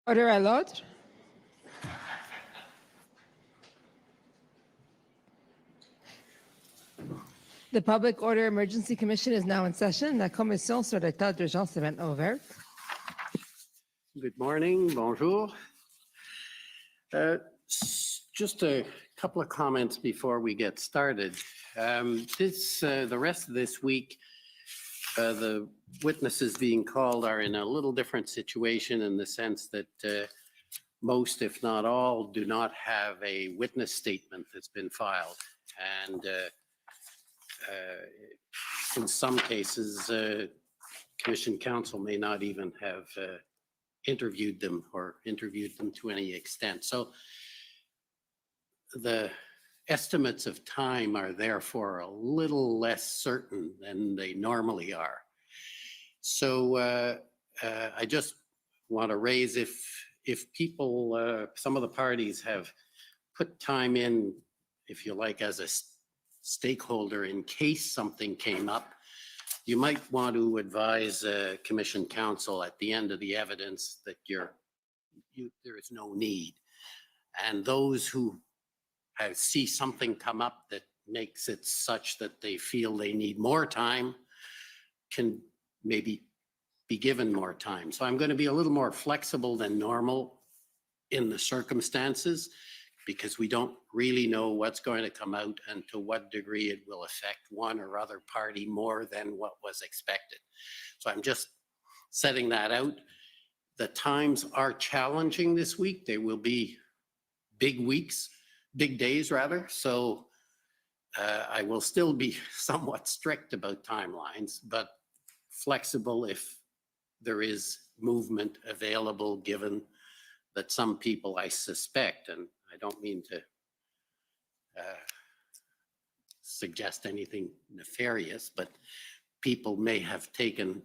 Order à l'ordre. The Public Order Emergency Commission is now in session. La commission sur l'état d'urgence est maintenant ouverte. Good morning, bonjour. Just a couple of comments before we get started. The rest of this week, the witnesses being called are in a little different situation in the sense that most, if not all, do not have a witness statement that's been filed. And in some cases, Commission counsel may not even have interviewed them to any extent. So the estimates of time are therefore a little less certain than they normally are. So I just want to raise if people, some of the parties have put time in, if you like, as a stakeholder in case something came up, you might want to advise Commission counsel at the end of the evidence that there is no need. And those who see something come up that makes it such that they feel they need more time can maybe be given more time. So I'm going to be a little more flexible than normal in the circumstances because we don't really know what's going to come out and to what degree it will affect one or other party more than what was expected. So I'm just setting that out. The times are challenging this week. They will be big weeks, big days rather. So I will still be somewhat strict about timelines, but flexible if there is movement available, given that some people I suspect, and I don't mean to suggest anything nefarious, but people may have taken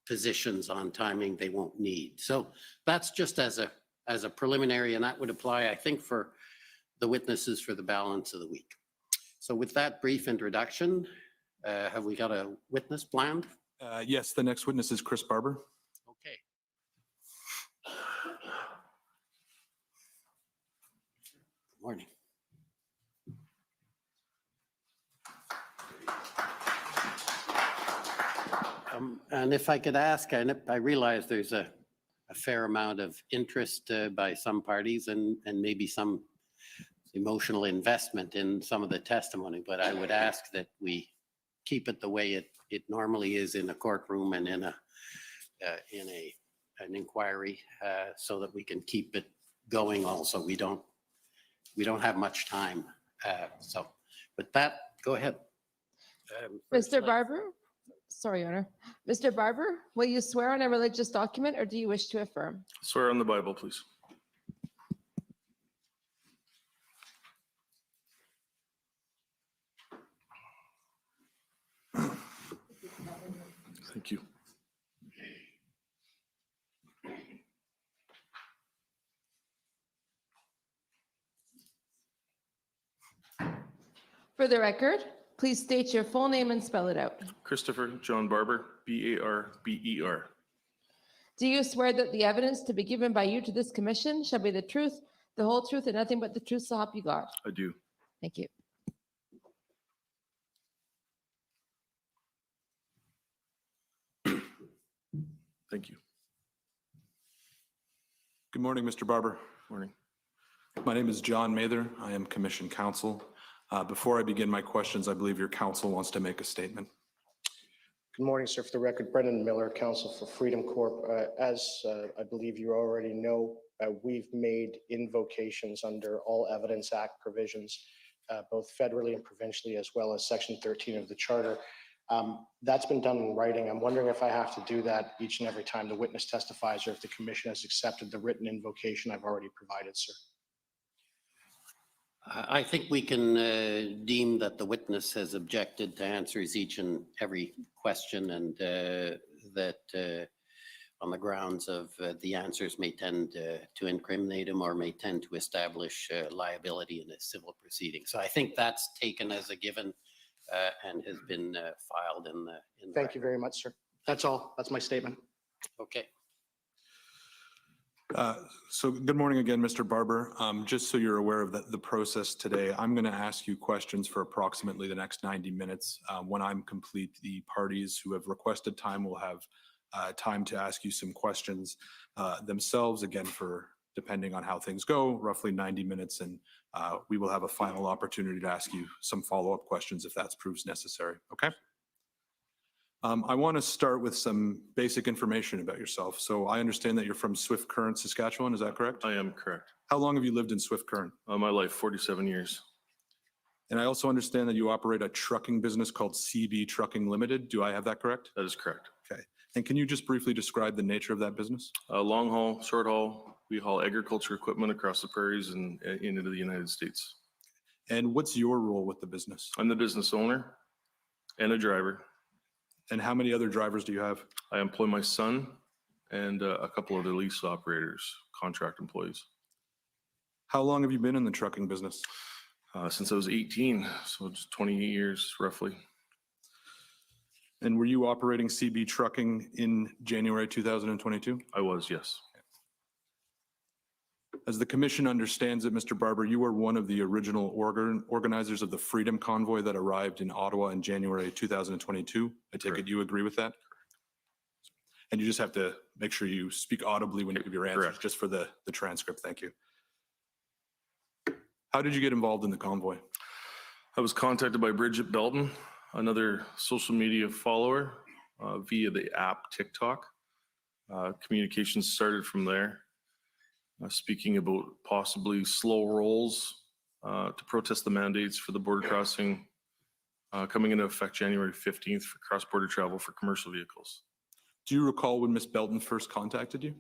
positions on timing they won't need. So that's just as a preliminary, and that would apply, I think, for the witnesses for the balance of the week. So with that brief introduction, have we got a witness planned? Yes, the next witness is Chris Barber. Okay. Good morning. And if I could ask, I realize there's a fair amount of interest by some parties and maybe some emotional investment in some of the testimony, but I would ask that we keep it the way it normally is in a courtroom and in an inquiry, so that we can keep it going. Also, we don't have much time. So with that, go ahead. Mr. Barber, sorry, Your Honor. Mr. Barber, will you swear on a religious document or do you wish to affirm? Swear on the Bible, please. Thank you. For the record, please state your full name and spell it out. Christopher John Barber, B-A-R-B-E-R. Do you swear that the evidence to be given by you to this commission shall be the truth, the whole truth, and nothing but the truth, so help you God? I do. Thank you. Thank you. Good morning, Mr. Barber. Morning. My name is John Mather. I am Commission Counsel. Before I begin my questions, I believe your counsel wants to make a statement. Good morning, sir. For the record, Brendan Miller, Counsel for Freedom Corp. As I believe you already know, we've made invocations under All Evidence Act provisions, both federally and provincially, as well as Section 13 of the Charter. That's been done in writing. I'm wondering if I have to do that each and every time the witness testifies, or if the commission has accepted the written invocation I've already provided, sir. I think we can deem that the witness has objected to answers each and every question, and that on the grounds of the answers may tend to incriminate him or may tend to establish liability in a civil proceeding. So I think that's taken as a given and has been filed in the Thank you very much, sir. That's all. That's my statement. Okay. So good morning again, Mr. Barber. Just so you're aware of the process today, I'm going to ask you questions for approximately the next 90 minutes. When I'm complete, the parties who have requested time will have time to ask you some questions themselves, again, for depending on how things go, roughly 90 minutes, and we will have a final opportunity to ask you some follow-up questions if that proves necessary, okay? I want to start with some basic information about yourself. So I understand that you're from Swift Current, Saskatchewan, is that correct? I am correct. How long have you lived in Swift Current? My life, 47 years. And I also understand that you operate a trucking business called CB Trucking Limited. Do I have that correct? That is correct. Okay. And can you just briefly describe the nature of that business? Long haul, short haul, we haul agriculture equipment across the prairies and into the United States. And what's your role with the business? I'm the business owner and a driver. And how many other drivers do you have? I employ my son and a couple of the lease operators, contract employees. How long have you been in the trucking business? Since I was 18, so just 28 years roughly. And were you operating CB Trucking in January 2022? I was, yes. As the commission understands it, Mr. Barber, you were one of the original organizers of the Freedom Convoy that arrived in Ottawa in January 2022. I take it you agree with that? And you just have to make sure you speak audibly when you give your answers, Correct. just for the transcript. Thank you. How did you get involved in the convoy? I was contacted by Bridgette Belton, another social media follower, via the app TikTok. Communications started from there. Speaking about possibly slow rolls to protest the mandates for the border crossing coming into effect January 15th for cross-border travel for commercial vehicles. Do you recall when Ms. Belton first contacted you?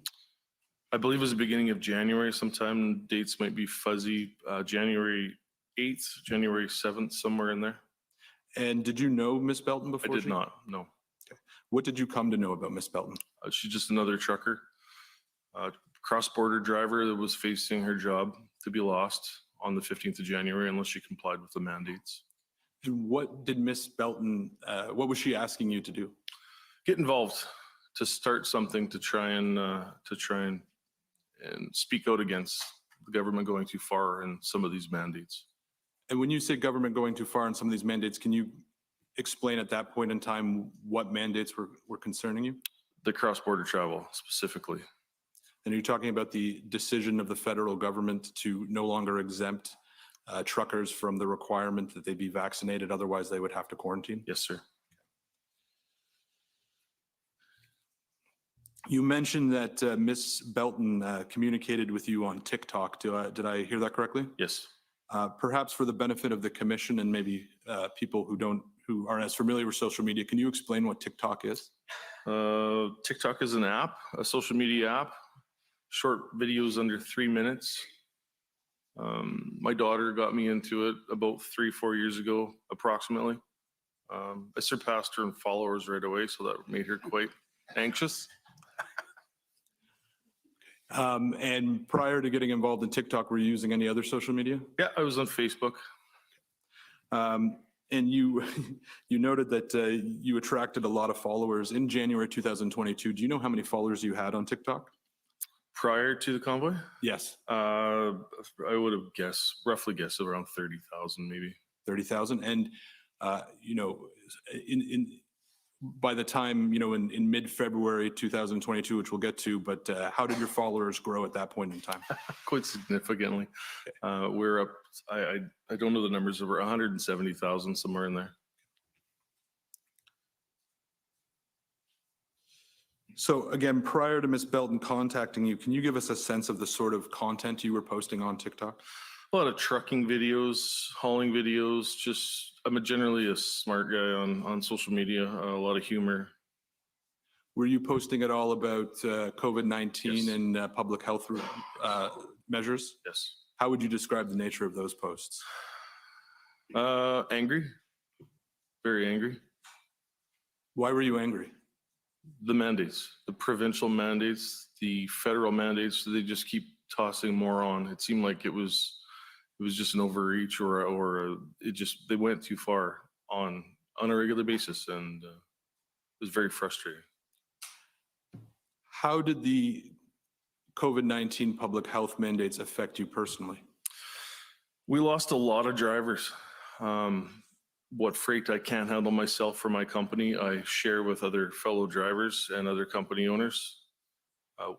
I believe it was the beginning of January sometime. Dates might be fuzzy. January 8th, January 7th, somewhere in there. And did you know Ms. Belton I before? did not, no. What did you come to know about Ms. Belton? She's just another trucker, cross-border driver that was facing her job to be lost on the 15th of January unless she complied with the mandates. And what did Ms. Belton, what was she asking you to do? Get involved, to start something to try and speak out against the government going too far in some of these mandates. And when you say government going too far in some of these mandates, can you explain at that point in time what mandates were concerning you? The cross-border travel specifically. And are you talking about the decision of the federal government to no longer exempt truckers from the requirement that they be vaccinated, otherwise they would have to quarantine? Yes, sir. You mentioned that Ms. Belton communicated with you on TikTok. Did I hear that correctly? Yes. Perhaps for the benefit of the commission and maybe people who aren't as familiar with social media, can you explain what TikTok is? TikTok is an app, a social media app, short videos under 3 minutes. My daughter got me into it about 3-4 years ago, approximately. I surpassed her in followers right away, so that made her quite anxious. And prior to getting involved in TikTok, were you using any other social media? Yeah, I was on Facebook. And you you noted that you attracted a lot of followers in January 2022. Do you know how many followers you had on TikTok? Prior to the convoy? Yes. I would have roughly guessed around 30,000 maybe. 30,000. And, by the time, in mid-February 2022, which we'll get to, but how did your followers grow at that point in time? Quite significantly. We're up, I don't know the numbers, over 170,000, somewhere in there. So again, prior to Ms. Belton contacting you, can you give us a sense of the sort of content you were posting on TikTok? A lot of trucking videos, hauling videos, I'm generally a smart guy on social media, a lot of humor. Were you posting at all about COVID-19 Yes. and public health measures? Yes. How would you describe the nature of those posts? Angry, very angry. Why were you angry? The mandates, the provincial mandates, the federal mandates, they just keep tossing more on. It seemed like it was just an overreach or they went too far on a regular basis, and it was very frustrating. How did the COVID-19 public health mandates affect you personally? We lost a lot of drivers. What freight I can't handle myself for my company, I share with other fellow drivers and other company owners.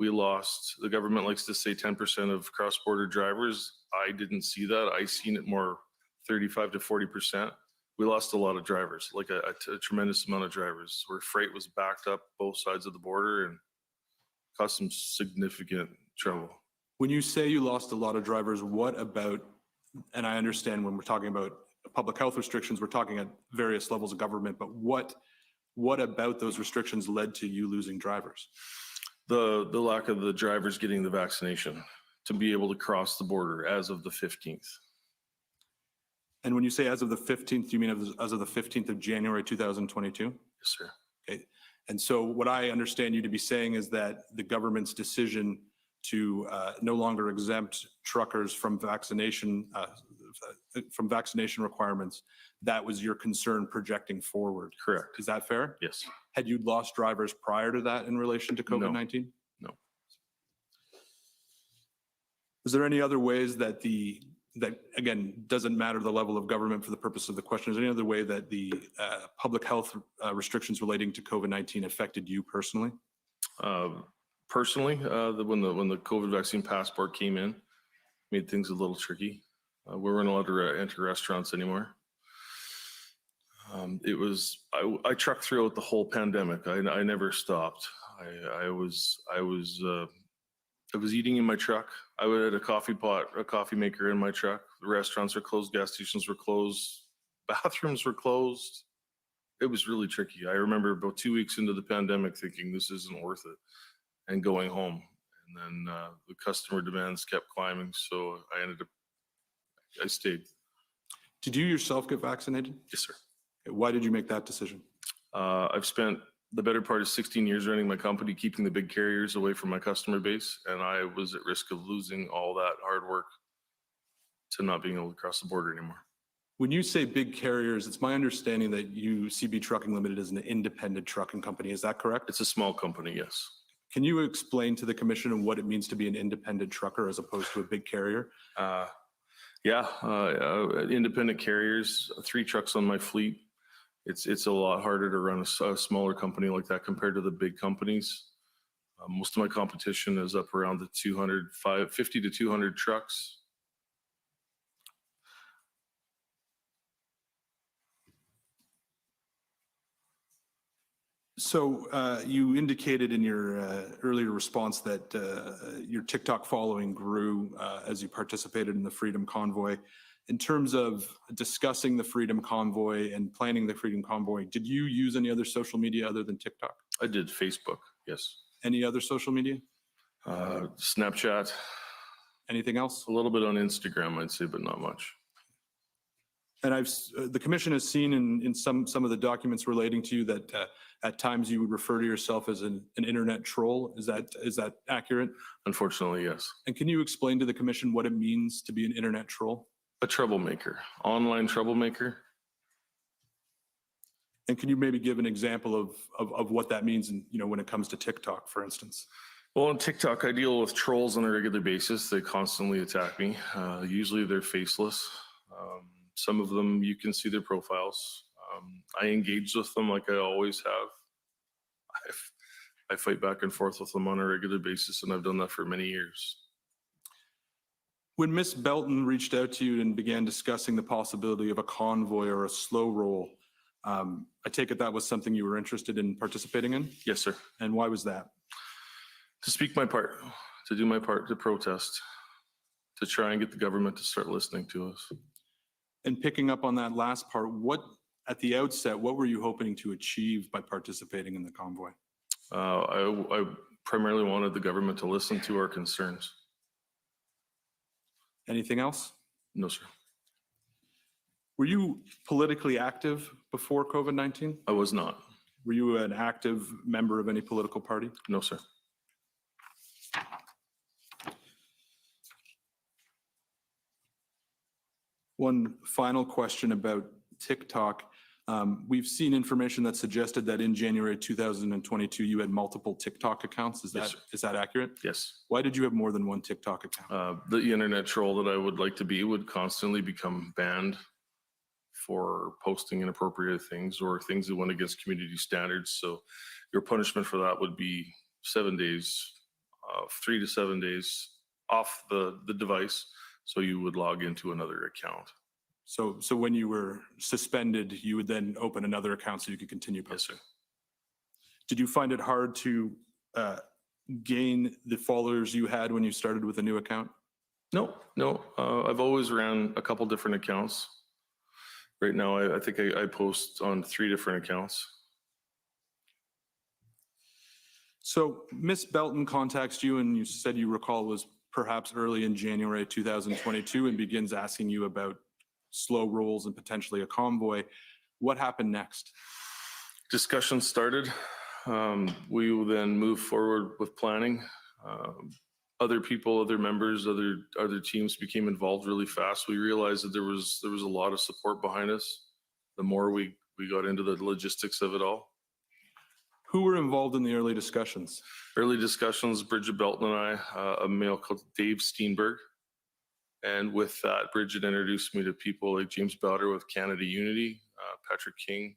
We lost, the government likes to say 10% of cross-border drivers. I didn't see that. I seen it more 35 to 40%. We lost a lot of drivers, like a tremendous amount of drivers, where freight was backed up both sides of the border and caused some significant trouble. When you say you lost a lot of drivers, what about, and I understand when we're talking about public health restrictions, we're talking at various levels of government, but what about those restrictions led to you losing drivers? The lack of the drivers getting the vaccination to be able to cross the border as of the 15th. And when you say as of the 15th, do you mean as of the 15th of January, 2022? Yes, sir. Okay. And so what I understand you to be saying is that the government's decision to no longer exempt truckers from vaccination requirements, that was your concern projecting forward. Correct. Is that fair? Yes. Had you lost drivers prior to that in relation to COVID-19? No. Is there any other ways that that again, doesn't matter the level of government for the purpose of the question, is there any other way that the public health restrictions relating to COVID-19 affected you personally? Personally, when the COVID vaccine passport came in, made things a little tricky. We weren't allowed to enter restaurants anymore. I trucked throughout the whole pandemic. I never stopped. I was eating in my truck. I would have a coffee maker in my truck. The restaurants were closed, gas stations were closed, bathrooms were closed. It was really tricky. I remember about 2 weeks into the pandemic thinking this isn't worth it and going home. And then the customer demands kept climbing. So I stayed. Did you yourself get vaccinated? Yes, sir. Why did you make that decision? I've spent the better part of 16 years running my company, keeping the big carriers away from my customer base. And I was at risk of losing all that hard work to not being able to cross the border anymore. When you say big carriers, it's my understanding that CB Trucking Limited is an independent trucking company. Is that correct? It's a small company, yes. Can you explain to the commission what it means to be an independent trucker as opposed to a big carrier? Independent carriers, 3 trucks on my fleet. It's a lot harder to run a smaller company like that compared to the big companies. Most of my competition is up around the 50 to 200 trucks. So you indicated in your earlier response that your TikTok following grew as you participated in the Freedom Convoy. In terms of discussing the Freedom Convoy and planning the Freedom Convoy, did you use any other social media other than TikTok? I did Facebook, yes. Any other social media? Snapchat. Anything else? A little bit on Instagram, I'd say, but not much. And the commission has seen in some of the documents relating to you that at times you would refer to yourself as an internet troll. Is that accurate? Unfortunately, yes. And can you explain to the commission what it means to be an internet troll? A troublemaker, online troublemaker. And can you maybe give an example of what that means, when it comes to TikTok, for instance? Well, on TikTok, I deal with trolls on a regular basis. They constantly attack me. Usually they're faceless. Some of them, you can see their profiles. I engage with them like I always have. I fight back and forth with them on a regular basis, and I've done that for many years. When Ms. Belton reached out to you and began discussing the possibility of a convoy or a slow roll, I take it that was something you were interested in participating in? Yes, sir. And why was that? To speak my part, to do my part, to protest, to try and get the government to start listening to us. And picking up on that last part, at the outset, what were you hoping to achieve by participating in the convoy? I primarily wanted the government to listen to our concerns. Anything else? No, sir. Were you politically active before COVID-19? I was not. Were you an active member of any political party? No, sir. One final question about TikTok. We've seen information that suggested that in January 2022, you had multiple TikTok accounts. Yes, Is that accurate? Yes. Why did you have more than one TikTok account? The internet troll that I would like to be would constantly become banned for posting inappropriate things or things that went against community standards. So your punishment for that would be 7 days, 3 to 7 days off the device. So you would log into another account. So when you were suspended, you would then open another account so you could continue Yes, posting? sir. Did you find it hard to gain the followers you had when you started with a new account? No. I've always ran a couple different accounts. Right now, I think I post on 3 different accounts. So Miss Belton contacts you and you said you recall was perhaps early in January 2022 and begins asking you about slow rolls and potentially a convoy. What happened next? Discussion started. We will then move forward with planning. Other people, other members, other teams became involved really fast. We realized that there was a lot of support behind us. The more we got into the logistics of it all. Who were involved in the early discussions? Early discussions, Bridgette Belton and I, a male called Dave Steenberg. And with that, Bridgette introduced me to people like James Bowder with Canada Unity, Patrick King,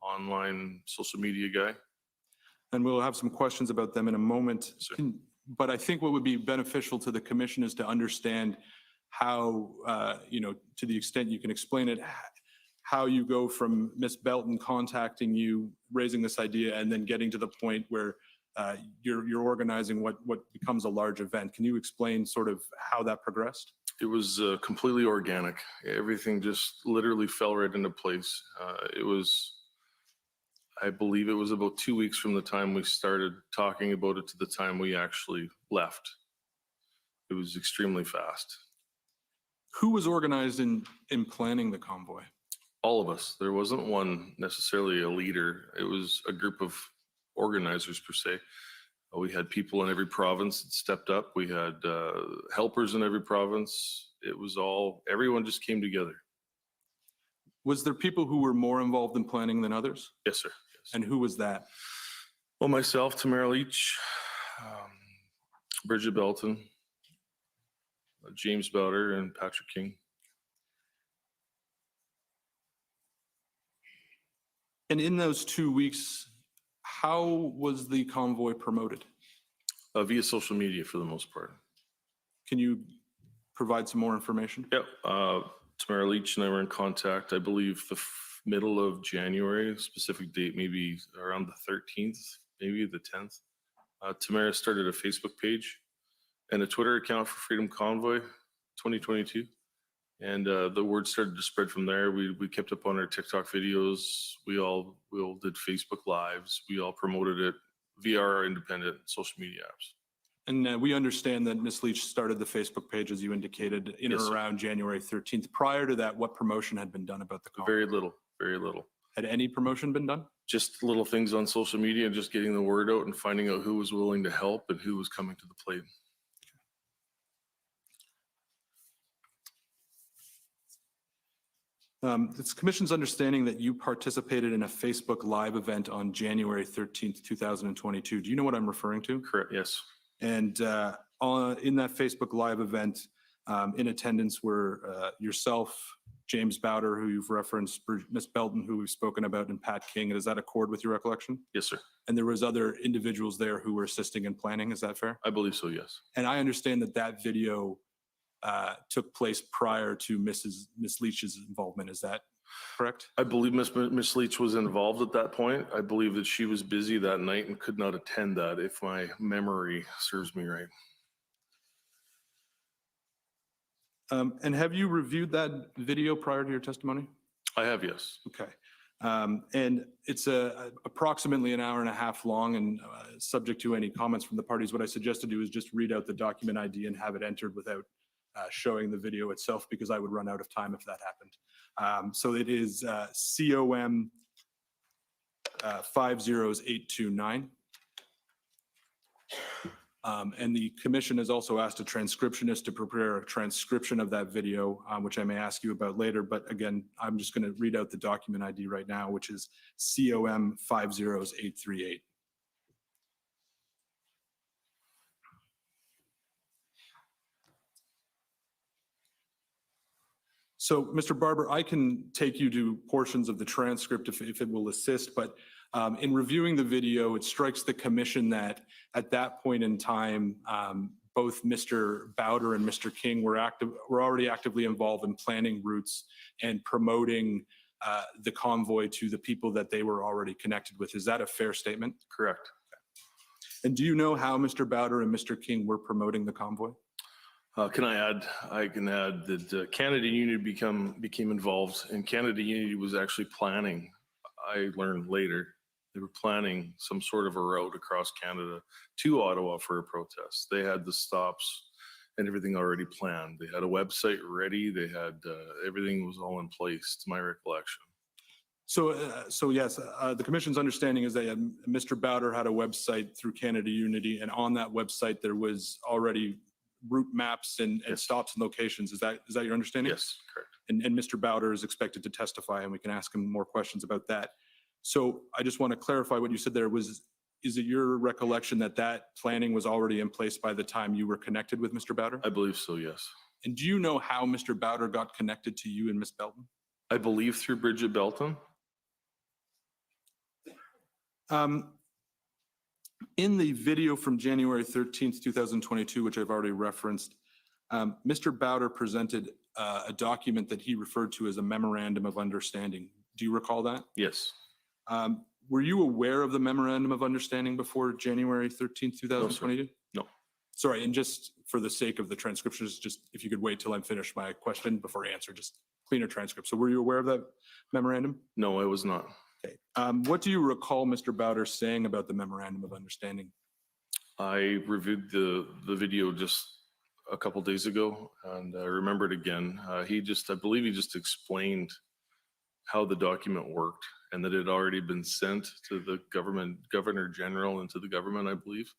online social media guy. And we'll have some questions about them in a moment. Sure. But I think what would be beneficial to the commission is to understand how, to the extent you can explain it, how you go from Ms. Belton contacting you, raising this idea, and then getting to the point where you're organizing what becomes a large event. Can you explain sort of how that progressed? It was completely organic. Everything just literally fell right into place. I believe it was about 2 weeks from the time we started talking about it to the time we actually left. It was extremely fast. Who was organized in planning the convoy? All of us. There wasn't one necessarily a leader. It was a group of organizers per se. We had people in every province that stepped up. We had helpers in every province. It was everyone just came together. Was there people who were more involved in planning than others? Yes, sir. Yes. And who was that? Well, myself, Tamara Leach, Bridgette Belton, James Bowder, and Patrick King. And in those 2 weeks, how was the convoy promoted? Via social media for the most part. Can you provide some more information? Yep. Tamara Leach and I were in contact, I believe, the middle of January, specific date, maybe around the 13th, maybe the 10th. Tamara started a Facebook page and a Twitter account for Freedom Convoy 2022. And the word started to spread from there. We kept up on our TikTok videos. We all did Facebook Lives. We all promoted it via our independent social media apps. And we understand that Ms. Leach started the Facebook page, as you indicated, in Yes, or sir. around January 13th. Prior to that, what promotion had been done about the convoy? Very little, very little. Had any promotion been done? Just little things on social media, just getting the word out and finding out who was willing to help and who was coming to the plate. It's Commission's understanding that you participated in a Facebook Live event on January 13th, 2022. Do you know what I'm referring to? Correct, yes. And in that Facebook Live event, in attendance were yourself, James Bowder, who you've referenced, Ms. Belton, who we've spoken about, and Pat King. Does that accord with your recollection? Yes, sir. And there was other individuals there who were assisting in planning. Is that fair? I believe so, yes. And I understand that that video took place prior to Ms. Leach's involvement. Is that correct? I believe Miss Leach was involved at that point. I believe that she was busy that night and could not attend that, if my memory serves me right. And have you reviewed that video prior to your testimony? I have, yes. Okay. And it's approximately an hour and a half long, and subject to any comments from the parties, what I suggest to do is just read out the document ID and have it entered without showing the video itself, because I would run out of time if that happened. So it is COM 50829. And the commission has also asked a transcriptionist to prepare a transcription of that video, which I may ask you about later. But again, I'm just going to read out the document ID right now, which is COM 50838. So, Mr. Barber, I can take you to portions of the transcript if it will assist, but in reviewing the video, it strikes the commission that at that point in time, both Mr. Bowder and Mr. King were already actively involved in planning routes and promoting the convoy to the people that they were already connected with. Is that a fair statement? Correct. And do you know how Mr. Bowder and Mr. King were promoting the convoy? Can I add? I can add that Canada Unity became involved, and Canada Unity was actually planning. I learned later they were planning some sort of a route across Canada to Ottawa for a protest. They had the stops and everything already planned. They had a website ready. They had everything was all in place, to my recollection. So yes, the commission's understanding is that Mr. Bowder had a website through Canada Unity, and on that website there was already route maps and Yes. stops and locations. Is that your understanding? Yes, correct. And Mr. Bowder is expected to testify, and we can ask him more questions about that. So I just want to clarify what you said there was, is it your recollection that that planning was already in place by the time you were connected with Mr. Bowder? I believe so, yes. And do you know how Mr. Bowder got connected to you and Ms. Belton? I believe through Bridgette Belton. In the video from January 13th, 2022, which I've already referenced, Mr. Bowder presented a document that he referred to as a memorandum of understanding. Do you recall that? Yes. Were you aware of the memorandum of understanding before January 13th, 2022? No. Sorry, and just for the sake of the transcription, just if you could wait till I'm finished my question before I answer, just cleaner transcript. So were you aware of that memorandum? No, I was not. Okay. What do you recall Mr. Bowder saying about the memorandum of understanding? I reviewed the video just a couple days ago, and I remember it again. I believe he just explained how the document worked and that it had already been sent to the Governor General and to the government, I believe.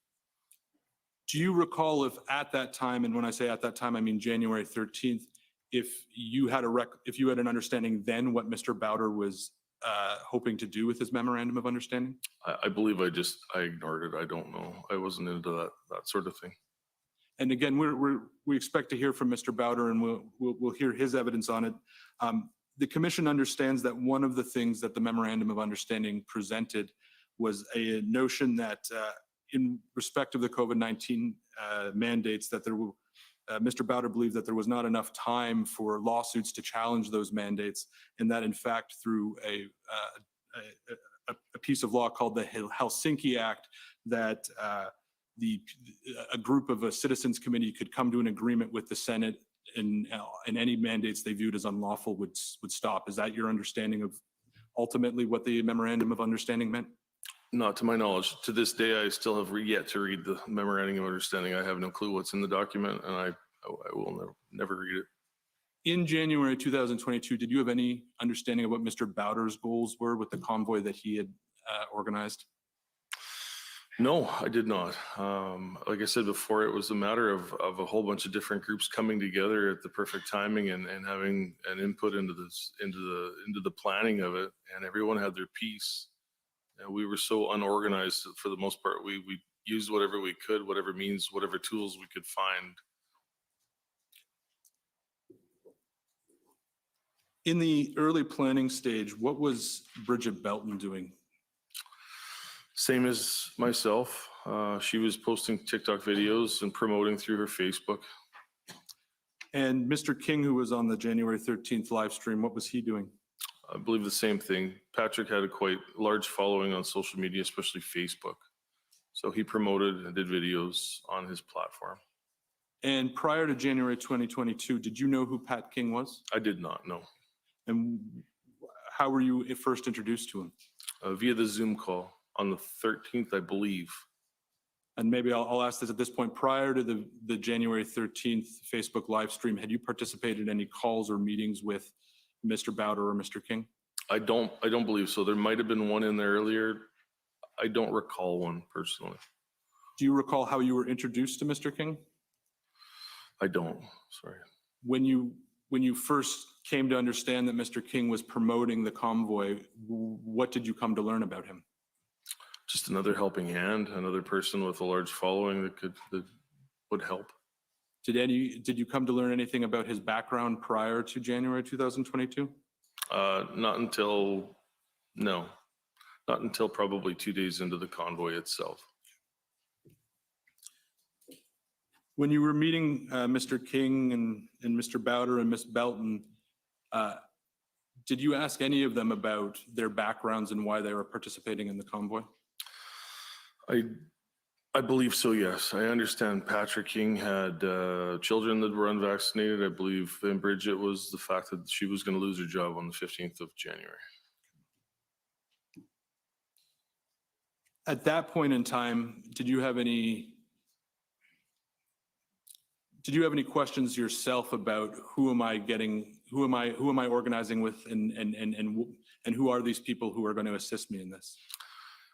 Do you recall if at that time, and when I say at that time, I mean January 13th, if you had an understanding then what Mr. Bowder was hoping to do with his memorandum of understanding? I believe I ignored it. I don't know. I wasn't into that sort of thing. And again, we expect to hear from Mr. Bowder, and we'll hear his evidence on it. The commission understands that one of the things that the memorandum of understanding presented was a notion that in respect of the COVID-19 mandates, that Mr. Bowder believed that there was not enough time for lawsuits to challenge those mandates, and that in fact through a piece of law called the Helsinki Act, that a group of a citizens committee could come to an agreement with the Senate, and any mandates they viewed as unlawful would stop. Is that your understanding of ultimately what the memorandum of understanding meant? Not to my knowledge. To this day, I still have yet to read the memorandum of understanding. I have no clue what's in the document, and I will never read it. In January 2022, did you have any understanding of what Mr. Bowder's goals were with the convoy that he had organized? No, I did not. Like I said before, it was a matter of a whole bunch of different groups coming together at the perfect timing and having an input into the planning of it, and everyone had their piece. And we were so unorganized for the most part. We used whatever we could, whatever means, whatever tools we could find. In the early planning stage, what was Bridgette Belton doing? Same as myself. She was posting TikTok videos and promoting through her Facebook. And Mr. King, who was on the January 13th live stream, what was he doing? I believe the same thing. Patrick had a quite large following on social media, especially Facebook. So he promoted and did videos on his platform. And prior to January 2022, did you know who Pat King was? I did not know. And how were you first introduced to him? Via the Zoom call on the 13th, I believe. And maybe I'll ask this at this point. Prior to the January 13th Facebook live stream, had you participated in any calls or meetings with Mr. Bowder or Mr. King? I don't believe so. There might have been one in there earlier. I don't recall one personally. Do you recall how you were introduced to Mr. King? I don't, sorry. When you first came to understand that Mr. King was promoting the convoy, what did you come to learn about him? Just another helping hand, another person with a large following that would help. Did you come to learn anything about his background prior to January 2022? Not until probably 2 days into the convoy itself. When you were meeting Mr. King and Mr. Bowder and Ms. Belton, did you ask any of them about their backgrounds and why they were participating in the convoy? I believe so, yes. I understand Patrick King had children that were unvaccinated. I believe in Bridgette was the fact that she was going to lose her job on the 15th of January. At that point in time, did you have any questions yourself about who am I organizing with and who are these people who are going to assist me in this?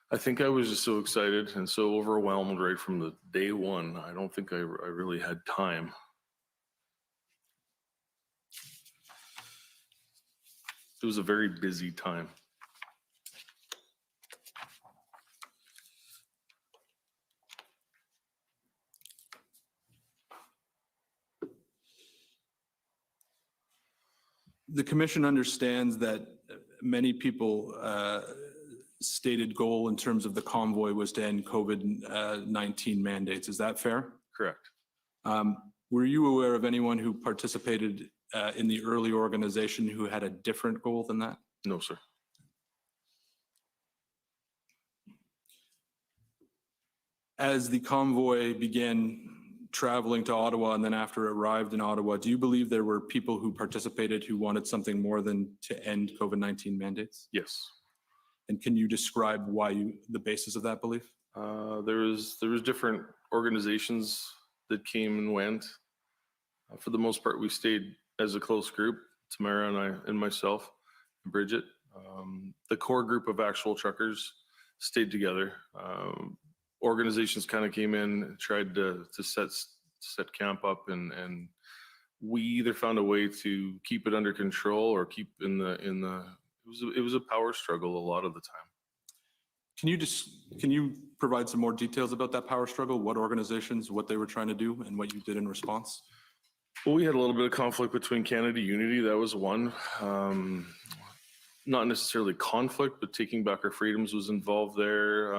I think I was just so excited and so overwhelmed right from the day one. I don't think I really had time. It was a very busy time. The commission understands that many people stated goal in terms of the convoy was to end COVID-19 mandates. Is that fair? Correct. Were you aware of anyone who participated in the early organization who had a different goal than that? No, sir. As the convoy began traveling to Ottawa and then after it arrived in Ottawa, do you believe there were people who participated who wanted something more than to end COVID-19 mandates? Yes. And can you describe the basis of that belief? There was different organizations that came and went. For the most part, we stayed as a close group, Tamara and I and myself and Bridgette. The core group of actual truckers stayed together. Organizations kind of came in, tried to set camp up, and we either found a way to keep it under control or keep it was a power struggle a lot of the time. Can you provide some more details about that power struggle? What organizations, what they were trying to do, and what you did in response? Well, we had a little bit of conflict between Canada Unity. That was one. Not necessarily conflict, but taking back our freedoms was involved there.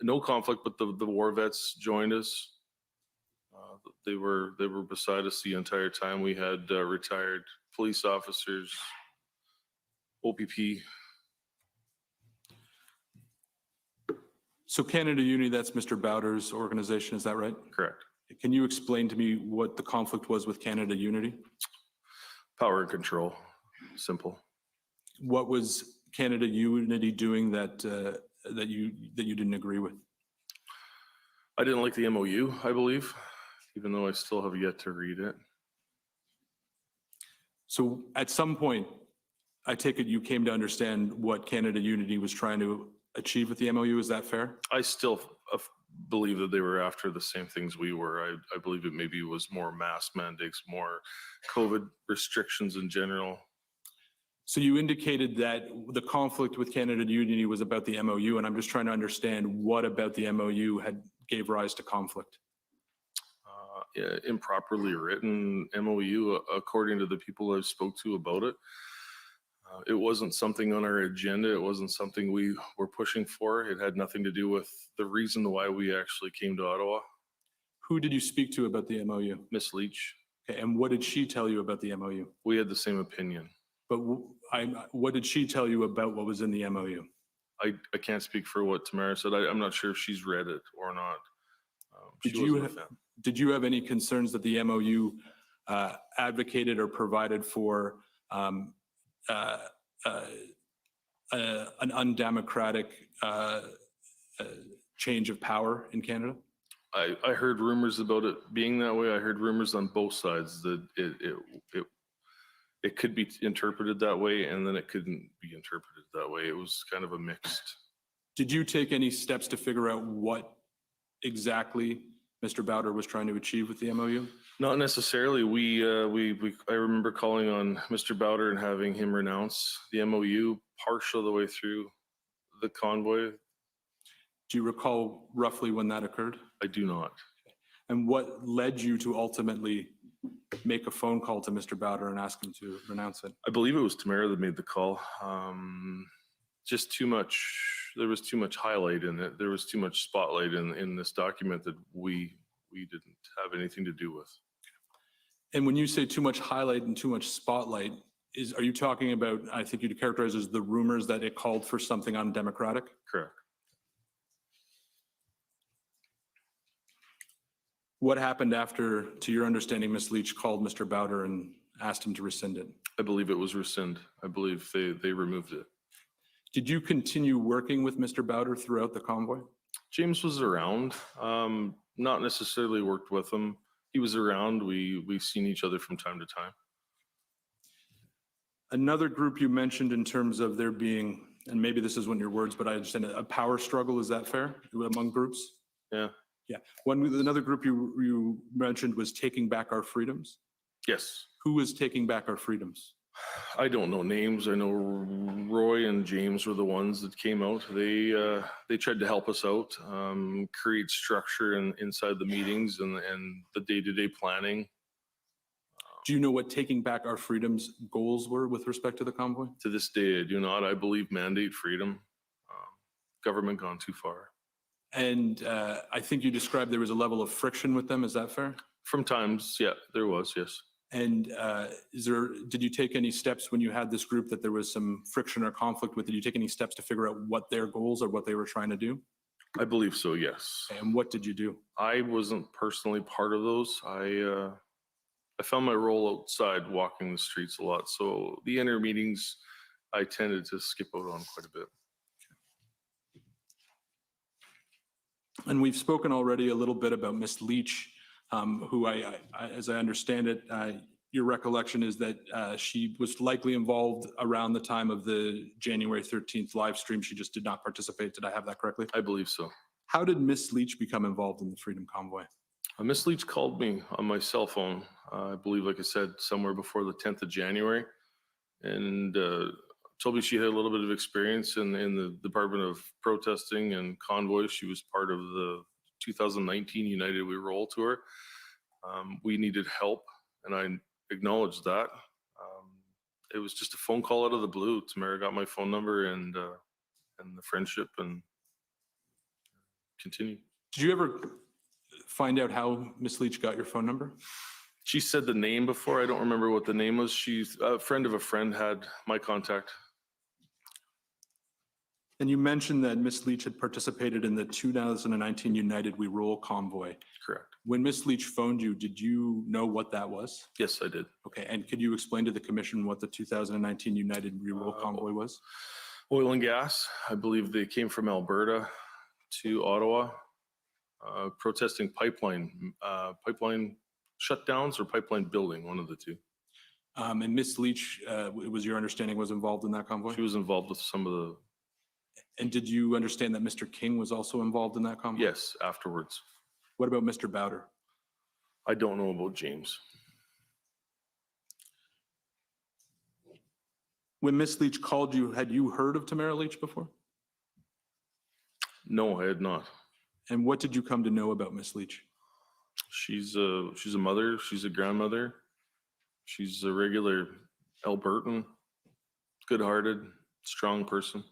No conflict, but the war vets joined us. They were beside us the entire time. We had retired police officers, OPP. So Canada Unity, that's Mr. Bowder's organization, is that right? Correct. Can you explain to me what the conflict was with Canada Unity? Power and control, simple. What was Canada Unity doing that you didn't agree with? I didn't like the MOU, I believe, even though I still have yet to read it. So at some point, I take it you came to understand what Canada Unity was trying to achieve with the MOU. Is that fair? I still believe that they were after the same things we were. I believe it maybe was more mask mandates, more COVID restrictions in general. So you indicated that the conflict with Canada Unity was about the MOU, and I'm just trying to understand what about the MOU gave rise to conflict. Improperly written MOU, according to the people I spoke to about it. It wasn't something on our agenda. It wasn't something we were pushing for. It had nothing to do with the reason why we actually came to Ottawa. Who did you speak to about the MOU? Miss Leach. Okay, and what did she tell you about the MOU? We had the same opinion. But what did she tell you about what was in the MOU? I can't speak for what Tamara said. I'm not sure if she's read it or not. Did you have any concerns that the MOU advocated or provided for an undemocratic change of power in Canada? I heard rumors about it being that way. I heard rumors on both sides that it could be interpreted that way, and then it couldn't be interpreted that way. It was kind of a mixed. Did you take any steps to figure out what exactly Mr. Bowder was trying to achieve with the MOU? Not necessarily. I remember calling on Mr. Bowder and having him renounce the MOU partial the way through the convoy. Do you recall roughly when that occurred? I do not. And what led you to ultimately make a phone call to Mr. Bowder and ask him to renounce it? I believe it was Tamara that made the call. Just too much, there was too much highlight in it. There was too much spotlight in this document that we didn't have anything to do with. And when you say too much highlight and too much spotlight, are you talking about, I think you'd characterize as the rumors that it called for something undemocratic? Correct. What happened after, to your understanding, Ms. Leach called Mr. Bowder and asked him to rescind it? I believe it was rescind. I believe they removed it. Did you continue working with Mr. Bowder throughout the convoy? James was around, not necessarily worked with him. He was around. We've seen each other from time to time. Another group you mentioned in terms of there being, and maybe this isn't your words, but I understand a power struggle, is that fair among groups? Yeah. Yeah. Another group you mentioned was taking back our freedoms. Yes. Who is taking back our freedoms? I don't know names. I know Roy and James were the ones that came out. They tried to help us out, create structure inside the meetings and the day-to-day planning. Do you know what taking back our freedoms goals were with respect to the convoy? To this day, I do not. I believe mandate freedom. Government gone too far. And I think you described there was a level of friction with them. Is that fair? From times, yeah, there was, yes. And did you take any steps when you had this group that there was some friction or conflict with? Did you take any steps to figure out what their goals or what they were trying to do? I believe so, yes. And what did you do? I wasn't personally part of those. I found my role outside walking the streets a lot. So the inner meetings, I tended to skip out on quite a bit. And we've spoken already a little bit about Miss Leach, who as I understand it, your recollection is that she was likely involved around the time of the January 13th live stream. She just did not participate. Did I have that correctly? I believe so. How did Miss Leach become involved in the Freedom Convoy? Miss Leach called me on my cell phone, I believe, like I said, somewhere before the 10th of January, and told me she had a little bit of experience in the Department of Protesting and Convoy. She was part of the 2019 United We Roll tour. We needed help, and I acknowledged that. It was just a phone call out of the blue. Tamara got my phone number and the friendship and continued. Did you ever find out how Miss Leach got your phone number? She said the name before. I don't remember what the name was. She's a friend of a friend had my contact. And you mentioned that Miss Leach had participated in the 2019 United We Roll convoy. Correct. When Miss Leach phoned you, did you know what that was? Yes, I did. Okay, and could you explain to the commission what the 2019 United We Roll convoy was? Oil and gas. I believe they came from Alberta to Ottawa, protesting pipeline shutdowns or pipeline building, one of the two. And Miss Leach, it was your understanding, was involved in that convoy? She was involved with some of the, And did you understand that Mr. King was also involved in that convoy? yes, afterwards. What about Mr. Bowder? I don't know about James. When Miss Leach called you, had you heard of Tamara Leach before? No, I had not. And what did you come to know about Miss Leach? She's a mother. She's a grandmother. She's a regular Albertan, good-hearted, strong person.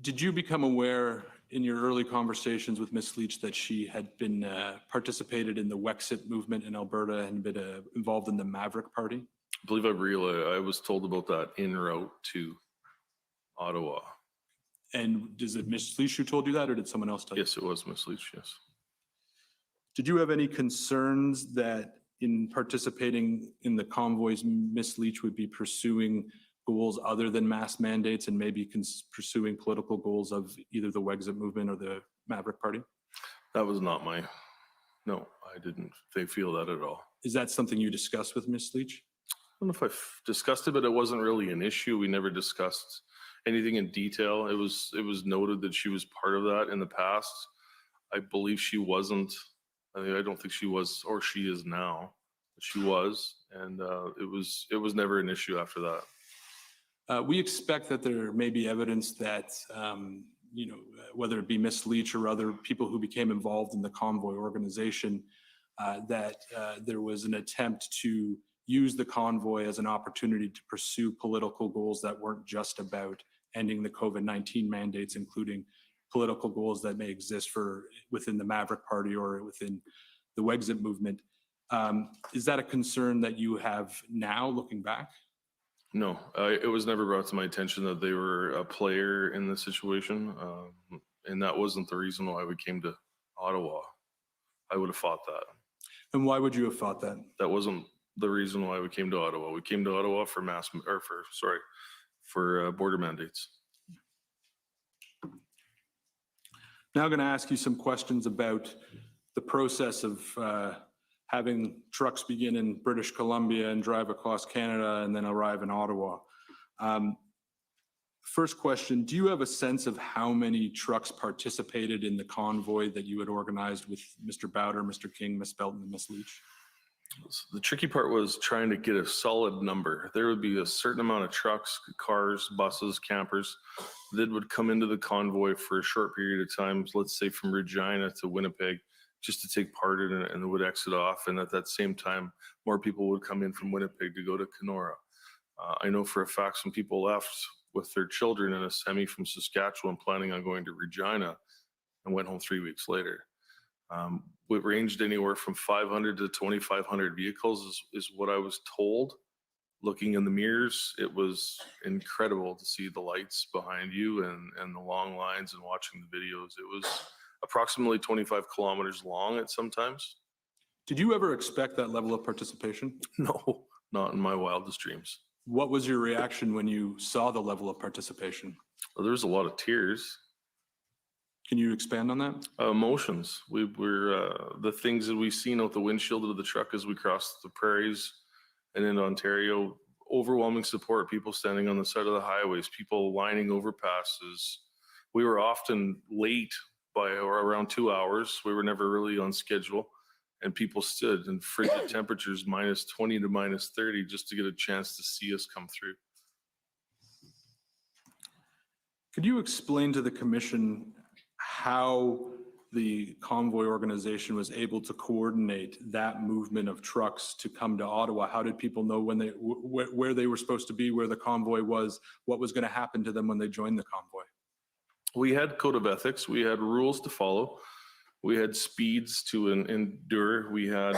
Did you become aware in your early conversations with Miss Leach that she had been participated in the Wexit movement in Alberta and been involved in the Maverick Party? I believe I was told about that en route to Ottawa. And is it Miss Leach who told you that, or did someone else tell you? Yes, it was Miss Leach, yes. Did you have any concerns that in participating in the convoys, Miss Leach would be pursuing goals other than mass mandates and maybe pursuing political goals of either the Wexit movement or the Maverick Party? That was not no, I didn't feel that at all. Is that something you discussed with Miss Leach? I don't know if I've discussed it, but it wasn't really an issue. We never discussed anything in detail. It was noted that she was part of that in the past. I believe she wasn't. I don't think she was, or she is now. She was, and it was never an issue after that. We expect that there may be evidence that, whether it be Ms. Leach or other people who became involved in the Convoy organization, that there was an attempt to use the Convoy as an opportunity to pursue political goals that weren't just about ending the COVID-19 mandates, including political goals that may exist within the Maverick Party or within the Wexit movement. Is that a concern that you have now looking back? No, it was never brought to my attention that they were a player in the situation. And that wasn't the reason why we came to Ottawa. I would have fought that. And why would you have thought that? That wasn't the reason why we came to Ottawa. We came to Ottawa for for border mandates. Now I'm going to ask you some questions about the process of having trucks begin in British Columbia and drive across Canada and then arrive in Ottawa. First question, do you have a sense of how many trucks participated in the convoy that you had organized with Mr. Bowder, Mr. King, Ms. Belton, and Ms. Leach? So the tricky part was trying to get a solid number. There would be a certain amount of trucks, cars, buses, campers that would come into the convoy for a short period of time, let's say from Regina to Winnipeg, just to take part in it, and would exit off. And at that same time, more people would come in from Winnipeg to go to Kenora. I know for a fact some people left with their children in a semi from Saskatchewan planning on going to Regina and went home 3 weeks later. It ranged anywhere from 500 to 2,500 vehicles is what I was told. Looking in the mirrors, it was incredible to see the lights behind you and the long lines and watching the videos. It was approximately 25 kilometers long at some times. Did you ever expect that level of participation? No, not in my wildest dreams. What was your reaction when you saw the level of participation? Well, there was a lot of tears. Can you expand on that? Emotions. We were the things that we've seen out the windshield of the truck as we crossed the prairies and into Ontario. Overwhelming support. People standing on the side of the highways. People lining overpasses. We were often late by around 2 hours. We were never really on schedule, and people stood in frigid temperatures, minus 20 to minus 30, just to get a chance to see us come through. Could you explain to the commission how the Convoy organization was able to coordinate that movement of trucks to come to Ottawa? How did people know when where they were supposed to be, where the convoy was, what was going to happen to them when they joined the convoy? We had code of ethics. We had rules to follow. We had speeds to endure. We had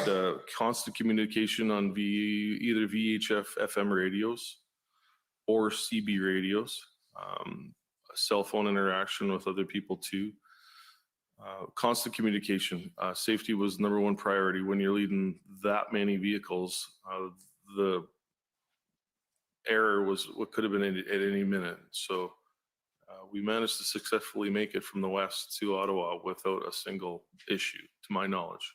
constant communication on either VHF FM radios or CB radios. Cell phone interaction with other people too. Constant communication. Safety was number one priority. When you're leading that many vehicles, the error was what could have been at any minute. So we managed to successfully make it from the west to Ottawa without a single issue, to my knowledge.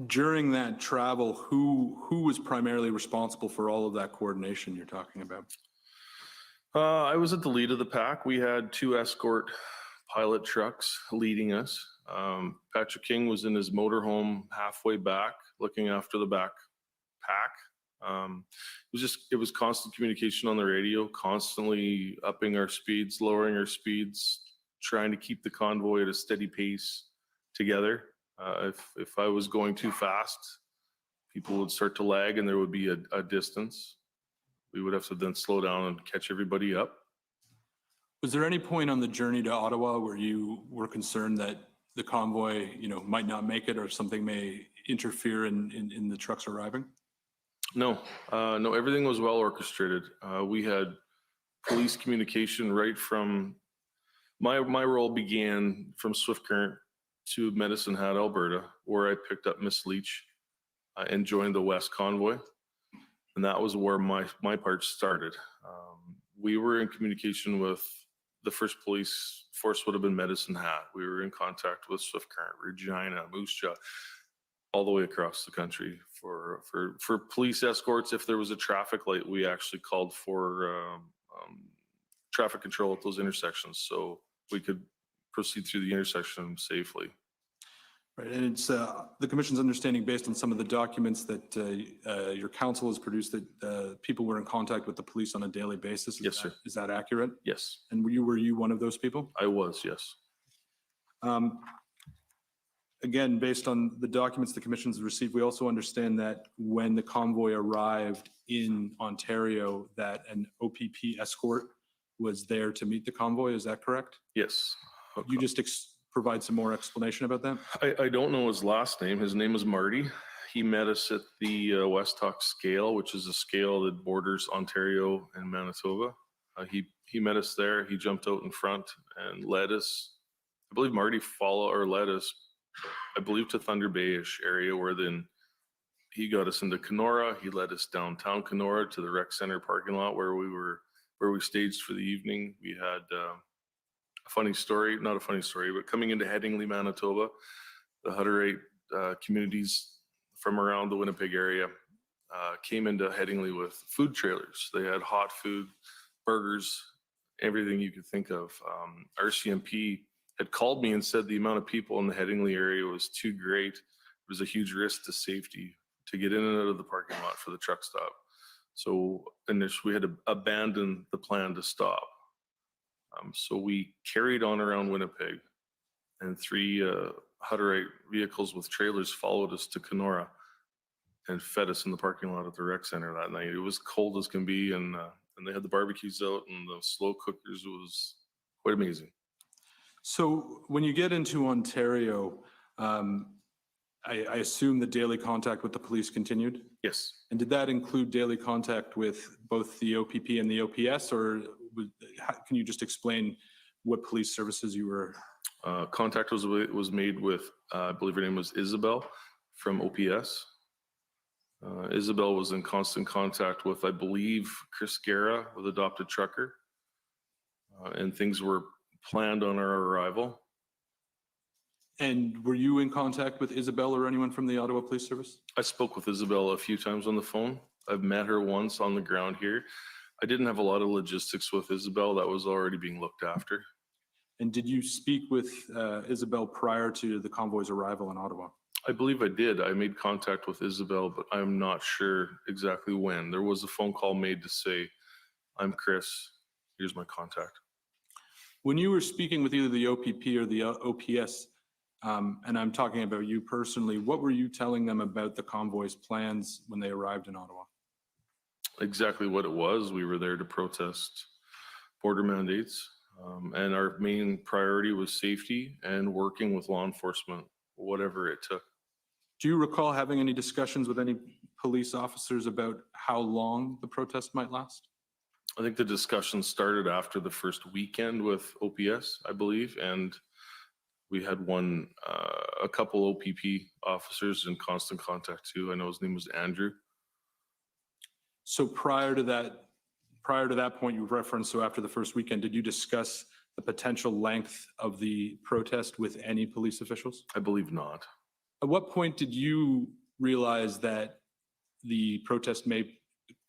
During that travel, who was primarily responsible for all of that coordination you're talking about? I was at the lead of the pack. We had 2 escort pilot trucks leading us. Patrick King was in his motorhome halfway back, looking after the back pack. It was constant communication on the radio, constantly upping our speeds, lowering our speeds, trying to keep the convoy at a steady pace together. If I was going too fast, people would start to lag and there would be a distance. We would have to then slow down and catch everybody up. Was there any point on the journey to Ottawa where you were concerned that the convoy, might not make it or something may interfere in the trucks arriving? No, everything was well orchestrated. We had police communication right from, my role began from Swift Current to Medicine Hat, Alberta, where I picked up Miss Leach and joined the West Convoy. And that was where my part started. We were in communication with the first police force would have been Medicine Hat. We were in contact with Swift Current, Regina, Moose Jaw, all the way across the country for police escorts. If there was a traffic light, we actually called for traffic control at those intersections so we could proceed through the intersection safely. Right, and it's the commission's understanding based on some of the documents that your counsel has produced that people were in contact with the police on a daily basis. Yes, sir. Is that accurate? Yes, And were you one of those people? I was, yes. Again, based on the documents the commission's received, we also understand that when the convoy arrived in Ontario, that an OPP escort was there to meet the convoy. Is that correct? Yes. You just provide some more explanation about that? I don't know his last name. His name is Marty. He met us at the West Talk scale, which is a scale that borders Ontario and Manitoba. He met us there. He jumped out in front and led us. I believe Marty led us, I believe, to Thunder Bay-ish area, where then he got us into Kenora. He led us downtown Kenora to the rec center parking lot where we staged for the evening. We had a funny story, not a funny story, but coming into Headingley, Manitoba, the Hutterite communities from around the Winnipeg area came into Headingley with food trailers. They had hot food, burgers, everything you could think of. RCMP had called me and said the amount of people in the Headingley area was too great. It was a huge risk to safety to get in and out of the parking lot for the truck stop. So we had to abandon the plan to stop. So we carried on around Winnipeg, and 3 Hutterite vehicles with trailers followed us to Kenora and fed us in the parking lot at the rec center that night. It was cold as can be, and they had the barbecues out and the slow cookers. It was quite amazing. So when you get into Ontario, I assume the daily contact with the police continued? Yes. And did that include daily contact with both the OPP and the OPS, or can you just explain what police services you were? Contact was made with, I believe her name was Isabel from OPS. Isabel was in constant contact with, I believe, Chris Guerra, with Adopted Trucker, and things were planned on our arrival. And were you in contact with Isabel or anyone from the Ottawa Police Service? I spoke with Isabel a few times on the phone. I've met her once on the ground here. I didn't have a lot of logistics with Isabel. That was already being looked after. And did you speak with Isabel prior to the convoy's arrival in Ottawa? I believe I did. I made contact with Isabel, but I'm not sure exactly when. There was a phone call made to say, "I'm Chris, here's my contact." When you were speaking with either the OPP or the OPS, and I'm talking about you personally, what were you telling them about the convoy's plans when they arrived in Ottawa? Exactly what it was. We were there to protest border mandates, and our main priority was safety and working with law enforcement, whatever it took. Do you recall having any discussions with any police officers about how long the protest might last? I think the discussion started after the first weekend with OPS, I believe, and we had a couple OPP officers in constant contact too. I know his name was Andrew. So prior to that point you referenced, so after the first weekend, did you discuss the potential length of the protest with any police officials? I believe not. At what point did you realize that the protest may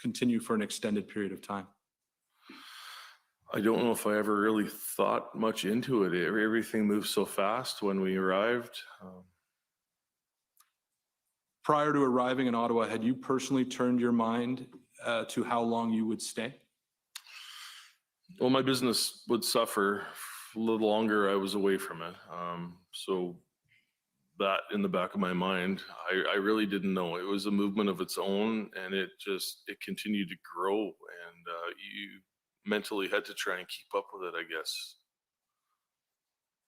continue for an extended period of time? I don't know if I ever really thought much into it. Everything moved so fast when we arrived. Prior to arriving in Ottawa, had you personally turned your mind to how long you would stay? Well, my business would suffer a little longer I was away from it. So that in the back of my mind, I really didn't know. It was a movement of its own, and it continued to grow, and you mentally had to try and keep up with it, I guess.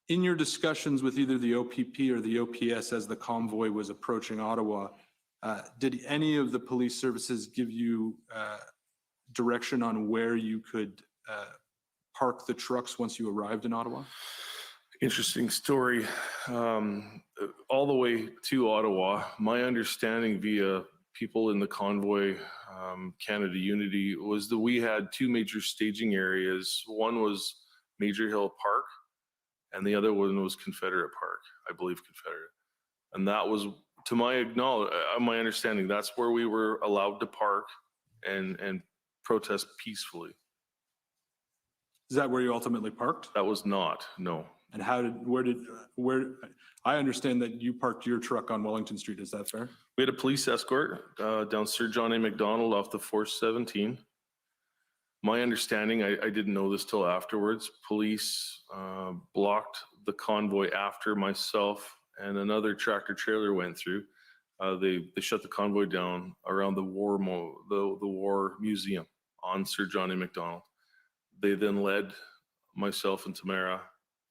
In your discussions with either the OPP or the OPS as the convoy was approaching Ottawa, did any of the police services give you direction on where you could park the trucks once you arrived in Ottawa? Interesting story. All the way to Ottawa, my understanding via people in the Convoy Canada Unity was that we had 2 major staging areas. One was Major Hill Park, and the other one was Confederate Park, I believe Confederate. And that was, to my understanding, that's where we were allowed to park and protest peacefully. Is that where you ultimately parked? That was not, no. And I understand that you parked your truck on Wellington Street. Is that fair? We had a police escort down Sir John A. Macdonald off the 417. My understanding, I didn't know this till afterwards, police blocked the convoy after myself and another tractor trailer went through. They shut the convoy down around the War Museum on Sir John A. Macdonald. They then led myself and Tamara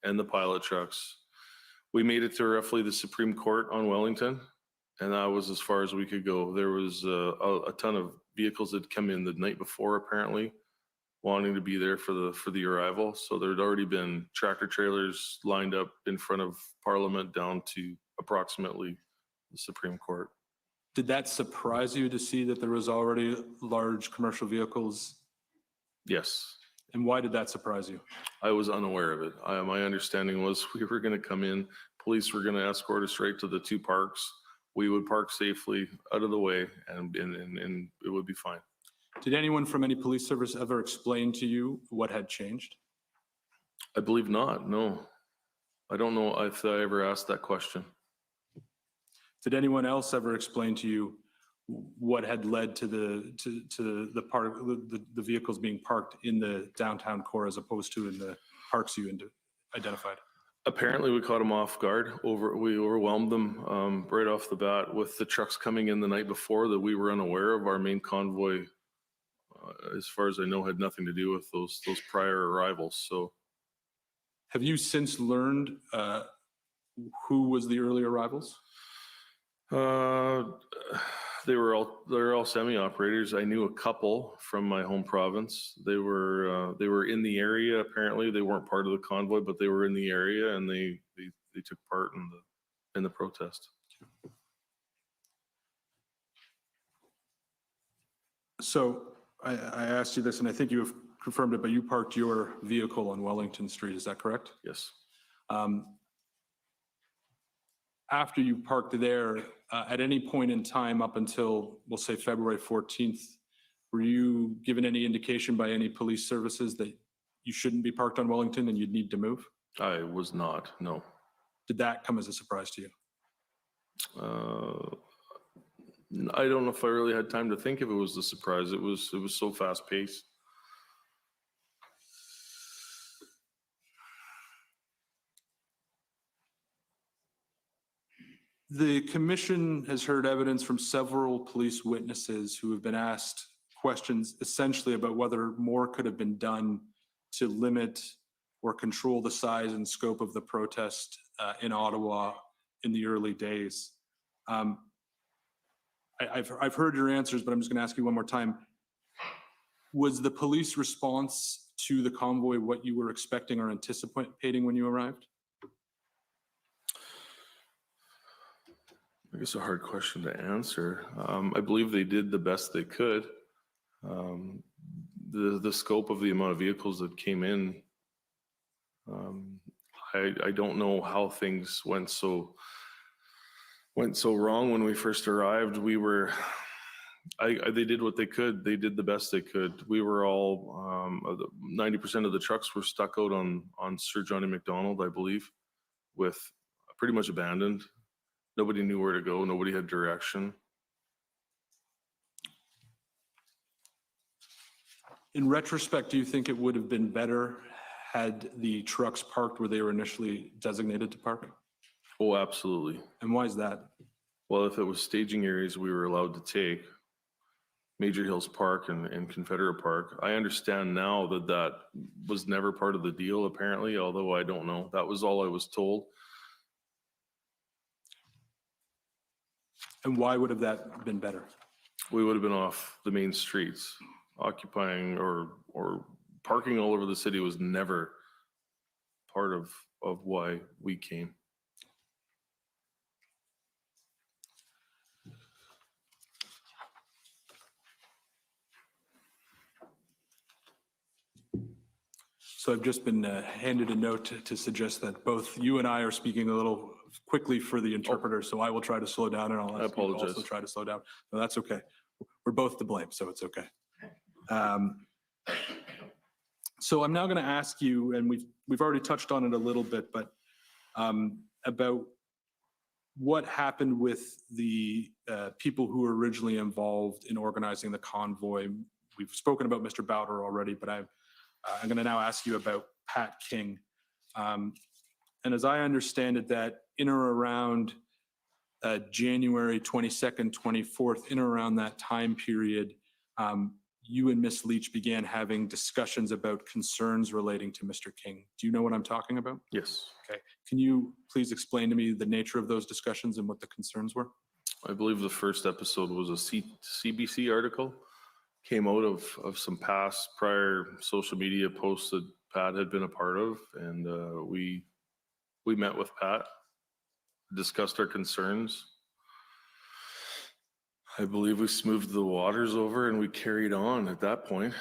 and the pilot trucks. We made it to roughly the Supreme Court on Wellington, and that was as far as we could go. There was a ton of vehicles that come in the night before, apparently, wanting to be there for the arrival. So there'd already been tractor trailers lined up in front of Parliament down to approximately the Supreme Court. Did that surprise you to see that there was already large commercial vehicles? Yes. And why did that surprise you? I was unaware of it. My understanding was we were going to come in, police were going to escort us right to the two parks. We would park safely out of the way and it would be fine. Did anyone from any police service ever explain to you what had changed? I believe not, no. I don't know if I ever asked that question. Did anyone else ever explain to you what had led to the vehicles being parked in the downtown core as opposed to in the parks you identified? Apparently we caught them off guard. We overwhelmed them right off the bat with the trucks coming in the night before that we were unaware of. Our main convoy, as far as I know, had nothing to do with those prior arrivals. So, have you since learned who was the early arrivals? They're all semi-operators. I knew a couple from my home province. They were in the area. Apparently, they weren't part of the convoy, but they were in the area and they took part in the protest. So I asked you this, and I think you have confirmed it, but you parked your vehicle on Wellington Street. Is that correct? Yes. After you parked there, at any point in time up until, we'll say, February 14th, were you given any indication by any police services that you shouldn't be parked on Wellington and you'd need to move? I was not, no. Did that come as a surprise to you? I don't know if I really had time to think if it was a surprise. It was so fast paced. The commission has heard evidence from several police witnesses who have been asked questions essentially about whether more could have been done to limit or control the size and scope of the protest in Ottawa in the early days. I've heard your answers, but I'm just going to ask you one more time. Was the police response to the convoy what you were expecting or anticipating when you arrived? I guess a hard question to answer. I believe they did the best they could. The scope of the amount of vehicles that came in, I don't know how things went so wrong when we first arrived. They did what they could. They did the best they could. We were all 90% of the trucks were stuck out on Sir John A. Macdonald, I believe, with pretty much abandoned. Nobody knew where to go. Nobody had direction. In retrospect, do you think it would have been better had the trucks parked where they were initially designated to park? Oh, absolutely. And why is that? Well, if it was staging areas we were allowed to take, Major Hills Park and Confederate Park, I understand now that was never part of the deal, apparently, although I don't know. That was all I was told. And why would have that been better? We would have been off the main streets. Occupying or parking all over the city was never part of why we came. So I've just been handed a note to suggest that both you and I are speaking a little quickly for the interpreter, so I will try to slow down and I'll ask you to also try to slow down. No, that's okay. We're both to blame, so it's okay. So I'm now going to ask you, and we've already touched on it a little bit, but about what happened with the people who were originally involved in organizing the convoy. We've spoken about Mr. Bowder already, but I'm going to now ask you about Pat King. And as I understand it, that in or around January 22nd, 24th, in or around that time period, you and Ms. Leach began having discussions about concerns relating to Mr. King. Do you know what I'm talking about? Yes. Okay. Can you please explain to me the nature of those discussions and what the concerns were? I believe the first episode was a CBC article, came out of some past prior social media posts that Pat had been a part of, and we met with Pat, discussed our concerns. I believe we smoothed the waters over and we carried on at that point.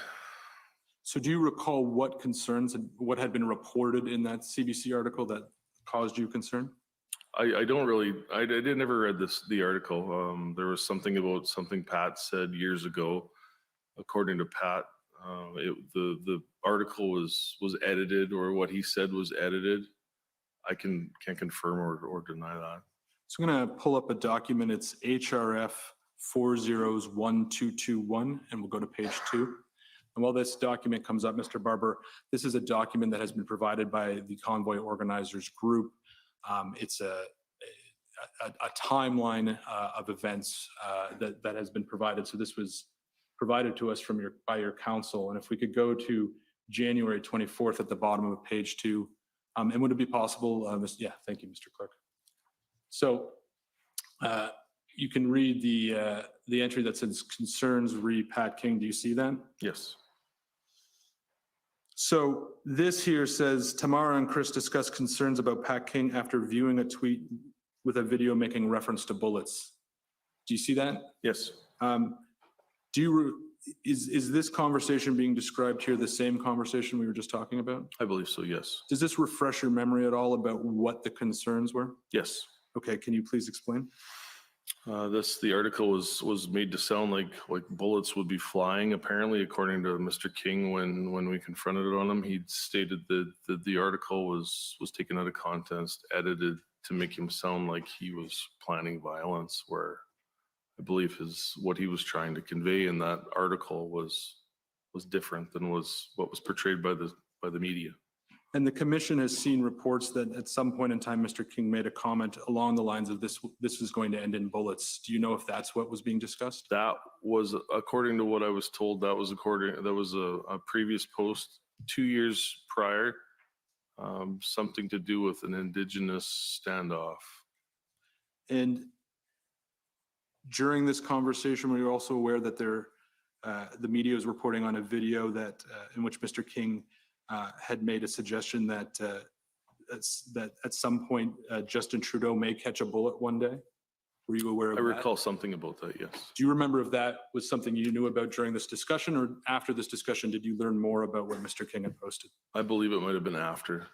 So do you recall what concerns and what had been reported in that CBC article that caused you concern? I don't really, I never read the article. There was something about something Pat said years ago. According to Pat, the article was edited, or what he said was edited. I can't confirm or deny that. So I'm going to pull up a document. It's HRF 401221, and we'll go to page 2. And while this document comes up, Mr. Barber, this is a document that has been provided by the Convoy Organizers Group. It's a timeline of events that has been provided. So this was provided to us by your council. And if we could go to January 24th at the bottom of page 2. And would it be possible, yeah, thank you, Mr. Clerk. So you can read the entry that says concerns re Pat King. Do you see that? Yes. So this here says Tamara and Chris discussed concerns about Pat King after viewing a tweet with a video making reference to bullets. Do you see that? Yes. Is this conversation being described here the same conversation we were just talking about? I believe so, yes. Does this refresh your memory at all about what the concerns were? Yes. Okay, can you please explain? The article was made to sound like bullets would be flying. Apparently, according to Mr. King, when we confronted it on him, he stated that the article was taken out of context, edited to make him sound like he was planning violence, where I believe what he was trying to convey in that article was different than what was portrayed by the media. And the commission has seen reports that at some point in time, Mr. King made a comment along the lines of this is going to end in bullets. Do you know if that's what was being discussed? That was, according to what I was told, that was a previous post 2 years prior, something to do with an Indigenous standoff. And during this conversation, we were also aware that the media is reporting on a video that in which Mr. King had made a suggestion that at some point Justin Trudeau may catch a bullet one day. Were you aware of that? I recall something about that, yes. Do you remember if that was something you knew about during this discussion, or after this discussion, did you learn more about what Mr. King had posted? I believe it might have been after.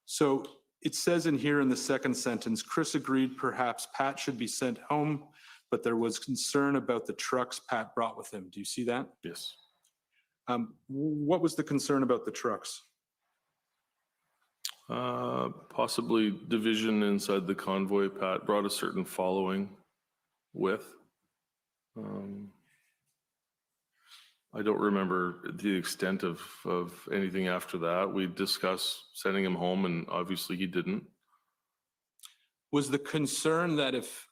So it says in here in the second sentence, Chris agreed perhaps Pat should be sent home, but there was concern about the trucks Pat brought with him. Do you see that? Yes. What was the concern about the trucks? Possibly division inside the convoy. Pat brought a certain following with. I don't remember the extent of anything after that. We discussed sending him home, and obviously he didn't. Was the concern that if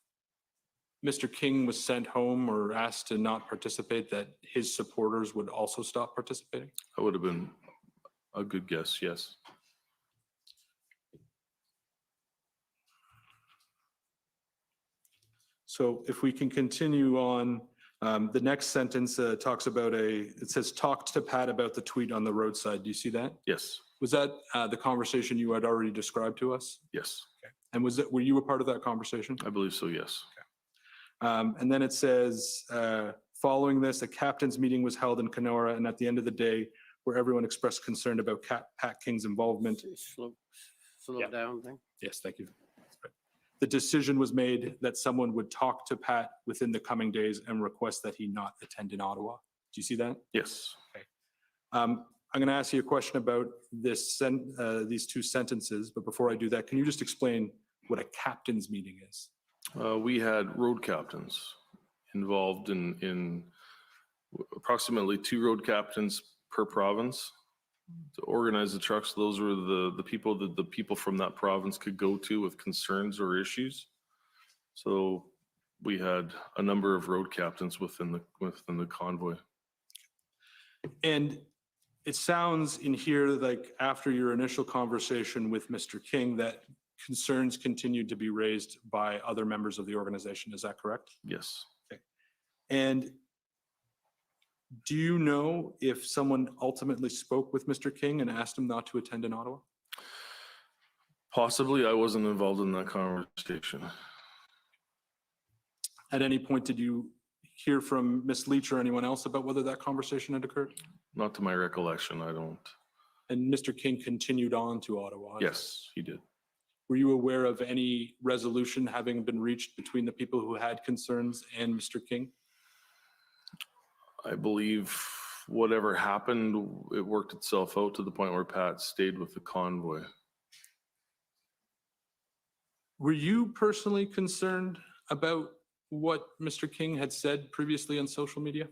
Mr. King was sent home or asked to not participate, that his supporters would also stop participating? That would have been a good guess, yes. So if we can continue on, the next sentence talks about it says, talk to Pat about the tweet on the roadside. Do you see that? Yes. Was that the conversation you had already described to us? Yes. Okay. And were you a part of that conversation? I believe so, yes. And then it says, following this, a captain's meeting was held in Kenora, and at the end of the day, where everyone expressed concern about Pat King's involvement. Slow Yeah. down thing. Yes, thank you. the decision was made that someone would talk to Pat within the coming days and request that he not attend in Ottawa. Do you see that? Yes. I'm going to ask you a question about these two sentences, but before I do that, can you just explain what a captain's meeting is? We had road captains involved in approximately 2 road captains per province to organize the trucks. Those were the people that the people from that province could go to with concerns or issues. So we had a number of road captains within the convoy. And it sounds in here like after your initial conversation with Mr. King that concerns continued to be raised by other members of the organization. Is that correct? Yes. And do you know if someone ultimately spoke with Mr. King and asked him not to attend in Ottawa? Possibly. I wasn't involved in that conversation. At any point, did you hear from Ms. Leach or anyone else about whether that conversation had occurred? Not to my recollection, I don't. And Mr. King continued on to Ottawa? Yes, he did. Were you aware of any resolution having been reached between the people who had concerns and Mr. King? I believe whatever happened, it worked itself out to the point where Pat stayed with the convoy. Were you personally concerned about what Mr. King had said previously on social media?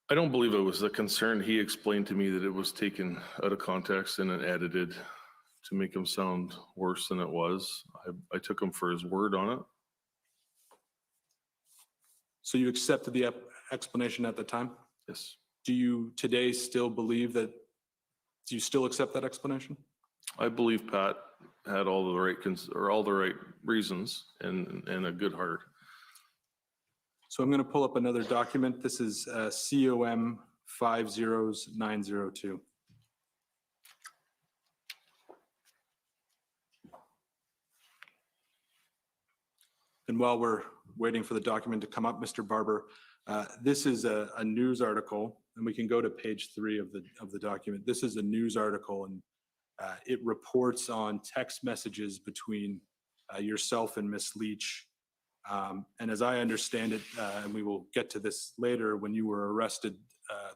I don't believe it was a concern. He explained to me that it was taken out of context and edited to make him sound worse than it was. I took him for his word on it. So you accepted the explanation at the time? Yes. Do you today still believe that, do you still accept that explanation? I believe Pat had all the right reasons and a good heart. So I'm going to pull up another document. This is COM 50902. And while we're waiting for the document to come up, Mr. Barber, this is a news article, and we can go to page 3 of the document. This is a news article, and it reports on text messages between yourself and Ms. Leach. And as I understand it, and we will get to this later, when you were arrested,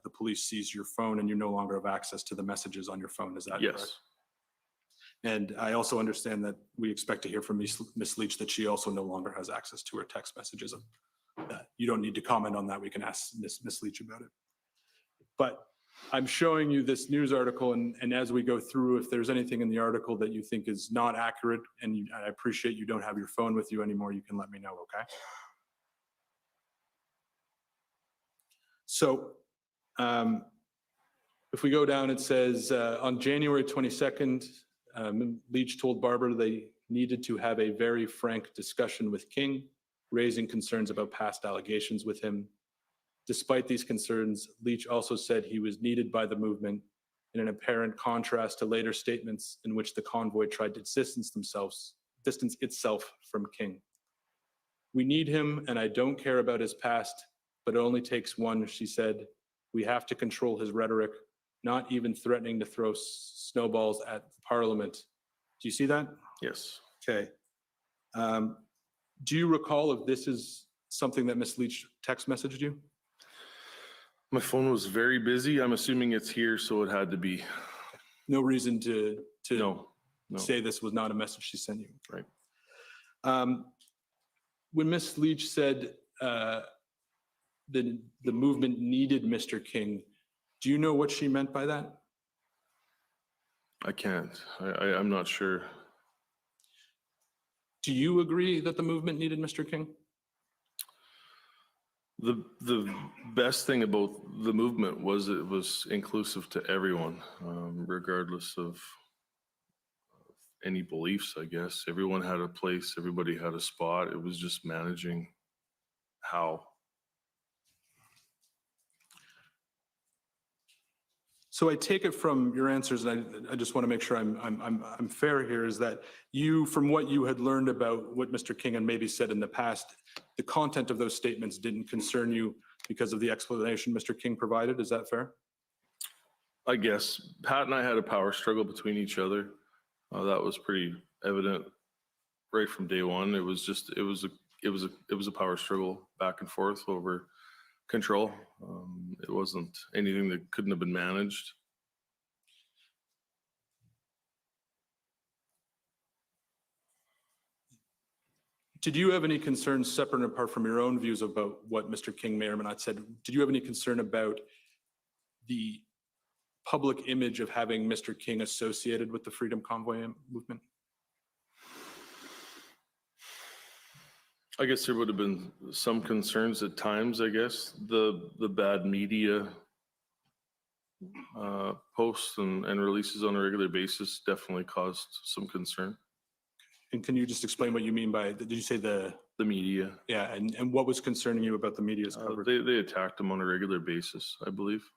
the police seized your phone and you no longer have access to the messages on your phone. Is that correct? Yes. And I also understand that we expect to hear from Ms. Leach that she also no longer has access to her text messages. You don't need to comment on that. We can ask Ms. Leach about it. But I'm showing you this news article, and as we go through, if there's anything in the article that you think is not accurate, and I appreciate you don't have your phone with you anymore, you can let me know, okay? So if we go down, it says on January 22nd, Leach told Barber they needed to have a very frank discussion with King, raising concerns about past allegations with him. Despite these concerns, Leach also said he was needed by the movement, in an apparent contrast to later statements in which the convoy tried to distance itself from King. We need him, and I don't care about his past, but it only takes one, she said. We have to control his rhetoric, not even threatening to throw snowballs at Parliament. Do you see that? Yes. Okay. Do you recall if this is something that Ms. Leach text messaged you? My phone was very busy. I'm assuming it's here, so it had to be. No reason to No. say this was not a message she sent you. Right. When Ms. Leach said the movement needed Mr. King, do you know what she meant by that? I can't. I'm not sure. Do you agree that the movement needed Mr. King? The best thing about the movement was it was inclusive to everyone, regardless of any beliefs, I guess. Everyone had a place, everybody had a spot. It was just managing how. So I take it from your answers, and I just want to make sure I'm fair here, is that you, from what you had learned about what Mr. King had maybe said in the past, the content of those statements didn't concern you because of the explanation Mr. King provided. Is that fair? I guess Pat and I had a power struggle between each other. That was pretty evident right from day one. It was a power struggle back and forth over control. It wasn't anything that couldn't have been managed. Did you have any concerns separate and apart from your own views about what Mr. King may or may not said? Did you have any concern about the public image of having Mr. King associated with the Freedom Convoy movement? I guess there would have been some concerns at times, I guess. The bad media posts and releases on a regular basis definitely caused some concern. And can you just explain what you mean by, did you say the media. yeah, and what was concerning you about the media's coverage? They attacked him on a regular basis, I believe.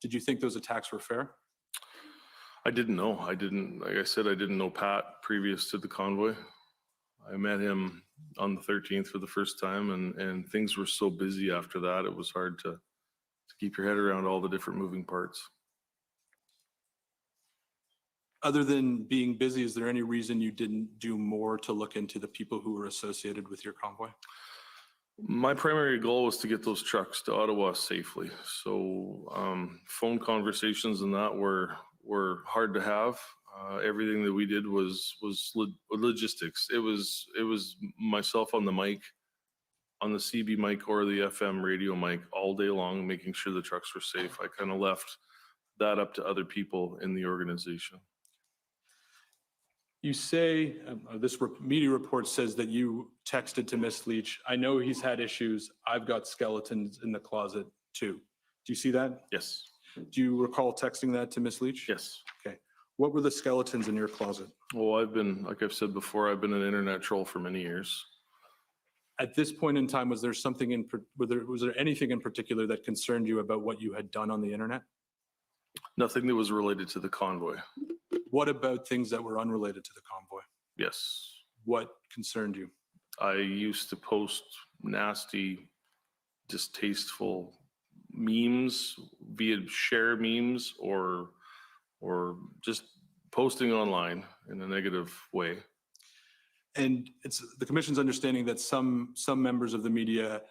Did you think those attacks were fair? I didn't know. Like I said, I didn't know Pat previous to the convoy. I met him on the 13th for the first time, and things were so busy after that, it was hard to keep your head around all the different moving parts. Other than being busy, is there any reason you didn't do more to look into the people who were associated with your convoy? My primary goal was to get those trucks to Ottawa safely. So phone conversations and that were hard to have. Everything that we did was logistics. It was myself on the mic, on the CB mic or the FM radio mic all day long, making sure the trucks were safe. I kind of left that up to other people in the organization. You say, this media report says that you texted to Miss Leach, I know he's had issues. I've got skeletons in the closet too. Do you see that? Yes. Do you recall texting that to Miss Leach? Yes. Okay. What were the skeletons in your closet? Well, like I've said before, I've been an internet troll for many years. At this point in time, was there anything in particular that concerned you about what you had done on the internet? Nothing that was related to the convoy. What about things that were unrelated to the convoy? Yes. What concerned you? I used to post nasty, distasteful memes via share memes or just posting online in a negative way. And it's the commission's understanding that some members of the media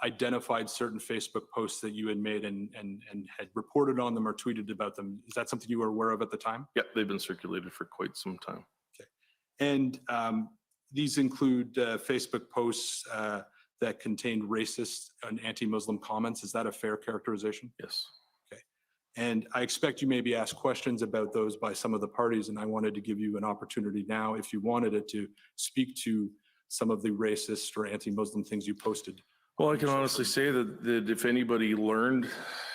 identified certain Facebook posts that you had made and had reported on them or tweeted about them. Is that something you were aware of at the time? Yeah, they've been circulated for quite some time. Okay. And these include Facebook posts that contained racist and anti-Muslim comments. Is that a fair characterization? Yes. Okay. And I expect you may be asked questions about those by some of the parties, and I wanted to give you an opportunity now, if you wanted it, to speak to some of the racist or anti-Muslim things you posted. Well, I can honestly say that if anybody learned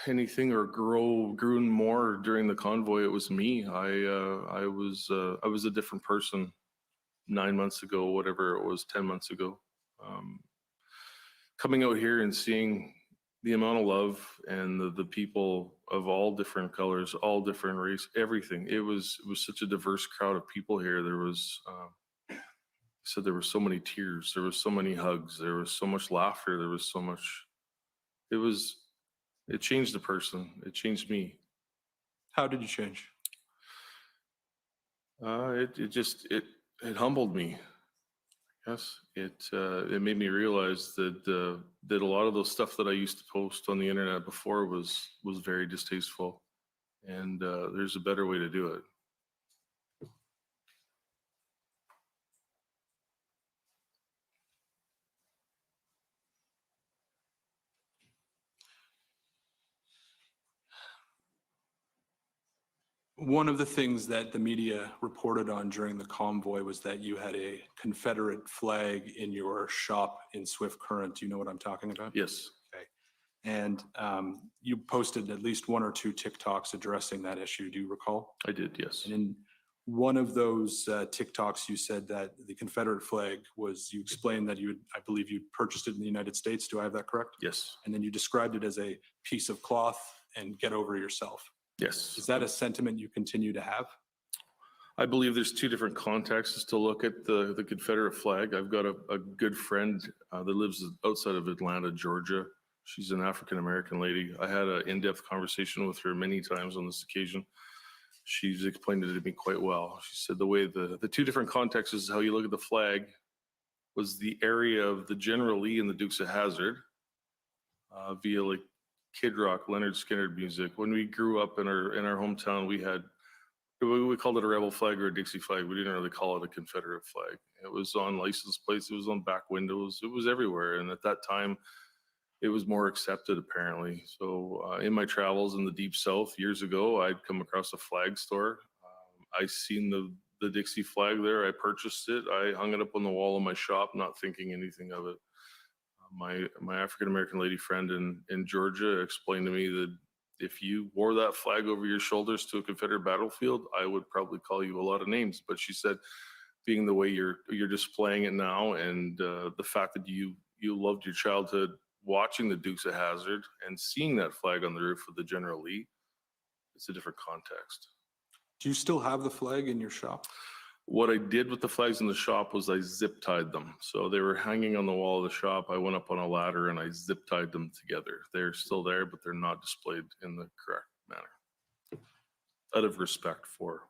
anything or grew more during the convoy, it was me. I was a different person 9 months ago, whatever it was, 10 months ago. Coming out here and seeing the amount of love and the people of all different colors, all different race, everything. It was such a diverse crowd of people here. There was. So there were so many tears, there was so many hugs, there was so much laughter, there was so much, it changed the person, it changed me. How did you change? It humbled me. Yes, it made me realize that a lot of those stuff that I used to post on the internet before was very distasteful, and there's a better way to do it. One of the things that the media reported on during the convoy was that you had a Confederate flag in your shop in Swift Current. Do you know what I'm talking about? Yes. Okay. And you posted at least one or two TikToks addressing that issue. Do you recall? I did, yes. And in one of those TikToks, you said that the Confederate flag you explained that I believe you purchased it in the United States. Do I have that correct? Yes. And then you described it as a piece of cloth and get over yourself. Yes. Is that a sentiment you continue to have? I believe there's two different contexts to look at the Confederate flag. I've got a good friend that lives outside of Atlanta, Georgia. She's an African-American lady. I had an in-depth conversation with her many times on this occasion. She's explained it to me quite well. She said the way the two different contexts is how you look at the flag was the area of the General Lee and the Dukes of Hazzard via like Kid Rock, Leonard Skinner music. When we grew up in our hometown, we called it a rebel flag or a Dixie flag. We didn't really call it a Confederate flag. It was on license plates. It was on back windows. It was everywhere. And at that time, it was more accepted apparently. So in my travels in the Deep South years ago, I'd come across a flag store. I seen the Dixie flag there. I purchased it. I hung it up on the wall of my shop, not thinking anything of it. My African-American lady friend in Georgia explained to me that if you wore that flag over your shoulders to a Confederate battlefield, I would probably call you a lot of names. But she said, being the way you're displaying it now, and the fact that you loved your childhood watching the Dukes of Hazzard and seeing that flag on the roof of the General Lee, it's a different context. Do you still have the flag in your shop? What I did with the flags in the shop was I zip tied them. So they were hanging on the wall of the shop. I went up on a ladder and I zip tied them together. They're still there, but they're not displayed in the correct manner. Out of respect for.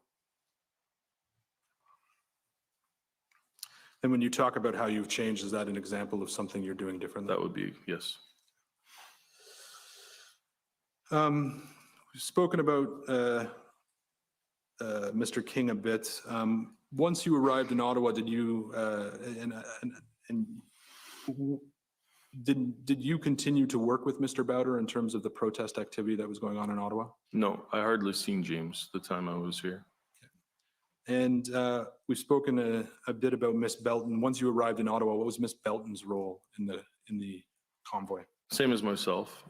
And when you talk about how you've changed, is that an example of something you're doing differently? That would be, yes. We've spoken about Mr. King a bit. Once you arrived in Ottawa, did you did you continue to work with Mr. Bowder in terms of the protest activity that was going on in Ottawa? No, I hardly seen James the time I was here. And we've spoken a bit about Miss Belton. Once you arrived in Ottawa, what was Miss Belton's role in the convoy? Same as myself.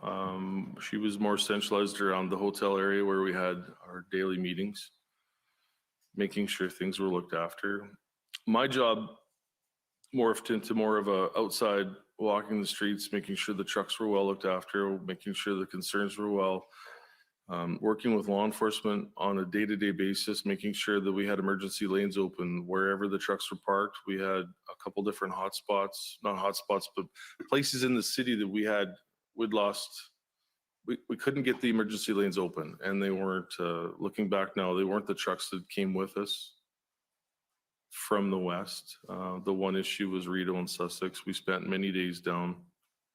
She was more centralized around the hotel area where we had our daily meetings, making sure things were looked after. My job morphed into more of a outside walking the streets, making sure the trucks were well looked after, making sure the concerns were well, working with law enforcement on a day-to-day basis, making sure that we had emergency lanes open wherever the trucks were parked. We had a couple different hotspots, not hotspots, but places in the city that we'd lost. We couldn't get the emergency lanes open, and they weren't, looking back now, they weren't the trucks that came with us from the west. The one issue was Rideau and Sussex. We spent many days down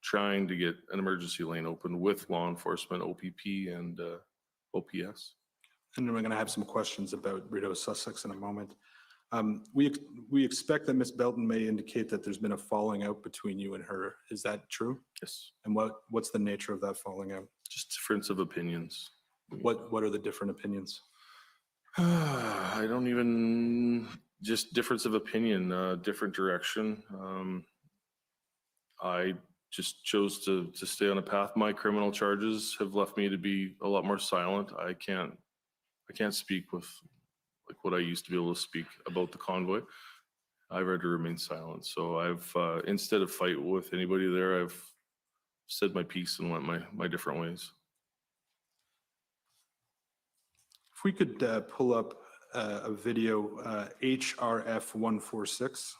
trying to get an emergency lane open with law enforcement, OPP and OPS. And we're going to have some questions about Rideau, Sussex in a moment. We expect that Miss Belton may indicate that there's been a falling out between you and her. Is that true? Yes. And what's the nature of that falling out? Just difference of opinions. What are the different opinions? I don't even, just difference of opinion, different direction. I just chose to stay on a path. My criminal charges have left me to be a lot more silent. I can't speak with like what I used to be able to speak about the convoy. I've had to remain silent. So I've, instead of fight with anybody there, I've said my piece and went my different ways. If we could pull up a video, HRF 146.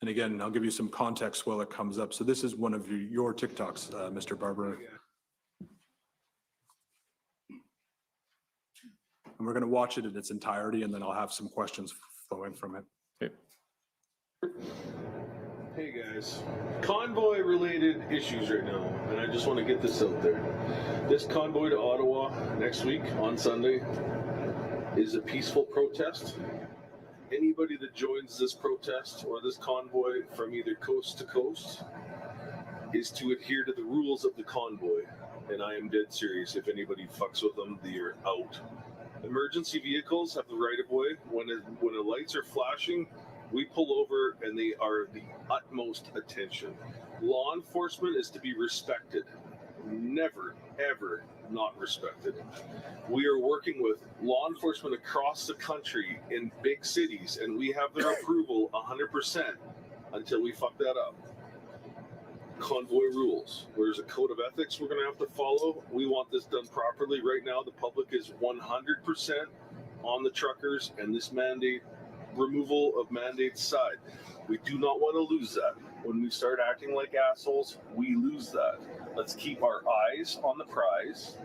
And again, I'll give you some context while it comes up. So this is one of your TikToks, Mr. Barber. And we're going to watch it in its entirety, and then I'll have some questions flowing from it. Okay. Hey guys, convoy related issues right now, and I just want to get this out there. This convoy to Ottawa next week on Sunday is a peaceful protest. Anybody that joins this protest or this convoy from either coast to coast is to adhere to the rules of the convoy. And I am dead serious. If anybody fucks with them, they're out. Emergency vehicles have the right of way. When the lights are flashing, we pull over and they are the utmost attention. Law enforcement is to be respected. Never, ever not respected. We are working with law enforcement across the country in big cities, and we have their approval 100% until we fuck that up. Convoy rules. There's a code of ethics we're going to have to follow. We want this done properly. Right now, the public is 100% on the truckers and this mandate, removal of mandates side. We do not want to lose that. When we start acting like assholes, we lose that. Let's keep our eyes on the prize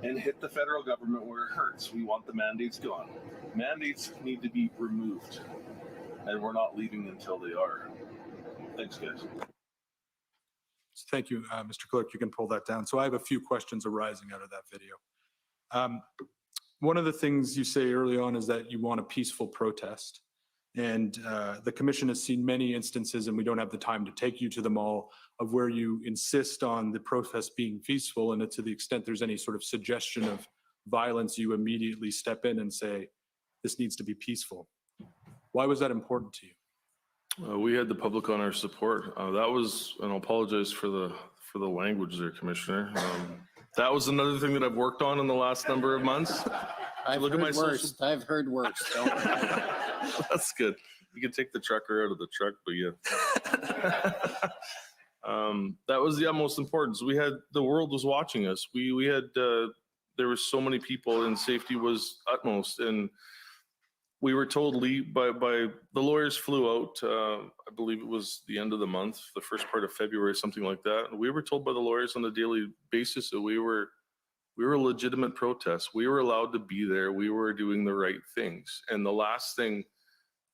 and hit the federal government where it hurts. We want the mandates gone. Mandates need to be removed, and we're not leaving until they are. Thanks, guys. Thank you, Mr. Clerk. You can pull that down. So I have a few questions arising out of that video. One of the things you say early on is that you want a peaceful protest. And the commission has seen many instances, and we don't have the time to take you to them all, of where you insist on the protest being peaceful, and to the extent there's any sort of suggestion of violence, you immediately step in and say, this needs to be peaceful. Why was that important to you? We had the public on our support. That was, and I'll apologize for the language there, Commissioner. That was another thing that I've worked on in the last number of months. I've Look at heard my social- worse. I've heard worse. Don't worry. That's good. You can take the trucker out of the truck, but yeah. That was the utmost importance. We had, the world was watching us. We had, there were so many people, and safety was utmost. And we were told by the lawyers flew out, I believe it was the end of the month, the first part of February, something like that. And we were told by the lawyers on a daily basis that we were a legitimate protest. We were allowed to be there. We were doing the right things. And the last thing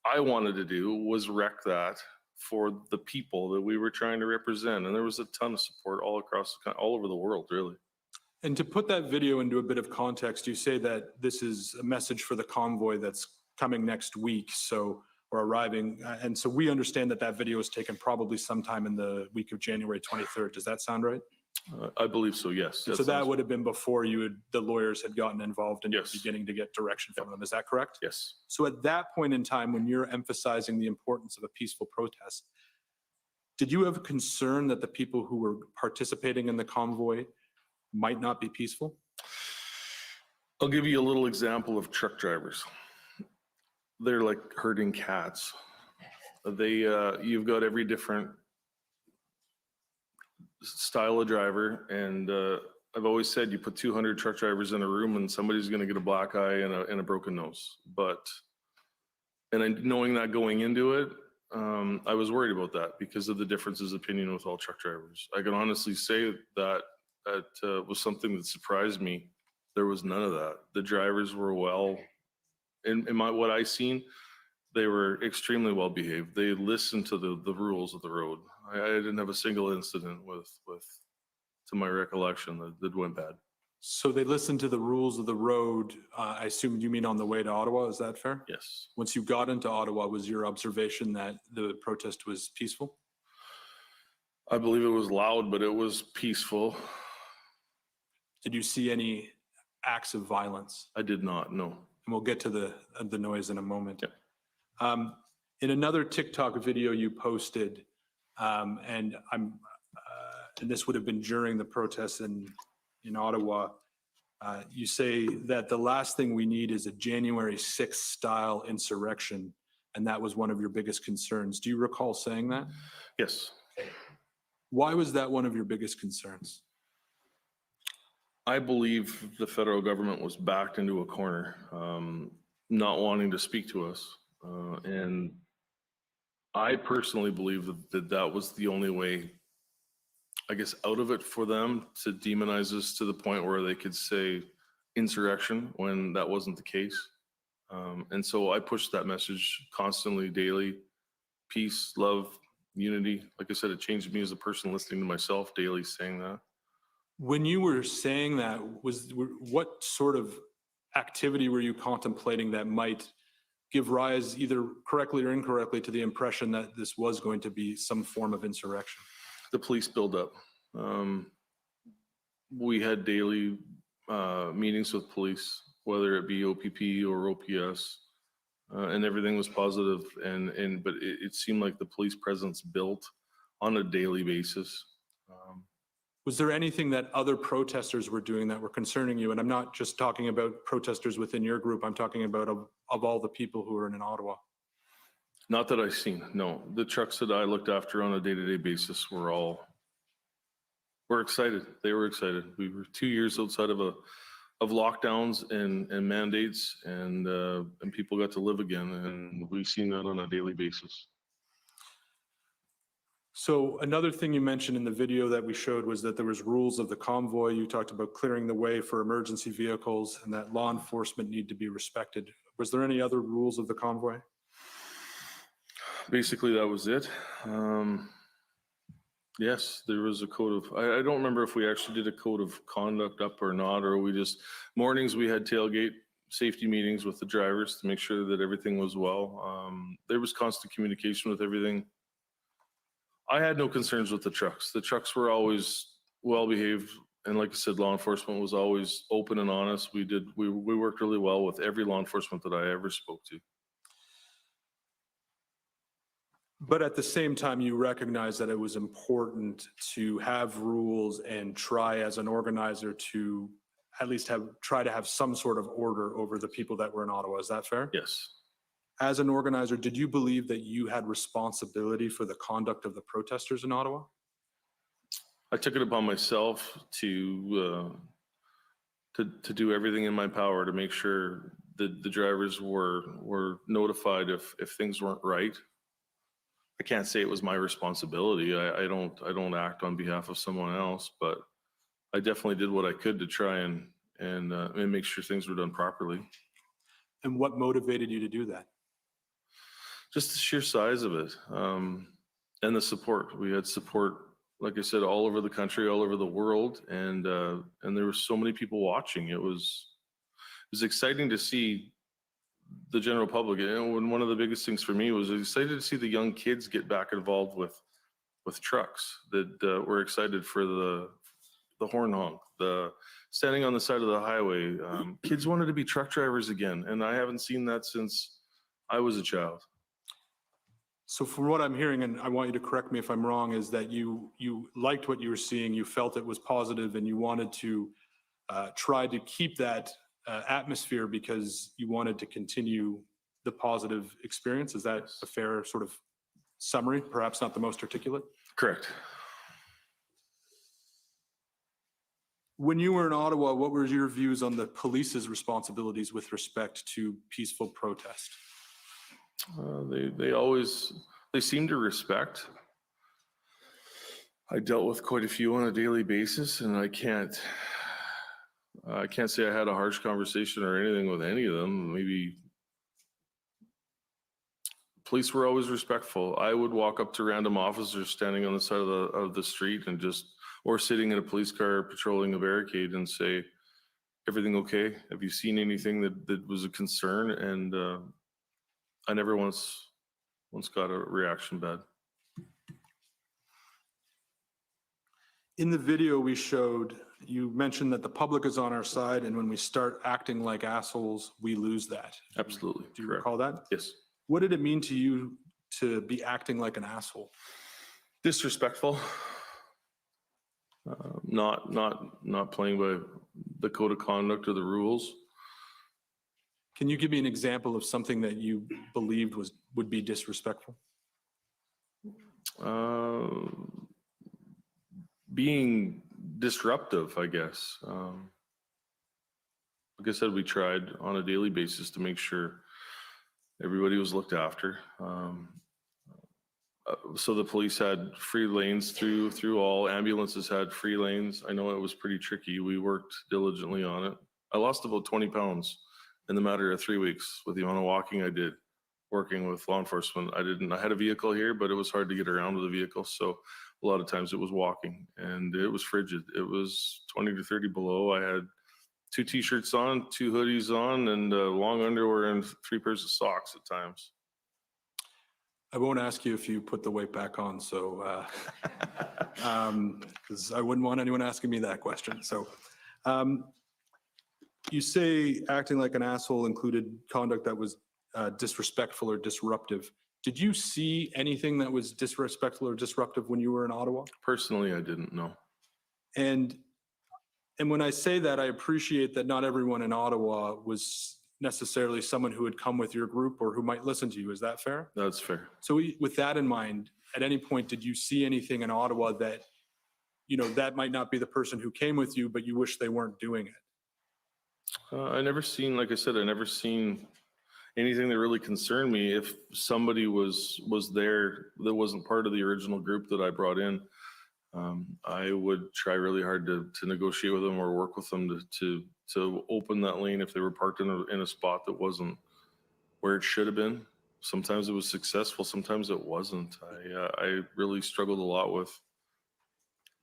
I wanted to do was wreck that for the people that we were trying to represent. And there was a ton of support all across, all over the world, really. And to put that video into a bit of context, you say that this is a message for the convoy that's coming next week, so, or arriving. And so we understand that that video was taken probably sometime in the week of January 23rd. Does that sound right? I believe so, yes. So that would have been before the lawyers had gotten involved and Yes. beginning to get direction from them. Is that correct? Yes. So at that point in time, when you're emphasizing the importance of a peaceful protest, did you have a concern that the people who were participating in the convoy might not be peaceful? I'll give you a little example of truck drivers. They're like herding cats. You've got every different style of driver, and I've always said you put 200 truck drivers in a room and somebody's going to get a black eye and a broken nose. Knowing that going into it, I was worried about that because of the differences of opinion with all truck drivers. I can honestly say that was something that surprised me. There was none of that. The drivers were well, in what I seen, they were extremely well behaved. They listened to the rules of the road. I didn't have a single incident to my recollection, that went bad. So they listened to the rules of the road. I assume you mean on the way to Ottawa. Is that fair? Yes. Once you got into Ottawa, was your observation that the protest was peaceful? I believe it was loud, but it was peaceful. Did you see any acts of violence? I did not, no. And we'll get to the noise in a moment. Yeah. In another TikTok video you posted, and this would have been during the protests in Ottawa, you say that the last thing we need is a January 6th style insurrection, and that was one of your biggest concerns. Do you recall saying that? Yes. Why was that one of your biggest concerns? I believe the federal government was backed into a corner, not wanting to speak to us. And I personally believe that was the only way, I guess, out of it for them to demonize us to the point where they could say insurrection when that wasn't the case. And so I pushed that message constantly, daily: peace, love, unity. Like I said, it changed me as a person listening to myself daily saying that. When you were saying that, what sort of activity were you contemplating that might give rise, either correctly or incorrectly, to the impression that this was going to be some form of insurrection? The police buildup. We had daily meetings with police, whether it be OPP or OPS, and everything was positive. But it seemed like the police presence built on a daily basis. Was there anything that other protesters were doing that were concerning you? And I'm not just talking about protesters within your group. I'm talking about of all the people who are in Ottawa. Not that I've seen, no. The trucks that I looked after on a day-to-day basis were excited. They were excited. We were 2 years outside of lockdowns and mandates, and people got to live again, and we've seen that on a daily basis. So another thing you mentioned in the video that we showed was that there was rules of the convoy. You talked about clearing the way for emergency vehicles and that law enforcement need to be respected. Was there any other rules of the convoy? Basically, that was it. Yes, there was a code of, I don't remember if we actually did a code of conduct up or not, or we just, mornings we had tailgate safety meetings with the drivers to make sure that everything was well. There was constant communication with everything. I had no concerns with the trucks. The trucks were always well behaved. And like I said, law enforcement was always open and honest. We worked really well with every law enforcement that I ever spoke to. But at the same time, you recognize that it was important to have rules and try as an organizer to at least try to have some sort of order over the people that were in Ottawa. Is that fair? Yes. As an organizer, did you believe that you had responsibility for the conduct of the protesters in Ottawa? I took it upon myself to do everything in my power to make sure that the drivers were notified if things weren't right. I can't say it was my responsibility. I don't act on behalf of someone else, but I definitely did what I could to try and make sure things were done properly. And what motivated you to do that? Just the sheer size of it, and the support. We had support, like I said, all over the country, all over the world, and there were so many people watching. It was exciting to see the general public. And one of the biggest things for me was excited to see the young kids get back involved with trucks that were excited for the horn honk, the standing on the side of the highway. Kids wanted to be truck drivers again, and I haven't seen that since I was a child. So from what I'm hearing, and I want you to correct me if I'm wrong, is that you liked what you were seeing, you felt it was positive, and you wanted to try to keep that atmosphere because you wanted to continue the positive experience. Is that a fair sort of summary? Perhaps not the most articulate? Correct. When you were in Ottawa, what were your views on the police's responsibilities with respect to peaceful protest? They seem to respect. I dealt with quite a few on a daily basis, and I can't say I had a harsh conversation or anything with any of them. Maybe police were always respectful. I would walk up to random officers standing on the side of the street or sitting in a police car patrolling a barricade and say, "Everything okay? Have you seen anything that was a concern?" And I never once got a reaction bad. In the video we showed, you mentioned that the public is on our side, and when we start acting like assholes, we lose that. Absolutely. Do you correct. recall that? Yes. What did it mean to you to be acting like an asshole? Disrespectful. Not playing by the code of conduct or the rules. Can you give me an example of something that you believed would be disrespectful? Being disruptive, I guess. Like I said, we tried on a daily basis to make sure everybody was looked after. So the police had free lanes through all. Ambulances had free lanes. I know it was pretty tricky. We worked diligently on it. I lost about 20 pounds in the matter of 3 weeks with the amount of walking I did working with law enforcement. I had a vehicle here, but it was hard to get around with a vehicle. So a lot of times it was walking, and it was frigid. It was 20 to 30 below. I had 2 t-shirts on, 2 hoodies on, and long underwear and 3 pairs of socks at times. I won't ask you if you put the weight back on, so because I wouldn't want anyone asking me that question. So you say acting like an asshole included conduct that was disrespectful or disruptive. Did you see anything that was disrespectful or disruptive when you were in Ottawa? Personally, I didn't know. And when I say that, I appreciate that not everyone in Ottawa was necessarily someone who would come with your group or who might listen to you. Is that fair? That's fair. So with that in mind, at any point, did you see anything in Ottawa that, that might not be the person who came with you, but you wish they weren't doing it? I never seen, like I said, anything that really concerned me, if somebody was there that wasn't part of the original group that I brought in, I would try really hard to negotiate with them or work with them to open that lane if they were parked in a spot that wasn't where it should have been. Sometimes it was successful, sometimes it wasn't. I really struggled a lot with,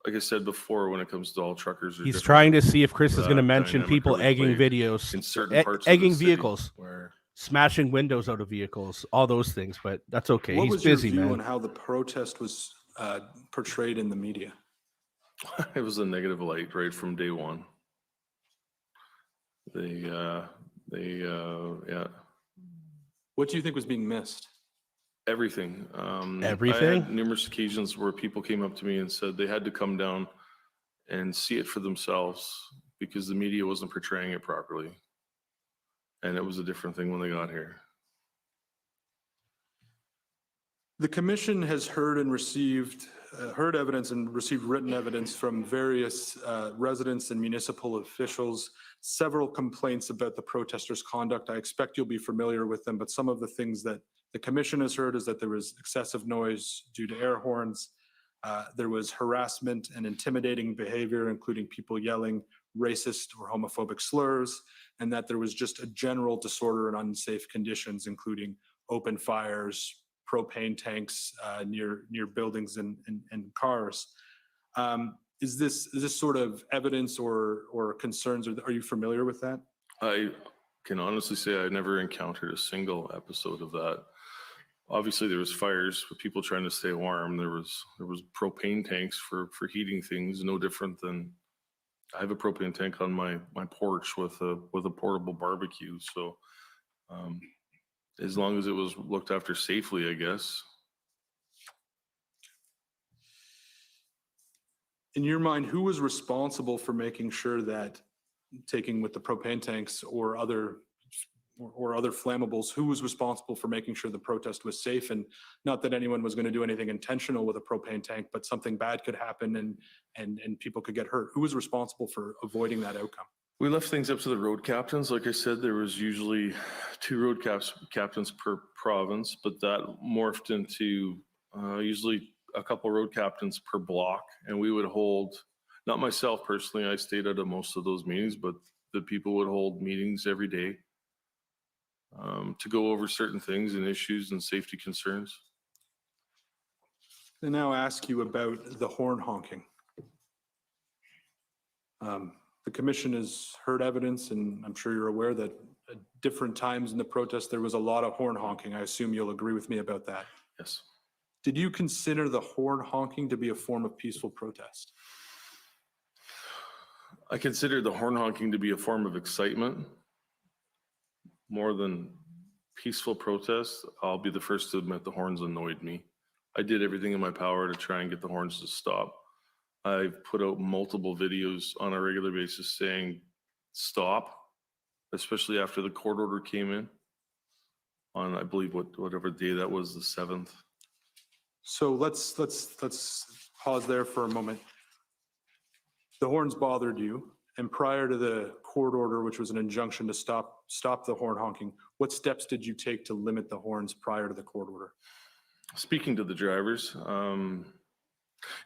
like I said before, when it comes to all truckers. He's trying to see if Chris is going to mention dynamic people really egging played videos, in certain parts of egging the city vehicles, where smashing windows out of vehicles, all those things. But that's okay. What He's was your busy, view on man. how the protest was portrayed in the media? it was a negative light right from day one. Yeah. What do you think was being missed? Everything. I Everything? had numerous occasions where people came up to me and said they had to come down and see it for themselves because the media wasn't portraying it properly. And it was a different thing when they got here. The commission has heard and received evidence and received written evidence from various residents and municipal officials, several complaints about the protesters' conduct. I expect you'll be familiar with them, but some of the things that the commission has heard is that there was excessive noise due to air horns. There was harassment and intimidating behavior, including people yelling racist or homophobic slurs, and that there was just a general disorder and unsafe conditions, including open fires, propane tanks near buildings and cars. Is this sort of evidence or concerns, or are you familiar with that? I can honestly say I never encountered a single episode of that. Obviously, there was fires for people trying to stay warm. There was propane tanks for heating things, no different than I have a propane tank on my porch with a portable barbecue. So as long as it was looked after safely, I guess. In your mind, who was responsible for making sure that taking with the propane tanks or other flammables, who was responsible for making sure the protest was safe? And not that anyone was going to do anything intentional with a propane tank, but something bad could happen and people could get hurt. Who was responsible for avoiding that outcome? We left things up to the road captains. Like I said, there was usually 2 road captains per province, but that morphed into usually a couple road captains per block. And we would hold, not myself personally, I stayed out of most of those meetings, but the people would hold meetings every day to go over certain things and issues and safety concerns. I now ask you about the horn honking. The commission has heard evidence, and I'm sure you're aware that at different times in the protest, there was a lot of horn honking. I assume you'll agree with me about that. Yes. Did you consider the horn honking to be a form of peaceful protest? I consider the horn honking to be a form of excitement more than peaceful protest. I'll be the first to admit the horns annoyed me. I did everything in my power to try and get the horns to stop. I've put out multiple videos on a regular basis saying stop, especially after the court order came in on, I believe, whatever day that was, the 7th. So let's pause there for a moment. The horns bothered you, and prior to the court order, which was an injunction to stop the horn honking, what steps did you take to limit the horns prior to the court order? Speaking to the drivers,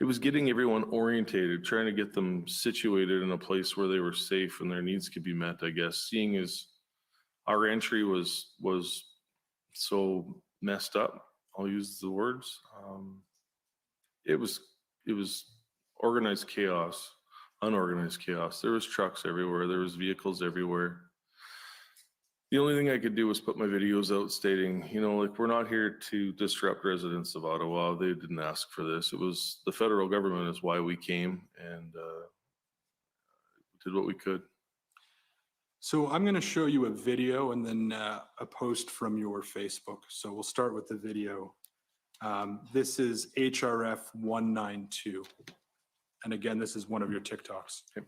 it was getting everyone orientated, trying to get them situated in a place where they were safe and their needs could be met, I guess. Seeing as our entry was so messed up, I'll use the words. It was organized chaos, unorganized chaos. There was trucks everywhere. There was vehicles everywhere. The only thing I could do was put my videos out stating, like, we're not here to disrupt residents of Ottawa. They didn't ask for this. It was the federal government is why we came, and did what we could. So I'm going to show you a video and then a post from your Facebook. So we'll start with the video. This is HRF 192. And again, this is one of your TikToks. Okay.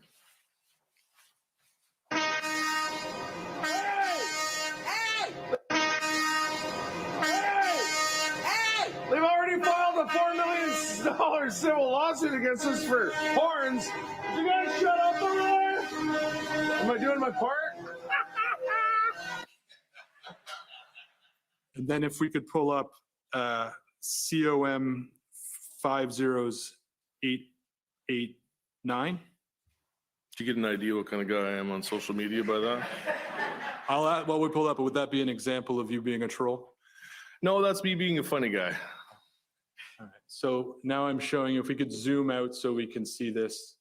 They've already filed a $4 million civil lawsuit against us for horns. You guys shut up over there? Am I doing my part? And then if we could pull up COM 50889. Did you get an idea what kind of guy I am on social media by that? I'll add, while we pull up, would that be an example of you being a troll? No, that's me being a funny guy. All right, so now I'm showing you, if we could zoom out so we can see this.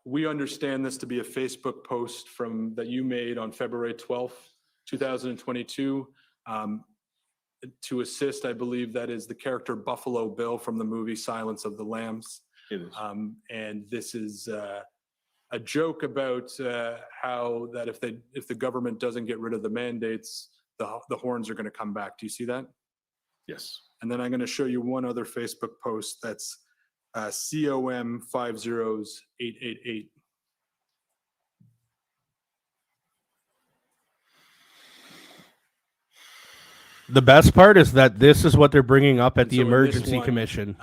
We understand this to be a Facebook post that you made on February 12th, 2022. To assist, I believe that is the character Buffalo Bill from the movie Silence of the Lambs. It is. And this is a joke about how that if the government doesn't get rid of the mandates, the horns are going to come back. Do you see that? Yes. And then I'm going to show you one other Facebook post that's COM 50888. The best part is that this is what they're bringing up at the So in this Emergency one, Commission.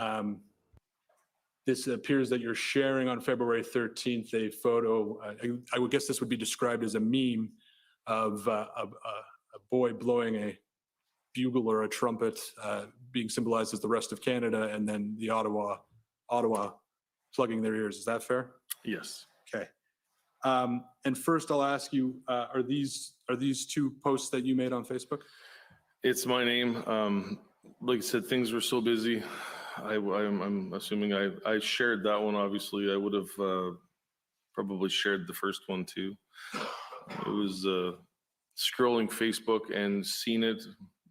This appears that you're sharing on February 13th a photo. I would guess this would be described as a meme of a boy blowing a bugle or a trumpet, being symbolized as the rest of Canada, and then the Ottawa plugging their ears. Is that fair? Yes. Okay. And first, I'll ask you: are these two posts that you made on Facebook? It's my name. Like I said, things were so busy. I'm assuming I shared that one. Obviously, I would have probably shared the first one too. It was scrolling Facebook and seen it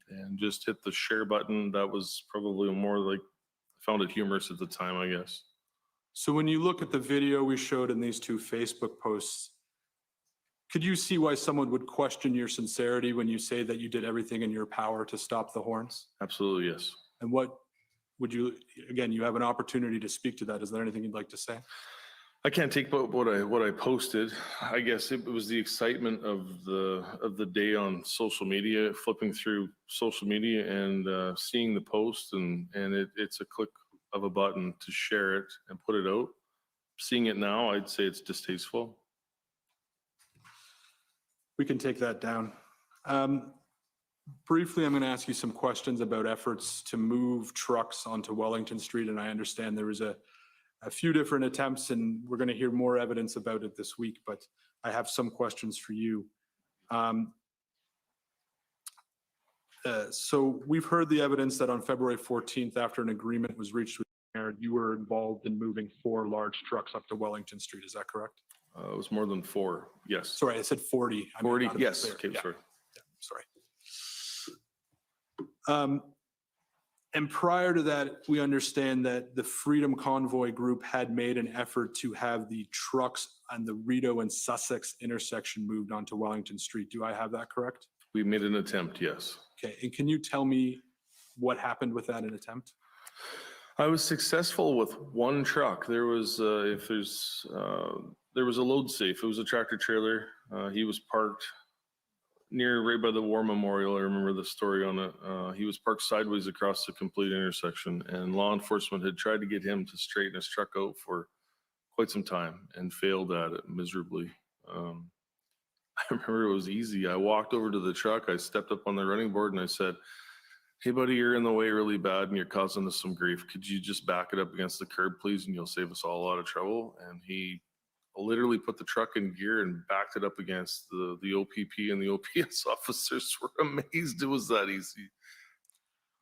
and just hit the share button. That was probably more like, I found it humorous at the time, I guess. So when you look at the video we showed in these two Facebook posts, could you see why someone would question your sincerity when you say that you did everything in your power to stop the horns? Absolutely, yes. And what would you, again, you have an opportunity to speak to that. Is there anything you'd like to say? I can't take back what I posted. I guess it was the excitement of the day on social media, flipping through social media and seeing the post, and it's a click of a button to share it and put it out. Seeing it now, I'd say it's distasteful. We can take that down. Briefly, I'm going to ask you some questions about efforts to move trucks onto Wellington Street, and I understand there was a few different attempts, and we're going to hear more evidence about it this week, but I have some questions for you. So we've heard the evidence that on February 14th, after an agreement was reached with the mayor, you were involved in moving 4 large trucks up to Wellington Street. Is that correct? It was more than 4. Yes. Sorry, I said 40. I may 40. not have been Yes. clear. Okay. Yeah, Sorry. sorry. And prior to that, we understand that the Freedom Convoy group had made an effort to have the trucks on the Rideau and Sussex intersection moved onto Wellington Street. Do I have that correct? We made an attempt. Yes. Okay, and can you tell me what happened with that attempt? I was successful with one truck. There was there was a load safe. It was a tractor trailer. He was parked right by the War Memorial. I remember the story on it. He was parked sideways across the complete intersection, and law enforcement had tried to get him to straighten his truck out for quite some time and failed at it miserably. I remember it was easy. I walked over to the truck. I stepped up on the running board and I said, "Hey buddy, you're in the way really bad and you're causing us some grief. Could you just back it up against the curb, please? And you'll save us all a lot of trouble." And he literally put the truck in gear and backed it up against the OPP, and the OPS officers were amazed it was that easy.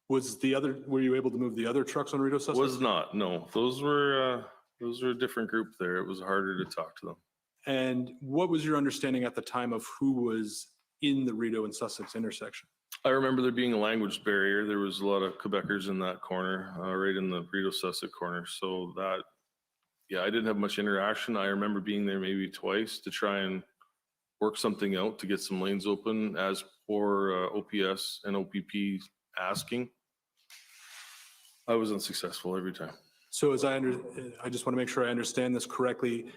Were you able to move the other trucks on Rideau Sussex? Was not, no. Those were a different group there. It was harder to talk to them. And what was your understanding at the time of who was in the Rideau and Sussex intersection? I remember there being a language barrier. There was a lot of Quebecers in that corner, right in the Rideau Sussex corner. So that, yeah, I didn't have much interaction. I remember being there maybe twice to try and work something out to get some lanes open as for OPS and OPP asking. I was unsuccessful every time. So I just want to make sure I understand this correctly.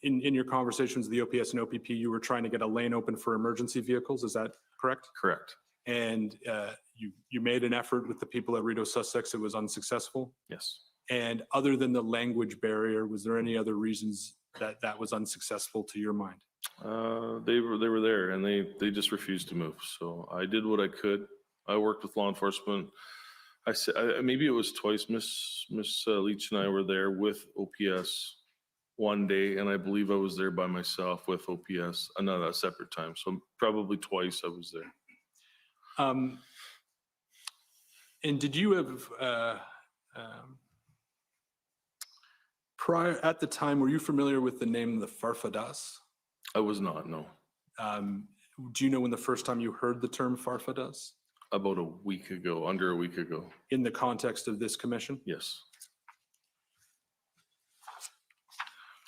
In your conversations with the OPS and OPP, you were trying to get a lane open for emergency vehicles. Is that correct? Correct. And you made an effort with the people at Rideau Sussex. It was unsuccessful. Yes. And other than the language barrier, was there any other reasons that was unsuccessful to your mind? They were there and they just refused to move. So I did what I could. I worked with law enforcement. I said maybe it was twice. Miss Leach and I were there with OPS one day, and I believe I was there by myself with OPS another separate time. So probably twice I was there. And did you have, prior, at the time, were you familiar with the name the Farfadas? I was not, no. Do you know when the first time you heard the term Farfadas? About a week ago, under a week ago. In the context of this commission? Yes.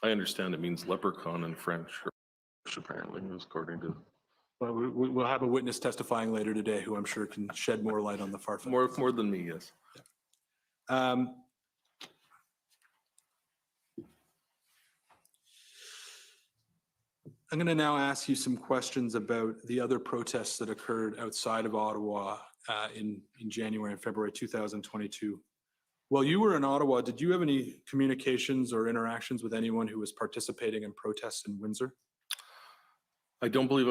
I understand it means leprechaun in French, apparently, according to. Well, we'll have a witness testifying later today who I'm sure can shed more light on the Farfadas. More than me, yes. I'm going to now ask you some questions about the other protests that occurred outside of Ottawa in January and February 2022. While you were in Ottawa, did you have any communications or interactions with anyone who was participating in protests in Windsor? I don't believe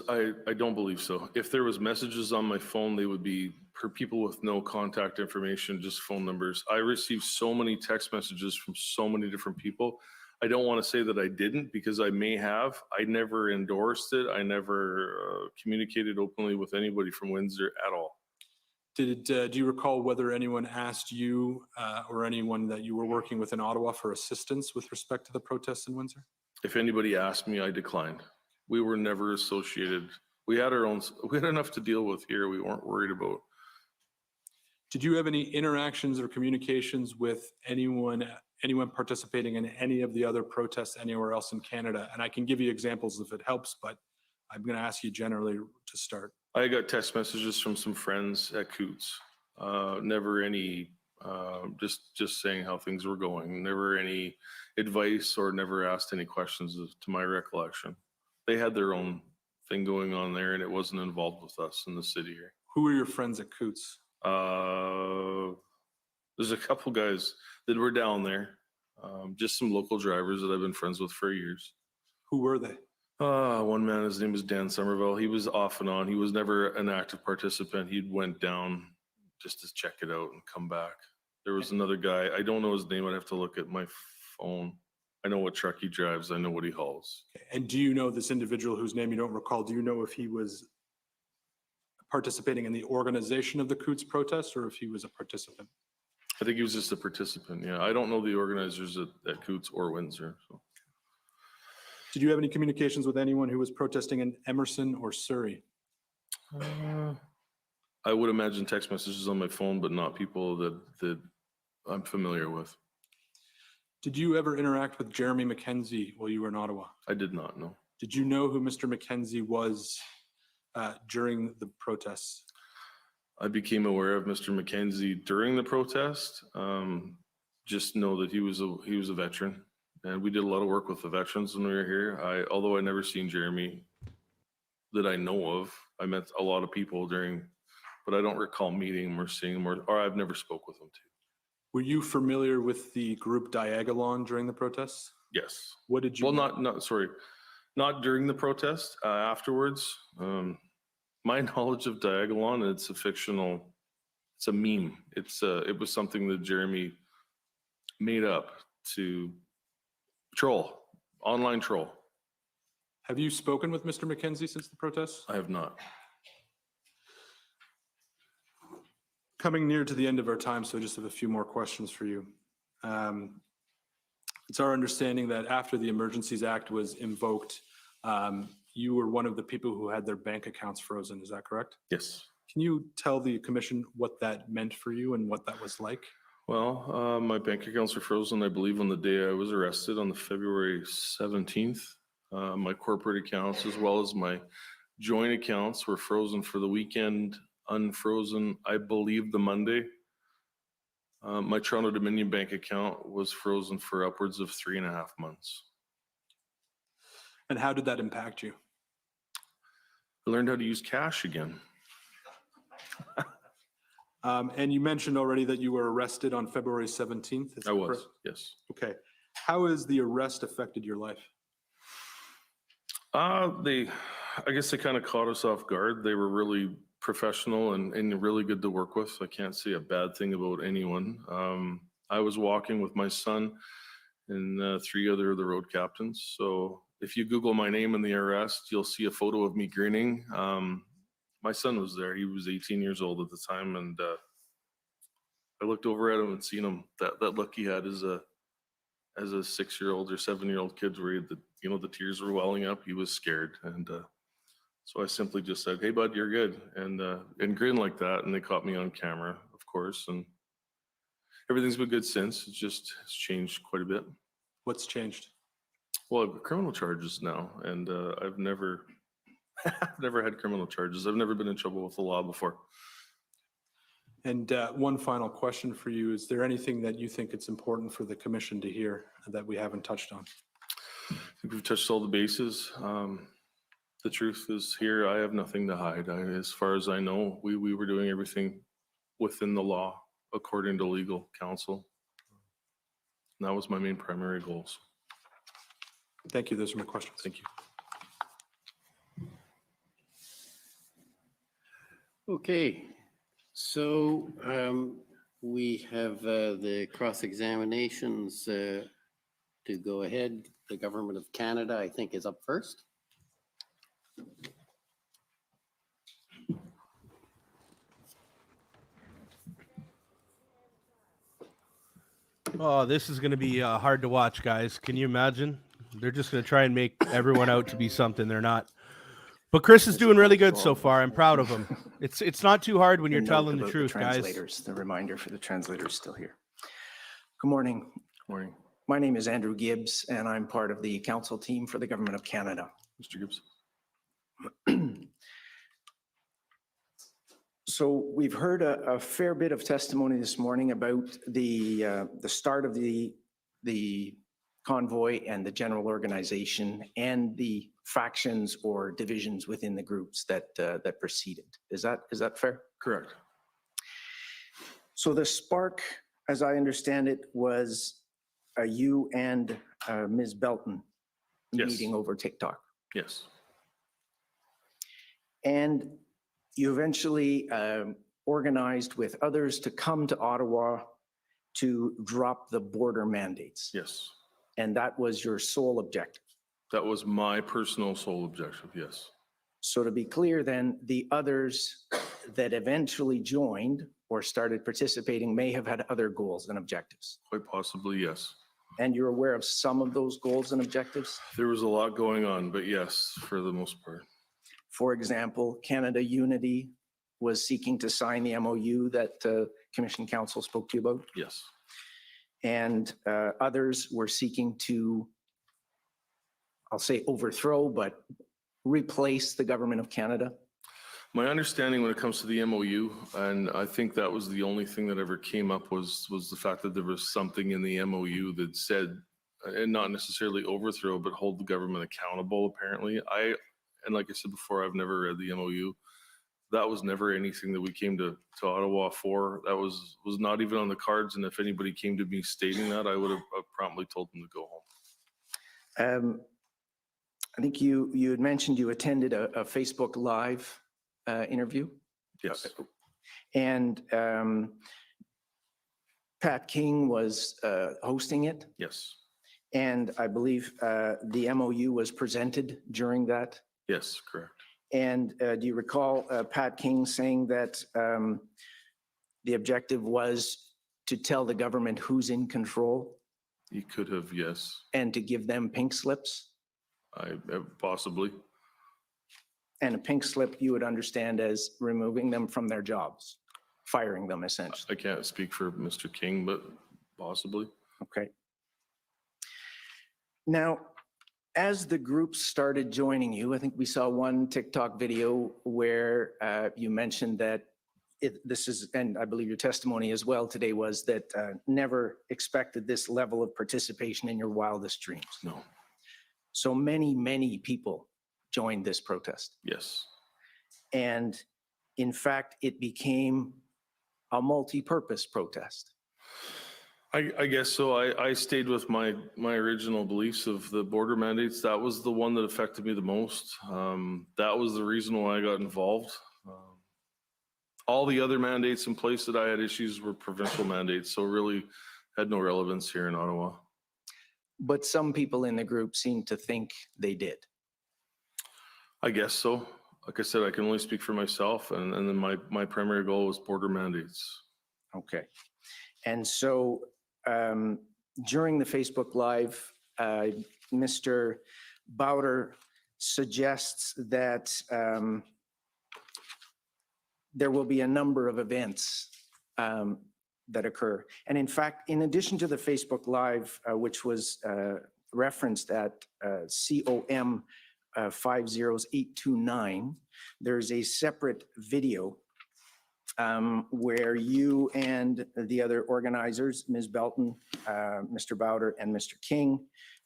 I don't believe so. If there was messages on my phone, they would be for people with no contact information, just phone numbers. I received so many text messages from so many different people. I don't want to say that I didn't, because I may have. I never endorsed it. I never communicated openly with anybody from Windsor at all. Do you recall whether anyone asked you or anyone that you were working with in Ottawa for assistance with respect to the protests in Windsor? If anybody asked me, I declined. We were never associated. We had enough to deal with here. We weren't worried about. Did you have any interactions or communications with anyone participating in any of the other protests anywhere else in Canada? And I can give you examples if it helps, but I'm going to ask you generally to start. I got text messages from some friends at Coots. Never any, just saying how things were going. Never any advice or never asked any questions to my recollection. They had their own thing going on there, and it wasn't involved with us in the city here. Who are your friends at Coots? There's a couple guys that were down there, just some local drivers that I've been friends with for years. Who were they? One man, his name was Dan Somerville. He was off and on. He was never an active participant. He went down just to check it out and come back. There was another guy. I don't know his name. I'd have to look at my phone. I know what truck he drives. I know what he hauls. And do you know this individual whose name you don't recall? Do you know if he was participating in the organization of the Coots protest or if he was a participant? I think he was just a participant. Yeah, I don't know the organizers at Coots or Windsor. So. Did you have any communications with anyone who was protesting in Emerson or Surrey? I would imagine text messages on my phone, but not people that I'm familiar with. Did you ever interact with Jeremy McKenzie while you were in Ottawa? I did not know. Did you know who Mr. McKenzie was during the protests? I became aware of Mr. McKenzie during the protest. Just know that he was a veteran, and we did a lot of work with the veterans when we were here. Although I never seen Jeremy that I know of. I met a lot of people but I don't recall meeting him or seeing him, or I've never spoke with him too. Were you familiar with the group Diagolon during the protests? Yes. What did you? Well, not during the protest. Afterwards, my knowledge of Diagolon, it's a meme. It was something that Jeremy made up to online troll. Have you spoken with Mr. McKenzie since the protests? I have not. Coming near to the end of our time, so I just have a few more questions for you. It's our understanding that after the Emergencies Act was invoked, you were one of the people who had their bank accounts frozen. Is that correct? Yes. Can you tell the commission what that meant for you and what that was like? Well, my bank accounts were frozen, I believe, on the day I was arrested on the February 17th. My corporate accounts as well as my joint accounts were frozen for the weekend, unfrozen, I believe, the Monday. My Toronto Dominion bank account was frozen for upwards of 3.5 months. And how did that impact you? I learned how to use cash again. And you mentioned already that you were arrested on February 17th. Is I that was, correct? yes. Okay. How has the arrest affected your life? I guess they kind of caught us off guard. They were really professional and really good to work with. I can't say a bad thing about anyone. I was walking with my son and 3 other of the road captains. So if you Google my name in the arrest, you'll see a photo of me grinning. My son was there. He was 18 years old at the time, and I looked over at him and seen him. That look he had as a 6-year-old or 7-year-old kid, where he, the tears were welling up. He was scared, and so I simply just said, "Hey, bud, you're good," and grin like that. And they caught me on camera, of course, and everything's been good since. It's changed quite a bit. What's changed? Well, I've got criminal charges now, and I've never had criminal charges. I've never been in trouble with the law before. And one final question for you. Is there anything that you think it's important for the commission to hear that we haven't touched on? I think we've touched all the bases. The truth is here. I have nothing to hide. As far as I know, we were doing everything within the law, according to legal counsel. And that was my main primary goals. Thank you. Those are my questions. Thank you. Okay, so we have the cross-examinations to go ahead. The Government of Canada, I think, is up first. Oh, this is going to be hard to watch, guys. Can you imagine? They're just going to try and make everyone out to be something they're not. But Chris is doing really good so far. I'm proud of him. It's not too hard when you're telling the truth, guys. Translators, the reminder for the translators still here. Good morning. Morning, My name is Andrew Gibbs, and I'm part of the council team for the Government of Canada. Mr. Gibbs. So we've heard a fair bit of testimony this morning about the start of the convoy and the general organization and the factions or divisions within the groups that preceded. Is that fair? Correct. So the spark, as I understand it, was you and Ms. Belton Yes. meeting over TikTok. Yes. And you eventually organized with others to come to Ottawa to drop the border mandates. Yes. And that was your sole objective. That was my personal sole objective. Yes. So to be clear then, the others that eventually joined or started participating may have had other goals and objectives. Quite possibly, yes. And you're aware of some of those goals and objectives? There was a lot going on, but yes, for the most part. For example, Canada Unity was seeking to sign the MOU that Commission Council spoke to you about. Yes. And others were seeking to, I'll say overthrow, but replace the Government of Canada. My understanding when it comes to the MOU, and I think that was the only thing that ever came up, was the fact that there was something in the MOU that said, and not necessarily overthrow, but hold the government accountable, apparently. And like I said before, I've never read the MOU. That was never anything that we came to Ottawa for. That was not even on the cards. And if anybody came to me stating that, I would have promptly told them to go home. I think you had mentioned you attended a Facebook Live interview. Yes. And Pat King was hosting it. Yes. And I believe the MOU was presented during that. Yes, correct. And do you recall Pat King saying that the objective was to tell the government who's in control He could have, yes. and to give them pink slips? Possibly. And a pink slip you would understand as removing them from their jobs, firing them essentially. I can't speak for Mr. King, but possibly. Okay. Now, as the groups started joining you, I think we saw one TikTok video where you mentioned that this is, and I believe your testimony as well today was that never expected this level of participation in your wildest dreams. No. So many people joined this protest. Yes. And in fact, it became a multi-purpose protest. I guess so. I stayed with my original beliefs of the border mandates. That was the one that affected me the most. That was the reason why I got involved. All the other mandates in place that I had issues were provincial mandates, so really had no relevance here in Ottawa. But some people in the group seem to think they did. I guess so. Like I said, I can only speak for myself, and then my primary goal was border mandates. Okay. And so during the Facebook Live, Mr. Bowder suggests that there will be a number of events that occur. And in fact, in addition to the Facebook Live, which was referenced at COM 50829, there's a separate video where you and the other organizers, Ms. Belton, Mr. Bowder, and Mr. King,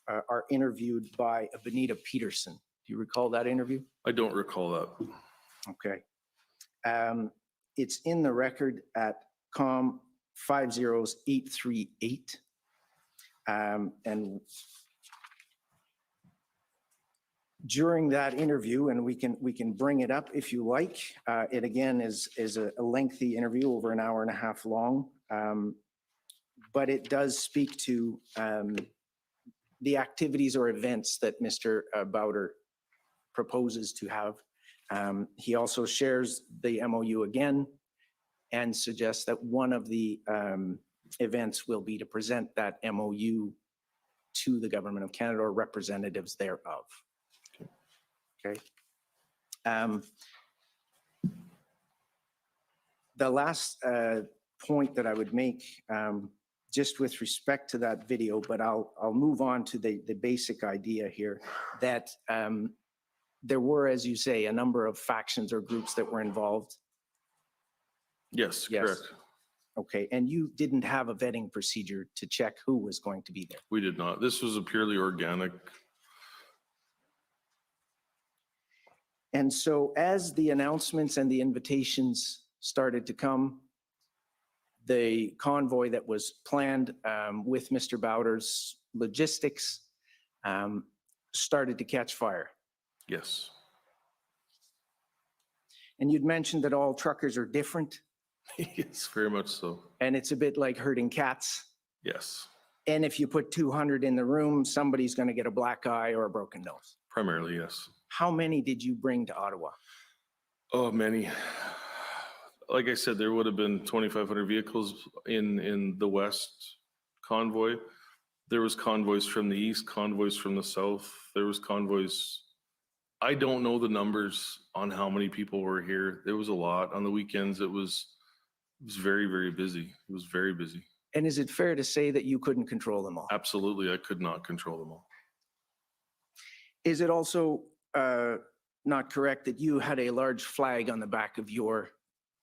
are interviewed by Benita Peterson. Do you recall that interview? I don't recall that. Okay. It's in the record at COM 50838. And during that interview, and we can bring it up if you like. It again is a lengthy interview, over an hour and a half long, but it does speak to the activities or events that Mr. Bowder proposes to have. He also shares the MOU again and suggests that one of the events will be to present that MOU to the Government of Canada or representatives thereof. Okay. The last point that I would make, just with respect to that video, but I'll move on to the basic idea here, that there were, as you say, a number of factions or groups that were involved. Yes, Yes. correct. Okay, and you didn't have a vetting procedure to check who was going to be there. We did not. This was a purely organic. And so as the announcements and the invitations started to come, the convoy that was planned with Mr. Bowder's logistics started to catch fire. Yes. And you'd mentioned that all truckers are different, Yes, very much so. and it's a bit like herding cats. Yes, And if you put 200 in the room, somebody's going to get a black eye or a broken nose. primarily, yes. How many did you bring to Ottawa? Oh, many. Like I said, there would have been 2,500 vehicles in the West convoy. There was convoys from the East, convoys from the South. There was convoys. I don't know the numbers on how many people were here. There was a lot. On the weekends, it was very, very busy. It was very busy. And is it fair to say that you couldn't control them all? Absolutely, I could not control them all. Is it also not correct that you had a large flag on the back of your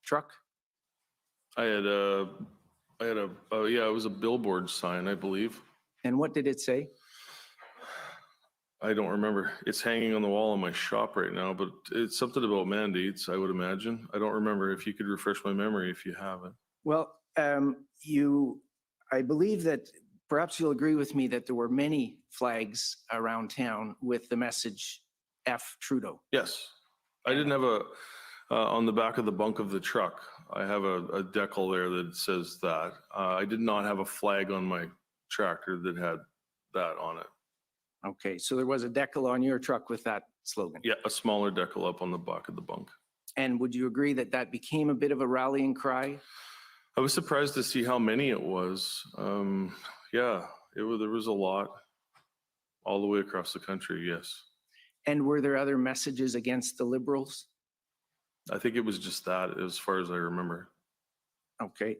truck? It was a billboard sign, I believe. And what did it say? I don't remember. It's hanging on the wall in my shop right now, but it's something about mandates, I would imagine. I don't remember. If you could refresh my memory if you haven't. Well, I believe that perhaps you'll agree with me that there were many flags around town with the message F Trudeau. Yes. I didn't have on the back of the bunk of the truck, I have a decal there that says that. I did not have a flag on my tractor that had that on it. Okay, so there was a decal on your truck with that slogan. Yeah, a smaller decal up on the back of the bunk. And would you agree that that became a bit of a rallying cry? I was surprised to see how many it was. There was a lot all the way across the country, yes. And were there other messages against the Liberals? I think it was just that, as far as I remember. Okay.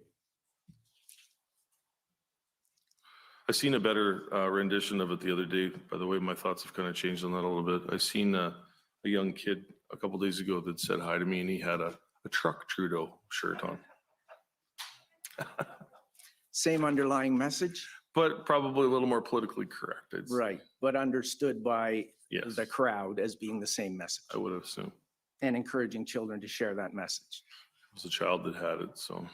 I seen a better rendition of it the other day. By the way, my thoughts have kind of changed on that a little bit. I seen a young kid a couple days ago that said hi to me, and he had a Truck Trudeau shirt on. Same underlying message? But probably a little more politically correct. Right, but understood by Yes, the crowd as being the same message I would have assumed. and encouraging children to share that message. It was a child that had it, so.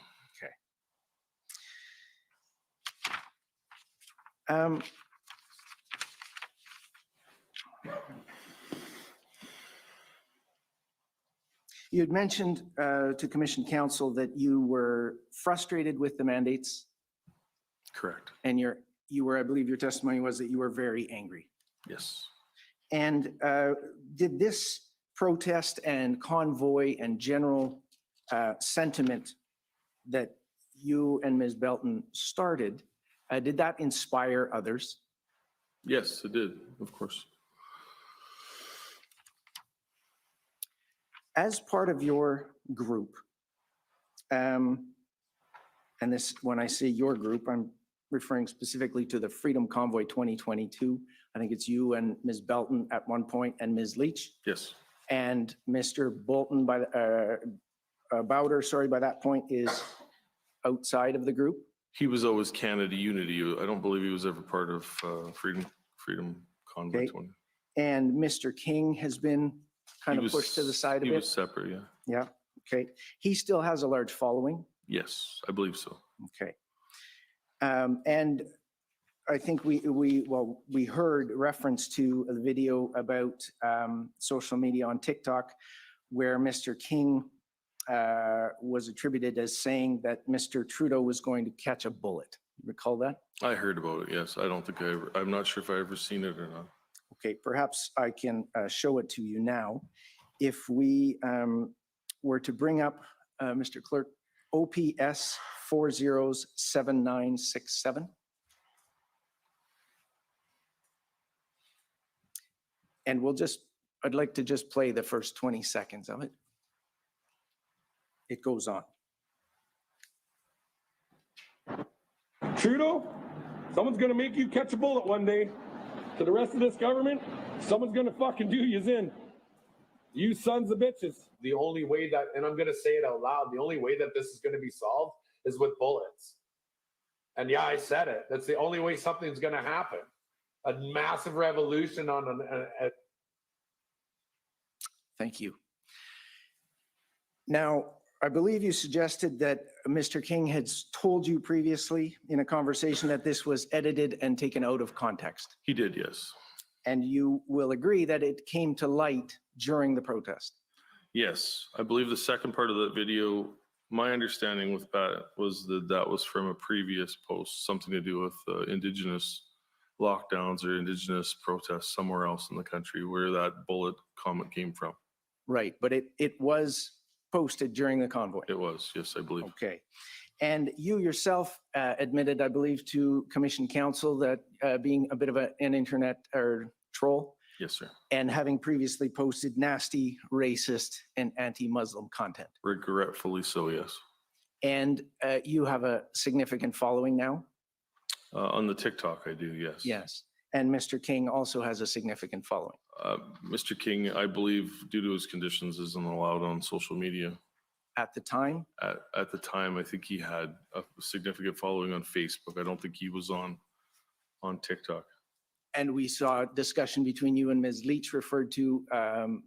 Um, You had mentioned to Commission Council that you were frustrated with the mandates, Correct. and you were, I believe your testimony was that you were very angry. Yes. And did this protest and convoy and general sentiment that you and Ms. Belton started, did that inspire others? Yes, it did, of course. As part of your group, and this, when I say your group, I'm referring specifically to the Freedom Convoy 2022. I think it's you and Ms. Belton at one point and Ms. Leach Yes. and Mr. Bolton Bowder, sorry, by that point is outside of the group. He was always Canada Unity. I don't believe he was ever part of Freedom Convoy Okay. 20. And Mr. King has been kind He of pushed to the side a He bit. was separate, yeah. Yeah, okay. He still has a large following. Yes, I believe so. Okay. And I think we heard reference to a video about social media on TikTok where Mr. King was attributed as saying that Mr. Trudeau was going to catch a bullet. You recall that? I heard about it, yes. I don't think I'm not sure if I ever seen it or not. Okay, perhaps I can show it to you now. If we were to bring up, Mr. Clerk, OPS 407967. And I'd like to just play the first 20 seconds of it. It goes on. Trudeau, someone's gonna make you catch a bullet one day. To the rest of this government, someone's gonna fucking do yous in. You sons of bitches. The only way that, and I'm going to say it out loud, the only way that this is going to be solved is with bullets. And yeah, I said it. That's the only way something's going to happen. A massive revolution on Thank you. Now, I believe you suggested that Mr. King had told you previously in a conversation that this was edited and taken out of context. He did, yes. And you will agree that it came to light during the protest. Yes, I believe the second part of that video, my understanding with that was that was from a previous post, something to do with Indigenous lockdowns or Indigenous protests somewhere else in the country where that bullet comment came from. Right, but it was posted during the convoy. It was, yes, I believe. Okay. And you yourself admitted, I believe, to Commission Council that being a bit of an internet or troll Yes, sir. and having previously posted nasty, racist, and anti-Muslim content. Regretfully so, yes. And you have a significant following now? On the TikTok, I do, yes. Yes. And Mr. King also has a significant following. Mr. King, I believe, due to his conditions, isn't allowed on social media. At the time? At the time, I think he had a significant following on Facebook. I don't think he was on TikTok. And we saw a discussion between you and Ms. Leach referred to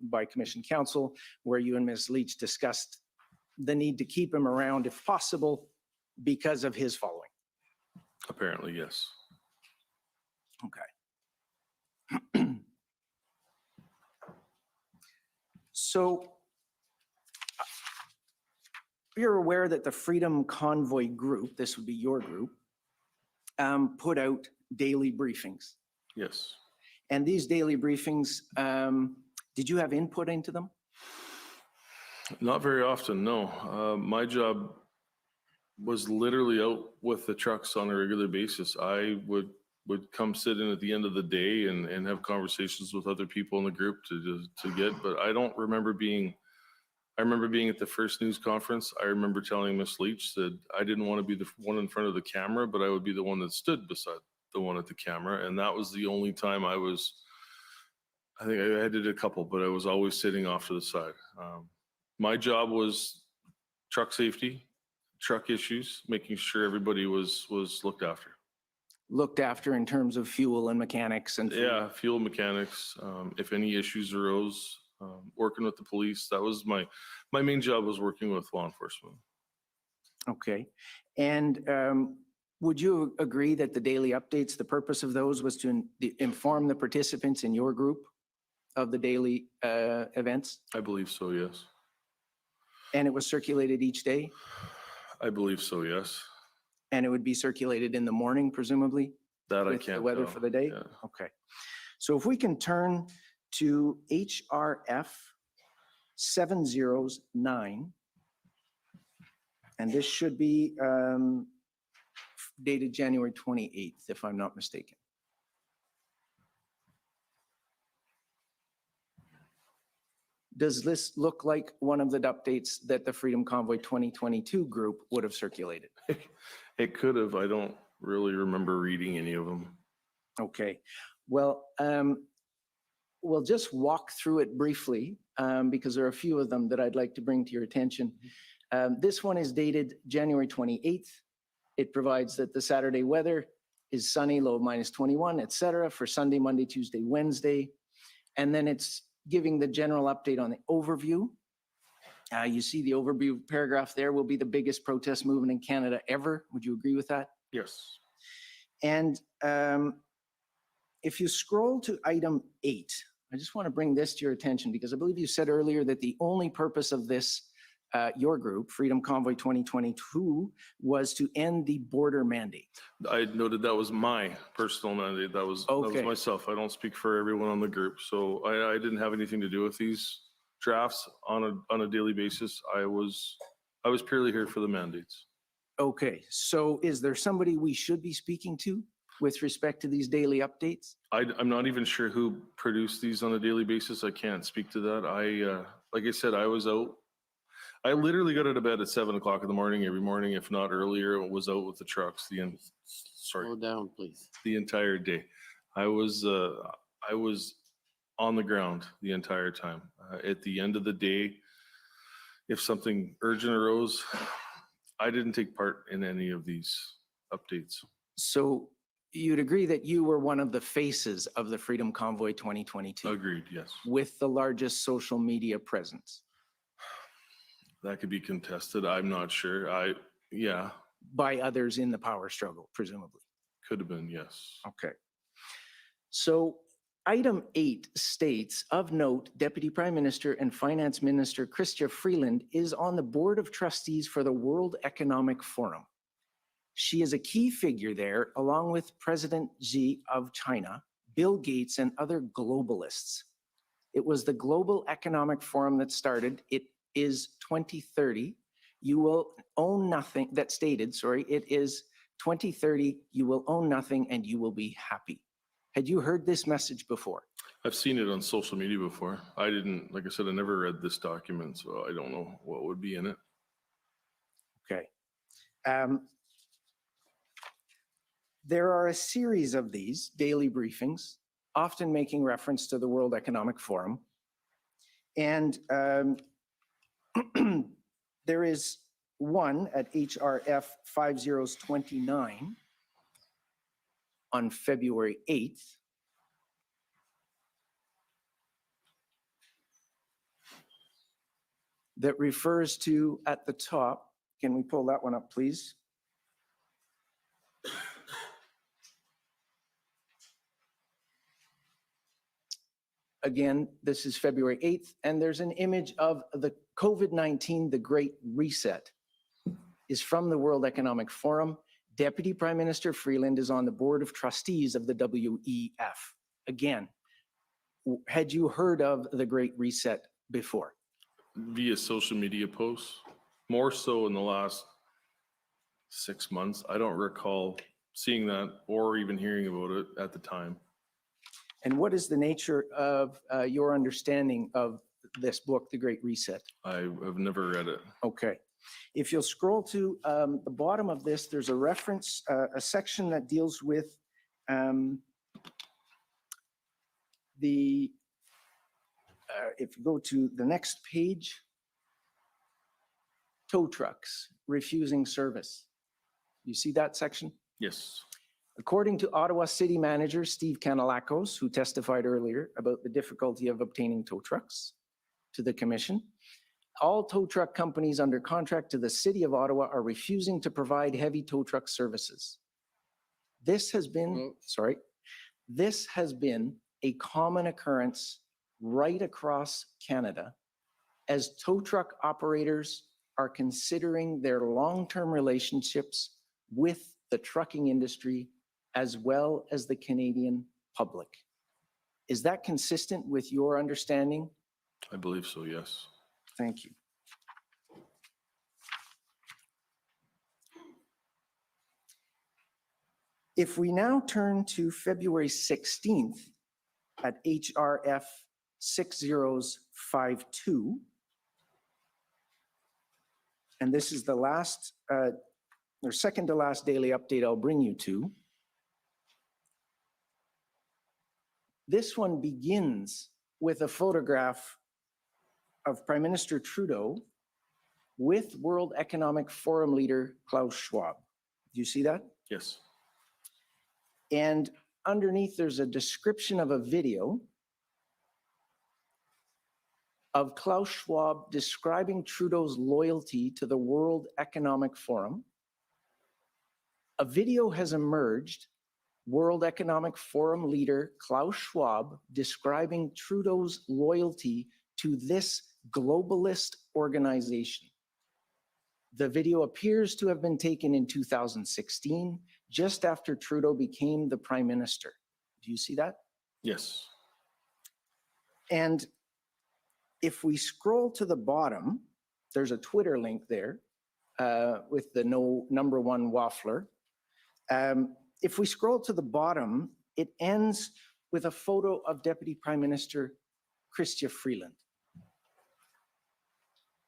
by Commission Council, where you and Ms. Leach discussed the need to keep him around if possible because of his following. Apparently, yes. Okay. So you're aware that the Freedom Convoy group, this would be your group, put out daily briefings. Yes. And these daily briefings, did you have input into them? Not very often, no. My job was literally out with the trucks on a regular basis. I would come sit in at the end of the day and have conversations with other people in the group to get, but I don't remember being, I remember being at the first news conference. I remember telling Miss Leach that I didn't want to be the one in front of the camera, but I would be the one that stood beside the one at the camera. And that was the only time I think I did a couple, but I was always sitting off to the side. My job was truck safety, truck issues, making sure everybody was looked after. Looked after in terms of fuel and mechanics and food. Yeah, fuel mechanics. If any issues arose, working with the police. That was my main job, was working with law enforcement. Okay. And Would you agree that the daily updates, the purpose of those was to inform the participants in your group of the daily events? I believe so, yes. And it was circulated each day? I believe so, yes. And it would be circulated in the morning, presumably? That I With the can't weather tell. for the day? Yeah. Okay. So if we can turn to HRF 709, and this should be dated January 28th, if I'm not mistaken. Does this look like one of the updates that the Freedom Convoy 2022 group would have circulated? It could have. I don't really remember reading any of them. Okay, well, we'll just walk through it briefly because there are a few of them that I'd like to bring to your attention. This one is dated January 28th. It provides that the Saturday weather is sunny, low of -21, etc. for Sunday, Monday, Tuesday, Wednesday. And then it's giving the general update on the overview. You see the overview paragraph there will be the biggest protest movement in Canada ever. Would you agree with that? Yes. And if you scroll to item 8, I just want to bring this to your attention because I believe you said earlier that the only purpose of this, your group, Freedom Convoy 2022, was to end the border mandate. I noted that was my personal mandate. That was Okay. myself. I don't speak for everyone on the group. So I didn't have anything to do with these drafts on a daily basis. I was purely here for the mandates. Okay, so is there somebody we should be speaking to with respect to these daily updates? I'm not even sure who produced these on a daily basis. I can't speak to that. Like I said, I was out. I literally got out of bed at 7 o'clock in the morning every morning, if not earlier. Was out with the trucks. Slow down, please. The entire day. I was on the ground the entire time. At the end of the day, if something urgent arose, I didn't take part in any of these updates. So you'd agree that you were one of the faces of the Freedom Convoy 2022 Agreed, yes. with the largest social media presence That could be contested. I'm not sure. Yeah, by others in the power struggle, presumably. could have been, yes. Okay. So item 8 states, of note, Deputy Prime Minister and Finance Minister Chrystia Freeland is on the board of trustees for the World Economic Forum. She is a key figure there, along with President Xi of China, Bill Gates, and other globalists. It was the Global Economic Forum that started. It is 2030. You will own nothing, that stated, sorry, it is 2030, you will own nothing and you will be happy. Had you heard this message before? I've seen it on social media before. I didn't, like I said, I never read this document, so I don't know what would be in it. Okay. There are a series of these daily briefings, often making reference to the World Economic Forum. And there is one at HRF 5029 on February 8th. That refers to, at the top, can we pull that one up, please? Again, this is February 8th, and there's an image of the COVID-19, the Great Reset, is from the World Economic Forum. Deputy Prime Minister Freeland is on the board of trustees of the WEF. Again, had you heard of the Great Reset before? Via social media posts, more so in the last 6 months. I don't recall seeing that or even hearing about it at the time. And what is the nature of your understanding of this book, The Great Reset? I have never read it. Okay. If you'll scroll to the bottom of this, there's a reference, a section that deals with if you go to the next page, tow trucks refusing service. You see that section? Yes. According to Ottawa City Manager Steve Kanalakos, who testified earlier about the difficulty of obtaining tow trucks to the commission, all tow truck companies under contract to the City of Ottawa are refusing to provide heavy tow truck services. This has been, Mm. sorry, this has been a common occurrence right across Canada as tow truck operators are considering their long-term relationships with the trucking industry as well as the Canadian public. Is that consistent with your understanding? I believe so, yes. Thank you. If we now turn to February 16th at HRF 6052, and this is the last, or second to last daily update I'll bring you to. This one begins with a photograph of Prime Minister Trudeau with World Economic Forum leader Klaus Schwab. Do you see that? Yes. And underneath, there's a description of a video of Klaus Schwab describing Trudeau's loyalty to the World Economic Forum. A video has emerged, World Economic Forum leader Klaus Schwab describing Trudeau's loyalty to this globalist organization. The video appears to have been taken in 2016, just after Trudeau became the Prime Minister. Do you see that? Yes. And if we scroll to the bottom, there's a Twitter link there with the number one waffler. If we scroll to the bottom, it ends with a photo of Deputy Prime Minister Chrystia Freeland.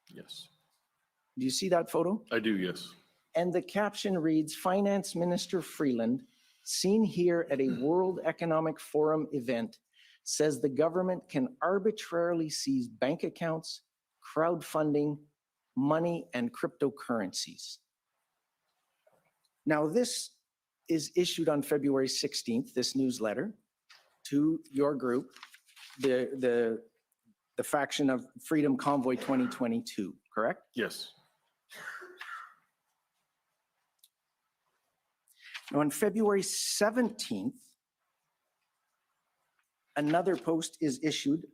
Yes. Do you see that photo? I do, yes. And the caption reads, Finance Minister Freeland, seen here at a World Economic Forum event, says the government can arbitrarily seize bank accounts, crowdfunding, money, and cryptocurrencies. Now, this is issued on February 16th, this newsletter, to your group, the faction of Freedom Convoy 2022, correct? Yes. Now, on February 17th, another post is issued,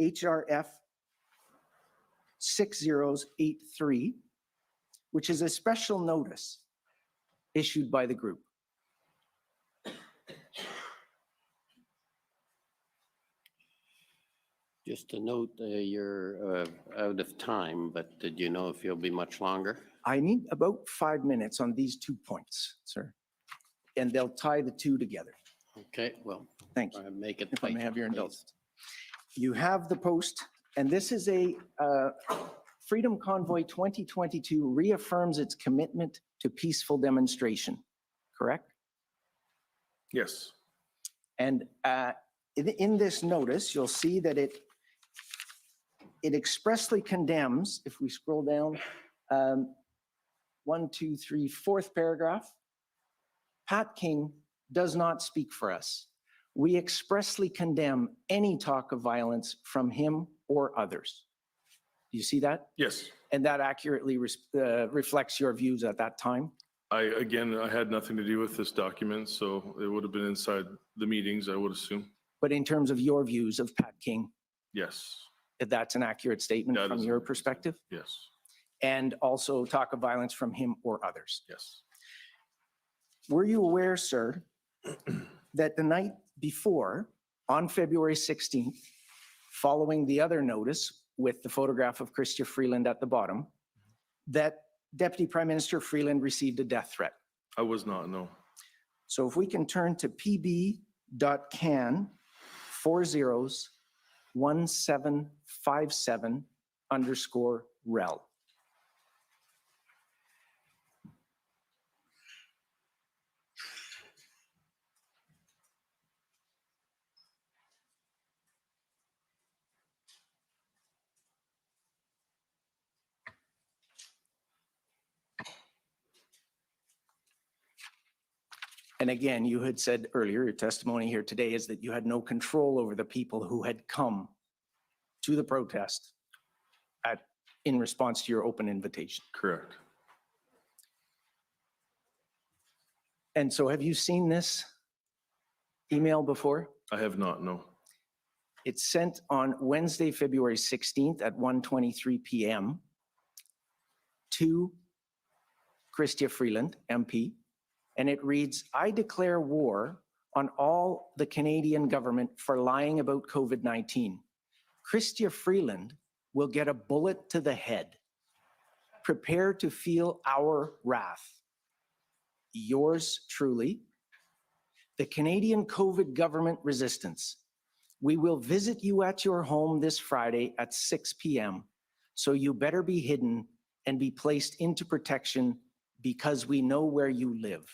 HRF 6083, which is a special notice issued by the group. Just to note, you're out of time, but did you know if you'll be much longer? I need about 5 minutes on these 2 points, sir, and they'll tie the two together. Okay, well, Thank you. make it. If I may tight, have your please. indulgence. You have the post, and this is a Freedom Convoy 2022 reaffirms its commitment to peaceful demonstration, correct? Yes. And in this notice, you'll see that it expressly condemns, if we scroll down, 1, 2, 3, 4th paragraph, Pat King does not speak for us. We expressly condemn any talk of violence from him or others. Do you see that? Yes. And that accurately reflects your views at that time? I had nothing to do with this document, so it would have been inside the meetings, I would assume. But in terms of your views of Pat King, Yes. that's an accurate statement That from is your an accurate perspective? Yes. And also talk of violence from him or others? Yes. Were you aware, sir, that the night before, on February 16th, following the other notice with the photograph of Chrystia Freeland at the bottom, that Deputy Prime Minister Freeland received a death threat? I was not, no. So if we can turn to pb.can 401757_rel. And again, you had said earlier, your testimony here today is that you had no control over the people who had come to the protest in response to your open invitation. Correct. And so have you seen this email before? I have not, no. It's sent on Wednesday, February 16th at 1:23 p.m. to Chrystia Freeland, MP. And it reads, I declare war on all the Canadian government for lying about COVID-19. Chrystia Freeland will get a bullet to the head. Prepare to feel our wrath. Yours truly, the Canadian COVID government resistance. We will visit you at your home this Friday at 6 p.m. So you better be hidden and be placed into protection because we know where you live.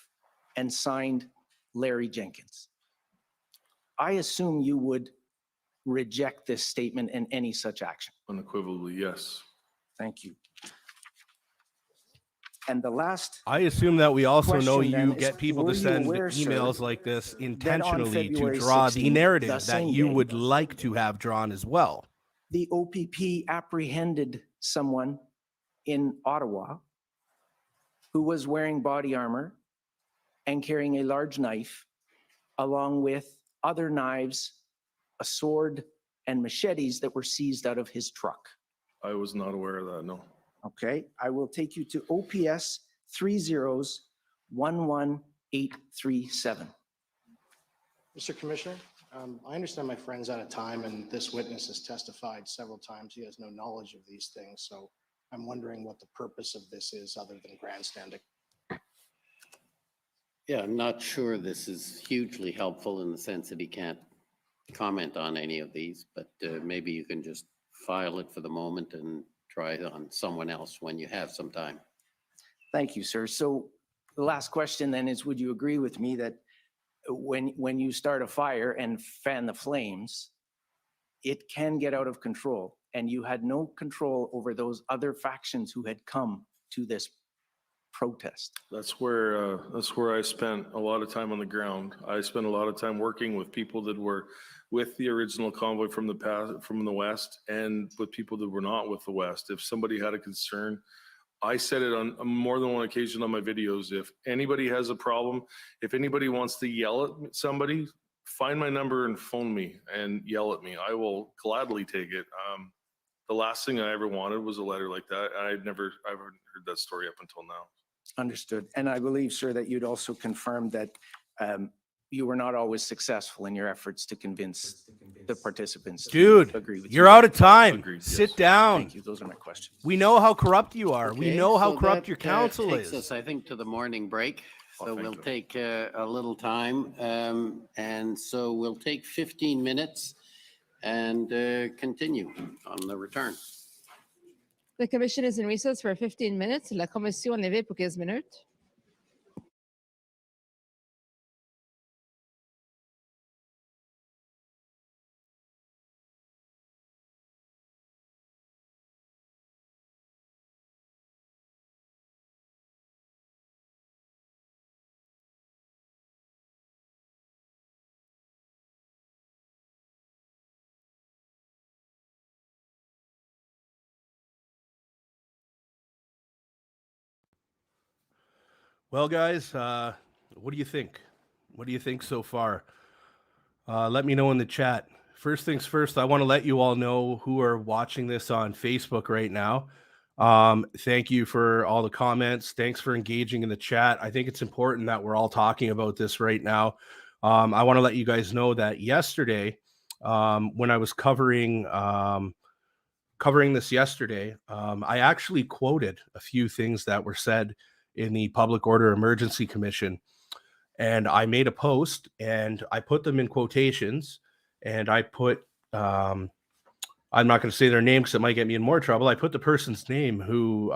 And signed, Larry Jenkins. I assume you would reject this statement and any such action. Unequivocally, yes. Thank you. And the last, I assume that we also know question then you is, get people were to you send aware, sir, emails like this intentionally to February draw the 16th, narrative the that same you day, would like to have drawn as well. the OPP apprehended someone in Ottawa who was wearing body armor and carrying a large knife, along with other knives, a sword, and machetes that were seized out of his truck. I was not aware of that, no. Okay, I will take you to OPS 3011837. Mr. Commissioner, I understand my friend's out of time and this witness has testified several times. He has no knowledge of these things. So I'm wondering what the purpose of this is other than grandstanding. Yeah, I'm not sure this is hugely helpful in the sense that he can't comment on any of these, but maybe you can just file it for the moment and try it on someone else when you have some time. Thank you, sir. So the last question then is, would you agree with me that when you start a fire and fan the flames, it can get out of control, and you had no control over those other factions who had come to this protest? That's where I spent a lot of time on the ground. I spent a lot of time working with people that were with the original convoy from the past, from the West, and with people that were not with the West. If somebody had a concern, I said it on more than one occasion on my videos. If anybody has a problem, if anybody wants to yell at somebody, find my number and phone me and yell at me. I will gladly take it. The last thing I ever wanted was a letter like that. I've never heard that story up until now. Understood. And I believe, sir, that you'd also confirmed that you were not always successful in your efforts to convince the participants Dude, to agree with you're you. out of time. Agreed, Sit yes. down. Thank you. Those are my questions. We know how corrupt you are. We Okay, know how so corrupt that, your council takes is. us, I think, to the morning break. Oh, So thank we'll you. take a little time. And so we'll take 15 minutes and continue on the return. The commission is in recess for 15 minutes. La commission est levée pour 15 minutes. Well, guys, what do you think? What do you think so far? Let me know in the chat. First things first, I want to let you all know who are watching this on Facebook right now. Thank you for all the comments. Thanks for engaging in the chat. I think it's important that we're all talking about this right now. I want to let you guys know that yesterday, when I was covering this yesterday, I actually quoted a few things that were said in the Public Order Emergency Commission. And I made a post and I put them in quotations, and I put, I'm not going to say their name because it might get me in more trouble. I put the person's name who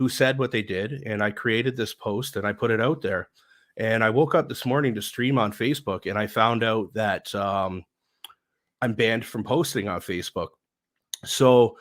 said what they did, and I created this post and I put it out there. And I woke up this morning to stream on Facebook, and I found out that I'm banned from posting on Facebook. So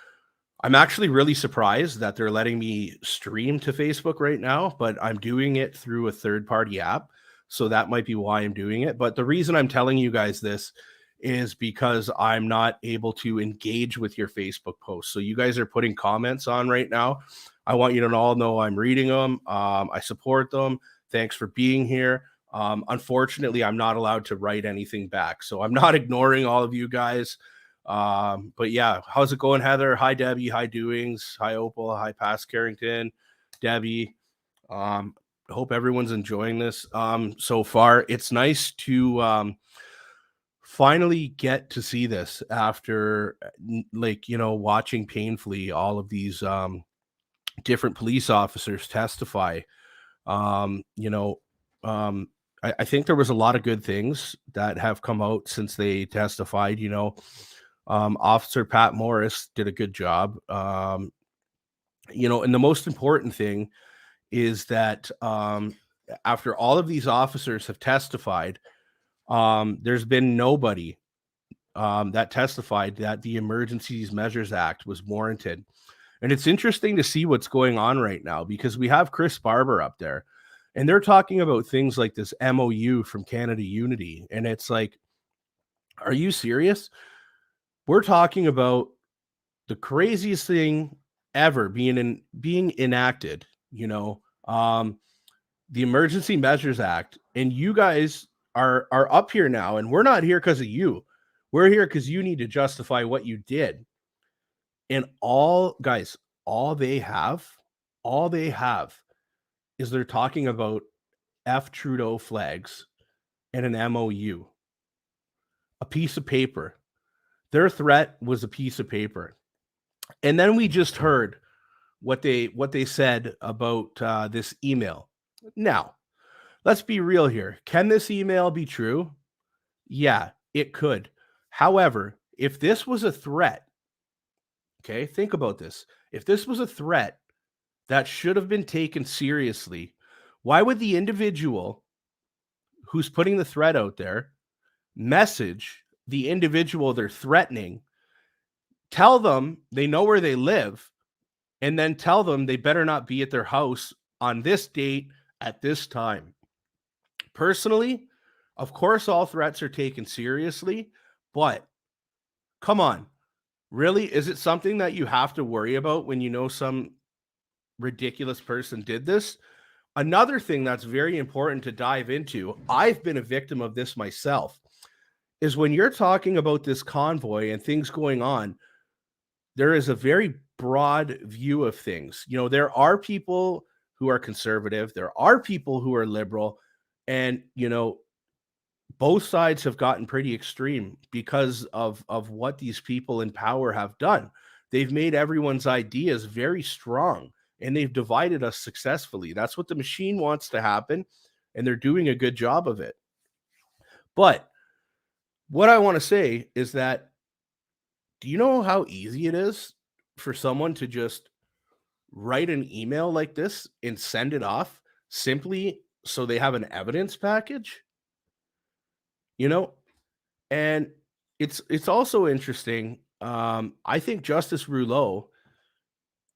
I'm actually really surprised that they're letting me stream to Facebook right now, but I'm doing it through a third-party app. So that might be why I'm doing it. But the reason I'm telling you guys this is because I'm not able to engage with your Facebook posts. So you guys are putting comments on right now. I want you to all know I'm reading them. I support them. Thanks for being here. Unfortunately, I'm not allowed to write anything back, so I'm not ignoring all of you guys. But yeah, how's it going, Heather? Hi, Debbie. Hi, Doings. Hi, Opal. Hi, Pass Carrington. Debbie. Hope everyone's enjoying this so far. It's nice to finally get to see this after, like, you know, watching painfully all of these different police officers testify. You know, I think there was a lot of good things that have come out since they testified. You know, Officer Pat Morris did a good job. You know, and the most important thing is that after all of these officers have testified, there's been nobody that testified that the Emergencies Measures Act was warranted. And it's interesting to see what's going on right now because we have Chris Barber up there and they're talking about things like this MOU from Canada Unity. And it's like, are you serious? We're talking about the craziest thing ever being enacted, you know, the Emergency Measures Act. And you guys are up here now, and we're not here because of you. We're here because you need to justify what you did. And all they have is they're talking about F. Trudeau flags and an MOU, a piece of paper. Their threat was a piece of paper. And then we just heard what they said about this email. Now, let's be real here. Can this email be true? Yeah, it could. However, if this was a threat, okay, think about this. If this was a threat that should have been taken seriously, why would the individual who's putting the threat out there message the individual they're threatening, tell them they know where they live, and then tell them they better not be at their house on this date at this time? Personally, of course, all threats are taken seriously, but come on. Really? Is it something that you have to worry about when you know some ridiculous person did this? Another thing that's very important to dive into, I've been a victim of this myself, is when you're talking about this convoy and things going on, there is a very broad view of things. You know, there are people who are conservative, there are people who are liberal, and, you know, both sides have gotten pretty extreme because of what these people in power have done. They've made everyone's ideas very strong and they've divided us successfully. That's what the machine wants to happen, and they're doing a good job of it. But what I want to say is that, do you know how easy it is for someone to just write an email like this and send it off simply so they have an evidence package? You know, and it's also interesting. I think Justice Rouleau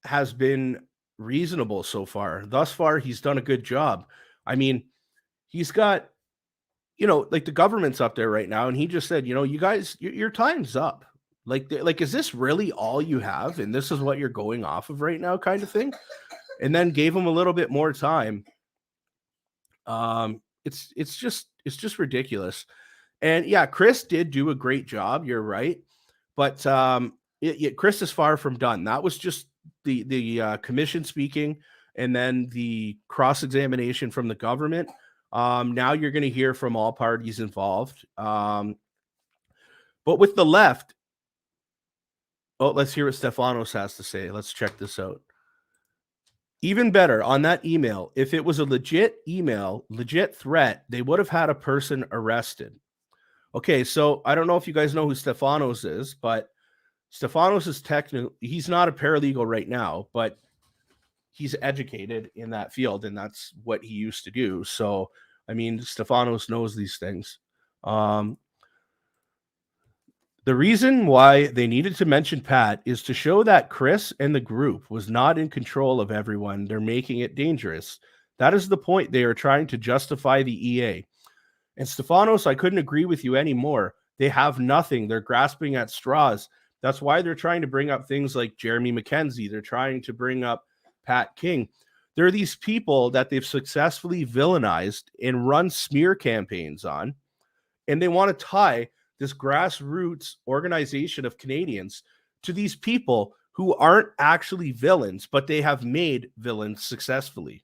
has been reasonable so far. Thus far, he's done a good job. I mean, he's got, you know, like the government's up there right now, and he just said, you know, you guys, your time's up. Like, is this really all you have? And this is what you're going off of right now, kind of thing. And then gave him a little bit more time. It's just ridiculous. And yeah, Chris did do a great job. You're right. But Chris is far from done. That was just the commission speaking, and then the cross-examination from the government. Now you're going to hear from all parties involved. But with the left, let's hear what Stefanos has to say. Let's check this out. Even better, on that email, if it was a legit email, legit threat, they would have had a person arrested. Okay, so I don't know if you guys know who Stefanos is, but Stefanos is he's not a paralegal right now, but he's educated in that field, and that's what he used to do. So, I mean, Stefanos knows these things. The reason why they needed to mention Pat is to show that Chris and the group was not in control of everyone. They're making it dangerous. That is the point. They are trying to justify the EA. And Stefanos, I couldn't agree with you anymore. They have nothing. They're grasping at straws. That's why they're trying to bring up things like Jeremy McKenzie. They're trying to bring up Pat King. There are these people that they've successfully villainized and run smear campaigns on, and they want to tie this grassroots organization of Canadians to these people who aren't actually villains, but they have made villains successfully.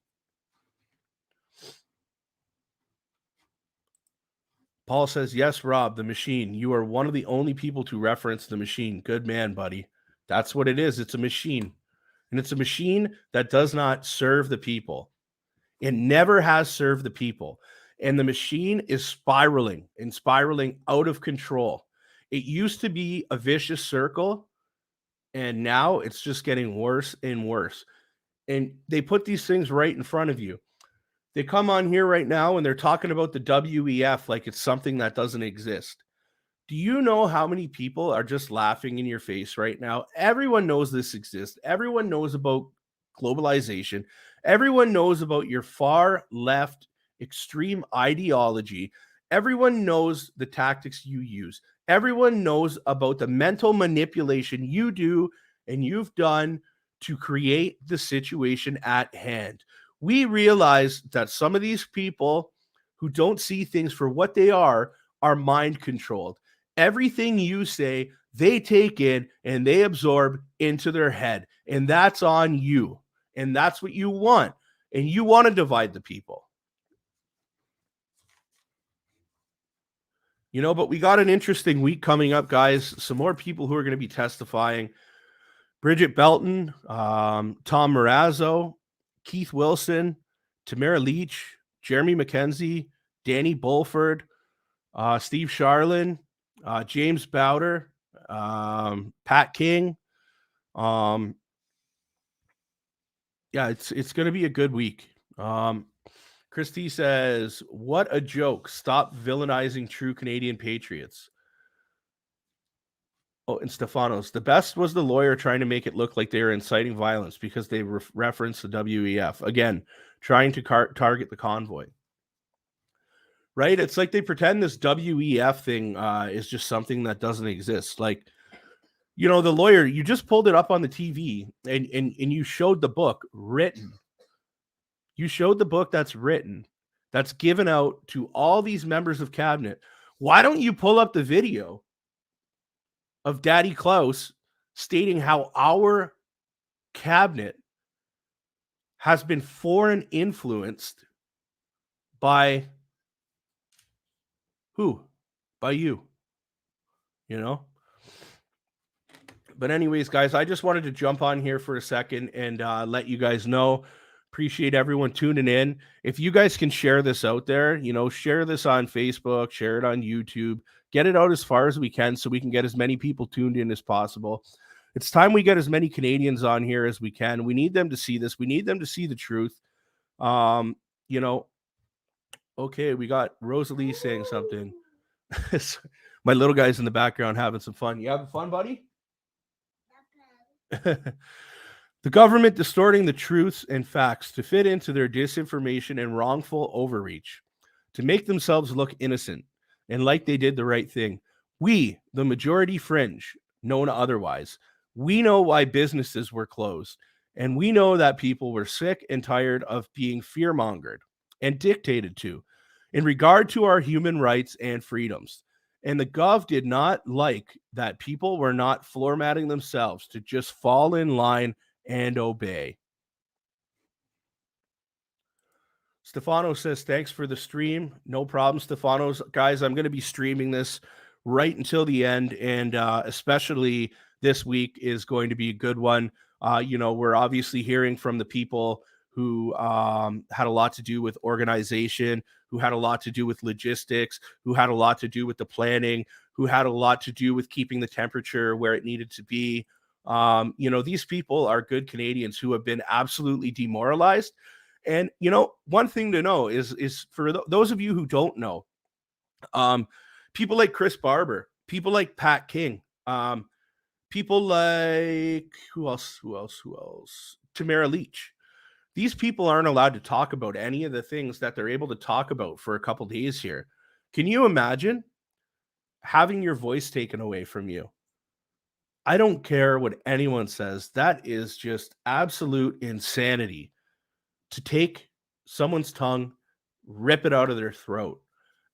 Paul says, yes, Rob, the machine. You are one of the only people to reference the machine. Good man, buddy. That's what it is. It's a machine. And it's a machine that does not serve the people. It never has served the people. And the machine is spiraling and spiraling out of control. It used to be a vicious circle, and now it's just getting worse and worse. And they put these things right in front of you. They come on here right now and they're talking about the WEF like it's something that doesn't exist. Do you know how many people are just laughing in your face right now? Everyone knows this exists. Everyone knows about globalization. Everyone knows about your far left extreme ideology. Everyone knows the tactics you use. Everyone knows about the mental manipulation you do and you've done to create the situation at hand. We realize that some of these people who don't see things for what they are mind controlled. Everything you say, they take in and they absorb into their head. And that's on you. And that's what you want. And you want to divide the people. You know, but we got an interesting week coming up, guys. Some more people who are going to be testifying. Bridgette Belton, Tom Marazzo, Keith Wilson, Tamara Leach, Jeremy McKenzie, Danny Bulford, Steve Charlin, James Bowder, Pat King. Yeah, it's going to be a good week. Christy says, what a joke. Stop villainizing true Canadian patriots. Oh, and Stefanos, the best was the lawyer trying to make it look like they were inciting violence because they referenced the WEF. Again, trying to target the convoy. Right? It's like they pretend this WEF thing is just something that doesn't exist. Like, you know, the lawyer, you just pulled it up on the TV and you showed the book written. You showed the book that's written, that's given out to all these members of cabinet. Why don't you pull up the video of Daddy Klaus stating how our cabinet has been foreign influenced by who? By you. You know? But anyways, guys, I just wanted to jump on here for a second and let you guys know. Appreciate everyone tuning in. If you guys can share this out there, you know, share this on Facebook, share it on YouTube, get it out as far as we can so we can get as many people tuned in as possible. It's time we get as many Canadians on here as we can. We need them to see this. We need them to see the truth. You know, okay, we got Rosalie saying something. My little guy's in the background having some fun. You having fun, buddy? The government distorting the truths and facts to fit into their disinformation and wrongful overreach, to make themselves look innocent and like they did the right thing. We, the majority fringe, know otherwise. We know why businesses were closed, and we know that people were sick and tired of being fear-mongered and dictated to in regard to our human rights and freedoms. And the Gov did not like that people were not floor-matting themselves to just fall in line and obey. Stefano says, thanks for the stream. No problem, Stefanos. Guys, I'm going to be streaming this right until the end, and especially this week is going to be a good one. You know, we're obviously hearing from the people who had a lot to do with organization, who had a lot to do with logistics, who had a lot to do with the planning, who had a lot to do with keeping the temperature where it needed to be. You know, these people are good Canadians who have been absolutely demoralized. And, you know, one thing to know is for those of you who don't know, people like Chris Barber, people like Pat King, people like who else? Tamara Leach. These people aren't allowed to talk about any of the things that they're able to talk about for a couple days here. Can you imagine having your voice taken away from you? I don't care what anyone says. That is just absolute insanity. to take someone's tongue, rip it out of their throat.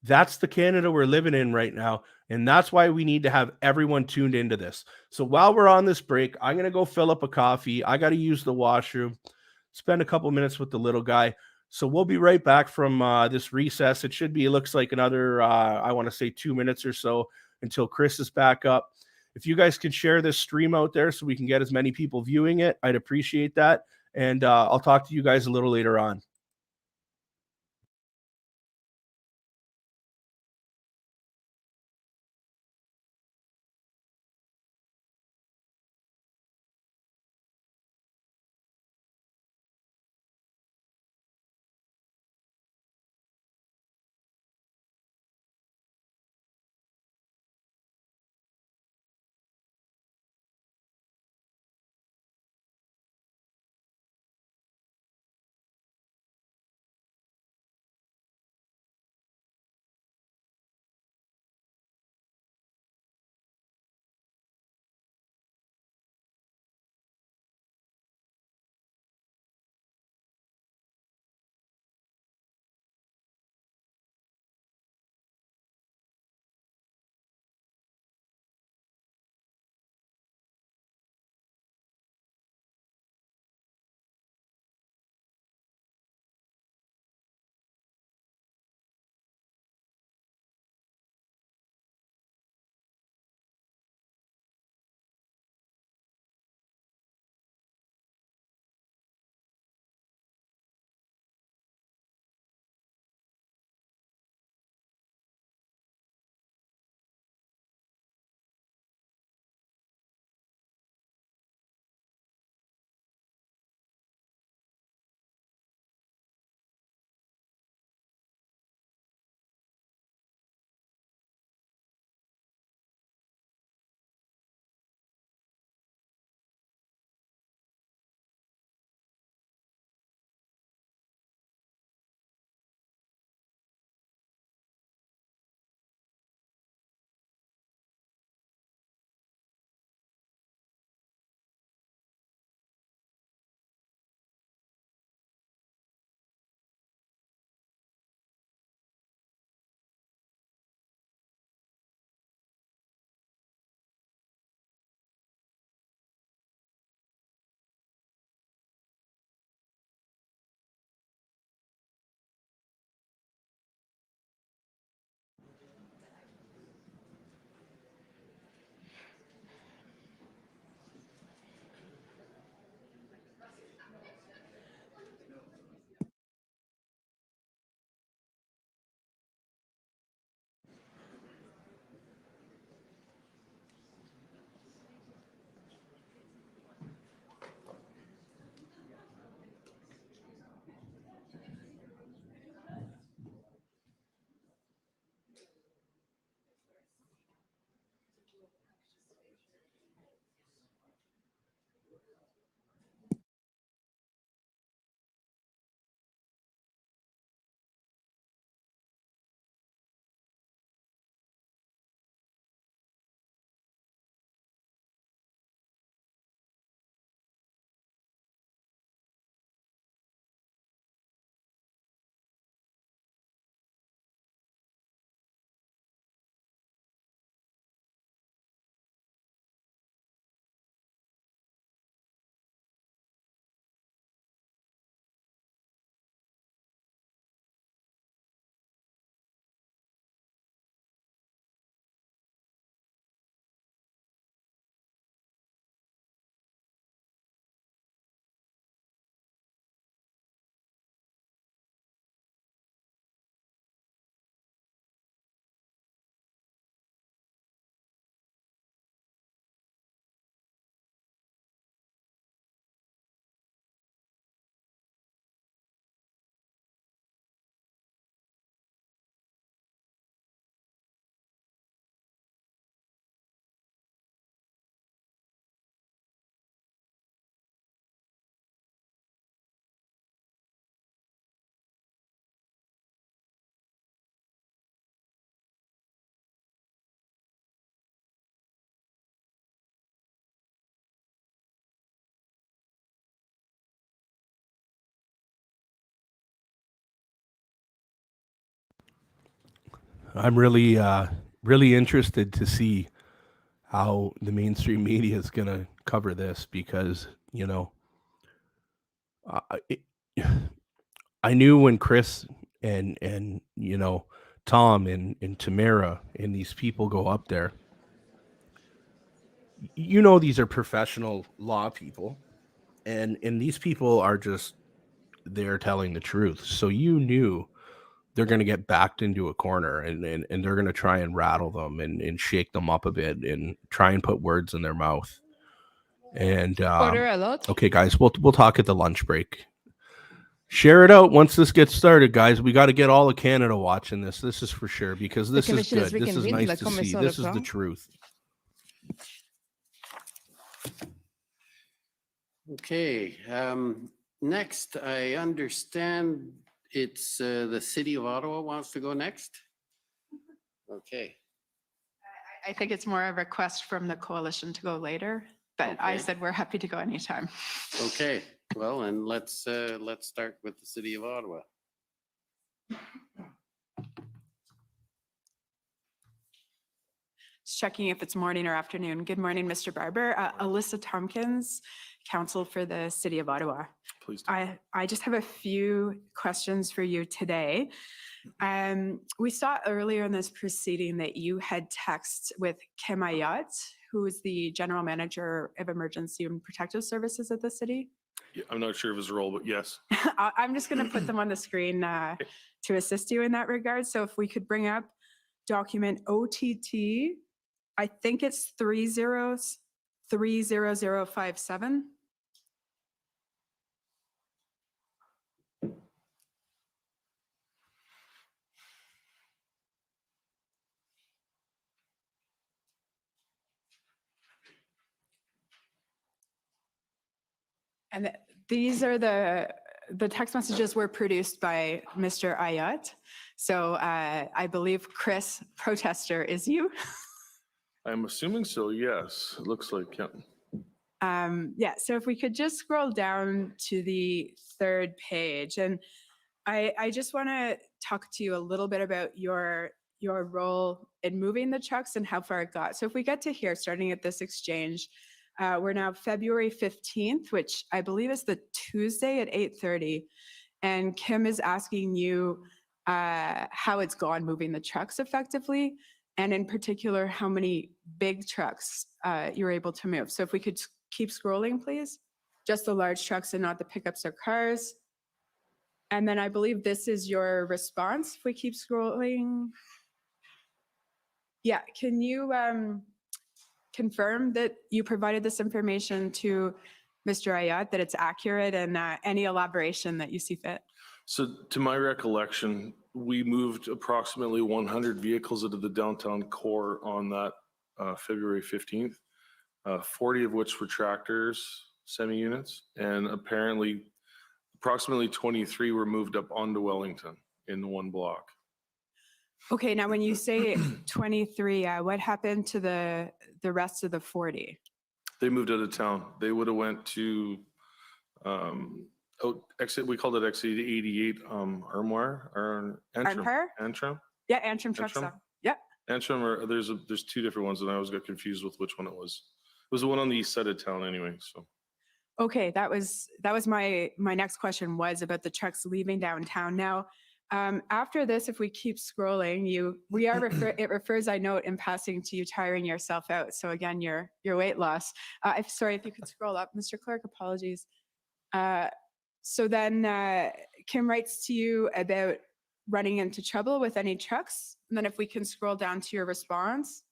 That's the Canada we're living in right now. And that's why we need to have everyone tuned into this. So while we're on this break, I'm going to go fill up a coffee. I got to use the washroom, spend a couple minutes with the little guy. So we'll be right back from this recess. It looks like another, I want to say 2 minutes or so until Chris is back up. If you guys can share this stream out there so we can get as many people viewing it, I'd appreciate that. And I'll talk to you guys a little later on. I'm really, really interested to see how the mainstream media is going to cover this because, you know, it, I knew when Chris and you know Tom and Tamara and these people go up there, you know these are professional law people, and these people are just they're telling the truth. So you knew they're going to get backed into a corner and they're going to try and rattle them and shake them up a bit and try and put words in their mouth. And Order a lot. okay, guys, we'll talk at the lunch break. Share it out once this gets started, guys. We got to get all of Canada watching this. This is for sure because this is commission is good. This is reconvened. nice La to see. commission This is the reprend. truth. Okay, next, I understand it's the city of Ottawa wants to go next? Okay, I think it's more a request from the coalition to go later, but I Okay. said we're happy to go anytime. okay, well, and let's start with the city of Ottawa. Just checking if it's morning or afternoon. Good morning, Mr. Barber. Alyssa Tompkins, counsel for the City of Ottawa. Please. do. I just have a few questions for you today. We saw earlier in this proceeding that you had text with Kim Ayat, who is the General Manager of Emergency and Protective Services at the city. Yeah, I'm not sure of his role, but yes. I'm just going to put them on the screen to assist you in that regard. So if we could bring up document OTT, I think it's 30057. And these are the text messages were produced by Mr. Ayat. So I believe Chris, protester, is you. I'm assuming so, yes. It looks like, yeah. Yeah, so if we could just scroll down to the third page, and I just want to talk to you a little bit about your role in moving the trucks and how far it got. So if we get to here, starting at this exchange, we're now February 15th, which I believe is the Tuesday at 8:30, and Kim is asking you how it's gone moving the trucks effectively, and in particular, how many big trucks you're able to move. So if we could keep scrolling, please. Just the large trucks and not the pickups or cars. And then I believe this is your response. If we keep scrolling. Yeah, can you confirm that you provided this information to Mr. Ayat, that it's accurate, and any elaboration that you see fit? So to my recollection, we moved approximately 100 vehicles into the downtown core on that February 15th, 40 of which were tractors, semi-units, and apparently approximately 23 were moved up onto Wellington in one block. Okay, now when you say 23, what happened to the rest of the 40? They moved out of town. They would have went to exit. We called it exit 88, Armoire or Antrim. Empire? Antrim. Yeah, Antrim truck Antrim? stop. Yeah. Antrim, or there's two different ones, and I always got confused with which one it was. It was the one on the east side of town, anyway. So. Okay, that was my next question was about the trucks leaving downtown. Now, after this, if we keep scrolling, it refers, I note, in passing, to you tiring yourself out. So again, your weight loss. Sorry, if you could scroll up, Mr. Clerk, apologies. So then Kim writes to you about running into trouble with any trucks. And then if we can scroll down to your response.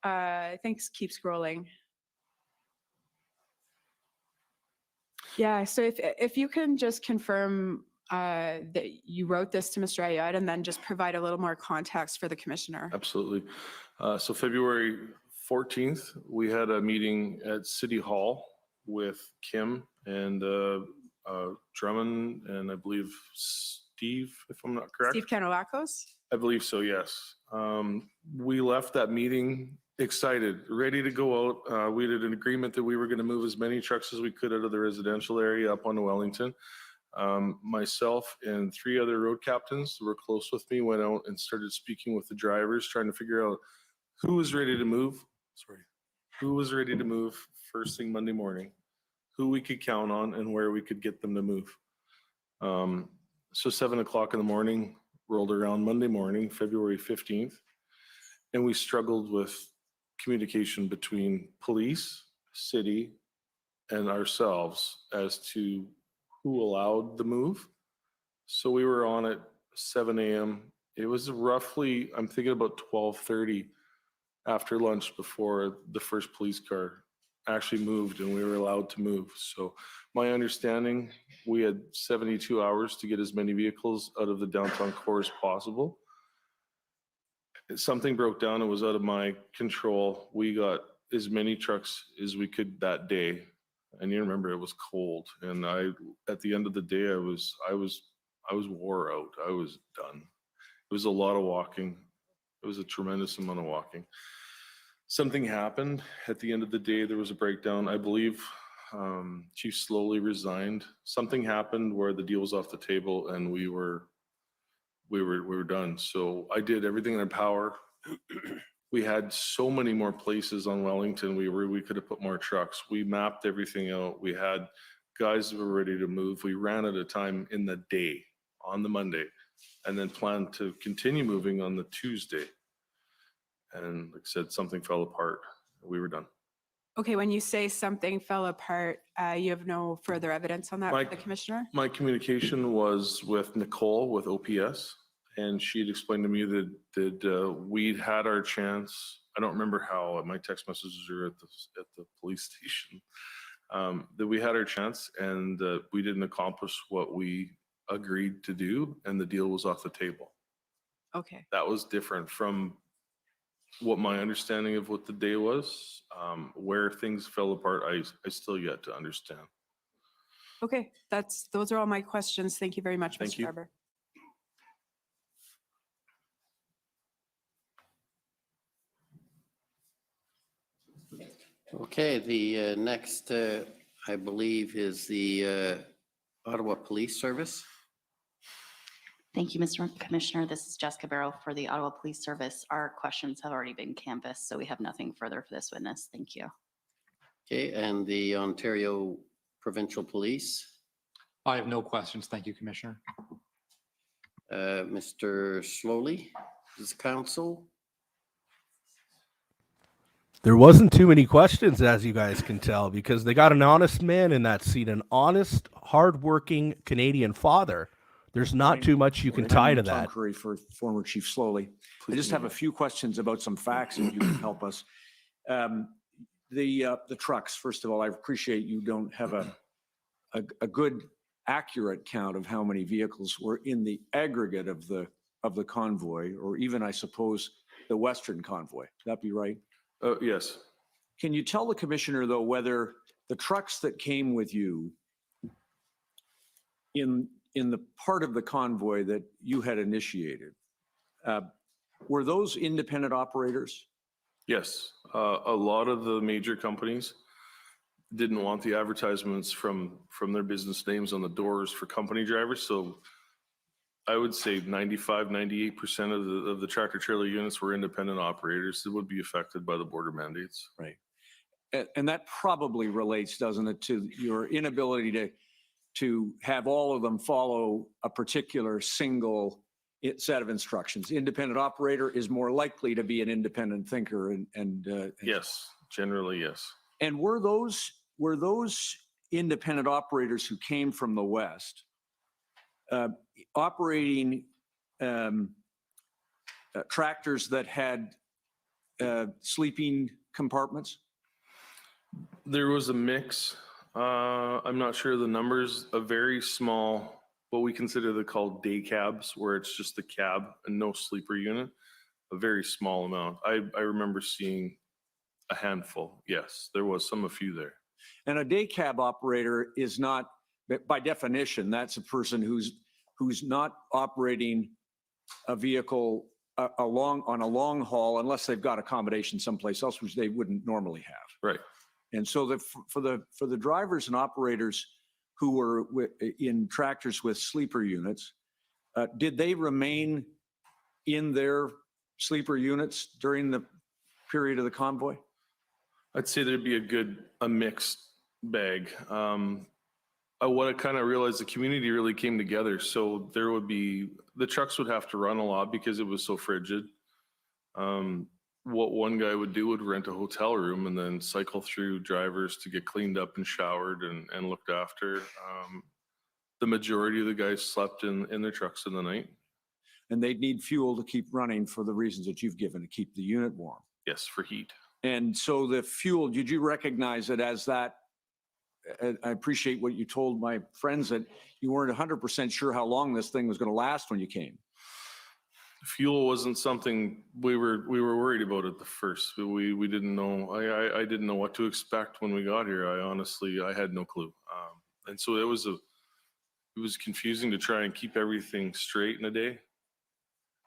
I think keep scrolling. Yeah, so if you can just confirm that you wrote this to Mr. Ayat and then just provide a little more context for the commissioner. Absolutely. So February 14th, we had a meeting at City Hall with Kim and Drummond and I believe Steve, if I'm not correct. Steve Kanolakos? I believe so, yes. We left that meeting excited, ready to go out. We had an agreement that we were going to move as many trucks as we could out of the residential area up onto Wellington. Myself and 3 other road captains who were close with me went out and started speaking with the drivers, trying to figure out who was ready to move. Who was ready to move first thing Monday morning, who we could count on, and where we could get them to move. So 7 o'clock in the morning rolled around Monday morning, February 15th, and we struggled with communication between police, city, and ourselves as to who allowed the move. So we were on at 7 a.m. It was roughly, I'm thinking about 12:30 after lunch before the first police car actually moved and we were allowed to move. So my understanding, we had 72 hours to get as many vehicles out of the downtown core as possible. Something broke down and was out of my control. We got as many trucks as we could that day. And you remember it was cold. And at the end of the day, I was wore out. I was done. It was a lot of walking. It was a tremendous amount of walking. Something happened at the end of the day. There was a breakdown. I believe Chief Slowly resigned. Something happened where the deal was off the table and we were done. So I did everything in our power. We had so many more places on Wellington. We could have put more trucks. We mapped everything out. We had guys that were ready to move. We ran at a time in the day on the Monday and then planned to continue moving on the Tuesday. And like I said, something fell apart. We were done. Okay, when you say something fell apart, you have no further evidence on that for the commissioner? My communication was with Nicole with OPS, and she had explained to me that we'd had our chance. I don't remember how. My text messages are at the police station. That we had our chance, and we didn't accomplish what we agreed to do, and the deal was off the table. Okay. That was different from what my understanding of what the day was. Where things fell apart, I still yet to understand. Okay, those are all my questions. Thank you very much, Thank Mr. you. Barber. Okay, the next, I believe, is the Ottawa Police Service. Thank you, Mr. Commissioner. This is Jessica Barrow for the Ottawa Police Service. Our questions have already been canvassed, so we have nothing further for this witness. Thank you. Okay, and the Ontario Provincial Police. I have no questions. Thank you, Commissioner. Mr. Slowly, is counsel. There wasn't too many questions, as you guys can tell, because they got an honest man in that seat, an honest, hardworking Canadian father. There's not too much you can tie to that. Tom Curry for former Chief Slowly. I just have a few questions about some facts, if you can help us. The trucks, first of all, I appreciate you don't have a good, accurate count of how many vehicles were in the aggregate of the convoy, or even, I suppose, the Western convoy. That be right? Yes. Can you tell the commissioner, though, whether the trucks that came with you in the part of the convoy that you had initiated, were those independent operators? Yes. A lot of the major companies didn't want the advertisements from their business names on the doors for company drivers. So I would say 95, 98% of the tractor trailer units were independent operators that would be affected by the border mandates. Right. And that probably relates, doesn't it, to your inability to have all of them follow a particular single set of instructions. Independent operator is more likely to be an independent thinker and yes, generally, yes. And were those independent operators who came from the West operating tractors that had sleeping compartments? There was a mix. I'm not sure the numbers. A very small, what we consider called day cabs, where it's just the cab and no sleeper unit. A very small amount. I remember seeing a handful. Yes, there was a few there. And a day cab operator is not, by definition, that's a person who's not operating a vehicle on a long haul unless they've got accommodation someplace else, which they wouldn't normally have. Right. And so for the drivers and operators who were in tractors with sleeper units, did they remain in their sleeper units during the period of the convoy? I'd say there'd be a mixed bag. What I kind of realized, the community really came together. So the trucks would have to run a lot because it was so frigid. What one guy would do would rent a hotel room and then cycle through drivers to get cleaned up and showered and looked after. The majority of the guys slept in their trucks in the night. And they'd need fuel to keep running for the reasons that you've given, to keep the unit warm. Yes, for heat. And so the fuel, did you recognize it as that? I appreciate what you told my friends, that you weren't 100% sure how long this thing was going to last when you came. Fuel wasn't something we were worried about at the first. We didn't know. I didn't know what to expect when we got here. I had no clue. And so it was confusing to try and keep everything straight in a day.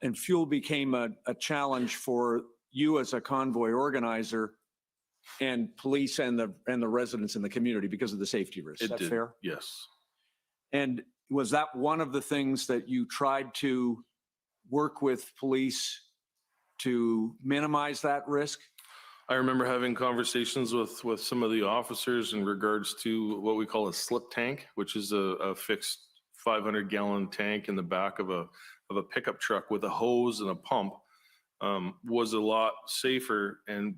And fuel became a challenge for you as a convoy organizer and police and the residents in the community because of the safety risks. Is that fair? Yes. And was that one of the things that you tried to work with police to minimize that risk? I remember having conversations with some of the officers in regards to what we call a slip tank, which is a fixed 500-gallon tank in the back of a pickup truck with a hose and a pump. Was a lot safer and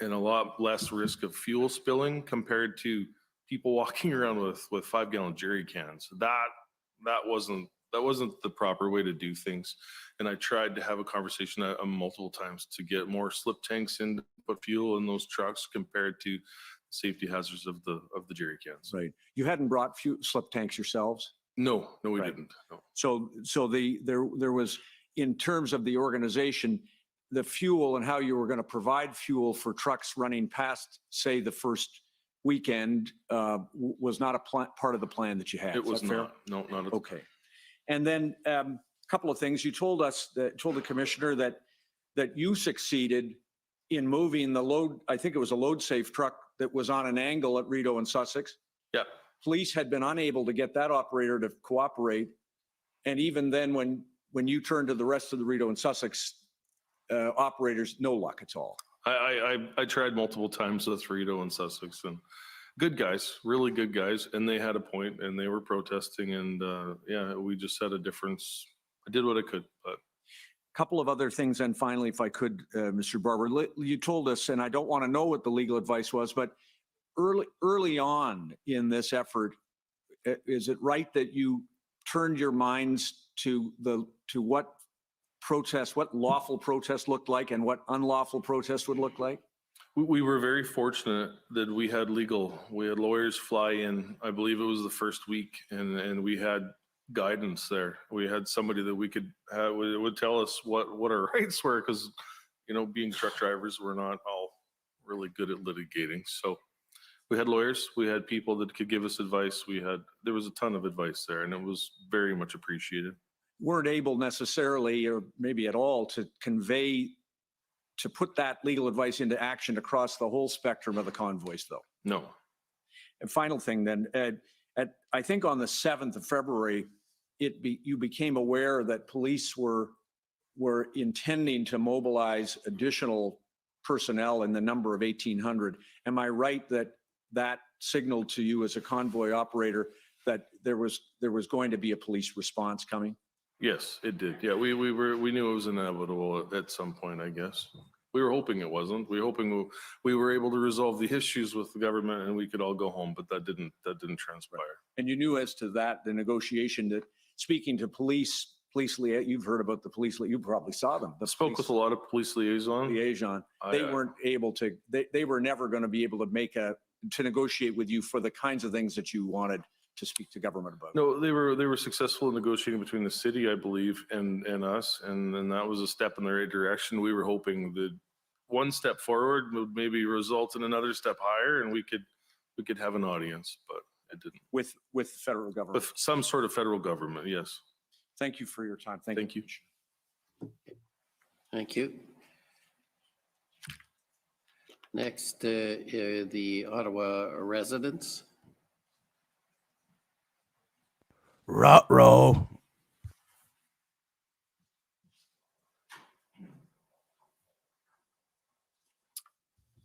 a lot less risk of fuel spilling compared to people walking around with 5-gallon jerry cans. That wasn't the proper way to do things. And I tried to have a conversation multiple times to get more slip tanks in to put fuel in those trucks compared to safety hazards of the jerry cans. Right. You hadn't brought slip tanks yourselves? No, we didn't. No. So there was, in terms of the organization, the fuel and how you were going to provide fuel for trucks running past, say, the first weekend was not a part of the plan that you had. It was not. No, not at all. Okay. And then a couple of things. You told the commissioner that you succeeded in moving the load, I think it was a load safe truck that was on an angle at Rideau and Sussex. Yeah. Police had been unable to get that operator to cooperate. And even then, when you turned to the rest of the Rideau and Sussex operators, no luck at all. I tried multiple times with Rideau and Sussex, and good guys, really good guys, and they had a point and they were protesting, and we just had a difference. I did what I could, but. Couple of other things, and finally, if I could, Mr. Barber, you told us, and I don't want to know what the legal advice was, but early on in this effort, is it right that you turned your minds to what lawful protest looked like and what unlawful protest would look like? We were very fortunate that we had lawyers fly in. I believe it was the first week, and we had guidance there. We had somebody that we could have, would tell us what our rights were, because being truck drivers, we're not all really good at litigating. So we had lawyers, we had people that could give us advice. There was a ton of advice there, and it was very much appreciated. Weren't able necessarily, or maybe at all, to put that legal advice into action across the whole spectrum of the convoys, though. No. And final thing then, I think on the 7th of February, you became aware that police were intending to mobilize additional personnel in the number of 1,800. Am I right that signaled to you as a convoy operator that there was going to be a police response coming? Yes, it did. Yeah, we knew it was inevitable at some point, I guess. We were hoping it wasn't. We were hoping we were able to resolve the issues with the government and we could all go home, but that didn't transpire. And you knew as to that, the negotiation, that speaking to police liaison, you've heard about the police, you probably saw them. Spoke with a lot of police liaison. They weren't able to, they were never going to be able to to negotiate with you for the kinds of things that you wanted to speak to government about. No, they were successful in negotiating between the city, I believe, and us, and that was a step in the right direction. We were hoping that one step forward would maybe result in another step higher, and we could have an audience, but it didn't. With the federal government. With some sort of federal government, yes. Thank you for your time. Thank you. Thank you. Next, the Ottawa residents. Ruh-roh.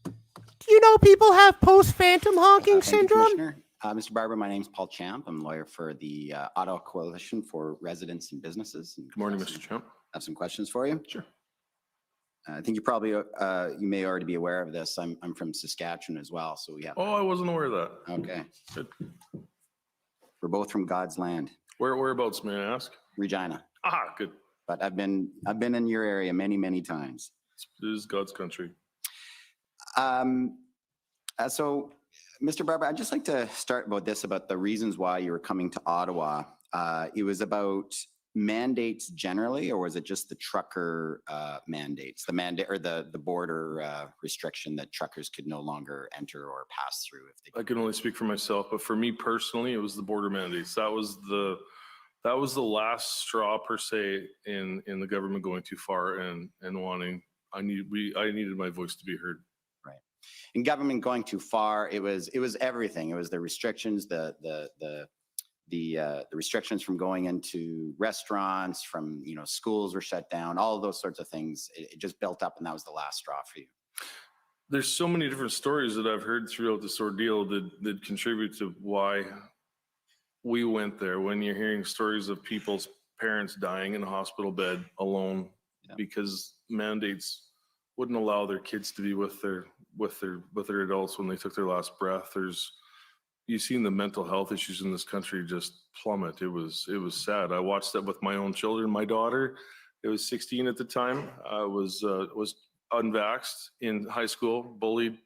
Do you know people have post-phantom honking Thank you, syndrome? Commissioner. Mr. Barber, my name's Paul Champ. I'm a lawyer for the Ottawa Coalition for Residents and Businesses. And Good morning, Mr. Champ. I have some questions for you. Sure. I think you probably, you may already be aware of this. I'm from Saskatchewan as well, so we have. Oh, I wasn't aware of that. Okay. Good. We're both from God's land, Whereabouts, may I ask? Regina. Ah, good. But I've been in your area many, many times. It is God's country. So, Mr. Barber, I'd just like to start about the reasons why you were coming to Ottawa. It was about mandates generally, or was it just the trucker mandates, the mandate or the border restriction that truckers could no longer enter or pass through if they? I can only speak for myself, but for me personally, it was the border mandates. That was the last straw per se in the government going too far and wanting. I needed my voice to be heard. Right. In government going too far, it was everything. It was the restrictions, the restrictions from going into restaurants, from schools were shut down, all of those sorts of things. It just built up, and that was the last straw for you. There's so many different stories that I've heard throughout this ordeal that contribute to why we went there. When you're hearing stories of people's parents dying in a hospital bed alone because mandates wouldn't allow their kids to be with their adults when they took their last breath. You've seen the mental health issues in this country just plummet. It was sad. I watched that with my own children. My daughter, it was 16 at the time, was unvaxxed in high school, bullied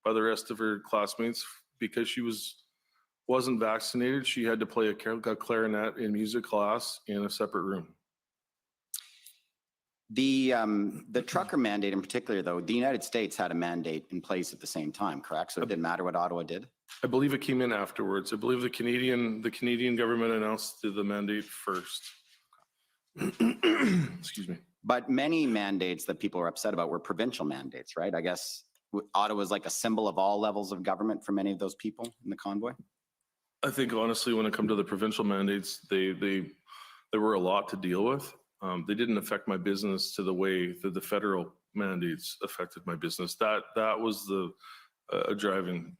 by the rest of her classmates because she wasn't vaccinated. She had to play a clarinet in music class in a separate room. The trucker mandate in particular, though, the United States had a mandate in place at the same time, correct? So it didn't matter what Ottawa did? I believe it came in afterwards. I believe the Canadian government announced the mandate first. Excuse me. But many mandates that people were upset about were provincial mandates, right? I guess Ottawa was like a symbol of all levels of government for many of those people in the convoy. I think honestly, when it comes to the provincial mandates, there were a lot to deal with. They didn't affect my business to the way that the federal mandates affected my business. That was the driving,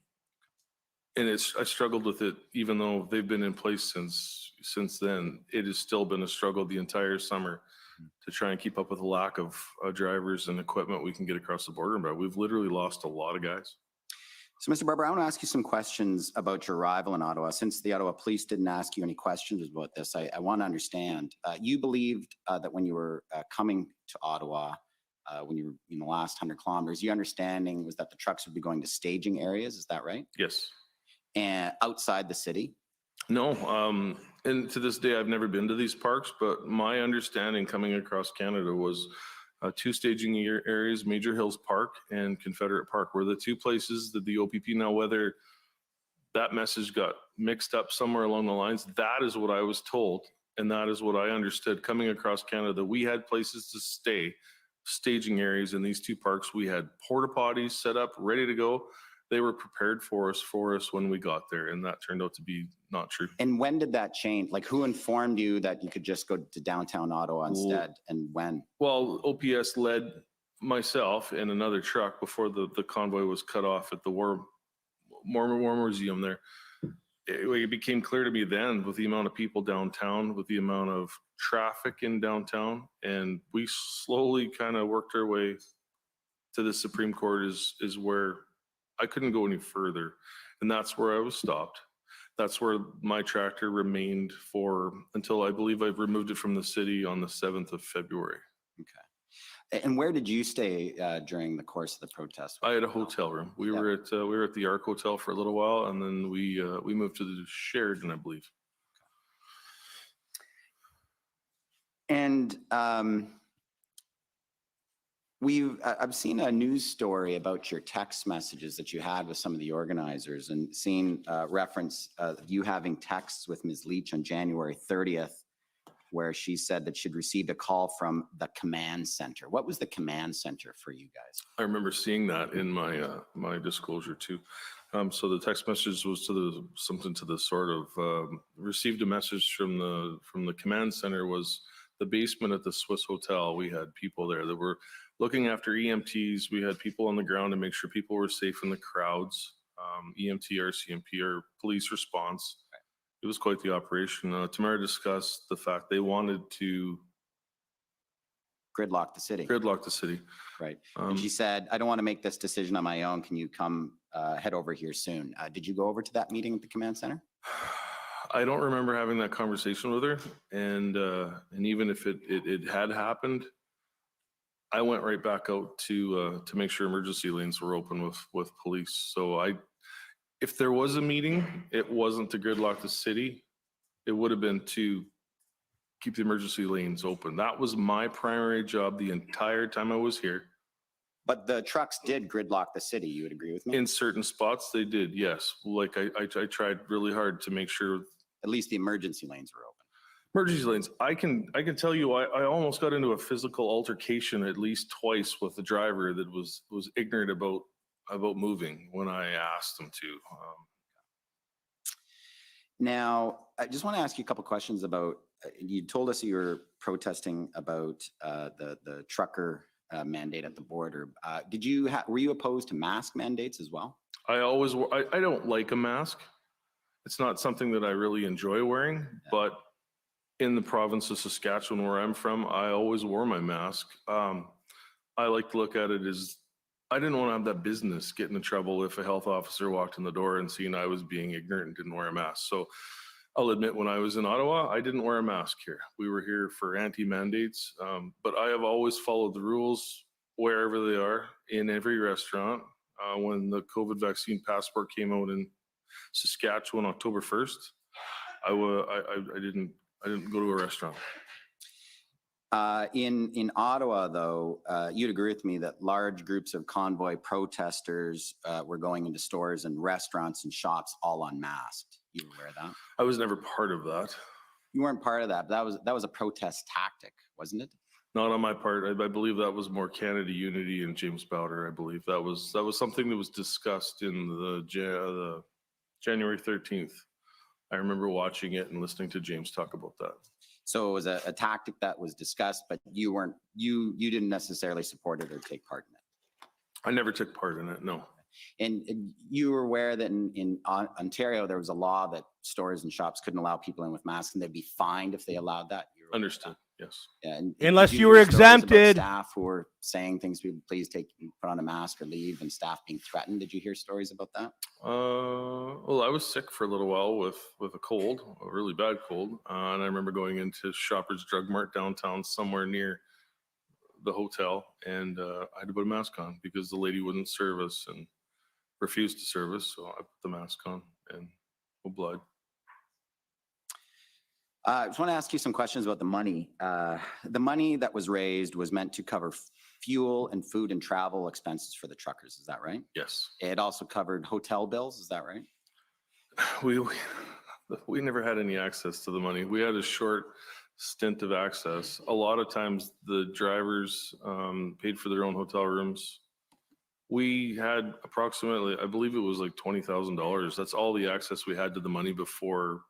and I struggled with it, even though they've been in place since then. It has still been a struggle the entire summer to try and keep up with the lack of drivers and equipment we can get across the border. But we've literally lost a lot of guys. So, Mr. Barber, I want to ask you some questions about your arrival in Ottawa. Since the Ottawa Police didn't ask you any questions about this, I want to understand. You believed that when you were coming to Ottawa, when you were in the last 100 kilometers, your understanding was that the trucks would be going to staging areas. Is that right? Yes. And outside the city? No. And to this day, I've never been to these parks, but my understanding coming across Canada was two staging areas, Major Hills Park and Confederate Park, were the two places that the OPP, now whether that message got mixed up somewhere along the lines, that is what I was told. And that is what I understood coming across Canada. We had places to stay, staging areas in these two parks. We had porta potties set up, ready to go. They were prepared for us when we got there, and that turned out to be not true. And when did that change? Like, who informed you that you could just go to downtown Ottawa instead, and when? Well, OPS led myself and another truck before the convoy was cut off at the War Museum there. It became clear to me then, with the amount of people downtown, with the amount of traffic in downtown, and we slowly kind of worked our way to the Supreme Court is where I couldn't go any further. And that's where I was stopped. That's where my tractor remained until I believe I've removed it from the city on the 7th of February. Okay. And where did you stay during the course of the protest? I had a hotel room. We were at the Arc Hotel for a little while, and then we moved to the Sheraton, I believe. And I've seen a news story about your text messages that you had with some of the organizers, and seen reference you having texts with Ms. Leach on January 30th, where she said that she'd received a call from the command center. What was the command center for you guys? I remember seeing that in my my disclosure too. So the text message was something to the sort of, received a message from the command center. Was the basement at the Swiss Hotel. We had people there that were looking after EMTs. We had people on the ground to make sure people were safe in the crowds. EMT, RCMP, or police response. It was quite the operation. Tamara discussed the fact they wanted to Gridlock the city. gridlock the city. Right. And she said, I don't want to make this decision on my own. Can you come head over here soon? Did you go over to that meeting at the command center? I don't remember having that conversation with her, and even if it had happened, I went right back out to make sure emergency lanes were open with police. So if there was a meeting, it wasn't to gridlock the city. It would have been to keep the emergency lanes open. That was my primary job the entire time I was here. But the trucks did gridlock the city. You would agree with me? In certain spots, they did, yes. Like I tried really hard to make sure at least the emergency lanes were open. Emergency lanes. I can tell you, I almost got into a physical altercation at least twice with the driver that was ignorant about moving when I asked him to. Now, I just want to ask you a couple questions about. You told us you were protesting about the trucker mandate at the border. Were you opposed to mask mandates as well? I don't like a mask. It's not something that I really enjoy wearing, but in the province of Saskatchewan, where I'm from, I always wore my mask. I like to look at it as I didn't want to have that business get into trouble if a health officer walked in the door and seen I was being ignorant and didn't wear a mask. So I'll admit, when I was in Ottawa, I didn't wear a mask here. We were here for anti-mandates, but I have always followed the rules wherever they are, in every restaurant. When the COVID vaccine passport came out in Saskatchewan October 1st, I didn't go to a restaurant. In Ottawa, though, you'd agree with me that large groups of Convoy protesters were going into stores and restaurants and shops all unmasked. You were aware of that? I was never part of that. You weren't part of that, but that was a protest tactic, wasn't it? Not on my part. I believe that was more Canada Unity and James Bowder. I believe that was something that was discussed in the January 13th. I remember watching it and listening to James talk about that. So it was a tactic that was discussed, but you didn't necessarily support it or take part in it. I never took part in it, no. And you were aware that in Ontario, there was a law that stores and shops couldn't allow people in with masks, and they'd be fined if they allowed that? Understood, yes. Yeah, and unless did you hear were stories about exempted. Staff who were saying things, people, please put on a mask or leave, and staff being threatened. Did you hear stories about that? Well, I was sick for a little while with a cold, a really bad cold. And I remember going into Shoppers Drug Mart downtown somewhere near the hotel, and I had to put a mask on because the lady wouldn't serve us and refused to serve us. So I put the mask on, and no blood. I just want to ask you some questions about the money. The money that was raised was meant to cover fuel and food and travel expenses for the truckers. Is that right? Yes. It also covered hotel bills. Is that right? We never had any access to the money. We had a short stint of access. A lot of times the drivers paid for their own hotel rooms. We had approximately, I believe it was like $20,000. That's all the access we had to the money before,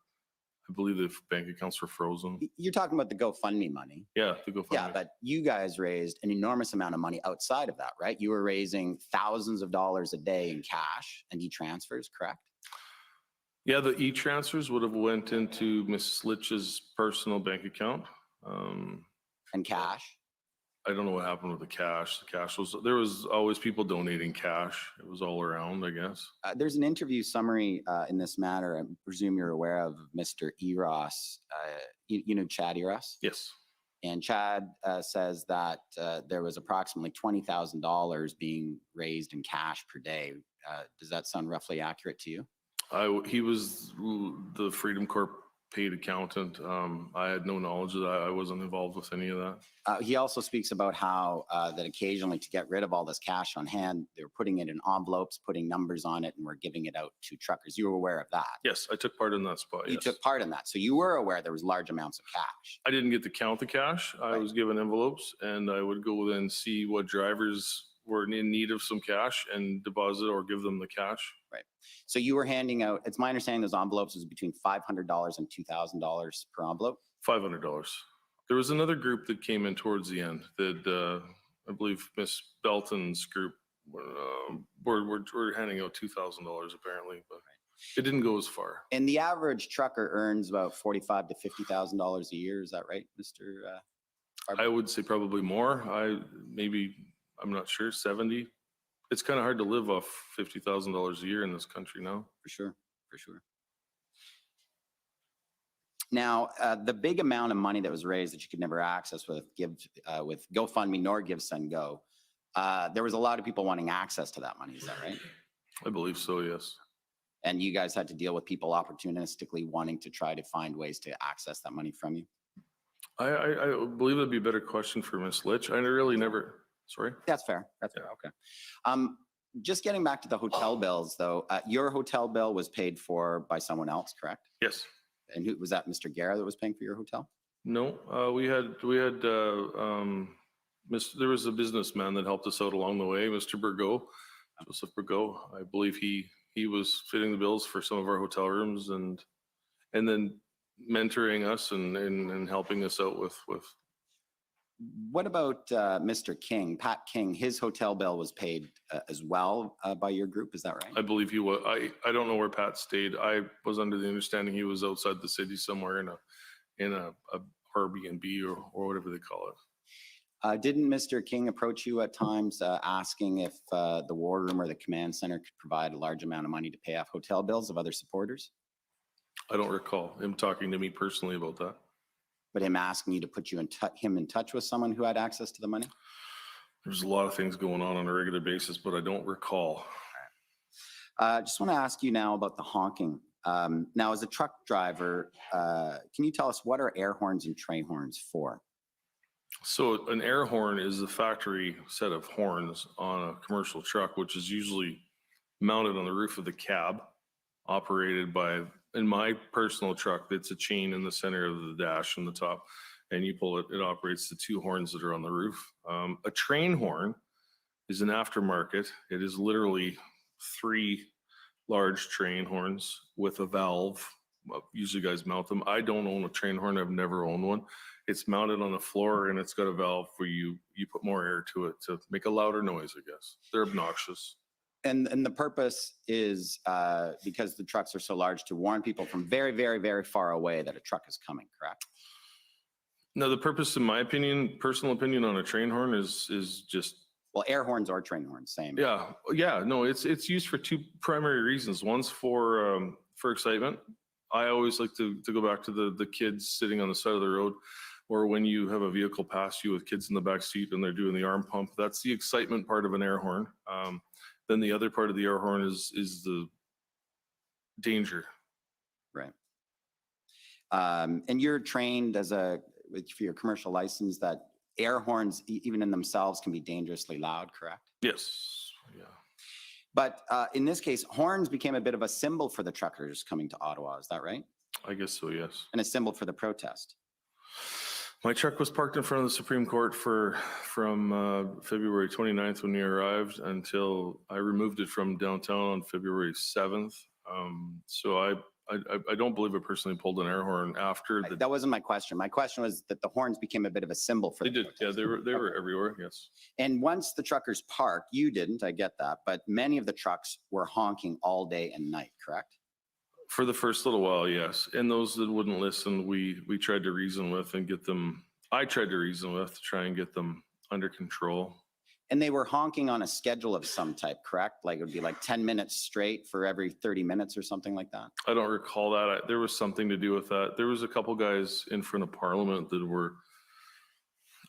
I believe, the bank accounts were frozen. You're talking about the GoFundMe money. Yeah, the GoFundMe. Yeah, but you guys raised an enormous amount of money outside of that, right? You were raising thousands of dollars a day in cash and e-transfers, correct? Yeah, the e-transfers would have went into Miss Litch's personal bank account. And cash? I don't know what happened with the cash. There was always people donating cash. It was all around, I guess. There's an interview summary in this matter. I presume you're aware of Mr. Eros. You know Chad Eros? Yes. And Chad says that there was approximately $20,000 being raised in cash per day. Does that sound roughly accurate to you? He was the Freedom Corp paid accountant. I had no knowledge of that. I wasn't involved with any of that. He also speaks about how that occasionally to get rid of all this cash on hand, they're putting it in envelopes, putting numbers on it, and we're giving it out to truckers. You were aware of that? Yes, I took part in that spot. You yes. took part in that. So you were aware there was large amounts of cash. I didn't get to count the cash. I Right. was given envelopes, and I would go then see what drivers were in need of some cash and deposit or give them the cash. Right. So you were handing out, it's my understanding those envelopes was between $500 and $2,000 per envelope? $500. There was another group that came in towards the end that I believe Miss Belton's group were handing out $2,000 apparently, but it didn't go as far. And the average trucker earns about $45,000 to $50,000 a year. Is that right, Mr.? I would say probably more. I'm not sure, 70. It's kind of hard to live off $50,000 a year in this country now. For sure, for sure. Now, the big amount of money that was raised that you could never access with GoFundMe nor Give Send Go, there was a lot of people wanting access to that money. Is that right? I believe so, yes. And you guys had to deal with people opportunistically wanting to try to find ways to access that money from you? I believe that'd be a better question for Miss Litch. I really never, sorry. That's fair. That's fair. Okay. Just getting back to the hotel bills, though, your hotel bill was paid for by someone else, correct? Yes. And who was that? Mr. Guerra that was paying for your hotel? No, there was a businessman that helped us out along the way, Mr. Burgo, Joseph Burgo. I believe he was fitting the bills for some of our hotel rooms and then mentoring us and helping us out with. What about Mr. King, Pat King? His hotel bill was paid as well by your group. Is that right? I believe he was. I don't know where Pat stayed. I was under the understanding he was outside the city somewhere in a Airbnb or whatever they call it. Didn't Mr. King approach you at times asking if the war room or the command center could provide a large amount of money to pay off hotel bills of other supporters? I don't recall him talking to me personally about that. But him asking you to put him in touch with someone who had access to the money? There's a lot of things going on a regular basis, but I don't recall. Just want to ask you now about the honking. Now, as a truck driver, can you tell us what are air horns and train horns for? So an air horn is a factory set of horns on a commercial truck, which is usually mounted on the roof of the cab, operated by, in my personal truck, it's a chain in the center of the dash in the top, and you pull it, it operates the two horns that are on the roof. A train horn is an aftermarket. It is literally 3 large train horns with a valve. Usually guys mount them. I don't own a train horn. I've never owned one. It's mounted on the floor and it's got a valve where you put more air to it to make a louder noise, I guess. They're obnoxious. And the purpose is because the trucks are so large to warn people from very, very, very far away that a truck is coming, correct? No, the purpose, in my opinion, personal opinion on a train horn is just. Well, air horns or train horns, same. Yeah. No, it's used for 2 primary reasons. One's for excitement. I always like to go back to the kids sitting on the side of the road, or when you have a vehicle pass you with kids in the back seat and they're doing the arm pump. That's the excitement part of an air horn. Then the other part of the air horn is the danger. Right. And you're trained for your commercial license that air horns, even in themselves, can be dangerously loud, correct? Yes. Yeah. But in this case, horns became a bit of a symbol for the truckers coming to Ottawa. Is that right? I guess so, yes. And a symbol for the protest. My truck was parked in front of the Supreme Court from February 29th when we arrived until I removed it from downtown on February 7th. So I don't believe I personally pulled an air horn after. That wasn't my question. My question was that the horns became a bit of a symbol for They did, yeah, they were everywhere, yes. And once the truckers parked, you didn't, I get that, but many of the trucks were honking all day and night, correct? For the first little while, yes. And those that wouldn't listen, we tried to reason with and get them, I tried to reason with to try and get them under control. And they were honking on a schedule of some type, correct? Like it would be like 10 minutes straight for every 30 minutes or something like that? I don't recall that. There was something to do with that. There was a couple guys in front of Parliament that were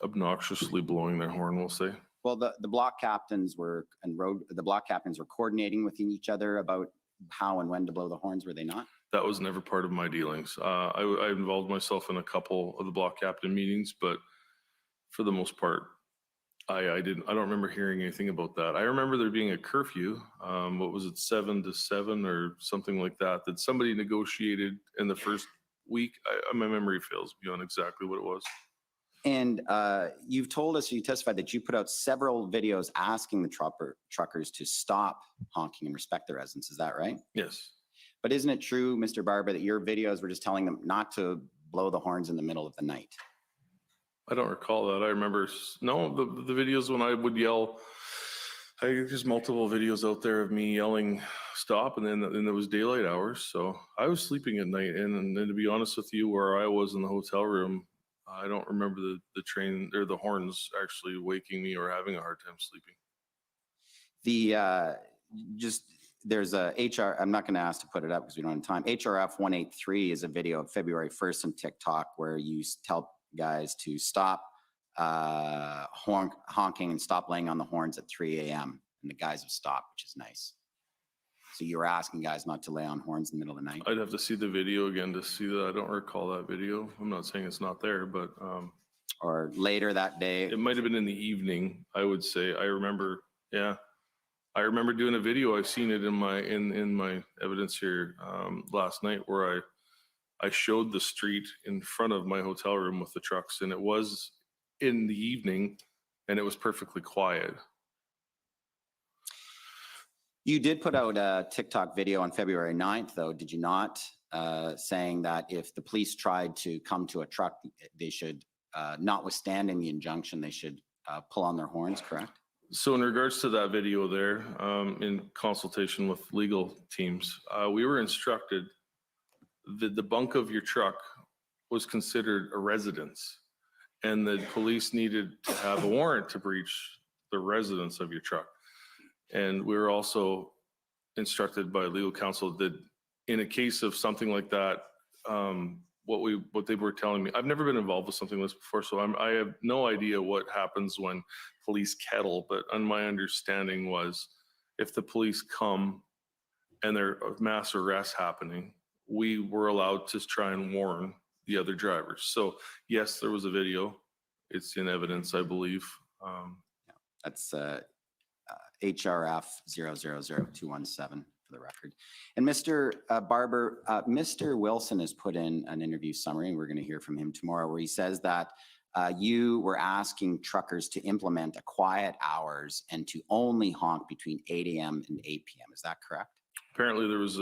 obnoxiously blowing their horn, we'll say. Well, the block captains were coordinating with each other about how and when to blow the horns, were they not? That was never part of my dealings. I involved myself in a couple of the block captain meetings, but for the most part, I don't remember hearing anything about that. I remember there being a curfew, what was it, 7 to 7 or something like that, that somebody negotiated in the first week. My memory fails beyond exactly what it was. And you've told us, you testified that you put out several videos asking the truckers to stop honking and respect their residents. Is that right? Yes. But isn't it true, Mr. Barber, that your videos were just telling them not to blow the horns in the middle of the night? I don't recall that. I remember, no, the videos when I would yell, there's multiple videos out there of me yelling stop, and then there was daylight hours. So I was sleeping at night. And then to be honest with you, where I was in the hotel room, I don't remember the train or the horns actually waking me or having a hard time sleeping. There's a HR, I'm not going to ask to put it up because we don't have time. HRF 183 is a video of February 1st on TikTok where you tell guys to stop honking and stop laying on the horns at 3 a.m. And the guys have stopped, which is nice. So you were asking guys not to lay on horns in the middle of the night? I'd have to see the video again to see that. I don't recall that video. I'm not saying it's not there, but or later that day. It might have been in the evening, I would say. I remember, yeah. I remember doing a video. I've seen it in my evidence here last night where I showed the street in front of my hotel room with the trucks, and it was in the evening and it was perfectly quiet. You did put out a TikTok video on February 9th, though, did you not? Saying that if the police tried to come to a truck, they should, notwithstanding the injunction, they should pull on their horns, correct? So in regards to that video there, in consultation with legal teams, we were instructed that the bunk of your truck was considered a residence, and the police needed to have a warrant to breach the residence of your truck. And we were also instructed by legal counsel that in a case of something like that, what they were telling me, I've never been involved with something like this before, so I have no idea what happens when police kettle, but on my understanding was if the police come and there are mass arrests happening, we were allowed to try and warn the other drivers. So yes, there was a video. It's in evidence, I believe. That's HRF 000217 for the record. And Mr. Barber, Mr. Wilson has put in an interview summary, and we're going to hear from him tomorrow, where he says that you were asking truckers to implement a quiet hours and to only honk between 8 a.m. and 8 p.m. Is that correct? Apparently there was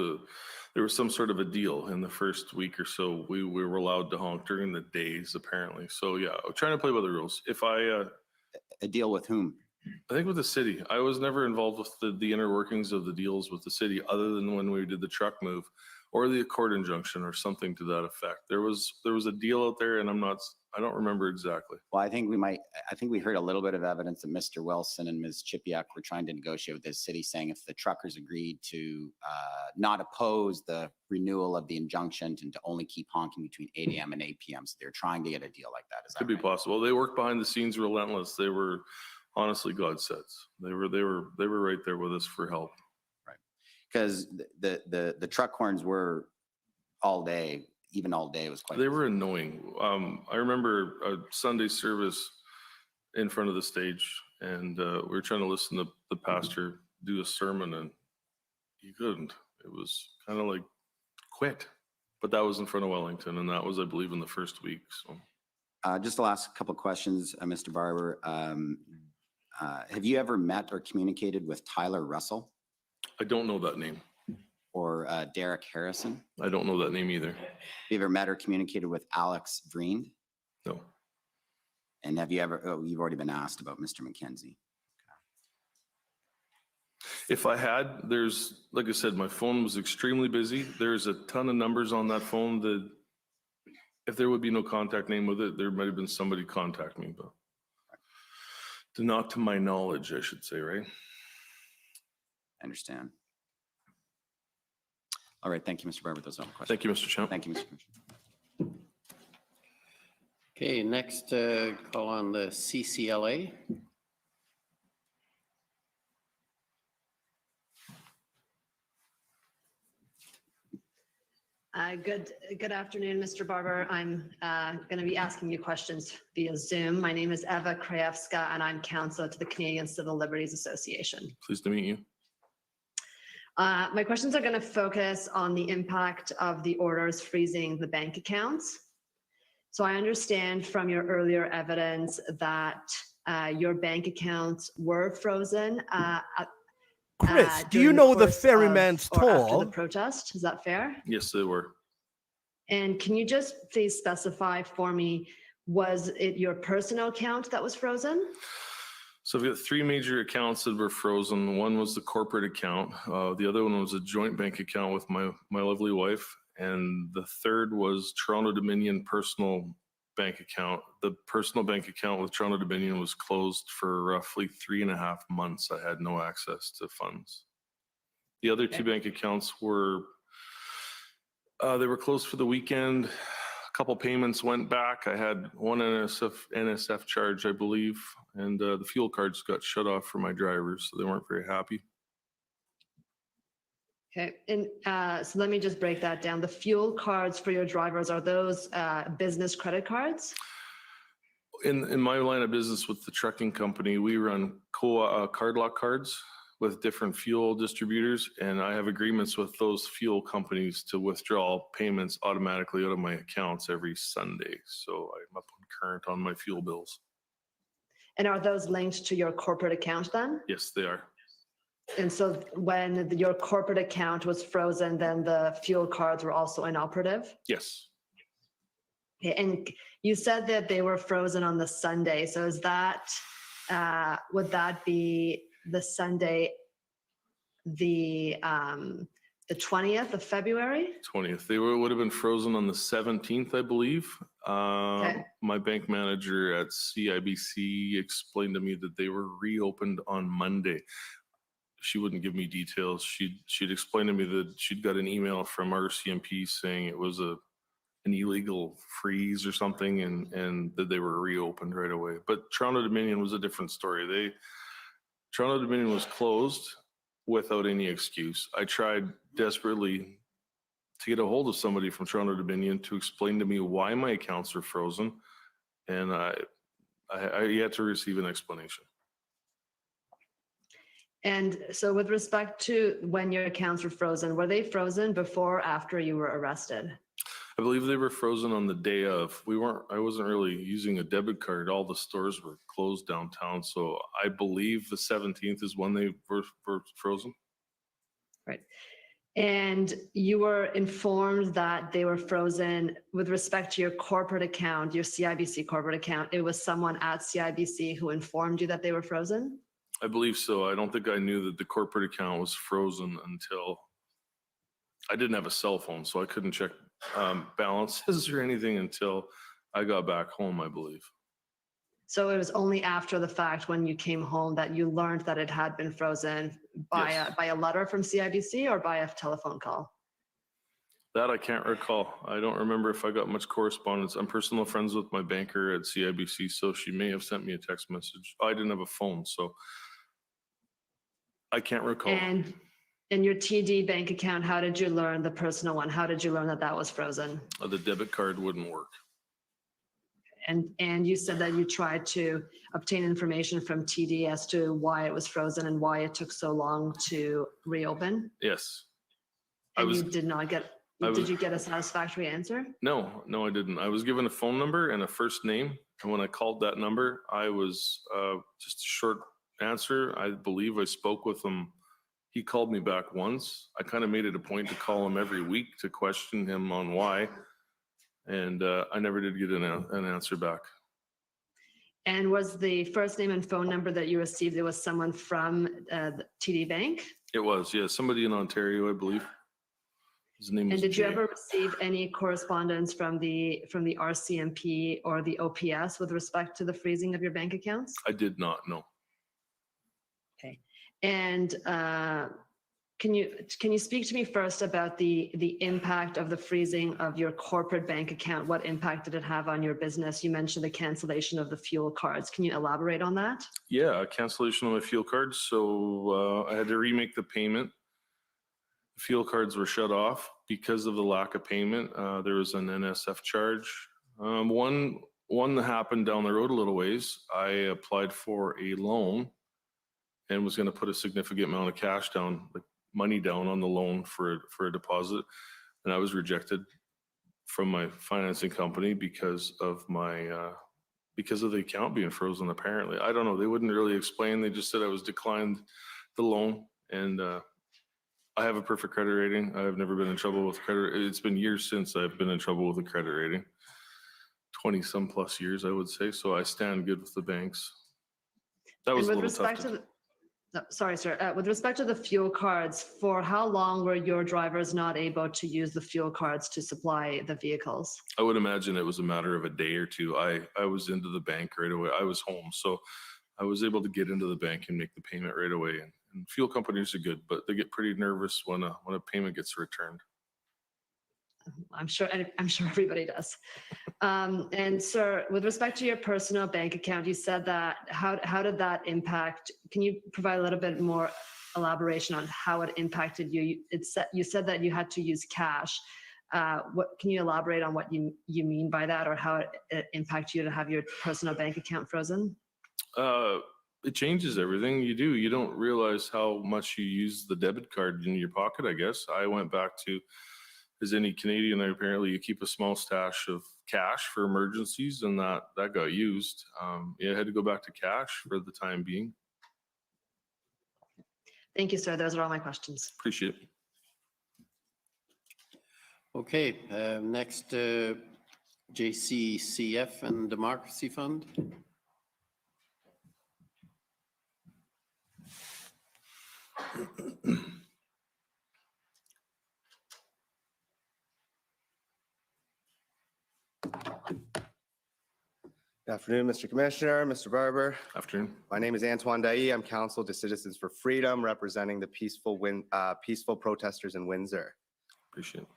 some sort of a deal in the first week or so. We were allowed to honk during the days, apparently. So yeah, I'm trying to play by the rules. If a deal with whom? I think with the city. I was never involved with the inner workings of the deals with the city, other than when we did the truck move or the court injunction or something to that effect. There was a deal out there, and I don't remember exactly. Well, I think we heard a little bit of evidence that Mr. Wilson and Ms. Chipiak were trying to negotiate with the city, saying if the truckers agreed to not oppose the renewal of the injunction and to only keep honking between 8 a.m. and 8 p.m. So they're trying to get a deal like that. Is that Could be possible. They worked behind the scenes relentless. They were honestly godsends. They were right there with us for help. Right. Because the truck horns were all day. Even all day was quite. They were annoying. I remember a Sunday service in front of the stage, and we were trying to listen to the pastor do a sermon, and he couldn't. It was kind of like quit. But that was in front of Wellington, and that was, I believe, in the first week. So, just the last couple of questions, Mr. Barber. Have you ever met or communicated with Tyler Russell? I don't know that name. Or Derek Harrison? I don't know that name either. Have you ever met or communicated with Alex Vreend? No. And have you ever, you've already been asked about Mr. McKenzie. If I had, like I said, my phone was extremely busy. There's a ton of numbers on that phone that if there would be no contact name with it, there might have been somebody contact me, but not to my knowledge, I should say, right? I understand. All right. Thank you, Mr. Barber. Those are all the questions. Thank you, Mr. Champ. Thank you, Mr. Commissioner. Okay, next call on the CCLA. Good afternoon, Mr. Barber. I'm going to be asking you questions via Zoom. My name is Eva Krajewska, and I'm counsel to the Canadian Civil Liberties Association. Pleased to meet you. My questions are going to focus on the impact of the orders freezing the bank accounts. So I understand from your earlier evidence that your bank accounts were frozen. Chris, do during you know the course ferryman's of or after the toll? protest? Is that fair? Yes, they were. And can you just please specify for me, was it your personal account that was frozen? So we've got three major accounts that were frozen. One was the corporate account. The other one was a joint bank account with my lovely wife. And the third was Toronto Dominion personal bank account. The personal bank account with Toronto Dominion was closed for roughly 3.5 months. I had no access to funds. The other two bank accounts were, they were closed for the weekend. A couple payments went back. I had one NSF charge, I believe, and the fuel cards got shut off for my drivers, so they weren't very happy. Okay, and so let me just break that down. The fuel cards for your drivers, are those business credit cards? In my line of business with the trucking company, we run card lock cards with different fuel distributors, and I have agreements with those fuel companies to withdraw payments automatically out of my accounts every Sunday. So I'm up on current on my fuel bills. And are those linked to your corporate account then? Yes, they are. And so when your corporate account was frozen, then the fuel cards were also inoperative? Yes. Okay, and you said that they were frozen on the Sunday. So is that, would that be the Sunday, the 20th of February? 20th. They would have been frozen on the 17th, I believe. My bank manager at CIBC explained to me that they were reopened on Monday. She wouldn't give me details. She'd explained to me that she'd got an email from RCMP saying it was an illegal freeze or something, and that they were reopened right away. But Toronto Dominion was a different story. Toronto Dominion was closed without any excuse. I tried desperately to get a hold of somebody from Toronto Dominion to explain to me why my accounts were frozen, and I yet to receive an explanation. And so with respect to when your accounts were they frozen before or after you were arrested? I believe they were frozen on the day of. I wasn't really using a debit card. All the stores were closed downtown. So I believe the 17th is when they were frozen. Right. And you were informed that they were frozen with respect to your corporate account, your CIBC corporate account. It was someone at CIBC who informed you that they were frozen? I believe so. I don't think I knew that the corporate account was frozen until I didn't have a cell phone, so I couldn't check balances or anything until I got back home, I believe. So it was only after the fact when you came home that you learned that it had been frozen by a letter from CIBC or by a telephone call? That I can't recall. I don't remember if I got much correspondence. I'm personal friends with my banker at CIBC, so she may have sent me a text message. I didn't have a phone, so I can't recall. And in your TD bank account, how did you learn, the personal one, how did you learn that that was frozen? The debit card wouldn't work. And you said that you tried to obtain information from TD as to why it was frozen and why it took so long to reopen? Yes. And you did not get, did you get a satisfactory answer? No, I didn't. I was given a phone number and a first name. And when I called that number, I was just a short answer. I believe I spoke with him. He called me back once. I kind of made it a point to call him every week to question him on why. And I never did get an answer back. And was the first name and phone number that you received, it was someone from the TD Bank? It was, yeah, somebody in Ontario, I believe. His name And was did you Jay. ever receive any correspondence from the RCMP or the OPS with respect to the freezing of your bank accounts? I did not, no. Okay. And can you speak to me first about the impact of the freezing of your corporate bank account? What impact did it have on your business? You mentioned the cancellation of the fuel cards. Can you elaborate on that? Yeah, a cancellation of my fuel cards. So I had to remake the payment. The fuel cards were shut off because of the lack of payment. There was an NSF charge. One that happened down the road a little ways. I applied for a loan and was going to put a significant amount of cash down, like money down on the loan for a deposit, and I was rejected from my financing company because of the account being frozen, apparently. I don't know. They wouldn't really explain. They just said I was declined the loan, and I have a perfect credit rating. I have never been in trouble with credit. It's been years since I've been in trouble with a credit rating. 20 some plus years, I would say. So I stand good with the banks. That was a And with little tough respect to the, no, sorry, sir, with respect to the fuel cards, for how long were your drivers not able to use the fuel cards to supply the vehicles? I would imagine it was a matter of a day or two. I was into the bank right away. I was home, so I was able to get into the bank and make the payment right away. And fuel companies are good, but they get pretty nervous when a payment gets returned. I'm sure everybody does. And sir, with respect to your personal bank account, you said that, how did that impact? Can you provide a little bit more elaboration on how it impacted you? You said that you had to use cash. What can you elaborate on what you mean by that, or how it impacted you to have your personal bank account frozen? It changes everything you do. You don't realize how much you use the debit card in your pocket, I guess. I went back to, as any Canadian, apparently you keep a small stash of cash for emergencies, and that got used. Yeah, I had to go back to cash for the time being. Thank you, sir. Those are all my questions. Appreciate it. Okay, next, JCCF and Democracy Fund. Good afternoon, Mr. Commissioner, Mr. Barber. Afternoon. My name is Antoine Dailly. I'm counsel to Citizens for Freedom, representing the peaceful protesters in Windsor. Appreciate it.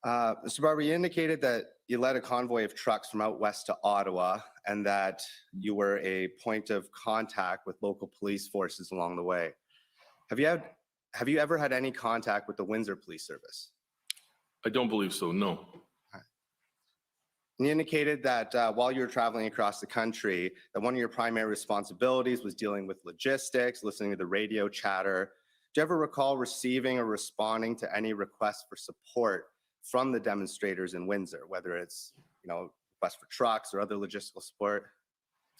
Mr. Barber, you indicated that you led a convoy of trucks from out west to Ottawa and that you were a point of contact with local police forces along the way. Have you ever had any contact with the Windsor Police Service? I don't believe so, no. And you indicated that while you were traveling across the country, that one of your primary responsibilities was dealing with logistics, listening to the radio chatter. Do you ever recall receiving or responding to any requests for support from the demonstrators in Windsor, whether it's, requests for trucks or other logistical support?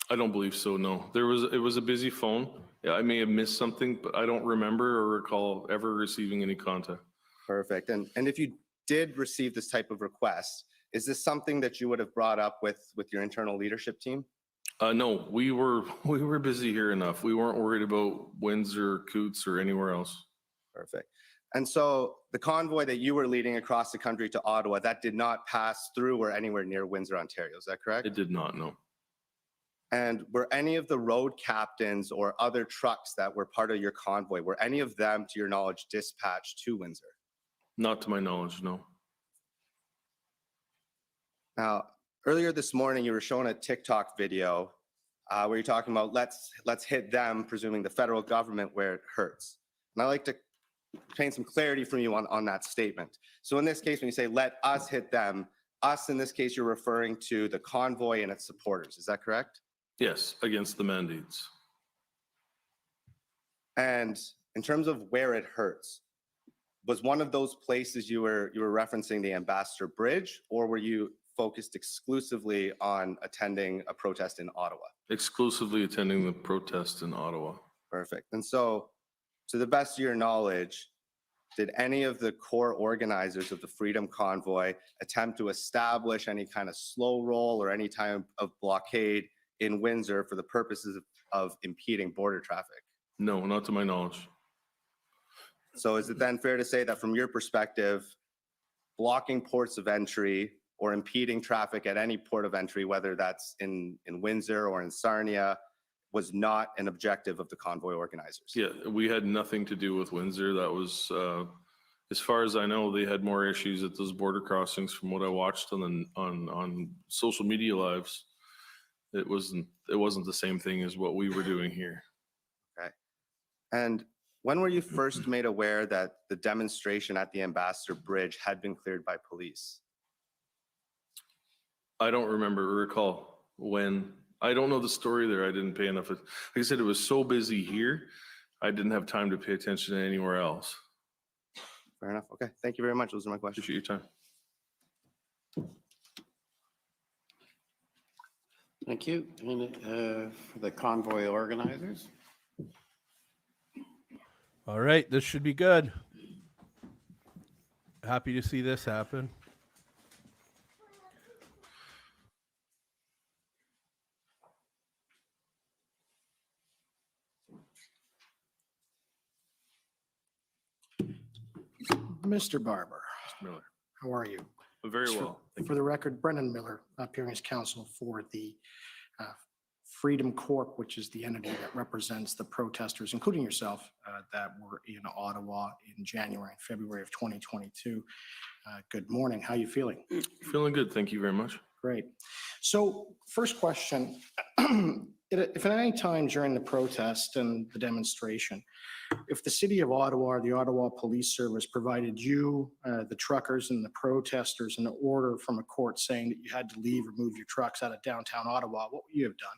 I don't believe so, no. It was a busy phone. Yeah, I may have missed something, but I don't remember or recall ever receiving any contact. Perfect. And if you did receive this type of request, is this something that you would have brought up with your internal leadership team? No, we were busy here enough. We weren't worried about Windsor, Coots, or anywhere else. Perfect. And so the convoy that you were leading across the country to Ottawa, that did not pass through or anywhere near Windsor, Ontario. Is that correct? It did not, no. And were any of the road captains or other trucks that were part of your convoy, were any of them, to your knowledge, dispatched to Windsor? Not to my knowledge, no. Now, earlier this morning, you were showing a TikTok video where you're talking about let's hit them, presuming the federal government, where it hurts. And I'd like to obtain some clarity from you on that statement. So in this case, when you say let us hit them, us in this case, you're referring to the convoy and its supporters. Is that correct? Yes, against the mandates. And in terms of where it hurts, was one of those places you were referencing the Ambassador Bridge, or were you focused exclusively on attending a protest in Ottawa? Exclusively attending the protest in Ottawa. Perfect. And so, to the best of your knowledge, did any of the core organizers of the Freedom Convoy attempt to establish any kind of slow roll or any type of blockade in Windsor for the purposes of impeding border traffic? No, not to my knowledge. So is it then fair to say that from your perspective, blocking ports of entry or impeding traffic at any port of entry, whether that's in Windsor or in Sarnia, was not an objective of the convoy organizers? Yeah, we had nothing to do with Windsor. That was, as far as I know, they had more issues at those border crossings from what I watched on social media lives. It wasn't the same thing as what we were doing here. Okay. And when were you first made aware that the demonstration at the Ambassador Bridge had been cleared by police? I don't recall when. I don't know the story there. I didn't pay enough. Like I said, it was so busy here, I didn't have time to pay attention to anywhere else. Fair enough. Okay. Thank you very much. Those are my questions. Appreciate your time. Thank you. And for the convoy organizers? All right, this should be good. Happy to see this happen. Mr. Barber, Mr. Miller. how are you? Very Just well. Thank For the record, Brendan Miller, appearing as counsel for the Freedom Corp, which is the entity that represents the protesters, including yourself, that were in Ottawa in January and February of 2022. Good morning. How are you feeling? Feeling good. Thank you very much. Great. So first question, if at any time during the protest and the demonstration, if the city of Ottawa or the Ottawa Police Service provided you, the truckers and the protesters, an order from a court saying that you had to leave or move your trucks out of downtown Ottawa, what would you have done?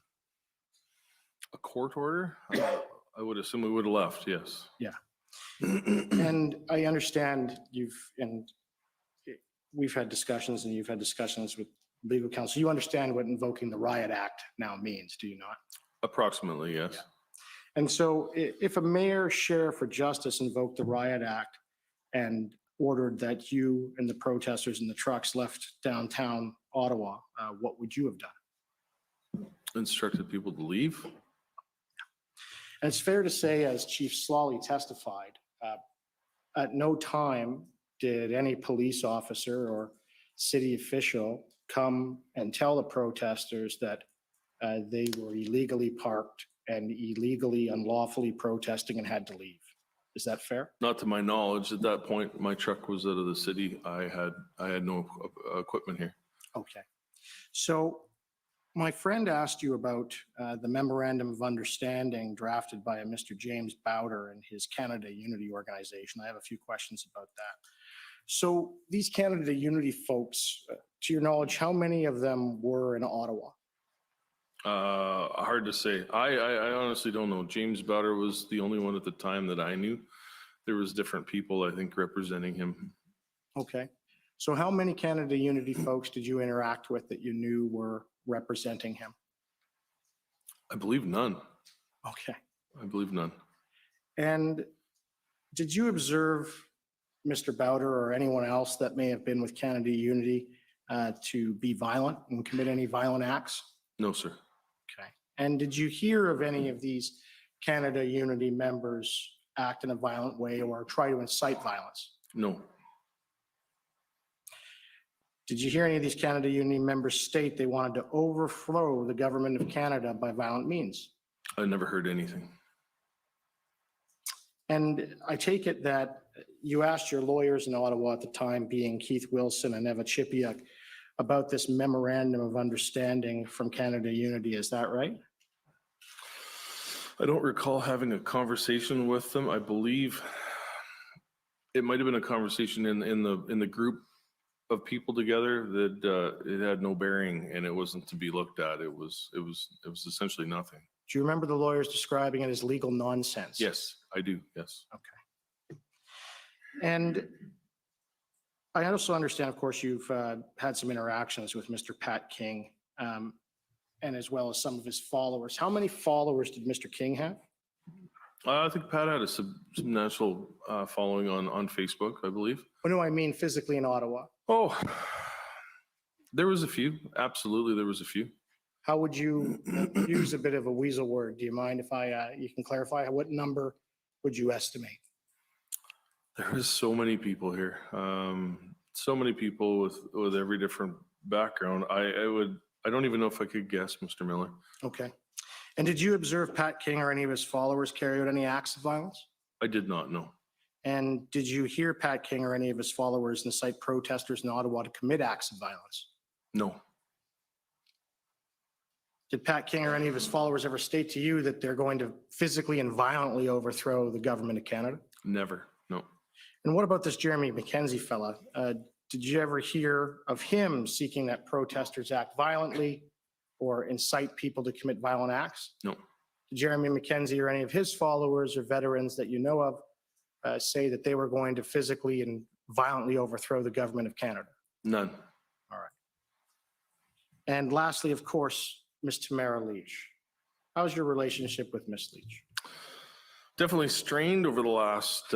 A court order? I would assume we would have left, yes. Yeah. And I understand we've had discussions and you've had discussions with legal counsel. You understand what invoking the Riot Act now means, do you not? Approximately, yes. Yeah. And so if a mayor, sheriff, or justice invoked the Riot Act and ordered that you and the protesters and the trucks left downtown Ottawa, what would you have done? Instructed people to leave? And it's fair to say, as Chief Slawley testified, at no time did any police officer or city official come and tell the protesters that they were illegally parked and illegally, unlawfully protesting and had to leave. Is that fair? Not to my knowledge. At that point, my truck was out of the city. I had no equipment here. Okay. So my friend asked you about the memorandum of understanding drafted by a Mr. James Bowder and his Canada Unity organization. I have a few questions about that. So these Canada Unity folks, to your knowledge, how many of them were in Ottawa? Hard to say. I honestly don't know. James Bowder was the only one at the time that I knew. There was different people, I think, representing him. Okay. So how many Canada Unity folks did you interact with that you knew were representing him? I believe none. Okay. I believe none. And did you observe Mr. Bowder or anyone else that may have been with Canada Unity to be violent and commit any violent acts? No, sir. Okay. And did you hear of any of these Canada Unity members act in a violent way or try to incite violence? No. Did you hear any of these Canada Unity members state they wanted to overthrow the government of Canada by violent means? I never heard anything. And I take it that you asked your lawyers in Ottawa at the time, being Keith Wilson and Eva Chipiuk, about this memorandum of understanding from Canada Unity. Is that right? I don't recall having a conversation with them. I believe it might have been a conversation in the group of people together that it had no bearing and it wasn't to be looked at. It was essentially nothing. Do you remember the lawyers describing it as legal nonsense? Yes, I do. Yes. Okay. And I also understand, of course, you've had some interactions with Mr. Pat King and as well as some of his followers. How many followers did Mr. King have? I think Pat had a substantial following on Facebook, I believe. Oh, no, I mean physically in Ottawa. Oh, there was a few. Absolutely, there was a few. How would you use a bit of a weasel word? Do you mind if you can clarify? What number would you estimate? There is so many people here. So many people with every different background. I don't even know if I could guess, Mr. Miller. Okay. And did you observe Pat King or any of his followers carry out any acts of violence? I did not know. And did you hear Pat King or any of his followers incite protesters in Ottawa to commit acts of violence? No. Did Pat King or any of his followers ever state to you that they're going to physically and violently overthrow the government of Canada? Never. No. And what about this Jeremy McKenzie fella? Did you ever hear of him seeking that protesters act violently or incite people to commit violent acts? No. Did Jeremy McKenzie or any of his followers or veterans that you know of say that they were going to physically and violently overthrow the government of Canada? None. All right. And lastly, of course, Ms. Tamara Leach. How's your relationship with Ms. Leach? Definitely strained over the last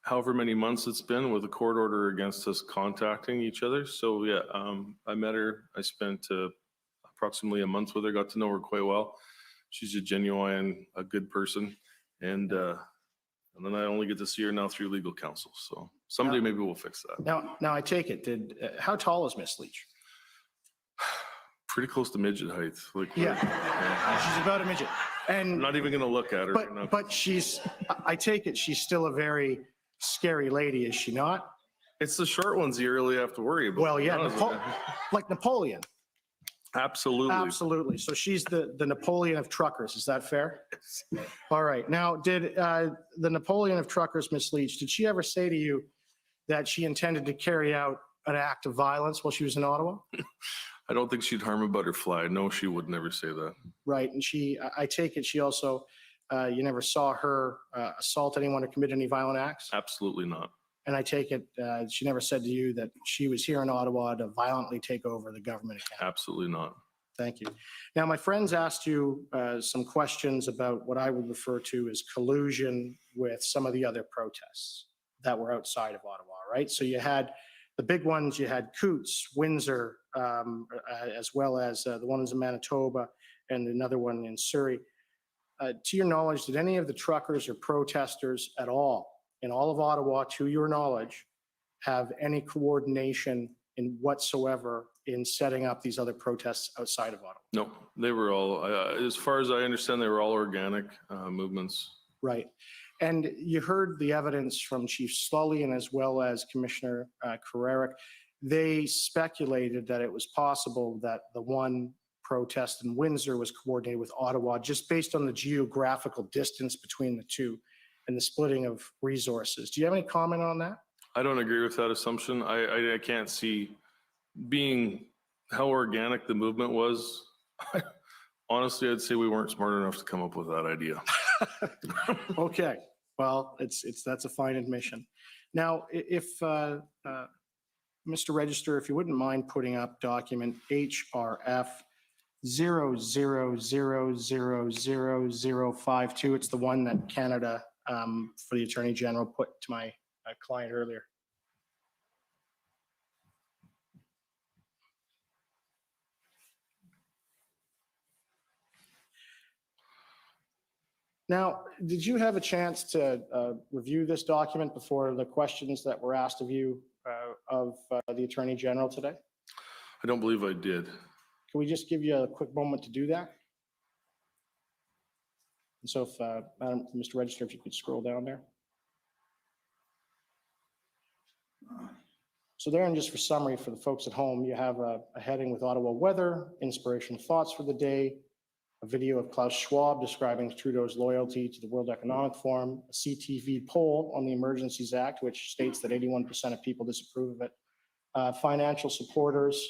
however many months it's been with a court order against us contacting each other. So yeah, I met her. I spent approximately a month with her, got to know her quite well. She's a genuine, a good person. And then I only get to see her now through legal counsel. So someday maybe we'll fix that. Now I take it, how tall is Ms. Leach? Pretty close to midget height. Like, Yeah, she's about a midget. I'm And, not even gonna look at her right now. but I take it she's still a very scary lady, is she not? It's the short ones you really have to worry about. Well, yeah, Honestly. like Napoleon. Absolutely. Absolutely. So she's the Napoleon of truckers. Is that fair? All right. Now, did the Napoleon of truckers, Ms. Leach, did she ever say to you that she intended to carry out an act of violence while she was in Ottawa? I don't think she'd harm a butterfly. No, she would never say that. Right. And I take it she also, you never saw her assault anyone or commit any violent acts? Absolutely not. And I take it she never said to you that she was here in Ottawa to violently take over the government account? Absolutely not. Thank you. Now, my friends asked you some questions about what I would refer to as collusion with some of the other protests that were outside of Ottawa, right? So you had the big ones, you had Coutts, Windsor, as well as the ones in Manitoba and another one in Surrey. To your knowledge, did any of the truckers or protesters at all in all of Ottawa, to your knowledge, have any coordination in whatsoever in setting up these other protests outside of Ottawa? No, they were all, as far as I understand, they were all organic movements. Right. And you heard the evidence from Chief Scullion as well as Commissioner Carrerick. They speculated that it was possible that the one protest in Windsor was coordinated with Ottawa just based on the geographical distance between the two and the splitting of resources. Do you have any comment on that? I don't agree with that assumption. I can't see being how organic the movement was. Honestly, I'd say we weren't smart enough to come up with that idea. Okay, well, that's a fine admission. Now, if Mr. Register, if you wouldn't mind putting up document HRF 00000052, it's the one that Canada for the Attorney General put to my client earlier. Now, did you have a chance to review this document before the questions that were asked of you of the Attorney General today? I don't believe I did. Can we just give you a quick moment to do that? And so if, Mr. Register, if you could scroll down there. So there, and just for summary for the folks at home, you have a heading with Ottawa weather, inspirational thoughts for the day, a video of Klaus Schwab describing Trudeau's loyalty to the World Economic Forum, a CTV poll on the Emergencies Act, which states that 81% of people disapprove of it, financial supporters,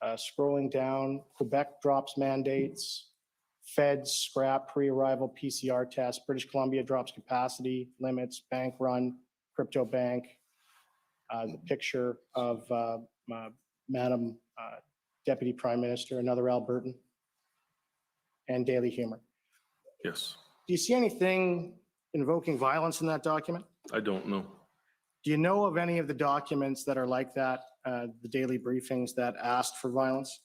scrolling down, Quebec drops mandates, Feds scrap pre-arrival PCR tests, British Columbia drops capacity limits, bank run, crypto bank, the picture of Madam Deputy Prime Minister, another Albertan, and Daily Humor. Yes. Do you see anything invoking violence in that document? I don't know. Do you know of any of the documents that are like that, the daily briefings that asked for violence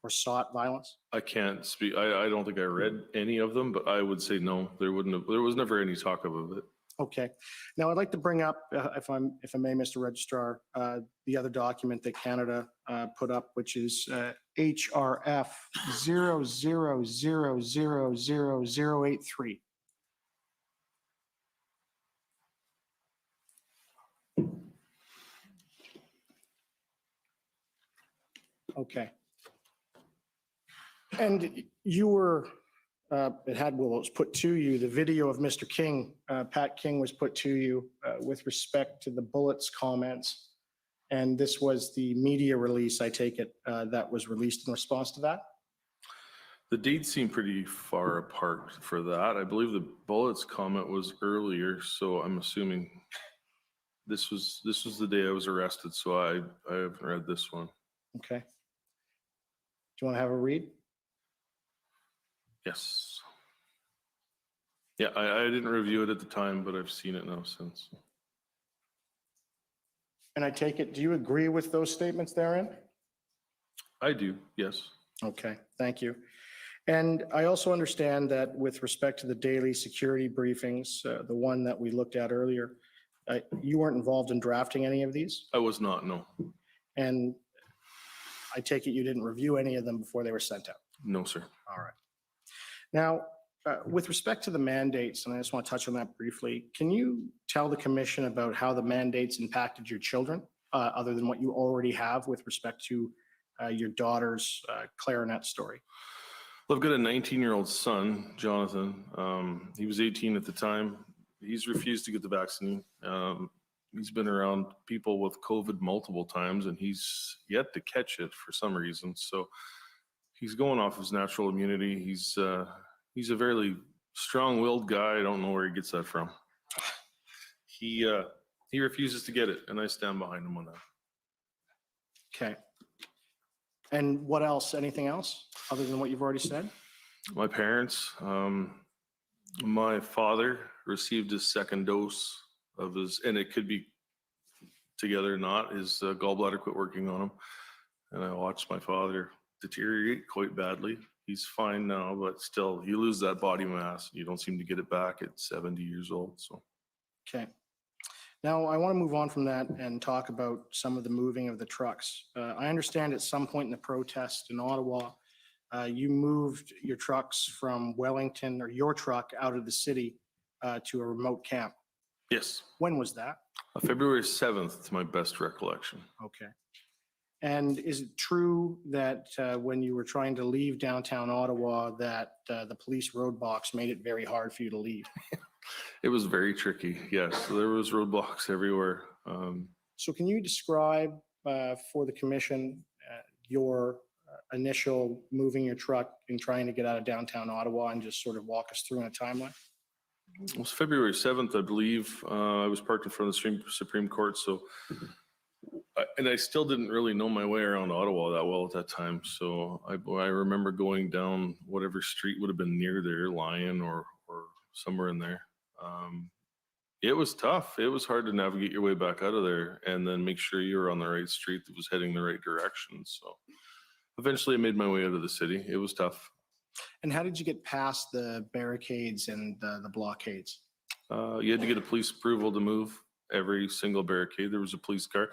or sought violence? I can't speak. I don't think I read any of them, but I would say no. There was never any talk of it. Okay. Now I'd like to bring up, if I may, Mr. Registrar, the other document that Canada put up, which is HRF 00000083. Okay. And you were, it was put to you, the video of Mr. King, Pat King was put to you with respect to the bullets comments. And this was the media release, I take it, that was released in response to that? The dates seem pretty far apart for that. I believe the bullets comment was earlier, so I'm assuming this was the day I was arrested, so I haven't read this one. Okay. you want to have a read? Yes. Yeah, I didn't review it at the time, but I've seen it now since. And I take it, do you agree with those statements therein? I do, yes. Okay, thank you. And I also understand that with respect to the daily security briefings, the one that we looked at earlier, you weren't involved in drafting any of these? I was not, no. And I take it you didn't review any of them before they were sent out? No, sir. All right. Now, with respect to the mandates, and I just want to touch on that briefly, can you tell the commission about how the mandates impacted your children, other than what you already have with respect to your daughter's clarinet story? Well, I've got a 19-year-old son, Jonathan. He was 18 at the time. He's refused to get the vaccine. He's been around people with COVID multiple times, and he's yet to catch it for some reason. So he's going off his natural immunity. He's a very strong-willed guy. I don't know where he gets that from. He refuses to get it, and I stand behind him on that. Okay. And what else? Anything else other than what you've already said? My parents, my father received his second dose of his, and it could be together or not, his gallbladder quit working on him. And I watched my father deteriorate quite badly. He's fine now, but still, you lose that body mass. You don't seem to get it back at 70 years old. So, Okay. Now, I want to move on from that and talk about some of the moving of the trucks. I understand at some point in the protest in Ottawa, you moved your trucks from Wellington, or your truck, out of the city to a remote camp. yes, When was that? February 7th, to my best recollection. Okay. And is it true that when you were trying to leave downtown Ottawa, that the police roadblocks made it very hard for you to leave? It was very tricky. Yes, there was roadblocks everywhere. So can you describe for the commission your initial moving your truck and trying to get out of downtown Ottawa, and just sort of walk us through in a timeline? It was February 7th, I believe. I was parked in front of the Supreme Court. So, and I still didn't really know my way around Ottawa that well at that time. So I remember going down whatever street would have been near there, Lion or somewhere in there. It was tough. It was hard to navigate your way back out of there and then make sure you were on the right street that was heading the right direction. So eventually I made my way out of the city. It was tough. And how did you get past the barricades and the blockades? You had to get a police approval to move every single barricade. There was a police car.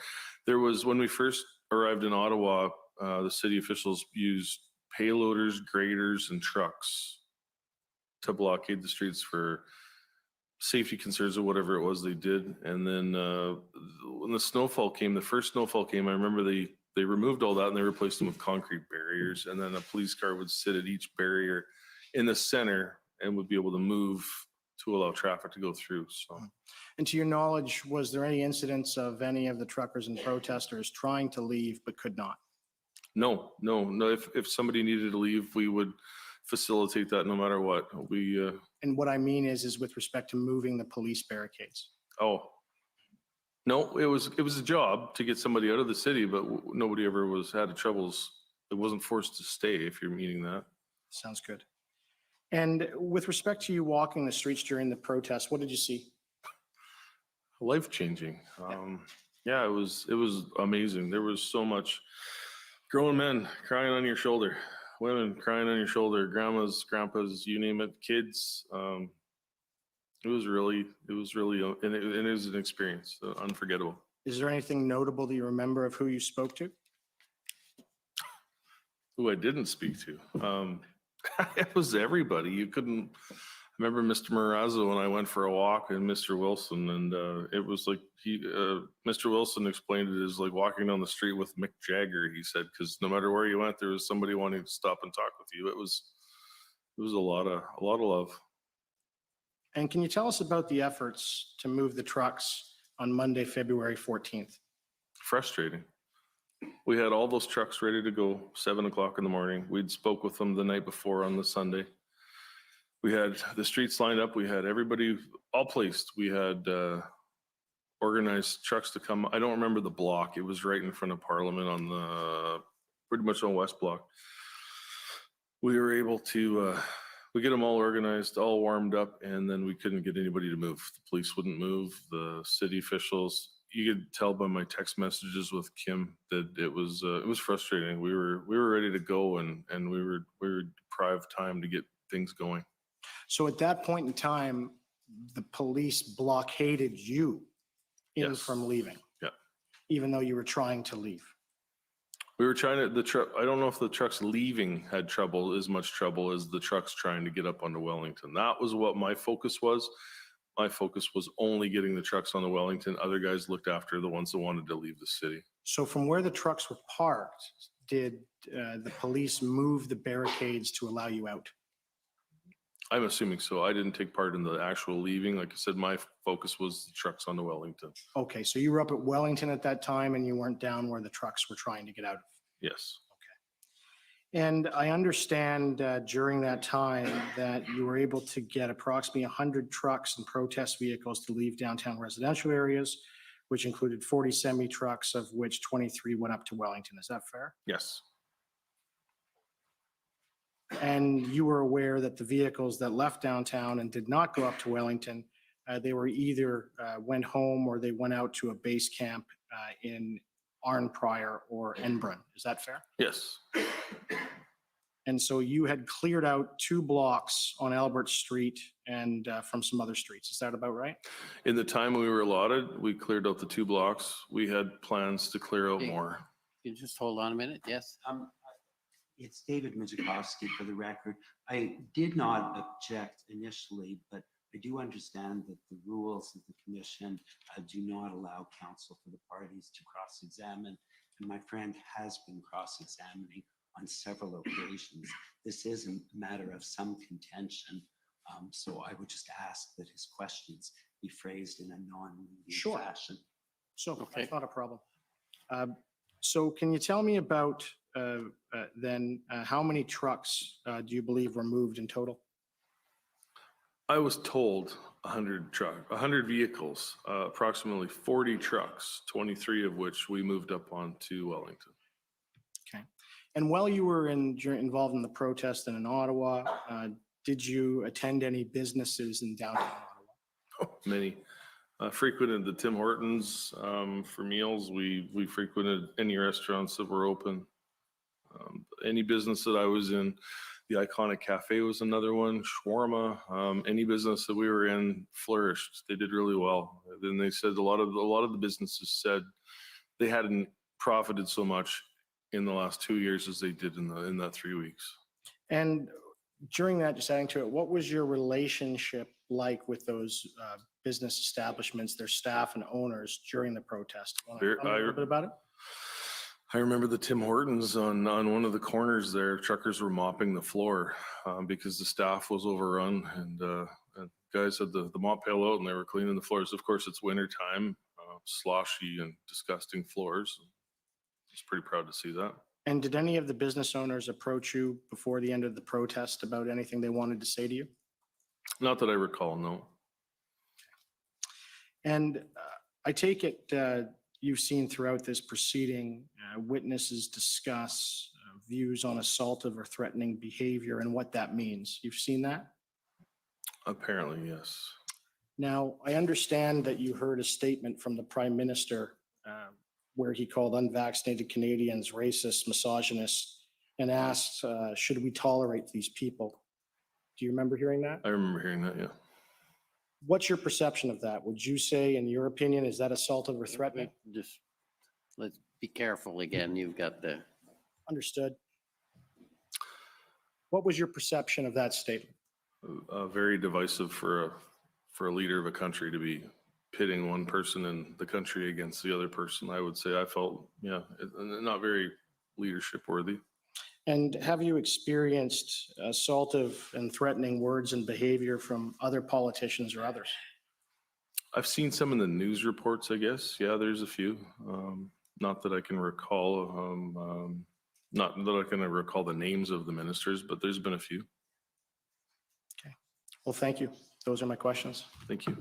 There was, when we first arrived in Ottawa, the city officials used payloaders, graders, and trucks to blockade the streets for safety concerns or whatever it was they did. And then when the snowfall came, the first snowfall came, I remember they removed all that and they replaced them with concrete barriers. And then a police car would sit at each barrier in the center and would be able to move to allow traffic to go through. So, And to your knowledge, was there any incidents of any of the truckers and protesters trying to leave but could not? no. If somebody needed to leave, we would facilitate that no matter what. And what I mean is with respect to moving the police barricades. Oh, no, it was a job to get somebody out of the city, but nobody ever had troubles. It wasn't forced to stay, if you're meaning that. Sounds good. And with respect to you walking the streets during the protest, what did you see? Life-changing. Yeah, it was amazing. There was so much grown men crying on your shoulder, women crying on your shoulder, grandmas, grandpas, you name it, kids. It was really, and it was an experience, unforgettable. Is there anything notable that you remember of who you spoke to? Who I didn't speak to. It was everybody. You couldn't. I remember Mr. Marazzo and I went for a walk, and Mr. Wilson, and it was like Mr. Wilson explained it as like walking down the street with Mick Jagger. He said, because no matter where you went, there was somebody wanting to stop and talk with you. It was a lot of love. And can you tell us about the efforts to move the trucks on Monday, February 14th? Frustrating. We had all those trucks ready to go 7 o'clock in the morning. We'd spoke with them the night before on the Sunday. We had the streets lined up. We had everybody all placed. We had organized trucks to come. I don't remember the block. It was right in front of Parliament on pretty much on West Block. We were able to, we get them all organized, all warmed up, and then we couldn't get anybody to move. The police wouldn't move, the city officials. You could tell by my text messages with Kim that it was frustrating. We were ready to go, and we were deprived time to get things going. So at that point in time, the police blockaded you in Yes. from leaving, Yeah. even though you were trying to leave. We were trying to, the truck, I don't know if the trucks leaving had as much trouble as the trucks trying to get up onto Wellington. That was what my focus was. My focus was only getting the trucks onto Wellington. Other guys looked after the ones that wanted to leave the city. So from where the trucks were parked, did the police move the barricades to allow you out? I'm assuming so. I didn't take part in the actual leaving. Like I said, my focus was the trucks onto Wellington. Okay, so you were up at Wellington at that time and you weren't down where the trucks were trying to get out of? Yes. And I understand during that time that you were able to get approximately 100 trucks and protest vehicles to leave downtown residential areas, which included 40 semi-trucks, of which 23 went up to Wellington. Is that fair? Yes. And you were aware that the vehicles that left downtown and did not go up to Wellington, they were either went home or they went out to a base camp in Arnprior or Enbrun. Is that fair? Yes. And so you had cleared out 2 blocks on Albert Street and from some other streets. Is that about right? In the time we were allotted, we cleared out the 2 blocks. We had plans to clear out Okay. more. You just hold on a minute. Yes. It's David Mizukovsky for the record. I did not object initially, but I do understand that the rules of the commission do not allow counsel for the parties to cross-examine. And my friend has been cross-examining on several occasions. This is a matter of some contention. So I would just ask that his questions be phrased in a non-leading fashion. So that's not a problem. So can you tell me about then how many trucks do you believe were moved in total? I was told 100 vehicles, approximately 40 trucks, 23 of which we moved up onto Wellington. Okay. And while you were involved in the protest and in Ottawa, did you attend any businesses in downtown Ottawa? Many. Frequented the Tim Hortons for meals. We frequented any restaurants that were open. Any business that I was in, the Iconic Cafe was another one, shawarma, any business that we were in flourished. They did really well. Then they said a lot of the businesses said they hadn't profited so much in the last 2 years as they did in that 3 weeks. And during that, just adding to it, what was your relationship like with those business establishments, their staff and owners during the protest? Want to tell me a little bit about it? I remember the Tim Hortons on one of the corners there. Truckers were mopping the floor because the staff was overrun, and guys had the mop pail out and they were cleaning the floors. Of course, it's winter time, sloshy and disgusting floors. I was pretty proud to see that. And did any of the business owners approach you before the end of the protest about anything they wanted to say to you? Not that I recall, no. And I take it you've seen throughout this proceeding, witnesses discuss views on assaultive or threatening behavior and what that means. You've seen that? Apparently, yes. Now, I understand that you heard a statement from the Prime Minister where he called unvaccinated Canadians racist, misogynist, and asked, should we tolerate these people? Do you remember hearing that? I remember hearing that, yeah. What's your perception of that? Would you say, in your opinion, is that assaultive or threatening? Just let's be careful again. You've got the. Understood. What was your perception of that statement? Very divisive for a leader of a country to be pitting one person in the country against the other person. I would say I felt, not very leadership worthy. And have you experienced assaultive and threatening words and behavior from other politicians or others? I've seen some in the news reports, I guess. Yeah, there's a few. Not that I can recall, not that I can recall the names of the ministers, but there's been a few. Okay. Well, thank you. Those are my questions. Thank you.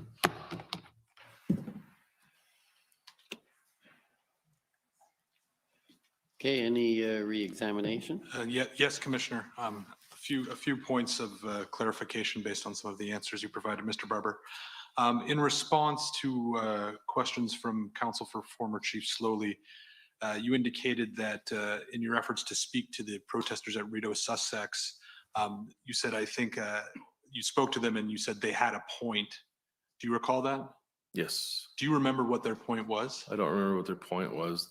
Okay, any re-examination? Yes, Commissioner. few points of clarification based on some of the answers you provided, Mr. Barber. In response to questions from Council for former Chief Slowly, you indicated that in your efforts to speak to the protesters at Rito Sussex, you said, I think you spoke to them and you said they had a point. Do you recall that? Yes. Do you remember what their point was? I don't remember what their point was.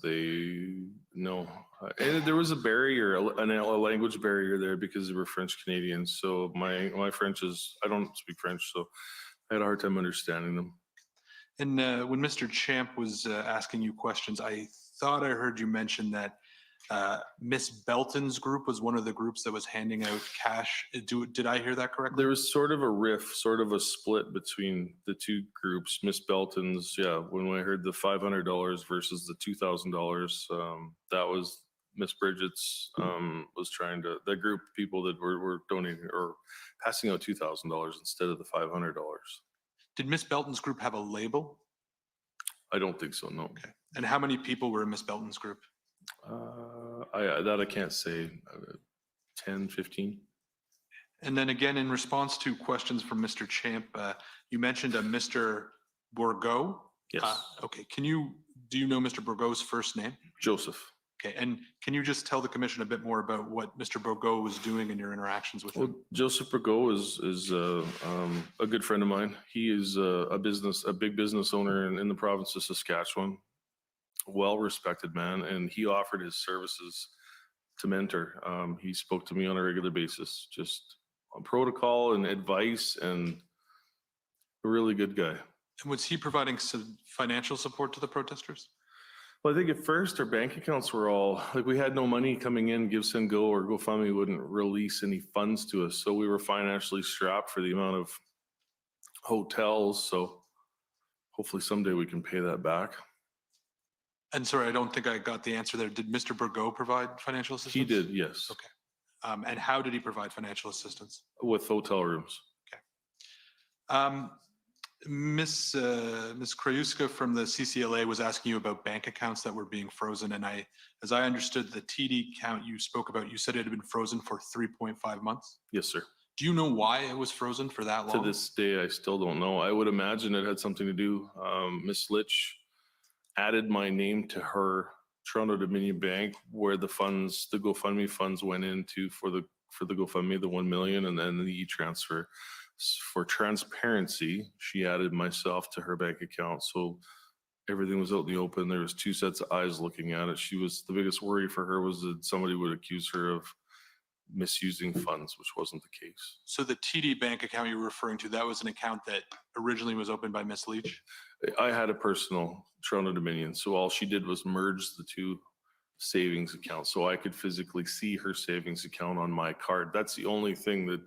No. And there was a barrier, a language barrier there because they were French Canadians. So my French is, I don't speak French, so I had a hard time understanding them. And when Mr. Champ was asking you questions, I thought I heard you mention that Miss Belton's group was one of the groups that was handing out cash. Did I hear that correctly? There was sort of a riff, sort of a split between the two groups. Miss Belton's, yeah, when I heard the $500 versus the $2,000, that was Miss Bridgette's was trying to, that group of people that were donating or passing out $2,000 instead of the $500. Did Miss Belton's group have a label? I don't think so, no. Okay. And how many people were in Miss Belton's group? I can't say, 10, 15. And then again, in response to questions from Mr. Champ, you mentioned a Mr. Bourgault. Yes. Okay. Do you know Mr. Bourgault's first name? Joseph. Okay. And can you just tell the commission a bit more about what Mr. Bourgault was doing in your interactions with him? Joseph Bourgault is a good friend of mine. He is a big business owner in the province of Saskatchewan. Well-respected man, and he offered his services to mentor. He spoke to me on a regular basis, just on protocol and advice, and a really good guy. And was he providing some financial support to the protesters? Well, I think at first our bank accounts were all, like we had no money coming in, Give, Send, Go or GoFundMe wouldn't release any funds to us. So we were financially strapped for the amount of hotels. So hopefully someday we can pay that back. And sorry, I don't think I got the answer there. Did Mr. Bourgault provide financial assistance? He did, yes. Okay. And how did he provide financial assistance? With hotel rooms. Ms. Krajewska from the CCLA was asking you about bank accounts that were being frozen. And as I understood the TD account you spoke about, you said it had been frozen for 3.5 months? Yes, sir. Do you know why it was frozen for that long? To this day, I still don't know. I would imagine it had something to do. Ms. Litch added my name to her Toronto Dominion Bank, where the funds, the GoFundMe funds went into for the GoFundMe, the 1 million, and then the e-transfer. For transparency, she added myself to her bank account. So everything was out in the open. There was two sets of eyes looking at it. The biggest worry for her was that somebody would accuse her of misusing funds, which wasn't the case. So the TD bank account you're referring to, that was an account that originally was opened by Ms. Leach? I had a personal Toronto Dominion, so all she did was merge the two savings accounts, so I could physically see her savings account on my card. That's the only thing that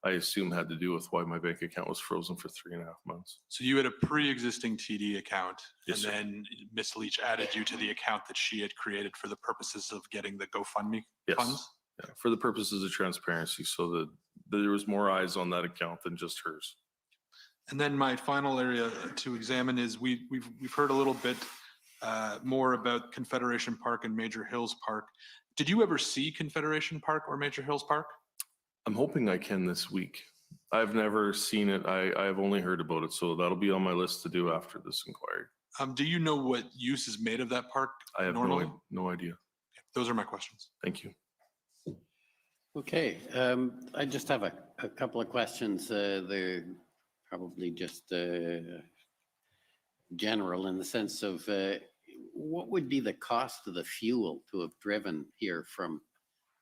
I assume had to do with why my bank account was frozen for 3.5 months. So you had a pre-existing TD account, Yes, and then Ms. Leach added you to the account that she had created for the purposes of getting the GoFundMe funds? Yeah, for the purposes of transparency, so that there was more eyes on that account than just hers. And then my final area to examine is we've heard a little bit more about Confederation Park and Major Hills Park. Did you ever see Confederation Park or Major Hills Park? I'm hoping I can this week. I've never seen it. I've only heard about it, so that'll be on my list to do after this inquiry. Do you know what use is made of that park I have normally? no idea. Okay, those are my questions. Thank you. Okay, I just have a couple of questions. They're probably just general in the sense of what would be the cost of the fuel to have driven here from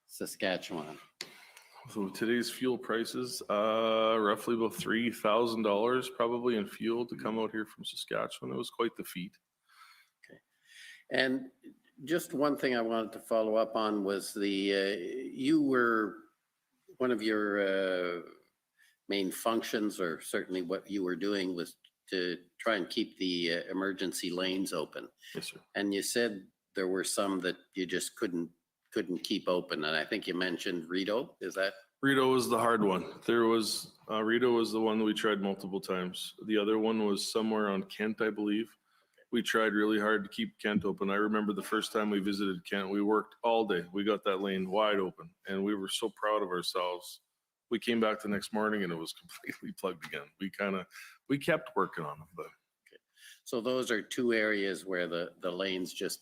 Saskatchewan? So today's fuel prices, roughly about $3,000 probably in fuel to come out here from Saskatchewan. It was quite the feat. Okay, and just one thing I wanted to follow up on was you were, one of your main functions, or certainly what you were doing, was to try and keep the emergency lanes open. Yes, sir. And you said there were some that you just couldn't keep open, and I think you mentioned Rito. Is that? Rito was the hard one. There was Rito was the one that we tried multiple times. The other one was somewhere on Kent, I believe. we tried really hard to keep Kent open. I remember the first time we visited Kent, we worked all day. We got that lane wide open and we were so proud of ourselves. We came back the next morning and it was completely plugged again. We kept working on them, but. So those are two areas where the lanes just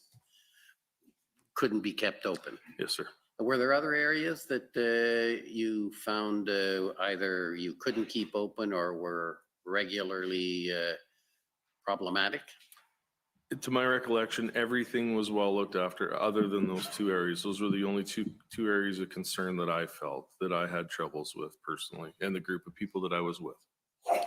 couldn't be kept open. Yes, sir. Were there other areas that you found either you couldn't keep open or were regularly problematic? To my recollection, everything was well looked after other than those two areas. Those were the only two areas of concern that I felt that I had troubles with personally and the group of people that I was with. Okay.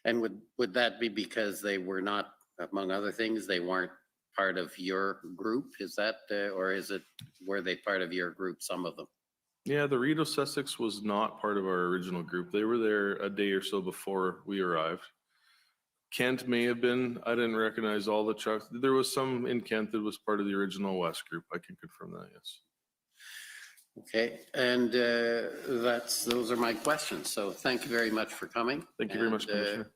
And would that be because they were not, among other things, they weren't part of your group? Is that, or were they part of your group, some of them? Yeah, the Rideau Sussex was not part of our original group. They were there a day or so before we arrived. Kent may have been. I didn't recognize all the trucks. There was some in Kent that was part of the original West group. I can confirm that, yes. Okay, and those are my questions. So thank you very much for coming. Thank you very much, Commissioner.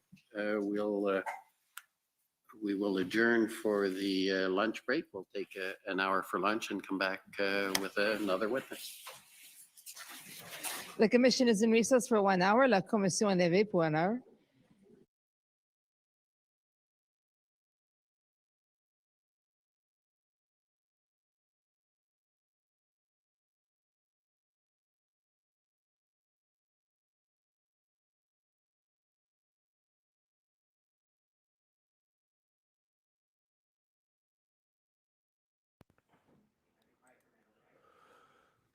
We will adjourn for the lunch break. We'll take an hour for lunch and come back with another witness. The commission is in recess for 1 hour. La commission est levée pour 1 heure.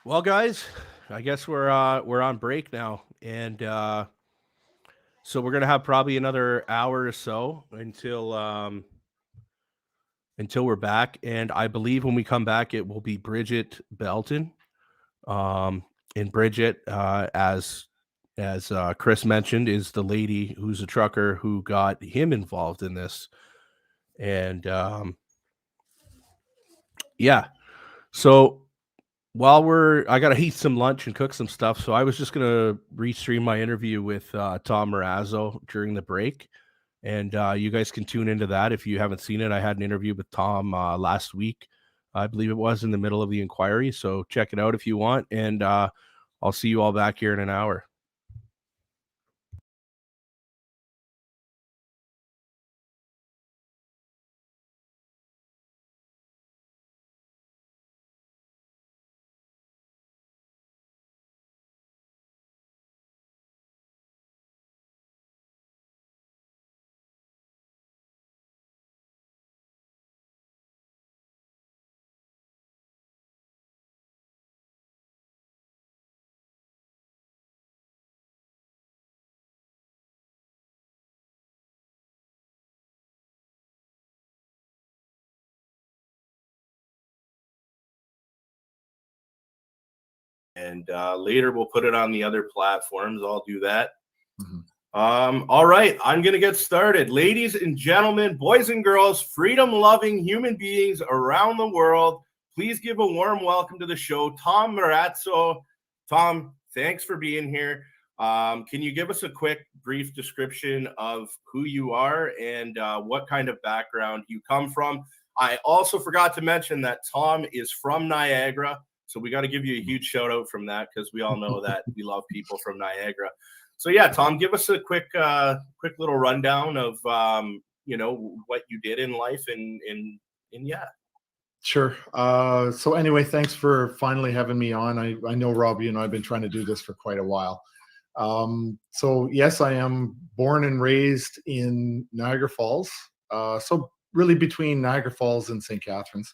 Well, guys, I guess we're on break now, and so we're gonna have probably another hour or so until we're back. And I believe when we come back, it will be Bridgette Belton. And Bridgette, as Chris mentioned, is the lady who's a trucker who got him involved in this, and yeah, so. While I gotta eat some lunch and cook some stuff, so I was just gonna restream my interview with Tom Marazzo during the break, and you guys can tune into that if you haven't seen it. I had an interview with Tom last week, I believe it was, in the middle of the inquiry. So check it out if you want, and I'll see you all back here in an hour. And later we'll put it on the other platforms. I'll do that. All right, I'm going to get started. Ladies and gentlemen, boys and girls, freedom-loving human beings around the world, please give a warm welcome to the show, Tom Marazzo. Tom, thanks for being here. Can you give us a quick, brief description of who you are and what kind of background you come from? I also forgot to mention that Tom is from Niagara, so we got to give you a huge shout out from that because we all know that we love people from Niagara. So yeah, Tom, give us a quick little rundown of what you did in life and yeah. Sure. So anyway, thanks for finally having me on. I know Rob, you know, I've been trying to do this for quite a while. So yes, I am born and raised in Niagara Falls. So really between Niagara Falls and St. Catharines.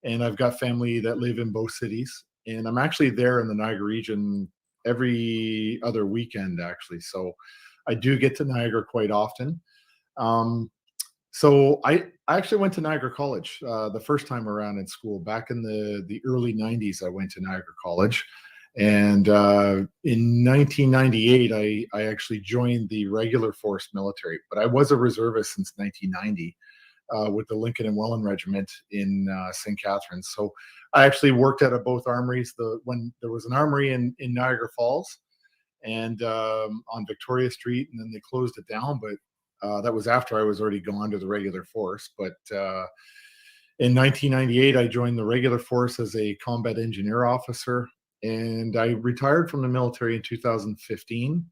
And I've got family that live in both cities. And I'm actually there in the Niagara region every other weekend, actually. So I do get to Niagara quite often. So I actually went to Niagara College the first time around in school. Back in the early 90s, I went to Niagara College. And in 1998, I actually joined the regular force military. But I was a reservist since 1990. With the Lincoln and Welland Regiment in St. Catharines. So I actually worked at both armories. When there was an armory in Niagara Falls and on Victoria Street, and then they closed it down. But That was after I was already gone to the regular force. But in 1998, I joined the regular force as a combat engineer officer, and I retired from the military in 2015.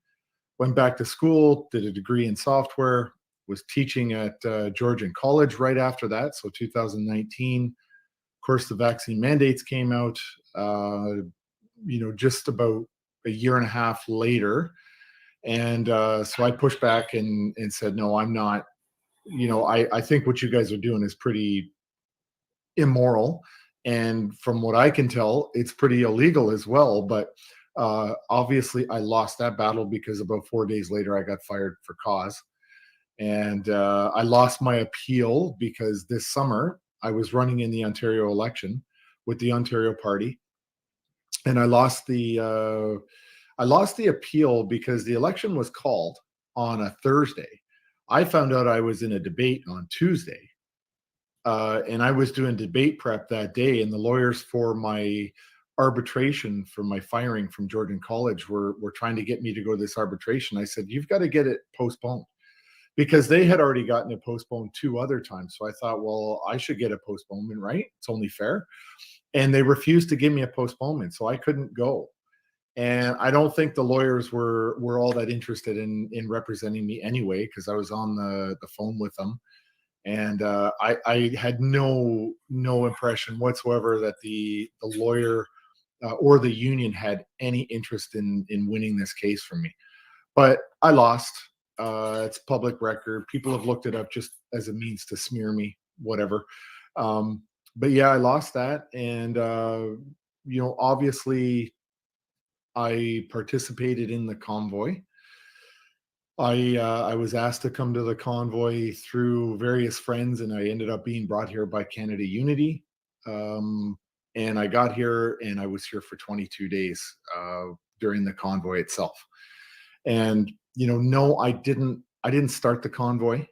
Went back to school, did a degree in software, was teaching at Georgian College right after that. So 2019, of course, the vaccine mandates came out, just about a year and a half later. And so I pushed back and said, no, I'm not, I think what you guys are doing is pretty immoral. And from what I can tell, it's pretty illegal as well. But obviously, I lost that battle because about 4 days later, I got fired for cause. And I lost my appeal because this summer I was running in the Ontario election with the Ontario Party, and I lost the appeal because the election was called on a Thursday. I found out I was in a debate on Tuesday, and I was doing debate prep that day, and the lawyers for my arbitration for my firing from Georgian College were trying to get me to go to this arbitration. I said, you've got to get it postponed, because they had already gotten it postponed 2 other times. So I thought, well, I should get a postponement, right? It's only fair. And they refused to give me a postponement, so I couldn't go. And I don't think the lawyers were all that interested in representing me anyway, because I was on the phone with them. And I had no impression whatsoever that the lawyer or the union had any interest in winning this case from me. But I lost. It's public record. People have looked it up just as a means to smear me, whatever. But yeah, I lost that. And, obviously I participated in the convoy. I was asked to come to the convoy through various friends, and I ended up being brought here by Canada Unity. And I got here, and I was here for 22 days during the convoy itself. And no, I didn't start the convoy.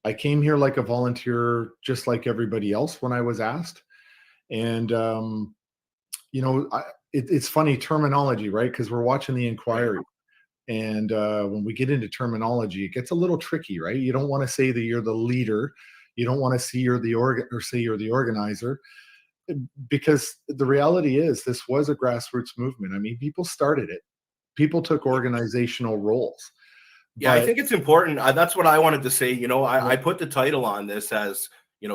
I came here like a volunteer, just like everybody else when I was asked. And it's funny terminology, right? Because we're watching the inquiry. And when we get into terminology, it gets a little tricky, right? You don't want to say that you're the leader. You don't want to say you're the organizer, because the reality is this was a grassroots movement. I mean, people started it. People took organizational roles. Yeah, I But- think it's important. That's what I wanted to say. I put the title on this as,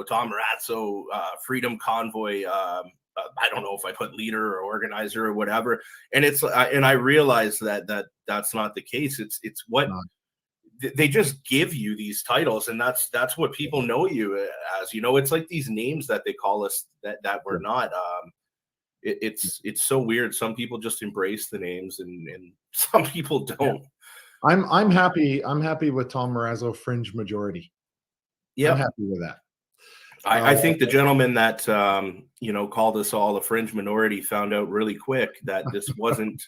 Tom Marazzo, Freedom Convoy. I don't know if I put leader or organizer or whatever. And I realize that's not the case. It's what they just give you these titles, and that's what people know you as. It's like these names that they call us that we're not. It's so weird. Some people just embrace the names, and some people don't. I'm happy with Tom Marazzo, fringe majority. Yeah, I'm happy with that. I think the gentleman that called us all a fringe minority found out really quick that this wasn't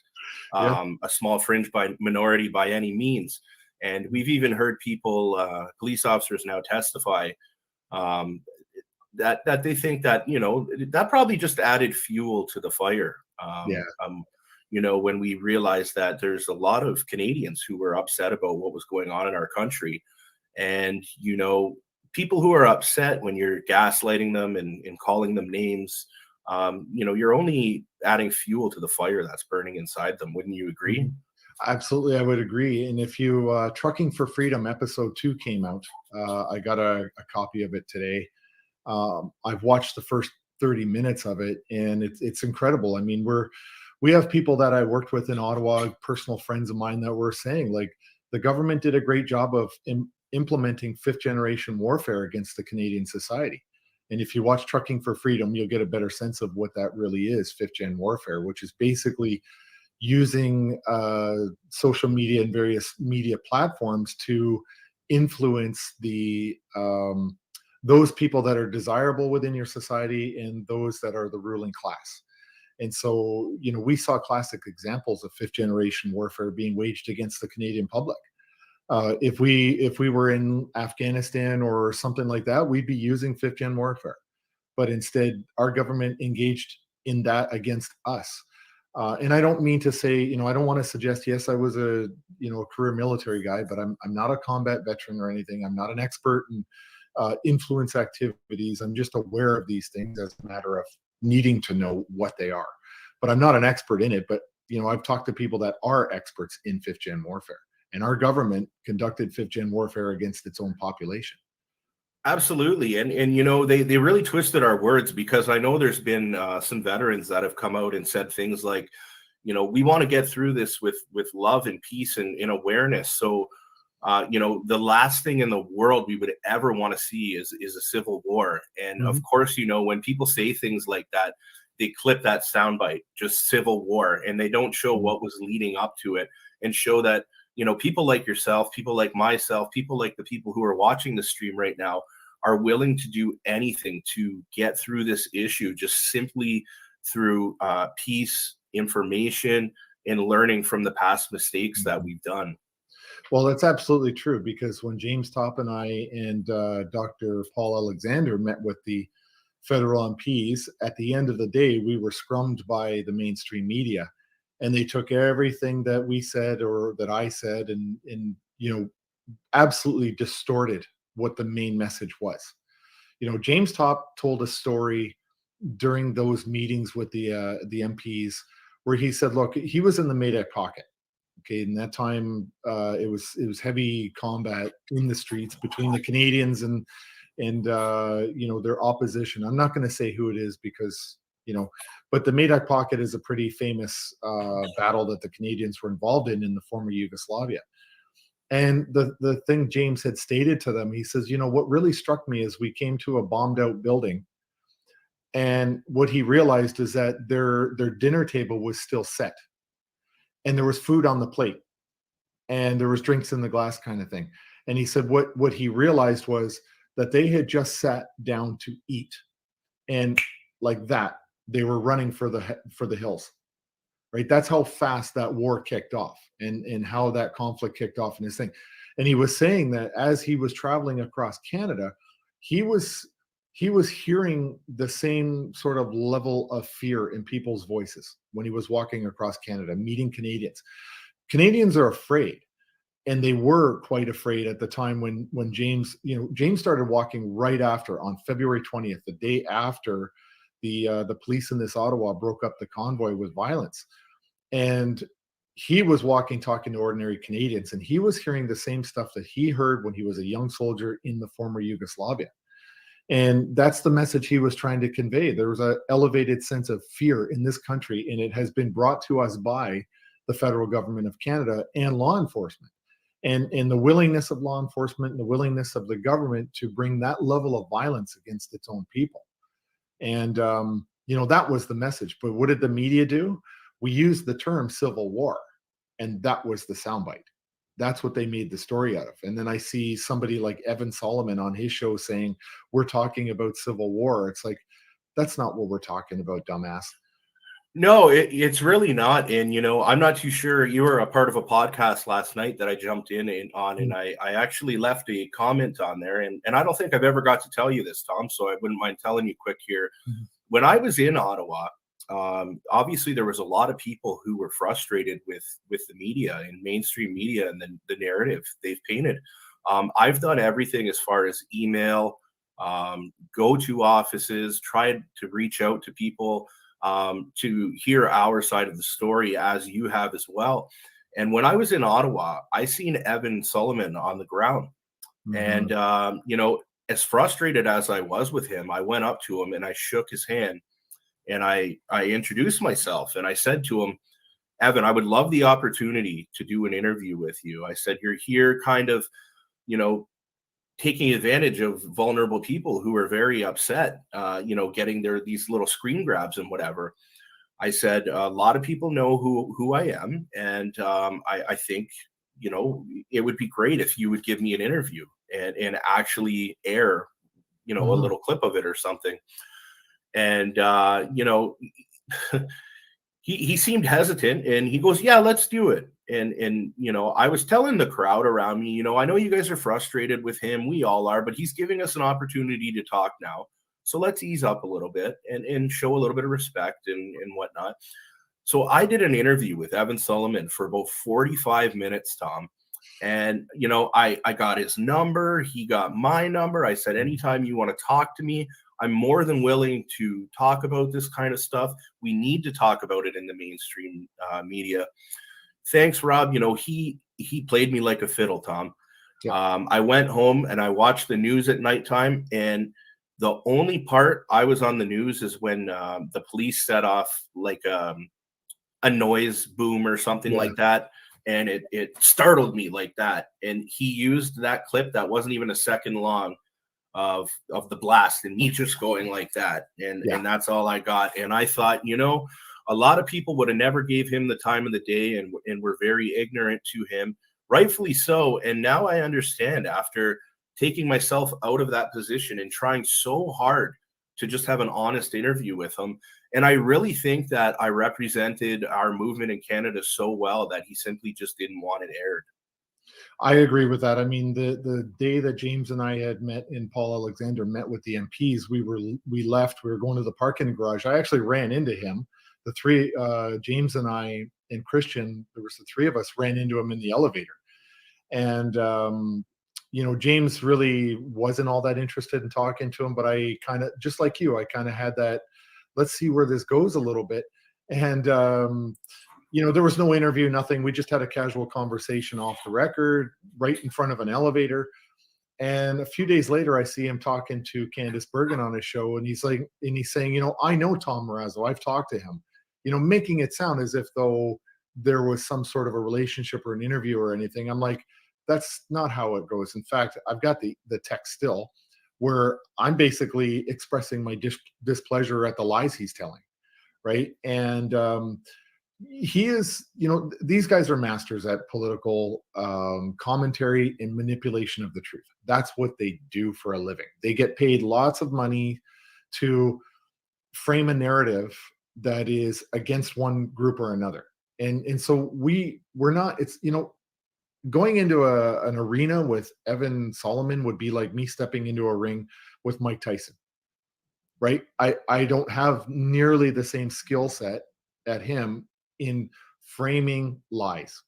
a small fringe minority by any means. And we've even heard people, police officers now testify that they think that that probably just added fuel to the fire. When we realized that there's a lot of Canadians who were upset about what was going on in our country, and people who are upset when you're gaslighting them and calling them names, you're only adding fuel to the fire that's burning inside them. Wouldn't you agree? Absolutely, I would agree. And if you Trucking for Freedom episode 2 came out, I got a copy of it today. I've watched the first 30 minutes of it, and it's incredible. I mean, we have people that I worked with in Ottawa, personal friends of mine, that were saying, like, the government did a great job of implementing 5th generation warfare against the Canadian society. And if you watch Trucking for Freedom, you'll get a better sense of what that really is, 5th gen warfare, which is basically using social media and various media platforms to influence those people that are desirable within your society and those that are the ruling class. And so, we saw classic examples of 5th generation warfare being waged against the Canadian public. If we were in Afghanistan or something like that, we'd be using 5th gen warfare. But instead, our government engaged in that against us. And I don't mean to say, I don't want to suggest, yes, I was a career military guy, but I'm not a combat veteran or anything. I'm not an expert in influence activities. I'm just aware of these things as a matter of needing to know what they are. But I'm not an expert in it. But, I've talked to people that are experts in fifth gen warfare. And our government conducted fifth gen warfare against its own population. Absolutely. And they really twisted our words, because I know there's been some veterans that have come out and said things like, we want to get through this with love and peace and in awareness. So, the last thing in the world we would ever want to see is a civil war. And of course, when people say things like that, they clip that soundbite, just civil war, and they don't show what was leading up to it, and show that, people like yourself, people like myself, people like the people who are watching the stream right now are willing to do anything to get through this issue, just simply through peace, information, and learning from the past mistakes that we've done. Well, that's absolutely true, because when James Topp and I and Dr. Paul Alexander met with the federal MPs, at the end of the day, we were scrummed by the mainstream media, and they took everything that we said or that I said and absolutely distorted what the main message was. James Topp told a story during those meetings with the MPs where he said, look, he was in the Medak pocket. Okay, in that time, it was heavy combat in the streets between the Canadians and their opposition. I'm not going to say who it is because but the Medak pocket is a pretty famous battle that the Canadians were involved in the former Yugoslavia. And the thing James had stated to them, he says, what really struck me is we came to a bombed out building, and what he realized is that their dinner table was still set, and there was food on the plate, and there was drinks in the glass, kind of thing. And he said what he realized was that they had just sat down to eat, and like that, they were running for the hills. Right? That's how fast that war kicked off, and how that conflict kicked off in his thing. And he was saying that as he was traveling across Canada, he was hearing the same sort of level of fear in people's voices when he was walking across Canada, meeting Canadians. Canadians are afraid, and they were quite afraid at the time when James started walking right after, on February 20th, the day after the police in this Ottawa broke up the convoy with violence. And he was walking, talking to ordinary Canadians, and he was hearing the same stuff that he heard when he was a young soldier in the former Yugoslavia. And that's the message he was trying to convey. There was an elevated sense of fear in this country, and it has been brought to us by the federal government of Canada and law enforcement. And the willingness of law enforcement and the willingness of the government to bring that level of violence against its own people. And, that was the message. But what did the media do? We used the term civil war, and that was the soundbite. That's what they made the story out of. And then I see somebody like Evan Solomon on his show saying, we're talking about civil war. It's like, that's not what we're talking about, dumbass. No, it's really not. And, I'm not too sure. You were a part of a podcast last night that I jumped on, and I actually left a comment on there. And I don't think I've ever got to tell you this, Tom, so I wouldn't mind telling you quick here. Mm-hmm. When I was in Ottawa, obviously there was a lot of people who were frustrated with the media and mainstream media and the narrative they've painted. I've done everything as far as email, go to offices, tried to reach out to people, to hear our side of the story, as you have as well. And when I was in Ottawa, I seen Evan Solomon on the ground. Mm-hmm. And, as frustrated as I was with him, I went up to him and I shook his hand, and I introduced myself, and I said to him, Evan, I would love the opportunity to do an interview with you. I said, you're here kind of, taking advantage of vulnerable people who are very upset, getting these little screen grabs and whatever. I said, a lot of people know who I am. And I think, it would be great if you would give me an interview and actually air, mm-hmm. a little clip of it or something. And, he seemed hesitant, and he goes, yeah, let's do it. And I was telling the crowd around me, I know you guys are frustrated with him. We all are, but he's giving us an opportunity to talk now. So let's ease up a little bit and show a little bit of respect and whatnot. So I did an interview with Evan Solomon for about 45 minutes, Tom. And, you know, I got his number. He got my number. I said, anytime you want to talk to me, I'm more than willing to talk about this kind of stuff. We need to talk about it in the mainstream media. Thanks, Rob. You know, he played me like a fiddle, Tom. I went home and I watched the news at nighttime, and the only part I was on the news is when the police set off like a noise boom or something like that, and it startled me like that. And he used that clip that wasn't even a second long of the blast, and me just going like that, and that's all I got. And I thought, you know, a lot of people would have never gave him the time of the day, and were very ignorant to him, rightfully so. And now I understand, after taking myself out of that position and trying so hard to just have an honest interview with him. And I really think that I represented our movement in Canada so well that he simply just didn't want it aired. I agree with that. I mean, the day that James and I had met and Paul Alexander met with the MPs, we left, we were going to the parking garage. I actually ran into him. The three, James and I and Christian, there was the three of us, ran into him in the elevator. And, you know, James really wasn't all that interested in talking to him, but I kind of, just like you, I kind of had that, let's see where this goes a little bit. And, you know, there was no interview, nothing. We just had a casual conversation off the record, right in front of an elevator. And a few days later, I see him talking to Candace Bergen on his show. And he's like, and he's saying, you know, I know Tom Marazzo. I've talked to him, you know, making it sound as if though there was some sort of a relationship or an interview or anything. I'm like, that's not how it goes. In fact, I've got the text still where I'm basically expressing my displeasure at the lies he's telling. Right. And, he is, you know, these guys are masters at political commentary and manipulation of the truth. That's what they do for a living. They get paid lots of money to frame a narrative that is against one group or another. And so we're not, it's, you know, going into an arena with Evan Solomon would be like me stepping into a ring with Mike Tyson. Right? I don't have nearly the same skill set at him in framing lies.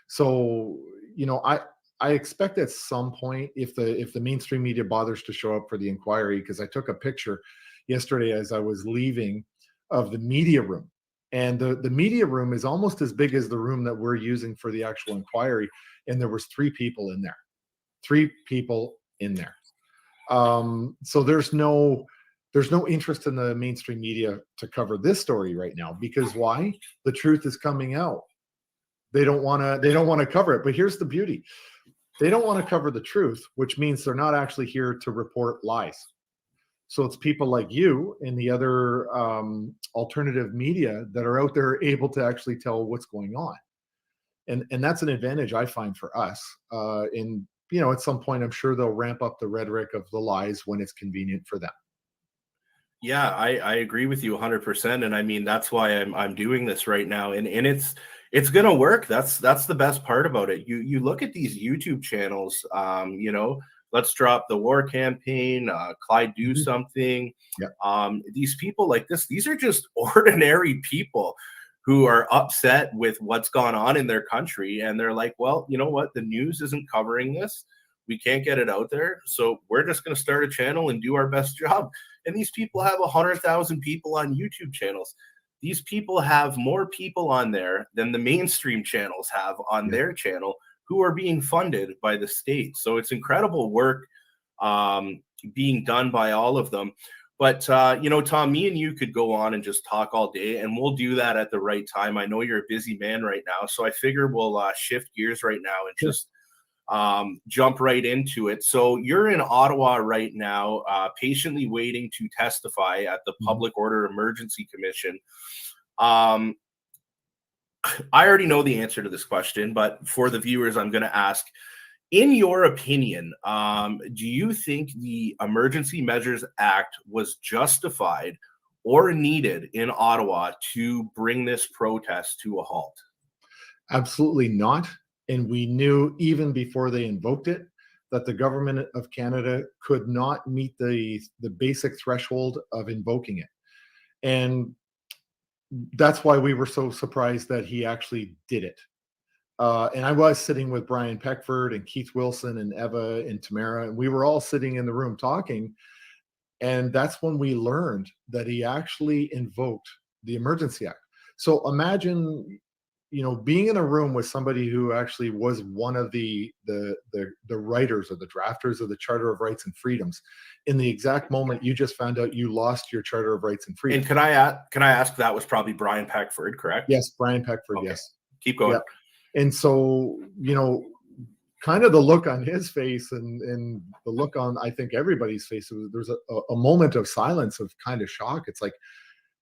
So, you know, I expect at some point, if the mainstream media bothers to show up for the inquiry, because I took a picture yesterday as I was leaving of the media room, and the media room is almost as big as the room that we're using for the actual inquiry, and there was 3 people in there. So there's no interest in the mainstream media to cover this story right now, because why? The truth is coming out. They don't want to cover it. But here's the beauty. They don't want to cover the truth, which means they're not actually here to report lies. So it's people like you and the other alternative media that are out there able to actually tell what's going on. And that's an advantage I find for us. And, you know, at some point, I'm sure they'll ramp up the rhetoric of the lies when it's convenient for them. Yeah, I agree with you 100%. And I mean, that's why I'm doing this right now. And it's gonna work. That's the best part about it. You look at these YouTube channels, you know, Let's Drop the War campaign, Clyde Do Something. These people like this, these are just ordinary people who are upset with what's gone on in their country. And they're like, well, you know what? The news isn't covering this. We can't get it out there. So we're just going to start a channel and do our best job. And these people have 100,000 people on YouTube channels. These people have more people on there than the mainstream channels have on their channel, who are being funded by the state. So it's incredible work being done by all of them. But, you know, Tom, me and you could go on and just talk all day, and we'll do that at the right time. I know you're a busy man right now, so I figure we'll shift gears right now and just jump right into it. So you're in Ottawa right now, patiently waiting to testify at the Public Order Emergency Commission. I already know the answer to this question, but for the viewers, I'm going to ask, in your opinion, do you think the Emergency Measures Act was justified or needed in Ottawa to bring this protest to a halt? Absolutely not. And we knew even before they invoked it that the government of Canada could not meet the basic threshold of invoking it. And that's why we were so surprised that he actually did it. And I was sitting with Brian Peckford and Keith Wilson and Eva and Tamara, and we were all sitting in the room talking. And that's when we learned that he actually invoked the Emergency Act. So imagine, being in a room with somebody who actually was one of the writers or the drafters of the Charter of Rights and Freedoms. In the exact moment you just found out you lost your Charter of Rights and Freedoms. And can I ask, that was probably Brian Peckford, correct? Yes, Brian Peckford. Okay. Yes. Keep going. Yeah. And so, kind of the look on his face and the look on, I think, everybody's face, there's a moment of silence of kind of shock. It's like,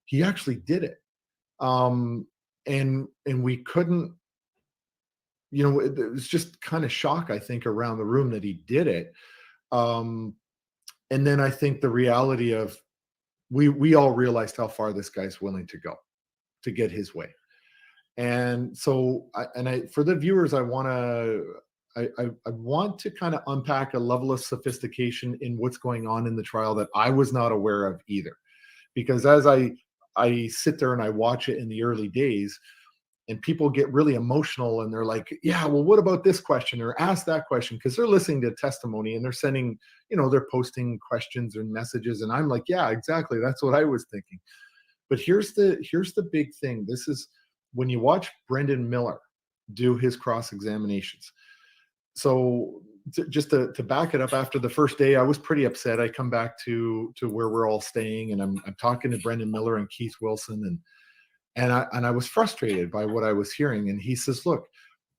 he actually did it. And we couldn't, it was just kind of shock, I think, around the room that he did it. And then I think the reality of, we all realized how far this guy's willing to go to get his way. And so, for the viewers, I want to kind of unpack a level of sophistication in what's going on in the trial that I was not aware of either. Because as I sit there and I watch it in the early days, and people get really emotional and they're like, yeah, well, what about this question, or ask that question? Because they're listening to testimony and they're sending, they're posting questions and messages. And I'm like, yeah, exactly. That's what I was thinking. But here's the big thing. This is when you watch Brendan Miller do his cross-examinations. So just to back it up, after the first day, I was pretty upset. I come back to where we're all staying, and I'm talking to Brendan Miller and Keith Wilson, and I was frustrated by what I was hearing. And he says, look,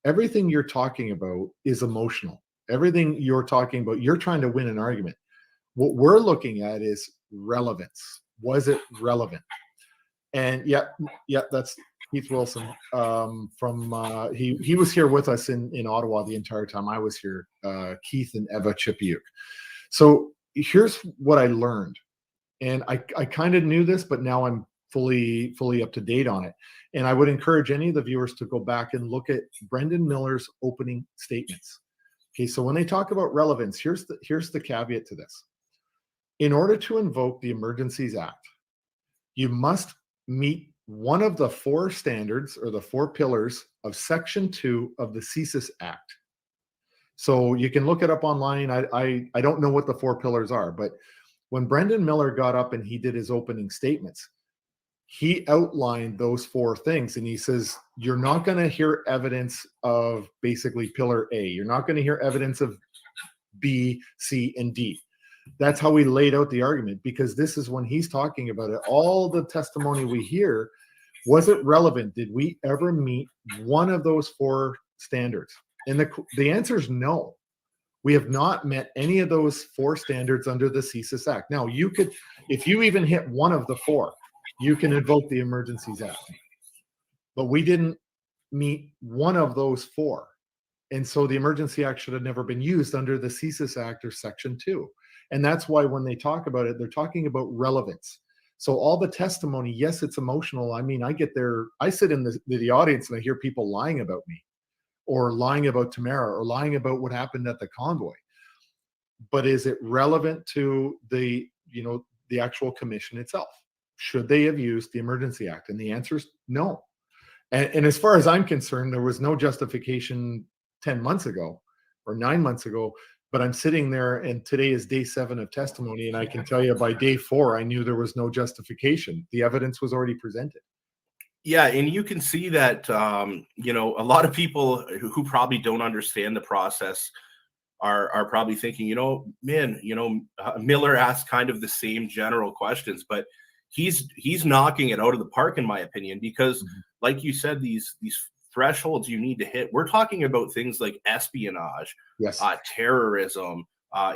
everything you're talking about is emotional. Everything you're talking about, you're trying to win an argument. What we're looking at is relevance. Was it relevant? And yeah, that's Keith Wilson from he was here with us in Ottawa the entire time I was here, Keith and Eva Chipiuk. So here's what I learned. And I kind of knew this, but now I'm fully up to date on it. And I would encourage any of the viewers to go back and look at Brendan Miller's opening statements. Okay, so when they talk about relevance, here's the caveat to this. In order to invoke the Emergencies Act, you must meet one of the 4 standards or the 4 pillars of Section 2 of the CSIS Act. So you can look it up online. I don't know what the 4 pillars are, but when Brendan Miller got up and he did his opening statements, he outlined those 4 things. And he says, you're not going to hear evidence of basically pillar A. You're not going to hear evidence of B, C, and D. That's how we laid out the argument, because this is when he's talking about it. All the testimony we hear, was it relevant? Did we ever meet one of those 4 standards? And the answer is no. We have not met any of those 4 standards under the CSIS Act. Now, you could, if you even hit one of the 4, you can invoke the Emergencies Act. But we didn't meet one of those 4. And so the Emergency Act should have never been used under the CSIS Act or Section 2. And that's why when they talk about it, they're talking about relevance. So all the testimony, yes, it's emotional. I mean, I get there, I sit in the audience and I hear people lying about me, or lying about Tamara, or lying about what happened at the convoy. But is it relevant to the actual commission itself? Should they have used the Emergency Act? And the answer is no. And as far as I'm concerned, there was no justification 10 months ago or 9 months ago. But I'm sitting there, and today is day 7 of testimony, and I can tell you by day 4, I knew there was no justification. The evidence was already presented. Yeah, and you can see that, a lot of people who probably don't understand the process are probably thinking, Miller asked kind of the same general questions, but he's knocking it out of the park, in my opinion, because like you said, these thresholds you need to hit. We're talking about things like espionage, yes, terrorism,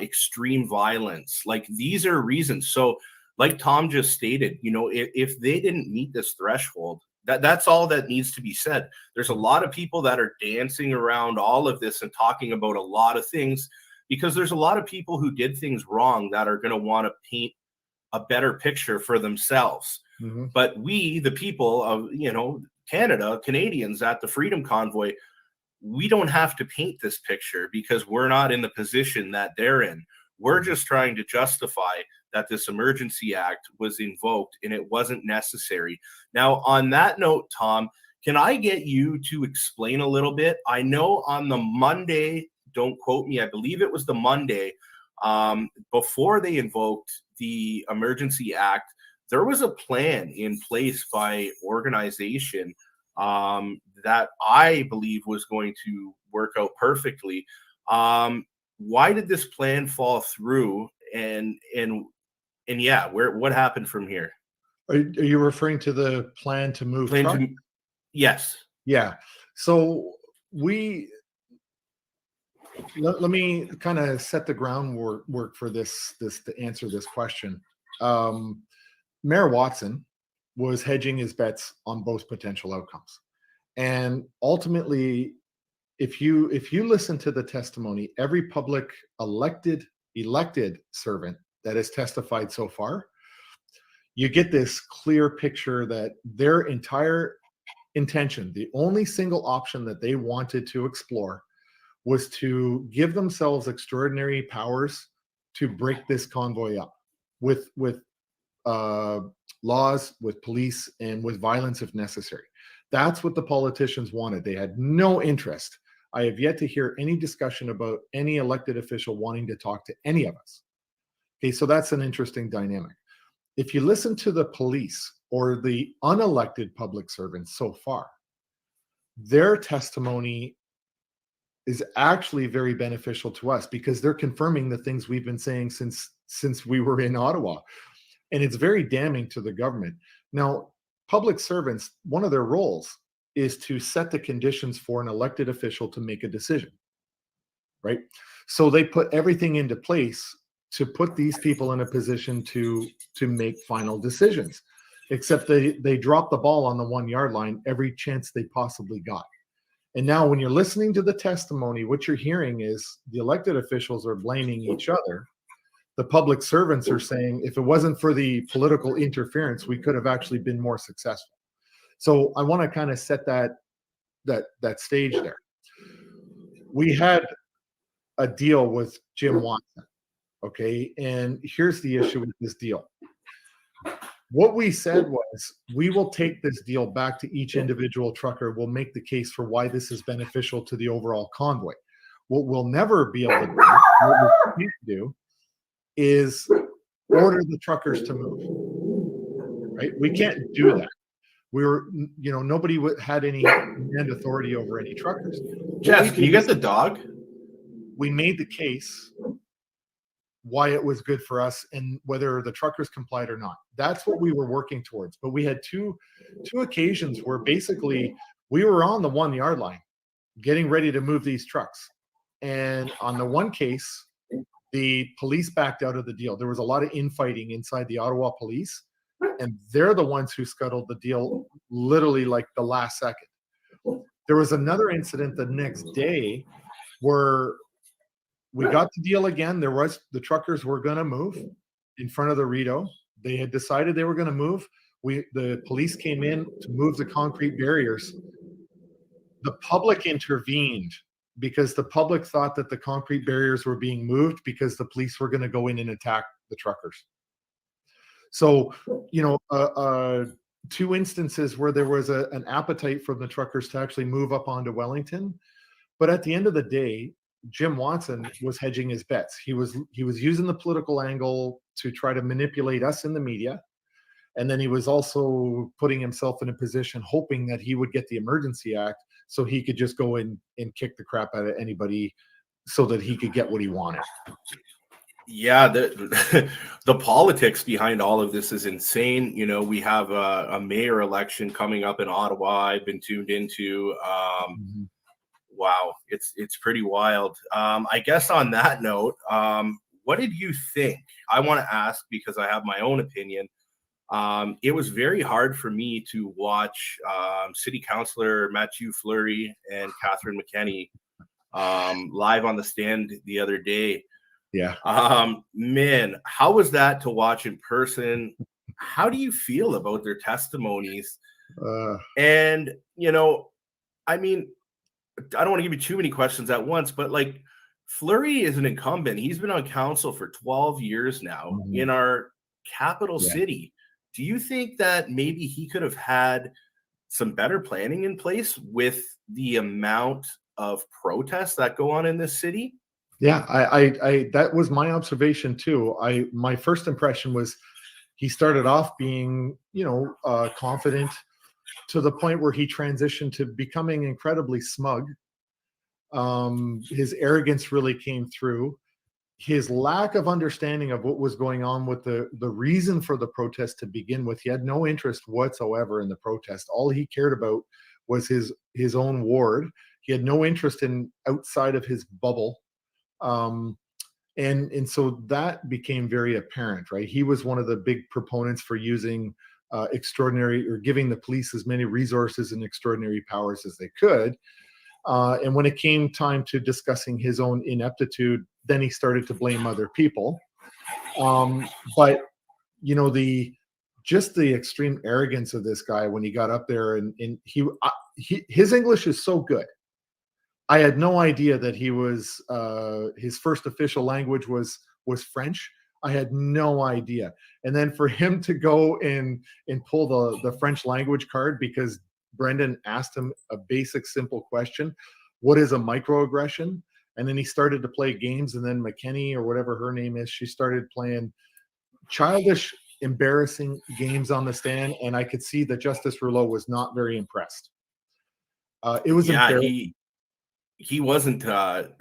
extreme violence. Like, these are reasons. So like Tom just stated, if they didn't meet this threshold, that's all that needs to be said. There's a lot of people that are dancing around all of this and talking about a lot of things, because there's a lot of people who did things wrong that are going to want to paint a better picture for themselves. But we, the people of, Canada, Canadians at the Freedom Convoy, we don't have to paint this picture because we're not in the position that they're in. We're just trying to justify that this emergency act was invoked and it wasn't necessary. Now, on that note, Tom, can I get you to explain a little bit? I know on the Monday, don't quote me, I believe it was the Monday, before they invoked the emergency act, there was a plan in place by organization that I believe was going to work out perfectly. Why did this plan fall through? And yeah, what happened from here? Are you referring to the plan to move trucks? Yes. Yeah. So let me kind of set the groundwork for this to answer this question. Mayor Watson was hedging his bets on both potential outcomes. And ultimately, if you listen to the testimony, every public elected servant that has testified so far, you get this clear picture that their entire intention, the only single option that they wanted to explore, was to give themselves extraordinary powers to break this convoy up with laws, with police, and with violence if necessary. That's what the politicians wanted. They had no interest. I have yet to hear any discussion about any elected official wanting to talk to any of us. Okay, so that's an interesting dynamic. If you listen to the police or the unelected public servants so far, their testimony is actually very beneficial to us because they're confirming the things we've been saying since we were in Ottawa. And it's very damning to the government. Now, public servants, one of their roles is to set the conditions for an elected official to make a decision, right? So they put everything into place to put these people in a position to make final decisions, except they dropped the ball on the 1 yard line every chance they possibly got. And now when you're listening to the testimony, what you're hearing is the elected officials are blaming each other. The public servants are saying, if it wasn't for the political interference, we could have actually been more successful. So I want to kind of set that stage there. We had a deal with Jim Watson, okay? And here's the issue with this deal. What we said was, we will take this deal back to each individual trucker. We'll make the case for why this is beneficial to the overall convoy. What we'll never be able to do, what we can't do, is order the truckers to move, right? We can't do that. Nobody had any command authority over any truckers. Jess, can you get the dog? We made the case why it was good for us and whether the truckers complied or not. That's what we were working towards. But we had two occasions where basically we were on the 1 yard line getting ready to move these trucks. And on the one case, the police backed out of the deal. There was a lot of infighting inside the Ottawa police, and they're the ones who scuttled the deal literally like the last second. There was another incident the next day where we got the deal again. The truckers were going to move in front of the Rideau. They had decided they were going to move. The police came in to move the concrete barriers. The public intervened because the public thought that the concrete barriers were being moved because the police were going to go in and attack the truckers. So, two instances where there was an appetite from the truckers to actually move up onto Wellington. But at the end of the day, Jim Watson was hedging his bets. He was using the political angle to try to manipulate us in the media. And then he was also putting himself in a position hoping that he would get the Emergency Act so he could just go in and kick the crap out of anybody so that he could get what he wanted. Yeah, the politics behind all of this is insane. We have a mayor election coming up in Ottawa. I've been tuned into. Wow, it's pretty wild. I guess on that note, what did you think? I want to ask because I have my own opinion. It was very hard for me to watch City Councillor Mathieu Fleury and Catherine McKenney live on the stand the other day. Yeah. Man, how was that to watch in person? How do you feel about their testimonies? And, I mean, I don't want to give you too many questions at once, but Fleury is an incumbent. He's been on council for 12 years now in our capital Yeah. city. Do you think that maybe he could have had some better planning in place with the amount of protests that go on in this city? Yeah, I that was my observation too. My first impression was he started off being, confident to the point where he transitioned to becoming incredibly smug. His arrogance really came through. His lack of understanding of what was going on with the reason for the protest to begin with. He had no interest whatsoever in the protest. All he cared about was his own ward. He had no interest in outside of his bubble. And so that became very apparent, right? He was one of the big proponents for using extraordinary or giving the police as many resources and extraordinary powers as they could. And when it came time to discussing his own ineptitude, then he started to blame other people. But just the extreme arrogance of this guy when he got up there, and his English is so good. I had no idea that he was his first official language was French. I had no idea. And then for him to go and pull the French language card because Brendan asked him a basic, simple question: what is a microaggression? And then he started to play games, and then McKenny, or whatever her name is, she started playing childish, embarrassing games on the stand, and I could see that Justice Rouleau was not very impressed. It was embarrassing. He wasn't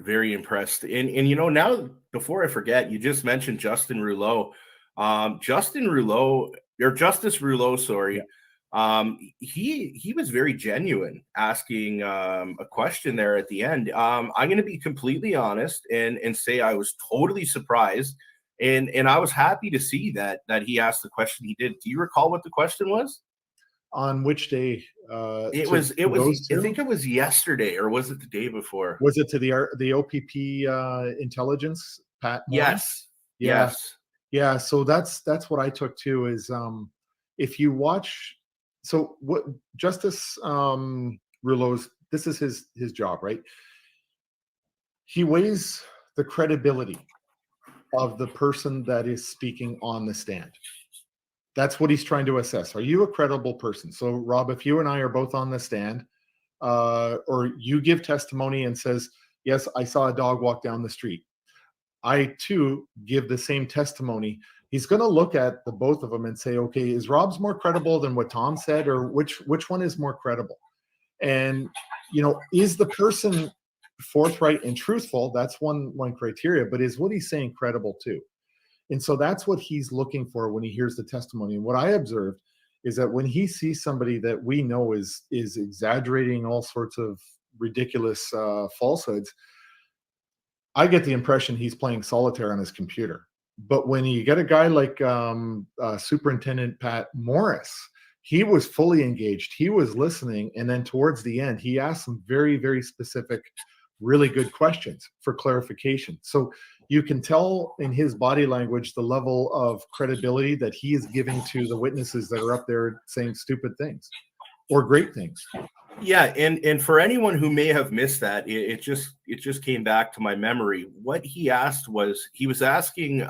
very impressed. And now, before I forget, you just mentioned Justin Rouleau. Justice Rouleau, sorry. Yeah. He was very genuine asking a question there at the end. I'm going to be completely honest and say I was totally surprised. And I was happy to see that he asked the question he did. Do you recall what the question was? On which day? It was. I think it was yesterday, or was it the day before? Was it to the OPP intelligence, Pat Morris? Yes. Yeah. Yes. Yeah. So that's what I took too. Is if you watch, so what Justice Rouleau's, this is his job, right? He weighs the credibility of the person that is speaking on the stand. That's what he's trying to assess. Are you a credible person? So, Rob, if you and I are both on the stand, or you give testimony and says, yes, I saw a dog walk down the street. I, too, give the same testimony. He's going to look at the both of them and say, okay, is Rob's more credible than what Tom said, or which one is more credible? And, is the person forthright and truthful? That's one criteria, but is what he's saying credible too? And so that's what he's looking for when he hears the testimony. And what I observed is that when he sees somebody that we know is exaggerating all sorts of ridiculous falsehoods, I get the impression he's playing solitaire on his computer. But when you get a guy like Superintendent Pat Morris, he was fully engaged. He was listening. And then towards the end, he asked some very, very specific, really good questions for clarification. So you can tell in his body language the level of credibility that he is giving to the witnesses that are up there saying stupid things or great things. Yeah, and for anyone who may have missed that, it just came back to my memory. What he asked was, he was asking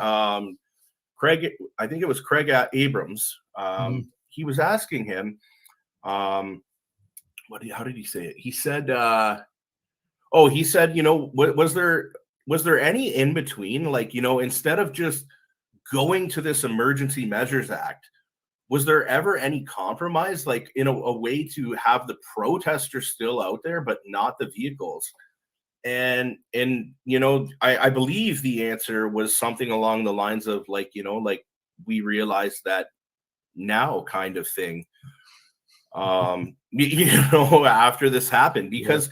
Craig, I think it was Craig Abrams. He was asking him, how did he say it? He said, he said, was there any in between? Like, instead of just going to this Emergency Measures Act, was there ever any compromise, like in a way to have the protesters still out there, but not the vehicles? And I believe the answer was something along the lines of like we realized that now kind of thing, after this happened, because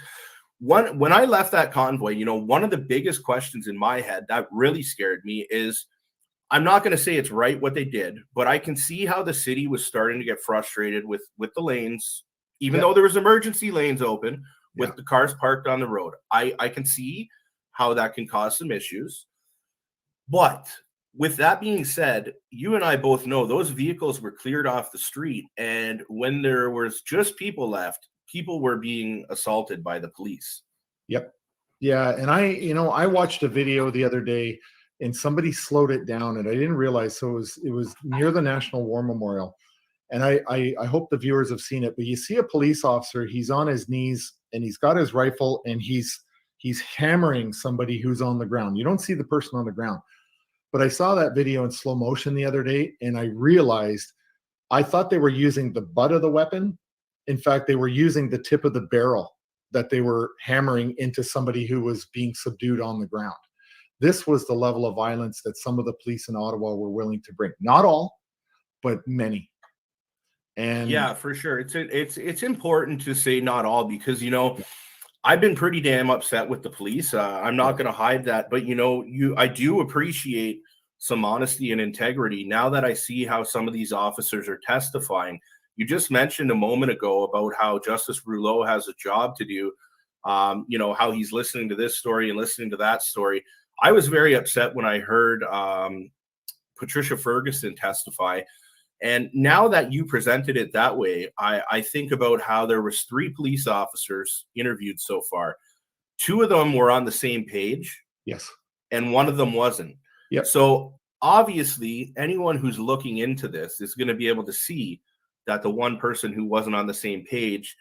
when I left that convoy, one of the biggest questions in my head that really scared me is, I'm not going to say it's right what they did, but I can see how the city was starting to get frustrated with the lanes, even though there was emergency lanes open with the cars parked on the road. I can see how that can cause some issues. But with that being said, you and I both know those vehicles were cleared off the street. And when there was just people left, people were being assaulted by the police. Yep. Yeah, and I watched a video the other day, and somebody slowed it down, and I didn't realize. So it was near the National War Memorial, and I hope the viewers have seen it. But you see a police officer, he's on his knees, and he's got his rifle, and he's hammering somebody who's on the ground. You don't see the person on the ground, but I saw that video in slow motion the other day, and I realized I thought they were using the butt of the weapon. In fact, they were using the tip of the barrel that they were hammering into somebody who was being subdued on the ground. This was the level of violence that some of the police in Ottawa were willing to bring. Not all, but many. And Yeah, for sure. It's important to say not all, because I've been pretty damn upset with the police. I'm not going to hide that, but I do appreciate some honesty and integrity now that I see how some of these officers are testifying. You just mentioned a moment ago about how Justice Rouleau has a job to do. How he's listening to this story and listening to that story. I was very upset when I heard Patricia Ferguson testify. And now that you presented it that way, I think about how there was 3 police officers interviewed so far. 2 of them were on the same page. Yes. And 1 of them wasn't. Yep. So obviously, anyone who's looking into this is going to be able to see that the one person who wasn't on the same page,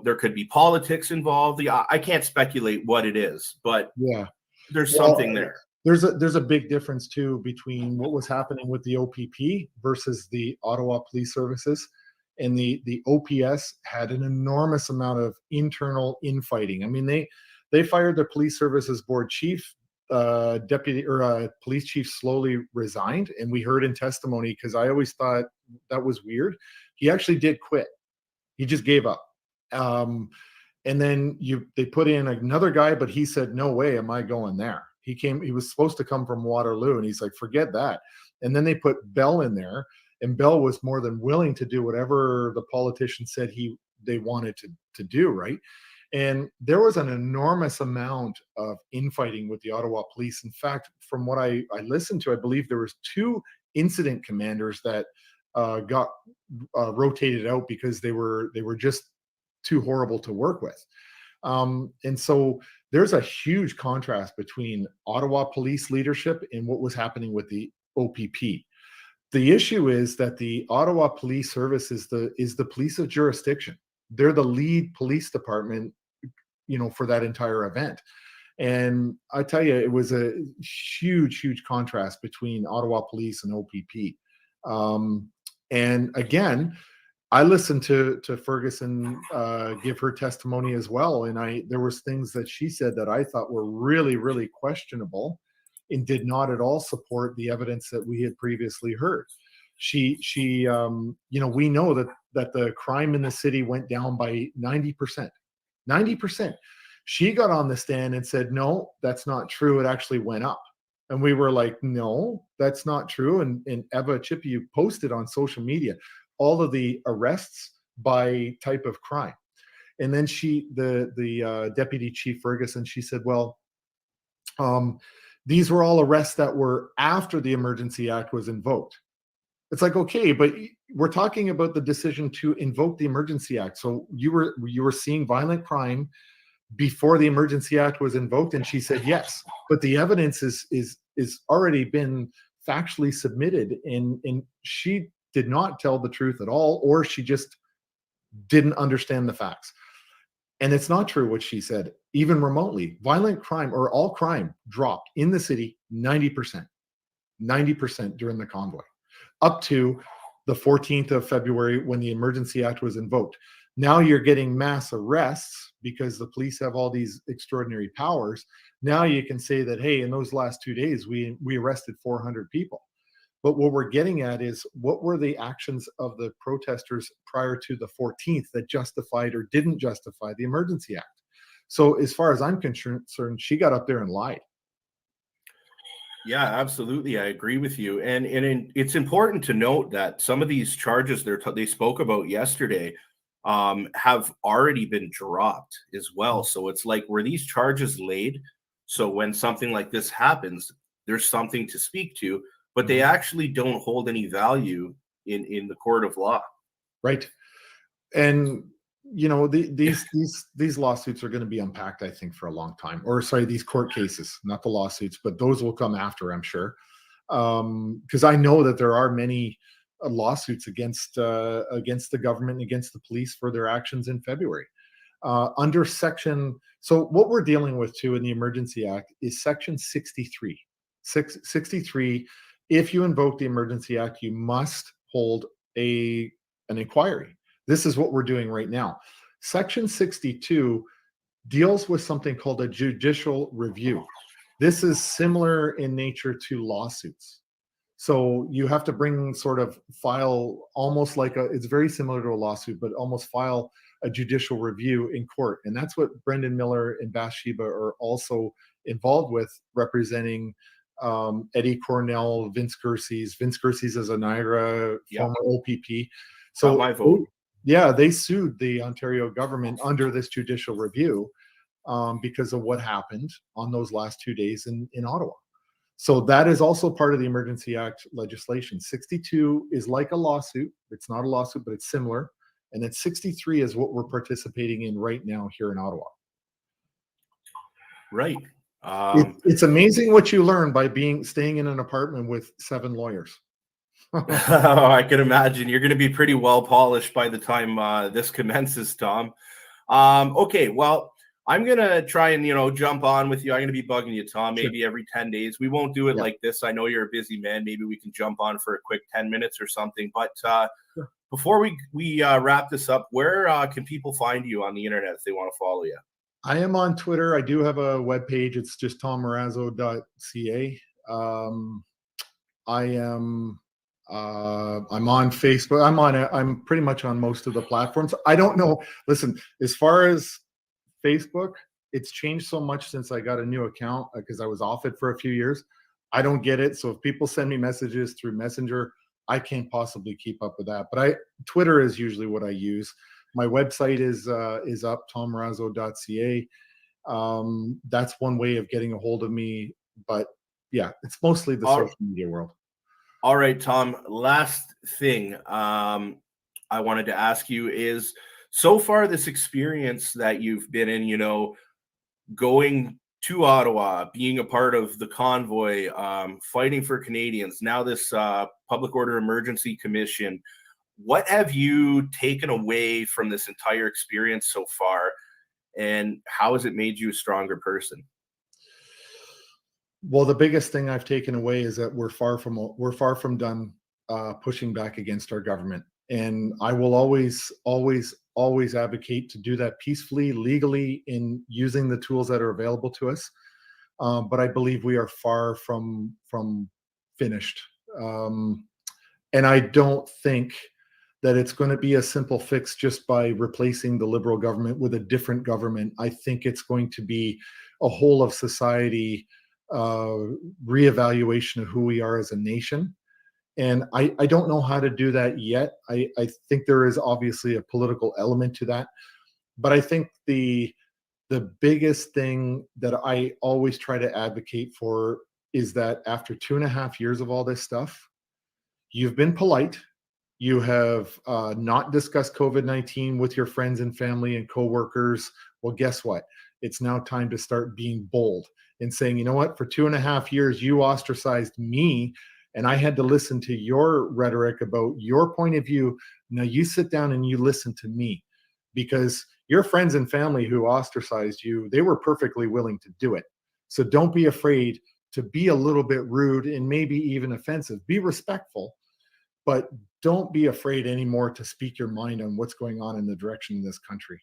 there could be politics involved. I can't speculate what it is, but yeah, there's something there. There's a big difference too between what was happening with the OPP versus the Ottawa Police Services. And the OPS had an enormous amount of internal infighting. I mean, they fired their police services board chief, deputy or police chief slowly resigned, and we heard in testimony, because I always thought that was weird. He actually did quit. He just gave up. And then they put in another guy, but he said, "No way am I going there." He was supposed to come from Waterloo, and he's like, "Forget that." And then they put Bell in there, and Bell was more than willing to do whatever the politician said they wanted to do, right? And there was an enormous amount of infighting with the Ottawa police. In fact, from what I listened to, I believe there was 2 incident commanders that got rotated out because they were just too horrible to work with. And so there's a huge contrast between Ottawa police leadership and what was happening with the OPP. The issue is that the Ottawa Police Service is the police of jurisdiction. They're the lead police department, for that entire event. And I tell you, it was a huge contrast between Ottawa Police and OPP. And again, I listened to Ferguson give her testimony as well, and there was things that she said that I thought were really questionable, and did not at all support the evidence that we had previously heard. We know that the crime in the city went down by 90%. 90%. She got on the stand and said, "No, that's not true. It actually went up." And we were like, "No, that's not true." And Eva Chippy, you posted on social media all of the arrests by type of crime. And then the Deputy Chief Ferguson, she said, "Well, these were all arrests that were after the Emergency Act was invoked." It's like, okay, but we're talking about the decision to invoke the Emergency Act. So you were seeing violent crime before the Emergency Act was invoked, and she said yes. But the evidence is already been factually submitted, and she did not tell the truth at all, or she just didn't understand the facts. And it's not true what she said, even remotely. Violent crime, or all crime, dropped in the city 90%. 90% during the convoy, up to the 14th of February when the Emergency Act was invoked. Now you're getting mass arrests because the police have all these extraordinary powers. Now you can say that, hey, in those last 2 days, we arrested 400 people. But what we're getting at is, what were the actions of the protesters prior to the 14th that justified or didn't justify the Emergency Act? So as far as I'm concerned, she got up there and lied. Yeah, absolutely. I agree with you. And it's important to note that some of these charges they spoke about yesterday have already been dropped as well. So it's like, were these charges laid? So when something like this happens, there's something to speak to, but they actually don't hold any value in the court of law. Right. And you know, these lawsuits are going to be unpacked, I think, for a long time. Or sorry, these court cases, not the lawsuits, but those will come after, I'm sure. Because I know that there are many lawsuits against the government, against the police for their actions in February. Under section, so what we're dealing with too in the Emergency Act is section 63. 63, if you invoke the Emergency Act, you must hold an inquiry. This is what we're doing right now. Section 62 deals with something called a judicial review. This is similar in nature to lawsuits. So you have to bring sort of file almost like it's very similar to a lawsuit, but almost file a judicial review in court. And that's what Brendan Miller and Bathsheba are also involved with, representing Eddie Cornell, Vince Gerses. Vince Gerses is a Niagara former OPP. So Got my vote. Yeah, they sued the Ontario government under this judicial review because of what happened on those last 2 days in Ottawa. So that is also part of the Emergency Act legislation. 62 is like a lawsuit. It's not a lawsuit, but it's similar. And then 63 is what we're participating in right now here in Ottawa. Right. It's amazing what you learn by staying in an apartment with 7 lawyers. I can imagine you're going to be pretty well polished by the time this commences, Tom. Okay, well, I'm going to try and, jump on with you. I'm going to be bugging you, Tom, maybe every 10 days. We won't do it like this. I know you're a busy man. Maybe we can jump on for a quick 10 minutes or something. But before we wrap this up, where can people find you on the internet if they want to follow you? I am on Twitter. I do have a webpage. It's just tommarazzo.ca. I'm on Facebook. I'm pretty much on most of the platforms. I don't know. Listen, as far as Facebook, it's changed so much since I got a new account because I was off it for a few years. I don't get it. So if people send me messages through Messenger, I can't possibly keep up with that. But Twitter is usually what I use. My website is up, tommarazzo.ca. That's one way of getting a hold of me. But yeah, it's mostly the social media world. All right, Tom. Last thing I wanted to ask you is, so far this experience that you've been in, going to Ottawa, being a part of the Convoy, fighting for Canadians, now this Public Order Emergency Commission, what have you taken away from this entire experience so far, and how has it made you a stronger person? Well, the biggest thing I've taken away is that we're far from done pushing back against our government. And I will always advocate to do that peacefully, legally, in using the tools that are available to us. But I believe we are far from finished. And I don't think that it's going to be a simple fix just by replacing the Liberal government with a different government. I think it's going to be a whole of society reevaluation of who we are as a nation. And I don't know how to do that yet. I think there is obviously a political element to that. But I think the biggest thing that I always try to advocate for is that after 2.5 years of all this stuff, you've been polite. You have not discussed COVID-19 with your friends and family and coworkers. Well, guess what? It's now time to start being bold and saying, you know what? For 2.5 years, you ostracized me, and I had to listen to your rhetoric about your point of view. Now you sit down and you listen to me, because your friends and family who ostracized you, they were perfectly willing to do it. So don't be afraid to be a little bit rude and maybe even offensive. Be respectful, but don't be afraid anymore to speak your mind on what's going on in the direction of this country.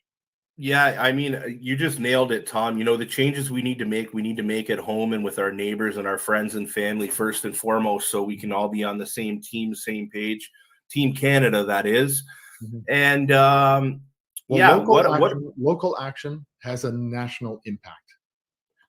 Yeah, I mean, you just nailed it, Tom. The changes we need to make at home and with our neighbors and our friends and family first and foremost, so we can all be on the same team, same page. Team Canada, that is. Mm-hmm. And local action has a national impact.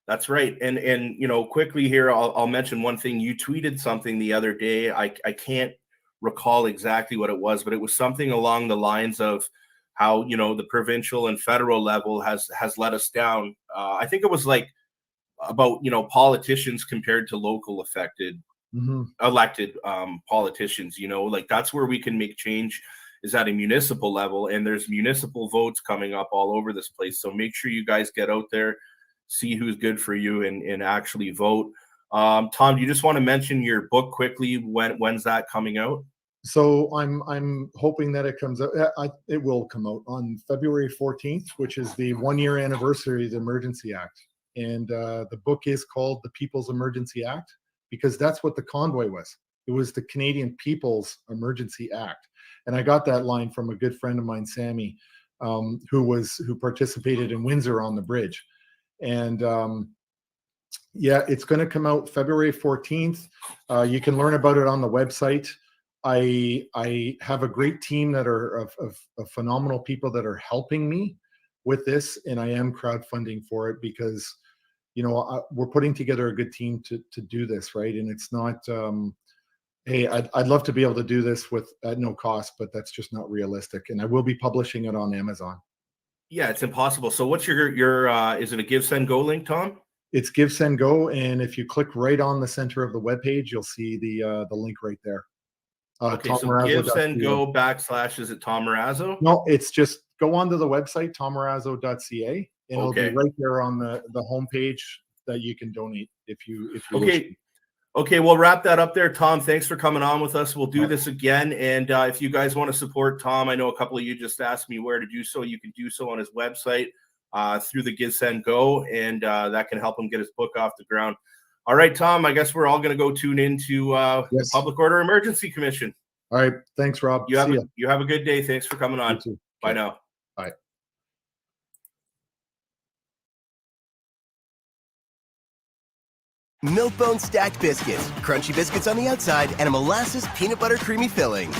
That's right. And quickly here, I'll mention one thing. You tweeted something the other day. I can't recall exactly what it was, but it was something along the lines of how the provincial and federal level has let us down. I think it was like about politicians compared to local elected politicians. Like that's where we can make change. is at a municipal level, and there's municipal votes coming up all over this place. So make sure you guys get out there, see who's good for you, and actually vote. Tom, do you just want to mention your book quickly? When's that coming out? So I'm hoping that it comes out. It will come out on February 14th, which is the 1-year anniversary of the Emergency Act. And the book is called The People's Emergency Act, because that's what the Convoy was. It was the Canadian People's Emergency Act. And I got that line from a good friend of mine, Sammy, who participated in Windsor on the bridge. And yeah, it's going to come out February 14th. You can learn about it on the website. I have a great team that are of phenomenal people that are helping me with this, and I am crowdfunding for it because, you know, we're putting together a good team to do this, right? And it's not, hey, I'd love to be able to do this at no cost, but that's just not realistic. And I will be publishing it on Amazon. Yeah, it's impossible. So what's your is it a Give, Send, Go link, Tom? It's Give, Send, Go, and if you click right on the center of the webpage, you'll see the link right there. Okay, so Give, Send, Go / is it Tom Marazzo? No, it's just go onto the website, tommarazzo.ca, and it'll be Okay. right there on the homepage that you can donate if you Okay. Okay, we'll wrap that up there. Tom, thanks for coming on with us. We'll do this again. And if you guys want to support Tom, I know a couple of you just asked me where to do so. You can do so on his website through the Give, Send, Go, and that can help him get his book off the ground. All right, Tom, I guess we're all going to go tune into the Public Order Emergency Commission. All right. Thanks, Rob. You have a good day. Thanks for coming on. Bye now. Bye. Milk-Bone stacked biscuits, crunchy biscuits on the outside, and a molasses peanut butter creamy filling.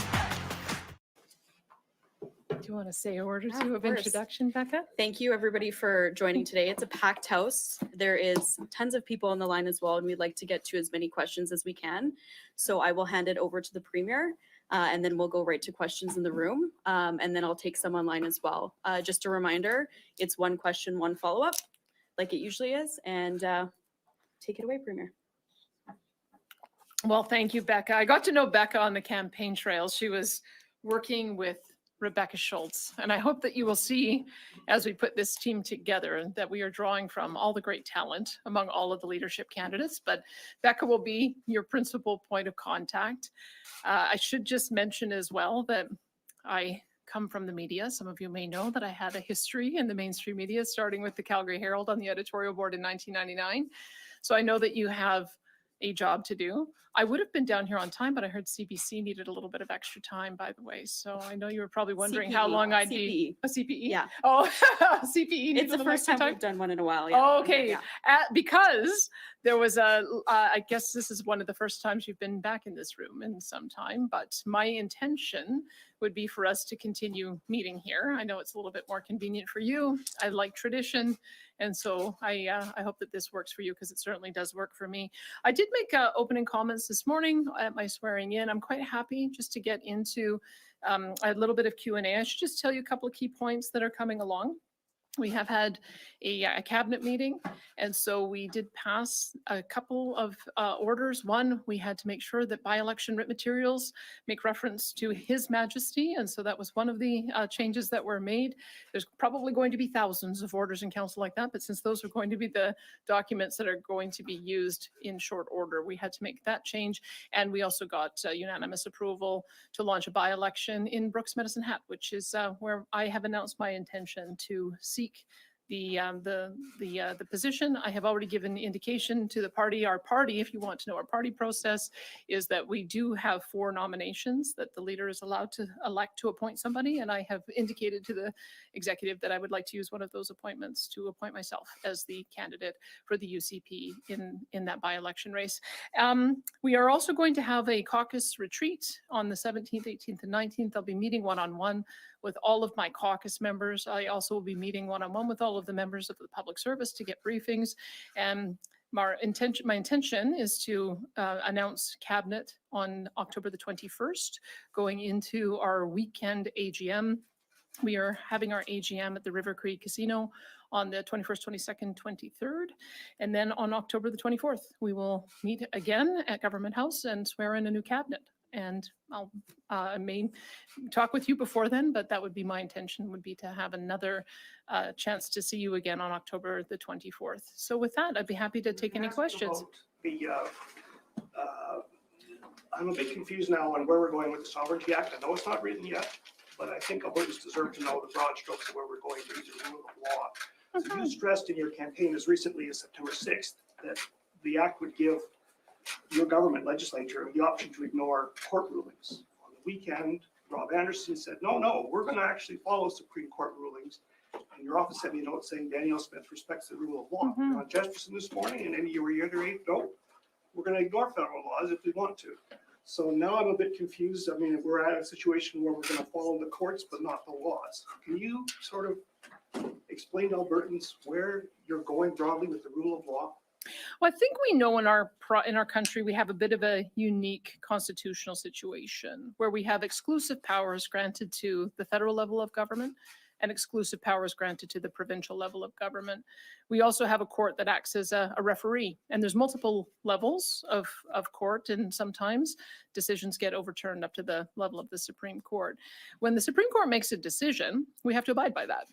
Do you want to say a word or Yeah, two of of course. introduction, Becca? Thank you, everybody, for joining today. It's a packed house. There is tons of people on the line as well, and we'd like to get to as many questions as we can. So I will hand it over to the Premier, and then we'll go right to questions in the room, and then I'll take some online as well. Just a reminder, it's one question, one follow-up, like it usually is, and take it away, Premier. Well, thank you, Becca. I got to know Becca on the campaign trail. She was working with Rebecca Schultz, and I hope that you will see as we put this team together that we are drawing from all the great talent among all of the leadership candidates, but Becca will be your principal point of contact. I should just mention as well that I come from the media. Some of you may know that I had a history in the mainstream media, starting with the Calgary Herald on the editorial board in 1999. So I know that you have a job to do. I would have been down here on time, but I heard CBC needed a little bit of extra time, by the way. So I know you were probably wondering how CPE, long I'd CPE. be. A CPE? Yeah. Oh, CPE. It's the first time we've done one in a while. Yeah. Oh, okay. Yeah. Because there was I guess this is one of the first times you've been back in this room in some time, but my intention would be for us to continue meeting here. I know it's a little bit more convenient for you. I like tradition. And so I hope that this works for you, because it certainly does work for me. I did make opening comments this morning at my swearing in. I'm quite happy just to get into a little bit of Q&A. I should just tell you a couple of key points that are coming along. We have had a cabinet meeting, and so we did pass a couple of orders. One, we had to make sure that by-election writ materials make reference to His Majesty, and so that was one of the changes that were made. There's probably going to be thousands of orders in council like that, but since those are going to be the documents that are going to be used in short order, we had to make that change. And we also got unanimous approval to launch a by-election in Brooks Medicine Hat, which is where I have announced my intention to seek the position. I have already given indication to the party. Our party, if you want to know our party process, is that we do have 4 nominations that the leader is allowed to elect to appoint somebody. And I have indicated to the executive that I would like to use one of those appointments to appoint myself as the candidate for the UCP in that by-election race. We are also going to have a caucus retreat on the 17th, 18th, and 19th. I'll be meeting one-on-one with all of my caucus members. I also will be meeting one-on-one with all of the members of the public service to get briefings. And my intention is to announce cabinet on October the 21st, going into our weekend AGM. We are having our AGM at the River Cree Casino on the 21st, 22nd, 23rd. And then on October the 24th, we will meet again at Government House and swear in a new cabinet. And I may talk with you before then, but that would be my intention, would be to have another chance to see you again on October the 24th. So with that, I'd be happy to take any questions. I'm a bit confused now on where we're going with the Sovereignty Act. I know it's not written yet, but I think Albertans deserve to know the broad strokes of where we're going to the rule of law. So you stressed in your campaign as recently as September 6th that the act would give your government legislature the option to ignore court rulings. On the weekend, Rob Anderson said, no, we're going to actually follow Supreme Court rulings. And your office sent me a note saying Danielle Smith respects the rule of law. You're on Jefferson this morning, and then you reiterate, no, we're going to ignore federal laws if we want to. So now I'm a bit confused. I mean, we're at a situation where we're going to follow the courts, but not the laws. Can you sort of explain to Albertans where you're going broadly with the rule of law? Well, I think we know in our country we have a bit of a unique constitutional situation where we have exclusive powers granted to the federal level of government and exclusive powers granted to the provincial level of government. We also have a court that acts as a referee, and there's multiple levels of court, and sometimes decisions get overturned up to the level of the Supreme Court. When the Supreme Court makes a decision, we have to abide by that.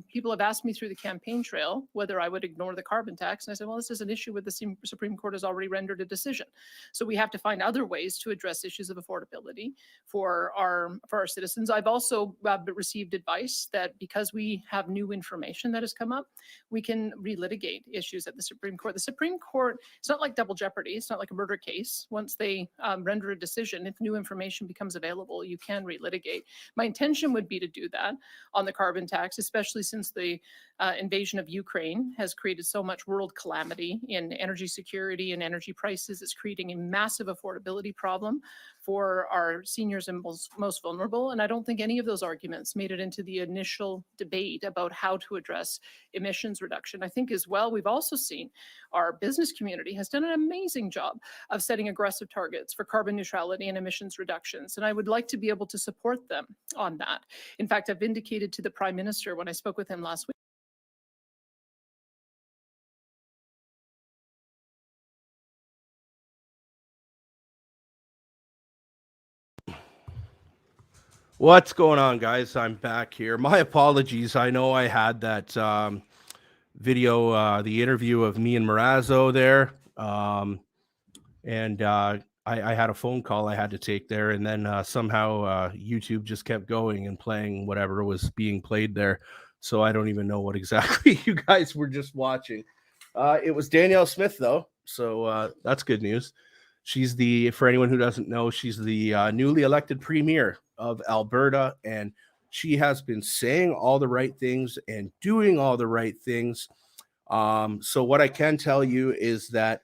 People have asked me through the campaign trail whether I would ignore the carbon tax. And I said, well, this is an issue where the Supreme Court has already rendered a decision. So we have to find other ways to address issues of affordability for our citizens. I've also received advice that because we have new information that has come up, we can relitigate issues at the Supreme Court. The Supreme Court, it's not like double jeopardy. It's not like a murder case. Once they render a decision, if new information becomes available, you can relitigate. My intention would be to do that on the carbon tax, especially since the invasion of Ukraine has created so much world calamity in energy security and energy prices. It's creating a massive affordability problem for our seniors and most vulnerable. And I don't think any of those arguments made it into the initial debate about how to address emissions reduction. I think as well, we've also seen our business community has done an amazing job of setting aggressive targets for carbon neutrality and emissions reductions. And I would like to be able to support them on that. In fact, I've indicated to the Prime Minister when I spoke with him last week, What's going on, guys? I'm back here. My apologies. I know I had that video, the interview of me and Marazzo there. And I had a phone call I had to take there. And then somehow YouTube just kept going and playing whatever was being played there. So I don't even know what exactly you guys were just watching. It was Danielle Smith, though. So that's good news. She's for anyone who doesn't know, she's the newly elected premier of Alberta, and she has been saying all the right things and doing all the right things. So what I can tell you is that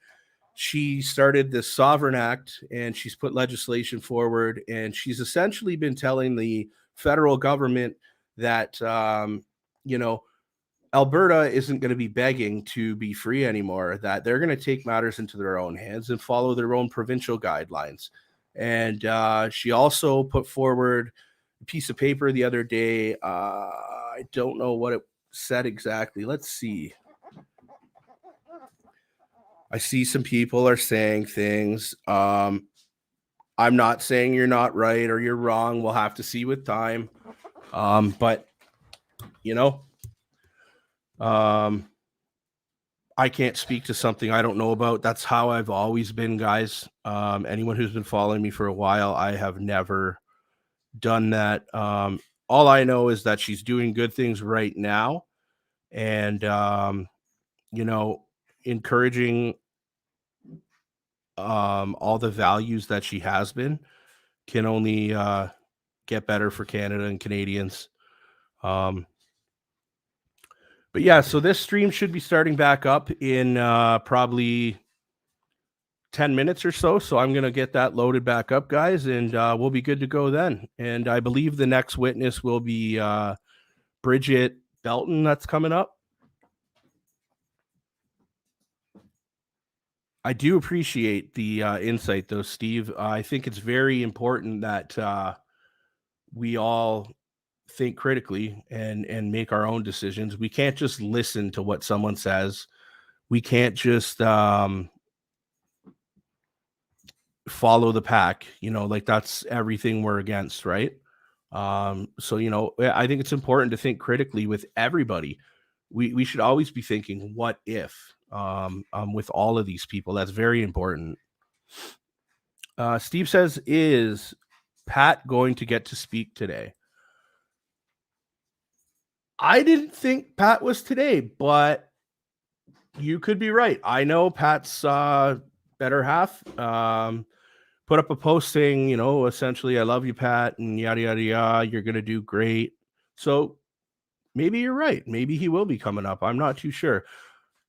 she started this Sovereign Act, and she's put legislation forward, and she's essentially been telling the federal government that, Alberta isn't going to be begging to be free anymore, that they're going to take matters into their own hands and follow their own provincial guidelines. And she also put forward a piece of paper the other day. I don't know what it said exactly. Let's see. I see some people are saying things. I'm not saying you're not right or you're wrong. We'll have to see with time. But, I can't speak to something I don't know about. That's how I've always been, guys. Anyone who's been following me for a while, I have never done that. All I know is that she's doing good things right now, and encouraging all the values that she has been can only get better for Canada and Canadians. But yeah, so this stream should be starting back up in probably 10 minutes or so. So I'm going to get that loaded back up, guys, and we'll be good to go then. And I believe the next witness will be Bridgette Belton that's coming up. I do appreciate the insight, though, Steve. I think it's very important that we all think critically and make our own decisions. We can't just listen to what someone says. We can't just follow the pack, like that's everything we're against, right? So, I think it's important to think critically with everybody. We should always be thinking, what if, with all of these people? That's very important. Steve says, is Pat going to get to speak today? I didn't think Pat was today, but you could be right. I know Pat's better half put up a post saying, essentially, I love you, Pat, and yada, yada, yada. You're going to do great. So maybe you're right. Maybe he will be coming up. I'm not too sure.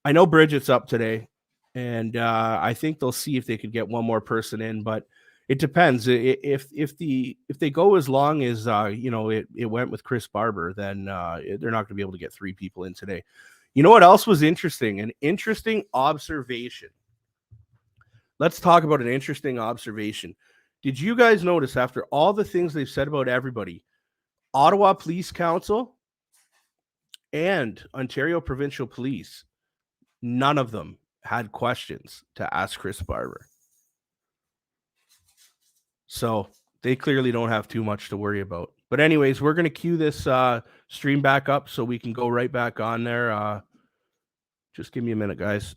I know Bridgette's up today, and I think they'll see if they could get one more person in, but it depends. If they go as long as it went with Chris Barber, then they're not going to be able to get 3 people in today. You know what else was interesting? An interesting observation. Let's talk about an interesting observation. Did you guys notice, after all the things they've said about everybody, Ottawa Police Council and Ontario Provincial Police, none of them had questions to ask Chris Barber. So they clearly don't have too much to worry about. But anyways, we're going to cue this stream back up so we can go right back on there. Just give me a minute, guys.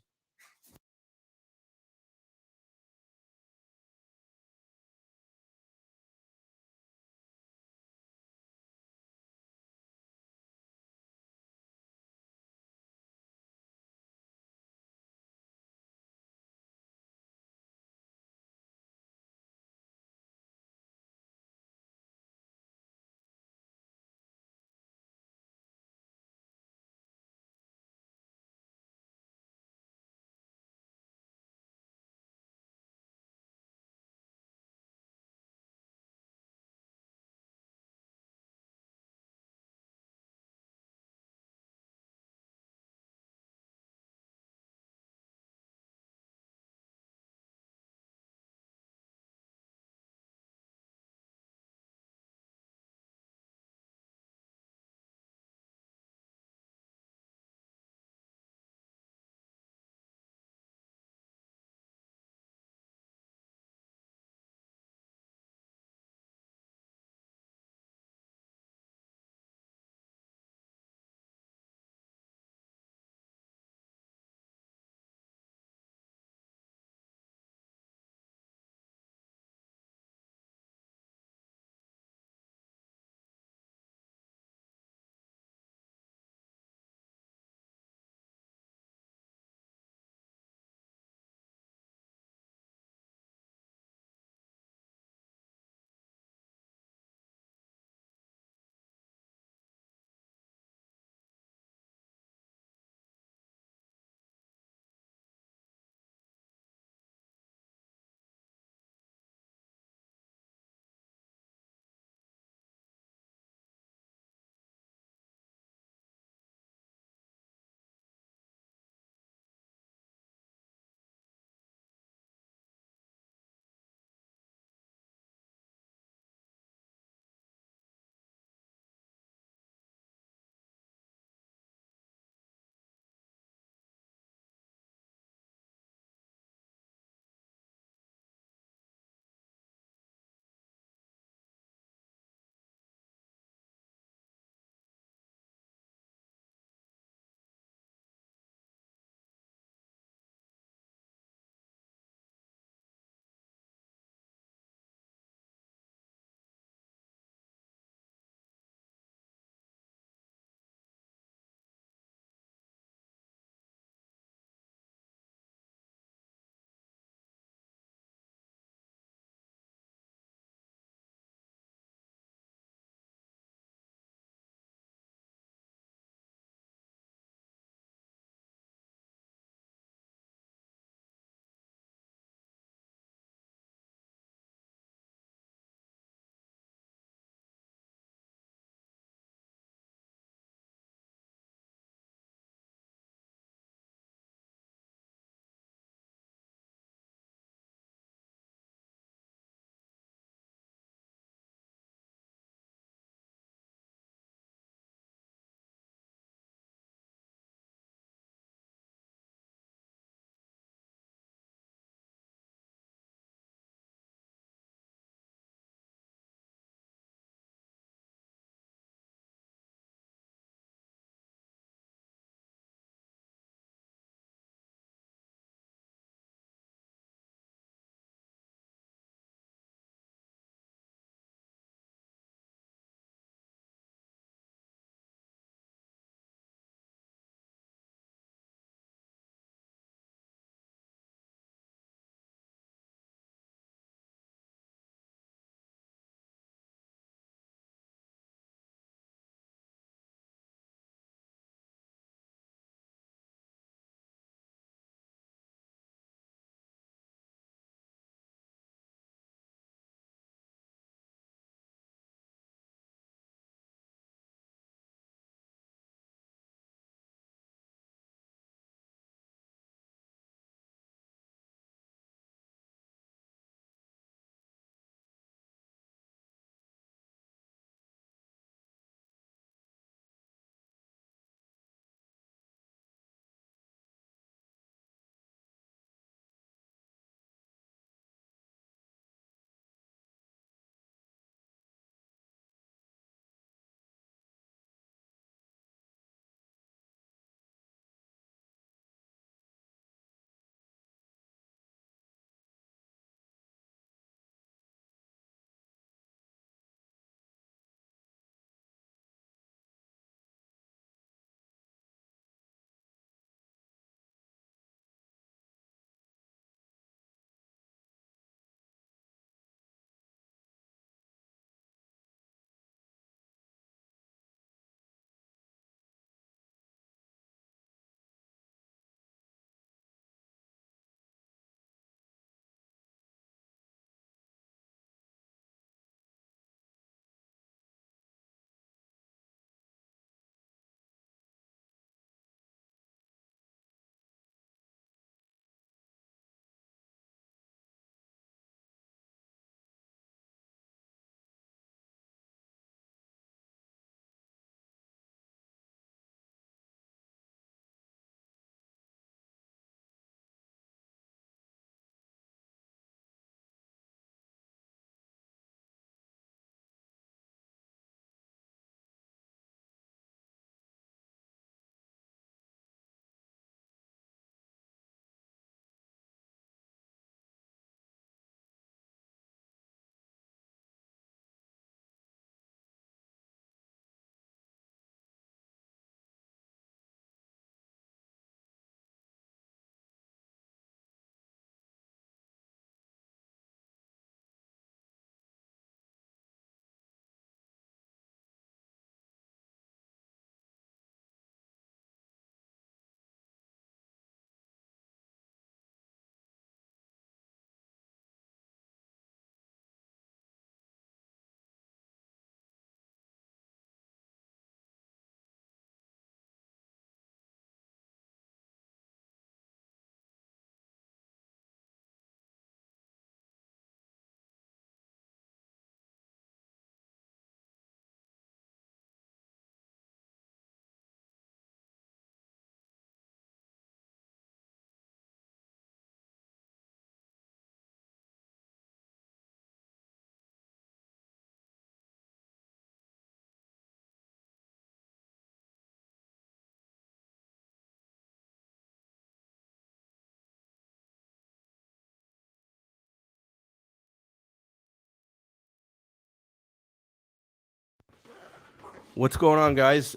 What's going on, guys?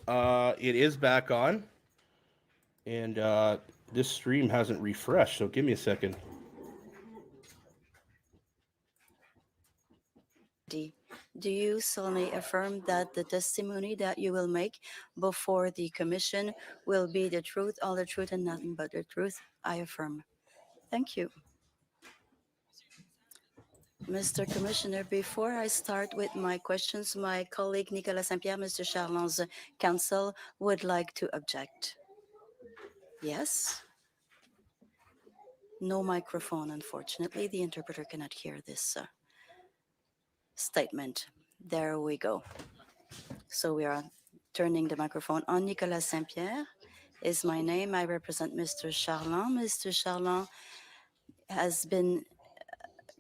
It is back on, and this stream hasn't refreshed, so give me a second. Do you solemnly affirm that the testimony that you will make before the commission will be the truth, all the truth, and nothing but the truth? I affirm. Thank you. Mr. Commissioner, before I start with my questions, my colleague Nicolas Saint-Pierre, Mr. Charland's counsel, would like to object. Yes? No microphone, unfortunately. The interpreter cannot hear this statement. There we go. So we are turning the microphone on. Nicolas Saint-Pierre is my name. I represent Mr. Charland. Mr. Charland has been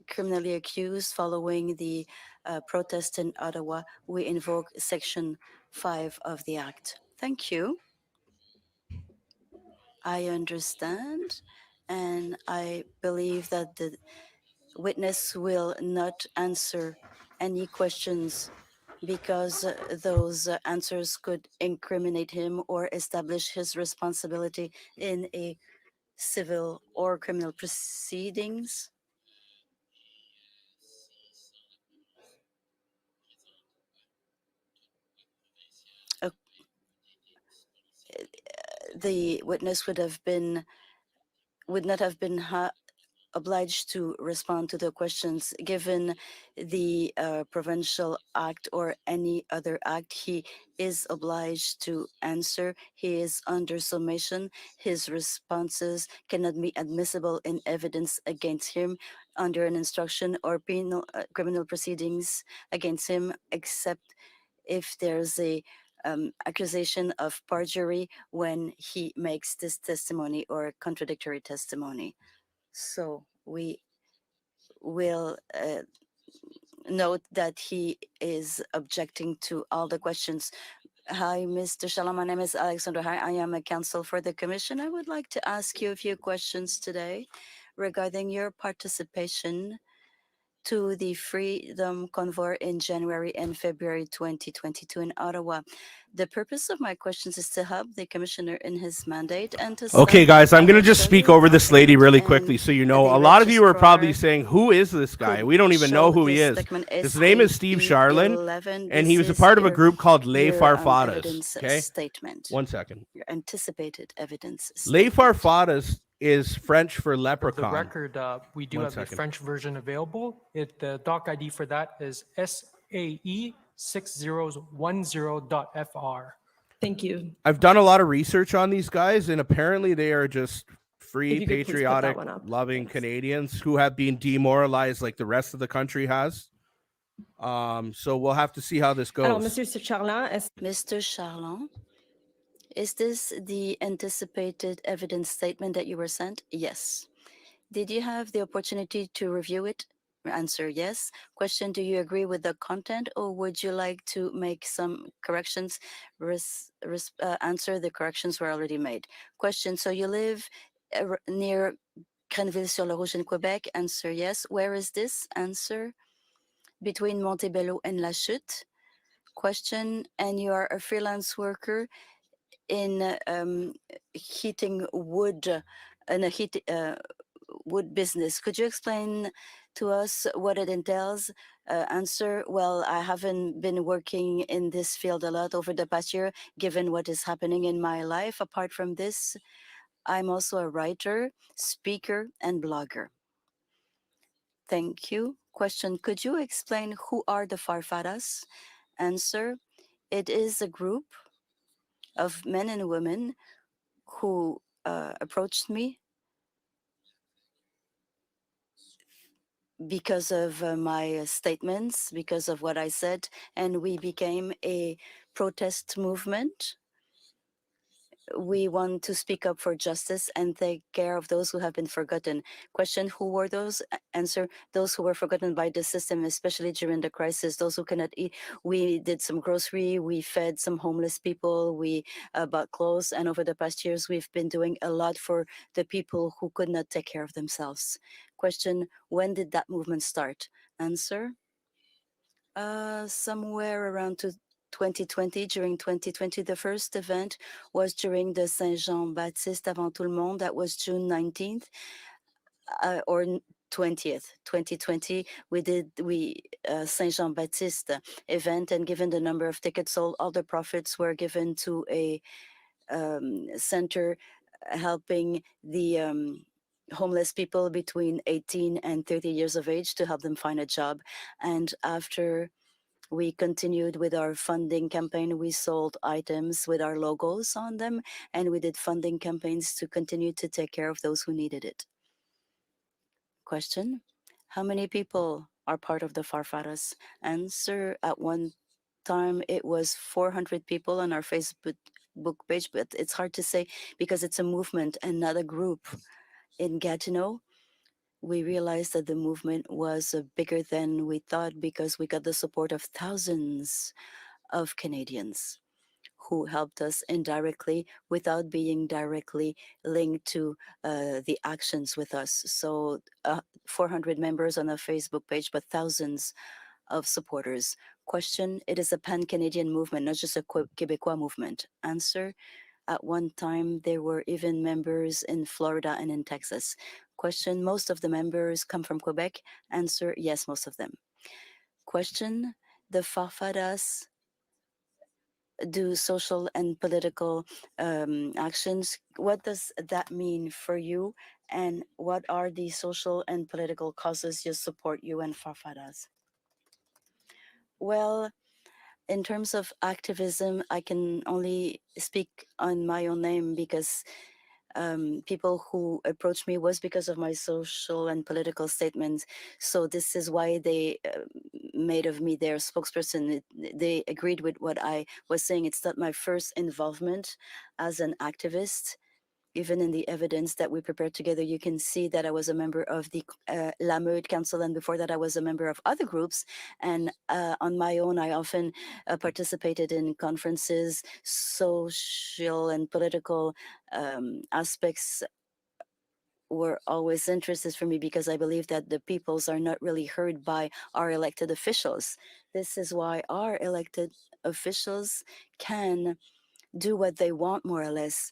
criminally accused following the protest in Ottawa. We invoke Section 5 of the Act. Thank you. I understand, and I believe that the witness will not answer any questions because those answers could incriminate him or establish his responsibility in a civil or criminal proceedings. The witness would not have been obliged to respond to the questions given the Provincial Act or any other act. He is obliged to answer. He is under summation. His responses cannot be admissible in evidence against him under an instruction or penal criminal proceedings against him, except if there's a accusation of perjury when he makes this testimony or contradictory testimony. So we will note that he is objecting to all the questions. Hi, Mr. Shalom. My name is Alexander. Hi, I am a counsel for the commission. I would like to ask you a few questions today regarding your participation to the Freedom Convoy in January and February 2022 in Ottawa. The purpose of my questions is to help the commissioner in his mandate and to Okay, guys, I'm going to just show speak you over this lady document really and quickly so you know. the A lot of you are probably registrar saying, who is this guy? could We don't even know show who he this is. document His name is Steve Charlin, 11. and he This was a is part of a your- group called Les your, Farfadas. evidence Okay? statement. One second. Your anticipated evidence Les statement. Farfadas is French for For the leprechaun. record, we do One have the second. French version available. The doc ID for that is SAE 6010.FR. Thank you. I've done a lot of research on these guys, and apparently they are just If free, you could please put that patriotic, one up. loving Canadians who have been demoralized like the rest of the country has. So we'll have to see how this goes. Alors, Monsieur Charland, Mr. Charland, is this the anticipated evidence statement that you were sent? Yes. Did you have the opportunity to review it? Answer yes. Question, do you agree with the content or would you like to make some corrections? Answer, the corrections were already made. Question, so you live near Grenville-sur-le-Rouge in Quebec? Answer yes. Where is this? Answer, between Montebello and La Chute. Question, and you are a freelance worker in heating wood, in a wood business. Could you explain to us what it entails? Answer, well, I haven't been working in this field a lot over the past year, given what is happening in my life. Apart from this, I'm also a writer, speaker, and blogger. Thank you. Question, could you explain who are the Farfadas? Answer, it is a group of men and women who approached me because of my statements, because of what I said, and we became a protest movement. We want to speak up for justice and take care of those who have been forgotten. Question, who were those? Answer, those who were forgotten by the system, especially during the crisis, those who cannot eat. We did some grocery, we fed some homeless people, we bought clothes, and over the past years, we've been doing a lot for the people who could not take care of themselves. Question, when did that movement start? Answer, somewhere around 2020, during 2020, the first event was during the Saint-Jean-Baptiste avant tout le monde. That was June 19th or 20th, 2020. We did Saint-Jean-Baptiste event, and given the number of tickets sold, all the profits were given to a center helping the homeless people between 18 and 30 years of age to help them find a job. And after we continued with our funding campaign, we sold items with our logos on them, and we did funding campaigns to continue to take care of those who needed it. Question: how many people are part of the Farfadas? Answer: at one time it was 400 people on our Facebook page, but it's hard to say because it's a movement and not a group. In Gatineau, we realized that the movement was bigger than we thought because we got the support of thousands of Canadians who helped us indirectly without being directly linked to the actions with us. So 400 members on a Facebook page, but thousands of supporters. Question: it is a pan-Canadian movement, not just a Québécois movement. Answer: at one time, there were even members in Florida and in Texas. Question: most of the members come from Quebec. Answer: yes, most of them. Question: the Farfadas do social and political actions. What does that mean for you? And what are the social and political causes you support, you and Farfadas? Well, in terms of activism, I can only speak on my own name because people who approached me was because of my social and political statements. So this is why they made of me their spokesperson. They agreed with what I was saying. It's not my first involvement as an activist. Even in the evidence that we prepared together, you can see that I was a member of the La Meute Council, and before that I was a member of other groups. And on my own, I often participated in conferences. Social and political aspects were always interested for me because I believe that the peoples are not really heard by our elected officials. This is why our elected officials can do what they want, more or less,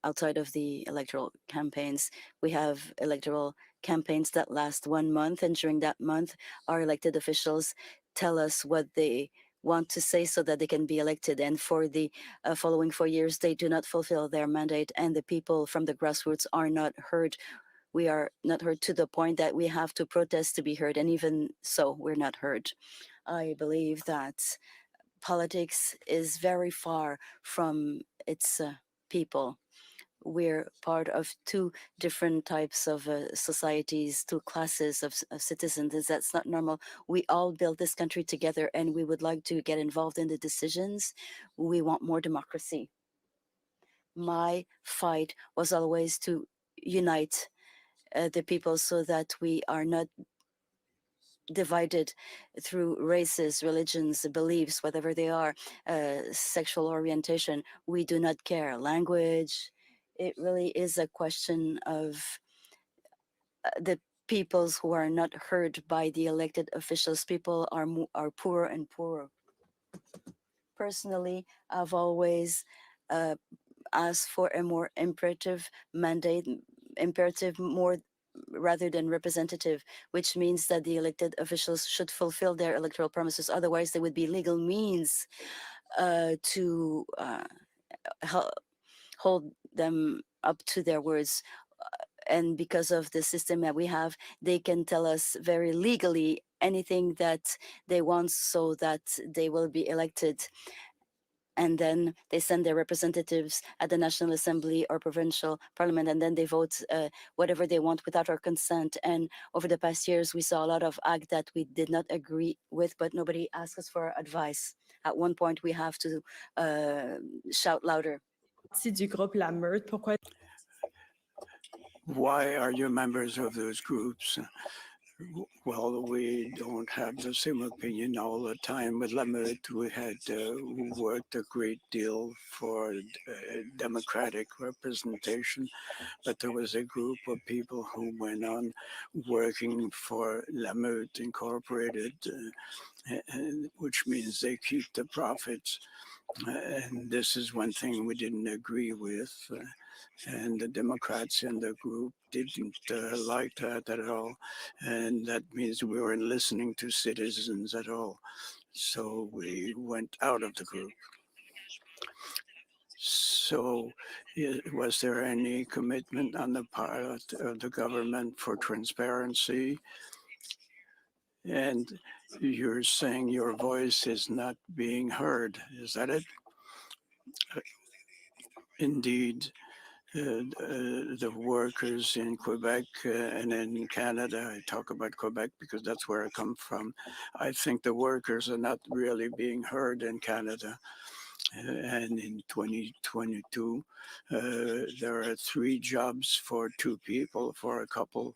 outside of the electoral campaigns. We have electoral campaigns that last 1 month, and during that month, our elected officials tell us what they want to say so that they can be elected. And for the following 4 years, they do not fulfill their mandate, and the people from the grassroots are not heard. We are not heard to the point that we have to protest to be heard, and even so, we're not heard. I believe that politics is very far from its people. We're part of two different types of societies, two classes of citizens. That's not normal. We all built this country together, and we would like to get involved in the decisions. We want more democracy. My fight was always to unite the people so that we are not divided through races, religions, beliefs, whatever they are, sexual orientation. We do not care. Language, it really is a question of the peoples who are not heard by the elected officials. People are poorer and poorer. Personally, I've always asked for a more imperative mandate, imperative more rather than representative, which means that the elected officials should fulfill their electoral promises. Otherwise, there would be legal means to hold them up to their words. And because of the system that we have, they can tell us very legally anything that they want so that they will be elected. And then they send their representatives at the National Assembly or provincial parliament, and then they vote whatever they want without our consent. And over the past years, we saw a lot of acts that we did not agree with, but nobody asked us for advice. At one point, we have to shout louder. Why are you members of those groups? Well, we don't have the same opinion all the time. With Lamotte, we had worked a great deal for democratic representation, but there was a group of people who went on working for Lamotte Incorporated, which means they keep the profits. And this is one thing we didn't agree with. And the Democrats in the group didn't like that at all. And that means we weren't listening to citizens at all. So we went out of the group. So was there any commitment on the part of the government for transparency? And you're saying your voice is not being heard. Is that it? Indeed. The workers in Quebec and in Canada, I talk about Quebec because that's where I come from. I think the workers are not really being heard in Canada. And in 2022, there are 3 jobs for 2 people, for a couple.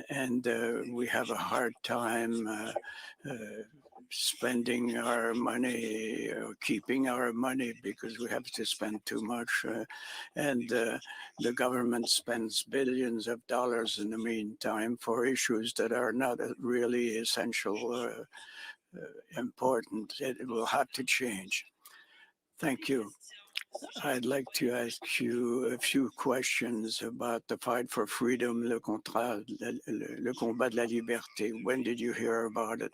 And we have a hard time spending our money, keeping our money, because we have to spend too much. And the government spends billions of dollars in the meantime for issues that are not really essential, important. It will have to change. Thank you. I'd like to ask you a few questions about the fight for freedom, le combat de la liberté. When did you hear about it?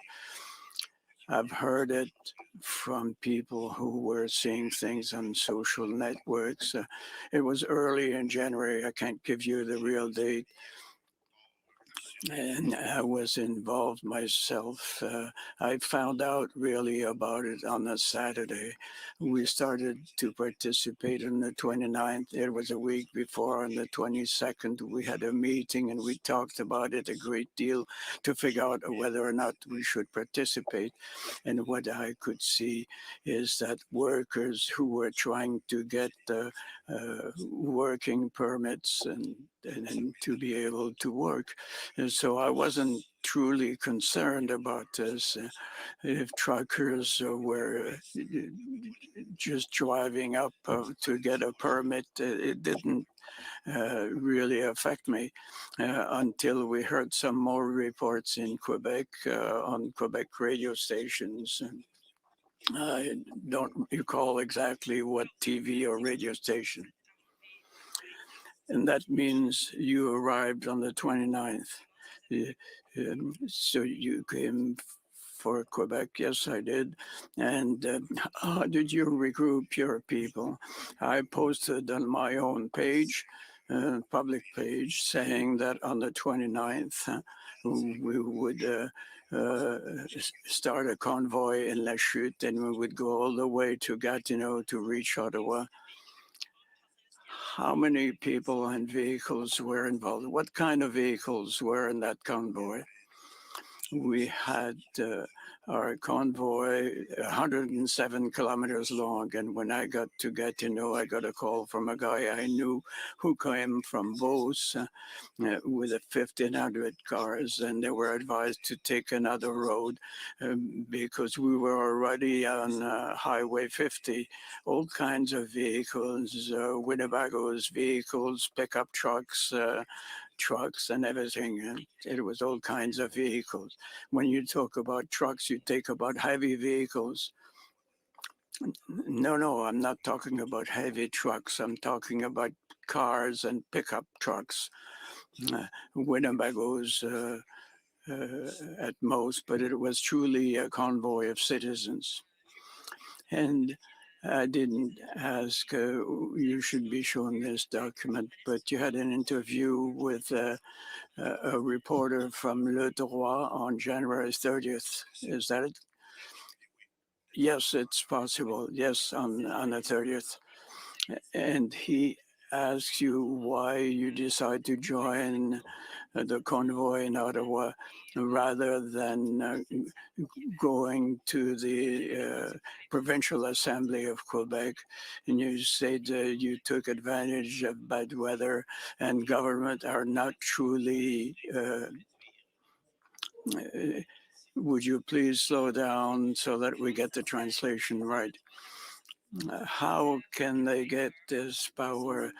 I've heard it from people who were seeing things on social networks. It was early in January. I can't give you the real date. And I was involved myself. I found out really about it on a Saturday. We started to participate on the 29th. It was a week before. On the 22nd, we had a meeting and we talked about it a great deal to figure out whether or not we should participate. And what I could see is that workers who were trying to get working permits and to be able to work. And so I wasn't truly concerned about this. If truckers were just driving up to get a permit, it didn't really affect me until we heard some more reports in Quebec on Quebec radio stations. I don't recall exactly what TV or radio station. And that means you arrived on the 29th. So you came for Quebec? Yes, I did. And how did you regroup your people? I posted on my own page, public page, saying that on the 29th, we would start a convoy in La Chute and we would go all the way to Gatineau to reach Ottawa. How many people and vehicles were involved? What kind of vehicles were in that convoy? We had our convoy 107 kilometers long. And when I got to Gatineau, I got a call from a guy I knew who came from Beauce with 1,500 cars. And they were advised to take another road because we were already on Highway 50. All kinds of vehicles, Winnebago's vehicles, pickup trucks, trucks and everything. And it was all kinds of vehicles. When you talk about trucks, you think about heavy vehicles. No, I'm not talking about heavy trucks. I'm talking about cars and pickup trucks. Winnebago's at most, but it was truly a convoy of citizens. And I didn't ask, you should be shown this document, but you had an interview with a reporter from Le Droit on January 30th. Is that it? Yes, it's possible. Yes, on the 30th. And he asks you why you decide to join the convoy in Ottawa rather than going to the Provincial Assembly of Quebec. And you said you took advantage of bad weather and government are not truly would you please slow down so that we get the translation right? How can they get this power?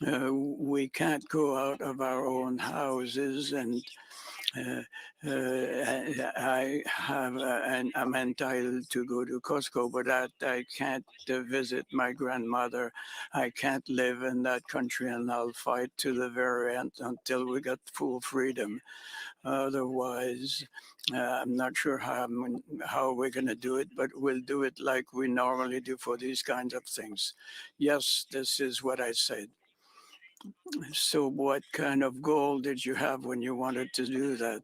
We can't go out of our own houses and and I'm entitled to go to Costco, but I can't visit my grandmother. I can't live in that country, and I'll fight to the very end until we get full freedom. Otherwise, I'm not sure how we're going to do it, but we'll do it like we normally do for these kinds of things. Yes, this is what I said. So what kind of goal did you have when you wanted to do that?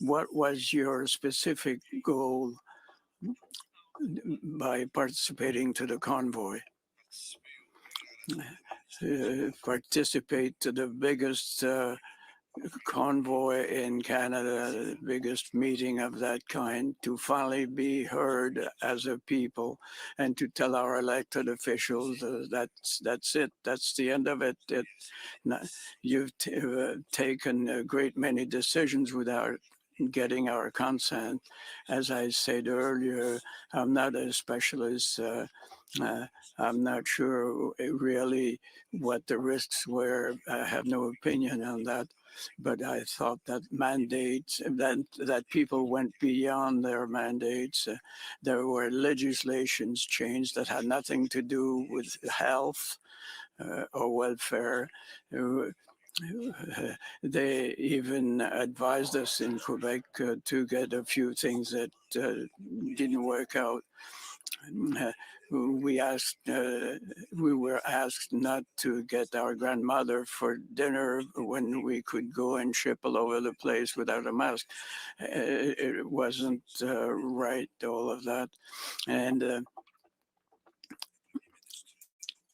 What was your specific goal by participating to the convoy? Participate to the biggest convoy in Canada, the biggest meeting of that kind, to finally be heard as a people and to tell our elected officials that's it, that's the end of it. You've taken a great many decisions without getting our consent. As I said earlier, I'm not a specialist. I'm not sure really what the risks were. I have no opinion on that. But I thought that mandates, that people went beyond their mandates. There were legislations changed that had nothing to do with health or welfare. They even advised us in Quebec to get a few things that didn't work out. We were asked not to get our grandmother for dinner when we could go and ship all over the place without a mask. It wasn't right, all of that. And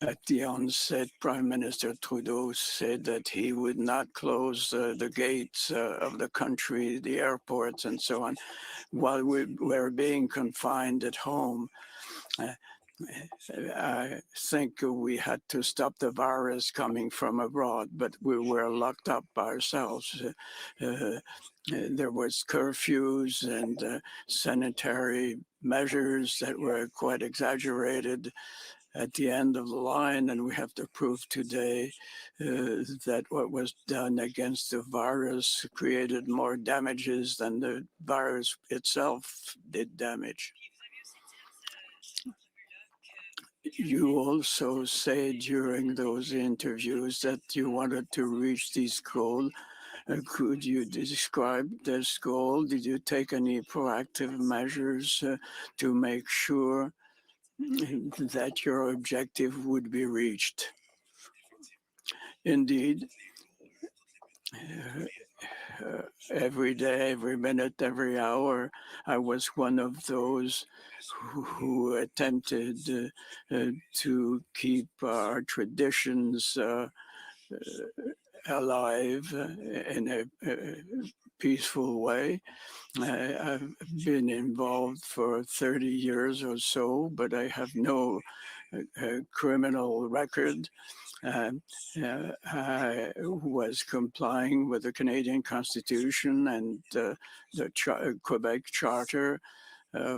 at the onset, Prime Minister Trudeau said that he would not close the gates of the country, the airports, and so on, while we were being confined at home. I think we had to stop the virus coming from abroad, but we were locked up ourselves. There was curfews and sanitary measures that were quite exaggerated at the end of the line, and we have to prove today that what was done against the virus created more damages than the virus itself did damage. You also said during those interviews that you wanted to reach this goal. Could you describe this goal? Did you take any proactive measures to make sure that your objective would be reached? Indeed, every day, every minute, every hour, I was one of those who attempted to keep our traditions alive in a peaceful way. I've been involved for 30 years or so, but I have no criminal record. I was complying with the Canadian Constitution and the Quebec Charter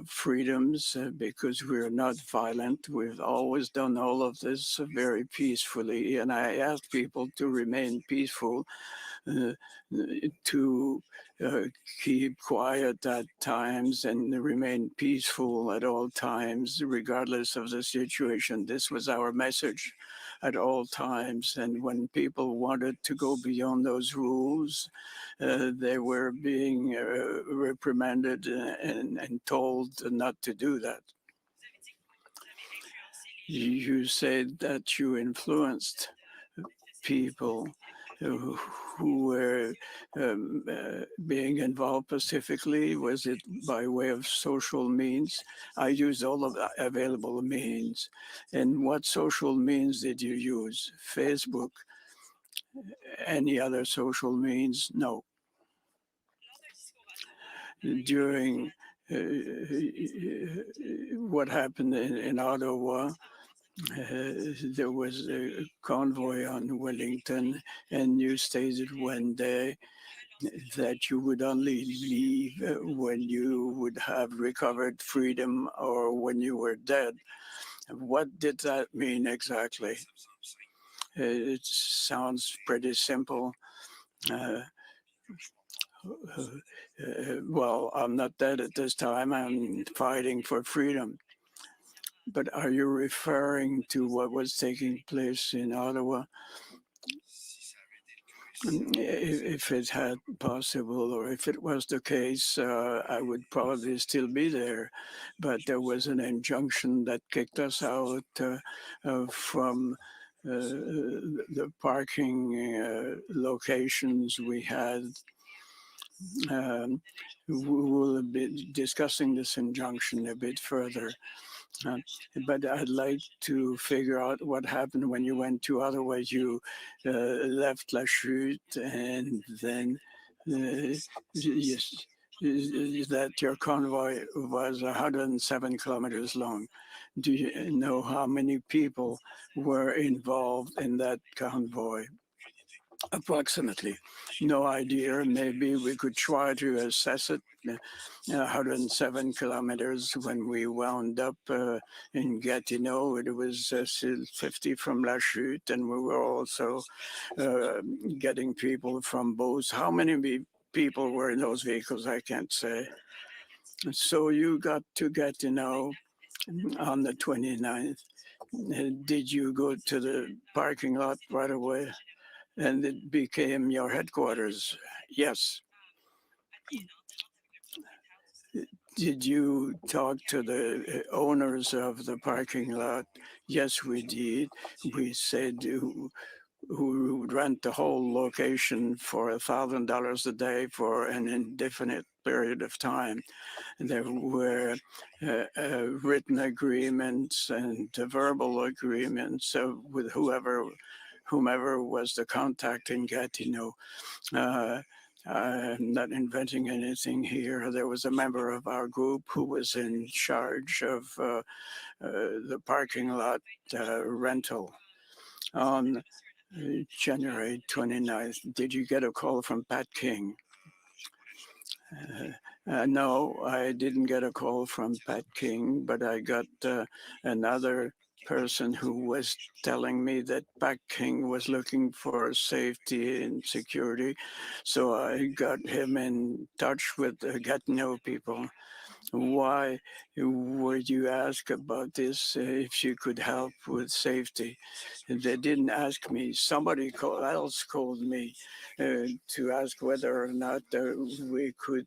freedoms because we're not violent. We've always done all of this very peacefully, and I ask people to remain peaceful, to keep quiet at times and remain peaceful at all times, regardless of the situation. This was our message at all times. And when people wanted to go beyond those rules, they were being reprimanded and told not to do that. You said that you influenced people who were being involved pacifically. Was it by way of social means? I used all of the available means. And what social means did you use? Facebook? Any other social means? No. During what happened in Ottawa, there was a convoy on Wellington, and you stated one day that you would only leave when you would have recovered freedom or when you were dead. What did that mean exactly? It sounds pretty simple. Well, I'm not dead at this time. I'm fighting for freedom. But are you referring to what was taking place in Ottawa? If it had possible, or if it was the case, I would probably still be there. But there was an injunction that kicked us out from the parking locations we had. We will be discussing this injunction a bit further. But I'd like to figure out what happened when you went to Ottawa. You left La Chute and then yes, that your convoy was 107 kilometers long. Do you know how many people were involved in that convoy? Approximately. No idea. Maybe we could try to assess it. 107 kilometers when we wound up in Gatineau. It was still 50 from La Chute, and we were also getting people from both. How many people were in those vehicles? I can't say. So you got to Gatineau on the 29th. Did you go to the parking lot right away? And it became your headquarters? Yes. Did you talk to the owners of the parking lot? Yes, we did. We said who would rent the whole location for $1,000 a day for an indefinite period of time. There were written agreements and verbal agreements with whomever was the contact in Gatineau. I'm not inventing anything here. There was a member of our group who was in charge of the parking lot rental on January 29th. Did you get a call from Pat King? No, I didn't get a call from Pat King, but I got another person who was telling me that Pat King was looking for safety and security. So I got him in touch with the Gatineau people. Why would you ask about this if you could help with safety? They didn't ask me. Somebody else called me to ask whether or not we could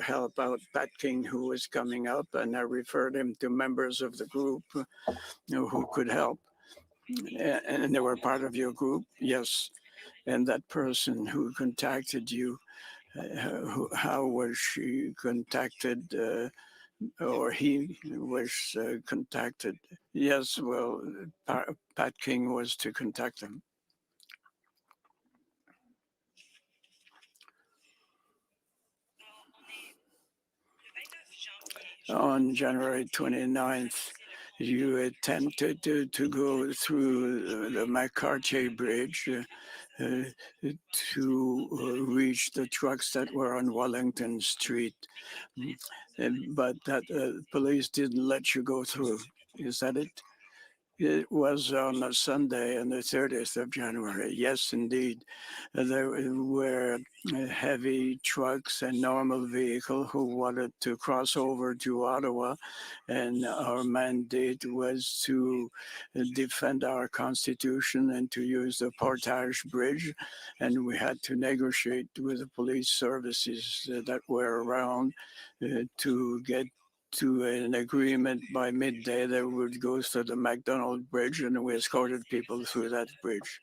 help out Pat King, who was coming up, and I referred him to members of the group who could help. And they were part of your group? Yes. And that person who contacted you, how was she contacted? Or he was contacted? Yes, well, Pat King was to contact them. On January 29th, you attempted to go through the McCarthy Bridge to reach the trucks that were on Wellington Street. But that police didn't let you go through. Is that it? It was on a Sunday, on the 30th of January. Yes, indeed. There were heavy trucks and normal vehicle who wanted to cross over to Ottawa, and our mandate was to defend our constitution and to use the Portage Bridge, and we had to negotiate with the police services that were around to get to an agreement by midday that would go to the McDonald Bridge, and we escorted people through that bridge.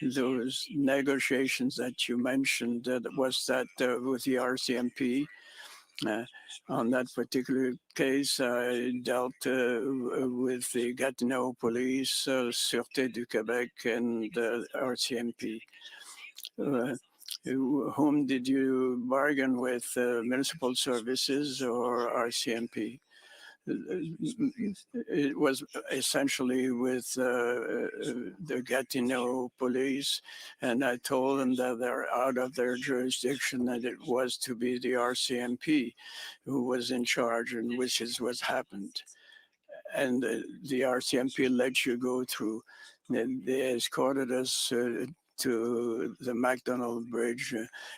Those negotiations that you mentioned, was that with the RCMP? On that particular case, I dealt with the Gatineau Police, Sûreté du Québec, and RCMP. Whom did you bargain with, municipal services or RCMP? It was essentially with the Gatineau police, and I told them that they're out of their jurisdiction, that it was to be the RCMP who was in charge, and which is what happened. And the RCMP let you go through. They escorted us to the MacDonald Bridge.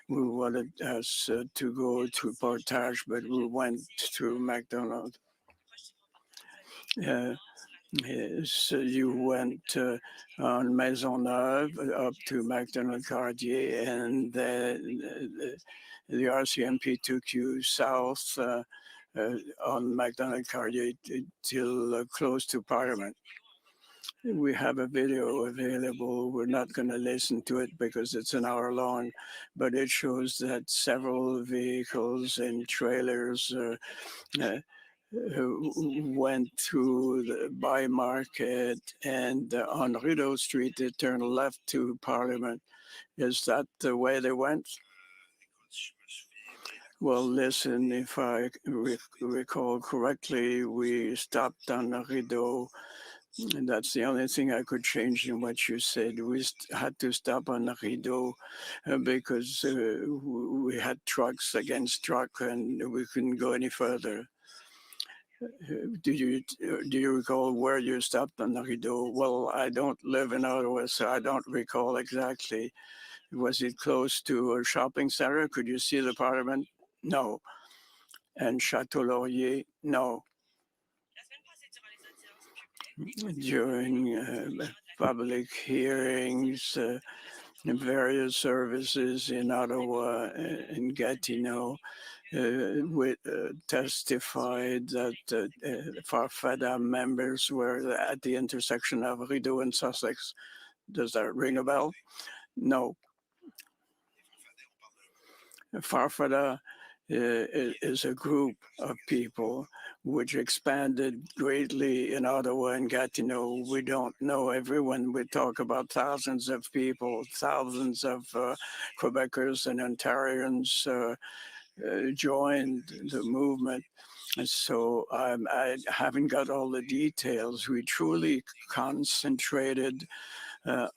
We wanted us to go to Portage, but we went through MacDonald. So you went on Maisonneuve up to MacDonald Cartier, and the RCMP took you south on MacDonald Cartier till close to Parliament. We have a video available. We're not going to listen to it because it's an hour long, but it shows that several vehicles and trailers went through the Bay Market, and on Rideau Street, they turned left to Parliament. Is that the way they went? Well, listen, if I recall correctly, we stopped on Rideau. And that's the only thing I could change in what you said. We had to stop on Rideau because we had trucks against truck and we couldn't go any further. Do you recall where you stopped on Rideau? Well, I don't live in Ottawa, so I don't recall exactly. Was it close to a shopping center? Could you see the Parliament? No. And Chateau Laurier? No. During public hearings, various services in Ottawa and Gatineau, testified that Farfada members were at the intersection of Rideau and Sussex. Does that ring a bell? No. Farfada is a group of people which expanded greatly in Ottawa and Gatineau. We don't know everyone. We talk about thousands of people, thousands of Quebecers and Ontarians joined the movement. So I haven't got all the details. We truly concentrated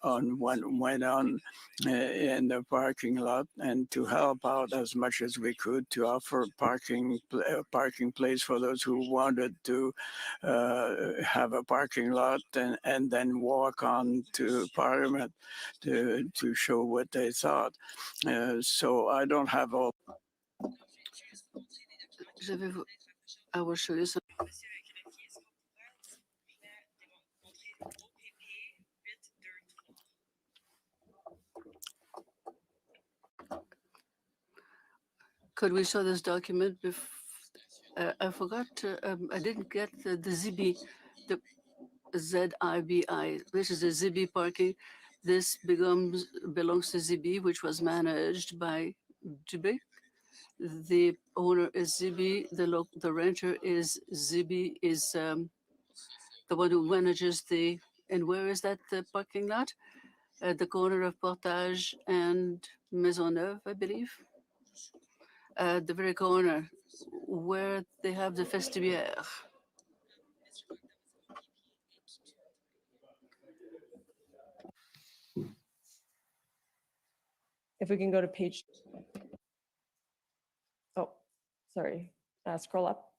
on what went on in the parking lot, and to help out as much as we could to offer parking place for those who wanted to have a parking lot and then walk on to Parliament to show what they thought. So I don't have all. I will show you some. Could we show this document? I forgot, I didn't get the ZIBI, the ZIBI, which is the ZIBI parking. This belongs to ZIBI, which was managed by Dubé. The owner is ZIBI, the renter is ZIBI, is the one who manages and where is that the parking lot? At the corner of Portage and Maisonneuve, I believe. At the very corner where they have the Festivière. If we can go to page. Oh, sorry. Scroll up.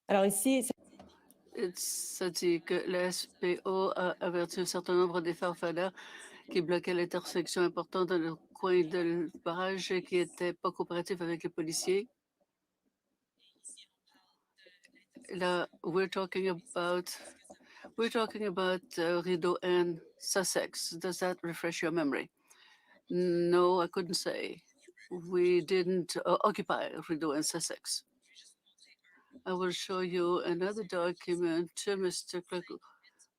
Alors ici, Ça dit que la SPO a averti un certain nombre des farfaders qui bloquaient l'intersection importante dans le coin de barrage et qui n'étaient pas coopératifs avec les policiers. Là, we're talking about Rideau and Sussex. Does that refresh your memory? No, I couldn't say. We didn't occupy Rideau and Sussex. I will show you another document, Mr. Clerk,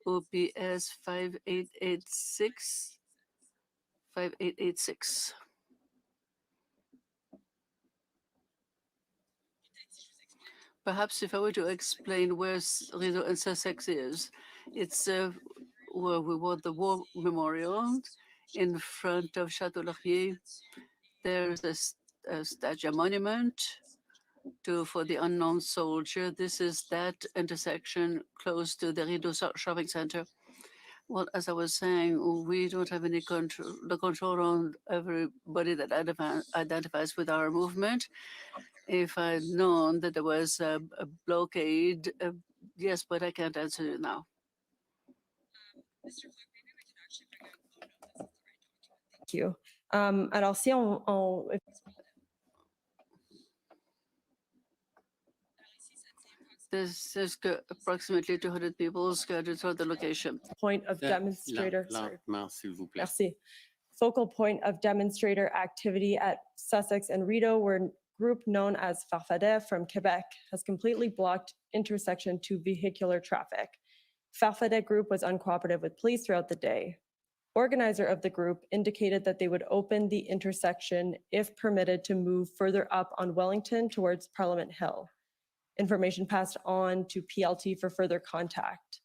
OPS 5886. 5886. Perhaps if I were to explain where Rideau and Sussex is, it's where we want the war memorial in front of Chateau Laurier. There's a statue, a monument for the unknown soldier. This is that intersection close to the Rideau Shopping Center. Well, as I was saying, we don't have any control, the control on everybody that identifies with our movement. If I'd known that there was a blockade, yes, but I can't answer you now. Thank you. Alors, si on This is approximately 200 people scattered throughout the location. point of demonstrator, sorry. Lentement, s'il vous plaît. Merci. Focal point of demonstrator activity at Sussex and Rideau, where a group known as Farfadet from Quebec has completely blocked intersection to vehicular traffic. Farfadet group was uncooperative with police throughout the day. Organizer of the group indicated that they would open the intersection if permitted to move further up on Wellington towards Parliament Hill. Information passed on to PLT for further contact.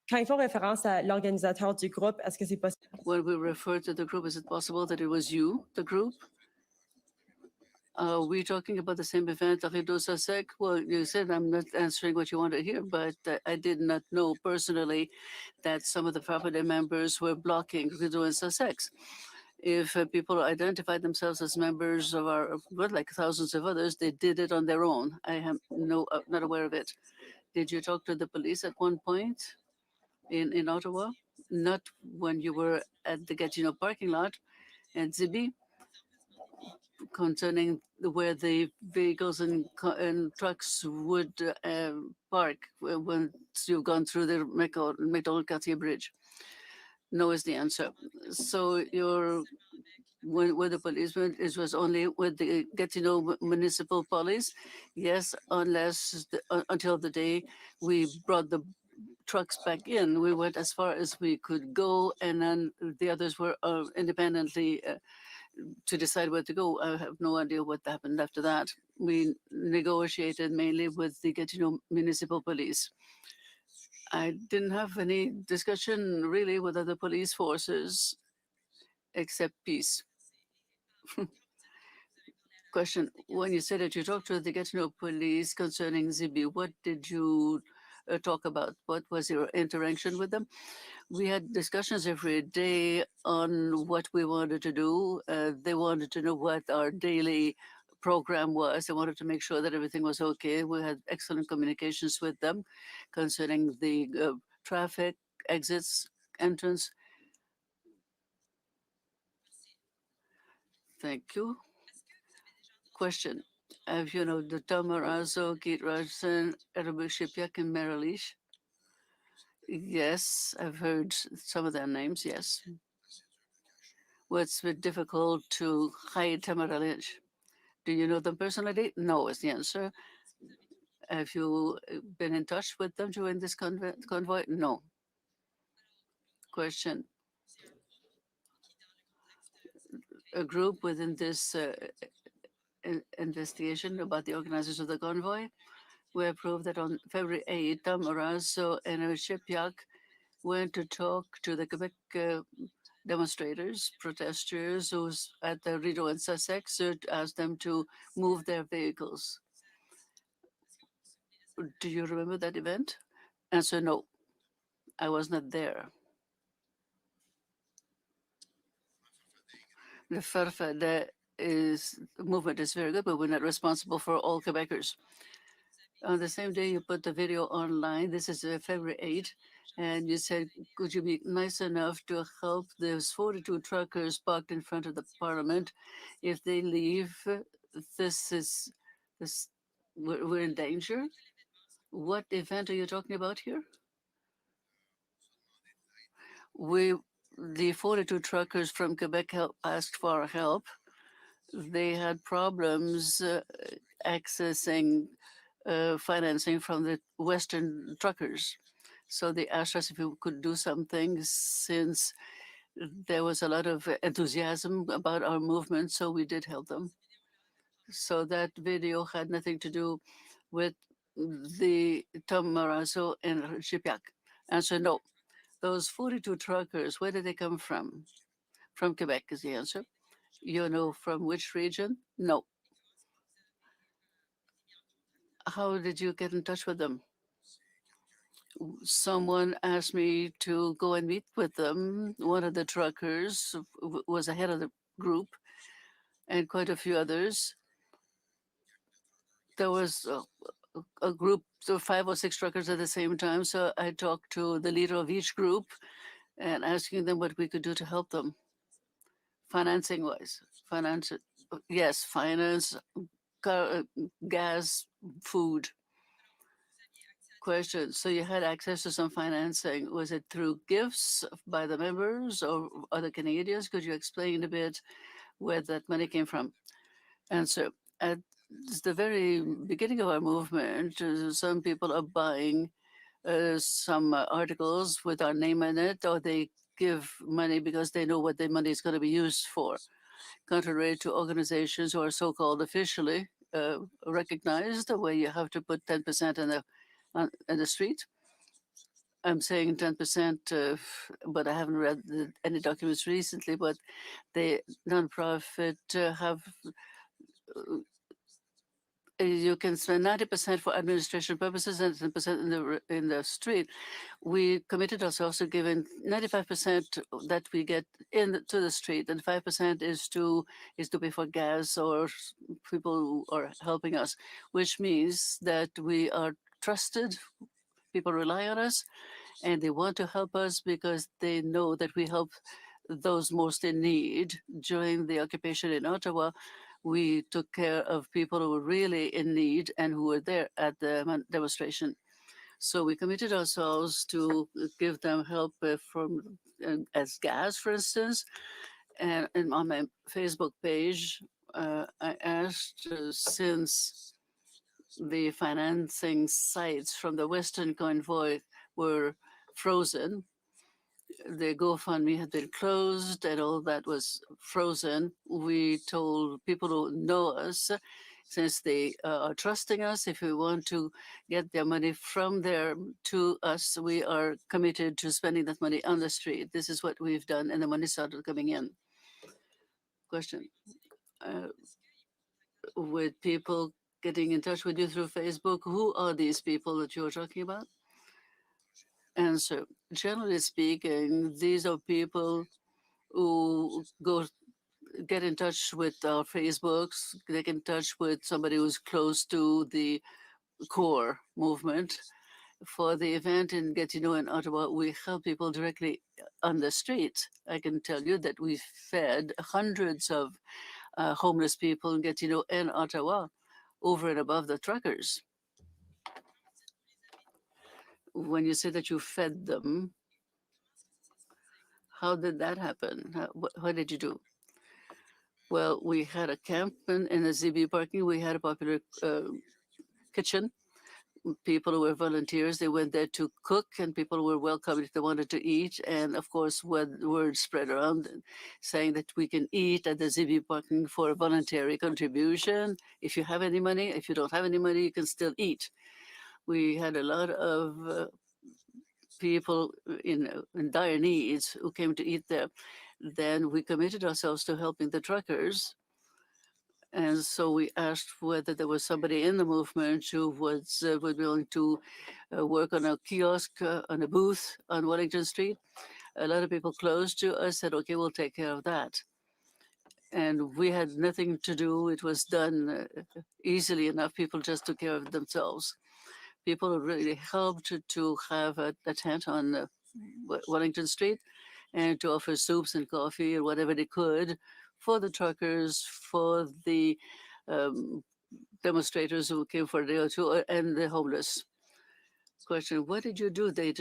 Quand ils font référence à l'organisateur du groupe, est-ce que c'est possible? When we refer to the group, is it possible that it was you, the group? Are we talking about the same event, Rideau Sussex? Well, you said I'm not answering what you want to hear, but I did not know personally that some of the property members were blocking Rideau and Sussex. If people identified themselves as members of our group, like thousands of others, they did it on their own. I am not aware of it. Did you talk to the police at one point in Ottawa? Not when you were at the Gatineau parking lot at Zibi, concerning where the vehicles and trucks would park once you've gone through the McDonald Cartier Bridge? No is the answer. So with the policemen, it was only with the Gatineau Municipal Police? Yes, unless until the day we brought the trucks back in. We went as far as we could go, and then the others were independently to decide where to go. I have no idea what happened after that. We negotiated mainly with the Gatineau Municipal Police. I didn't have any discussion really with other police forces except peace. Question, when you said that you talked to the Gatineau police concerning Zibi, what did you talk about? What was your interaction with them? We had discussions every day on what we wanted to do. They wanted to know what our daily program was. They wanted to make sure that everything was okay. We had excellent communications with them concerning the traffic, exits, entrance. Thank you. Question. Have you know the Tom Morazzo, Keith Rogerson, Edward Shipiak, and Marilich? Yes, I've heard some of their names, yes. Well, it's been difficult to hide Tamara Lynch. Do you know them personally? No is the answer. Have you been in touch with them during this convoy? No. Question. A group within this investigation about the organizers of the convoy, we proved that on February 8th, Tom Morazzo and Shipiak went to talk to the Quebec demonstrators, protesters who was at the Rideau and Sussex to ask them to move their vehicles. Do you remember that event? Answer, no. I was not there. The Farfadet movement is very good, but we're not responsible for all Quebecers. On the same day you put the video online, this is February 8th, and you said, could you be nice enough to help those 42 truckers parked in front of the parliament? If they leave, we're in danger. What event are you talking about here? The 42 truckers from Quebec asked for our help. They had problems accessing financing from the Western truckers. So they asked us if we could do something since there was a lot of enthusiasm about our movement, so we did help them. So that video had nothing to do with the Tom Morazzo and Shipiak. Answer, no. Those 42 truckers, where did they come from? From Quebec is the answer. You know from which region? No. How did you get in touch with them? Someone asked me to go and meet with them. One of the truckers was ahead of the group, and quite a few others. There was a group of 5 or 6 truckers at the same time. So I talked to the leader of each group and asking them what we could do to help them, financing wise. Finance, yes, finance, gas, food. Question. So you had access to some financing. Was it through gifts by the members or other Canadians? Could you explain a bit where that money came from? Answer. At the very beginning of our movement, some people are buying some articles with our name in it, or they give money because they know what their money is going to be used for. Contrary to organizations who are so-called officially recognized, where you have to put 10% in the street. I'm saying 10%, but I haven't read any documents recently. But the nonprofit have you can spend 90% for administration purposes and 10% in the street. We committed ourselves to giving 95% that we get to the street, and 5% is to pay for gas or people who are helping us, which means that we are trusted. People rely on us, and they want to help us because they know that we help those most in need. During the occupation in Ottawa, we took care of people who were really in need and who were there at the demonstration. So we committed ourselves to give them help from as gas, for instance. And on my Facebook page, I asked since the financing sites from the Western Convoy were frozen, the GoFundMe had been closed and all that was frozen. We told people who know us, since they are trusting us, if we want to get their money from there to us, we are committed to spending that money on the street. This is what we've done, and the money started coming in. Question. With people getting in touch with you through Facebook, who are these people that you're talking about? Answer. Generally speaking, these are people who get in touch with our Facebooks, they get in touch with somebody who's close to the core movement. For the event in Gatineau in Ottawa, we help people directly on the street. I can tell you that we fed hundreds of homeless people in Gatineau and Ottawa over and above the truckers. When you say that you fed them, how did that happen? What did you do? Well, we had a camp in the ZB parking. We had a popular kitchen. People who were volunteers, they went there to cook, and people were welcome if they wanted to eat. And of course, word spread around saying that we can eat at the ZB parking for a voluntary contribution. If you have any money, if you don't have any money, you can still eat. We had a lot of people in dire needs who came to eat there. Then we committed ourselves to helping the truckers. And so we asked whether there was somebody in the movement who was willing to work on a kiosk, on a booth on Wellington Street. A lot of people close to us said, okay, we'll take care of that. And we had nothing to do. It was done easily enough. People just took care of themselves. People really helped to have a tent on Wellington Street and to offer soups and coffee and whatever they could for the truckers, for the demonstrators who came for a day or two, and the homeless. Question, what did you do day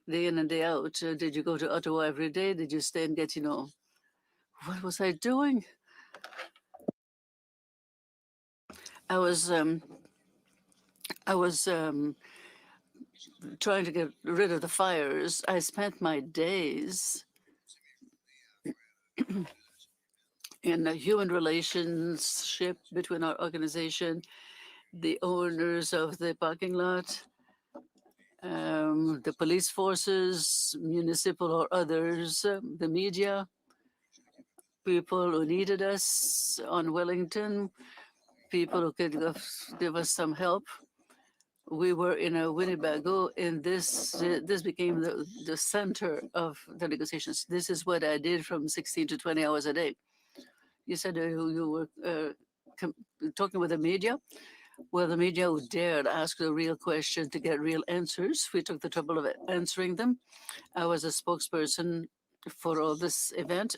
in and day out? Did you go to Ottawa every day? Did you stay in Gatineau? What was I doing? I was trying to get rid of the fires. I spent my days in a human relationship between our organization, the owners of the parking lot, the police forces, municipal or others, the media, people who needed us on Wellington, people who could give us some help. we were in a Winnebago, and this became the center of the negotiations. This is what I did from 16 to 20 hours a day. You said you were talking with the media. Well, the media who dared ask the real question to get real answers, we took the trouble of answering them. I was a spokesperson for all this event.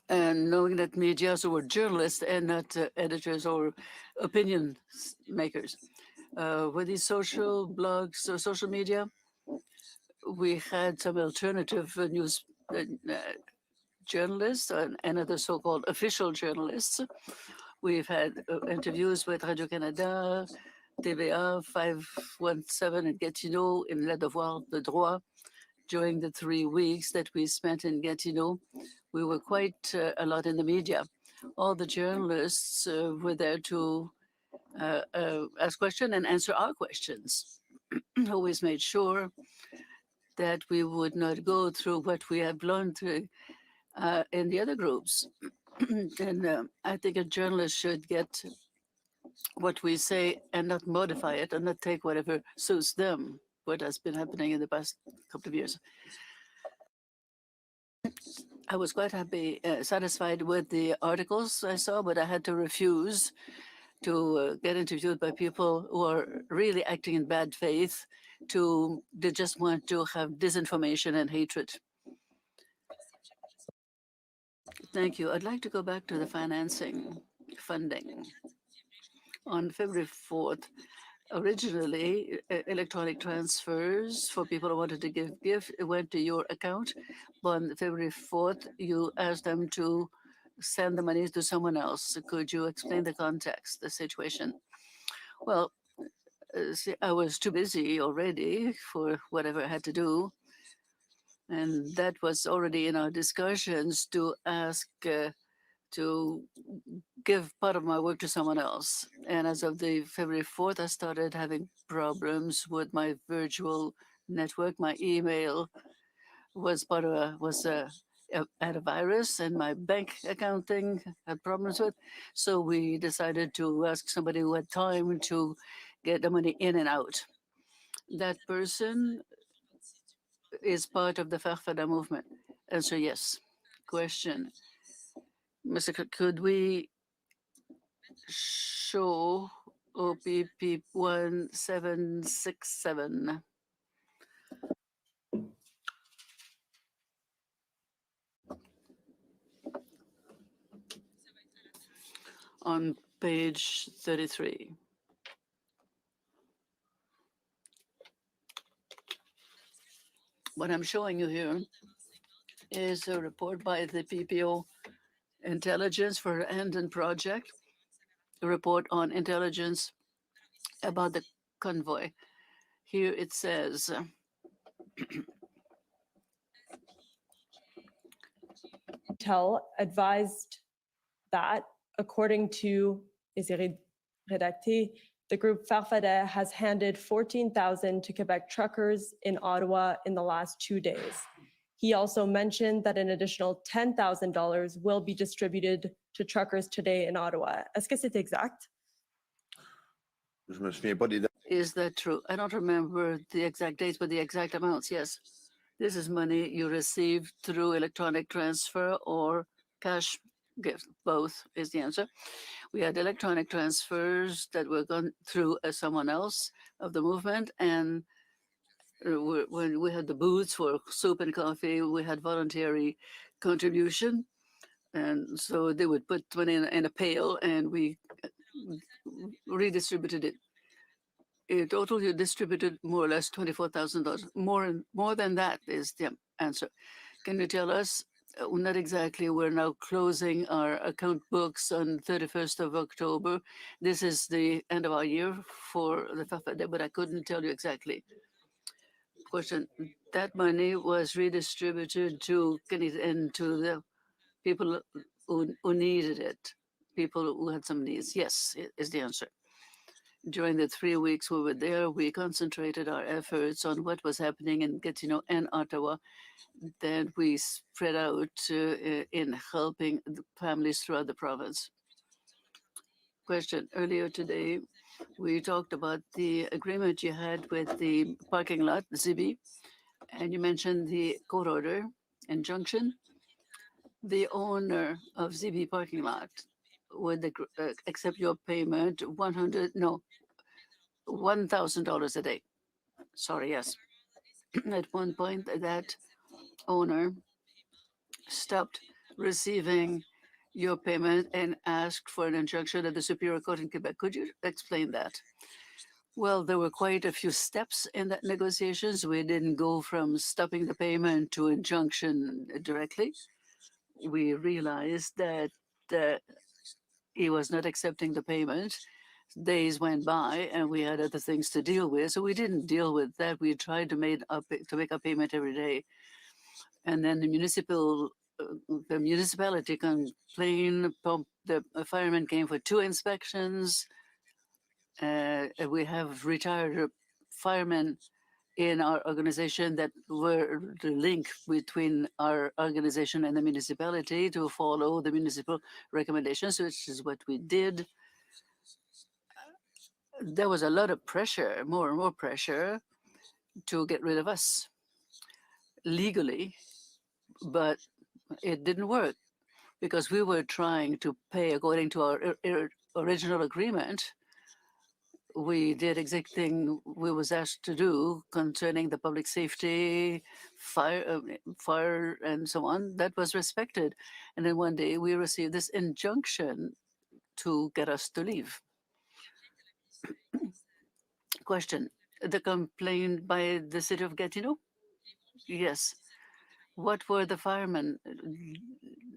And knowing that media also were journalists and not editors or opinion makers. With these social blogs or social media, we had some alternative news journalists and other so-called official journalists. We've had interviews with Radio-Canada, TVA, 517 and Gatineau, in Le Devoir, Le Droit. During the 3 weeks that we spent in Gatineau, we were quite a lot in the media. All the journalists were there to ask questions and answer our questions. Always made sure that we would not go through what we have learned in the other groups. And I think a journalist should get what we say and not modify it and not take whatever suits them, what has been happening in the past couple of years. I was quite happy, satisfied with the articles I saw, but I had to refuse to get interviewed by people who are really acting in bad faith. They just want to have disinformation and hatred. Thank you. I'd like to go back to the funding. On February 4th, originally, electronic transfers for people who wanted to give gift, it went to your account. But on February 4th, you asked them to send the money to someone else. Could you explain the context, the situation? Well, see, I was too busy already for whatever I had to do. And that was already in our discussions to ask to give part of my work to someone else. And as of the February 4th, I started having problems with my virtual network. My email was had a virus, and my bank account thing had problems with. So we decided to ask somebody who had time to get the money in and out. That person is part of the Farfada movement. Answer, yes. Question. Mr. Could we show OPP 1767? On page 33. What I'm showing you here is a report by the PPO Intelligence for Anden Project, a report on intelligence about the convoy. Here it says, Intel advised that, according to Redacté, the group Farfadet has handed 14,000 to Quebec truckers in Ottawa in the last 2 days. He also mentioned that an additional $10,000 will be distributed to truckers today in Ottawa. Est-ce que c'est exact? is that true? I don't remember the exact dates, but the exact amounts, yes. This is money you receive through electronic transfer or cash gift. Both is the answer. We had electronic transfers that were gone through someone else of the movement, and when we had the booths for soup and coffee, we had voluntary contribution, and so they would put money in a pail, and we redistributed it. In total, you distributed more or less $24,000. More than that is the answer. Can you tell us? Not exactly. We're now closing our account books on 31st of October. This is the end of our year for the Farfadet, but I couldn't tell you exactly. Question, that money was redistributed to the people who needed it, people who had some needs. Yes, is the answer. During the 3 weeks we were there, we concentrated our efforts on what was happening in Gatineau and Ottawa. Then we spread out in helping the families throughout the province. Question. Earlier today, we talked about the agreement you had with the parking lot, ZB, and you mentioned the court order injunction. The owner of ZB parking lot would accept your payment $1,000 a day. Sorry, yes. At one point, that owner stopped receiving your payment and asked for an injunction at the Superior Court in Quebec. Could you explain that? Well, there were quite a few steps in that negotiations. We didn't go from stopping the payment to injunction directly. We realized that he was not accepting the payment. Days went by and we had other things to deal with. So we didn't deal with that. We tried to make a payment every day. And then the municipality complained. The firemen came for 2 inspections. We have retired firemen in our organization that were the link between our organization and the municipality to follow the municipal recommendations, which is what we did. There was a lot of pressure, more and more pressure, to get rid of us legally, but it didn't work because we were trying to pay according to our original agreement. We did exactly we was asked to do concerning the public safety, fire, and so on. That was respected. And then one day we received this injunction to get us to leave. Question. The complaint by the city of Gatineau? Yes. What were the firemen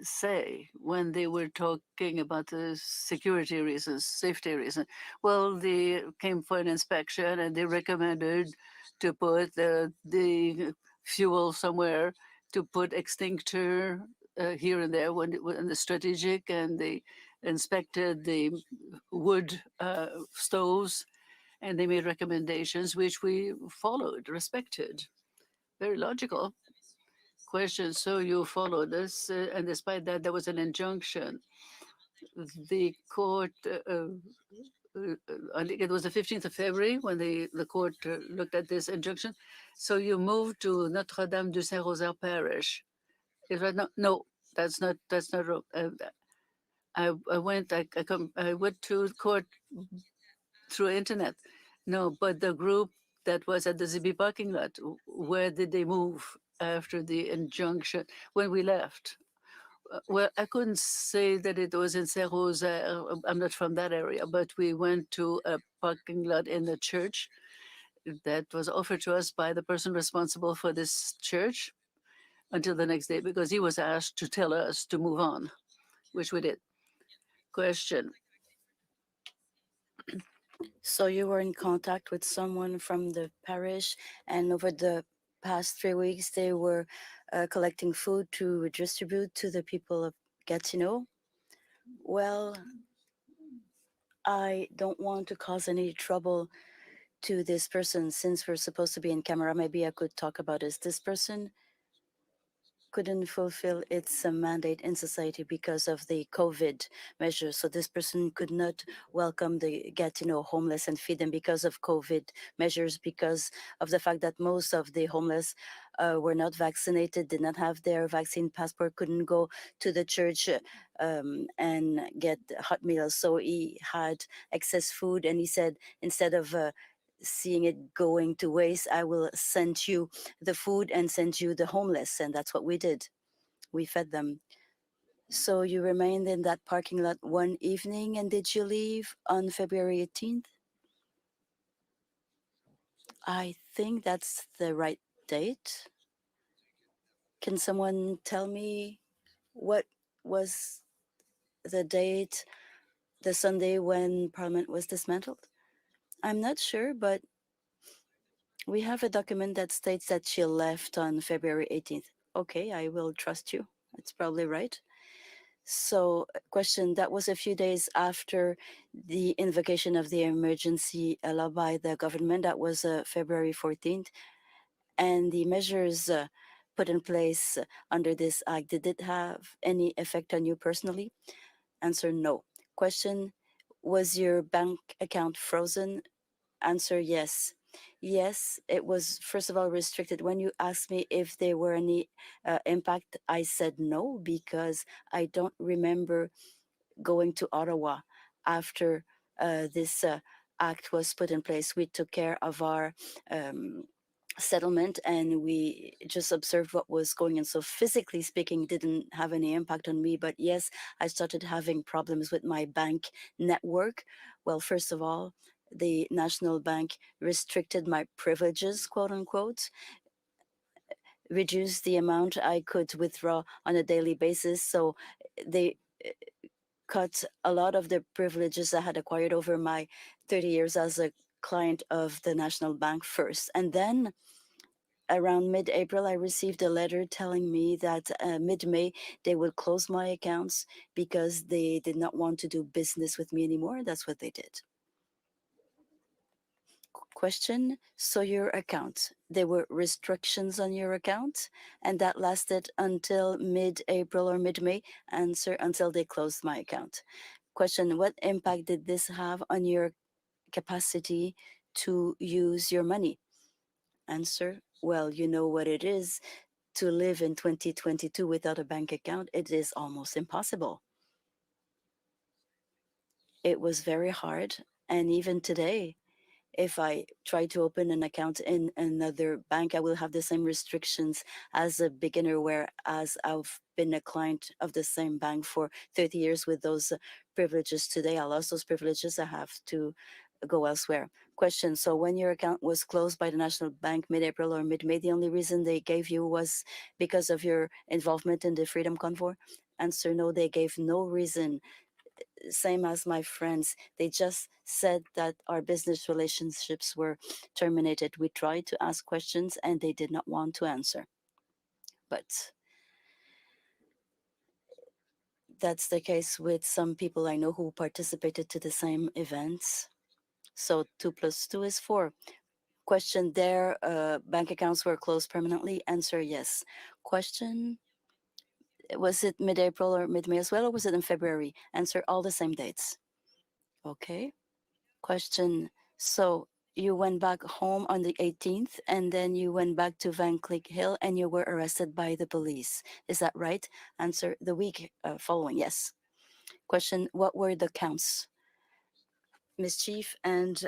say when they were talking about the security reasons, safety reasons? Well, they came for an inspection and they recommended to put the fuel somewhere, to put extinctor here and there when the strategic, and they inspected the wood stoves, and they made recommendations which we followed, respected. Very logical. Question. So you followed this, and despite that, there was an injunction. The court, I think it was the 15th of February when the court looked at this injunction. So you moved to Notre Dame du Saint Rosaire Parish. Is that not? No, that's not wrong. I went to court through internet. No, but the group that was at the ZB parking lot, where did they move after the injunction when we left? Well, I couldn't say that it was in Saint Rosaire. I'm not from that area, but we went to a parking lot in the church that was offered to us by the person responsible for this church until the next day, because he was asked to tell us to move on, which we did. Question. So you were in contact with someone from the parish, and over the past 3 weeks, they were collecting food to distribute to the people of Gatineau. Well, I don't want to cause any trouble to this person. Since we're supposed to be in camera, maybe I could talk about this. This person couldn't fulfill its mandate in society because of the COVID measures. So this person could not welcome the Gatineau homeless and feed them because of COVID measures, because of the fact that most of the homeless were not vaccinated, did not have their vaccine passport, couldn't go to the church and get hot meals. So he had excess food, and he said, instead of seeing it going to waste, I will send you the food and send you the homeless. And that's what we did. We fed them. So you remained in that parking lot one evening, and did you leave on February 18th? I think that's the right date. Can someone tell me what was the date, the Sunday when Parliament was dismantled? I'm not sure, but we have a document that states that she left on February 18th. Okay, I will trust you. It's probably right. So, question, that was a few days after the invocation of the emergency law by the government. That was February 14th. And the measures put in place under this act, did it have any effect on you personally? Answer, no. Question, Was your bank account frozen? Answer, yes. Yes, it was first of all restricted. When you asked me if there were any impact, I said no, because I don't remember going to Ottawa after this act was put in place. We took care of our settlement and we just observed what was going on. So physically speaking, didn't have any impact on me. But yes, I started having problems with my bank network. Well, first of all, the National Bank restricted my privileges, quote unquote, reduced the amount I could withdraw on a daily basis. So they cut a lot of the privileges I had acquired over my 30 years as a client of the National Bank first. And then around mid-April, I received a letter telling me that mid-May they would close my accounts because they did not want to do business with me anymore. That's what they did. Question, so your account, there were restrictions on your account and that lasted until mid-April or mid-May? Answer, until they closed my account. Question, what impact did this have on your capacity to use your money? Answer, well, you know what it is to live in 2022 without a bank account. It is almost impossible. It was very hard. And even today, if I try to open an account in another bank, I will have the same restrictions as a beginner, whereas I've been a client of the same bank for 30 years with those privileges. Today, I lost those privileges. I have to go elsewhere. Question, so when your account was closed by the National Bank mid-April or mid-May, the only reason they gave you was because of your involvement in the Freedom Convoy? Answer, no, they gave no reason. Same as my friends, they just said that our business relationships were terminated. We tried to ask questions and they did not want to answer. But that's the case with some people I know who participated to the same events. So 2 + 2 is 4. Question, their bank accounts were closed permanently? Answer, yes. Question, was it mid-April or mid-May as well, or was it in February? Answer, all the same dates. Okay. Question, so you went back home on the 18th and then you went back to Van Cleek Hill and you were arrested by the police. Is that right? Answer, the week following, yes. Question, what were the counts? Mischief and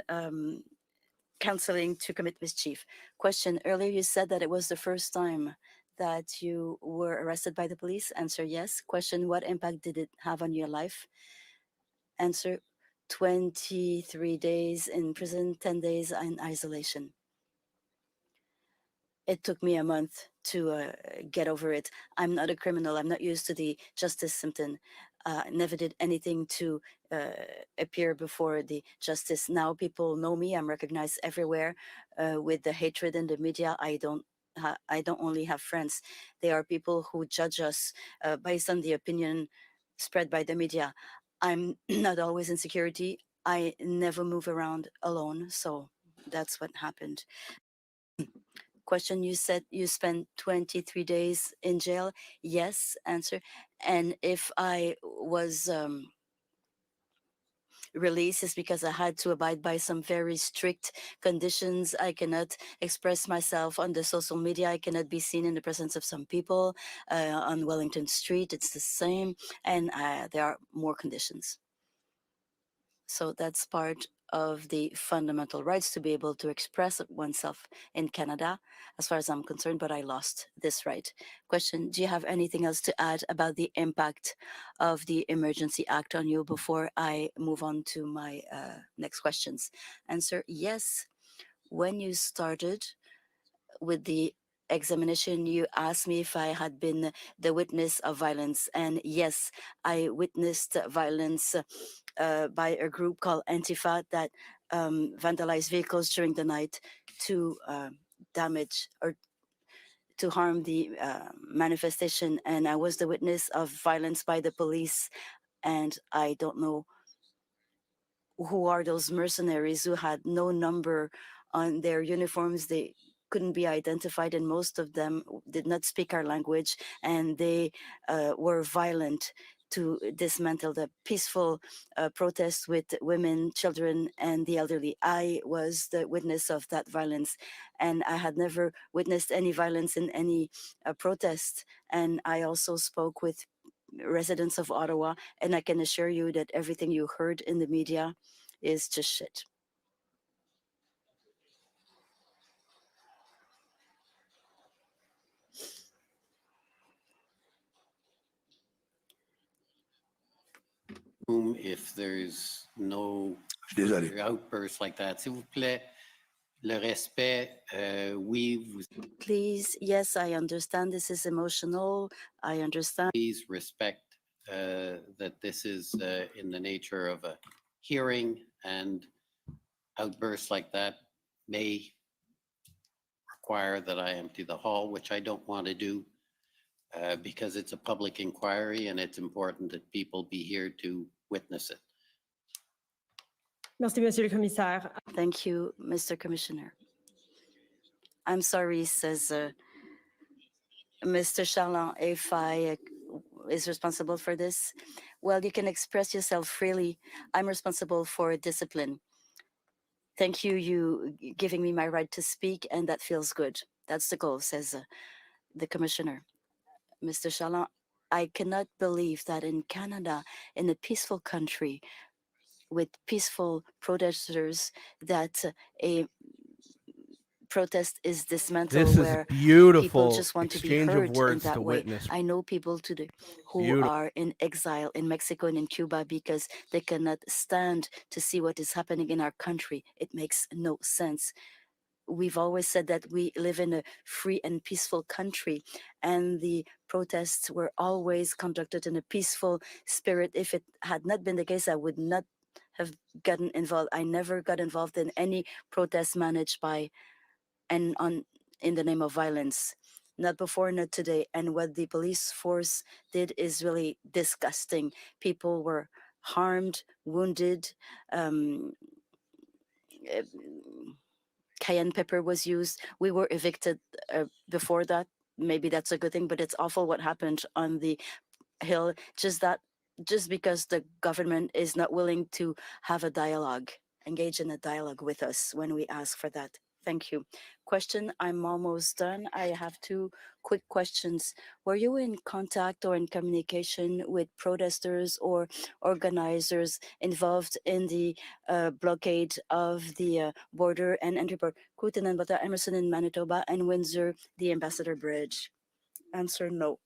counseling to commit mischief. Question, earlier you said that it was the first time that you were arrested by the police. Answer, yes. Question, what impact did it have on your life? Answer, 23 days in prison, 10 days in isolation. It took me a month to get over it. I'm not a criminal. I'm not used to the justice system. Never did anything to appear before the justice. Now people know me. I'm recognized everywhere. With the hatred in the media, I don't only have friends. They are people who judge us based on the opinion spread by the media. I'm not always in security. I never move around alone. So that's what happened. Question, you said you spent 23 days in jail. Yes. Answer. And if I was released, it's because I had to abide by some very strict conditions. I cannot express myself on the social media. I cannot be seen in the presence of some people on Wellington Street. It's the same. And there are more conditions. So that's part of the fundamental rights to be able to express oneself in Canada, as far as I'm concerned, but I lost this right. Question, do you have anything else to add about the impact of the Emergency Act on you before I move on to my next questions? Answer, yes. When you started with the examination, you asked me if I had been the witness of violence. And yes, I witnessed violence by a group called Antifa that vandalized vehicles during the night to damage or to harm the manifestation. And I was the witness of violence by the police. And I don't know who are those mercenaries who had no number on their uniforms. They couldn't be identified, and most of them did not speak our language, and they were violent to dismantle the peaceful protests with women, children, and the elderly. I was the witness of that violence, and I had never witnessed any violence in any protest. And I also spoke with residents of Ottawa, and I can assure you that everything you heard in the media is just shit. If there's no further outbursts like that, s'il vous plaît, le respect, oui, vous Please, yes, I understand this is emotional. I understand. please respect that this is in the nature of a hearing, and outbursts like that may require that I empty the hall, which I don't want to do because it's a public inquiry and it's important that people be here to witness it. Merci, Monsieur le Commissaire. Thank you, Mr. Commissioner. I'm sorry, says Mr. Charland, if I is responsible for this. Well, you can express yourself freely. I'm responsible for discipline. Thank you, you giving me my right to speak, and that feels good. That's the goal, says the Commissioner. Mr. Charland, I cannot believe that in Canada, in a peaceful country, with peaceful protesters, that a protest is dismantled This is where people beautiful just want to be exchange of heard in words that to way. witness. I know people today who Beautiful. are in exile in Mexico and in Cuba because they cannot stand to see what is happening in our country. It makes no sense. We've always said that we live in a free and peaceful country, and the protests were always conducted in a peaceful spirit. If it had not been the case, I would not have gotten involved. I never got involved in any protest managed by and on in the name of violence. Not before, not today. And what the police force did is really disgusting. People were harmed, wounded. Cayenne pepper was used. We were evicted before that. Maybe that's a good thing, but it's awful what happened on the hill. Just because the government is not willing to have a dialogue, engage in a dialogue with us when we ask for that. Thank you. Question, I'm almost done. I have two quick questions. Were you in contact or in communication with protesters or organizers involved in the blockade of the border and entry port, Kootenay, Emerson in Manitoba, and Windsor, the Ambassador Bridge? Answer, no.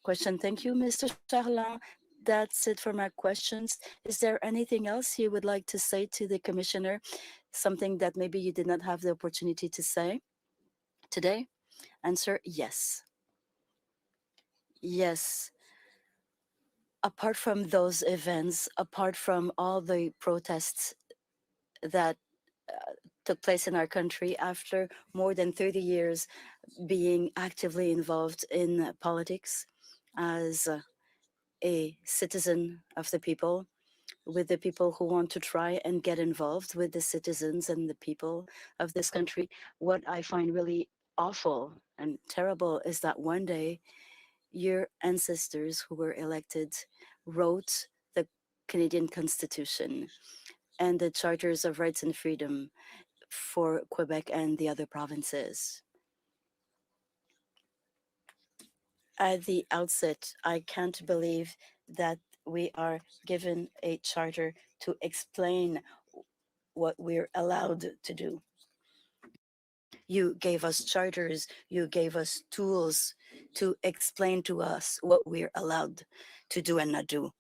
Question, thank you, Mr. Charland. That's it for my questions. Is there anything else you would like to say to the Commissioner? Something that maybe you did not have the opportunity to say today? Answer, yes. Yes. Apart from those events, apart from all the protests that took place in our country after more than 30 years being actively involved in politics as a citizen of the people, with the people who want to try and get involved with the citizens and the people of this country. What I find really awful and terrible is that one day your ancestors who were elected wrote the Canadian Constitution and the Charters of Rights and Freedom for Quebec and the other provinces. At the outset, I can't believe that we are given a charter to explain what we're allowed to do. You gave us charters, you gave us tools to explain to us what we're allowed to do and not do.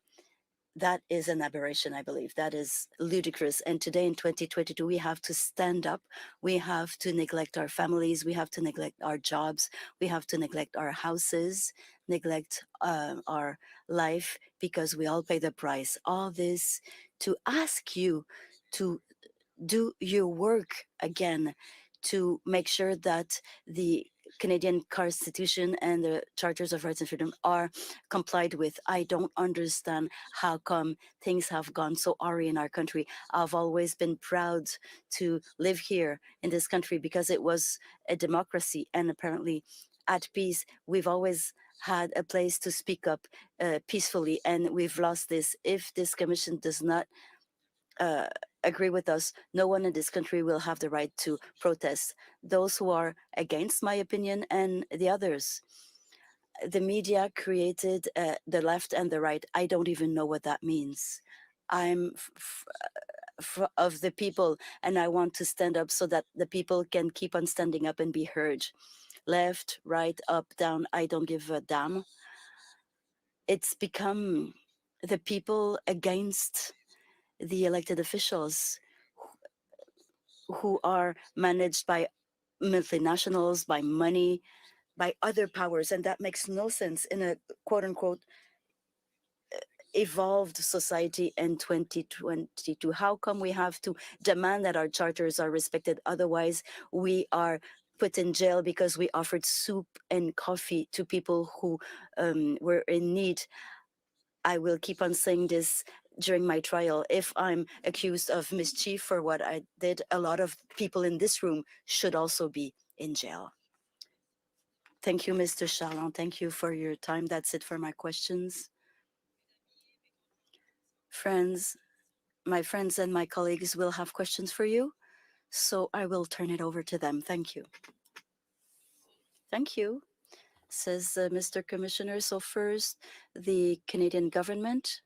That is an aberration, I believe. That is ludicrous. And today in 2022, we have to stand up. We have to neglect our families. We have to neglect our jobs. We have to neglect our houses, neglect our life, because we all pay the price. All this to ask you to do your work again, to make sure that the Canadian Constitution and the Charters of Rights and Freedom are complied with. I don't understand how come things have gone so awry in our country. I've always been proud to live here in this country because it was a democracy, and apparently at peace. We've always had a place to speak up peacefully, and we've lost this. If this commission does not agree with us, no one in this country will have the right to protest. Those who are against my opinion and the others. The media created the left and the right. I don't even know what that means. I'm of the people, and I want to stand up so that the people can keep on standing up and be heard. Left, right, up, down, I don't give a damn. It's become the people against the elected officials who are managed by multinationals, by money, by other powers, and that makes no sense in a quote unquote evolved society in 2022. How come we have to demand that our charters are respected? Otherwise, we are put in jail because we offered soup and coffee to people who were in need. I will keep on saying this during my trial. If I'm accused of mischief for what I did, a lot of people in this room should also be in jail. Thank you, Mr. Chalon. Thank you for your time. That's it for my questions. Friends, my friends and my colleagues will have questions for you, so I will turn it over to them. Thank you. Thank you, says Mr. Commissioner. So first, the Canadian government.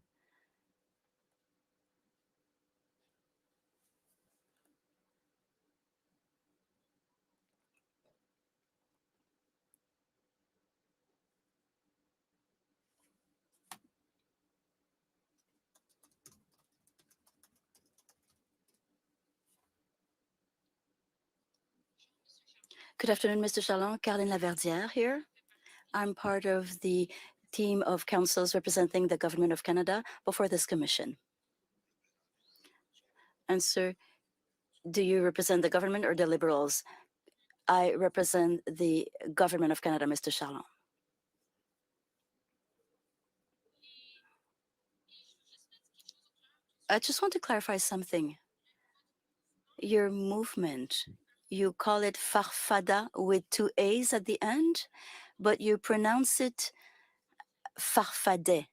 Good afternoon, Mr. Chalon. Caroline Laverdière here. I'm part of the team of councils representing the Government of Canada before this commission. And sir, do you represent the government or the Liberals? I represent the Government of Canada, Mr. Chalon. I just want to clarify something. Your movement, you call it Farfada with 2 A's at the end, but you pronounce it Farfadet.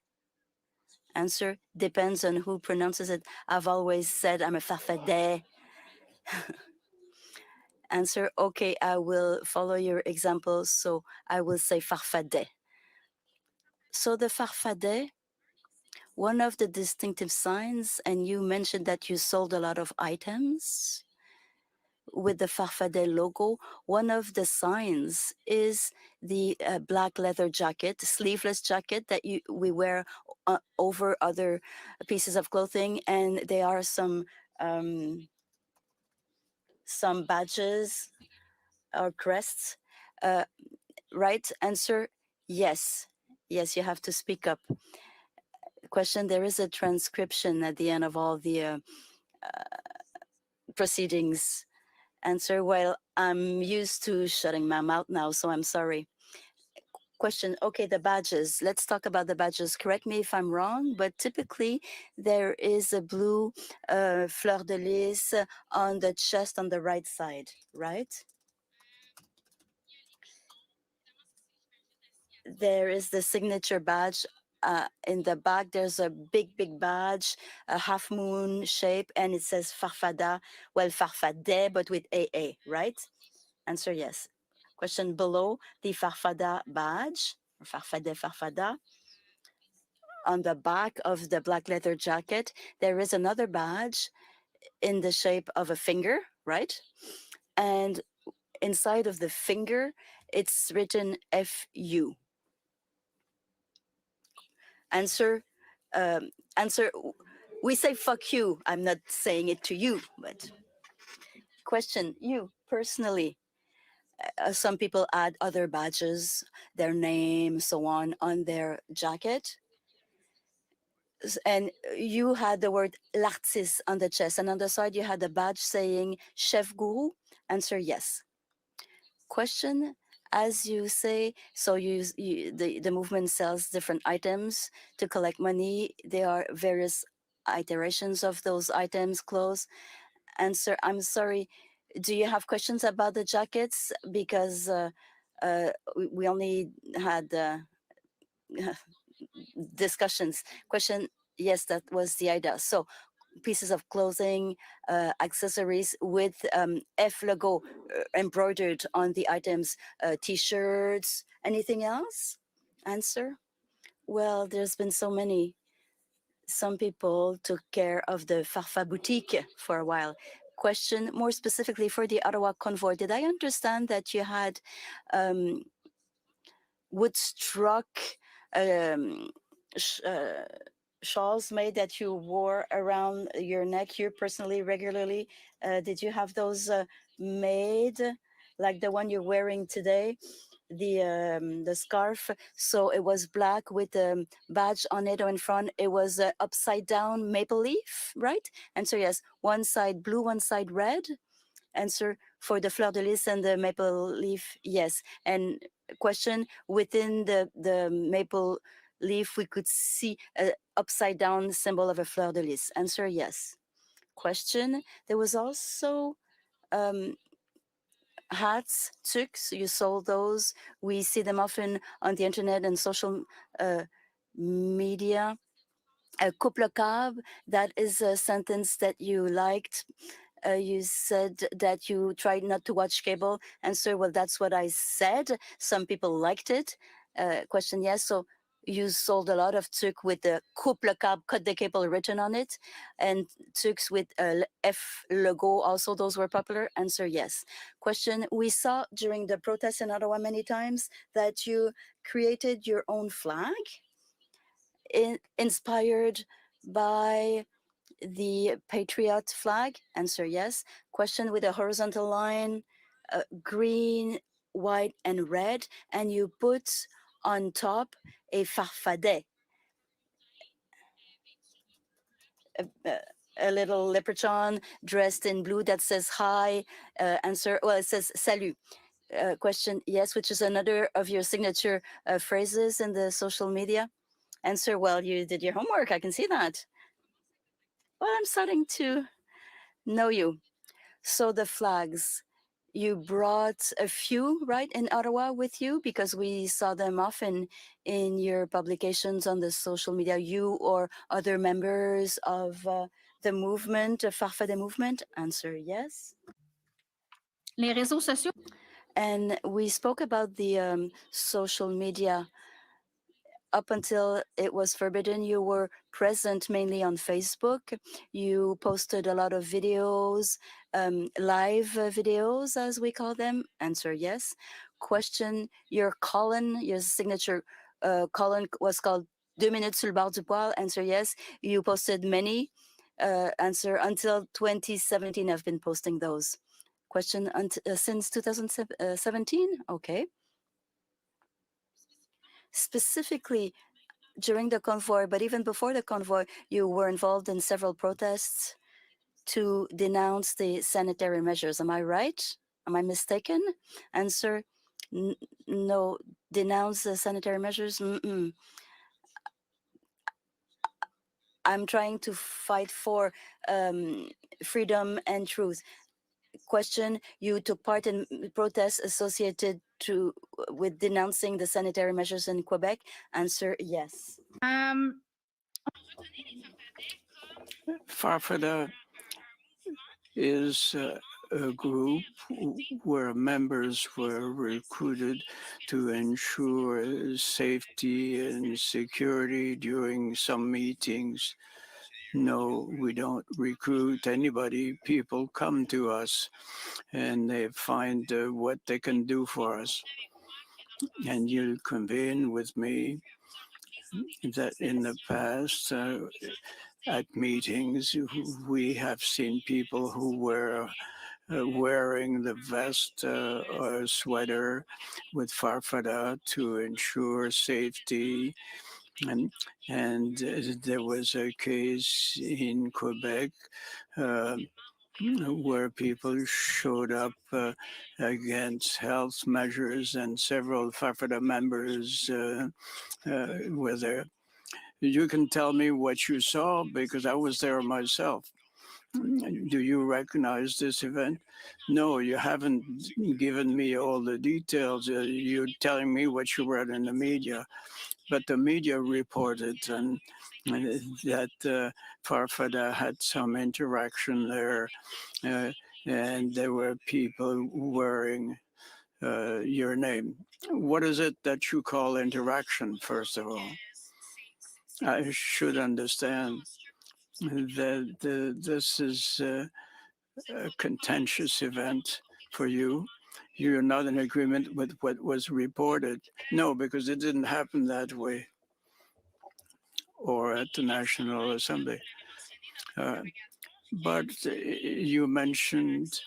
Answer, depends on who pronounces it. I've always said I'm a Farfadet. Answer, okay, I will follow your example, so I will say Farfadet. So the Farfadet, one of the distinctive signs, and you mentioned that you sold a lot of items with the Farfadet logo. One of the signs is the black leather jacket, sleeveless jacket that we wear over other pieces of clothing, and there are some badges or crests. Right answer, yes. Yes, you have to speak up. Question, there is a transcription at the end of all the proceedings. Answer, well, I'm used to shutting my mouth now, so I'm sorry. Question, okay, the badges. Let's talk about the badges. Correct me if I'm wrong, but typically there is a blue fleur de lis on the chest on the right side, right? There is the signature badge. In the back, there's a big badge, a half moon shape, and it says Farfada. Well, Farfadet, but with AA, right? Answer, yes. Question below, the Farfada badge, or Farfada. On the back of the black leather jacket, there is another badge in the shape of a finger, right? And inside of the finger, it's written FU. Answer, we say fuck you. I'm not saying it to you, but question, you personally. Some people add other badges, their name, so on their jacket. And you had the word l'artiste on the chest, and on the side you had a badge saying chef guru. Answer, yes. Question, as you say, so the movement sells different items to collect money. There are various iterations of those items, clothes. Answer, I'm sorry, do you have questions about the jackets? Because we only had discussions. Question, yes, that was the idea. So pieces of clothing, accessories with F logo embroidered on the items, t-shirts, anything else? Answer? Well, there's been so many. Some people took care of the Farfa boutique for a while. Question more specifically for the Ottawa Convoy. Did I understand that you had wood struck um, sh- uh, shawls made that you wore around your neck here personally, regularly? Did you have those made like the one you're wearing today? The scarf, so it was black with a badge on it, or in front it was upside down maple leaf, right? And so yes, one side blue, one side red. Answer for the fleur de lis and the maple leaf, yes. And question, within the maple leaf we could see a upside down symbol of a fleur de lis. Answer, yes. Question, there was also hats, tuques, you sold those. We see them often on the internet and social media. A couple cab, that is a sentence that you liked. You said that you tried not to watch cable. Answer, well, that's what I said. Some people liked it. Question, yes. So you sold a lot of tuques with the couple cab, cut the cable written on it, and tuques with F logo. Also, those were popular. Answer, yes. Question, we saw during the protests in Ottawa many times that you created your own flag inspired by the Patriot flag. Answer, yes. Question, with a horizontal line, green, white, and red, and you put on top a farfadet, a little leprechaun dressed in blue that says hi. Answer, well, it says salut. Question, yes, which is another of your signature phrases in the social media. Answer, well, you did your homework. I can see that. Well, I'm starting to know you. So the flags, you brought a few, right, in Ottawa with you, because we saw them often in your publications on the social media, you or other members of the movement, the Farfadet movement. Answer, yes. Les réseaux sociaux. And we spoke about the social media. Up until it was forbidden, you were present mainly on Facebook. You posted a lot of videos, live videos, as we call them. Answer, yes. Question, your column, your signature column was called 2 minutes sur le bord du poêle. Answer, yes. You posted many. Answer, until 2017, I've been posting those. Question, since 2017? Okay. Specifically during the convoy, but even before the convoy, you were involved in several protests to denounce the sanitary measures. Am I right? Am I mistaken? Answer, no. Denounce the sanitary measures? Mm-mm. I'm trying to fight for freedom and truth. Question, you took part in protests associated with denouncing the sanitary measures in Quebec? Answer, yes. Farfada is a group where members were recruited to ensure safety and security during some meetings. No, we don't recruit anybody. People come to us and they find what they can do for us. And you convene with me that in the past, at meetings, we have seen people who were wearing the vest or sweater with farfada to ensure safety. And there was a case in Quebec where people showed up against health measures, and several farfada members were there. You can tell me what you saw because I was there myself. Do you recognize this event? No, you haven't given me all the details. You're telling me what you read in the media. but the media reported that Farfada had some interaction there, and there were people wearing your name. What is it that you call interaction, first of all? I should understand that this is a contentious event for you. You're not in agreement with what was reported. No, because it didn't happen that way or at the National Assembly. But you mentioned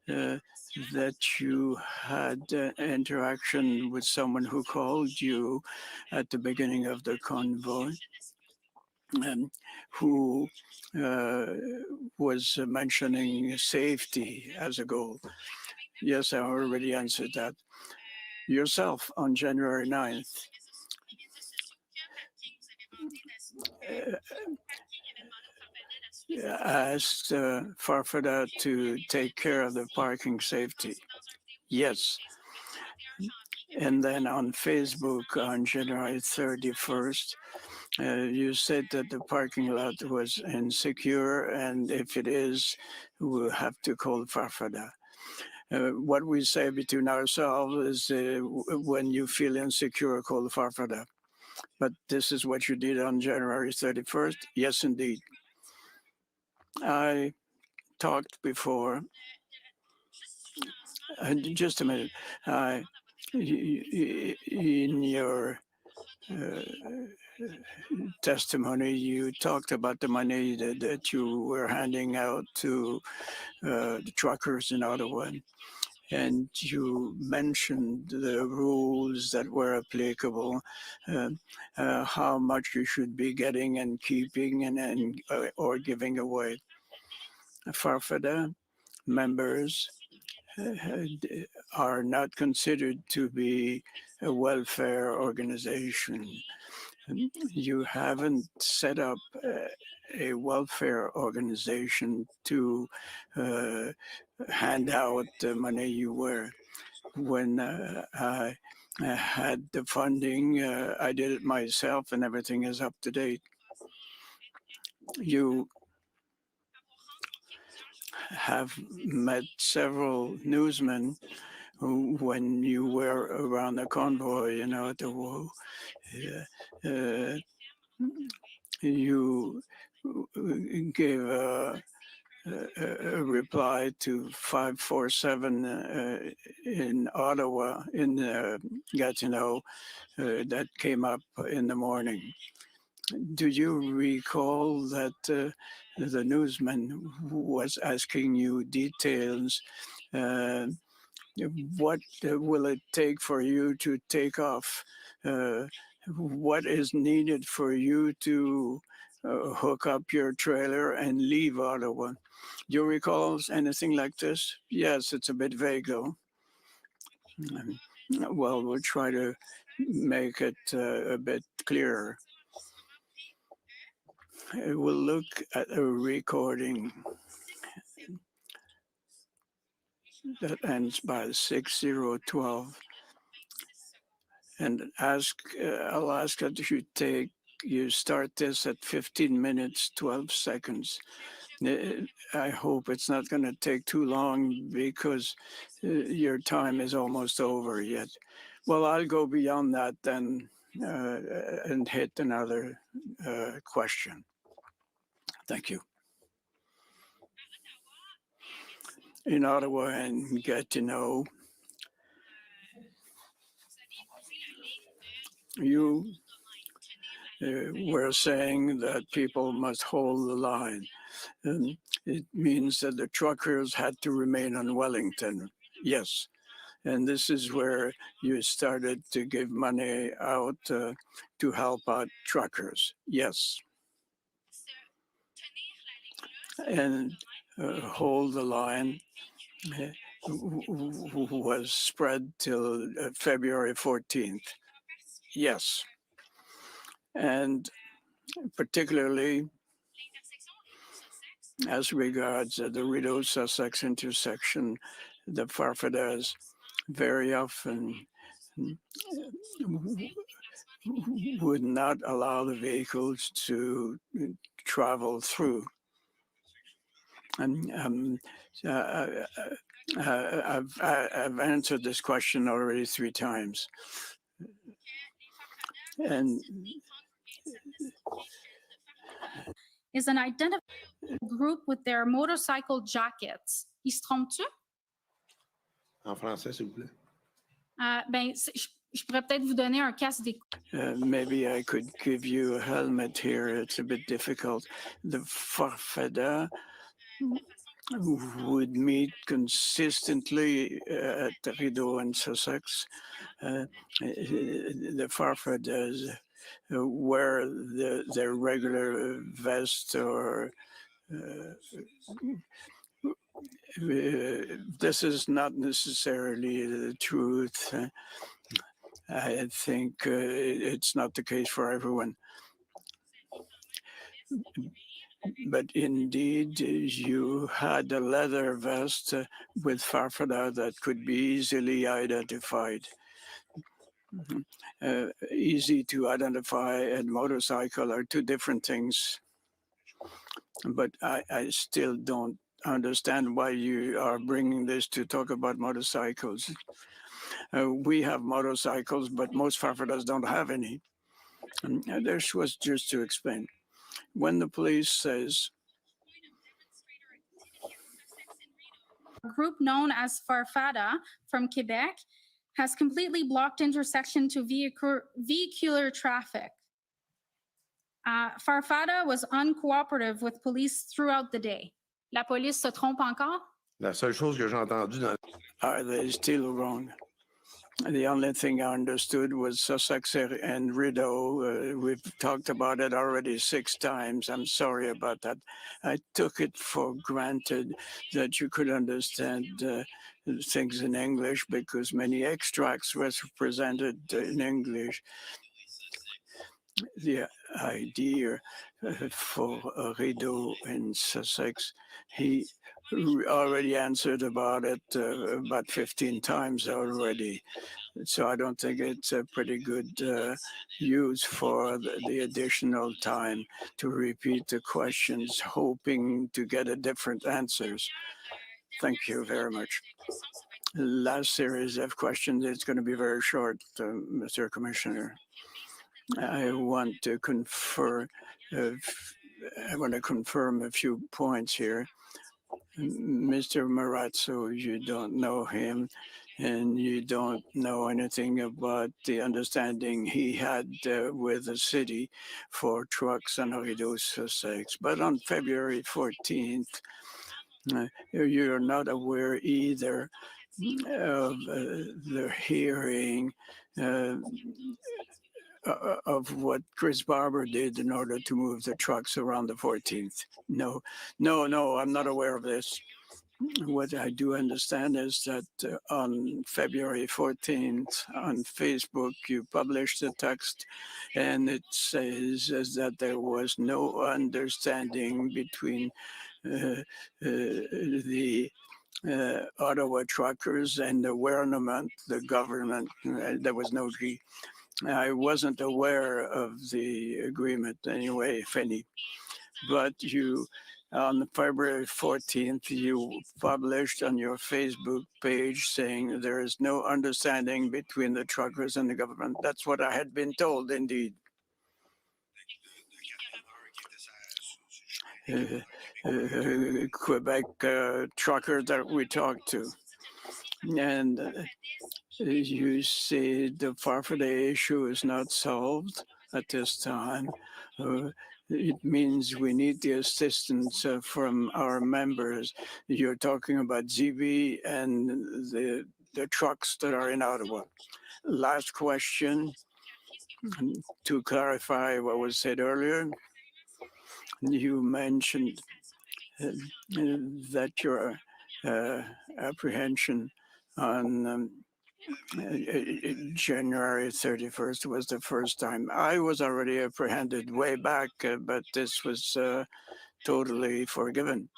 that you had interaction with someone who called you at the beginning of the convoy, who was mentioning safety as a goal. Yes, I already answered that. Yourself on January 9th. Asked Farfada to take care of the parking safety. Yes. And then on Facebook on January 31st, you said that the parking lot was insecure, and if it is, we'll have to call Farfada. What we say between ourselves is when you feel insecure, call Farfada. But this is what you did on January 31st? Yes, indeed. I talked before. Just a minute. In your testimony, you talked about the money that you were handing out to the truckers in Ottawa. And you mentioned the rules that were applicable, how much you should be getting and keeping and or giving away. Farfada members are not considered to be a welfare organization. You haven't set up a welfare organization to hand out the money you were. When I had the funding, I did it myself and everything is up to date. You have met several newsmen who, when you were around the convoy in Ottawa, you gave a reply to 547 in Ottawa, in Gatineau, that came up in the morning. Do you recall that the newsman was asking you details? What will it take for you to take off? What is needed for you to hook up your trailer and leave Ottawa? Do you recall anything like this? Yes, it's a bit vague though. Well, we'll try to make it a bit clearer. We'll look at a recording that ends by 6012 and I'll ask that you start this at 15 minutes, 12 seconds. I hope it's not going to take too long because your time is almost over yet. Well, I'll go beyond that then and hit another question. Thank you. In Ottawa and Gatineau, you were saying that people must hold the line. And it means that the truckers had to remain on Wellington. Yes. And this is where you started to give money out to help out truckers. Yes. And hold the line was spread till February 14th. Yes. And particularly as regards the Rideau-Sussex intersection, the Farfadas very often would not allow the vehicles to travel through. And I've answered this question already 3 times. And is an identified group with their motorcycle jackets. Ils se trompent-tu? En français, s'il vous plaît. Je pourrais peut-être vous donner un casque d'écoute. Maybe I could give you a helmet here. It's a bit difficult. The Farfada would meet consistently at Rideau and Sussex. The Farfadas wear their regular vest or this is not necessarily the truth. I think it's not the case for everyone. But indeed, you had a leather vest with farfada that could be easily identified. Easy to identify and motorcycle are 2 different things. But I still don't understand why you are bringing this to talk about motorcycles. We have motorcycles, but most farfadas don't have any. And this was just to explain. When the police says, a group known as Farfada from Quebec has completely blocked intersection to vehicular traffic. Farfada was uncooperative with police throughout the day. La police se trompe encore? La seule chose que j'ai entendue dans... Are they still wrong? The only thing I understood was Sussex and Rideau. We've talked about it already 6 times. I'm sorry about that. I took it for granted that you could understand things in English because many extracts were presented in English. The idea for Rideau and Sussex, he already answered about it about 15 times already. So I don't think it's a pretty good use for the additional time to repeat the questions, hoping to get a different answers. Thank you very much. Last series of questions, it's going to be very short, Mr. Commissioner. I want to confirm a few points here. Mr. Marazzo, you don't know him and you don't know anything about the understanding he had with the city for trucks on Rideau Sussex. But on February 14th, you're not aware either of the hearing of what Chris Barber did in order to move the trucks around the 14th. No, I'm not aware of this. What I do understand is that on February 14th on Facebook, you published a text and it says that there was no understanding between the Ottawa truckers and the government. There was no G. I wasn't aware of the agreement anyway, if any. But you, on February 14th, you published on your Facebook page saying there is no understanding between the truckers and the government. That's what I had been told, indeed. Quebec trucker that we talked to. And you say the Farfadet issue is not solved at this time. It means we need the assistance from our members. You're talking about ZB and the trucks that are in Ottawa. Last question, to clarify what was said earlier. You mentioned that your apprehension on January 31st was the first time. I was already apprehended way back, but this was totally forgiven.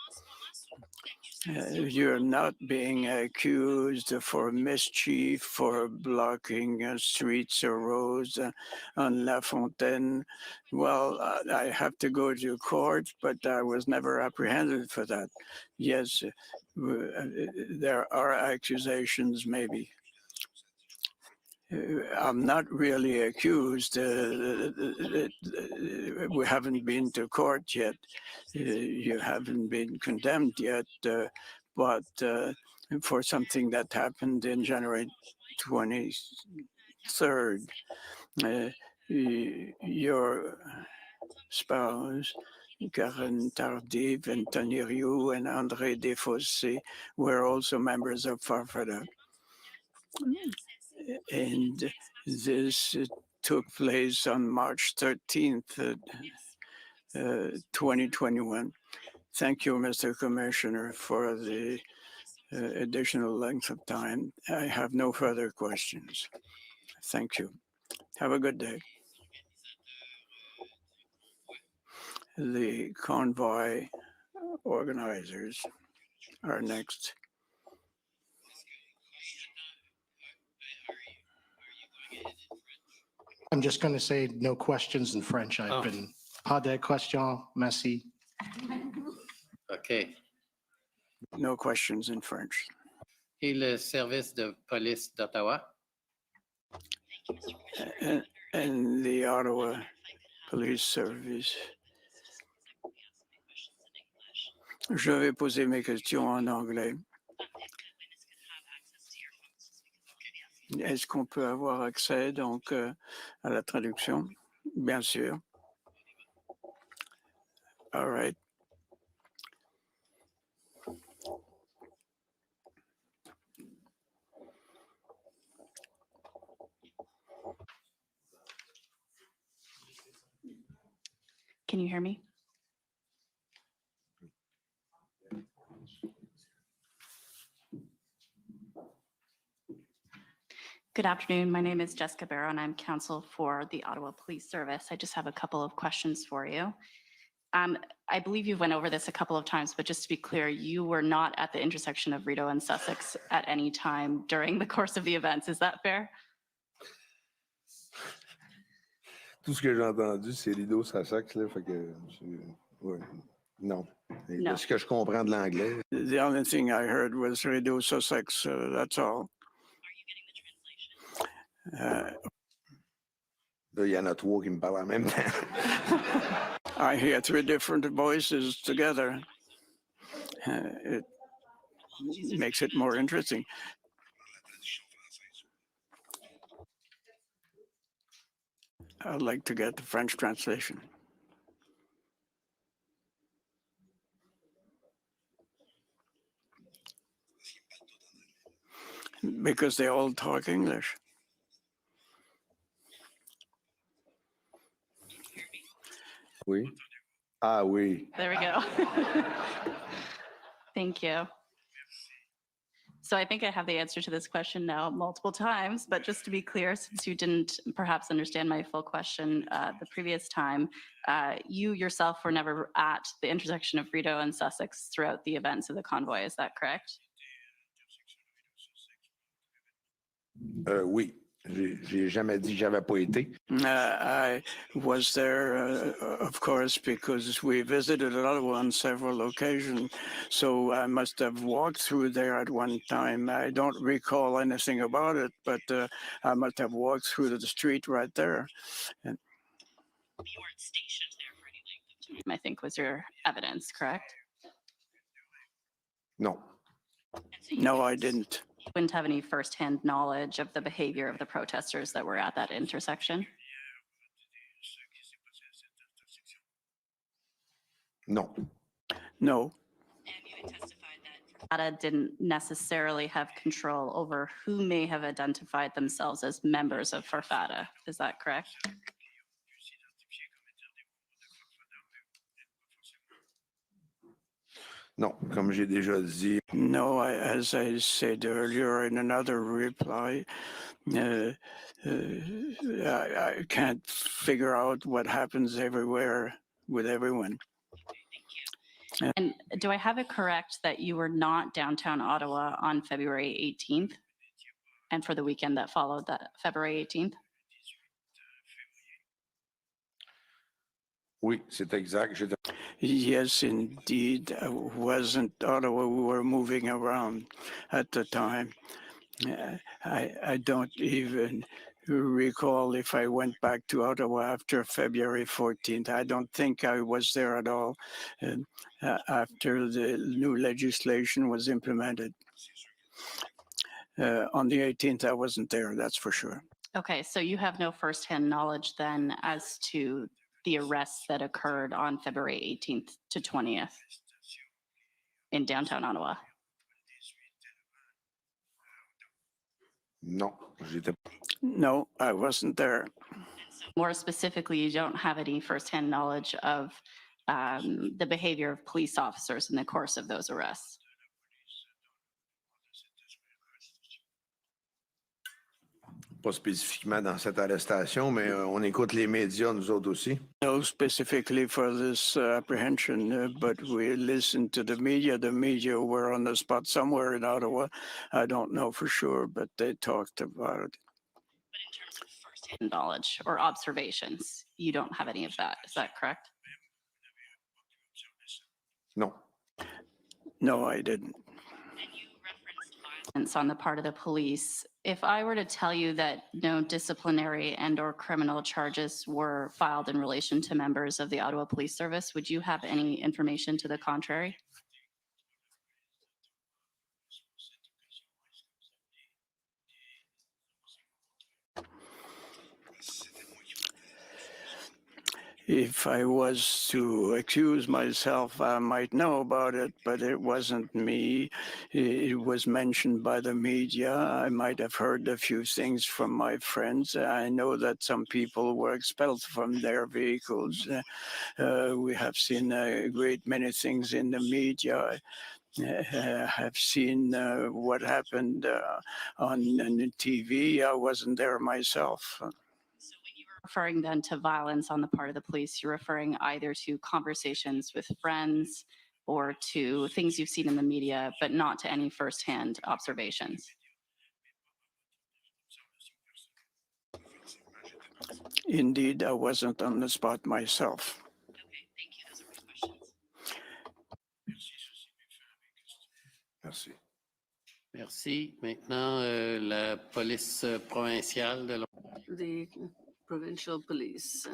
You're not being accused for mischief, for blocking streets or roads on La Fontaine. Well, I have to go to court, but I was never apprehended for that. Yes, there are accusations, maybe. I'm not really accused. We haven't been to court yet. You haven't been condemned yet, but for something that happened in January 23rd, your spouse, Karen Tardif, and Tony Rioux, and André Desfossés were also members of Farfada. And this took place on March 13th, 2021. Thank you, Mr. Commissioner, for the additional length of time. I have no further questions. Thank you. Have a good day. The Convoy organizers are next. I'm just going to say no questions in French. I've been, pas de questions, merci. OK. No questions in French. Et le service de police d'Ottawa? And the Ottawa Police Service. Je vais poser mes questions en anglais. Est-ce qu'on peut avoir accès donc à la traduction? Bien sûr. All right. Can you hear me? Good afternoon. My name is Jessica Barrow, and I'm counsel for the Ottawa Police Service. I just have a couple of questions for you. I believe you went over this a couple of times, but just to be clear, you were not at the intersection of Rideau and Sussex at any time during the course of the events. Is that fair? Tout ce que j'ai entendu, c'est Rideau, Sussex, là, fait que, ouais, non. No. De ce que je comprends de l'anglais. The only thing I heard was Rideau, Sussex, that's all. Là, il y en a trois qui me parlent en même temps. I hear three different voices together. It makes it more interesting. I'd like to get the French translation. Because they all talk English. Oui. Ah oui. There we go. Thank you. So I think I have the answer to this question now multiple times, but just to be clear, since you didn't perhaps understand my full question the previous time, you yourself were never at the intersection of Rideau and Sussex throughout the events of the convoy, is that correct? Oui. J'ai jamais dit que j'avais pas été. I was there, of course, because we visited Ottawa on several occasions, so I must have walked through there at one time. I don't recall anything about it, but I must have walked through the street right there. And You weren't stationed there for any length of time, I think was your evidence, correct? No. No, I didn't. You wouldn't have any firsthand knowledge of the behavior of the protesters that were at that intersection? No. No. And you had testified that Farfada didn't necessarily have control over who may have identified themselves as members of Farfada. Is that correct? Non, comme j'ai déjà dit. No, as I said earlier in another reply, I can't figure out what happens everywhere with everyone. And do I have it correct that you were not downtown Ottawa on February 18th? And for the weekend that followed that February 18th? Oui, c'est exact. Yes, indeed. I wasn't Ottawa. We were moving around at the time. I don't even recall if I went back to Ottawa after February 14th. I don't think I was there at all after the new legislation was implemented. On the 18th, I wasn't there, that's for sure. Okay, so you have no firsthand knowledge then as to the arrests that occurred on February 18th to 20th in downtown Ottawa? Non, j'étais. No, I wasn't there. More specifically, you don't have any firsthand knowledge of the behavior of police officers in the course of those arrests? Pas spécifiquement dans cette arrestation, mais on écoute les médias, nous autres aussi. No, specifically for this apprehension, but we listened to the media. The media were on the spot somewhere in Ottawa. I don't know for sure, but they talked about it. But in terms of firsthand knowledge or observations, you don't have any of that. Is that correct? No. No, I didn't. Violence on the part of the police. If I were to tell you that no disciplinary and/or criminal charges were filed in relation to members of the Ottawa Police Service, would you have any information to the contrary? If I was to accuse myself, I might know about it, but it wasn't me. It was mentioned by the media. I might have heard a few things from my friends. I know that some people were expelled from their vehicles. We have seen a great many things in the media. Have seen what happened on TV. I wasn't there myself. Referring then to violence on the part of the police, you're referring either to conversations with friends or to things you've seen in the media, but not to any firsthand observations. Indeed, I wasn't on the spot myself. Okay, thank you. Those are my questions. Merci. Merci. Maintenant, la police provinciale de The provincial police.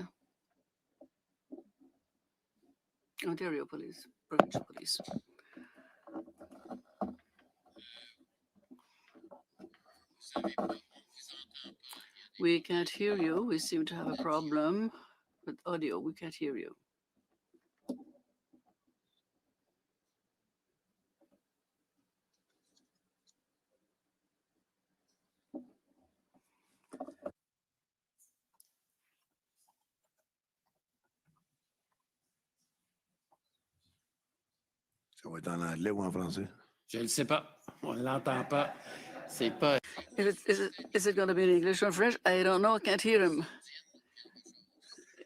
Ontario Police, provincial police. We can't hear you. We seem to have a problem with audio. We can't hear you. Ça va être en anglais ou en français? Je ne sais pas. On ne l'entend pas. C'est pas. Is it going to be in English or French? I don't know. I can't hear him.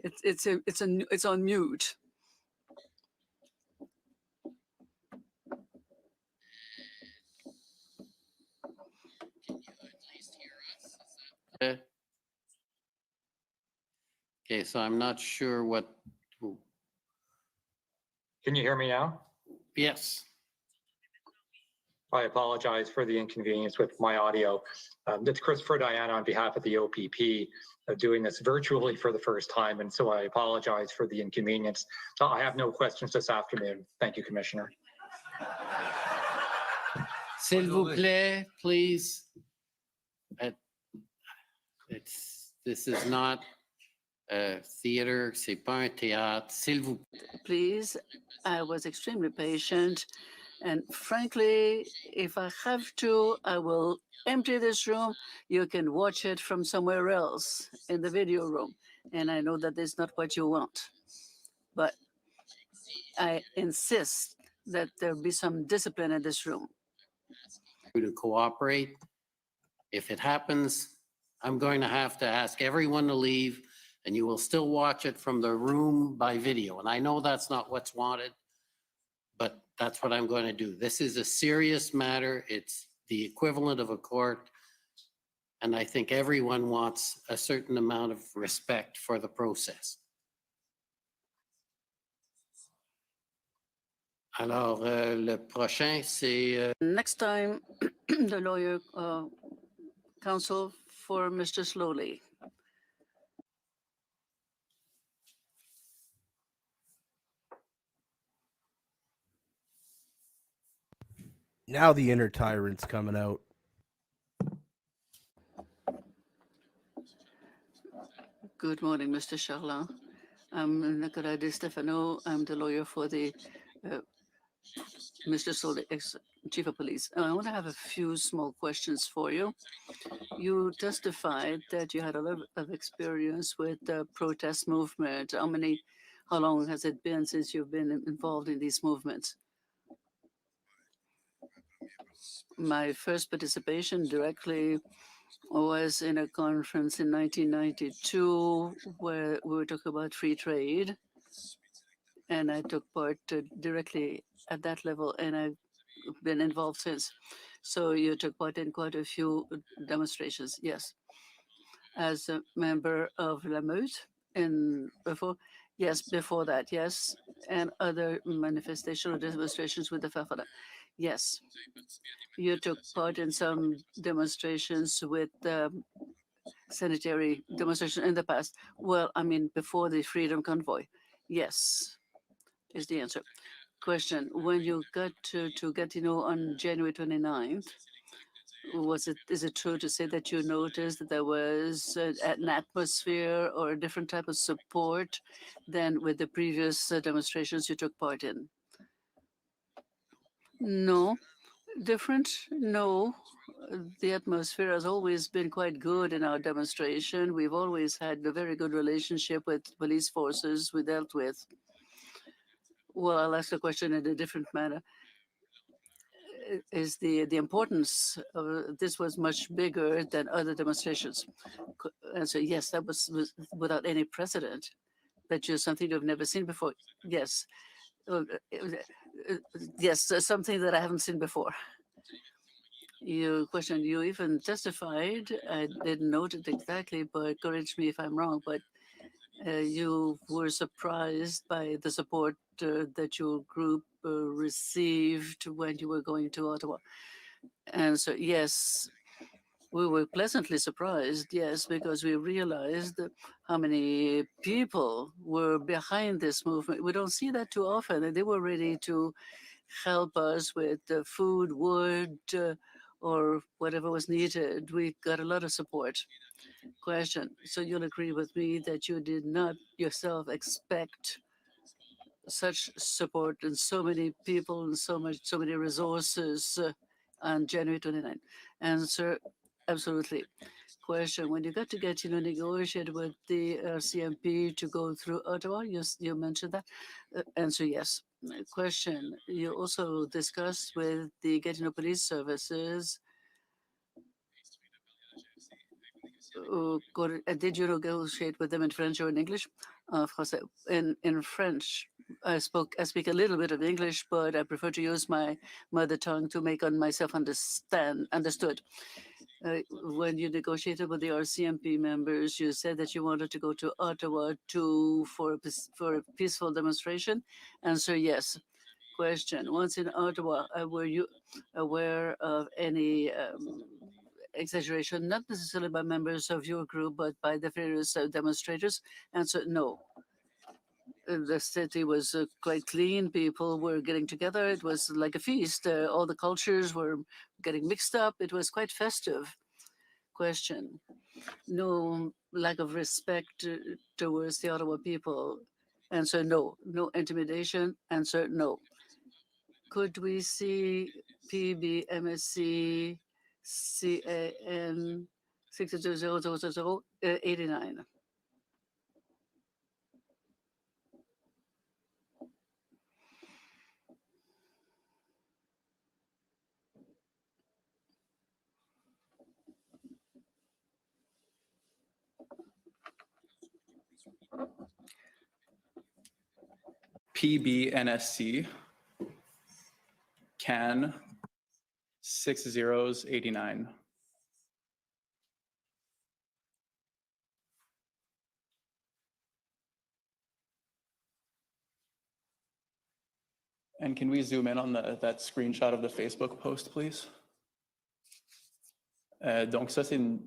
It's on mute. Okay, so I'm not sure what. Can you hear me now? Yes. I apologize for the inconvenience with my audio. It's Christopher Diana on behalf of the OPP doing this virtually for the first time, and so I apologize for the inconvenience. I have no questions this afternoon. Thank you, Commissioner. S'il vous plaît, please. This is not a theater, c'est pas un théâtre. S'il vous plaît. Please, I was extremely patient. And frankly, if I have to, I will empty this room. You can watch it from somewhere else in the video room. And I know that is not what you want. But I insist that there be some discipline in this room. To cooperate. If it happens, I'm going to have to ask everyone to leave, and you will still watch it from the room by video. And I know that's not what's wanted, but that's what I'm going to do. This is a serious matter. It's the equivalent of a court. And I think everyone wants a certain amount of respect for the process. Alors, le prochain, c'est... Next time, the lawyer counsel for Mr. Slowly. Now the inner tyrant's coming out. Good morning, Mr. Charlin. I'm Nicolas De Stefano. I'm the lawyer for the Mr. Solé, ex-chief of police. I want to have a few small questions for you. You testified that you had a lot of experience with the protest movement. How long has it been since you've been involved in these movements? My first participation directly was in a conference in 1992 where we were talking about free trade. And I took part directly at that level, and I've been involved since. So you took part in quite a few demonstrations, yes. As a member of La Meute before that, yes. And other manifestations or demonstrations with the Fafada, yes. You took part in some demonstrations with sanitary demonstration in the past. Well, I mean, before the Freedom Convoy, yes, is the answer. Question, when you got to Gatineau on January 29th, is it true to say that you noticed that there was an atmosphere or a different type of support than with the previous demonstrations you took part in? No. Different? No. The atmosphere has always been quite good in our demonstration. We've always had a very good relationship with police forces we dealt with. Well, I'll ask the question in a different manner. Is the importance of this was much bigger than other demonstrations? Answer, yes, that was without any precedent. That is something you've never seen before. Yes. Yes, something that I haven't seen before. You question, you even testified, I didn't note it exactly, but correct me if I'm wrong, but you were surprised by the support that your group received when you were going to Ottawa. And so, yes, we were pleasantly surprised, yes, because we realized how many people were behind this movement. We don't see that too often, and they were ready to help us with food, wood, or whatever was needed. We got a lot of support. Question, so you'll agree with me that you did not yourself expect such support and so many people and so many resources on January 29th? Answer, absolutely. Question, when you got to negotiate with the CMP to go through Ottawa, you mentioned that. Answer, yes. Question, you also discussed with the Gatineau Police Services. Did you negotiate with them in French or in English? Français. In French. I speak a little bit of English, but I prefer to use my mother tongue to make myself understood. When you negotiated with the RCMP members, you said that you wanted to go to Ottawa for a peaceful demonstration. Answer, yes. Question, once in Ottawa, were you aware of any exaggeration, not necessarily by members of your group, but by the various demonstrators? Answer, no. The city was quite clean. People were getting together. It was like a feast. All the cultures were getting mixed up. It was quite festive. Question, no lack of respect towards the Ottawa people? Answer, no. No intimidation? Answer, no. Could we see PB MSC CAN 6000089? PBNSC Can 6089. And can we zoom in on that screenshot of the Facebook post, please? Donc ça, c'est un...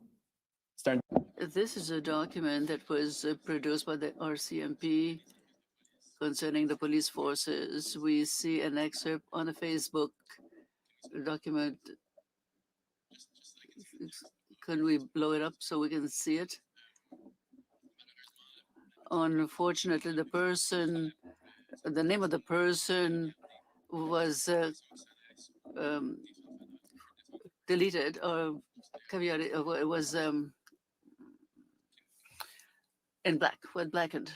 This is a document that was produced by the RCMP concerning the police forces. We see an excerpt on a Facebook document. Can we blow it up so we can see it? Unfortunately, the name of the person was deleted or caveated. It was in black, was blackened.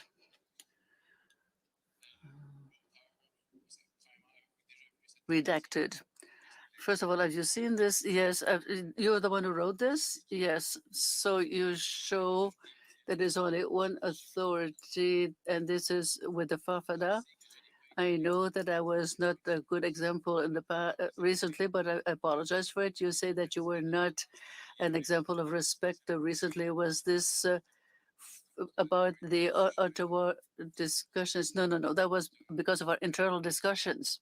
Redacted. First of all, have you seen this? Yes, you're the one who wrote this? Yes. So you show that there's only one authority, and this is with the FAFADA. I know that I was not a good example in the recently, but I apologize for it. You say that you were not an example of respect recently. Was this about the Ottawa discussions? No. That was because of our internal discussions.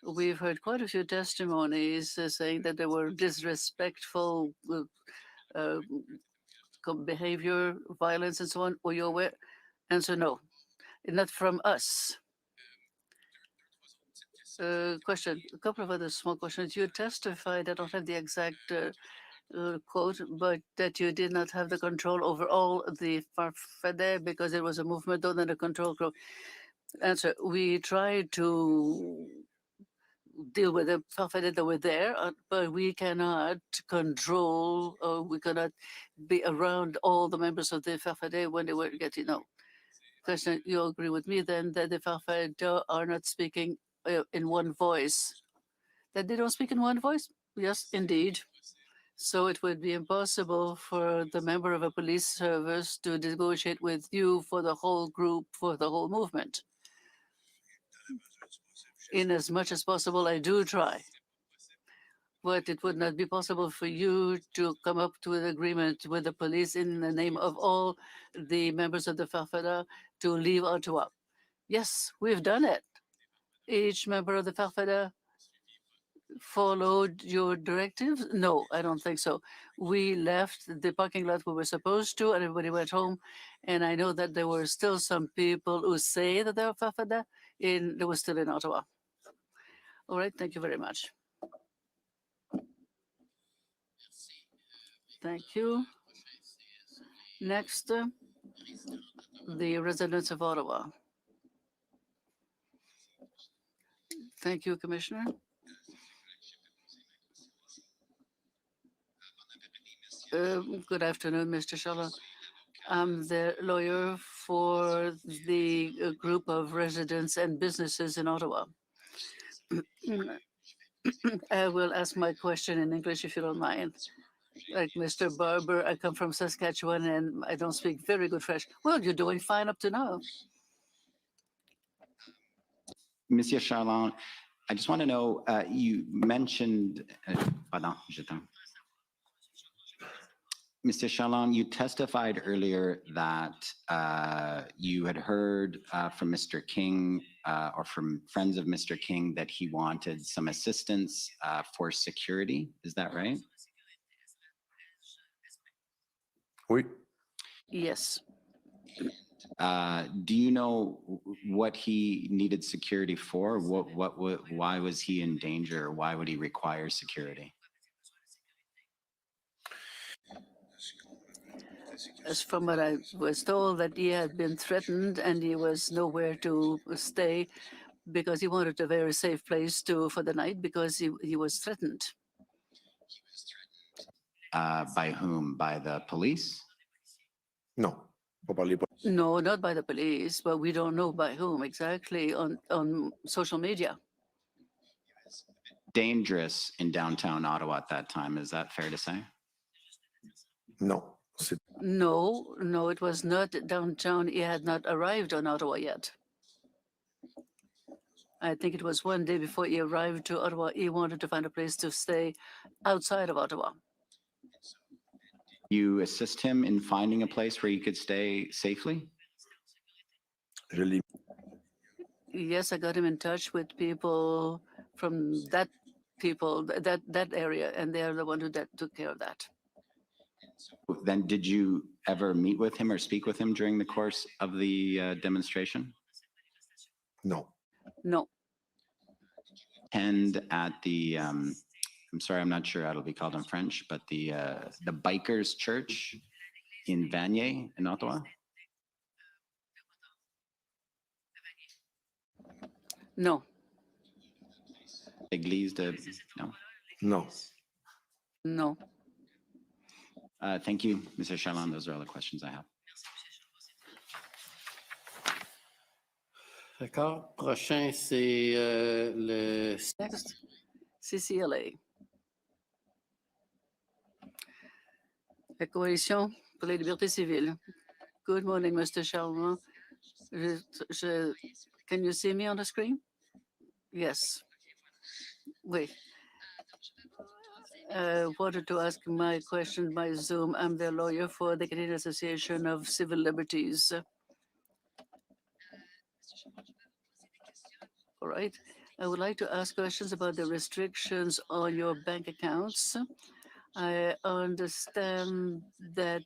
We've heard quite a few testimonies saying that there were disrespectful behavior, violence, and so on. Were you aware? Answer no, not from us. Question, a couple of other small questions. You testified, I don't have the exact quote, but that you did not have the control over all the Farfadet because it was a movement other than a control group. Answer, we tried to deal with the Farfadet that were there, but we cannot control, or we cannot be around all the members of the Farfadet when they were getting no. Question, you agree with me then that the Farfadet are not speaking in one voice? That they don't speak in one voice? Yes, indeed. So it would be impossible for the member of a police service to negotiate with you for the whole group, for the whole movement. In as much as possible, I do try. But it would not be possible for you to come up to an agreement with the police in the name of all the members of the Farfada to leave Ottawa. Yes, we've done it. Each member of the Farfada followed your directives? No, I don't think so. We left the parking lot we were supposed to, and everybody went home. And I know that there were still some people who say that they're Farfada, and they were still in Ottawa. All right, thank you very much. Thank you. Next, the residents of Ottawa. Thank you, Commissioner. Good afternoon, Mr. Charlon. I'm the lawyer for the group of residents and businesses in Ottawa. I will ask my question in English if you don't mind. Like Mr. Barber, I come from Saskatchewan and I don't speak very good French. Well, you're doing fine up to now. Monsieur Charlon, I just want to know, you mentioned, Mr. Charlon, you testified earlier that you had heard from Mr. King or from friends of Mr. King that he wanted some assistance for security. Is that right? Oui. Yes. Do you know what he needed security for? Why was he in danger? Why would he require security? As from what I was told, that he had been threatened and he was nowhere to stay because he wanted a very safe place for the night because he was threatened. By whom? By the police? No. No, not by the police, but we don't know by whom exactly on social media. Dangerous in downtown Ottawa at that time. Is that fair to say? No. No, it was not downtown. He had not arrived on Ottawa yet. I think it was one day before he arrived to Ottawa, he wanted to find a place to stay outside of Ottawa. You assist him in finding a place where he could stay safely? Yes, I got him in touch with people from that area, and they are the one that took care of that. Then did you ever meet with him or speak with him during the course of the demonstration? No. No. And at the, I'm sorry, I'm not sure how it'll be called in French, but the Bikers Church in Vanier in Ottawa? No. Église de, no? No. No. Thank you, Mr. Chaland. Those are all the questions I have. D'accord. Prochain, c'est le... Next, CCLA. La Coalition pour les libertés civiles. Good morning, Mr. Charland. Can you see me on the screen? Yes. Wait. I wanted to ask my question by Zoom. I'm the lawyer for the Canadian Association of Civil Liberties. All right. I would like to ask questions about the restrictions on your bank accounts. I understand that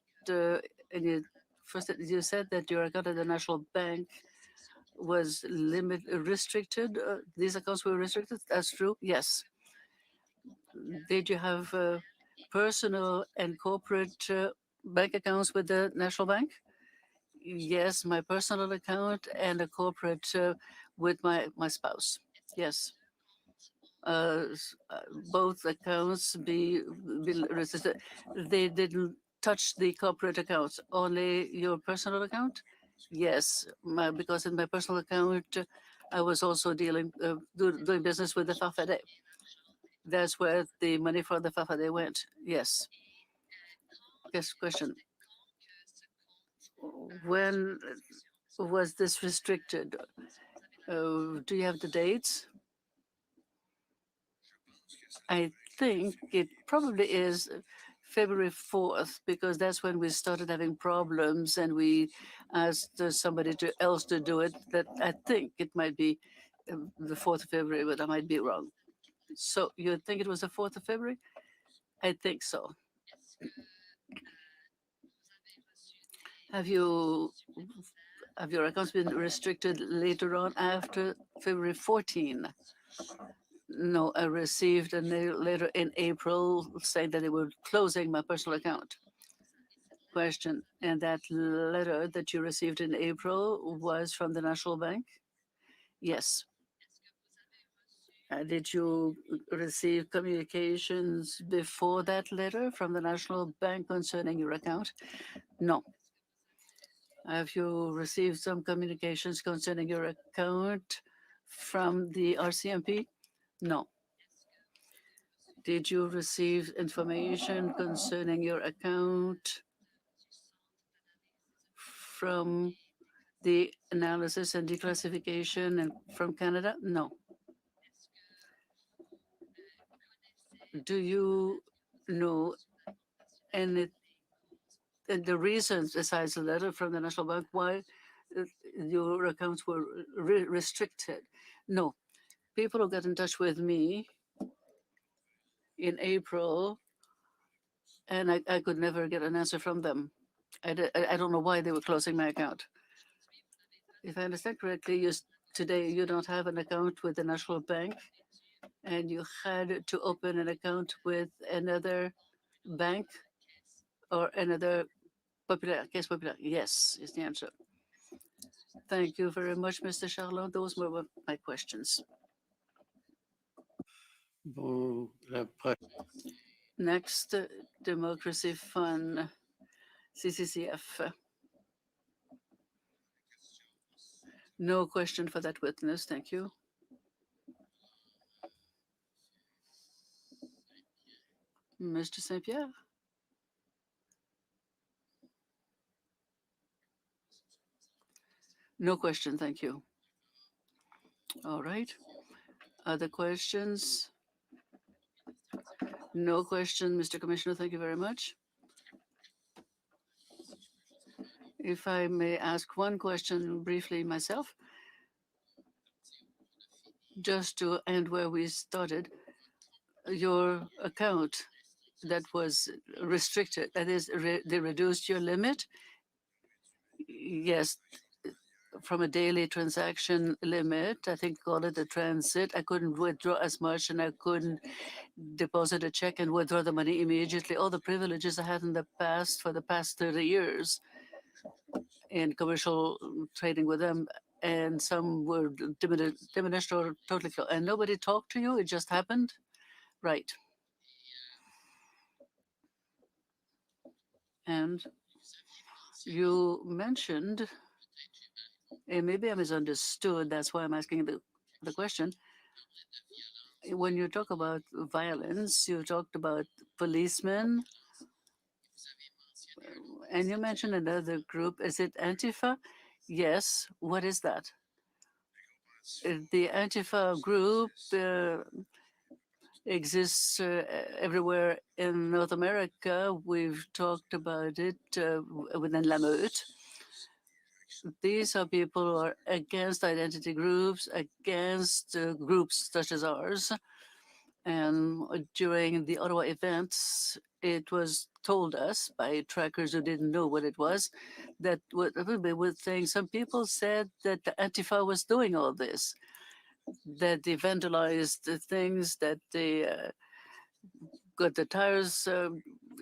first you said that your account at the National Bank was restricted. These accounts were restricted. That's true. Yes. Did you have personal and corporate bank accounts with the National Bank? Yes, my personal account and a corporate with my spouse. Yes. Both accounts be resisted. They didn't touch the corporate accounts, only your personal account? Yes, because in my personal account, I was also doing business with the Farfadet. That's where the money for the Farfadet went. Yes. Yes, question. When was this restricted? Do you have the dates? I think it probably is February 4th, because that's when we started having problems and we asked somebody else to do it. That I think it might be the 4th of February, but I might be wrong. So you think it was the 4th of February? I think so. Have your accounts been restricted later on after February 14? No, I received a letter in April saying that they were closing my personal account. Question, and that letter that you received in April was from the National Bank? Yes. Did you receive communications before that letter from the National Bank concerning your account? No. Have you received some communications concerning your account from the RCMP? No. Did you receive information concerning your account from the analysis and declassification and from Canada? No. Do you know any the reasons besides the letter from the National Bank why your accounts were restricted? No. People who got in touch with me in April, and I could never get an answer from them. I don't know why they were closing my account. If I understand correctly, today you don't have an account with the National Bank, and you had to open an account with another bank or another Caisse Populaire. Yes, is the answer. Thank you very much, Mr. Charland. Those were my questions. Next, Democracy Fund, CCCF. No question for that witness. Thank you. Mr. St. Pierre. No question. Thank you. All right. Other questions? No question, Mr. Commissioner. Thank you very much. If I may ask one question briefly myself, just to end where we started, your account that was restricted, that is, they reduced your limit? Yes, from a daily transaction limit, I think call it a transit. I couldn't withdraw as much and I couldn't deposit a check and withdraw the money immediately. All the privileges I had in the past for the past 30 years in commercial trading with them, and some were diminished or totally killed. And nobody talked to you? It just happened? Right. And you mentioned, and maybe I misunderstood, that's why I'm asking the question. When you talk about violence, you talked about policemen, and you mentioned another group. Is it Antifa? Yes. What is that? The Antifa group exists everywhere in North America. We've talked about it within La Meute. These are people who are against identity groups, against groups such as ours. And during the Ottawa events, it was told us by trackers who didn't know what it was, that what they were saying, some people said that the Antifa was doing all this, that they vandalized the things, that they got the tires,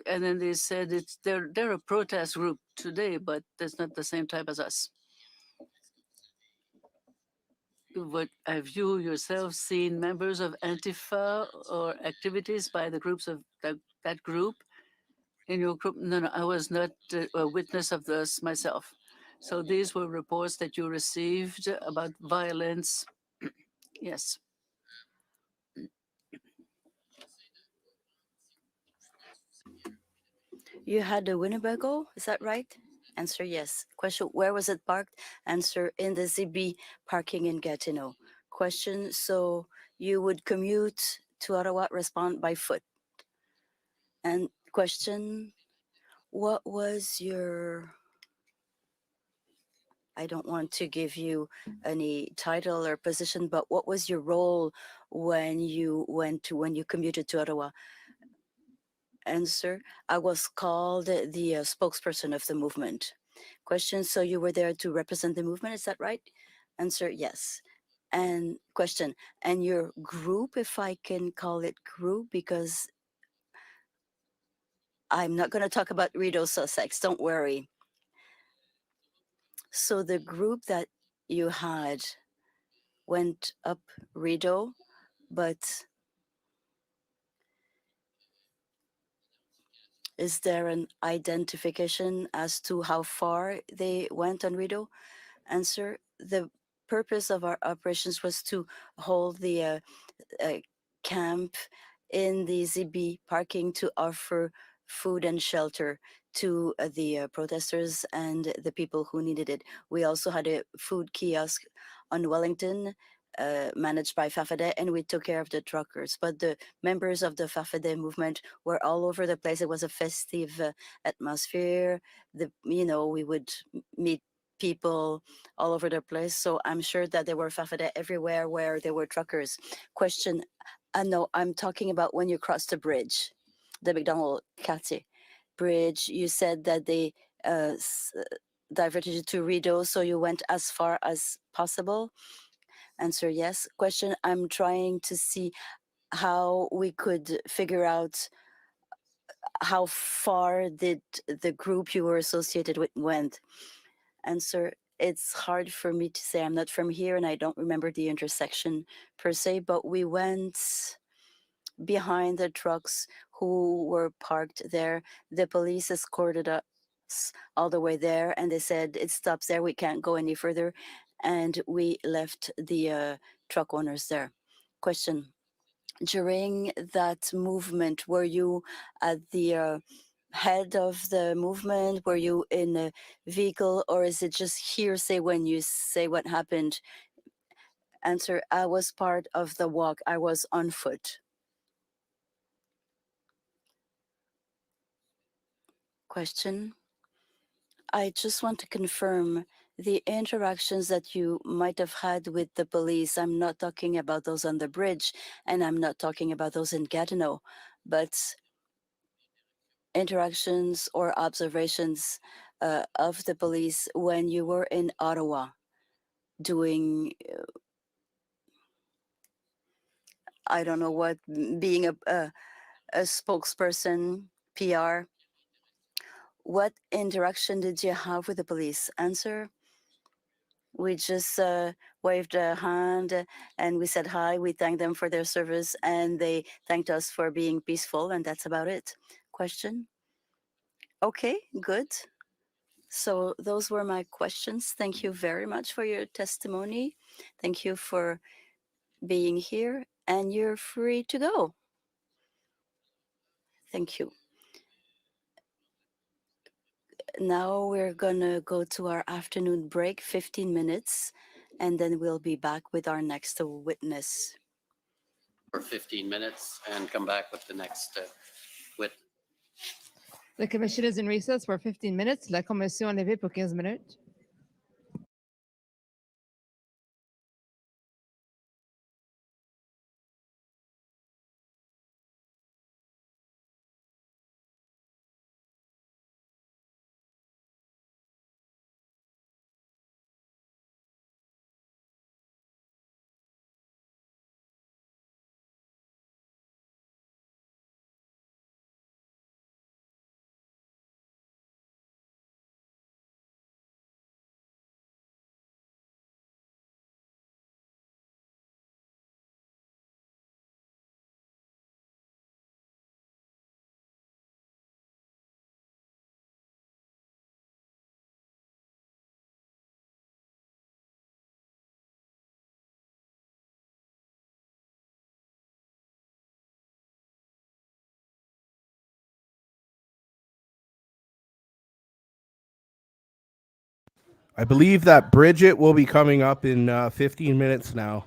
and then they said they're a protest group today, but that's not the same type as us. What have you yourself seen members of Antifa or activities by the groups of that group in your group? No, I was not a witness of this myself. So these were reports that you received about violence. Yes. You had a Winnebago, is that right? Answer yes. Question, where was it parked? Answer, in the ZB parking in Gatineau. Question, so you would commute to Ottawa, respond by foot. And question, what was your, I don't want to give you any title or position, but what was your role when you commuted to Ottawa? Answer, I was called the spokesperson of the movement. Question, so you were there to represent the movement, is that right? Answer, yes. And question, and your group, if I can call it group, because I'm not going to talk about Rideau Sussex, don't worry. So the group that you had went up Rideau, but is there an identification as to how far they went on Rideau? Answer, the purpose of our operations was to hold the camp in the ZB parking to offer food and shelter to the protesters and the people who needed it. We also had a food kiosk on Wellington managed by Farfadet, and we took care of the truckers. But the members of the Farfadet movement were all over the place. It was a festive atmosphere. We would meet people all over the place. So I'm sure that there were Farfadet everywhere where there were truckers. Question, no, I'm talking about when you crossed the bridge, the McDonald Cathy bridge. You said that they diverted you to Rideau, so you went as far as possible. Answer, yes. Question, I'm trying to see how we could figure out how far did the group you were associated with went. Answer, it's hard for me to say. I'm not from here and I don't remember the intersection per se, but we went behind the trucks who were parked there. The police escorted us all the way there and they said, it stops there, we can't go any further. And we left the truck owners there. Question, during that movement, were you at the head of the movement? Were you in a vehicle, or is it just hearsay when you say what happened? Answer, I was part of the walk. I was on foot. Question, I just want to confirm the interactions that you might have had with the police. I'm not talking about those on the bridge, and I'm not talking about those in Gatineau, but interactions or observations of the police when you were in Ottawa doing, I don't know what, being a spokesperson, PR. What interaction did you have with the police? Answer, we just waved a hand and we said hi. We thanked them for their service and they thanked us for being peaceful, and that's about it. Question? Okay, good. So those were my questions. Thank you very much for your testimony. Thank you for being here, and you're free to go. Thank you. Now we're gonna go to our afternoon break, 15 minutes, and then we'll be back with our next witness. For 15 minutes and come back with the next witness. The commission is in recess for 15 minutes. La commission est levée pour 15 minutes. I believe that Bridgette will be coming up in 15 minutes now.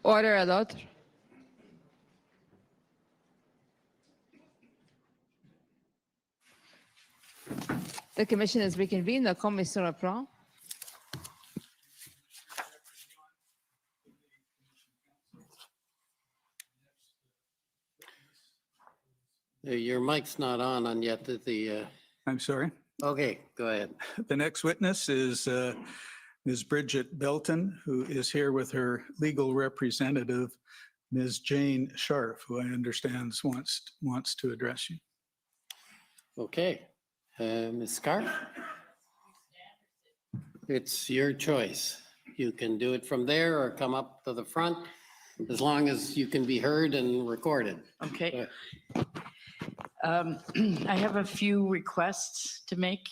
Order à l'autre. The commission is reconvened. La commission reprend. Your mic's not on yet. I'm sorry. Okay, go ahead. The next witness is Ms. Bridgette Belton, who is here with her legal representative, Ms. Jane Scharf, who I understand wants to address you. Okay, Ms. Scarf? It's your choice. You can do it from there or come up to the front, as long as you can be heard and recorded. Okay. I have a few requests to make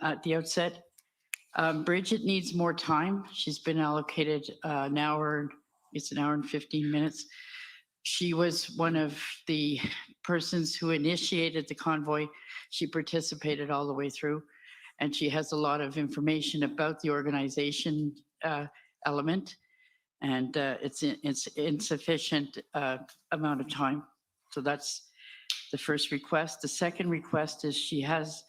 at the outset. Bridgette needs more time. She's been allocated an hour, it's an hour and 15 minutes. She was one of the persons who initiated the convoy. She participated all the way through, and she has a lot of information about the organization element, and it's insufficient amount of time. So that's the first request. The second request is she has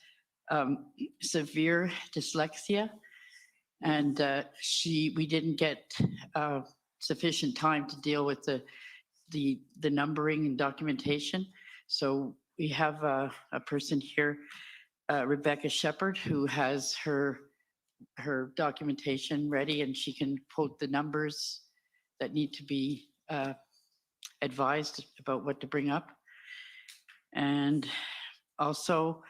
severe dyslexia, and we didn't get sufficient time to deal with the numbering and documentation. So we have a person here, Rebecca Shepherd, who has her documentation ready, and she can quote the numbers that need to be advised about what to bring up. And also,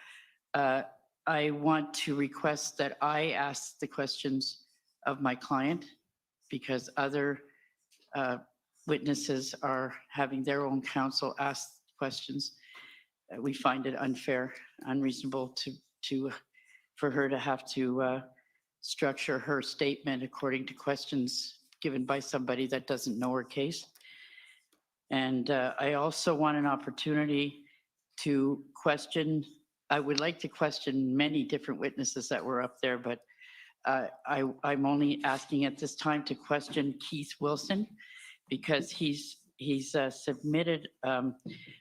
I want to request that I ask the questions of my client, because other witnesses are having their own counsel ask questions. We find it unfair, unreasonable for her to have to structure her statement according to questions given by somebody that doesn't know her case. And I also want an opportunity to question. I would like to question many different witnesses that were up there, but I'm only asking at this time to question Keith Wilson, because he's submitted a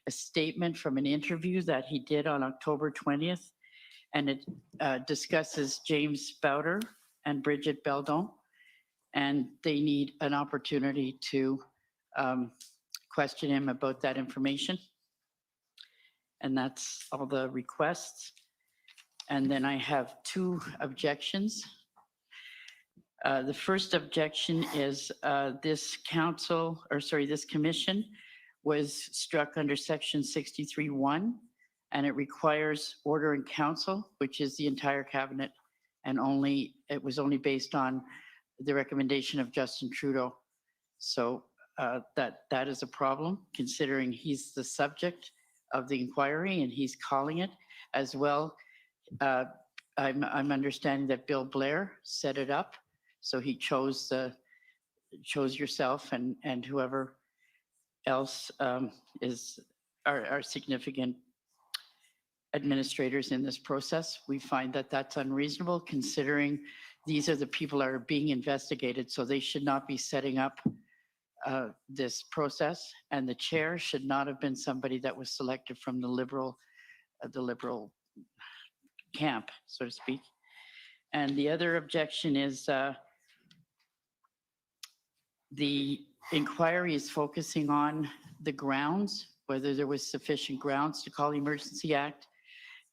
statement from an interview that he did on October 20th, and it discusses James Bowder and Bridgette Belton, and they need an opportunity to question him about that information. And that's all the requests. And then I have two objections. The first objection is this commission was struck under section 63(1), and it requires order in council, which is the entire cabinet, and it was only based on the recommendation of Justin Trudeau. So that is a problem, considering he's the subject of the inquiry and he's calling it as well. I'm understanding that Bill Blair set it up, so he chose yourself and whoever else are significant administrators in this process. We find that that's unreasonable, considering these are the people that are being investigated, so they should not be setting up this process, and the chair should not have been somebody that was selected from the liberal camp, so to speak. And the other objection is the inquiry is focusing on the grounds, whether there was sufficient grounds to call the Emergency Act,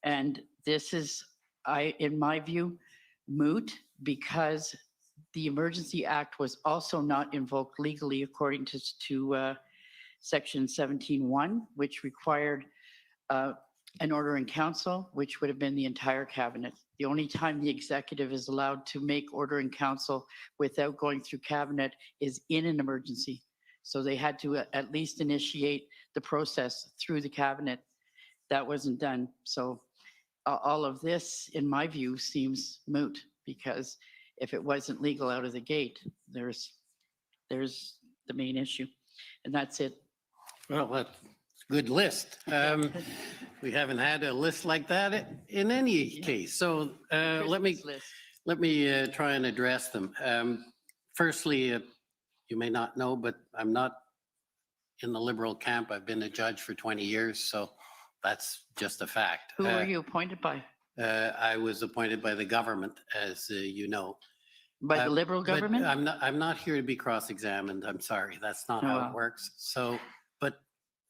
and this is, in my view, moot, because the Emergency Act was also not invoked legally according to section 17(1), which required an order in council, which would have been the entire cabinet. The only time the executive is allowed to make order in council without going through cabinet is in an emergency. So they had to at least initiate the process through the cabinet. That wasn't done. So all of this, in my view, seems moot, because if it wasn't legal out of the gate, there's the main issue. And that's it. Well, that's a good list. We haven't had a list like that in any case. So let me try and address them. Firstly, you may not know, but I'm not in the Liberal camp. I've been a judge for 20 years, so that's just a fact. Who were you appointed by? I was appointed by the government, as you know. By the Liberal But government? I'm not here to be cross-examined. I'm sorry. That's not Oh, how wow. it works. So, but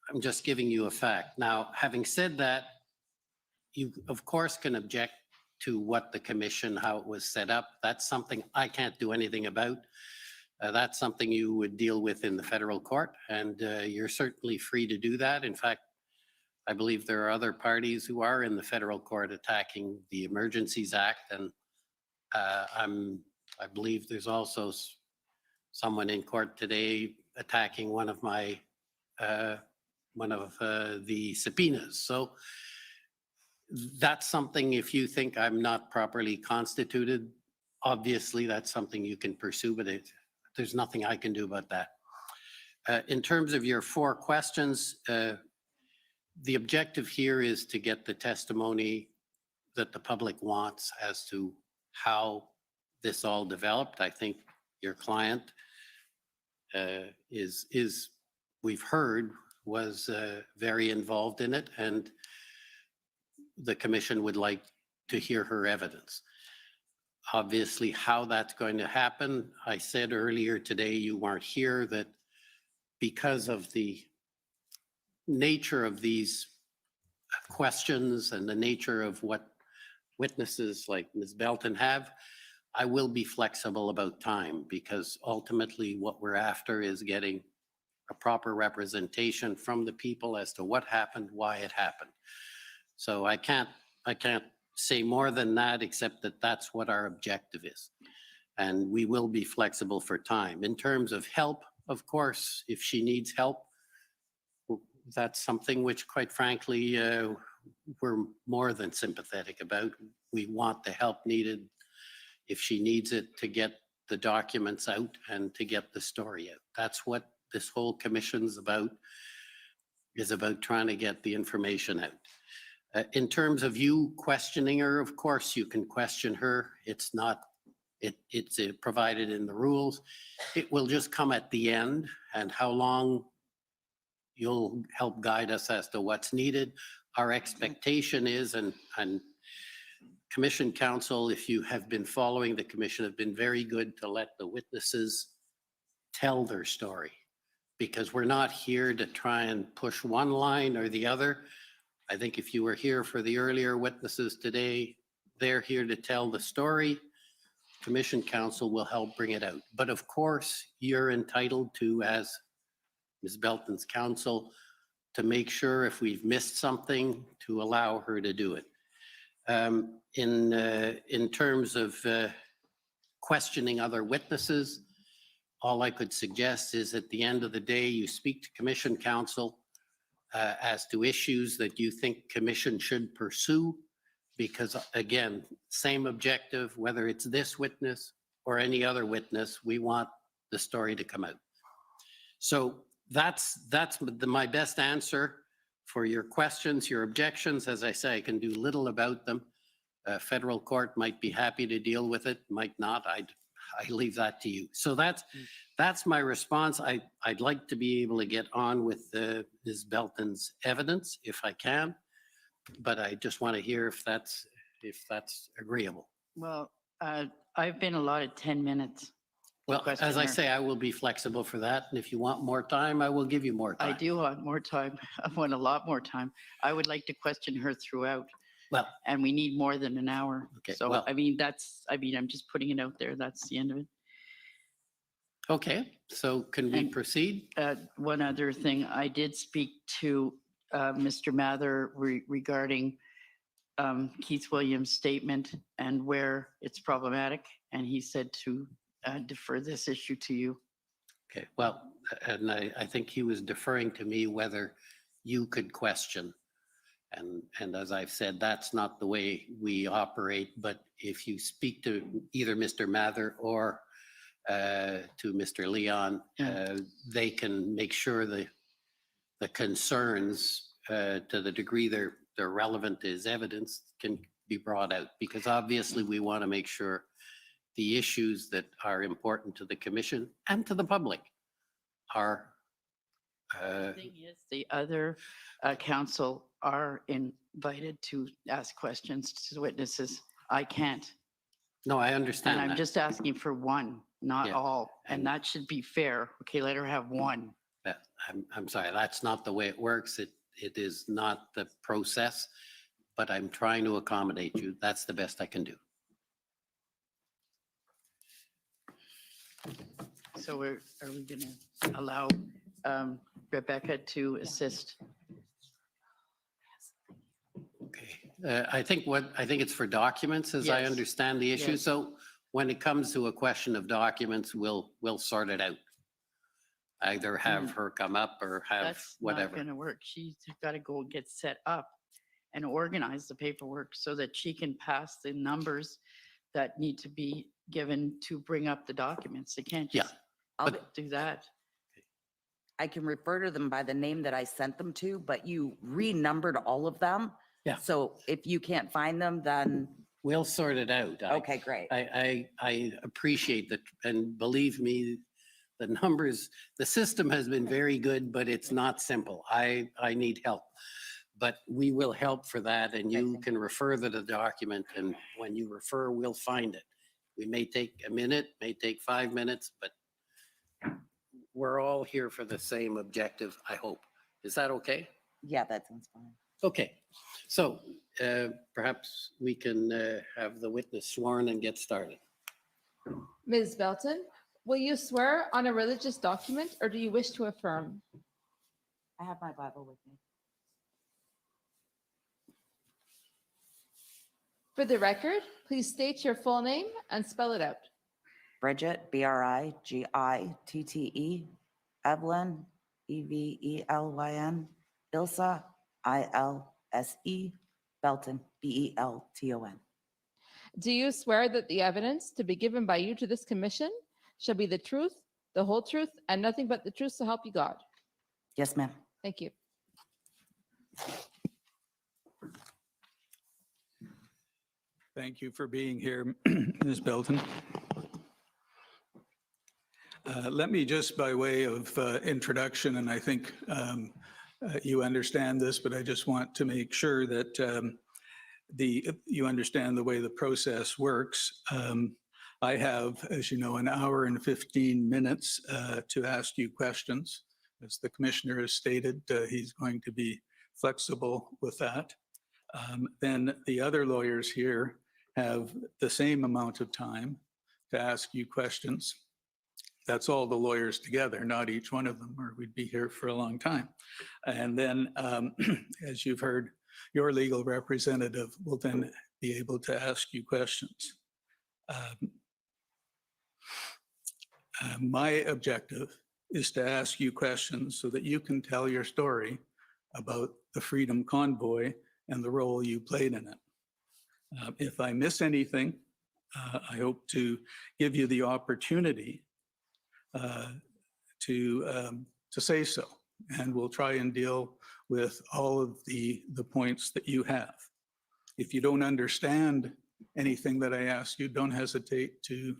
I'm just giving you a fact. Now, having said that, you of course can object to what the commission, how it was set up. That's something I can't do anything about. That's something you would deal with in the federal court, and you're certainly free to do that. In fact, I believe there are other parties who are in the federal court attacking the Emergencies Act, and I believe there's also someone in court today attacking one of the subpoenas. So that's something, if you think I'm not properly constituted, obviously that's something you can pursue, but there's nothing I can do about that. In terms of your 4 questions, the objective here is to get the testimony that the public wants as to how this all developed. I think your client we've heard, was very involved in it, and the commission would like to hear her evidence. Obviously, how that's going to happen, I said earlier today, you weren't here, that because of the nature of these questions and the nature of what witnesses like Ms. Belton have, I will be flexible about time, because ultimately what we're after is getting a proper representation from the people as to what happened, why it happened. So I can't say more than that, except that that's what our objective is. And we will be flexible for time. In terms of help, of course, if she needs help, that's something which, quite frankly, we're more than sympathetic about. We want the help needed, if she needs it, to get the documents out and to get the story out. That's what this whole commission's about, is about trying to get the information out. In terms of you questioning her, of course you can question her. It's provided in the rules. It will just come at the end, and how long you'll help guide us as to what's needed. Our expectation is, and Commission Counsel, if you have been following the commission, have been very good to let the witnesses tell their story, because we're not here to try and push one line or the other. I think if you were here for the earlier witnesses today, they're here to tell the story. Commission Counsel will help bring it out. But of course, you're entitled to, as Ms. Belton's counsel, to make sure if we've missed something, to allow her to do it. In terms of questioning other witnesses, all I could suggest is, at the end of the day, you speak to Commission Counsel as to issues that you think Commission should pursue, because again, same objective, whether it's this witness or any other witness, we want the story to come out. So that's my best answer for your questions, your objections. As I say, I can do little about them. Federal court might be happy to deal with it, might not. I leave that to you. So that's my response. I'd like to be able to get on with Ms. Belton's evidence if I can, but I just want to hear if that's agreeable. Well, I've been allotted 10 minutes. Well, as I say, I will be flexible for that. And if you want more time, I will give you more time. I do want more time. I want a lot more time. I would like to question her throughout. Well, and we need more than an hour. Okay, So, well- I'm just putting it out there. That's the end of it. Okay, so can we proceed? One other thing, I did speak to Mr. Mather regarding Keith Williams' statement and where it's problematic, and he said to defer this issue to you. Okay, well, and I think he was deferring to me whether you could question. And as I've said, that's not the way we operate. But if you speak to either Mr. Mather or to Mr. Leon, they can make sure the concerns, to the degree they're relevant as evidence, can be brought out. Because obviously we want to make sure the issues that are important to the commission and to the public are Thing is, the other council are invited to ask questions to witnesses. I can't. no, I understand And I'm that. just asking for one, not Yeah, all. And that should be fair. Okay, let her have one. I'm sorry, that's not the way it works. It is not the process, but I'm trying to accommodate you. That's the best I can do. So are we going to allow Rebecca to assist? I think it's for documents, as I Yes. understand the issue. Yes. So when it comes to a question of documents, we'll sort it out. Either have her come up or have That's not whatever. going to work. She's got to go and get set up and organize the paperwork so that she can pass the numbers that need to be given to bring up the documents. They can't just do that. I can refer to them by the name that I sent them to, but you renumbered all of them. Yeah. So if you can't find them, then. We'll sort it out. Okay, great. I appreciate that, and believe me, the numbers, the system has been very good, but it's not simple. I need help. But we will help for that, and you can refer to the document, and when you refer, we'll find it. We may take a minute, may take 5 minutes, but we're all here for the same objective, I hope. Is that okay? Yeah, that sounds fine. Okay, so perhaps we can have the witness sworn and get started. Ms. Belton, will you swear on a religious document or do you wish to affirm? I have my Bible with me. For the record, please state your full name and spell it out. Bridgette, Brigitte, Evelyn, Evelyn, Ilsa, Ilse, Belton, Belton. Do you swear that the evidence to be given by you to this commission shall be the truth, the whole truth, and nothing but the truth so help you God? Yes, ma'am. Thank you. Thank you for being here, Ms. Belton. Let me just, by way of introduction, and I think you understand this, but I just want to make sure that you understand the way the process works. I have, as you know, an hour and 15 minutes to ask you questions. As the commissioner has stated, he's going to be flexible with that. Then the other lawyers here have the same amount of time to ask you questions. That's all the lawyers together, not each one of them, or we'd be here for a long time. And then, as you've heard, your legal representative will then be able to ask you questions. My objective is to ask you questions so that you can tell your story about the Freedom Convoy and the role you played in it. If I miss anything, I hope to give you the opportunity to say so, and we'll try and deal with all of the points that you have. If you don't understand anything that I ask you, don't hesitate to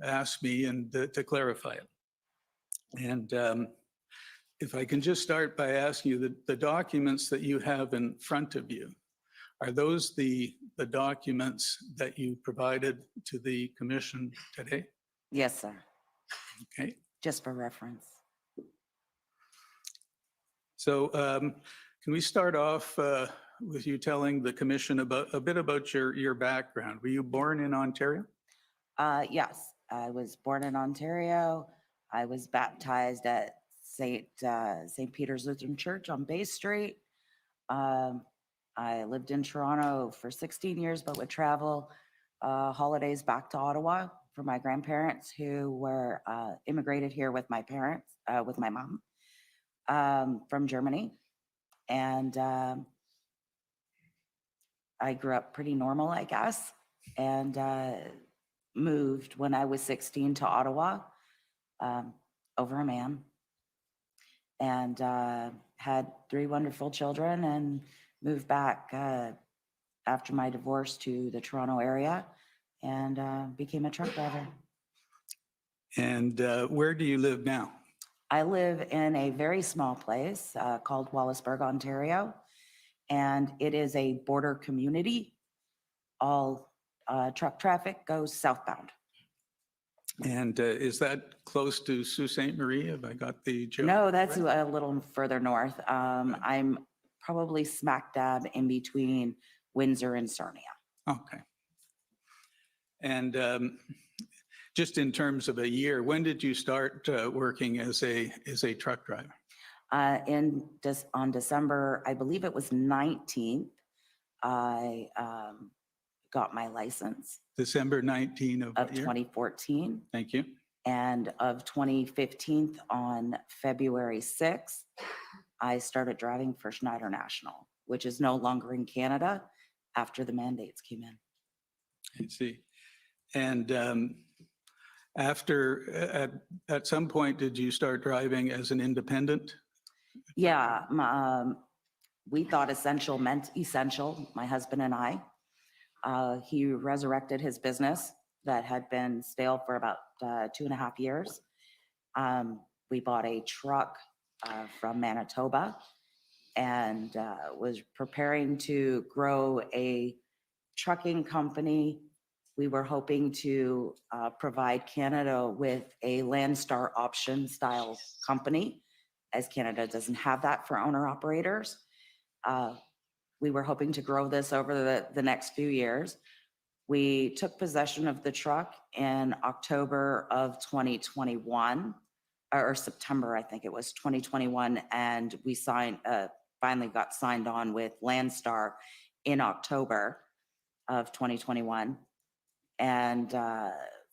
ask me and to clarify it. And if I can just start by asking you, the documents that you have in front of you, are those the documents that you provided to the commission today? Yes, sir. Okay. Just for reference. So can we start off with you telling the commission a bit about your background? Were you born in Ontario? Yes, I was born in Ontario. I was baptized at St. Peter's Lutheran Church on Bay Street. I lived in Toronto for 16 years, but would travel holidays back to Ottawa for my grandparents who were immigrated here with my parents, with my mom from Germany. And I grew up pretty normal, I guess, and moved when I was 16 to Ottawa over a man, and had 3 wonderful children, and moved back after my divorce to the Toronto area and became a truck driver. And where do you live now? I live in a very small place called Wallaceburg, Ontario, and it is a border community. All truck traffic goes southbound. And is that close to Sault Ste. Marie? Have I got the joke? No, that's right? a little further north. I'm probably smack dab in between Windsor and Sarnia. Okay. And just in terms of a year, when did you start working as a truck driver? On December, I believe it was 19th, I got my license December 19 of what year? 2014. Thank you. And of 2015 on February 6th, I started driving for Schneider National, which is no longer in Canada after the mandates came in. I see. And at some point, did you start driving as an independent? Yeah, we thought essential meant essential, my husband and I. He resurrected his business that had been stale for about 2.5 years. We bought a truck from Manitoba and was preparing to grow a trucking company. We were hoping to provide Canada with a Landstar option style company, as Canada doesn't have that for owner operators. We were hoping to grow this over the next few years. We took possession of the truck in October of 2021, or September, I think it was 2021, and we finally got signed on with Landstar in October of 2021. And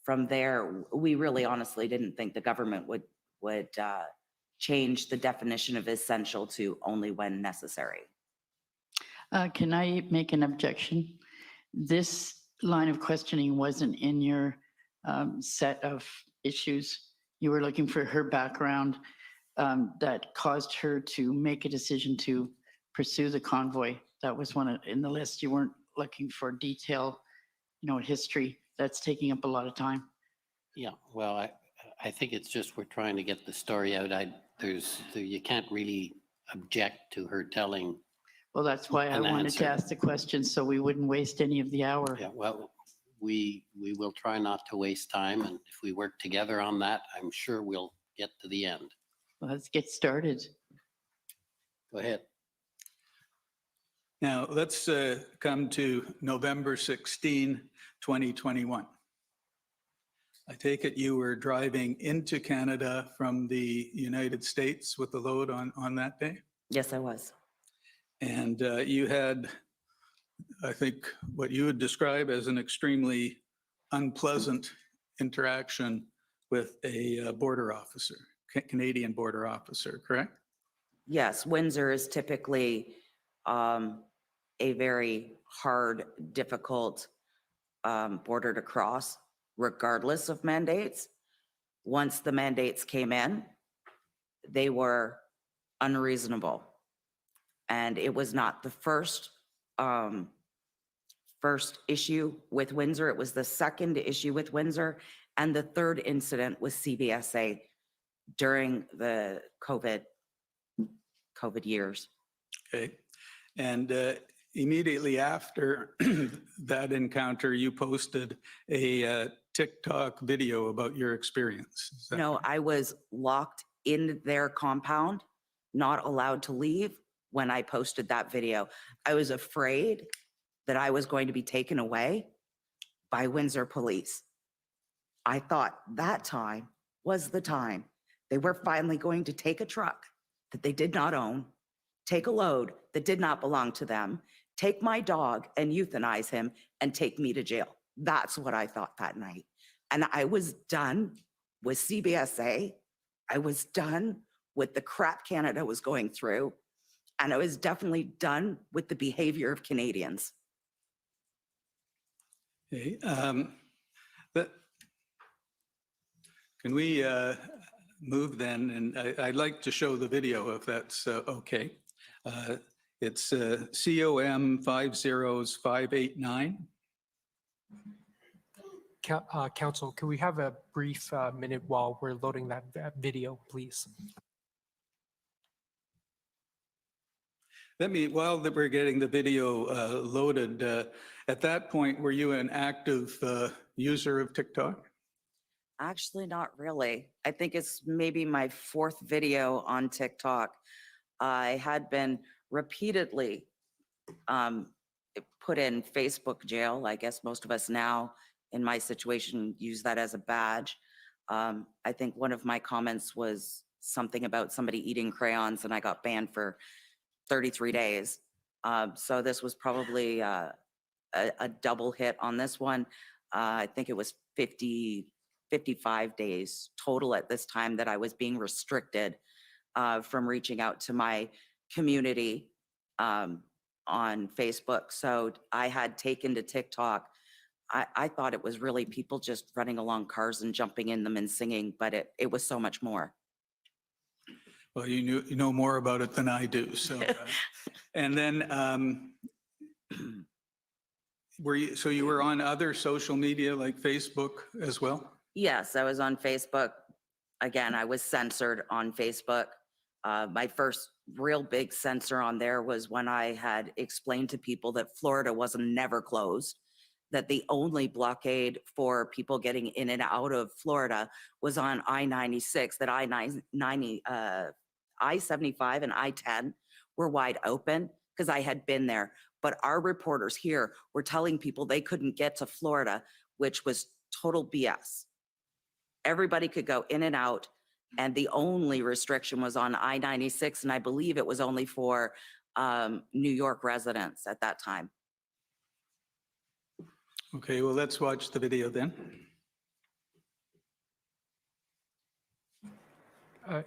from there, we really honestly didn't think the government would change the definition of essential to only when necessary. Can I make an objection? This line of questioning wasn't in your set of issues. You were looking for her background that caused her to make a decision to pursue the convoy. That was one in the list. You weren't looking for detail, history. That's taking up a lot of time. Yeah, well, I think it's just we're trying to get the story out. You can't really object to her telling. Well, that's why I wanted to ask the question so we wouldn't waste any of the hour. Yeah, well, we will try not to waste time, and if we work together on that, I'm sure we'll get to the end. Well, let's get started. Go ahead. Now, let's come to November 16, 2021. I take it you were driving into Canada from the United States with the load on that day? Yes, I was. And you had, I think, what you would describe as an extremely unpleasant interaction with a border officer, Canadian border officer, correct? Yes, Windsor is typically a very hard, difficult border to cross, regardless of mandates. Once the mandates came in, they were unreasonable. And it was not the first issue with Windsor. It was the second issue with Windsor. And the third incident was CBSA during the COVID years. Okay. And immediately after that encounter, you posted a TikTok video about your experience. No, I was locked in their compound, not allowed to leave when I posted that video. I was afraid that I was going to be taken away by Windsor police. I thought that time was the time they were finally going to take a truck that they did not own, take a load that did not belong to them, take my dog and euthanize him and take me to jail. That's what I thought that night. And I was done with CBSA. I was done with the crap Canada was going through. And I was definitely done with the behavior of Canadians. Okay. Can we move then? And I'd like to show the video if that's okay. It's COM 50589. Council, can we have a brief minute while we're loading that video, please? While that we're getting the video loaded, at that point, were you an active user of TikTok? Actually, not really. I think it's maybe my 4th video on TikTok. I had been repeatedly put in Facebook jail. I guess most of us now in my situation use that as a badge. I think one of my comments was something about somebody eating crayons, and I got banned for 33 days. So this was probably a double hit on this one. I think it was 55 days total at this time that I was being restricted from reaching out to my community on Facebook. So I had taken to TikTok. I thought it was really people just running along cars and jumping in them and singing, but it was so much more. Well, you know more about it than I do. So, and then you were on other social media like Facebook as well? Yes, I was on Facebook. Again, I was censored on Facebook. My first real big censor on there was when I had explained to people that Florida wasn't never closed, that the only blockade for people getting in and out of Florida was on I-96, that I-75 and I-10 were wide open because I had been there. But our reporters here were telling people they couldn't get to Florida, which was total BS. Everybody could go in and out, and the only restriction was on I-96, and I believe it was only for New York residents at that time. Okay, well, let's watch the video then.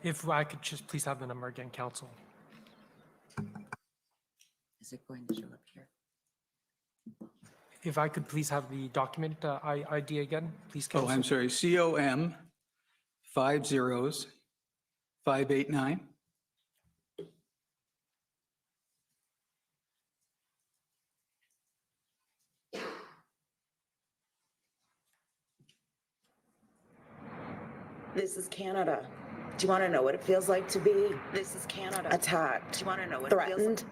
If I could just please have the number again, Council. Is it going to show up here? If I could please have the document ID again, please, Oh, Council. I'm sorry, COM 50589. This is Canada. Do you want to know what it feels like to be? This is Canada. Attacked. Do you want to know what threatened?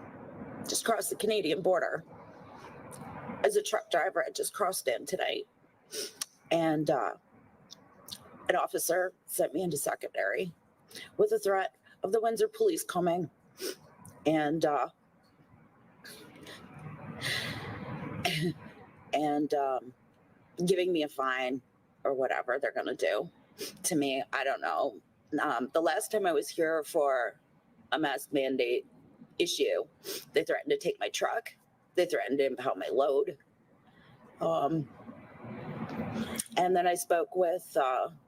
Just crossed the Canadian border. As a truck driver, I just crossed in today, and an officer sent me into secondary with a threat of the Windsor police coming and giving me a fine or whatever they're going to do to me. I don't know. The last time I was here for a mask mandate issue, they threatened to take my truck. They threatened to impound my load. And then I spoke with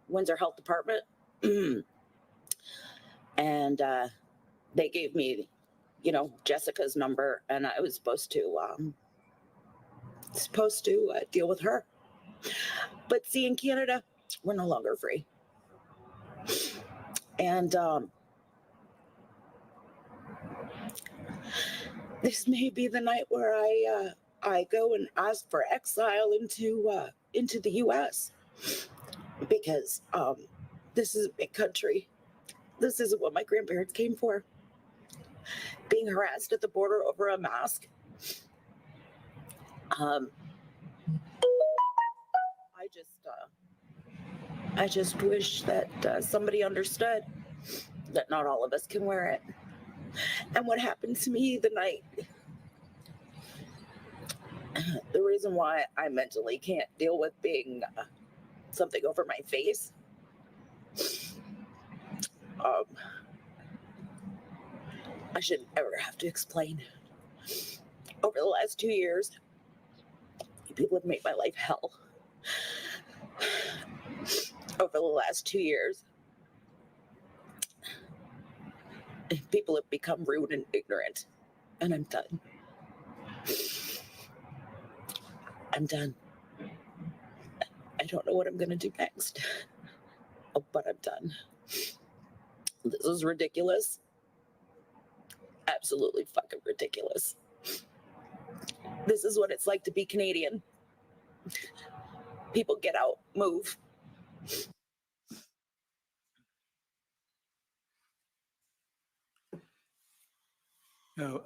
Windsor Health Department, and they gave me, Jessica's number, and I was supposed to deal with her. But see, in Canada, we're no longer free. And this may be the night where I go and ask for exile into the U.S. because this is a big country. This isn't what my grandparents came for. Being harassed at the border over a mask. I just wish that somebody understood that not all of us can wear it. And what happened to me the night, the reason why I mentally can't deal with being something over my face, I should never have to explain. Over the last 2 years, people have made my life hell. Over the last 2 years, people have become rude and ignorant, and I'm done. I'm done. I don't know what I'm going to do next, but I'm done. This is ridiculous. Absolutely fucking ridiculous. This is what it's like to be Canadian. people get out, move. Now,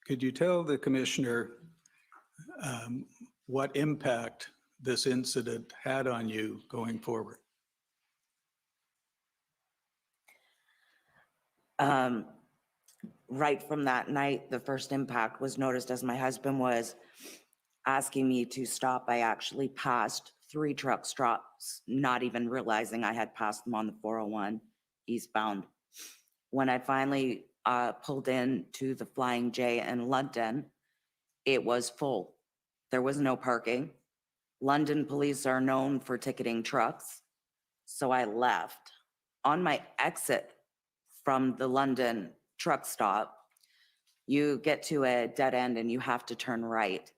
could you tell the commissioner what impact this incident had on you going forward? Right from that night, the first impact was noticed as my husband was asking me to stop. I actually passed 3 truck stops, not even realizing I had passed them on the 401 eastbound. When I finally pulled in to the Flying J in London, it was full. There was no parking. London police are known for ticketing trucks. So I left. On my exit from the London truck stop, you get to a dead end and you have to turn right.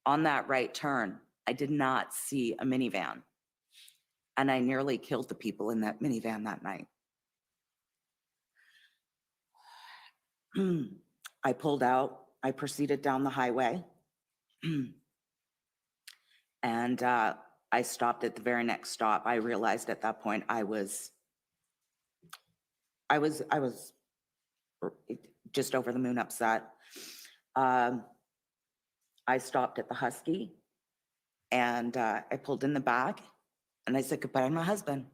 On that right turn, I did not see a minivan. And I nearly killed the people in that minivan that night. I pulled out, I proceeded down the highway. And I stopped at the very next stop. I realized at that point I was just over the moon upset. I stopped at the Husky and I pulled in the back and I said goodbye to my husband.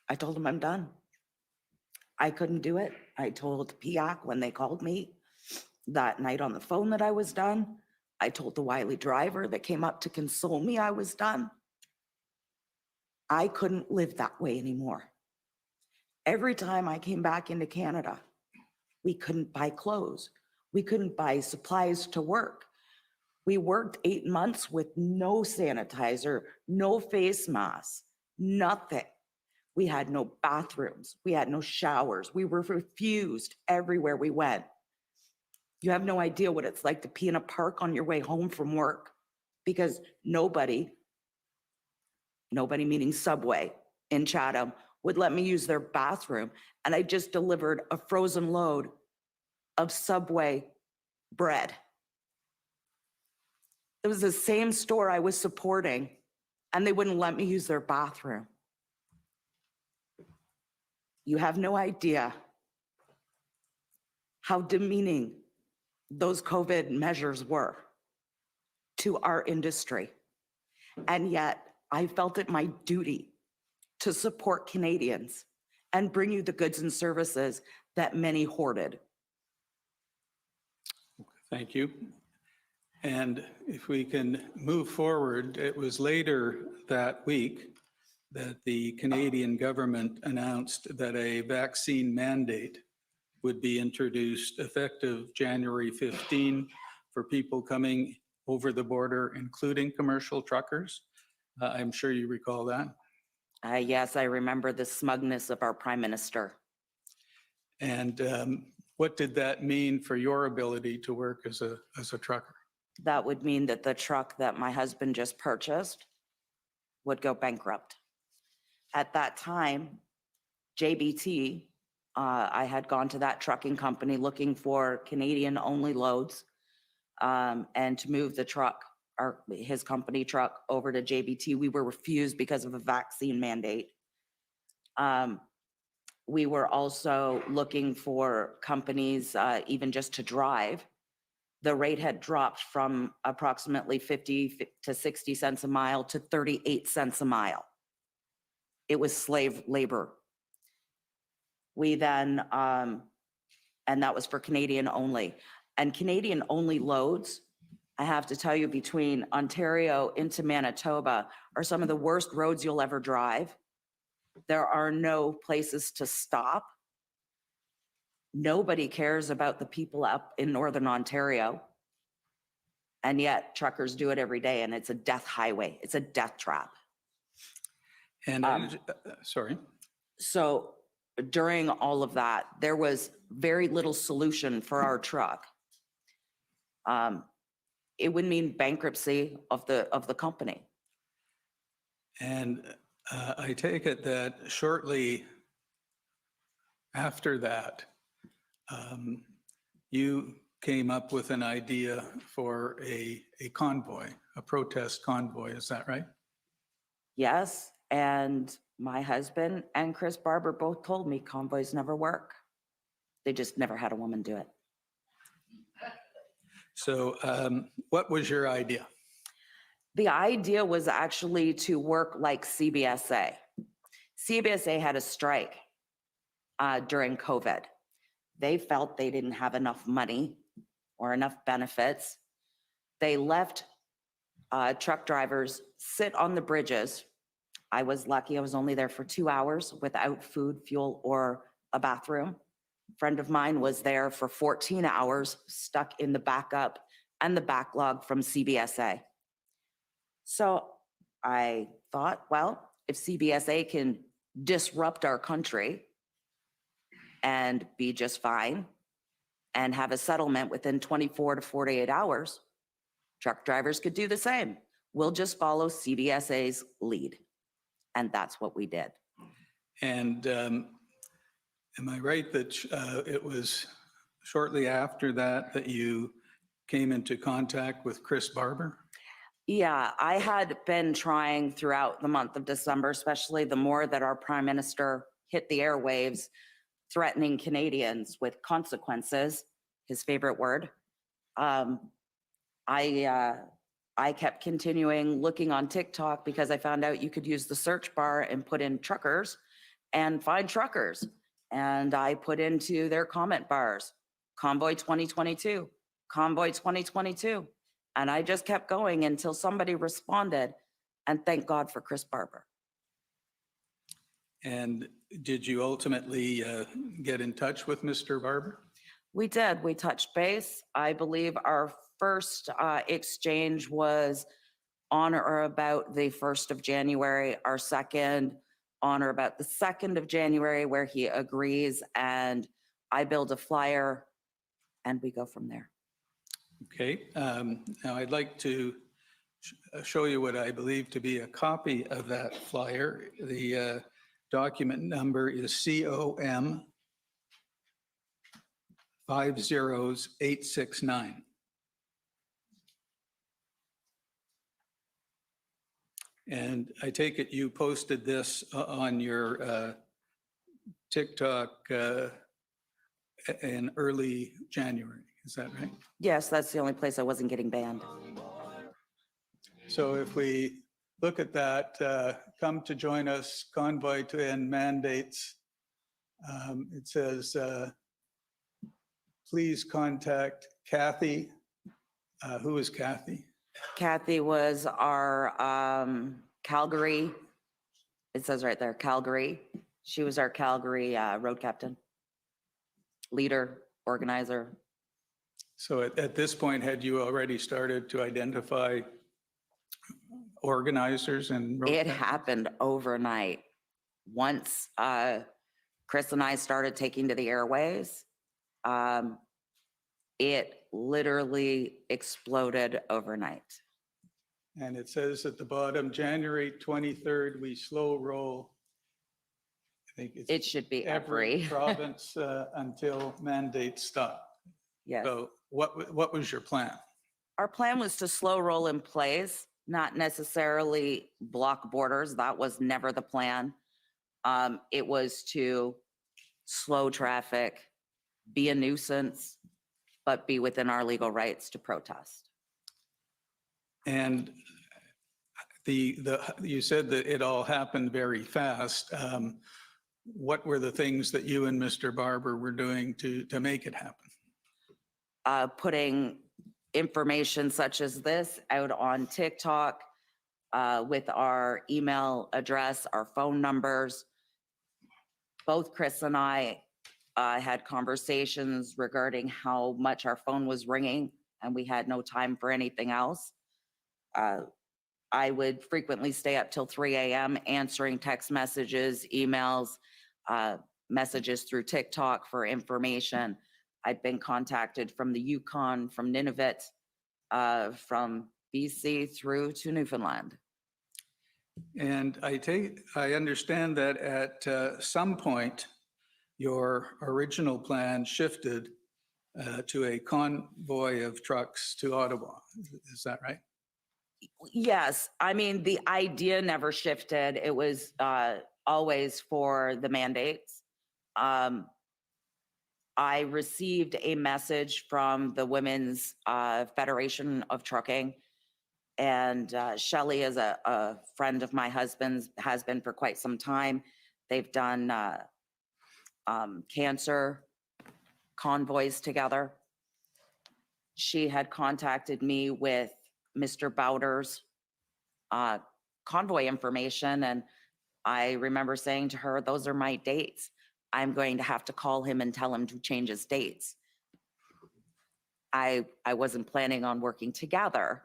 I told him I'm done. I couldn't do it. I told PIAC when they called me that night on the phone that I was done. I told the wily driver that came up to console me I was done. I couldn't live that way anymore. Every time I came back into Canada, we couldn't buy clothes. We couldn't buy supplies to work. We worked 8 months with no sanitizer, no face masks, nothing. We had no bathrooms. We had no showers. We were refused everywhere we went. You have no idea what it's like to pee in a park on your way home from work because nobody meaning Subway in Chatham, would let me use their bathroom. And I just delivered a frozen load of Subway bread. It was the same store I was supporting, and they wouldn't let me use their bathroom. You have no idea how demeaning those COVID measures were to our industry. And yet I felt it my duty to support Canadians and bring you the goods and services that many hoarded. Thank you. And if we can move forward, it was later that week that the Canadian government announced that a vaccine mandate would be introduced effective January 15 for people coming over the border, including commercial truckers. I'm sure you recall that. Yes, I remember the smugness of our Prime Minister. And what did that mean for your ability to work as a trucker? That would mean that the truck that my husband just purchased would go bankrupt. At that time, JBT, I had gone to that trucking company looking for Canadian-only loads and to move the truck, his company truck, over to JBT. We were refused because of a vaccine mandate. We were also looking for companies even just to drive. The rate had dropped from approximately 50 to 60 cents a mile to 38 cents a mile. It was slave labor. We then, and that was for Canadian only. And Canadian only loads, I have to tell you, between Ontario into Manitoba are some of the worst roads you'll ever drive. There are no places to stop. Nobody cares about the people up in Northern Ontario. And yet truckers do it every day, and it's a death highway. It's a death trap. And sorry. So during all of that, there was very little solution for our truck. It would mean bankruptcy of the company. And I take it that shortly after that, you came up with an idea for a convoy, a protest convoy. Is that right? Yes, and my husband and Chris Barber both told me convoys never work. They just never had a woman do it. So what was your idea? The idea was actually to work like CBSA. CBSA had a strike during COVID. They felt they didn't have enough money or enough benefits. They left truck drivers sit on the bridges. I was lucky, I was only there for 2 hours without food, fuel, or a bathroom. A friend of mine was there for 14 hours, stuck in the backup and the backlog from CBSA. So I thought, well, if CBSA can disrupt our country and be just fine and have a settlement within 24 to 48 hours, truck drivers could do the same. We'll just follow CBSA's lead. And that's what we did. And am I right that it was shortly after that that you came into contact with Chris Barber? Yeah, I had been trying throughout the month of December, especially the more that our prime minister hit the airwaves, threatening Canadians with consequences, his favorite word. I kept continuing looking on TikTok because I found out you could use the search bar and put in truckers and find truckers. And I put into their comment bars, Convoy 2022, Convoy 2022. And I just kept going until somebody responded, and thank God for Chris Barber. And did you ultimately get in touch with Mr. Barber? We did. We touched base. I believe our first exchange was on or about the 1st of January. Our second on or about the 2nd of January, where he agrees, and I build a flyer, and we go from there. Okay. Now I'd like to show you what I believe to be a copy of that flyer. The document number is COM 50869. And I take it you posted this on your TikTok in early January. Is that right? Yes, that's the only place I wasn't getting banned. So if we look at that, come to join us, Convoy to End Mandates. It says, please contact Kathy. Who is Kathy? Kathy was our Calgary, it says right there, Calgary. She was our Calgary road captain, leader, organizer. So at this point, had you already started to identify organizers and road It captains? happened overnight. Once Chris and I started taking to the airways, it literally exploded overnight. And it says at the bottom, January 23rd, we slow roll. I think It should be every every. province until mandates stop. Yes. So what was your plan? Our plan was to slow roll in place, not necessarily block borders. That was never the plan. It was to slow traffic, be a nuisance, but be within our legal rights to protest. And you said that it all happened very fast. What were the things that you and Mr. Barber were doing to make it happen? Putting information such as this out on TikTok with our email address, our phone numbers. Both Chris and I had conversations regarding how much our phone was ringing, and we had no time for anything else. I would frequently stay up till 3 a.m. answering text messages, emails, messages through TikTok for information. I'd been contacted from the Yukon, from Nunavut, from BC through to Newfoundland. And I understand that at some point, your original plan shifted to a convoy of trucks to Ottawa. Is that right? Yes, I mean, the idea never shifted. It was always for the mandates. I received a message from the Women's Federation of Trucking, and Shelley is a friend of my husband's, has been for quite some time. They've done cancer convoys together. She had contacted me with Mr. Bowder's convoy information, and I remember saying to her, those are my dates. I'm going to have to call him and tell him to change his dates. I wasn't planning on working together.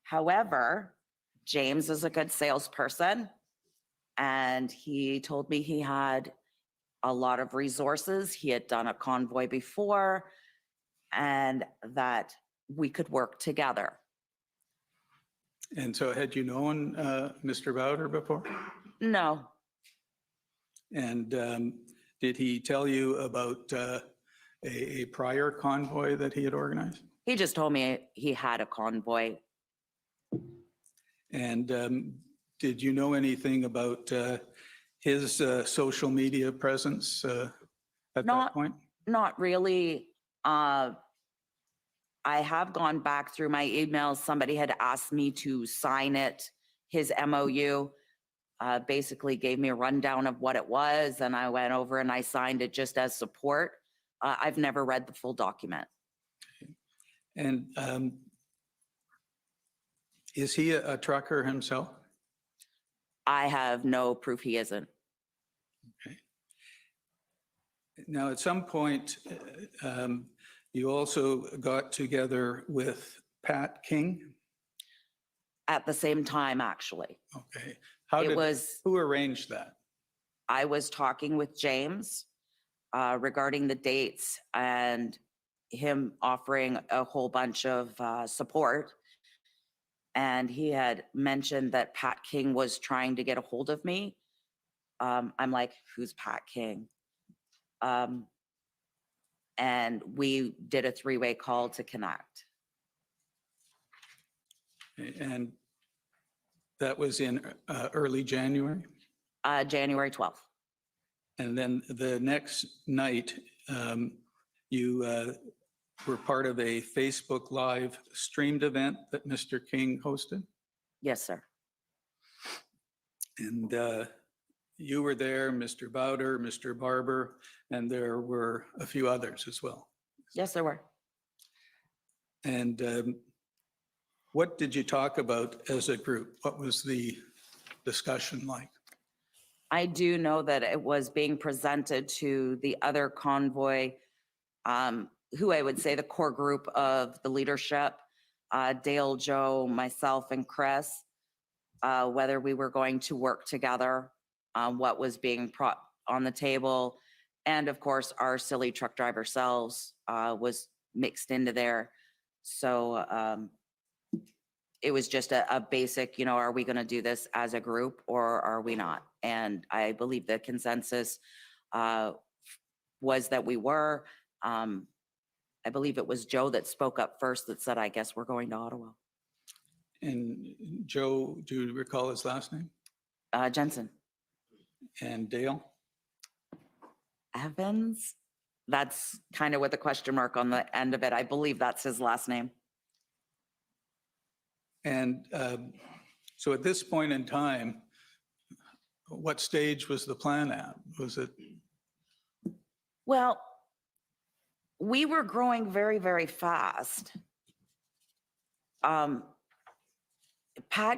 However, James is a good salesperson, and he told me he had a lot of resources. He had done a convoy before, and that we could work together. And so had you known Mr. Bowder before? No, And did he tell you about a prior convoy that he had organized? he just told me he had a convoy. And did you know anything about his social media presence at that point? Not really. I have gone back through my emails. Somebody had asked me to sign it, his MOU. Basically gave me a rundown of what it was, and I went over and I signed it just as support. I've never read the full document. And is he a trucker himself? I have no proof he isn't. Now, at some point, you also got together with Pat King? At the same time, actually. Okay. Who arranged that? I was talking with James regarding the dates and him offering a whole bunch of support. And he had mentioned that Pat King was trying to get a hold of me. I'm like, who's Pat King? And we did a three-way call to connect. And that was in early January? January 12th. And then the next night, you were part of a Facebook Live streamed event that Mr. King hosted? Yes, sir. And you were there, Mr. Bowder, Mr. Barber, and there were a few others as well. Yes, there were. And what did you talk about as a group? What was the discussion like? I do know that it was being presented to the other convoy, who I would say the core group of the leadership, Dale, Joe, myself, and Chris, whether we were going to work together, what was being brought on the table. And of course, our silly truck driver selves was mixed into there. So it was just a basic, are we going to do this as a group or are we not? And I believe the consensus was that we were. I believe it was Joe that spoke up first that said, I guess we're going to Ottawa. And Joe, do you recall his last name? Jensen. And Dale? Evans? That's kind of with a question mark on the end of it. I believe that's his last name. And so at this point in time, what stage was the plan at? Was it? Well, we were growing very, very fast. Pat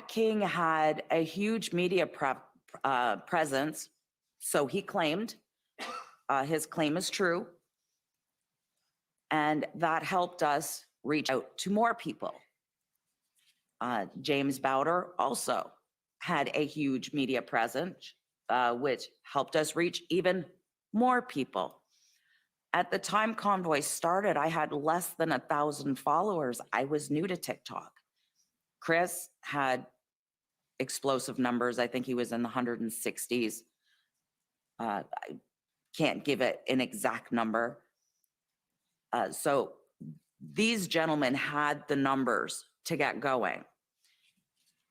King had a huge media presence, so he claimed. His claim is true. And that helped us reach out to more people. James Bowder also had a huge media presence, which helped us reach even more people. At the time Convoy started, I had less than 1,000 followers. I was new to TikTok. Chris had explosive numbers. I think he was in the 160s. I can't give it an exact number. So these gentlemen had the numbers to get going.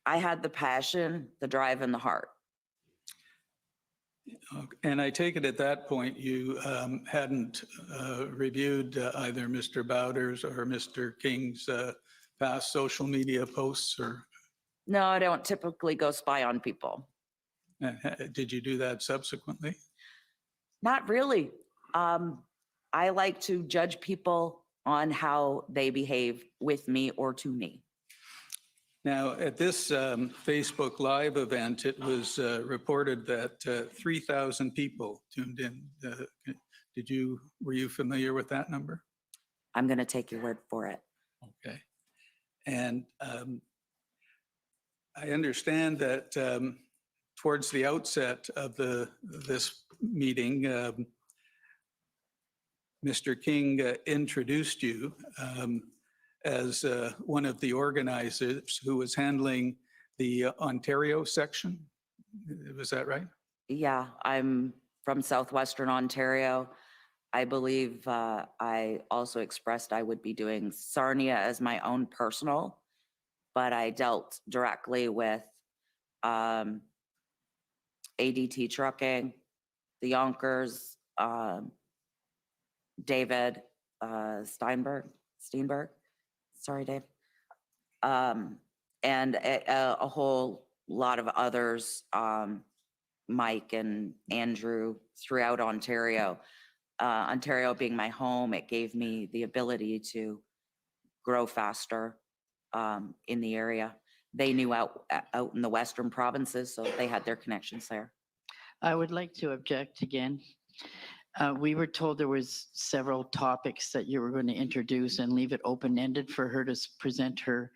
I had the passion, the drive, and the heart. And I take it at that point, you hadn't reviewed either Mr. Bowder's or Mr. King's past social media posts, or No, I don't typically go spy on people. did you do that subsequently? Not really. I like to judge people on how they behave with me or to me. Now, at this Facebook Live event, it was reported that 3,000 people tuned in. Were you familiar with that number? I'm going to take your word for it. Okay. And I understand that towards the outset of this meeting, Mr. King introduced you as one of the organizers who was handling the Ontario section. Was that right? Yeah, I'm from Southwestern Ontario. I believe I also expressed I would be doing Sarnia as my own personal, but I dealt directly with ADT Trucking, the Yonkers, David Steinberg. Sorry, Dave. And a whole lot of others, Mike and Andrew, throughout Ontario. Ontario being my home, it gave me the ability to grow faster in the area. They knew out in the Western provinces, so they had their connections there. I would like to object again. We were told there was several topics that you were going to introduce and leave it open-ended for her to present her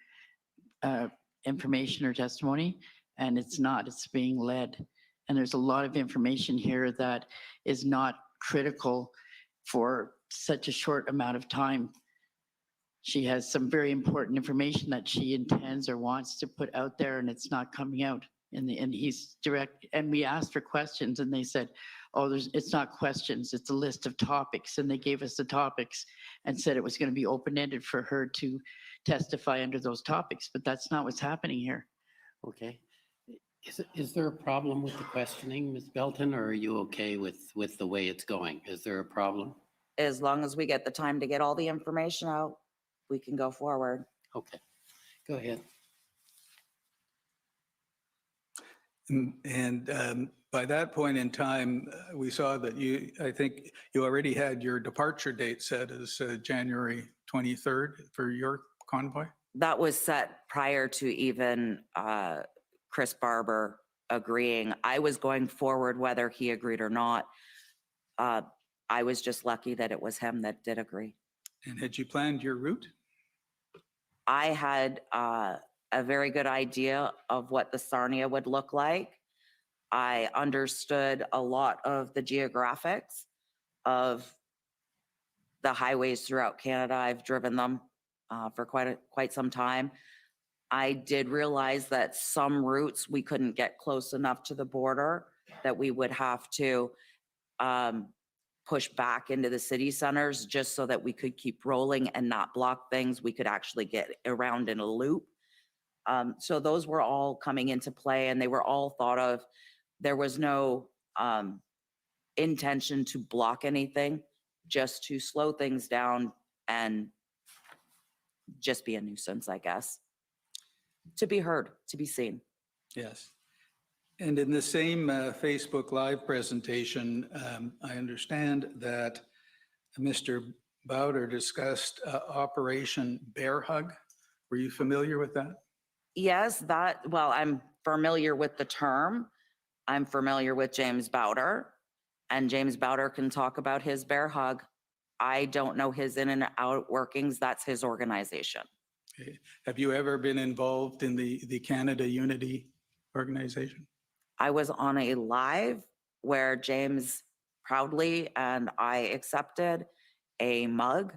information or testimony, and it's not. It's being led. And there's a lot of information here that is not critical for such a short amount of time. She has some very important information that she intends or wants to put out there, and it's not coming out. And he's direct, and we asked for questions, and they said, oh, it's not questions, it's a list of topics. And they gave us the topics and said it was going to be open-ended for her to testify under those topics, but that's not what's happening here. Okay. Is there a problem with the questioning, Ms. Belton, or are you okay with the way it's going? Is there a problem? As long as we get the time to get all the information out, we can go forward. Okay, go ahead. And by that point in time, we saw that I think you already had your departure date set as January 23rd for your convoy? That was set prior to even Chris Barber agreeing. I was going forward whether he agreed or not. I was just lucky that it was him that did agree. And had you planned your route? I had a very good idea of what the Sarnia would look like. I understood a lot of the geographics of the highways throughout Canada. I've driven them for quite some time. I did realize that some routes we couldn't get close enough to the border, that we would have to push back into the city centers just so that we could keep rolling and not block things. We could actually get around in a loop. So those were all coming into play, and they were all thought of. There was no intention to block anything, just to slow things down and just be a nuisance, I guess. To be heard, to be seen. Yes. And in the same Facebook Live presentation, I understand that Mr. Bowder discussed Operation Bear Hug. Were you familiar with that? Yes, well, I'm familiar with the term. I'm familiar with James Bowder, and James Bowder can talk about his bear hug. I don't know his in and out workings. That's his organization. Okay. Have you ever been involved in the Canada Unity organization? I was on a live where James proudly and I accepted a mug,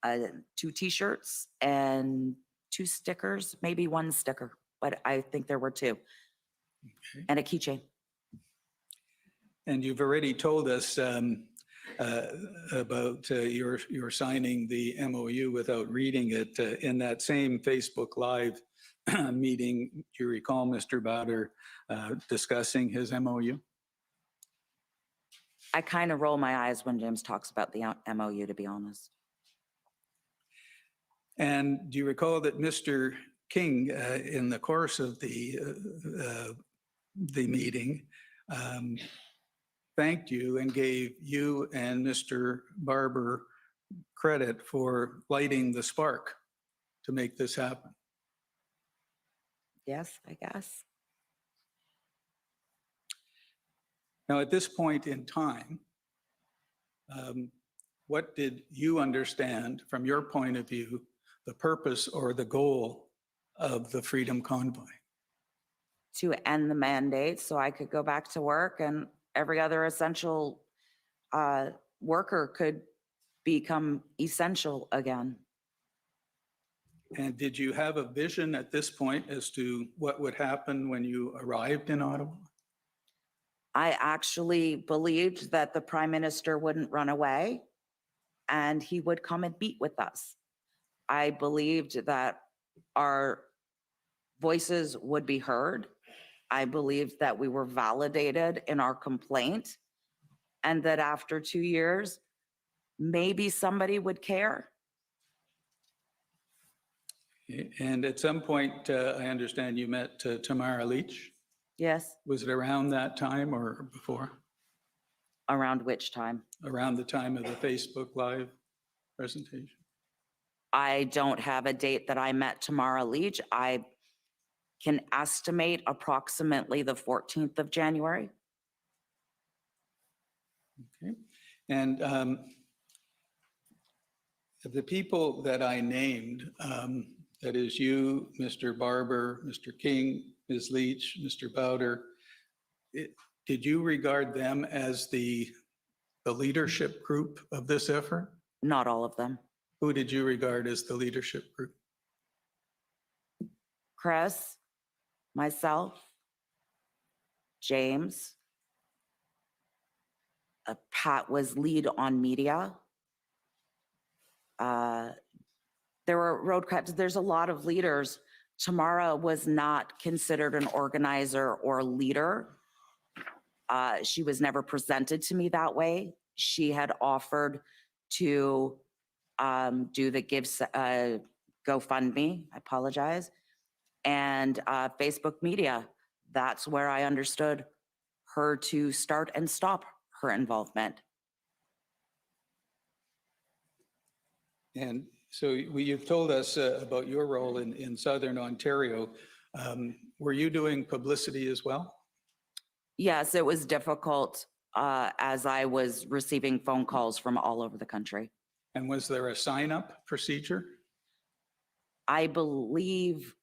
2 t-shirts, and 2 stickers, maybe 1 sticker, but I think there were 2. Okay. And a keychain. And you've already told us about your signing the MOU without reading it. In that same Facebook Live meeting, do you recall Mr. Bowder discussing his MOU? I kind of roll my eyes when James talks about the MOU, to be honest. And do you recall that Mr. King, in the course of the meeting, thanked you and gave you and Mr. Barber credit for lighting the spark to make this happen? Yes, I guess. Now, at this point in time, what did you understand from your point of view, the purpose or the goal of the Freedom Convoy? To end the mandate so I could go back to work and every other essential worker could become essential again. And did you have a vision at this point as to what would happen when you arrived in Ottawa? I actually believed that the Prime Minister wouldn't run away and he would come and meet with us. I believed that our voices would be heard. I believed that we were validated in our complaint and that after 2 years, maybe somebody would care. And at some point, I understand you met Tamara Leach. Yes. Was it around that time or before? Around which time? Around the time of the Facebook Live presentation. I don't have a date that I met Tamara Leach. I can estimate approximately the 14th of January. Okay. And the people that I named, that is you, Mr. Barber, Mr. King, Ms. Leach, Mr. Bowder, did you regard them as the leadership group of this effort? Not all of them. Who did you regard as the leadership group? Chris, myself, James. Pat was lead on media. There were road crabs. There's a lot of leaders. Tamara was not considered an organizer or leader. She was never presented to me that way. She had offered to do the GoFundMe, I apologize, and Facebook media. That's where I understood her to start and stop her involvement. And so you've told us about your role in Southern Ontario. Were you doing publicity as well? Yes, it was difficult as I was receiving phone calls from all over the country. And was there a sign-up procedure? I believe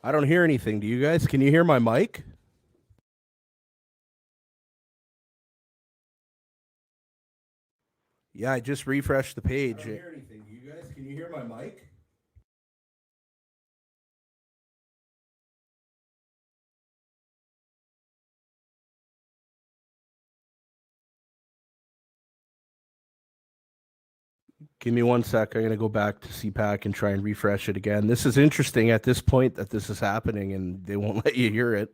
I don't hear anything. Do you guys? Can you hear my mic? Yeah, I just refreshed the page. I don't hear anything. Do you guys? Can you hear my mic? Give me 1 sec. I'm going to go back to CPAC and try and refresh it again. This is interesting at this point that this is happening and they won't let you hear it.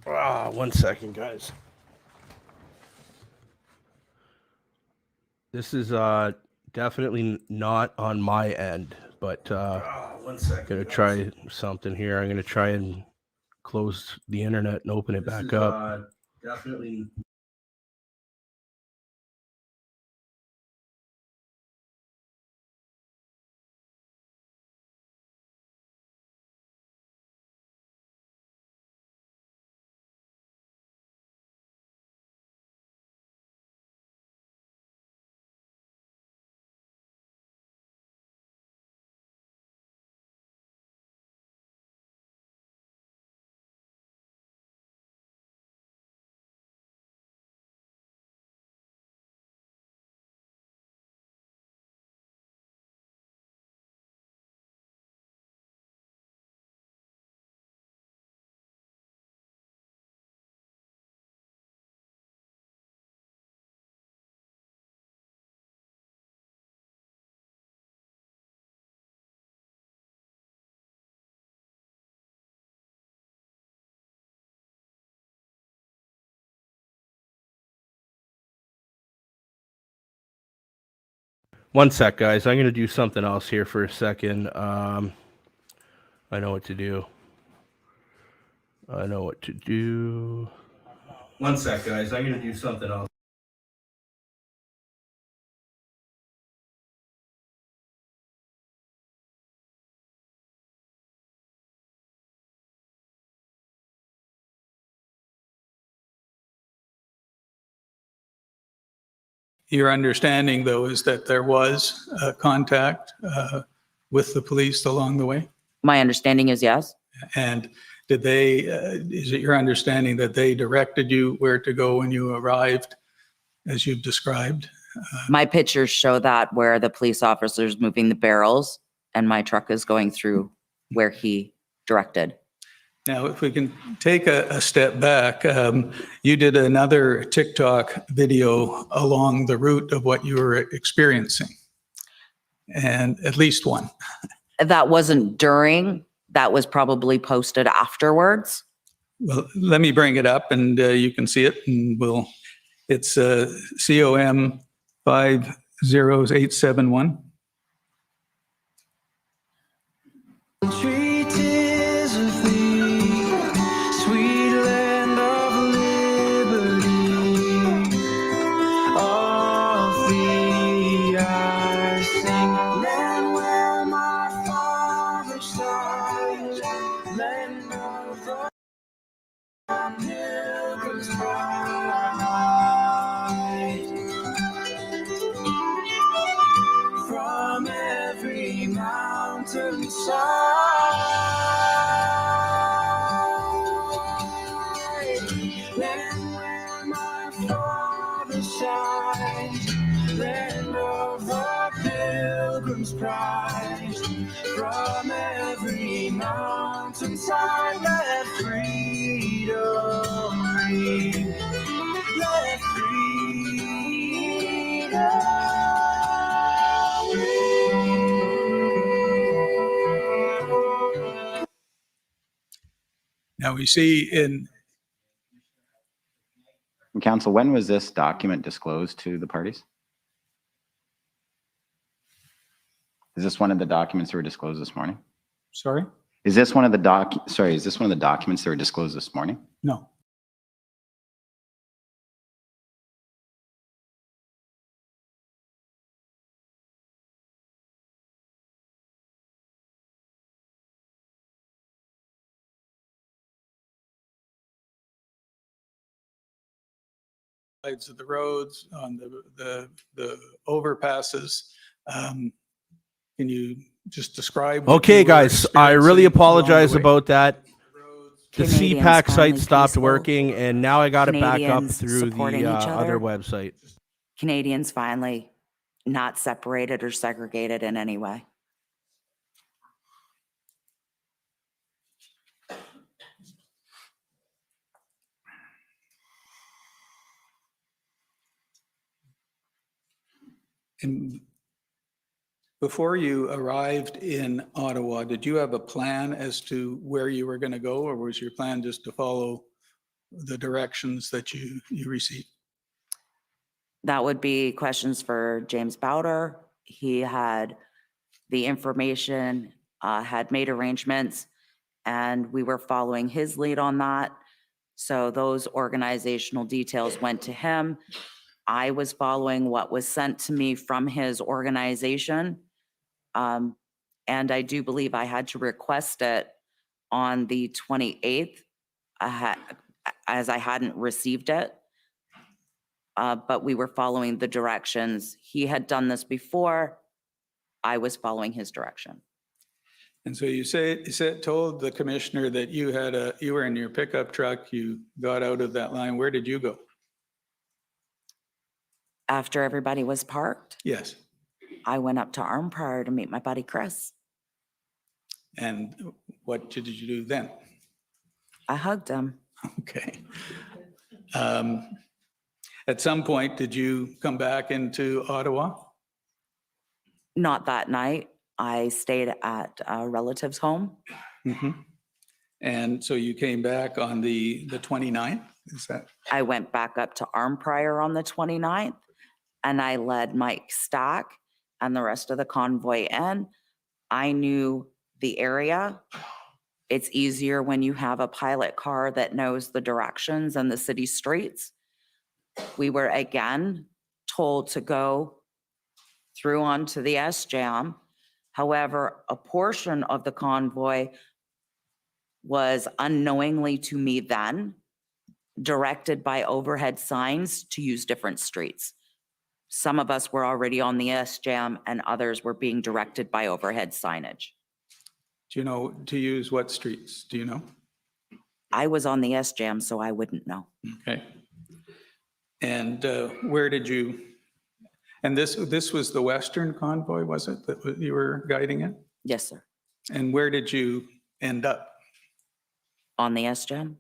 Ah, 1 second, guys. This is definitely not on my end, but 1 second. Gonna try something here. I'm gonna try and close the internet and open it back up. Definitely. One sec, guys. I'm gonna do something else here for a second. I know what to do. I know what to do. 1 sec, guys. I'm gonna do something else. Your understanding, though, is that there was contact with the police along the way? My understanding is yes. And did they, is it your understanding that they directed you where to go when you arrived, as you've described? My pictures show that where the police officer's moving the barrels and my truck is going through where he directed. Now, if we can take a step back, you did another TikTok video along the route of what you were experiencing, and at least one. That wasn't during, that was probably posted afterwards. Well, let me bring it up and you can see it, and it's COM 50871. From every mountainside, land where my father shines, freedom's pride. From every mountainside, let freedom ring. Let freedom ring. Now we see in, Council, when was this document disclosed to the parties? Is this one of the documents that were disclosed this morning? sorry? Is this one of the is this one of the documents that were disclosed this morning? No. Sides of the roads, on the overpasses. Can you just describe? what Okay, you were guys, I really experiencing along the apologize way? about that. The Canadians CPAC finally site stopped peaceful. working, and now I got it back up Canadians through supporting the each other other. website. Canadians finally not separated or segregated in any way. And before you arrived in Ottawa, did you have a plan as to where you were going to go, or was your plan just to follow the directions that you received? That would be questions for James Bowder. He had the information, had made arrangements, and we were following his lead on that. So those organizational details went to him. I was following what was sent to me from his organization. And I do believe I had to request it on the 28th, as I hadn't received it. But we were following the directions. He had done this before. I was following his direction. And so you told the commissioner that you were in your pickup truck, you got out of that line. Where did you go? After everybody was parked, Yes. I went up to Armprior to meet my buddy Chris. And what did you do then? I hugged him. Okay. At some point, did you come back into Ottawa? Not that night. I stayed at a relative's home. Mhm. And so you came back on the 29th? Is that? I went back up to Armprior on the 29th, and I led Mike Stack and the rest of the convoy in. I knew the area. It's easier when you have a pilot car that knows the directions and the city streets. We were again told to go through onto the S-Jam. However, a portion of the convoy was unknowingly to me then directed by overhead signs to use different streets. Some of us were already on the S-Jam and others were being directed by overhead signage. Do you know to use what streets? Do you know? I was on the S-Jam, so I wouldn't know. Okay. And where did you, and this was the Western convoy, was it, that you were guiding it? Yes, sir. And where did you end up? On the S-Jam.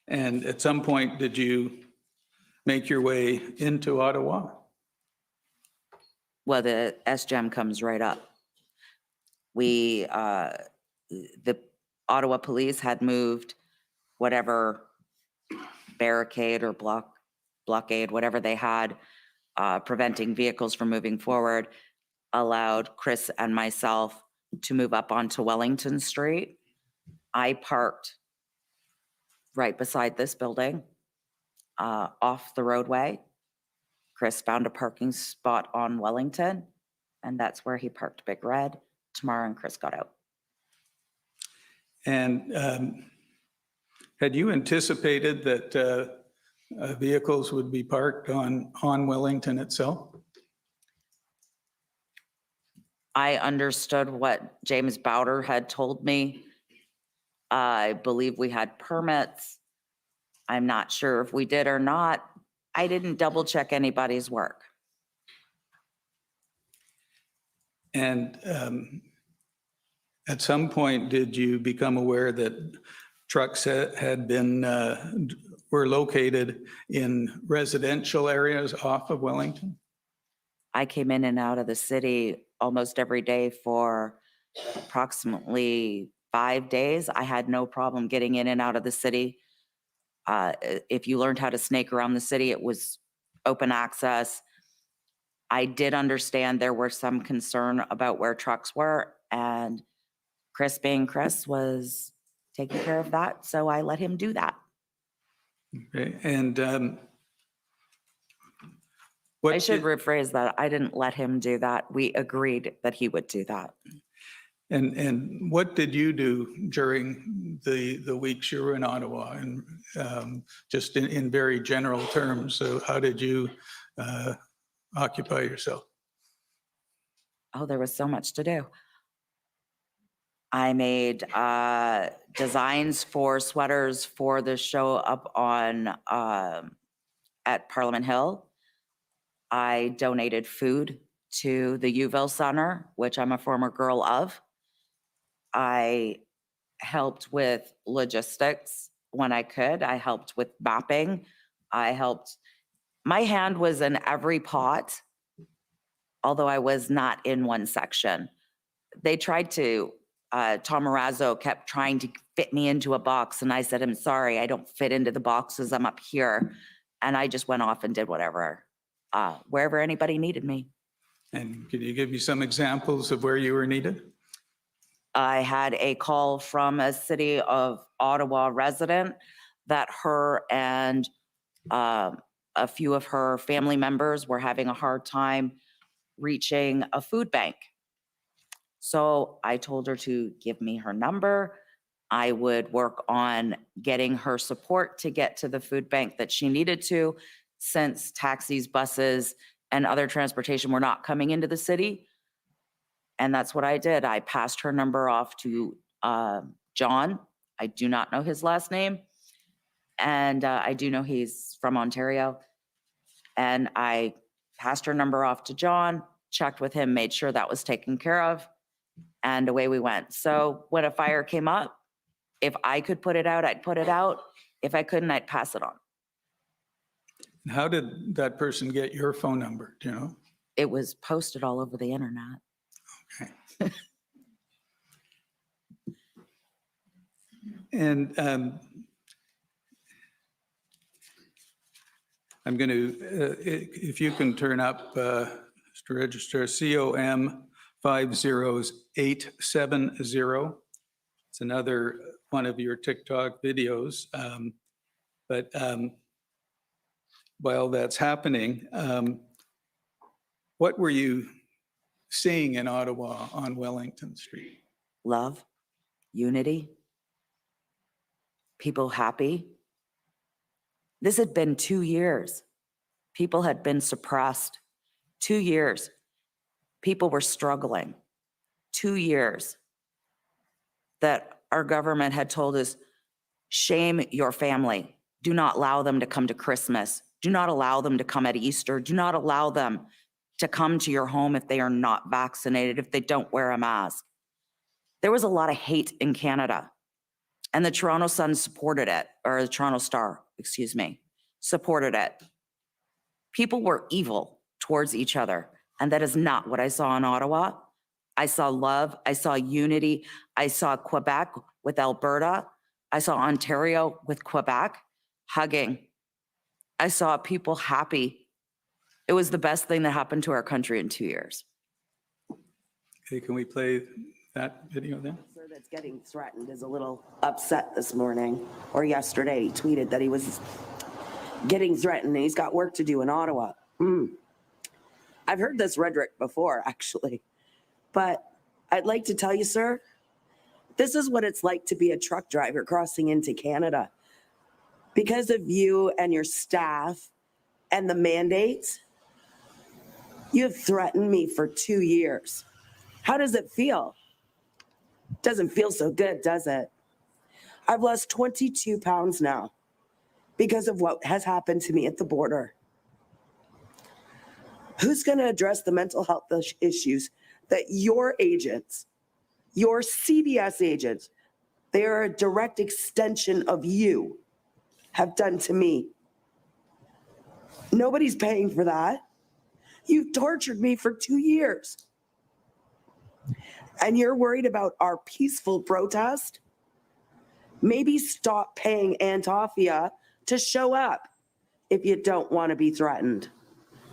And at some point, did you make your way into Ottawa? Well, the S-Jam comes right up. The Ottawa police had moved whatever barricade or blockade, whatever they had, preventing vehicles from moving forward, allowed Chris and myself to move up onto Wellington Street. I parked right beside this building, off the roadway. Chris found a parking spot on Wellington, and that's where he parked Big Red. Tamara and Chris got out. And had you anticipated that vehicles would be parked on Wellington itself? I understood what James Bowder had told me. I believe we had permits. I'm not sure if we did or not. I didn't double check anybody's work. And at some point, did you become aware that trucks had been, were located in residential areas off of Wellington? I came in and out of the city almost every day for approximately 5 days. I had no problem getting in and out of the city. If you learned how to snake around the city, it was open access. I did understand there were some concern about where trucks were, and Chris, being Chris, was taking care of that, so I let him do that. Okay, and I should rephrase that. I didn't let him do that. We agreed that he would do that. And what did you do during the weeks you were in Ottawa? And just in very general terms, so how did you occupy yourself? Oh, there was so much to do. I made designs for sweaters for the show up on at Parliament Hill. I donated food to the Uville Center, which I'm a former girl of. I helped with logistics when I could. I helped with mapping. My hand was in every pot, although I was not in one section. They tried to, Tom Marazzo kept trying to fit me into a box, and I said, I'm sorry, I don't fit into the boxes, I'm up here. And I just went off and did whatever, wherever anybody needed me. And could you give me some examples of where you were needed? I had a call from a City of Ottawa resident that her and a few of her family members were having a hard time reaching a food bank. So I told her to give me her number. I would work on getting her support to get to the food bank that she needed to, since taxis, buses, and other transportation were not coming into the city. And that's what I did. I passed her number off to John. I do not know his last name. And I do know he's from Ontario. And I passed her number off to John, checked with him, made sure that was taken care of, and away we went. So when a fire came up, if I could put it out, I'd put it out. If I couldn't, I'd pass it on. How did that person get your phone number? Do you know? It was posted all over the internet. Okay. And I'm going to, if you can turn up, Mr. Register, COM 50870. It's another one of your TikTok videos. But while that's happening, what were you seeing in Ottawa on Wellington Street? Love, unity, people happy. This had been 2 years. People had been suppressed. 2 years. People were struggling. 2 years that our government had told us, shame your family. Do not allow them to come to Christmas. Do not allow them to come at Easter. Do not allow them to come to your home if they are not vaccinated, if they don't wear a mask. There was a lot of hate in Canada, and the Toronto Sun supported it, or the Toronto Star, excuse me, supported it. People were evil towards each other, and that is not what I saw in Ottawa. I saw love, I saw unity, I saw Quebec with Alberta, I saw Ontario with Quebec hugging. I saw people happy. It was the best thing that happened to our country in 2 years. Okay, can we play that video then? Sir that's getting threatened is a little upset this morning, or yesterday. He tweeted that he was getting threatened and he's got work to do in Ottawa. I've heard this rhetoric before, actually. But I'd like to tell you, sir, this is what it's like to be a truck driver crossing into Canada. Because of you and your staff and the mandates, you have threatened me for 2 years. How does it feel? Doesn't feel so good, does it? I've lost 22 pounds now because of what has happened to me at the border. Who's going to address the mental health issues that your agents, your CBS agents, they are a direct extension of you, have done to me. Nobody's paying for that. You've tortured me for 2 years. And you're worried about our peaceful protest? Maybe stop paying Antofia to show up if you don't want to be threatened.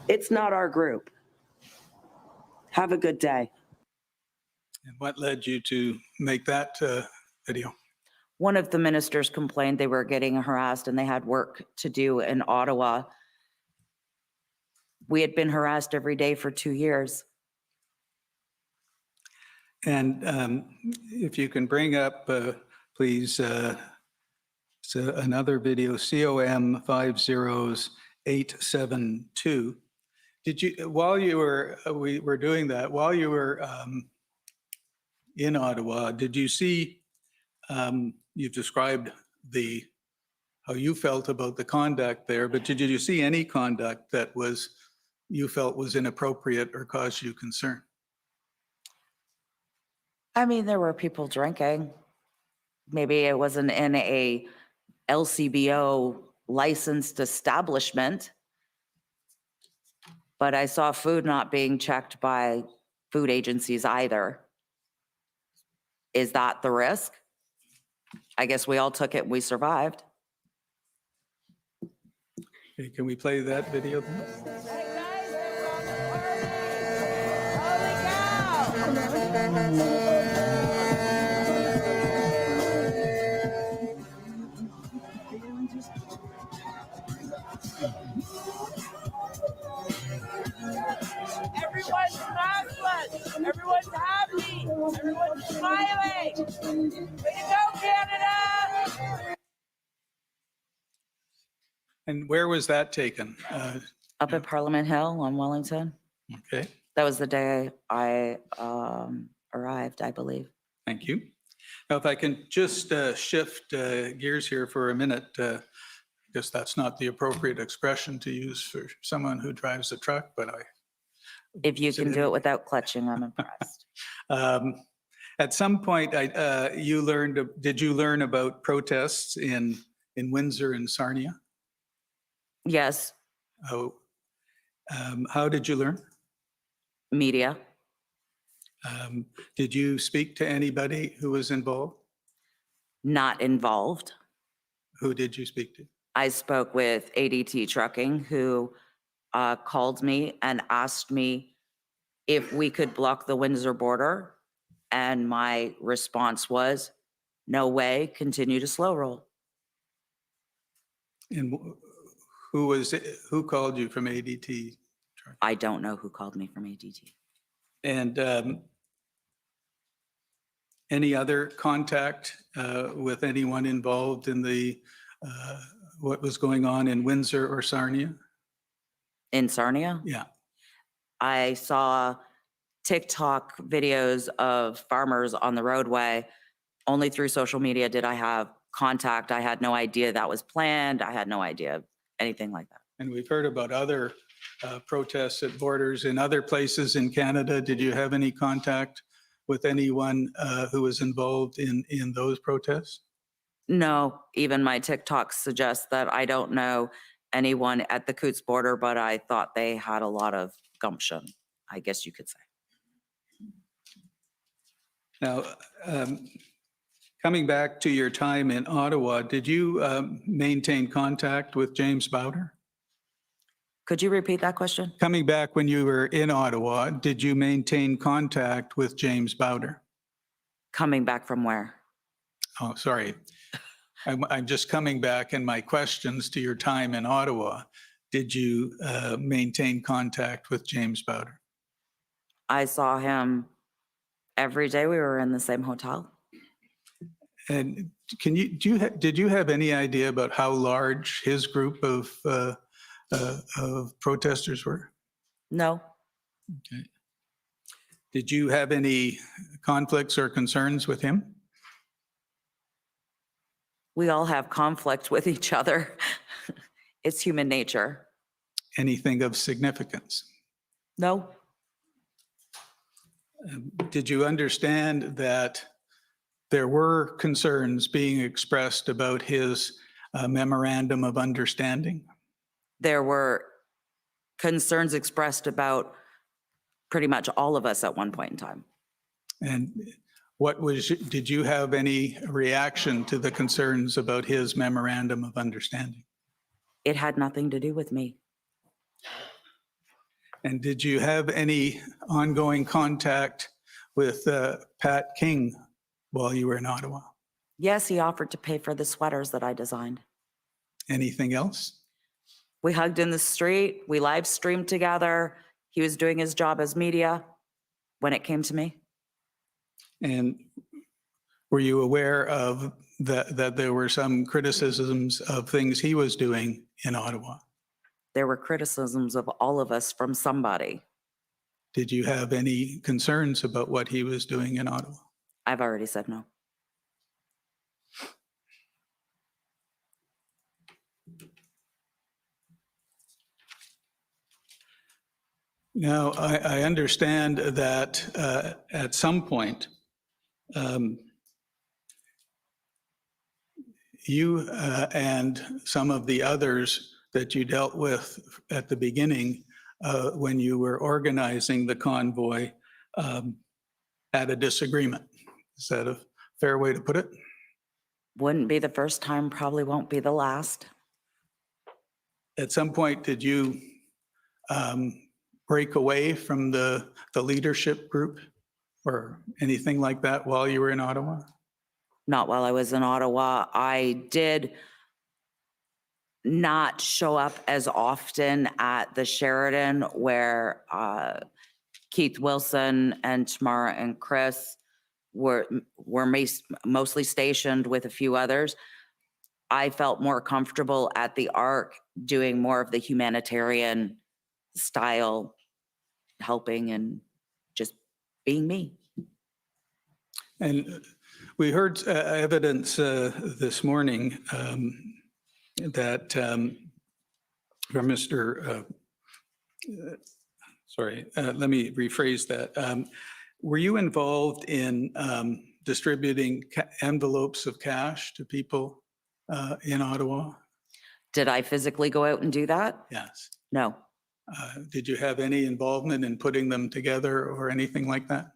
It's not our group. Have a good day. And what led you to make that video? One of the ministers complained they were getting harassed and they had work to do in Ottawa. We had been harassed every day for 2 years. And if you can bring up, please, another video, COM 50872. Did you, while you were, we were doing that, while you were in Ottawa, did you see, you've described how you felt about the conduct there, but did you see any conduct that you felt was inappropriate or caused you concern? I mean, there were people drinking. Maybe it wasn't in a LCBO licensed establishment, but I saw food not being checked by food agencies either. Is that the risk? I guess we all took it and we survived. Okay, can we play that video then? Everyone's smiling. Everyone's happy. Everyone's smiling. Way to go, Canada! And where was that taken? Up at Parliament Hill on Wellington. Okay, That was the day I arrived, I believe. thank you. Now, if I can just shift gears here for a minute, I guess that's not the appropriate expression to use for someone who drives a truck, but If you can do it without clutching, I'm impressed. At some point, did you learn about protests in Windsor and Sarnia? Yes, Oh, how did you learn? media. Did you speak to anybody who was involved? Not involved. Who did you speak to? I spoke with ADT Trucking, who called me and asked me if we could block the Windsor border. And my response was, no way, continue to slow roll. And who was it? Who called you from ADT? I don't know who called me from ADT. And any other contact with anyone involved in what was going on in Windsor or Sarnia? In Sarnia? Yeah. I saw TikTok videos of farmers on the roadway. Only through social media did I have contact. I had no idea that was planned. I had no idea anything like that. And we've heard about other protests at borders in other places in Canada. Did you have any contact with anyone who was involved in those protests? No, even my TikTok suggests that I don't know anyone at the Coots border, but I thought they had a lot of gumption, I guess you could say. Now, coming back to your time in Ottawa, did you maintain contact with James Bowder? Could you repeat that question? Coming back when you were in Ottawa, did you maintain contact with James Bowder? Coming back from where? Oh, sorry. I'm just coming back in my questions to your time in Ottawa. Did you maintain contact with James Bowder? I saw him every day. We were in the same hotel. And did you have any idea about how large his group of protesters were? No. Okay. Did you have any conflicts or concerns with him? We all have conflict with each other. It's human nature. Anything of significance? No. Did you understand that there were concerns being expressed about his memorandum of understanding? There were concerns expressed about pretty much all of us at one point in time. And did you have any reaction to the concerns about his memorandum of understanding? It had nothing to do with me. And did you have any ongoing contact with Pat King while you were in Ottawa? Yes, he offered to pay for the sweaters that I designed. Anything else? We hugged in the street. We live streamed together. He was doing his job as media when it came to me. And were you aware of that there were some criticisms of things he was doing in Ottawa? There were criticisms of all of us from somebody. Did you have any concerns about what he was doing in Ottawa? I've already said no. Now, I understand that at some point, you and some of the others that you dealt with at the beginning when you were organizing the convoy had a disagreement. Is that a fair way to put it? Wouldn't be the first time, probably won't be the last. At some point, did you break away from the leadership group or anything like that while you were in Ottawa? Not while I was in Ottawa. I did not show up as often at the Sheridan where Keith Wilson and Tamara and Chris were mostly stationed with a few others. I felt more comfortable at the Arc doing more of the humanitarian style, helping and just being me. And we heard evidence this morning that from Mr. Let me rephrase that. Were you involved in distributing envelopes of cash to people in Ottawa? Did I physically go out and do that? Yes. No. Did you have any involvement in putting them together or anything like that?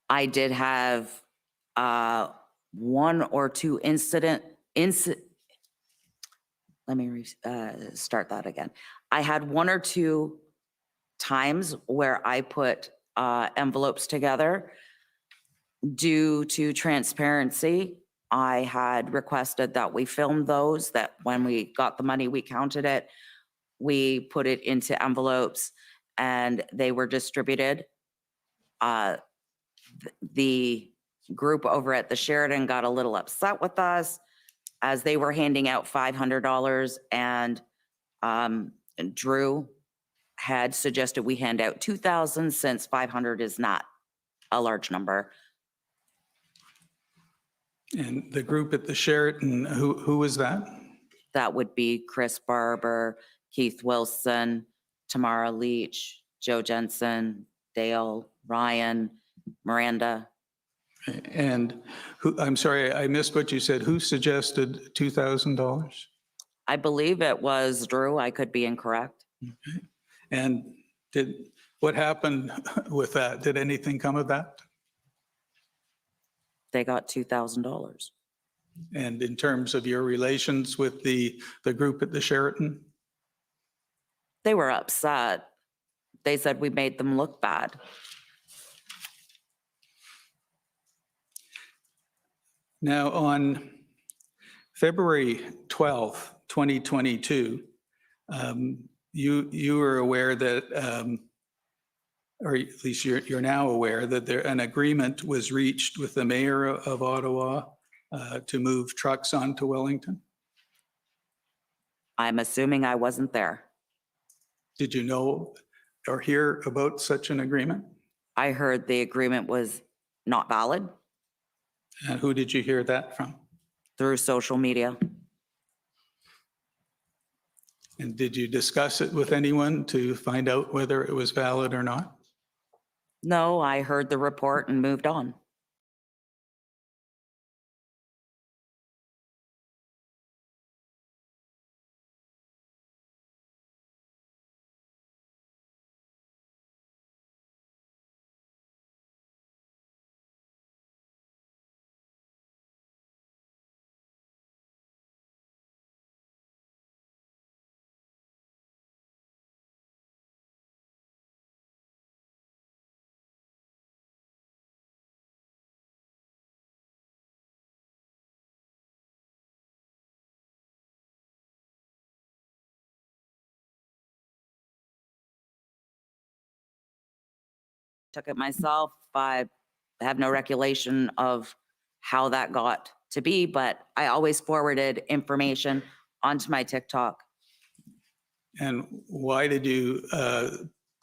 I did have one or two let me start that again. I had one or two times where I put envelopes together. Due to transparency, I had requested that we film those, that when we got the money, we counted it, we put it into envelopes, and they were distributed. The group over at the Sheridan got a little upset with us as they were handing out $500, and Drew had suggested we hand out 2,000 since 500 is not a large number. And the group at the Sheraton, who was that? That would be Chris Barber, Keith Wilson, Tamara Leach, Joe Jensen, Dale, Ryan, Miranda. And I'm sorry, I missed what you said. Who suggested $2,000? I believe it was Drew. I could be incorrect. Okay. And what happened with that? Did anything come of that? They got $2,000. And in terms of your relations with the group at the Sheraton? They were upset. They said we made them look bad. Now, on February 12th, 2022, you were aware that, or at least you're now aware that an agreement was reached with the mayor of Ottawa to move trucks onto Wellington? I'm assuming I wasn't there. Did you know or hear about such an agreement? I heard the agreement was not valid. And who did you hear that from? Through social media. And did you discuss it with anyone to find out whether it was valid or not? No, I heard the report and moved on. Took it myself. I have no recollection of how that got to be, but I always forwarded information onto my TikTok And why did you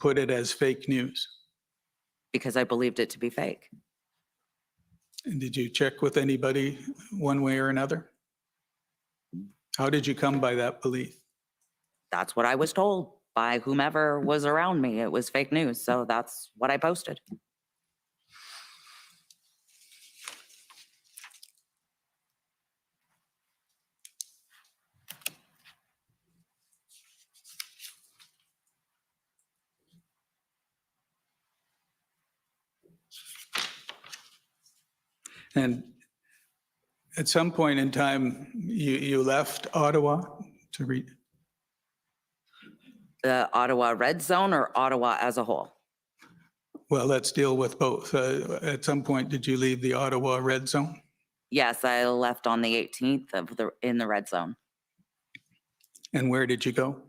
put it as fake news? because I believed it to be fake. And did you check with anybody one way or another? How did you come by that belief? That's what I was told by whomever was around me. It was fake news. So that's what I posted. And at some point in time, you left Ottawa to read. The Ottawa red zone or Ottawa as a whole? Well, let's deal with both. At some point, did you leave the Ottawa red zone? Yes, I left on the 18th in the red zone And where did you go?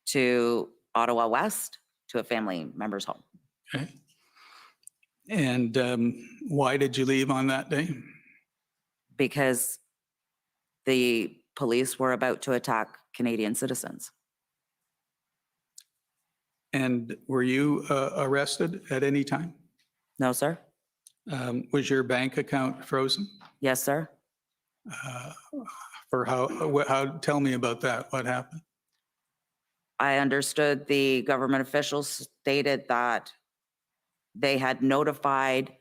to Ottawa West to a family member's home. Okay. And why did you leave on that day? Because the police were about to attack Canadian citizens. And were you arrested at any time? No, sir. Was your bank account frozen? Yes, sir. For how, tell me about that. What happened? I understood the government officials stated that they had notified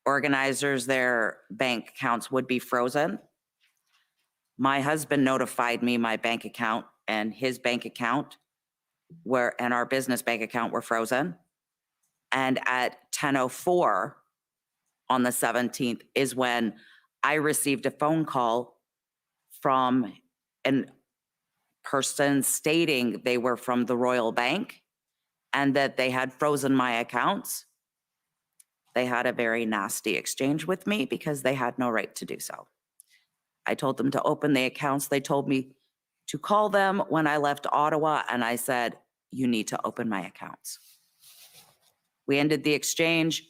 organizers their bank accounts would be frozen. My husband notified me my bank account and his bank account and our business bank account were frozen. And at 10:04 on the 17th is when I received a phone call from a person stating they were from the Royal Bank and that they had frozen my accounts. They had a very nasty exchange with me because they had no right to do so. I told them to open the accounts. They told me to call them when I left Ottawa, and I said, you need to open my accounts. We ended the exchange.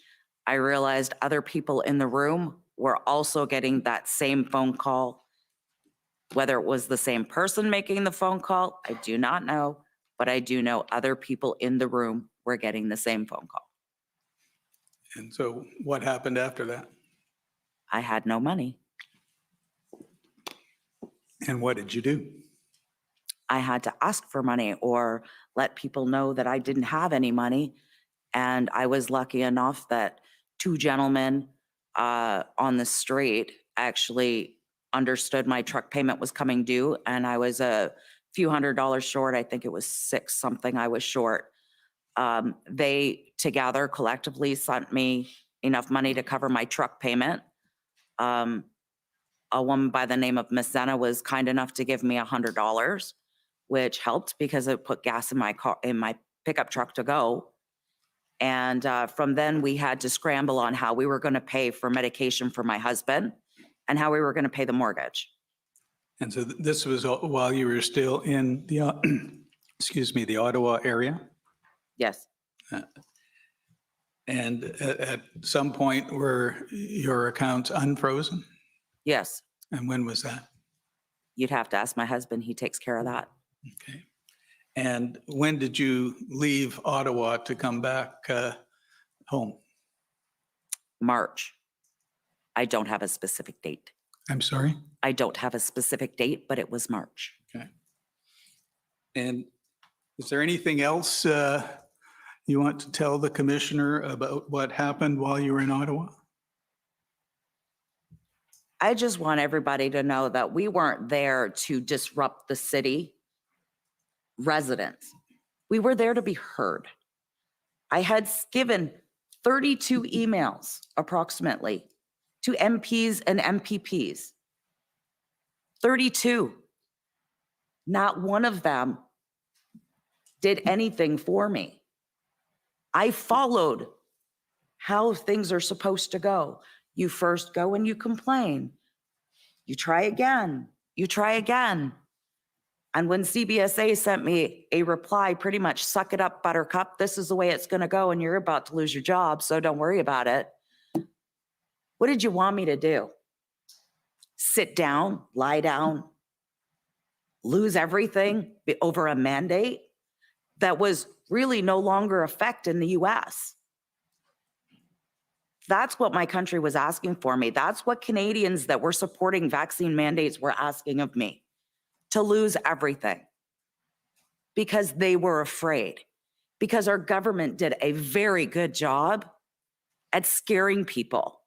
I realized other people in the room were also getting that same phone call. Whether it was the same person making the phone call, I do not know, but I do know other people in the room were getting the same phone call. And so what happened after that? I had no money. And what did you do? I had to ask for money or let people know that I didn't have any money. And I was lucky enough that two gentlemen on the street actually understood my truck payment was coming due, and I was a few $100s short. I think it was $6 something I was short. They together collectively sent me enough money to cover my truck payment. A woman by the name of Miss Senna was kind enough to give me $100, which helped because it put gas in my car, in my pickup truck to go. And from then we had to scramble on how we were going to pay for medication for my husband and how we were going to pay the mortgage. And so this was while you were still in the, excuse me, the Ottawa area? Yes. And at some point were your accounts unfrozen? Yes. And when was that? You'd have to ask my husband. He takes care of that. Okay. And when did you leave Ottawa to come back home? March. I don't have a specific date. I'm sorry? I don't have a specific date, but it was March. Okay. And is there anything else You want to tell the commissioner about what happened while you were in Ottawa? I just want everybody to know that we weren't there to disrupt the city residents. We were there to be heard. I had given 32 emails approximately to MPs and MPPs. 32. Not one of them did anything for me. I followed how things are supposed to go. You first go and you complain. You try again. You try again. And when CBSA sent me a reply, pretty much, suck it up, buttercup, this is the way it's going to go and you're about to lose your job, so don't worry about it. What did you want me to do? Sit down, lie down, lose everything over a mandate that was really no longer effect in the US? That's what my country was asking for me. That's what Canadians that were supporting vaccine mandates were asking of me, to lose everything because they were afraid, because our government did a very good job at scaring people,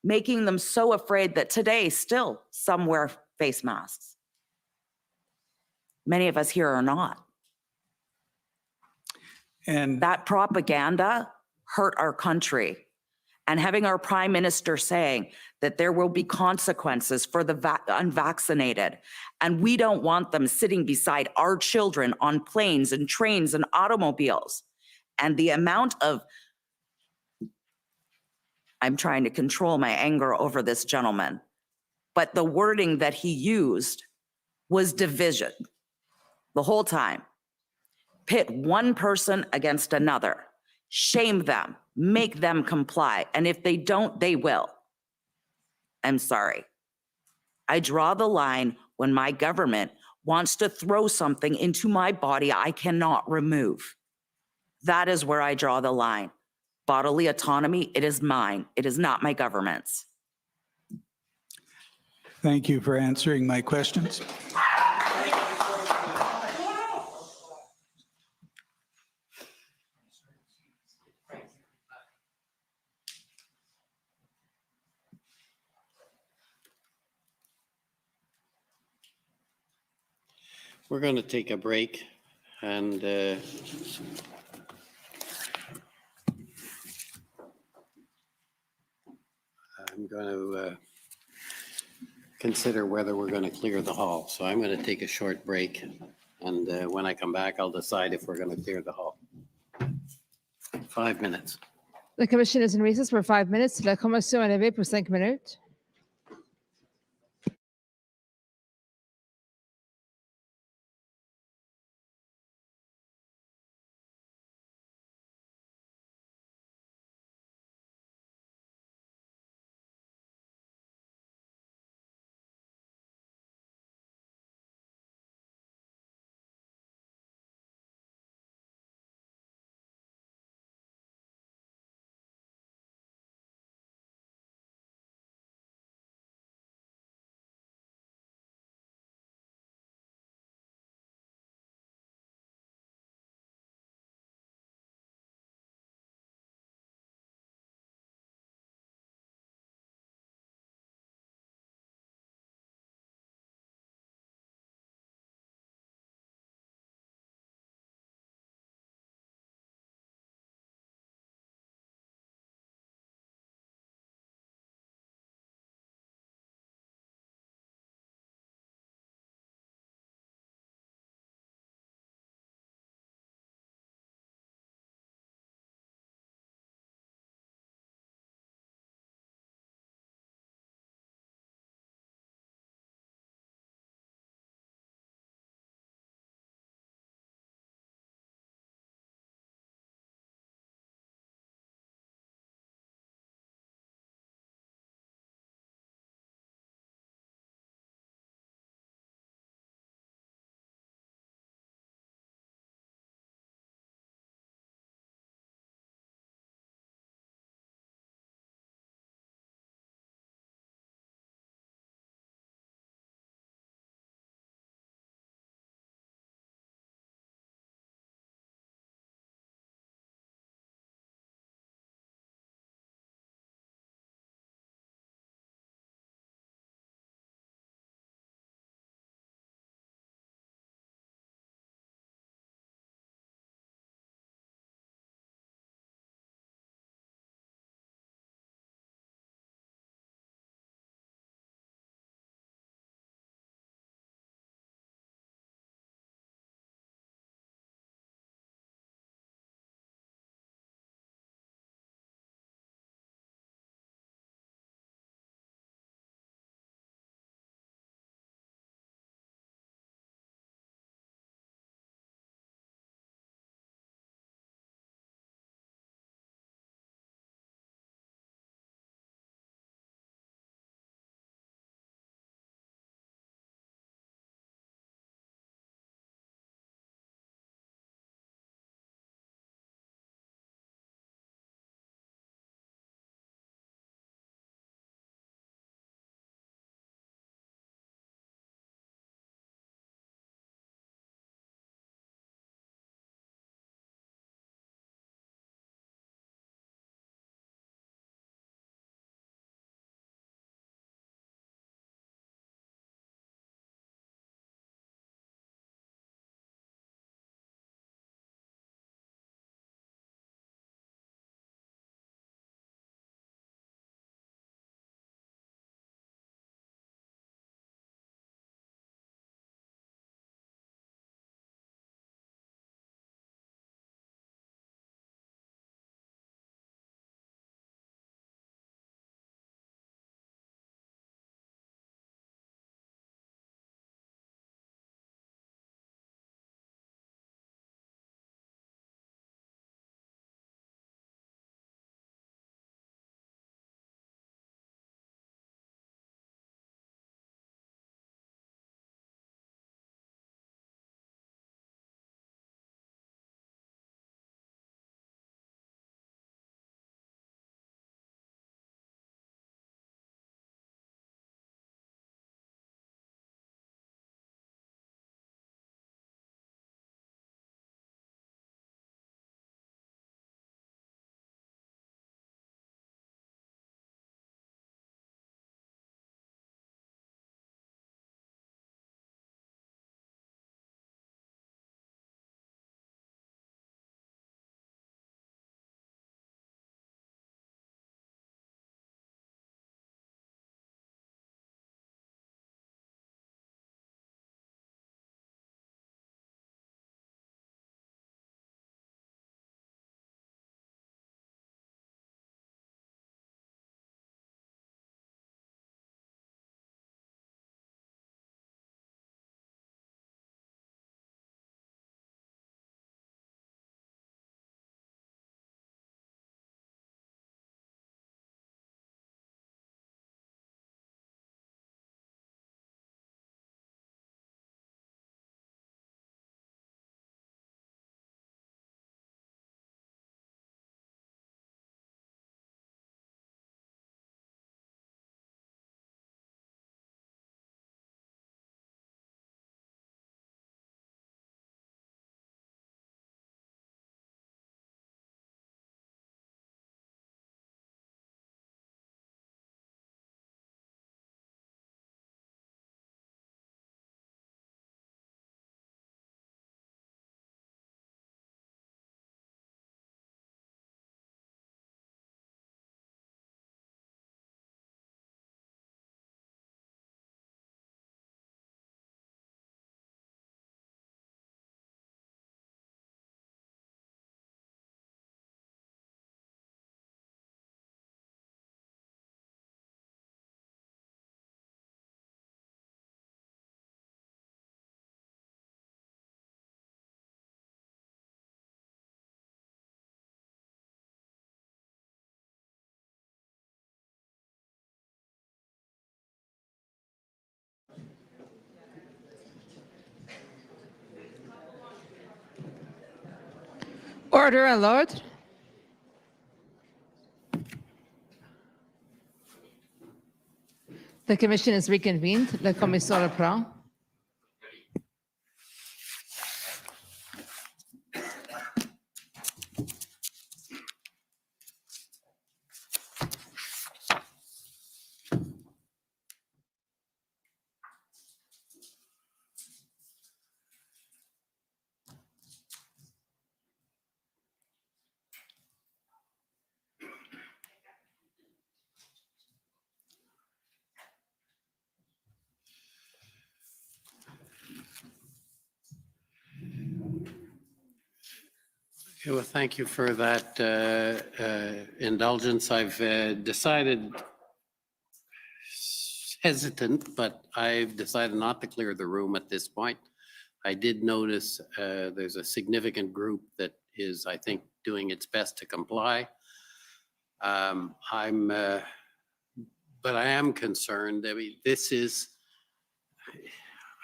making them so afraid that today still some wear face masks. Many of us here are not. And that propaganda hurt our country. And having our prime minister saying that there will be consequences for the unvaccinated, and we don't want them sitting beside our children on planes and trains and automobiles. And the amount of, I'm trying to control my anger over this gentleman, but the wording that he used was division the whole time. Pit one person against another, shame them, make them comply. And if they don't, they will. I'm sorry. I draw the line when my government wants to throw something into my body I cannot remove. That is where I draw the line. Bodily autonomy, it is mine. It is not my government's. thank you for answering my questions. We're going to take a break and I'm going to consider whether we're going to clear the hall. So I'm going to take a short break, and when I come back, I'll decide if we're going to clear the hall. 5 minutes. The commission is in recess for 5 minutes. La commission est levée pour 5 minutes. Order and Lord. The commission is reconvened. La commission reprend. Okay, well, thank you for that indulgence. I've decided, hesitant, but I've decided not to clear the room at this point. I did notice there's a significant group that is, I think, doing its best to comply. But I am concerned. I mean, this is,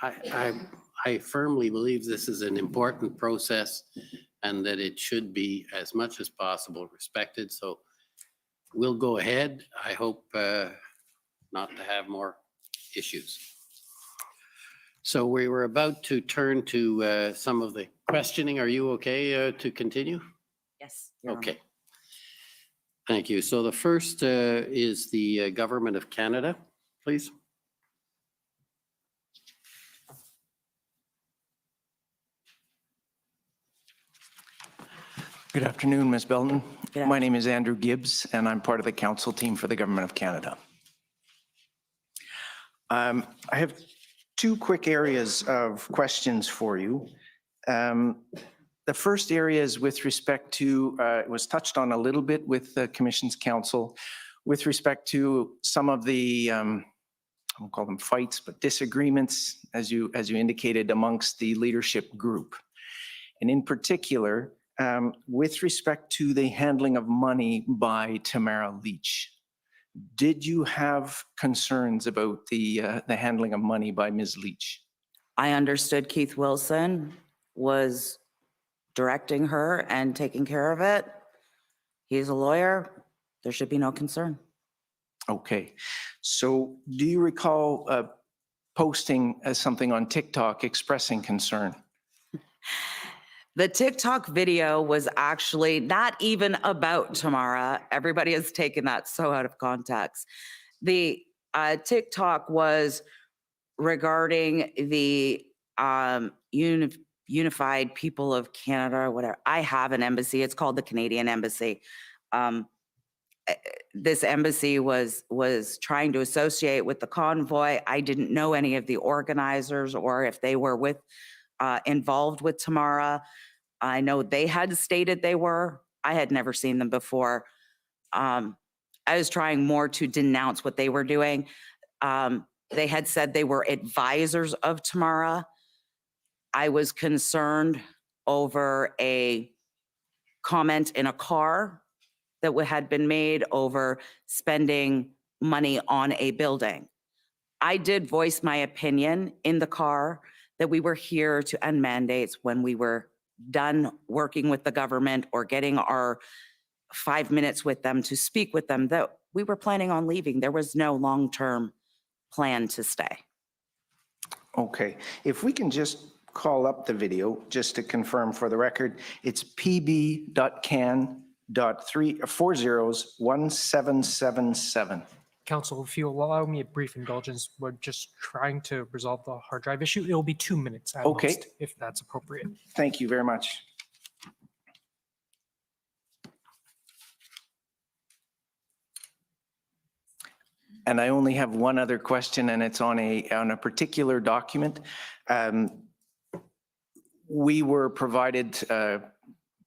I firmly believe this is an important process and that it should be as much as possible respected. So we'll go ahead. I hope not to have more issues. So we were about to turn to some of the questioning. Are you okay to continue? Yes. Your Honor. Okay. Thank you. So the first is the Government of Canada, please. Good afternoon, Ms. Belton. My name is Andrew Gibbs, and I'm part of the council team for the Government of Canada. I have two quick areas of questions for you. The first area is with respect to, it was touched on a little bit with the Commission's counsel, with respect to some of the, I won't call them fights, but disagreements, as you indicated, amongst the leadership group. And in particular, with respect to the handling of money by Tamara Leach. Did you have concerns about the handling of money by Ms. Leach? I understood Keith Wilson was directing her and taking care of it. He's a lawyer. There should be no concern. Okay. So do you recall posting something on TikTok expressing concern? The TikTok video was actually not even about Tamara. Everybody has taken that so out of context. The TikTok was regarding the Unified People of Canada, or whatever. I have an embassy. It's called the Canadian Embassy. This embassy was trying to associate with the Convoy. I didn't know any of the organizers or if they were involved with Tamara. I know they had stated they were. I had never seen them before. I was trying more to denounce what they were doing. They had said they were advisors of Tamara. I was concerned over a comment in a car that had been made over spending money on a building. I did voice my opinion in the car that we were here to end mandates when we were done working with the government or getting our 5 minutes with them to speak with them, that we were planning on leaving. There was no long-term plan to stay. Okay. If we can just call up the video, just to confirm for the record, it's pb.can.401777. Council, if you allow me a brief indulgence, we're just trying to resolve the hard drive issue. It'll be 2 minutes at Okay. most, if that's appropriate. Thank you very much. And I only have one other question, and it's on a particular document. We were provided,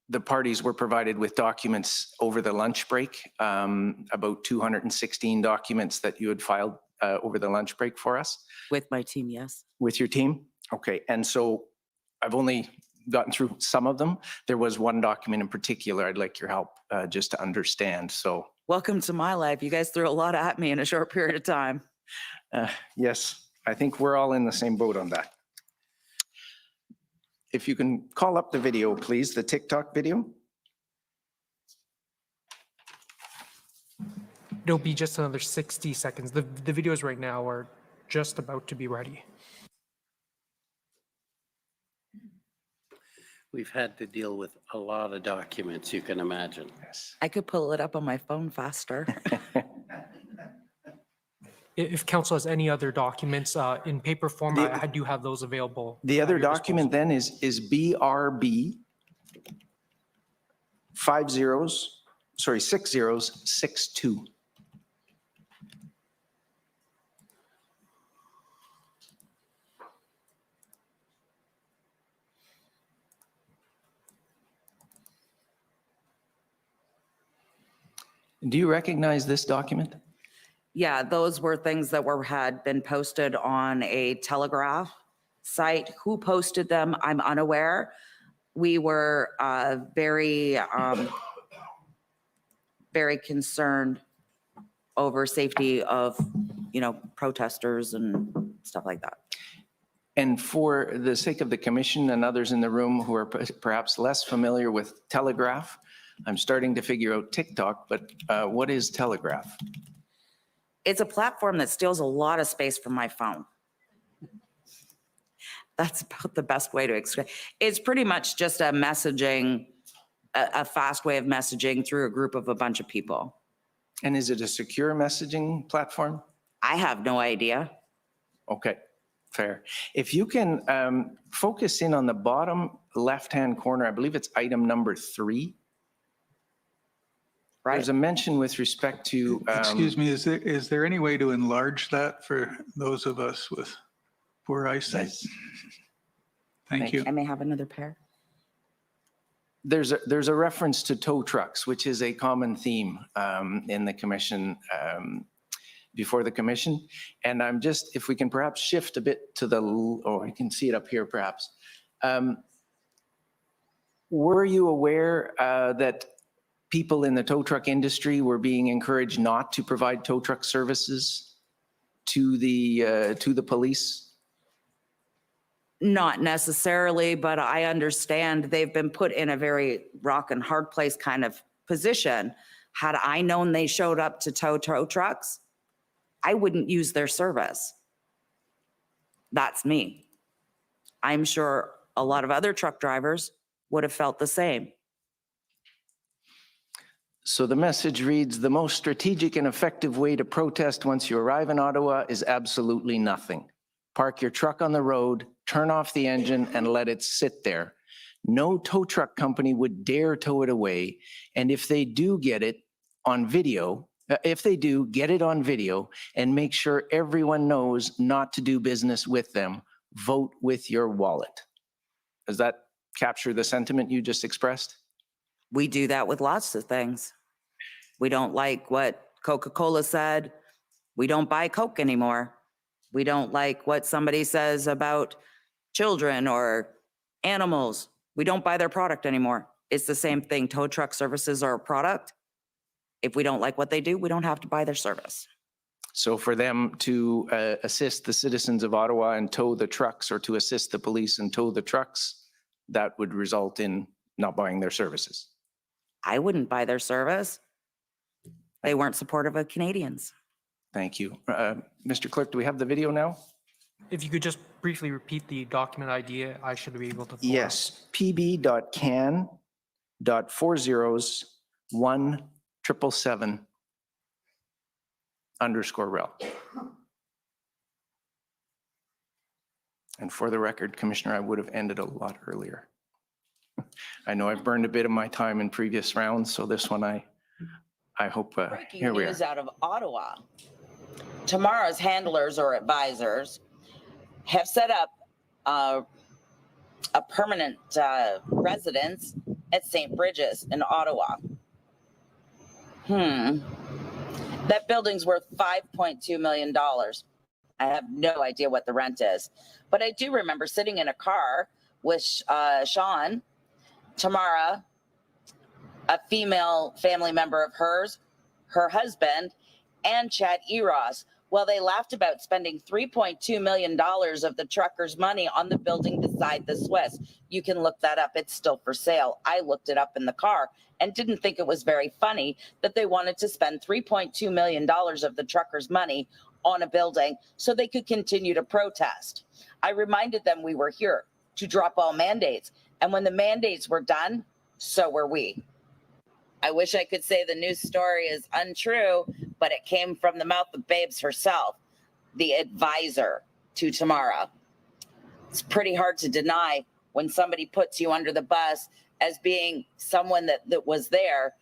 the parties were provided with documents over the lunch break, about 216 documents that you had filed over the lunch break for us. With my team, yes. With your team? Okay. And so I've only gotten through some of them. There was one document in particular I'd like your help just to understand. So welcome to my life. You guys threw a lot at me in a short period of time. yes, I think we're all in the same boat on that. If you can call up the video, please, the TikTok video. It'll be just another 60 seconds. The videos right now are just about to be ready. We've had to deal with a lot of documents, you can imagine. I could pull it up on my phone faster. If council has any other documents in paper form, I do have those available. The at other your document then is BRB 6062. Do you recognize this document? Yeah, those were things that had been posted on a Telegraph site. Who posted them? I'm unaware. We were very concerned over safety of, protesters and stuff like that. And for the sake of the commission and others in the room who are perhaps less familiar with Telegraph, I'm starting to figure out TikTok, but what is Telegraph? It's a platform that steals a lot of space from my phone. That's about the best way to explain. It's pretty much just a messaging, a fast way of messaging through a group of a bunch of people. And is it a secure messaging platform? I have no idea. Okay, fair. If you can focus in on the bottom left-hand corner, I believe it's item number 3. Right. There's a mention with respect to. Excuse me, is there any way to enlarge that for those of us with poor eyesight? Yes. Thank you. I may have another pair. There's a reference to tow trucks, which is a common theme in the commission, before the commission. And I'm just, if we can perhaps shift a bit to the, I can see it up here perhaps. Were you aware that people in the tow truck industry were being encouraged not to provide tow truck services to the police? Not necessarily, but I understand they've been put in a very rock and hard place kind of position. Had I known they showed up to tow trucks, I wouldn't use their service. That's me. I'm sure a lot of other truck drivers would have felt the same. So the message reads, the most strategic and effective way to protest once you arrive in Ottawa is absolutely nothing. Park your truck on the road, turn off the engine, and let it sit there. No tow truck company would dare tow it away. And if they do get it on video, get it on video and make sure everyone knows not to do business with them. Vote with your wallet. Does that capture the sentiment you just expressed? We do that with lots of things. We don't like what Coca-Cola said. We don't buy Coke anymore. We don't like what somebody says about children or animals. We don't buy their product anymore. It's the same thing. Tow truck services are a product. If we don't like what they do, we don't have to buy their service. So for them to assist the citizens of Ottawa and tow the trucks, or to assist the police and tow the trucks, that would result in not buying their services. I wouldn't buy their service. They weren't supportive of Canadians. Thank you. Mr. Clerk, do we have the video now? If you could just briefly repeat the document ID, I should be able to. Yes, pb.can.401777_rel. And for the record, Commissioner, I would have ended a lot earlier. I know I've burned a bit of my time in previous rounds, so this one I hope here we are. News out of Ottawa. Tomorrow's handlers or advisors have set up a permanent residence at St. Bridgette's in Ottawa. That building's worth $5.2 million. I have no idea what the rent is, but I do remember sitting in a car with Sean, Tamara, a female family member of hers, her husband, and Chad Eros Well, they laughed about spending $3.2 million of the truckers' money on the building beside the Swiss. You can look that up. It's still for sale. I looked it up in the car and didn't think it was very funny that they wanted to spend $3.2 million of the truckers' money on a building so they could continue to protest. I reminded them we were here to drop all mandates. And when the mandates were done, so were we. I wish I could say the news story is untrue, but it came from the mouth of Babes herself, the advisor to Tamara. It's pretty hard to deny when somebody puts you under the bus as being someone that was there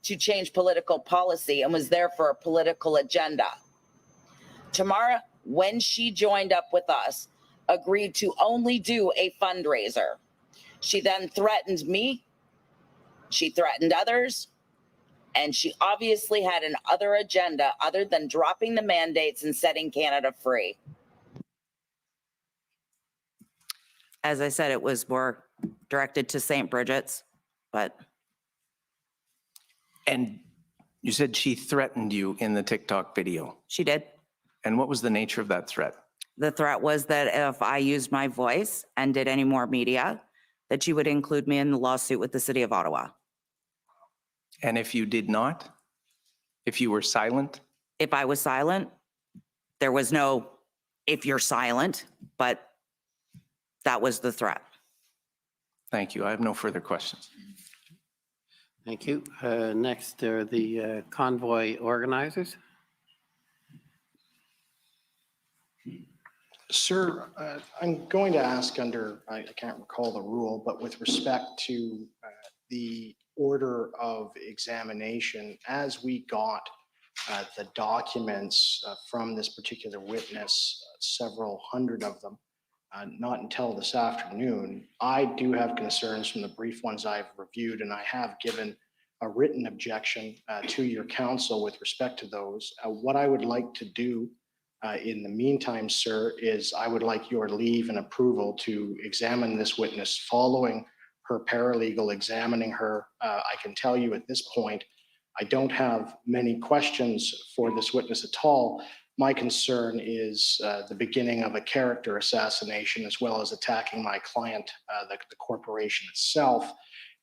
to change political policy and was there for a political agenda. Tamara, when she joined up with us, agreed to only do a fundraiser. She then threatened me, she threatened others, and she obviously had an other agenda other than dropping the mandates and setting Canada free. As I said, it was more directed to St. Bridgette's, but. And you said she threatened you in the TikTok video. She did. And what was the nature of that threat? The threat was that if I used my voice and did any more media, that she would include me in the lawsuit with the city of Ottawa. And if you did not? If you were silent? If I was silent, there was no if you're silent, but that was the threat. Thank you. I have no further questions. Thank you. Next are the convoy organizers. Sir, I'm going to ask under, I can't recall the rule, but with respect to the order of examination, as we got the documents from this particular witness, several hundred of them, not until this afternoon, I do have concerns from the brief ones I've reviewed, and I have given a written objection to your counsel with respect to those. What I would like to do in the meantime, sir, is I would like your leave and approval to examine this witness following her paralegal examining her. I can tell you at this point, I don't have many questions for this witness at all. My concern is the beginning of a character assassination, as well as attacking my client, the corporation itself.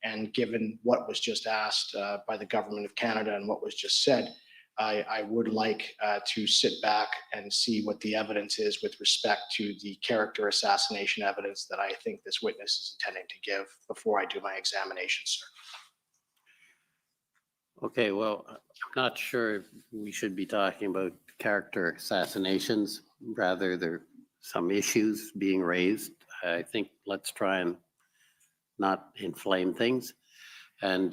And given what was just asked by the government of Canada and what was just said, I would like to sit back and see what the evidence is with respect to the character assassination evidence that I think this witness is intending to give before I do my examination, sir. Okay, well, I'm not sure we should be talking about character assassinations. Rather, there are some issues being raised. I think let's try and not inflame things and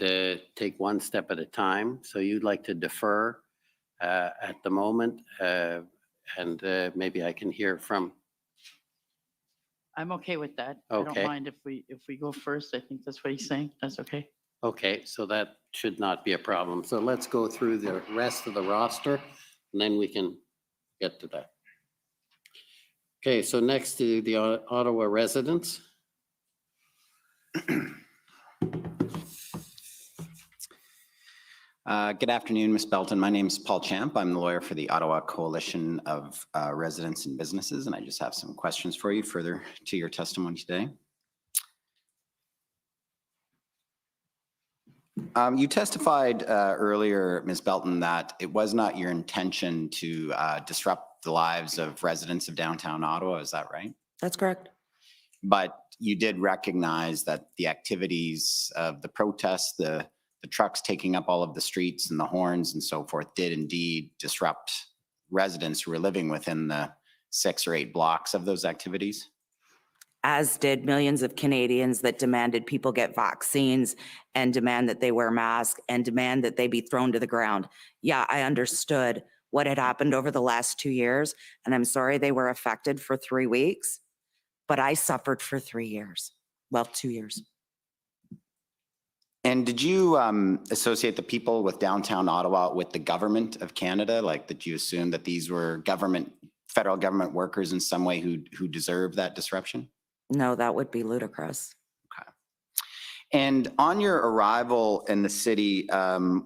take one step at a time. So you'd like to defer at the moment, and maybe I can hear from. I'm okay with that. I Okay. don't mind if we go first. I think that's what he's saying. That's okay. Okay, so that should not be a problem. So let's go through the rest of the roster, and then we can get to that. Okay, so next to the Ottawa residents. Good afternoon, Ms. Belton. My name is Paul Champ. I'm the lawyer for the Ottawa Coalition of Residents and Businesses, and I just have some questions for you further to your testimony today. You testified earlier, Ms. Belton, that it was not your intention to disrupt the lives of residents of downtown Ottawa. Is that right? That's correct. But you did recognize that the activities of the protests, the trucks taking up all of the streets and the horns and so forth did indeed disrupt residents who were living within the 6 or 8 blocks of those activities? As did millions of Canadians that demanded people get vaccines and demand that they wear masks and demand that they be thrown to the ground. Yeah, I understood what had happened over the last 2 years, and I'm sorry they were affected for 3 weeks, but I suffered for 3 years. Well, 2 years. And did you associate the people with downtown Ottawa with the government of Canada? Like, did you assume that these were federal government workers in some way who deserve that disruption? No, that would be ludicrous. And on your arrival in the city,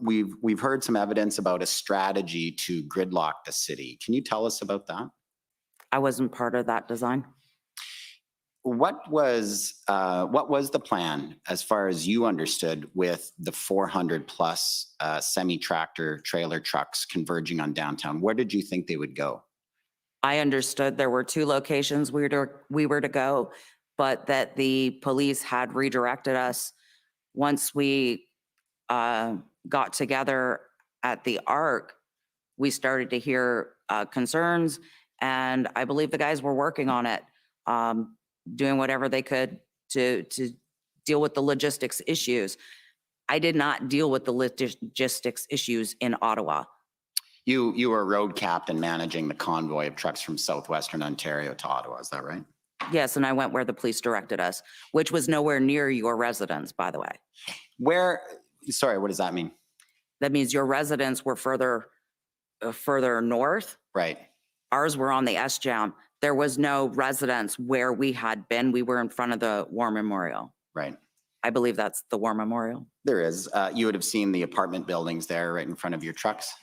we've heard some evidence about a strategy to gridlock the city. Can you tell us about that? I wasn't part of that design. What was the plan, as far as you understood, with the 400 plus semi-tractor trailer trucks converging on downtown? Where did you think they would go? I understood there were 2 locations we were to go, but that the police had redirected us. Once we got together at the Arc, we started to hear concerns, and I believe the guys were working on it, doing whatever they could to deal with the logistics issues. I did not deal with the logistics issues in Ottawa. You were a road captain managing the convoy of trucks from southwestern Ontario to Ottawa, is that right? Yes, and I went where the police directed us, which was nowhere near your residence, by the way. Sorry, what does that mean? That means your residents were further north. Right. Ours were on the S-Jam. There was no residence where we had been. We were in front of the War Memorial. Right. I believe that's the War Memorial. There is. You would have seen the apartment buildings there right in front of your trucks?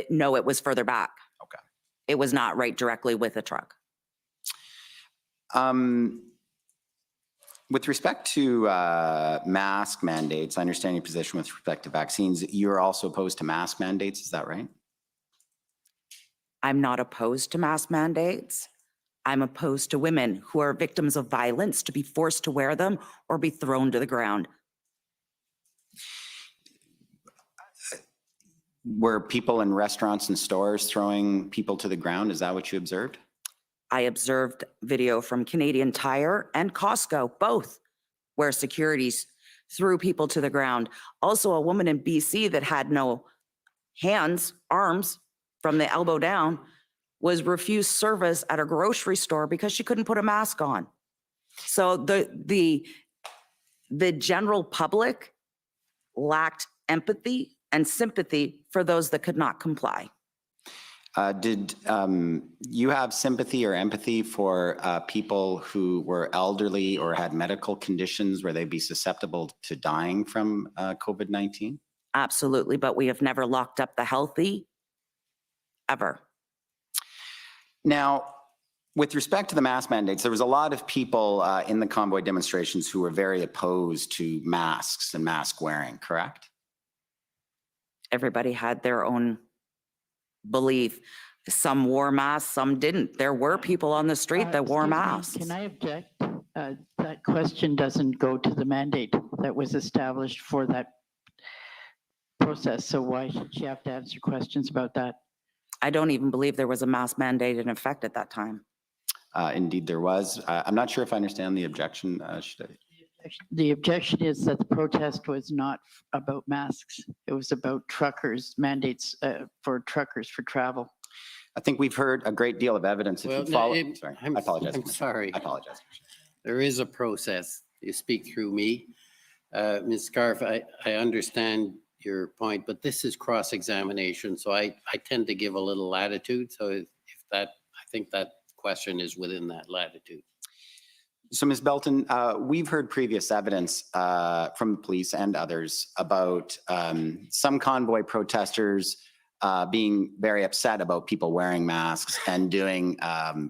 No, it was further back. Okay. It was not right directly with the truck. With respect to mask mandates, I understand your position with respect to vaccines. You're also opposed to mask mandates, is that right? I'm not opposed to mask mandates. I'm opposed to women who are victims of violence to be forced to wear them or be thrown to the ground. Were people in restaurants and stores throwing people to the ground? Is that what you observed? I observed video from Canadian Tire and Costco, both, where securities threw people to the ground. Also, a woman in BC that had no hands, arms from the elbow down was refused service at a grocery store because she couldn't put a mask on. So the general public lacked empathy and sympathy for those that could not comply. Did you have sympathy or empathy for people who were elderly or had medical conditions where they'd be susceptible to dying from COVID-19? Absolutely, but we have never locked up the healthy, ever. Now, with respect to the mask mandates, there was a lot of people in the convoy demonstrations who were very opposed to masks and mask wearing, correct? Everybody had their own belief. Some wore masks, some didn't. There were people on the street that wore Excuse me, masks. Can I object? That question doesn't go to the mandate that was established for that process. So why should she have to answer questions about that? I don't even believe there was a mask mandate in effect at that time. Indeed, there was. I'm not sure if I understand the objection. The objection is that the protest was not about masks. It was about truckers, mandates for truckers for travel. I think we've heard a great deal of evidence. If you follow, sorry, I apologize. I'm sorry. I apologize. There is a process. You speak through me. Ms. Scarf, I understand your point, but this is cross-examination, so I tend to give a little latitude. So if that, I think that question is within that latitude. So, Ms. Belton, we've heard previous evidence from the police and others about some convoy protesters being very upset about people wearing masks and doing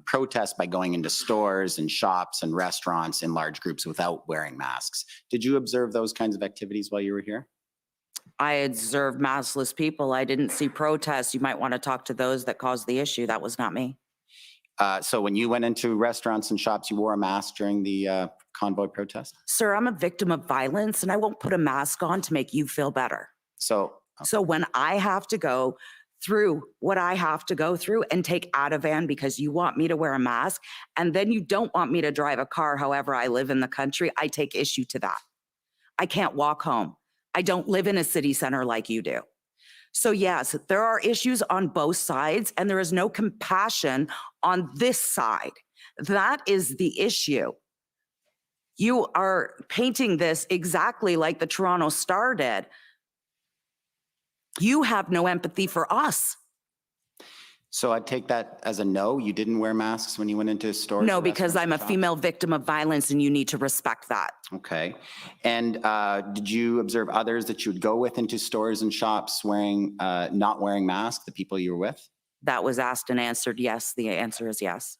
protests by going into stores and shops and restaurants in large groups without wearing masks. Did you observe those kinds of activities while you were here? I observed maskless people. I didn't see protests. You might want to talk to those that caused the issue. That was not me. So when you went into restaurants and shops, you wore a mask during the convoy protest? Sir, I'm a victim of violence and I won't put a mask on to make you feel better. So when I have to go through what I have to go through and take Ativan because you want me to wear a mask and then you don't want me to drive a car however I live in the country, I take issue to that. I can't walk home. I don't live in a city center like you do. So yes, there are issues on both sides and there is no compassion on this side. That is the issue. You are painting this exactly like the Toronto Star did. You have no empathy for us. So I take that as a no. You didn't wear masks when you went into stores? No, or because I'm a restaurants or shops? female victim of violence and you need to respect that. Okay. And did you observe others that you would go with into stores and shops wearing, not wearing masks, the people you were with? That was asked and answered yes. The answer is yes.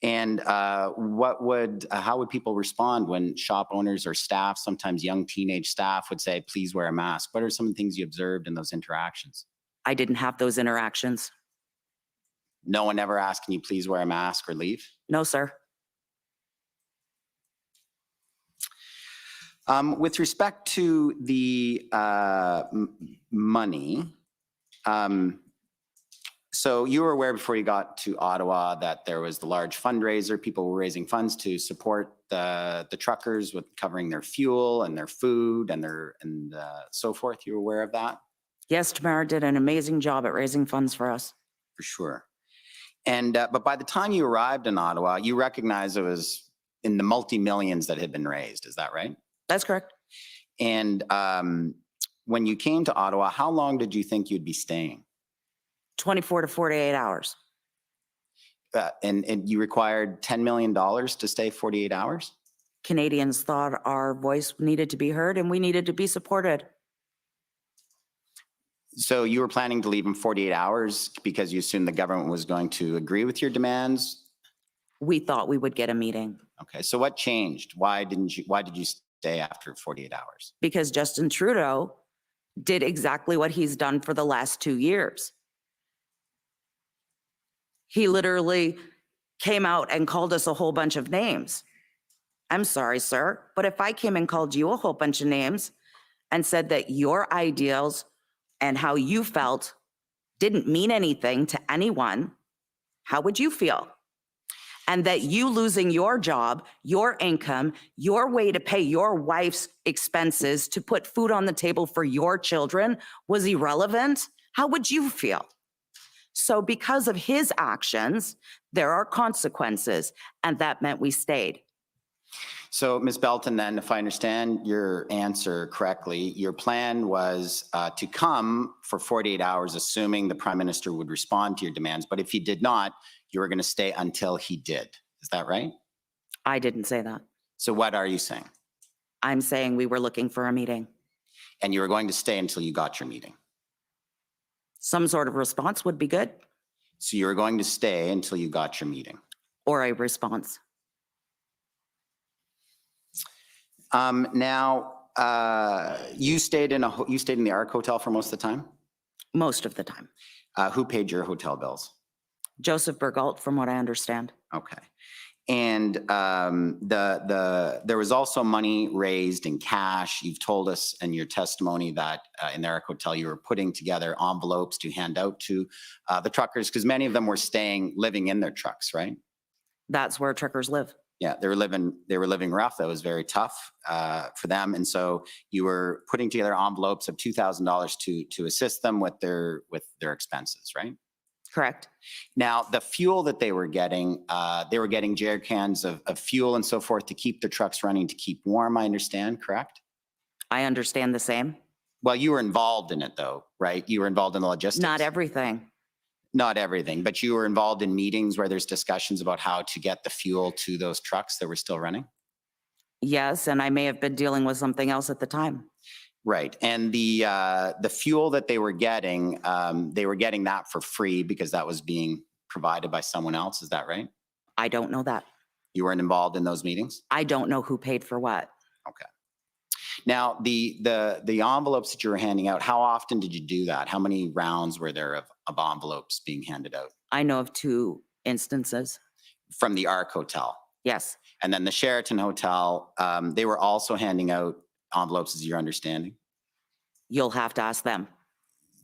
And how would people respond when shop owners or staff, sometimes young teenage staff, would say, please wear a mask? What are some of the things you observed in those interactions? I didn't have those interactions. No one ever asked, can you please wear a mask or leave? No, sir. With respect to the money, so you were aware before you got to Ottawa that there was the large fundraiser. People were raising funds to support the truckers with covering their fuel and their food and so forth. You were aware of that? Yes, Tamara did an amazing job at raising funds for us. For sure. And but by the time you arrived in Ottawa, you recognized it was in the multi-millions that had been raised. Is that right? That's correct. And when you came to Ottawa, how long did you think you'd be staying? 24 to 48 hours. And you required $10 million to stay 48 hours? Canadians thought our voice needed to be heard and we needed to be supported. So you were planning to leave in 48 hours because you assumed the government was going to agree with your demands? We thought we would get a meeting. Okay, so what changed? Why did you stay after 48 hours? Because Justin Trudeau did exactly what he's done for the last 2 years. He literally came out and called us a whole bunch of names. I'm sorry, sir, but if I came and called you a whole bunch of names and said that your ideals and how you felt didn't mean anything to anyone, how would you feel? And that you losing your job, your income, your way to pay your wife's expenses to put food on the table for your children was irrelevant, how would you feel? So because of his actions, there are consequences, and that meant we stayed. So Ms. Belton, then, if I understand your answer correctly, your plan was to come for 48 hours, assuming the Prime Minister would respond to your demands. But if he did not, you were going to stay until he did. Is that right? I didn't say that. So what are you saying? I'm saying we were looking for a meeting. And you were going to stay until you got your meeting? Some sort of response would be good. So you were going to stay until you got your meeting? Or a response. You stayed in the Arc Hotel for most of the time? Most of the time. Who paid your hotel bills? Joseph Bergault, from what I understand. Okay. And there was also money raised in cash. You've told us in your testimony that in the Arc Hotel you were putting together envelopes to hand out to the truckers, because many of them were living in their trucks, right? That's where truckers live. Yeah, they were living rough. That was very tough for them. And so you were putting together envelopes of $2,000 to assist them with their expenses, right? Correct. Now, the fuel that they were getting jerry cans of fuel and so forth to keep the trucks running, to keep warm, I understand, correct? I understand the same. Well, you were involved in it though, right? You were involved in the logistics. Not everything. Not everything, but you were involved in meetings where there's discussions about how to get the fuel to those trucks that were still running? Yes, and I may have been dealing with something else at the time. Right, and the fuel that they were getting that for free because that was being provided by someone else, is that right? I don't know that. You weren't involved in those meetings? I don't know who paid for what. Okay. Now, the envelopes that you were handing out, how often did you do that? How many rounds were there of envelopes being handed out? I know of 2 instances. From the Arc Hotel? Yes. And then the Sheraton Hotel, they were also handing out envelopes, is your understanding? You'll have to ask them.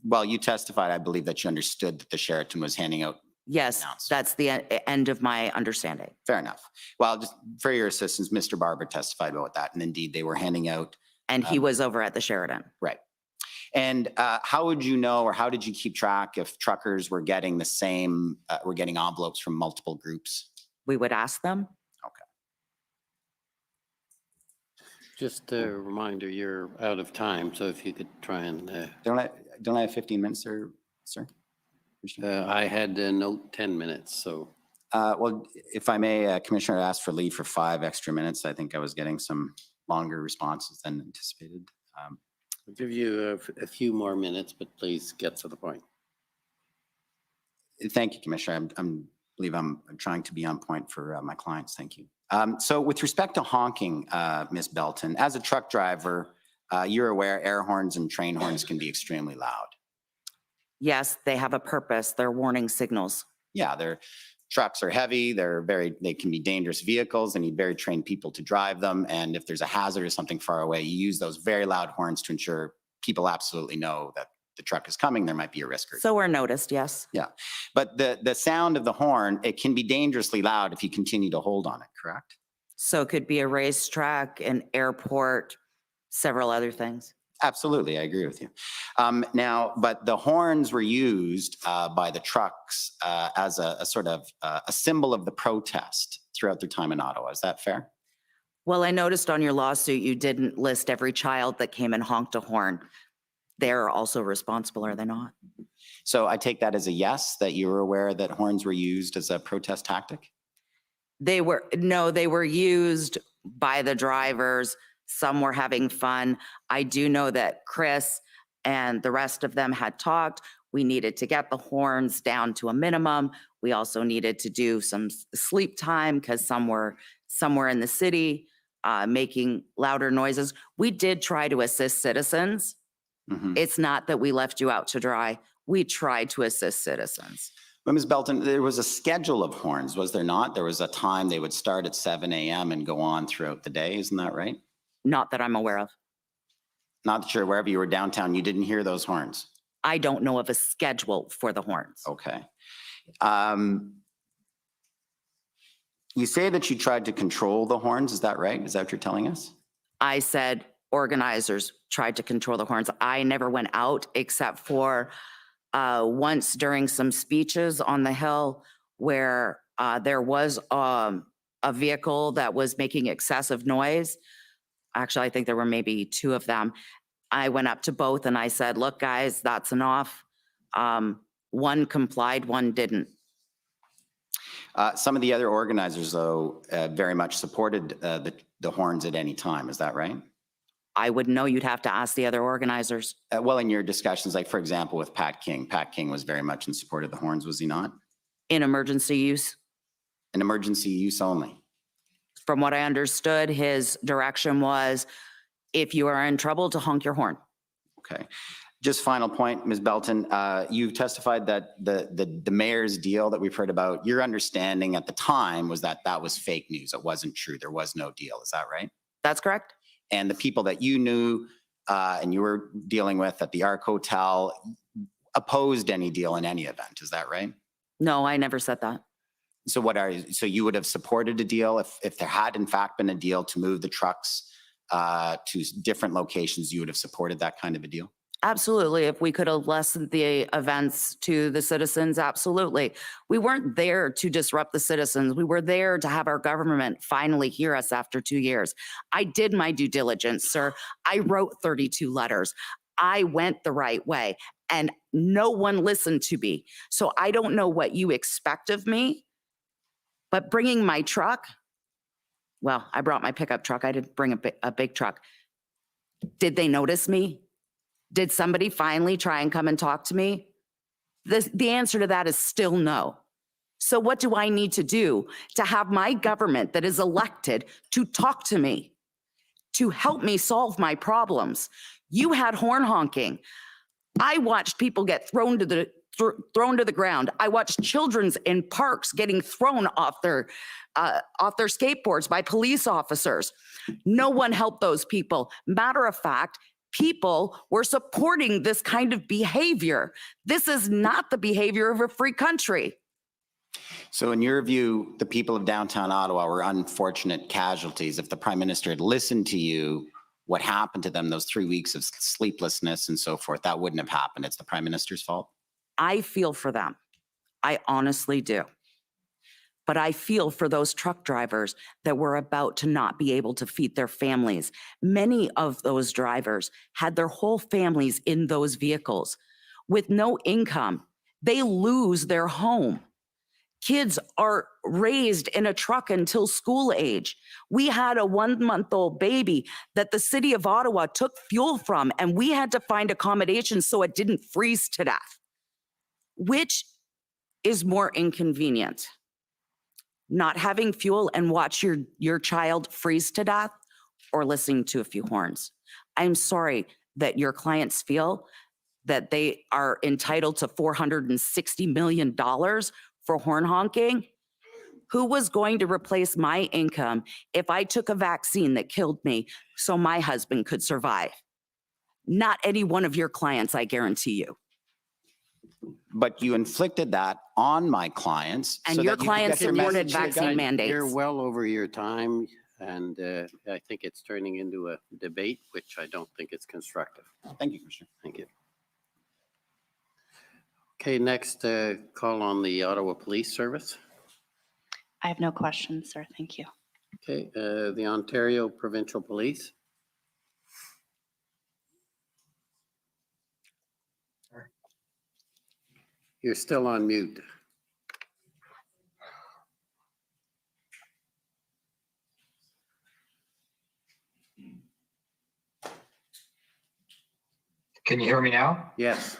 Well, you testified, I believe, that you understood that the Sheraton was handing out. Yes, that's the end of my understanding. Fair enough. Well, just for your assistance, Mr. Barber testified about that, and indeed they were handing out. And he was over at the Sheraton. Right. And how would you know, or how did you keep track if truckers were getting the same, were getting envelopes from multiple groups? We would ask them. Okay. Just a reminder, you're out of time, so if you could try and. Don't I have 15 minutes, sir? I had a note 10 minutes, so. Well, if I may, Commissioner, I asked for leave for 5 extra minutes. I think I was getting some longer responses than anticipated. I'll give you a few more minutes, but please get to the point. Thank you, Commissioner. I believe I'm trying to be on point for my clients. Thank you. So with respect to honking, Ms. Belton, as a truck driver, you're aware air horns and train horns can be extremely loud. Yes, they have a purpose. They're warning signals. Yeah, their trucks are heavy. They can be dangerous vehicles. They need very trained people to drive them. And if there's a hazard or something far away, you use those very loud horns to ensure people absolutely know that the truck is coming. There might be a risk. So we're noticed, yes. Yeah, but the sound of the horn, it can be dangerously loud if you continue to hold on it, correct? So it could be a racetrack, an airport, several other things. Absolutely, I agree with you. Now, but the horns were used by the trucks as a sort of a symbol of the protest throughout their time in Ottawa. Is that fair? Well, I noticed on your lawsuit, you didn't list every child that came and honked a horn. They're also responsible, are they not? So I take that as a yes, that you were aware that horns were used as a protest tactic? They were used by the drivers. Some were having fun. I do know that Chris and the rest of them had talked. We needed to get the horns down to a minimum. We also needed to do some sleep time because some were somewhere in the city making louder noises. We did try to assist citizens. Mm-hmm. It's not that we left you out to dry. We tried to assist citizens. Well, Ms. Belton, there was a schedule of horns, was there not? There was a time they would start at 7 a.m. and go on throughout the day. Isn't that right? Not that I'm aware of. Not that you're aware of. You were downtown. You didn't hear those horns. I don't know of a schedule for the horns. Okay. You say that you tried to control the horns. Is that right? Is that what you're telling us? I said organizers tried to control the horns. I never went out except for once during some speeches on the Hill where there was a vehicle that was making excessive noise. Actually, I think there were maybe 2 of them. I went up to both and I said, look, guys, that's enough. One complied, one didn't. Some of the other organizers, though, very much supported the horns at any time. Is that right? I wouldn't know. You'd have to ask the other organizers. Well, in your discussions, like, for example, with Pat King was very much in support of the horns, was he not? In emergency use. In emergency use only. From what I understood, his direction was, if you are in trouble, to honk your horn. Okay. Just final point, Ms. Belton, you testified that the mayor's deal that we've heard about, your understanding at the time was that that was fake news. It wasn't true. There was no deal. Is that right? That's correct. And the people that you knew and you were dealing with at the Arc Hotel opposed any deal in any event. Is that right? No, I never said that. So you would have supported a deal if there had in fact been a deal to move the trucks to different locations, you would have supported that kind of a deal? Absolutely. If we could have lessened the events to the citizens, absolutely. We weren't there to disrupt the citizens. We were there to have our government finally hear us after 2 years. I did my due diligence, sir. I wrote 32 letters. I went the right way and no one listened to me. So I don't know what you expect of me, but bringing my truck, well, I brought my pickup truck. I didn't bring a big truck. Did they notice me? Did somebody finally try and come and talk to me? The answer to that is still no. So what do I need to do to have my government that is elected to talk to me, to help me solve my problems? You had horn honking. I watched people get thrown to the ground. I watched children in parks getting thrown off their skateboards by police officers. No one helped those people. Matter of fact, people were supporting this kind of behavior. This is not the behavior of a free country. So in your view, the people of downtown Ottawa were unfortunate casualties. If the Prime Minister had listened to you, what happened to them, those 3 weeks of sleeplessness and so forth, that wouldn't have happened. It's the Prime Minister's fault? I feel for them. I honestly do. But I feel for those truck drivers that were about to not be able to feed their families. Many of those drivers had their whole families in those vehicles with no income. they lose their home. Kids are raised in a truck until school age. We had a 1-month-old baby that the city of Ottawa took fuel from, and we had to find accommodations so it didn't freeze to death. Which is more inconvenient? Not having fuel and watch your child freeze to death, or listening to a few horns? I'm sorry that your clients feel that they are entitled to $460 million for horn honking. Who was going to replace my income if I took a vaccine that killed me so my husband could survive? Not any one of your clients, I guarantee you. But you inflicted that on my clients. And so your that you could clients get your supported message to the vaccine guy. mandates. You're well over your time, and I think it's turning into a debate, which I don't think it's constructive. Thank you, Commissioner. Thank you. Okay, next call on the Ottawa Police Service. I have no questions, sir. Thank you. Okay, the Ontario Provincial Police. You're still on mute. Can you hear me now? Yes.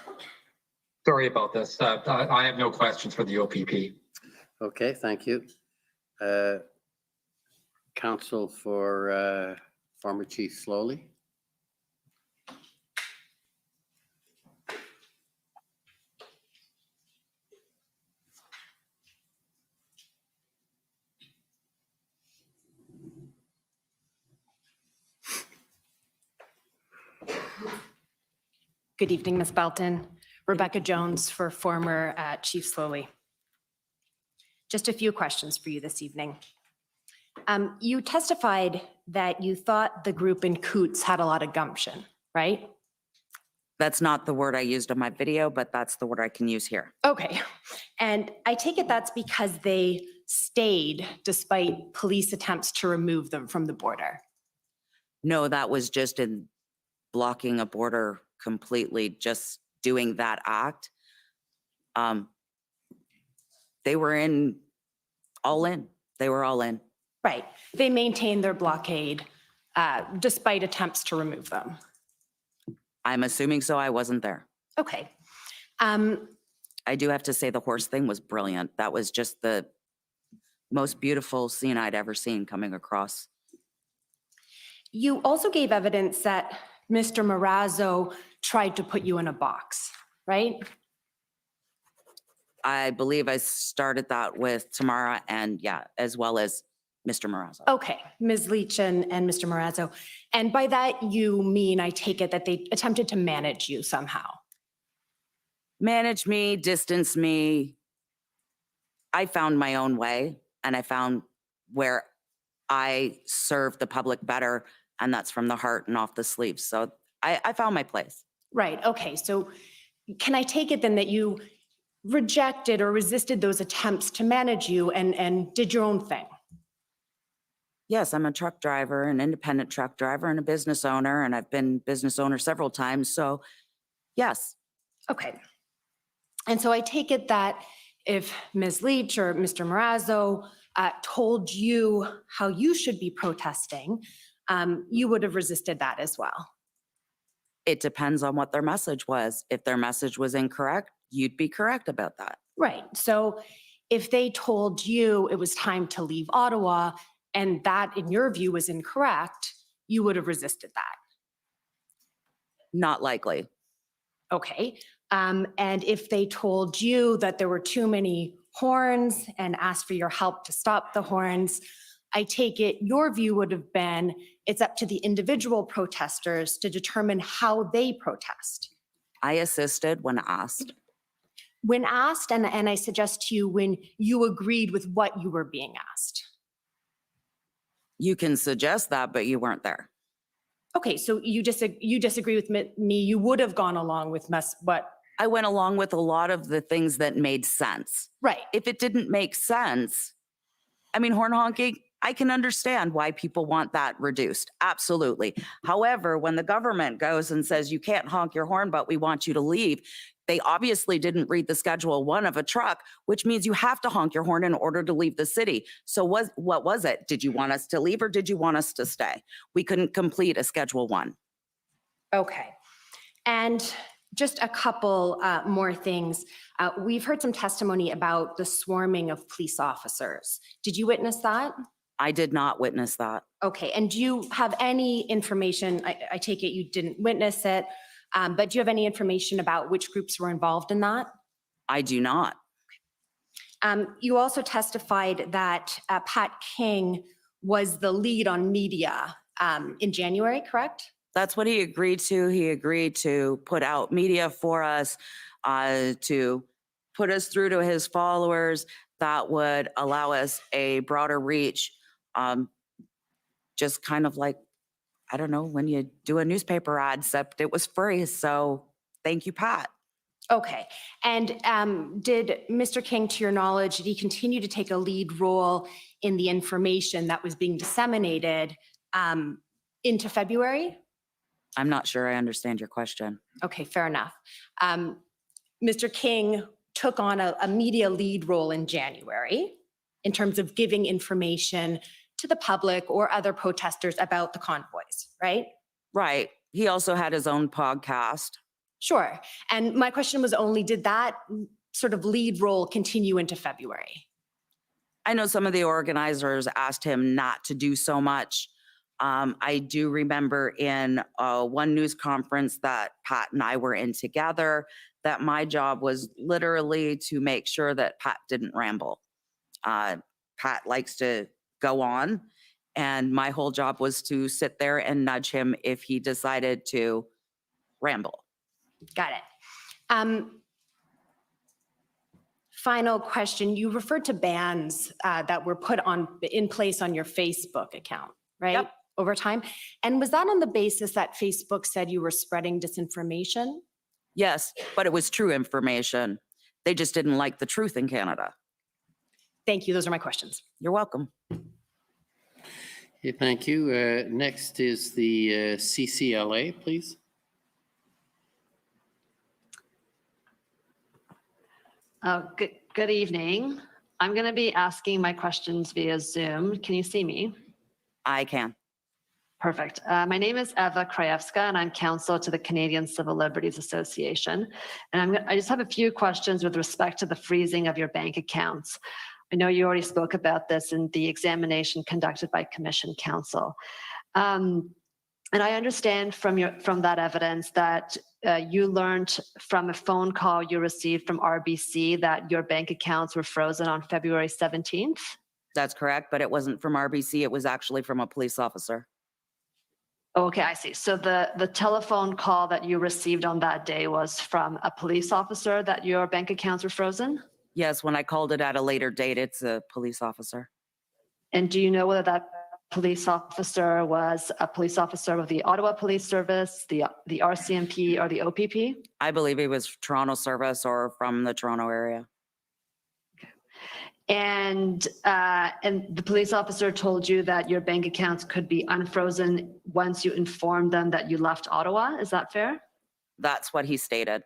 Sorry about this. I have no questions for the OPP. Okay, thank you. Counsel for former Chief Slowly. Good evening, Ms. Belton. Rebecca Jones for former Chief Slowly. Just a few questions for you this evening. You testified that you thought the group in Coots had a lot of gumption, right? That's not the word I used in my video, but that's the word I can use here. Okay. And I take it that's because they stayed despite police attempts to remove them from the border. No, that was just in blocking a border completely, just doing that act. They were all in. They were all in. Right. They maintained their blockade despite attempts to remove them. I'm assuming so. I wasn't there. Okay. I do have to say the horse thing was brilliant. That was just the most beautiful scene I'd ever seen coming across. You also gave evidence that Mr. Marazzo tried to put you in a box, right? I believe I started that with Tamara and yeah, as well as Mr. Marazzo. Okay, Ms. Leach and Mr. Marazzo. And by that, you mean, I take it, that they attempted to manage you somehow? Manage me, distance me. I found my own way, and I found where I serve the public better, and that's from the heart and off the sleeves. So I found my place. Right, okay. So can I take it then that you rejected or resisted those attempts to manage you and did your own thing? Yes, I'm a truck driver, an independent truck driver and a business owner, and I've been business owner several times. So yes. Okay. And so I take it that if Ms. Leach or Mr. Marazzo told you how you should be protesting, you would have resisted that as well. It depends on what their message was. If their message was incorrect, you'd be correct about that. Right. So if they told you it was time to leave Ottawa and that in your view was incorrect, you would have resisted that. Not likely. Okay. And if they told you that there were too many horns and asked for your help to stop the horns, I take it your view would have been it's up to the individual protesters to determine how they protest. I assisted when asked. When asked, and I suggest to you when you agreed with what you were being asked. You can suggest that, but you weren't there. Okay, so you disagree with me. You would have gone along with what? I went along with a lot of the things that made sense. Right. If it didn't make sense, I mean, horn honking, I can understand why people want that reduced. Absolutely. However, when the government goes and says you can't honk your horn, but we want you to leave, They obviously didn't read the Schedule 1 of a truck, which means you have to honk your horn in order to leave the city. So what was it? Did you want us to leave or did you want us to stay? We couldn't complete a Schedule 1. Okay. And just a couple more things. We've heard some testimony about the swarming of police officers. Did you witness that? I did not witness that. Okay, and do you have any information, I take it you didn't witness it, but do you have any information about which groups were involved in that? I do not. You also testified that Pat King was the lead on media in January, correct? That's what he agreed to. He agreed to put out media for us, to put us through to his followers that would allow us a broader reach. Just kind of like, I don't know, when you do a newspaper ad, except it was free. So thank you, Pat. Okay, and did Mr. King, to your knowledge, did he continue to take a lead role in the information that was being disseminated into February? I'm not sure I understand your question. Okay, fair enough. Mr. King took on a media lead role in January in terms of giving information to the public or other protesters about the convoys, right? Right. He also had his own podcast. Sure. And my question was only, did that sort of lead role continue into February? I know some of the organizers asked him not to do so much. I do remember in one news conference that Pat and I were in together, that my job was literally to make sure that Pat didn't ramble. Pat likes to go on, and my whole job was to sit there and nudge him if he decided to ramble. Got it. Final question. You referred to bans that were put in place on your Facebook account, right? Yep. Over time. And was that on the basis that Facebook said you were spreading disinformation? Yes, but it was true information. They just didn't like the truth in Canada. Thank you. Those are my questions. You're welcome. Okay, thank you. Next is the CCLA, please. Good evening. I'm going to be asking my questions via Zoom. Can you see me? I can. Perfect. My name is Eva Krajewska, and I'm counsel to the Canadian Civil Liberties Association. And I just have a few questions with respect to the freezing of your bank accounts. I know you already spoke about this in the examination conducted by Commission Counsel. And I understand from that evidence that you learned from a phone call you received from RBC that your bank accounts were frozen on February 17th. That's correct, but it wasn't from RBC. It was actually from a police officer. Okay, I see. So the telephone call that you received on that day was from a police officer that your bank accounts were frozen? Yes, when I called it at a later date, it's a police officer. And do you know whether that police officer was a police officer of the Ottawa Police Service, the RCMP, or the OPP? I believe he was Toronto service or from the Toronto area. And the police officer told you that your bank accounts could be unfrozen once you informed them that you left Ottawa. Is that fair? That's what he stated.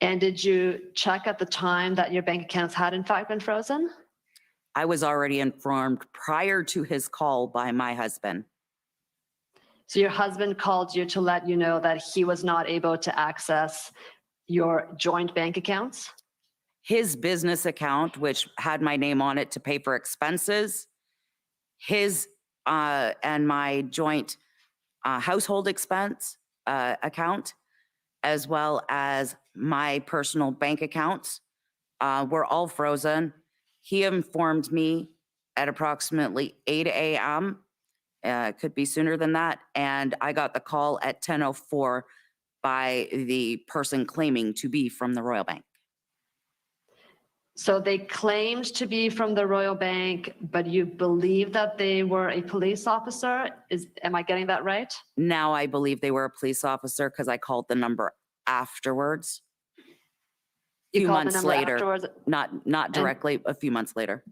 And did you check at the time that your bank accounts had in fact been frozen? I was already informed prior to his call by my husband. So your husband called you to let you know that he was not able to access your joint bank accounts? His business account, which had my name on it to pay for expenses, his and my joint household expense account, as well as my personal bank accounts, were all frozen. He informed me at approximately 8 a.m. Could be sooner than that. And I got the call at 10:04 by the person claiming to be from the Royal Bank. So they claimed to be from the Royal Bank, but you believe that they were a police officer? Am I getting that right? Now I believe they were a police officer because I called the number afterwards. A few months later, not directly, a few months later.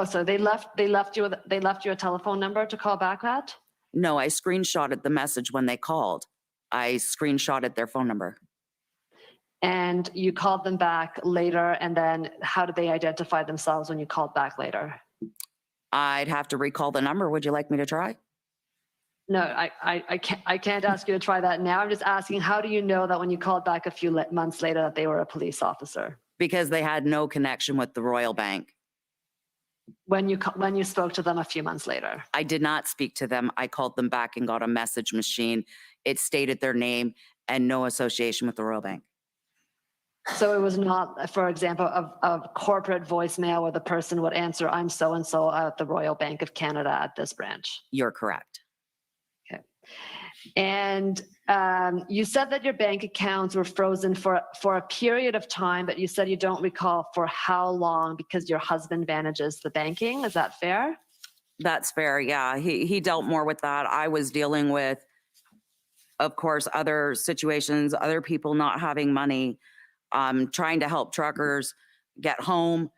So they left you a telephone number to call back at? No, I screenshotted the message when they called. I screenshotted their phone number. And you called them back later, and then how did they identify themselves when you called back later? I'd have to recall the number. Would you like me to try? No, I can't ask you to try that now. I'm just asking, how do you know that when you called back a few months later that they were a police officer? Because they had no connection with the Royal Bank. When you spoke to them a few months later? I did not speak to them. I called them back and got a message machine. It stated their name and no association with the Royal Bank. So it was not, for example, a corporate voicemail where the person would answer, I'm so-and-so at the Royal Bank of Canada at this branch. You're correct. Okay. And you said that your bank accounts were frozen for a period of time, but you said you don't recall for how long because your husband manages the banking. Is that fair? That's fair. Yeah, he dealt more with that. I was dealing with, of course, other situations, other people not having money, trying to help truckers get home.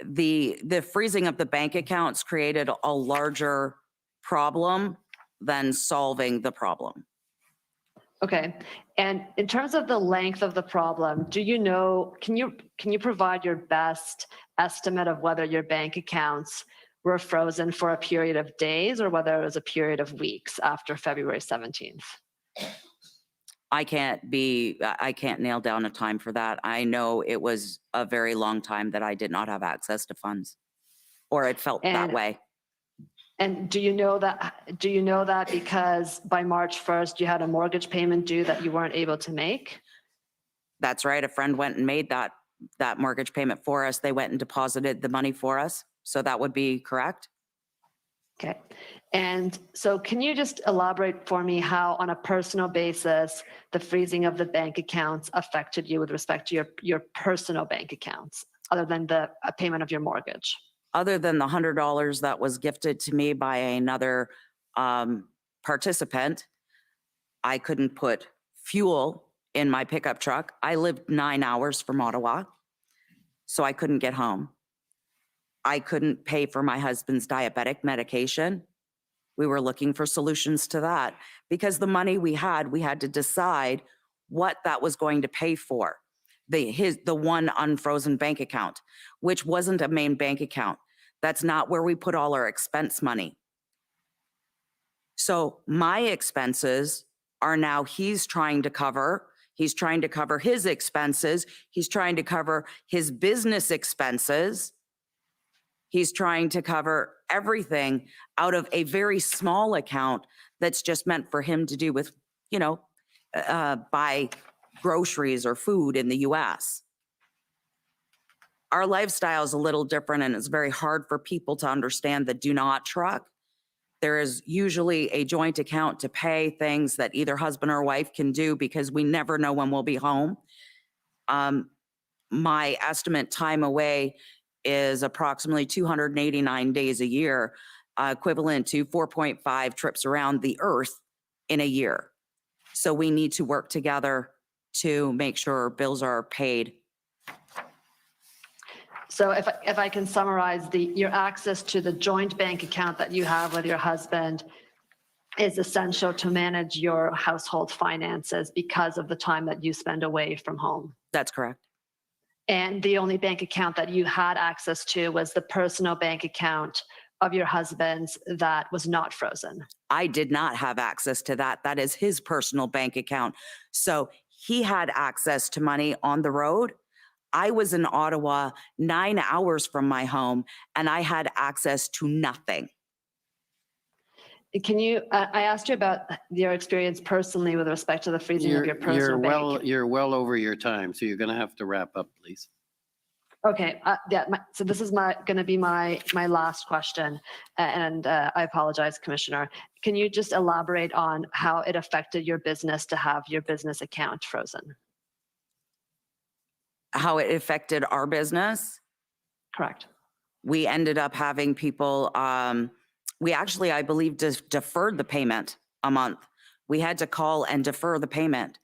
The freezing of the bank accounts created a larger problem than solving the problem. Okay. And in terms of the length of the problem, do you know, can you provide your best estimate of whether your bank accounts were frozen for a period of days or whether it was a period of weeks after February 17th? I can't nail down a time for that. I know it was a very long time that I did not have access to funds, or it felt that way. And do you know that because by March 1st, you had a mortgage payment due that you weren't able to make? That's right. A friend went and made that mortgage payment for us. They went and deposited the money for us. So that would be correct. Okay. And so can you just elaborate for me how on a personal basis, the freezing of the bank accounts affected you with respect to your personal bank accounts, other than the payment of your mortgage? Other than the $100 that was gifted to me by another participant, I couldn't put fuel in my pickup truck. I lived 9 hours from Ottawa, so I couldn't get home. I couldn't pay for my husband's diabetic medication. We were looking for solutions to that because the money we had to decide what that was going to pay for. The one unfrozen bank account, which wasn't a main bank account. That's not where we put all our expense money. So my expenses are now he's trying to cover his expenses. He's trying to cover his business expenses. He's trying to cover everything out of a very small account that's just meant for him to do with, buy groceries or food in the US. Our lifestyle is a little different, and it's very hard for people to understand that do not truck. There is usually a joint account to pay things that either husband or wife can do because we never know when we'll be home. My estimate time away is approximately 289 days a year, equivalent to 4.5 trips around the earth in a year. So we need to work together to make sure bills are paid. So if I can summarize, your access to the joint bank account that you have with your husband is essential to manage your household finances because of the time that you spend away from home. That's correct. And the only bank account that you had access to was the personal bank account of your husband's that was not frozen. I did not have access to that. That is his personal bank account. So he had access to money on the road. I was in Ottawa 9 hours from my home, and I had access to nothing. Can you, I asked you about your experience personally with respect to the freezing of your personal bank. You're well over your time, so you're going to have to wrap up, please. Okay, so this is going to be my last question, and I apologize, Commissioner. Can you just elaborate on how it affected your business to have your business account frozen? How it affected our business? Correct. We ended up having people, we actually, I believe, deferred the payment a month. We had to call and defer the payment.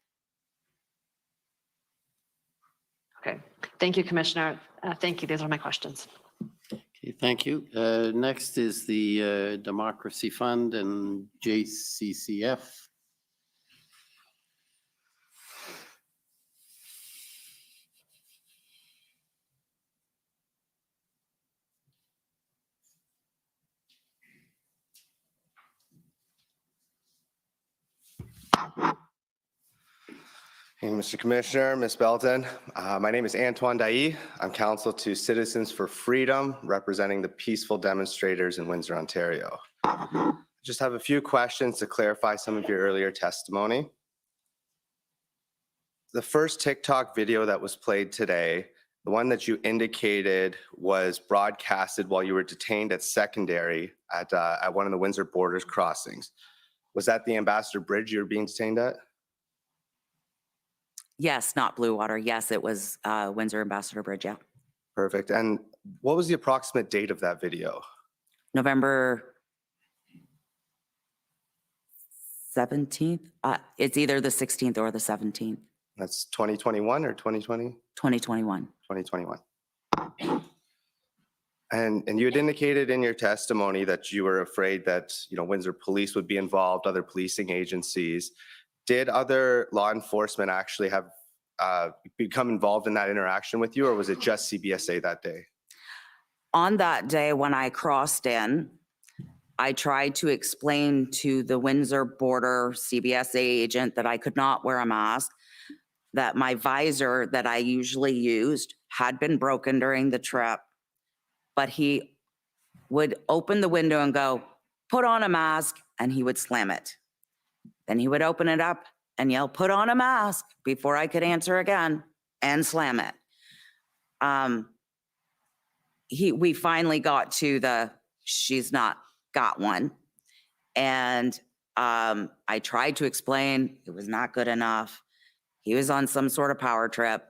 Okay, thank you, Commissioner. Thank you. These are my questions. Okay, thank you. Next is the Democracy Fund and JCCF. Hey, Mr. Commissioner, Ms. Belton. My name is Antoine Dailly. I'm counsel to Citizens for Freedom, representing the peaceful demonstrators in Windsor, Ontario. Just have a few questions to clarify some of your earlier testimony. The first TikTok video that was played today, the one that you indicated was broadcasted while you were detained at Secondary at one of the Windsor Borders crossings. Was that the Ambassador Bridge you were being detained at? Yes, not Blue Water. Yes, it was Windsor Ambassador Bridge, yeah. Perfect. And what was the approximate date of that video? November 17th. It's either the 16th or the 17th, That's 2021 or 2020? 2021. 2021. And you had indicated in your testimony that you were afraid that, Windsor Police would be involved, other policing agencies. Did other law enforcement actually have become involved in that interaction with you, or was it just CBSA that day? On that day when I crossed in, I tried to explain to the Windsor Border CBSA agent that I could not wear a mask, that my visor that I usually used had been broken during the trip, but he would open the window and go, "Put on a mask," and he would slam it. Then he would open it up and yell, "Put on a mask," before I could answer again and slam it. We finally got to the, "She's not got one." And I tried to explain, it was not good enough. He was on some sort of power trip,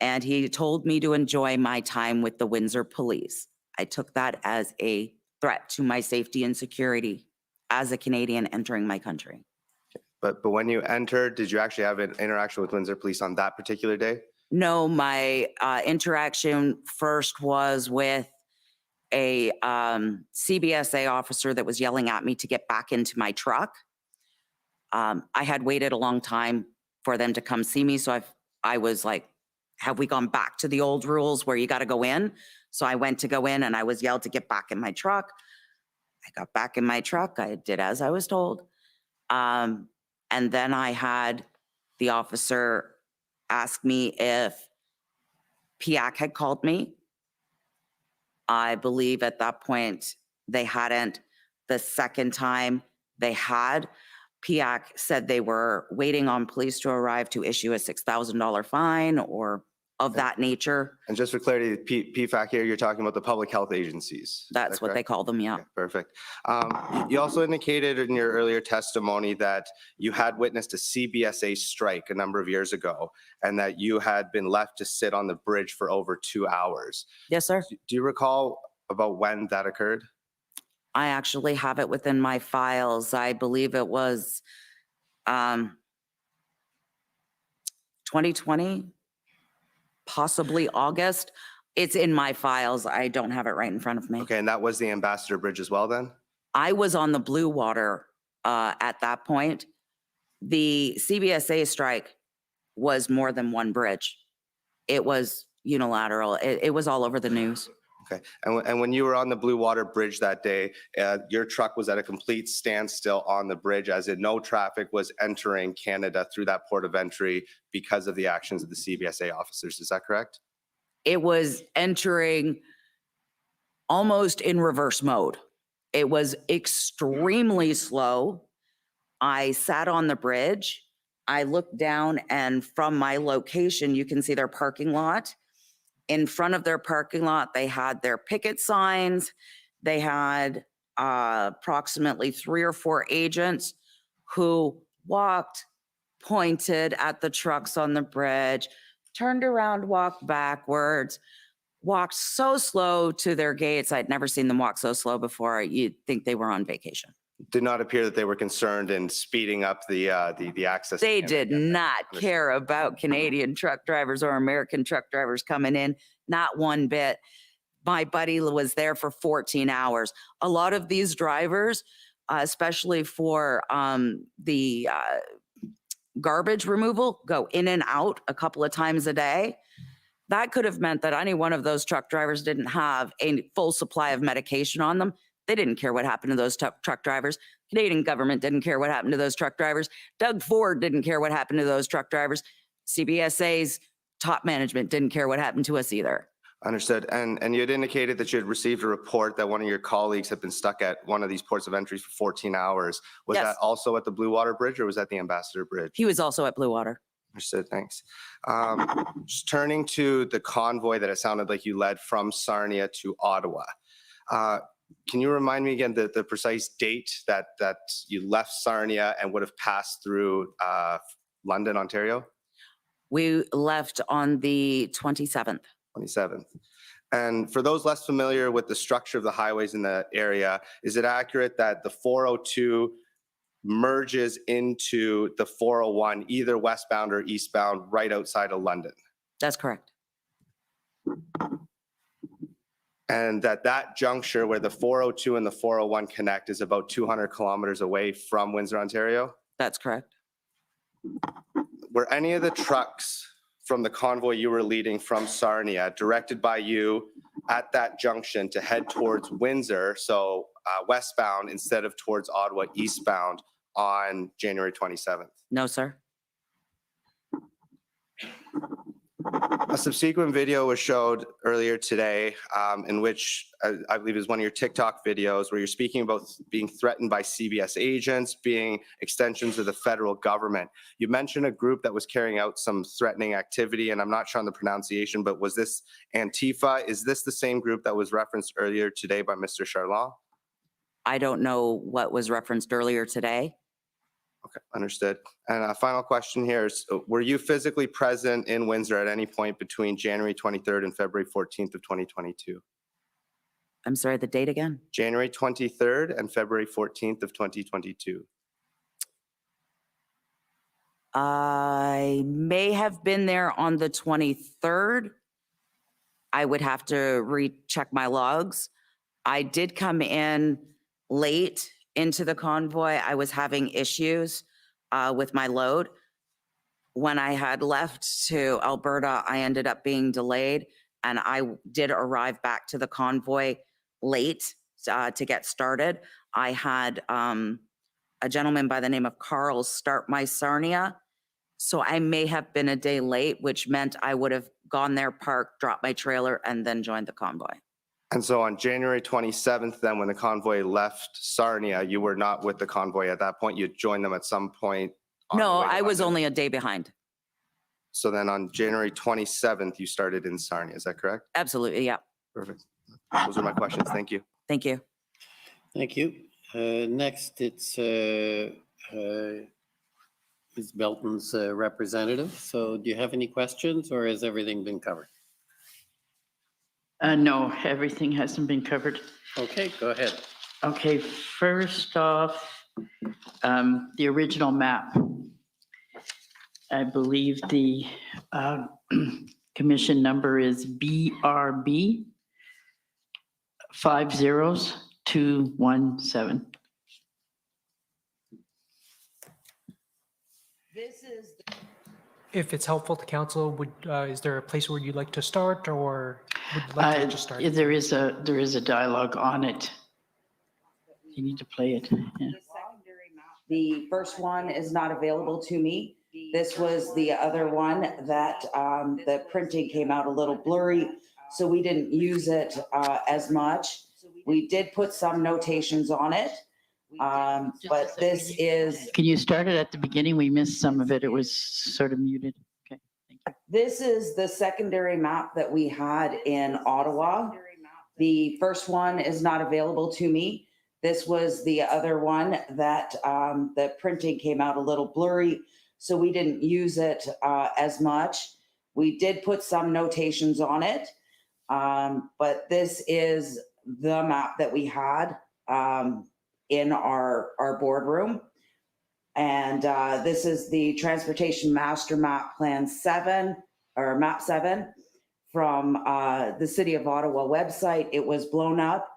and he told me to enjoy my time with the Windsor Police. I took that as a threat to my safety and security as a Canadian entering my country. But when you entered, did you actually have an interaction with Windsor Police on that particular day? No, my interaction first was with a CBSA officer that was yelling at me to get back into my truck. I had waited a long time for them to come see me, so I was like, have we gone back to the old rules where you got to go in? So I went to go in and I was yelled to get back in my truck. I got back in my truck. I did as I was told. And then I had the officer ask me if PIAC had called me. I believe at that point they hadn't. The second time they had, PIAC said they were waiting on police to arrive to issue a $6,000 fine or of that nature. And just for clarity, PFAC here, you're talking about the public health agencies. That's what they call them, yeah. Okay, perfect. You also indicated in your earlier testimony that you had witnessed a CBSA strike a number of years ago, and that you had been left to sit on the bridge for over 2 hours. Yes, sir. Do you recall about when that occurred? I actually have it within my files. I believe it was 2020, possibly August. It's in my files. I don't have it right in front of me. Okay, and that was the Ambassador Bridge as well then? I was on the Blue Water at that point. The CBSA strike was more than one bridge. It was unilateral. It was all over the news. Okay, and when you were on the Blue Water Bridge that day, your truck was at a complete standstill on the bridge, as in no traffic was entering Canada through that port of entry because of the actions of the CBSA officers. Is that correct? It was entering almost in reverse mode. It was extremely slow. I sat on the bridge. I looked down, and from my location, you can see their parking lot. In front of their parking lot, they had their picket signs. They had approximately 3 or 4 agents who walked, pointed at the trucks on the bridge, turned around, walked backwards, walked so slow to their gates. I'd never seen them walk so slow before. You'd think they were on vacation. Did not appear that they were concerned in speeding up the access. They did not care about Canadian truck drivers or American truck drivers coming in, not one bit. My buddy was there for 14 hours. A lot of these drivers, especially for the garbage removal, go in and out a couple of times a day. That could have meant that any one of those truck drivers didn't have a full supply of medication on them. They didn't care what happened to those truck drivers. Canadian government didn't care what happened to those truck drivers. Doug Ford didn't care what happened to those truck drivers. CBSA's top management didn't care what happened to us either. Understood. And you had indicated that you had received a report that one of your colleagues had been stuck at one of these ports of entry for 14 hours. Was Yes. that also at the Blue Water Bridge or was that the Ambassador Bridge? He was also at Blue Water. Understood. Thanks. Just turning to the convoy that it sounded like you led from Sarnia to Ottawa. Can you remind me again the precise date that you left Sarnia and would have passed through London, Ontario? We left on the 27th. 27th. And for those less familiar with the structure of the highways in the area, is it accurate that the 402 merges into the 401, either westbound or eastbound, right outside of London? That's correct. And that juncture where the 402 and the 401 connect is about 200 kilometers away from Windsor, Ontario? That's correct. Were any of the trucks from the convoy you were leading from Sarnia directed by you at that junction to head towards Windsor, so westbound, instead of towards Ottawa eastbound on January 27th? No, sir. A subsequent video was showed earlier today in which I believe is one of your TikTok videos where you're speaking about being threatened by CBS agents, being extensions of the federal government. You mentioned a group that was carrying out some threatening activity, and I'm not sure on the pronunciation, but was this Antifa? Is this the same group that was referenced earlier today by Mr. Charland? I don't know what was referenced earlier today. Okay, understood. And a final question here is, were you physically present in Windsor at any point between January 23rd and February 14th of 2022? I'm sorry, the date again? January 23rd and February 14th of 2022. I may have been there on the 23rd. I would have to recheck my logs. I did come in late into the convoy. I was having issues with my load. When I had left to Alberta, I ended up being delayed, and I did arrive back to the convoy late to get started. I had a gentleman by the name of Carl start my Sarnia, so I may have been a day late, which meant I would have gone there, parked, dropped my trailer, and then joined the convoy. And so on January 27th, then when the convoy left Sarnia, you were not with the convoy at that point. You joined them at some point. No, I was only a day behind. So then on January 27th, you started in Sarnia. Is that correct? Absolutely, yeah. Perfect. Those are my questions. Thank you. Thank you. Thank you. Next, it's Ms. Belton's representative. So do you have any questions or has everything been covered? No, everything hasn't been covered. Okay, go ahead. Okay, first off, the original map. I believe the commission number is BRB 50217. This is If it's helpful to council, is there a place where you'd like to start, or would you like to just start? There is a dialogue on it. You need to play it. Yeah. The first one is not available to me. This was the other one that the printing came out a little blurry, so we didn't use it as much. We did put some notations on it, but this is. Can you start it at the beginning? We missed some of it. It was sort of muted. Okay, thank you. This is the secondary map that we had in Ottawa. The first one is not available to me. This was the other one that the printing came out a little blurry, so we didn't use it as much. We did put some notations on it, but this is the map that we had in our boardroom. And this is the Transportation Master Map Plan 7, or Map 7, from the City of Ottawa website. It was blown up.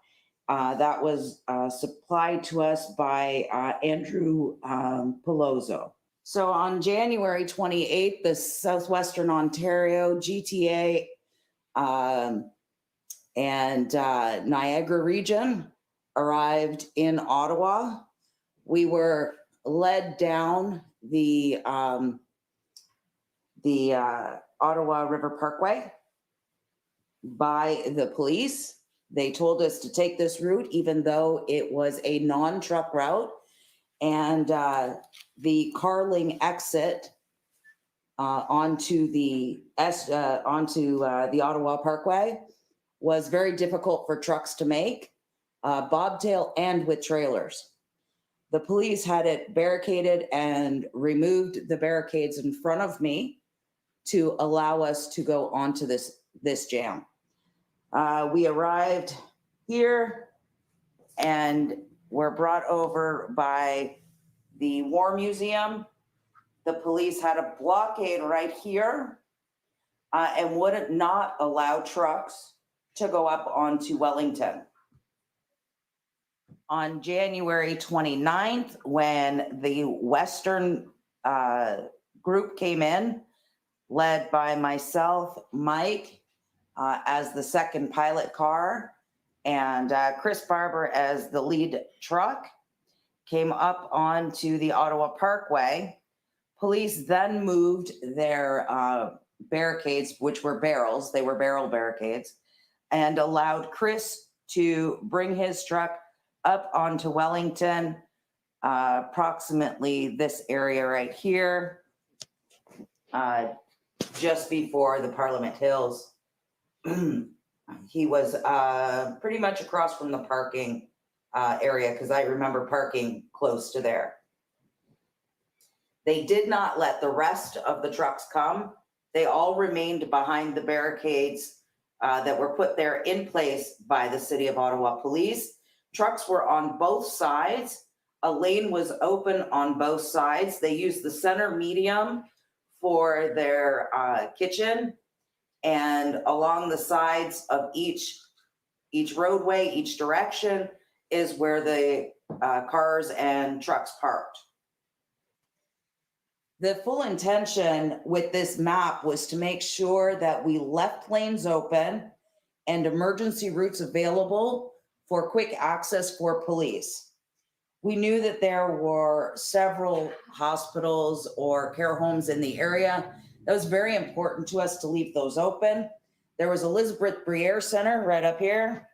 That was supplied to us by Andrew Pelozzo. So on January 28th, the Southwestern Ontario, GTA, and Niagara region arrived in Ottawa, we were led down the Ottawa River Parkway by the police. They told us to take this route, even though it was a non-truck route. And the Carling exit onto the Ottawa Parkway was very difficult for trucks to make, bobtail and with trailers. The police had it barricaded and removed the barricades in front of me to allow us to go onto this jam. We arrived here and were brought over by the War Museum. The police had a blockade right here and wouldn't not allow trucks to go up onto Wellington. On January 29th, when the Western group came in, led by myself, Mike, as the second pilot car, and Chris Barber as the lead truck, came up onto the Ottawa Parkway. Police then moved their barricades, which were barrels, they were barrel barricades, and allowed Chris to bring his truck up onto Wellington, approximately this area right here, just before the Parliament Hills. He was pretty much across from the parking area, because I remember parking close to there. They did not let the rest of the trucks come. They all remained behind the barricades that were put there in place by the City of Ottawa Police. Trucks were on both sides. A lane was open on both sides. They used the center medium for their kitchen, and along the sides of each roadway, each direction, is where the cars and trucks parked. The full intention with this map was to make sure that we left lanes open and emergency routes available for quick access for police. We knew that there were several hospitals or care homes in the area. That was very important to us to leave those open. There was Elizabeth Briere Center right up here.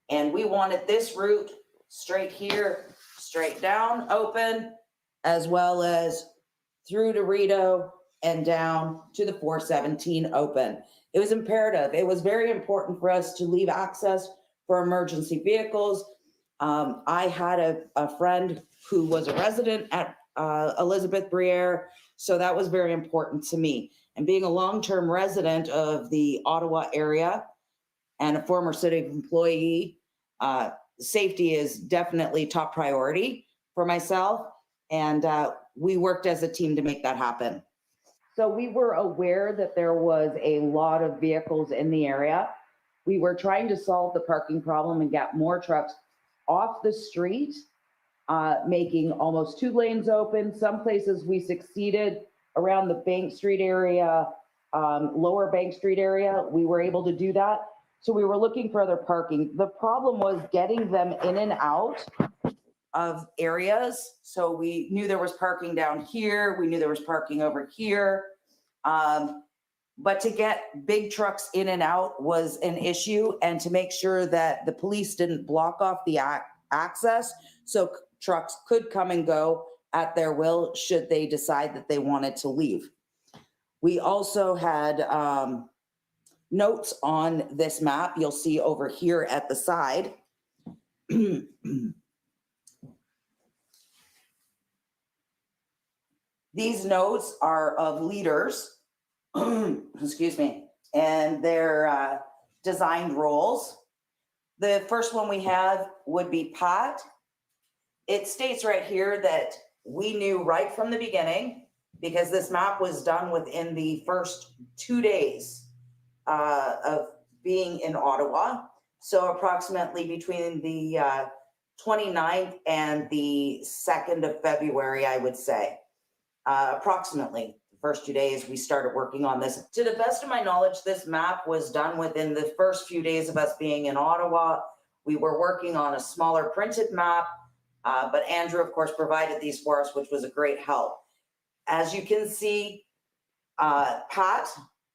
And we wanted this route straight here, straight down, open, as well as through to Rideau and down to the 417 open. It was imperative. It was very important for us to leave access for emergency vehicles. I had a friend who was a resident at Elizabeth Briere, so that was very important to me. And being a long-term resident of the Ottawa area and a former city employee, safety is definitely top priority for myself. And we worked as a team to make that happen. So we were aware that there was a lot of vehicles in the area. We were trying to solve the parking problem and get more trucks off the street, making almost 2 lanes open. Some places we succeeded around the Bank Street area, lower Bank Street area. We were able to do that. So we were looking for other parking. The problem was getting them in and out of areas. So we knew there was parking down here. We knew there was parking over here. But to get big trucks in and out was an issue, and to make sure that the police didn't block off the access so trucks could come and go at their will should they decide that they wanted to leave. We also had notes on this map you'll see over here at the side. These notes are of leaders, excuse me, and their designed roles. The first one we have would be Pat. It states right here that we knew right from the beginning, because this map was done within the first 2 days of being in Ottawa. So approximately between the 29th and the 2nd of February, I would say. Approximately first 2 days, we started working on this. To the best of my knowledge, this map was done within the first few days of us being in Ottawa. We were working on a smaller printed map, but Andrew, of course, provided these for us, which was a great help. As you can see, Pat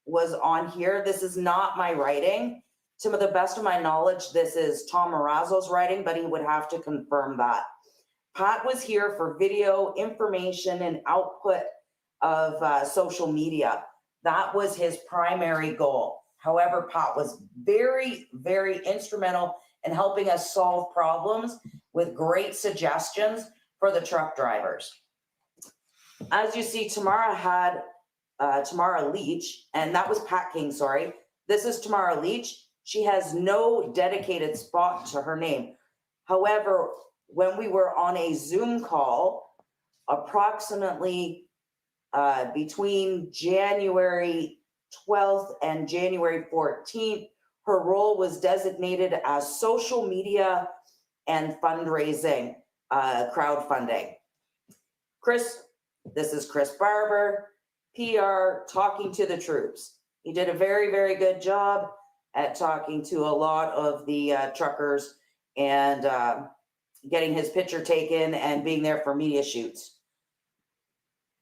was on here. This is not my writing. To the best of my knowledge, this is Tom Morazzo's writing, but he would have to confirm that. Pat was here for video information and output of social media. That was his primary goal. However, Pat was very, very instrumental in helping us solve problems with great suggestions for the truck drivers. As you see, Tamara had Tamara Leach, and that was Pat King, sorry. This is Tamara Leach. She has no dedicated spot to her name. However, when we were on a Zoom call, approximately between January 12th and January 14th, her role was designated as social media and fundraising, crowdfunding. This is Chris Barber, PR, talking to the troops. He did a very, very good job at talking to a lot of the truckers and getting his picture taken and being there for media shoots.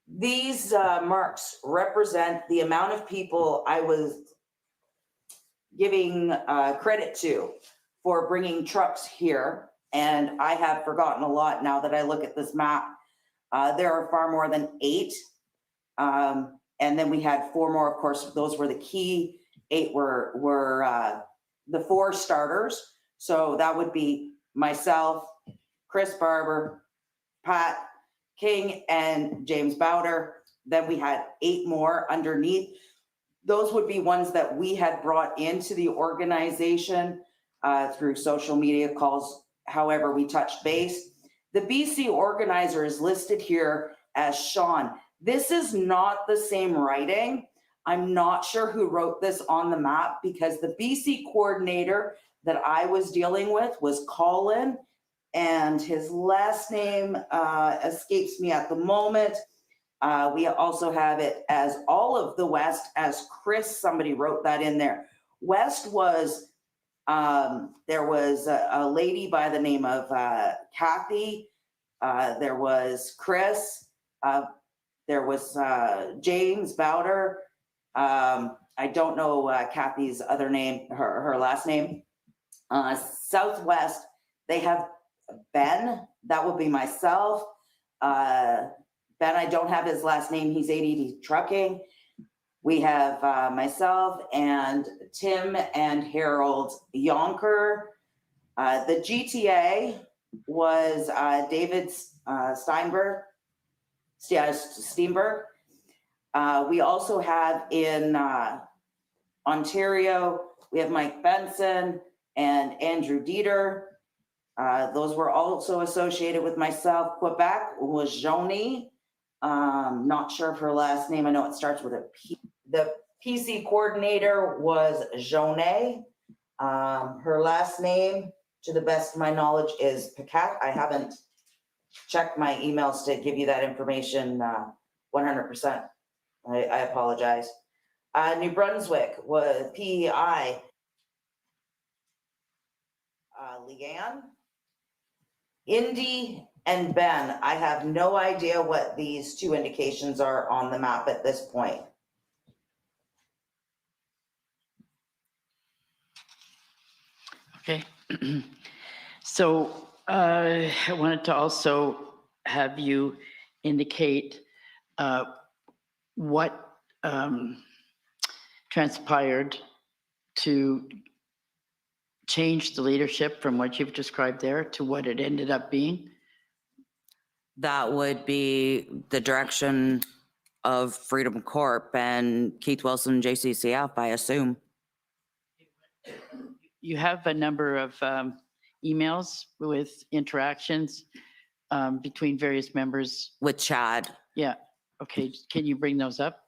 These marks represent the amount of people I was giving credit to for bringing trucks here. And I have forgotten a lot now that I look at this map. There are far more than 8. And then we had 4 more, of course, those were the key. 8 were the 4 starters. So that would be myself, Chris Barber, Pat King, and James Bowder. Then we had 8 more underneath. Those would be ones that we had brought into the organization through social media calls. However, we touched base. The BC organizer is listed here as Sean. This is not the same writing. I'm not sure who wrote this on the map because the BC coordinator that I was dealing with was Colin, and his last name escapes me at the moment. We also have it as all of the West as Chris. Somebody wrote that in there. West was, there was a lady by the name of Kathy. There was Chris. There was James Bowder. I don't know Kathy's other name, her last name. Southwest, they have Ben. That would be myself. Ben, I don't have his last name. He's 880 Trucking. We have myself and Tim and Harold Yonker. The GTA was David Steinberg. We also have in Ontario, we have Mike Benson and Andrew Dieter. Those were also associated with myself. Quebec was Joni. Not sure of her last name. I know it starts with a P. The PC coordinator was Jonet. Her last name, to the best of my knowledge, is Pacat. I haven't checked my emails to give you that information 100%. I apologize. New Brunswick was PEI. Leanne, Indy, and Ben. I have no idea what these 2 indications are on the map at this point. Okay. So I wanted to also have you indicate what transpired to change the leadership from what you've described there to what it ended up being? That would be the direction of Freedom Corp and Keith Wilson, JCCF, I assume. You have a number of emails with interactions between various members. With Chad. Yeah. Okay. Can you bring those up?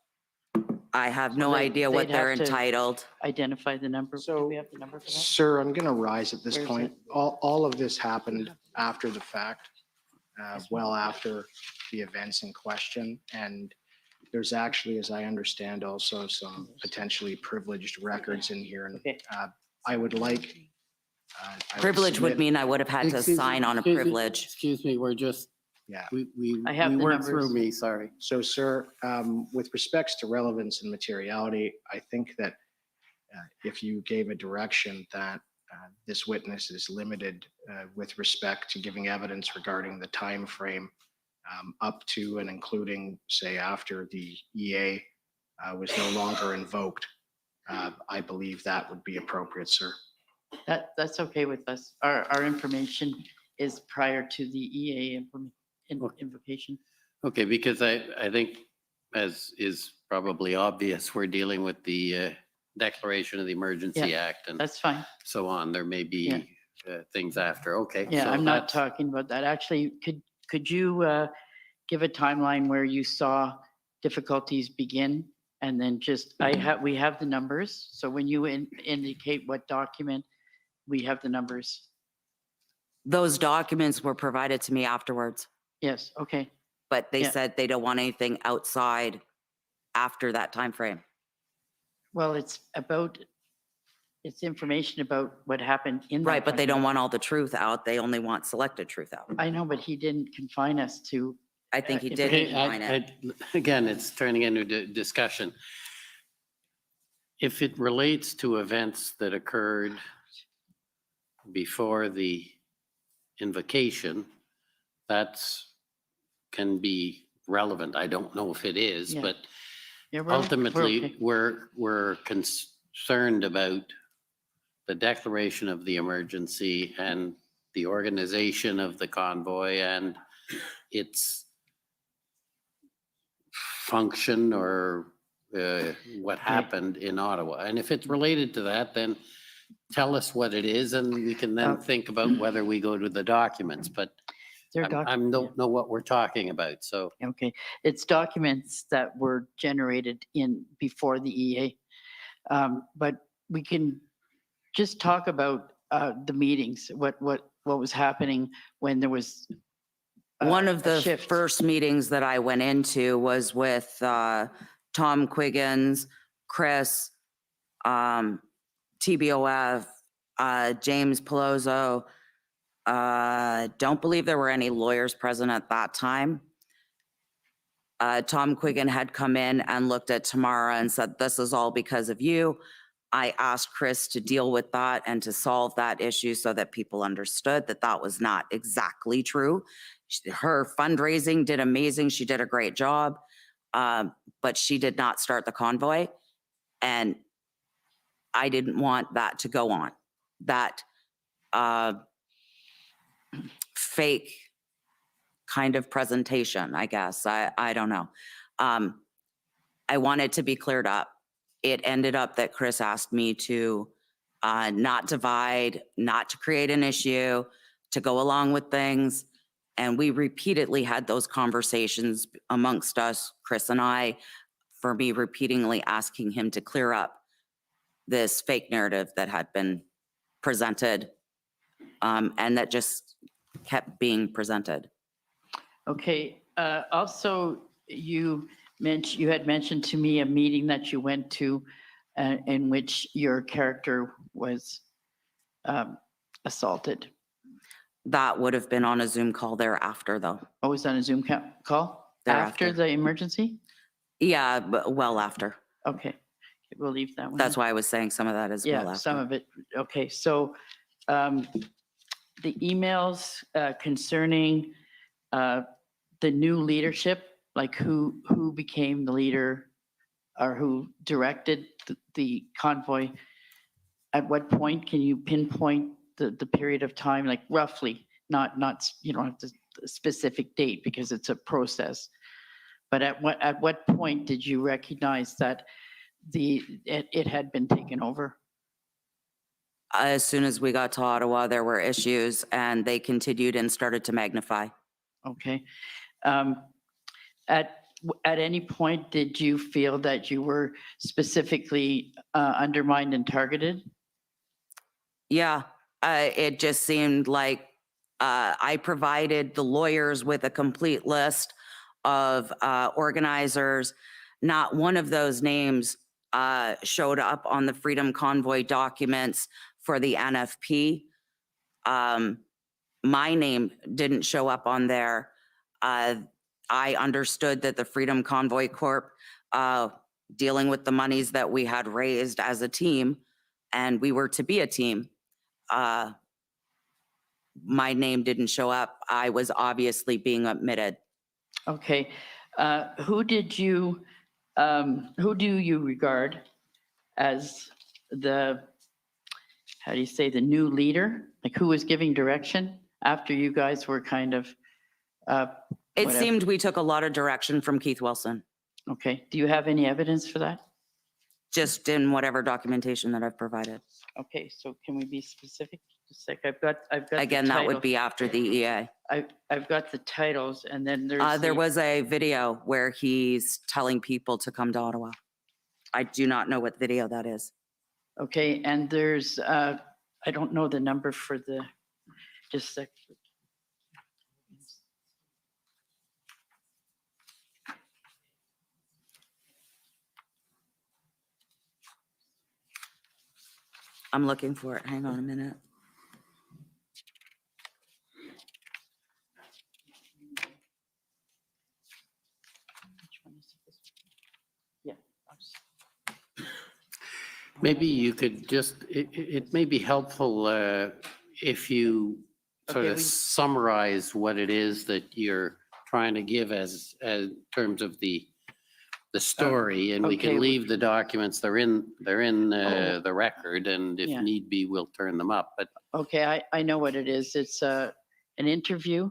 I have no idea what they're entitled. Identify the number. Do we have the number for that? Sir, I'm going to rise at this Where is point. it? All of this happened after the fact, well after the events in question. And There's actually, as I understand, also some potentially privileged records in here. And I would like. I Privilege would submit- mean I would have had to Excuse me, sign on a excuse me, privilege. Excuse me, we're just, Yeah. we I have the worked through numbers. me, sorry. So, sir, with respects to relevance and materiality, I think that if you gave a direction that this witness is limited with respect to giving evidence regarding the time frame up to and including, say, after the EA was no longer invoked, I believe that would be appropriate, sir. That's okay with us. Our information is prior to the EA invocation. Okay, because I think, as is probably obvious, we're dealing with the Declaration of the Emergency Yeah, Act and That's fine. so on. There may be things after. Okay. Yeah, so I'm not that's- talking about that. Actually, could you give a timeline where you saw difficulties begin? And then we have the numbers. So when you indicate what document, we have the numbers. Those documents were provided to me afterwards, Yes, okay. but they Yeah. said they don't want anything outside after that time frame. Well, it's information about what happened in that Right, but they country. don't want all the truth out. They only want selected truth out. I know, but he didn't confine us to. I think he if did it- confine it. Again, it's turning into discussion. If it relates to events that occurred before the invocation, that's can be relevant. I don't know if it is, Yeah. but Yeah, we're ultimately, okay. we're concerned about the declaration of the emergency and the organization of the convoy and its function or what happened in Ottawa. And if it's related to that, then tell us what it is and we can then think about whether we go to the documents. But I don't know what we're talking about, so. Okay, it's documents that were generated before the EA. But we can just talk about the meetings, what was happening when there was One of a the shift. first meetings that I went into was with Tom Quiggins, Chris, TBOF, James Pelozzo. Don't believe there were any lawyers present at that time. Tom Quiggin had come in and looked at Tamara and said, "This is all because of you." I asked Chris to deal with that and to solve that issue so that people understood that that was not exactly true. Her fundraising did amazing. She did a great job, but she did not start the convoy. And I didn't want that to go on. That fake kind of presentation, I guess. I don't know. I wanted to be cleared up. It ended up that Chris asked me to not divide, not to create an issue, to go along with things. And we repeatedly had those conversations amongst us, Chris and I, for me repeatedly asking him to clear up this fake narrative that had been presented and that just kept being presented. Okay, also you had mentioned to me a meeting that you went to in which your character was assaulted. That would have been on a Zoom call thereafter, though. Oh, it was on a Zoom call? After the emergency? Yeah, but well after. Okay, we'll leave that one. That's why I was saying some of that as well Yeah, after. some of it. Okay, so the emails concerning the new leadership, like who became the leader or who directed the convoy, at what point can you pinpoint the period of time, like roughly, not you don't have the specific date because it's a process, but at what point did you recognize that it had been taken over? As soon as we got to Ottawa, there were issues and they continued and started to magnify. Okay. At any point, did you feel that you were specifically undermined and targeted? Yeah, it just seemed like I provided the lawyers with a complete list of organizers. Not one of those names showed up on the Freedom Convoy documents for the NFP. My name didn't show up on there. I understood that the Freedom Convoy Corp, dealing with the monies that we had raised as a team, and we were to be a team, my name didn't show up. I was obviously being omitted. Okay. Who do you regard as the, how do you say, the new leader? Like who was giving direction after you guys were kind of, It whatever? seemed we took a lot of direction from Keith Wilson, Okay. Do you have any evidence for that? just in whatever documentation that I've provided. Okay, so can we be specific? Just like I've got. the Again, that would title. be after the EA. I've got the titles and then there's. There the- was a video where he's telling people to come to Ottawa. I do not know what video that is. Okay, and there's, I don't know the number for the, just a sec. I'm looking for it. Hang on a minute. Which one is this? Yeah. Maybe you could just, it may be helpful if you sort Okay, of we- summarize what it is that you're trying to give as terms of the story, and we okay, can we- leave the documents, they're in Oh. the record, and if Yeah. need be, we'll turn them up, but Okay, I know what it is. It's an interview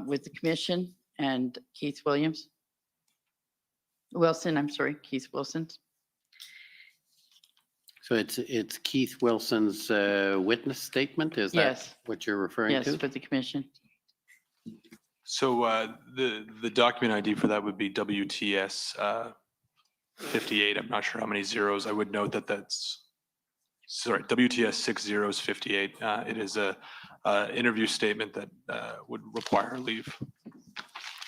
with the commission and Keith Williams. Wilson, I'm sorry, Keith Wilson. so it's Keith Wilson's witness statement, is that Yes. what you're referring Yes, to? for the commission. So the document ID for that would be WTS 58. I'm not sure how many zeros. I would note that that's, sorry, WTS 6058. It is a interview statement that would require leave.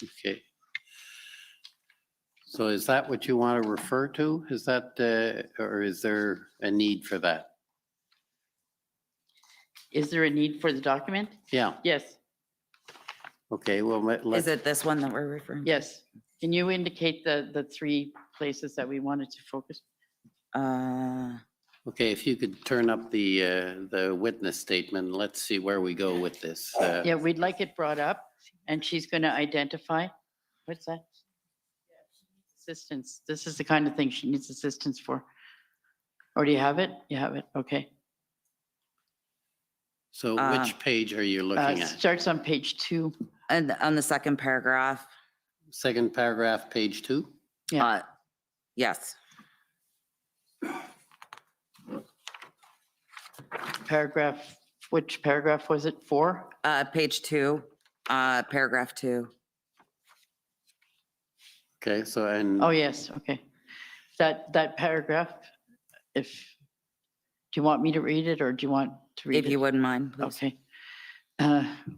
Okay. So is that what you want to refer to? Is that, or is there a need for that? Is there a need for the document? Yeah, Yes, okay, well, Is let's, it this one that we're referring to? yes. Can you indicate the three places that we wanted to focus? okay, if you could turn up the witness statement, let's see where we go with this. Yeah, we'd like it brought up and she's going to identify, what's that? Assistance. This is the kind of thing she needs assistance for. Or do you have it? You have it, okay. So which page are you looking at? Starts on page 2. And on the second paragraph. Second paragraph, page 2? Yeah. Yes. Paragraph, which paragraph was it? 4? Page 2, paragraph 2. Okay, so, and Oh, yes, okay. That paragraph, if, do you want me to read it or do you want to read it? If you wouldn't mind, please. Okay.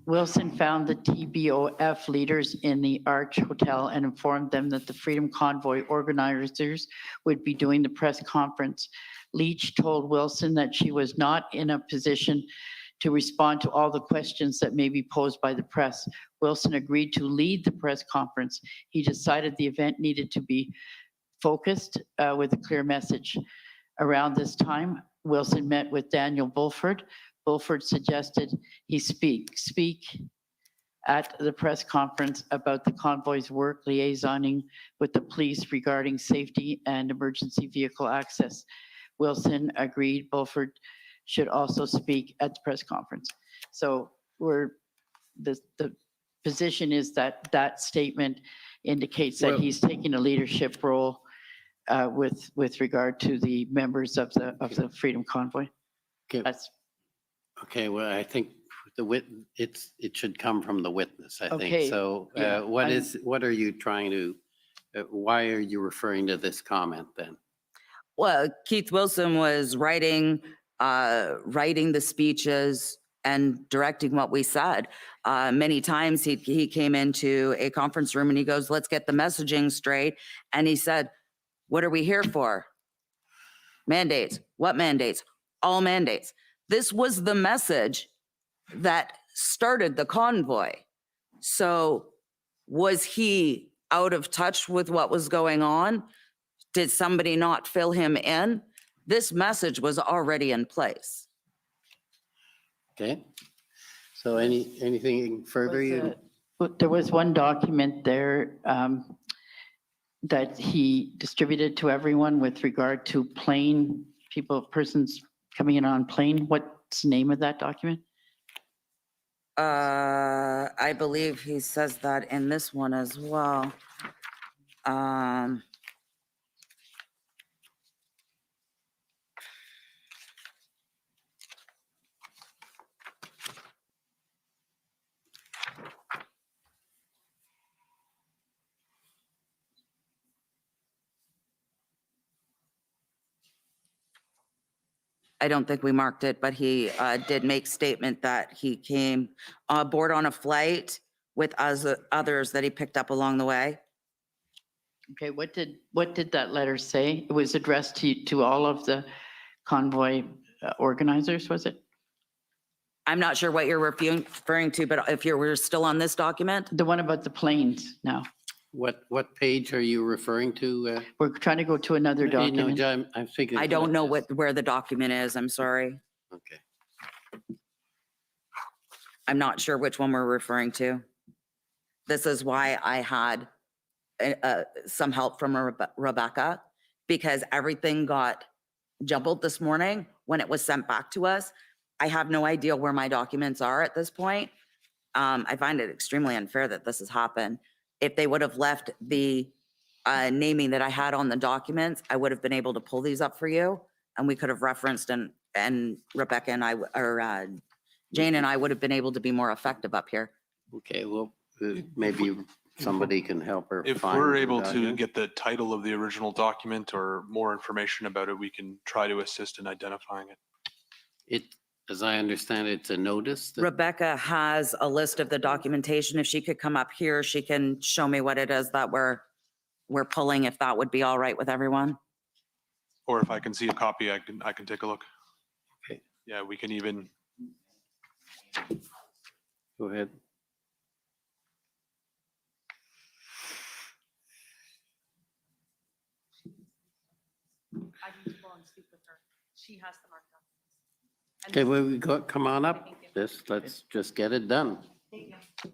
Wilson found the TBOF leaders in the Arch Hotel and informed them that the Freedom Convoy organizers would be doing the press conference. Leach told Wilson that she was not in a position to respond to all the questions that may be posed by the press. Wilson agreed to lead the press conference. He decided the event needed to be focused with a clear message. Around this time, Wilson met with Daniel Bulford. Bulford suggested he speak at the press conference about the convoy's work liaisoning with the police regarding safety and emergency vehicle access. Wilson agreed Bulford should also speak at the press conference. So the position is that that statement indicates that Well- he's taking a leadership role with regard to the members of the Freedom Convoy. Okay. That's okay, well, I think it should come from the witness, I Okay, think. So yeah, what are you trying to, why are you referring to this comment then? Well, Keith Wilson was writing the speeches and directing what we said. Many times he came into a conference room and he goes, let's get the messaging straight. And he said, what are we here for? Mandates. What mandates? All mandates. This was the message that started the convoy. So was he out of touch with what was going on? Did somebody not fill him in? This message was already in place. Okay. So anything further? There was one document there that he distributed to everyone with regard to persons coming in on plane. What's the name of that document? I believe he says that in this one as well. I don't think we marked it, but he did make statement that he came aboard on a flight with others that he picked up along the way. Okay, what did that letter say? It was addressed to all of the convoy organizers, was it? I'm not sure what you're referring to, but if we're still on this document. The one about the planes now. What page are you referring to? We're trying to go to another document. I'm thinking. I don't know where the document is. I'm sorry. Okay. I'm not sure which one we're referring to. This is why I had some help from Rebecca, because everything got jumbled this morning when it was sent back to us. I have no idea where my documents are at this point. I find it extremely unfair that this has happened. If they would have left the naming that I had on the documents, I would have been able to pull these up for you, and we could have referenced, and Rebecca and I, or Jane and I would have been able to be more effective up here. Okay, well, maybe somebody can help her. If find we're the able to document. get the title of the original document or more information about it, we can try to assist in identifying it. It, as I understand, it's a notice. Rebecca has a list of the documentation. If she could come up here, she can show me what it is that we're pulling, if that would be all right with everyone. Or if I can see a copy, I can take a look. Okay. Yeah, we can even. Go ahead. I need to go and speak with her. She has the marked documents. Okay, well, we got, come on up. Let's just get it done. Thank you.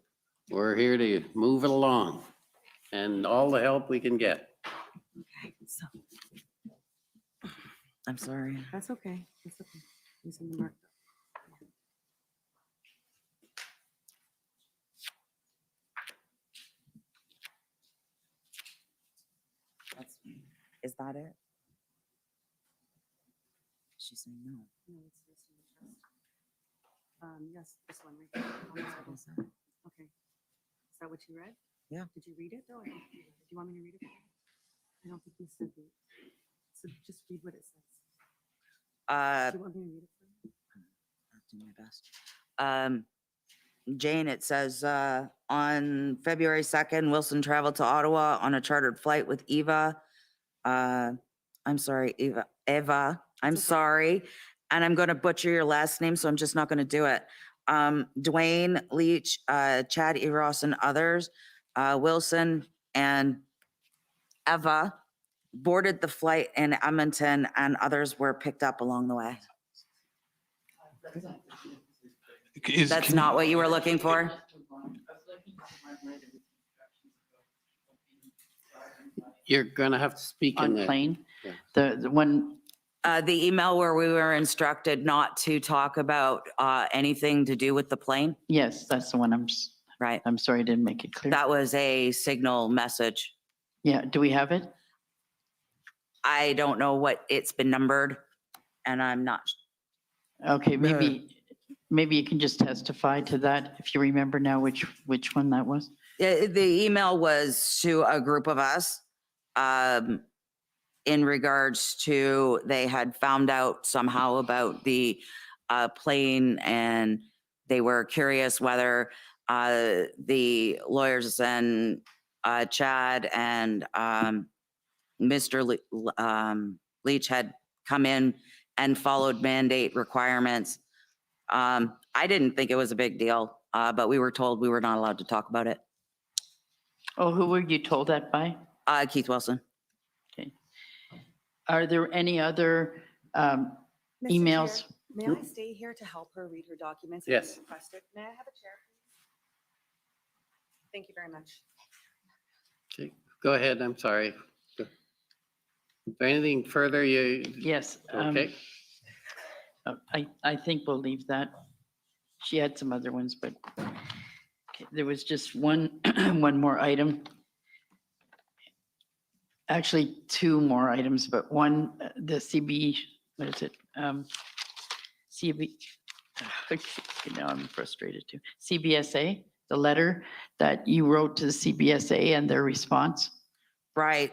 We're here to move it along and all the help we can get. Okay, so. I'm sorry. That's okay. That's okay. He's in the mark. Is that it? She's saying no. No, it's this one. Yes, this one right there. On the Bible. Okay. Is that what you read? Yeah. Did you read it though? Or did you want me to read it? I don't think you said it. So just read what it says. Do you want me to read it for you? I'll do my best. Jane, it says, on February 2nd, Wilson traveled to Ottawa on a chartered flight with Eva. I'm sorry, Eva, I'm sorry. And I'm going to butcher your last name, so I'm just not going to do it. Dwayne Leach, Chad Eros, and others, Wilson and Eva boarded the flight in Edmonton, and others were picked up along the way. That's not what you were looking for? You're gonna have to speak in On the plane, yeah. the one. The email where we were instructed not to talk about anything to do with the plane? Yes, that's the one right. I'm sorry, I didn't make it clear. That was a signal message. Yeah, do we have it? I don't know what it's been numbered, and I'm not. Okay, maybe you can just testify to that if you remember now which one that was. The email was to a group of us in regards to they had found out somehow about the plane and they were curious whether the lawyers and Chad and Mr. Leach had come in and followed mandate requirements. I didn't think it was a big deal, but we were told we were not allowed to talk about it. Oh, who were you told that by? Keith Wilson. Okay. Are there any other Mr. emails? Chair, may I stay here to help her read her documents? as Yes. requested? May I have a chair, please? Thank you very much. Okay, go ahead. I'm sorry. Is there anything further you? Yes. Okay. I think we'll leave that. She had some other ones, but okay, there was just one, one more item. Actually, two more items, but one, the CB, what is it? CB, okay, now I'm frustrated too. CBSA, the letter that you wrote to the CBSA and their response. Right.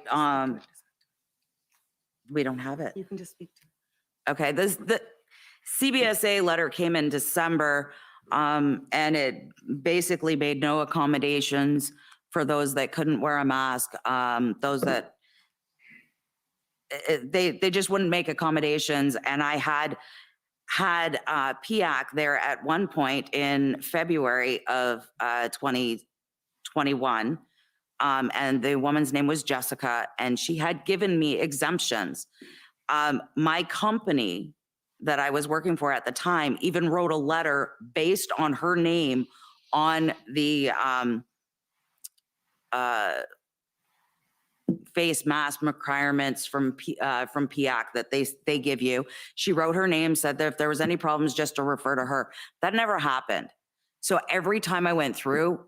We don't have it. You can just speak to Okay, the CBSA letter came in December, and it basically made no accommodations for those that couldn't wear a mask, those that they just wouldn't make accommodations. And I had PIAC there at one point in February of 2021. And the woman's name was Jessica, and she had given me exemptions. My company that I was working for at the time even wrote a letter based on her name on the face mask requirements from PIAC that they give you. She wrote her name, said that if there was any problems, just to refer to her. That never happened. So every time I went through,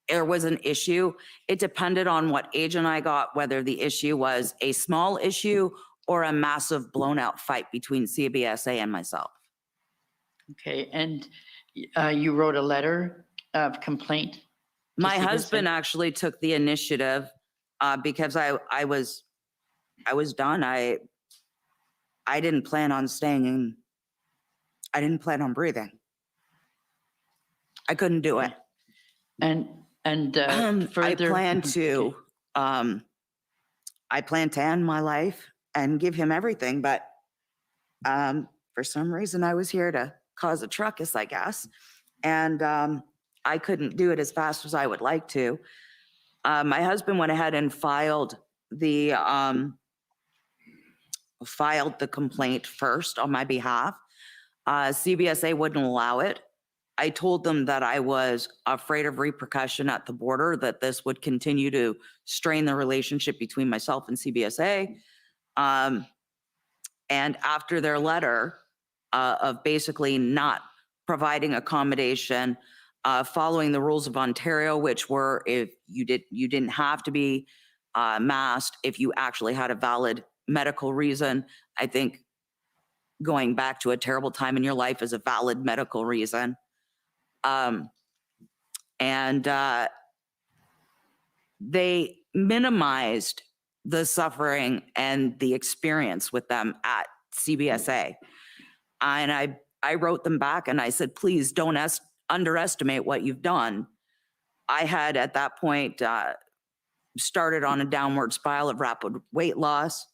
there was an issue. It depended on what agent I got, whether the issue was a small issue or a massive blown out fight between CBSA and myself. Okay, and you wrote a letter of complaint? to My CBSA? husband actually took the initiative because I was done. I didn't plan on staying in. I didn't plan on breathing. I couldn't do it. And further, I plan to end my life and give him everything, but for some reason I was here to cause a ruckus, I guess, and I couldn't do it as fast as I would like to. My husband went ahead and filed the complaint first on my behalf. CBSA wouldn't allow it. I told them that I was afraid of repercussion at the border, that this would continue to strain the relationship between myself and CBSA. And after their letter of basically not providing accommodation, following the rules of Ontario, which were if you didn't have to be masked if you actually had a valid medical reason. I think going back to a terrible time in your life is a valid medical reason. They minimized the suffering and the experience with them at CBSA. And I wrote them back and I said, please don't underestimate what you've done. I had at that point started on a downward spiral of rapid weight loss.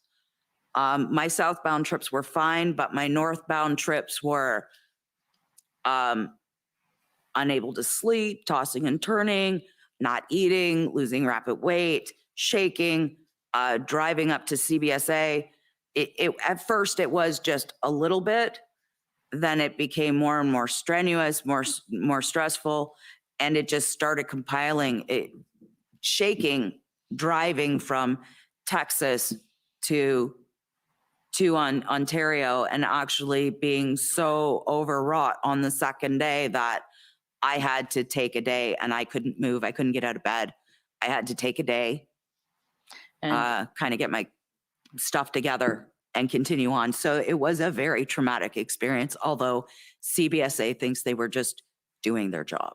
My southbound trips were fine, but my northbound trips were unable to sleep, tossing and turning, not eating, losing rapid weight, shaking, driving up to CBSA. At first it was just a little bit, then it became more and more strenuous, more stressful, and it just started compiling, shaking, driving from Texas to Ontario, and actually being so overwrought on the second day that I had to take a day, and I couldn't move. I couldn't get out of bed. I had to take a day, kind of get my stuff together and continue on. So it was a very traumatic experience, although CBSA thinks they were just doing their job.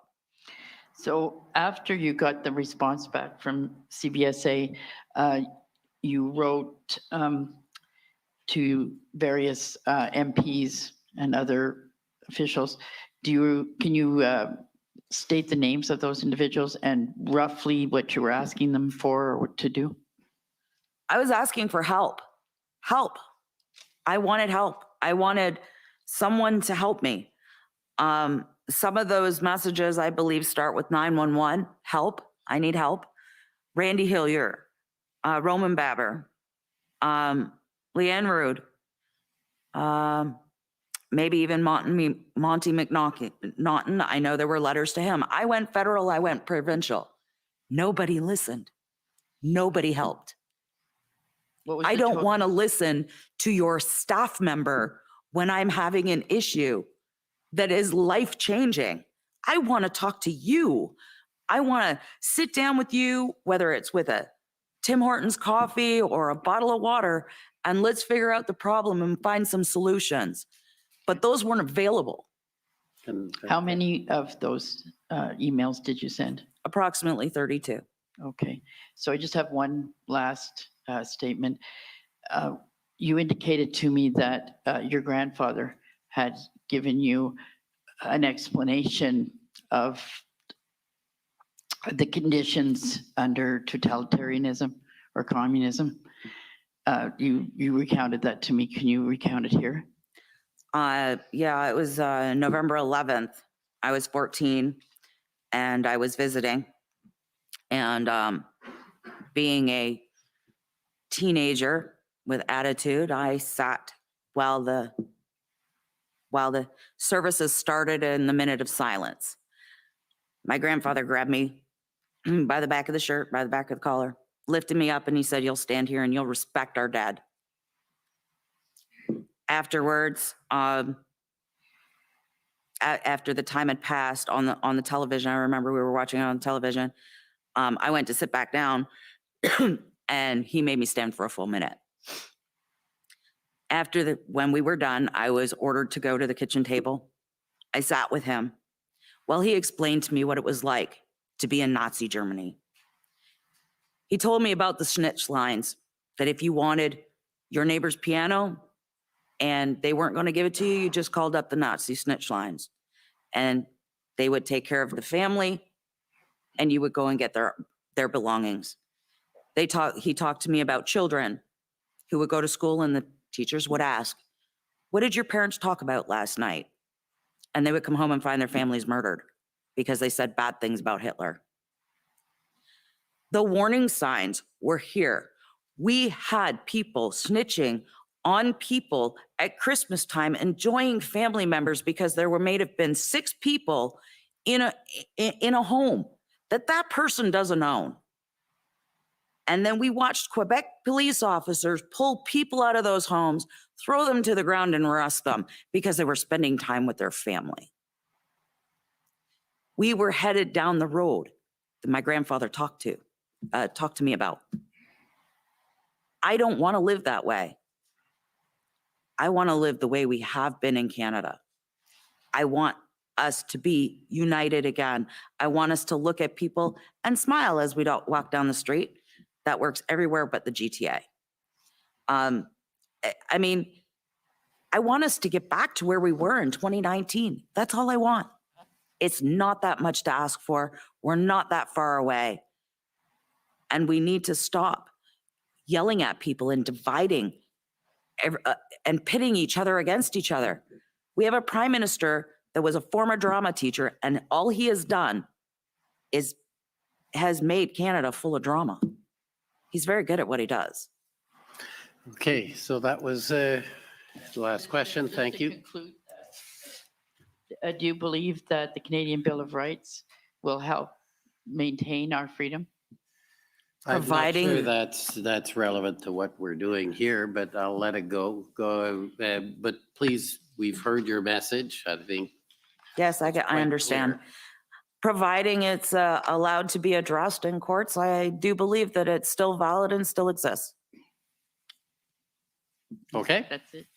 so after you got the response back from CBSA, you wrote to various MPs and other officials. can you state the names of those individuals and roughly what you were asking them for or to do? I was asking for help. Help. I wanted help. I wanted someone to help me. Some of those messages, I believe, start with 911, help, I need help. Randy Hillier, Roman Barber, Leanne Rude, maybe even Monty Naughton. I know there were letters to him. I went federal, I went provincial. Nobody listened. Nobody helped. I don't want to listen to your staff member when I'm having an issue that is life-changing. I want to talk to you. I want to sit down with you, whether it's with a Tim Hortons coffee or a bottle of water, and let's figure out the problem and find some solutions. But those weren't available. How many of those emails did you send? Approximately 32. Okay, so I just have one last statement. You indicated to me that your grandfather had given you an explanation of the conditions under totalitarianism or communism. You recounted that to me. Can you recount it here? Yeah, it was November 11th. I was 14 and I was visiting. And being a teenager with attitude, I sat while the services started in the minute of silence. My grandfather grabbed me by the back of the shirt, by the back of the collar, lifted me up, and he said, "You'll stand here and you'll respect our dead." Afterwards, after the time had passed on the television, I remember we were watching it on television. I went to sit back down, and he made me stand for a full minute. When we were done, I was ordered to go to the kitchen table. I sat with him. Well, he explained to me what it was like to be in Nazi Germany. He told me about the snitch lines, that if you wanted your neighbor's piano and they weren't going to give it to you, you just called up the Nazi snitch lines. And they would take care of the family, and you would go and get their belongings. He talked to me about children who would go to school, and the teachers would ask, "What did your parents talk about last night?" And they would come home and find their families murdered because they said bad things about Hitler. The warning signs were here. We had people snitching on people at Christmas time, enjoying family members because there may have been 6 people in a home that person doesn't own. And then we watched Quebec police officers pull people out of those homes, throw them to the ground and arrest them because they were spending time with their family. We were headed down the road that my grandfather talked to me about. I don't want to live that way. I want to live the way we have been in Canada. I want us to be united again. I want us to look at people and smile as we don't walk down the street. That works everywhere but the GTA. I mean, I want us to get back to where we were in 2019. That's all I want. It's not that much to ask for. We're not that far away. And we need to stop yelling at people and dividing and pitting each other against each other. We have a prime minister that was a former drama teacher, and all he has done has made Canada full of drama. He's very good at what he does. Okay, so that was the last question. Just Thank to you. conclude, do you believe that the Canadian Bill of Rights will help maintain our freedom? I'm not sure that's relevant to what we're doing here, but I'll let it go. But please, we've heard your message. I think. Yes, I understand. Clear. Providing it's allowed to be addressed in courts, I do believe that it's still valid and still exists. Okay. That's it.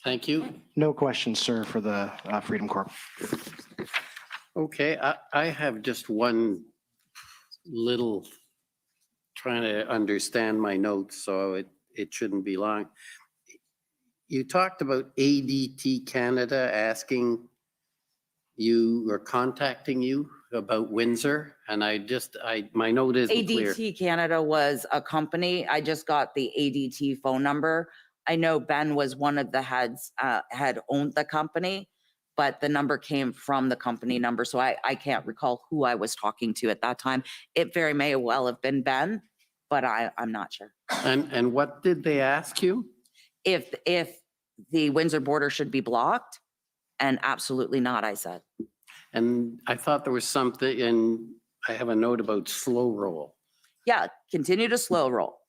Thank you. No questions, sir, for the Freedom Corp. Okay, I have just one little trying to understand my notes, so it shouldn't be long. You talked about ADT Canada asking you were contacting you about Windsor, and my note isn't clear. ADT Canada was a company. I just got the ADT phone number. I know Ben was one of the heads, had owned the company, but the number came from the company number. So I can't recall who I was talking to at that time. It very may well have been Ben, but I'm not sure. And what did they ask you? If the Windsor border should be blocked, and absolutely not, I said. And I thought there was something, and I have a note about slow roll. Yeah, continue to slow roll,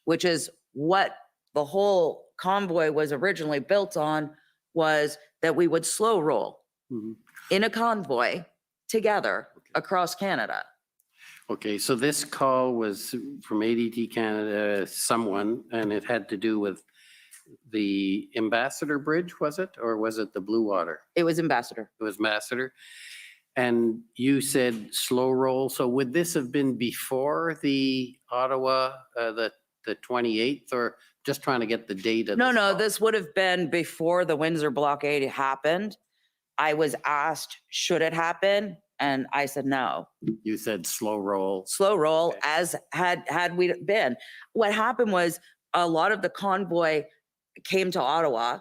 which is what the whole convoy was originally built on, was that we would slow roll in a convoy together across Canada. Okay, so this call was from ADT Canada, someone, and it had to do with the Ambassador Bridge, was it? Or was it the Blue Water? It was Ambassador. It was Ambassador. And you said slow roll. So would this have been before the Ottawa, the 28th, or just trying to get the date of No, this no, call? this would have been before the Windsor blockade happened. I was asked, should it happen? And I said, no. You said slow roll. Slow roll, as had we been. What happened was a lot of the convoy came to Ottawa,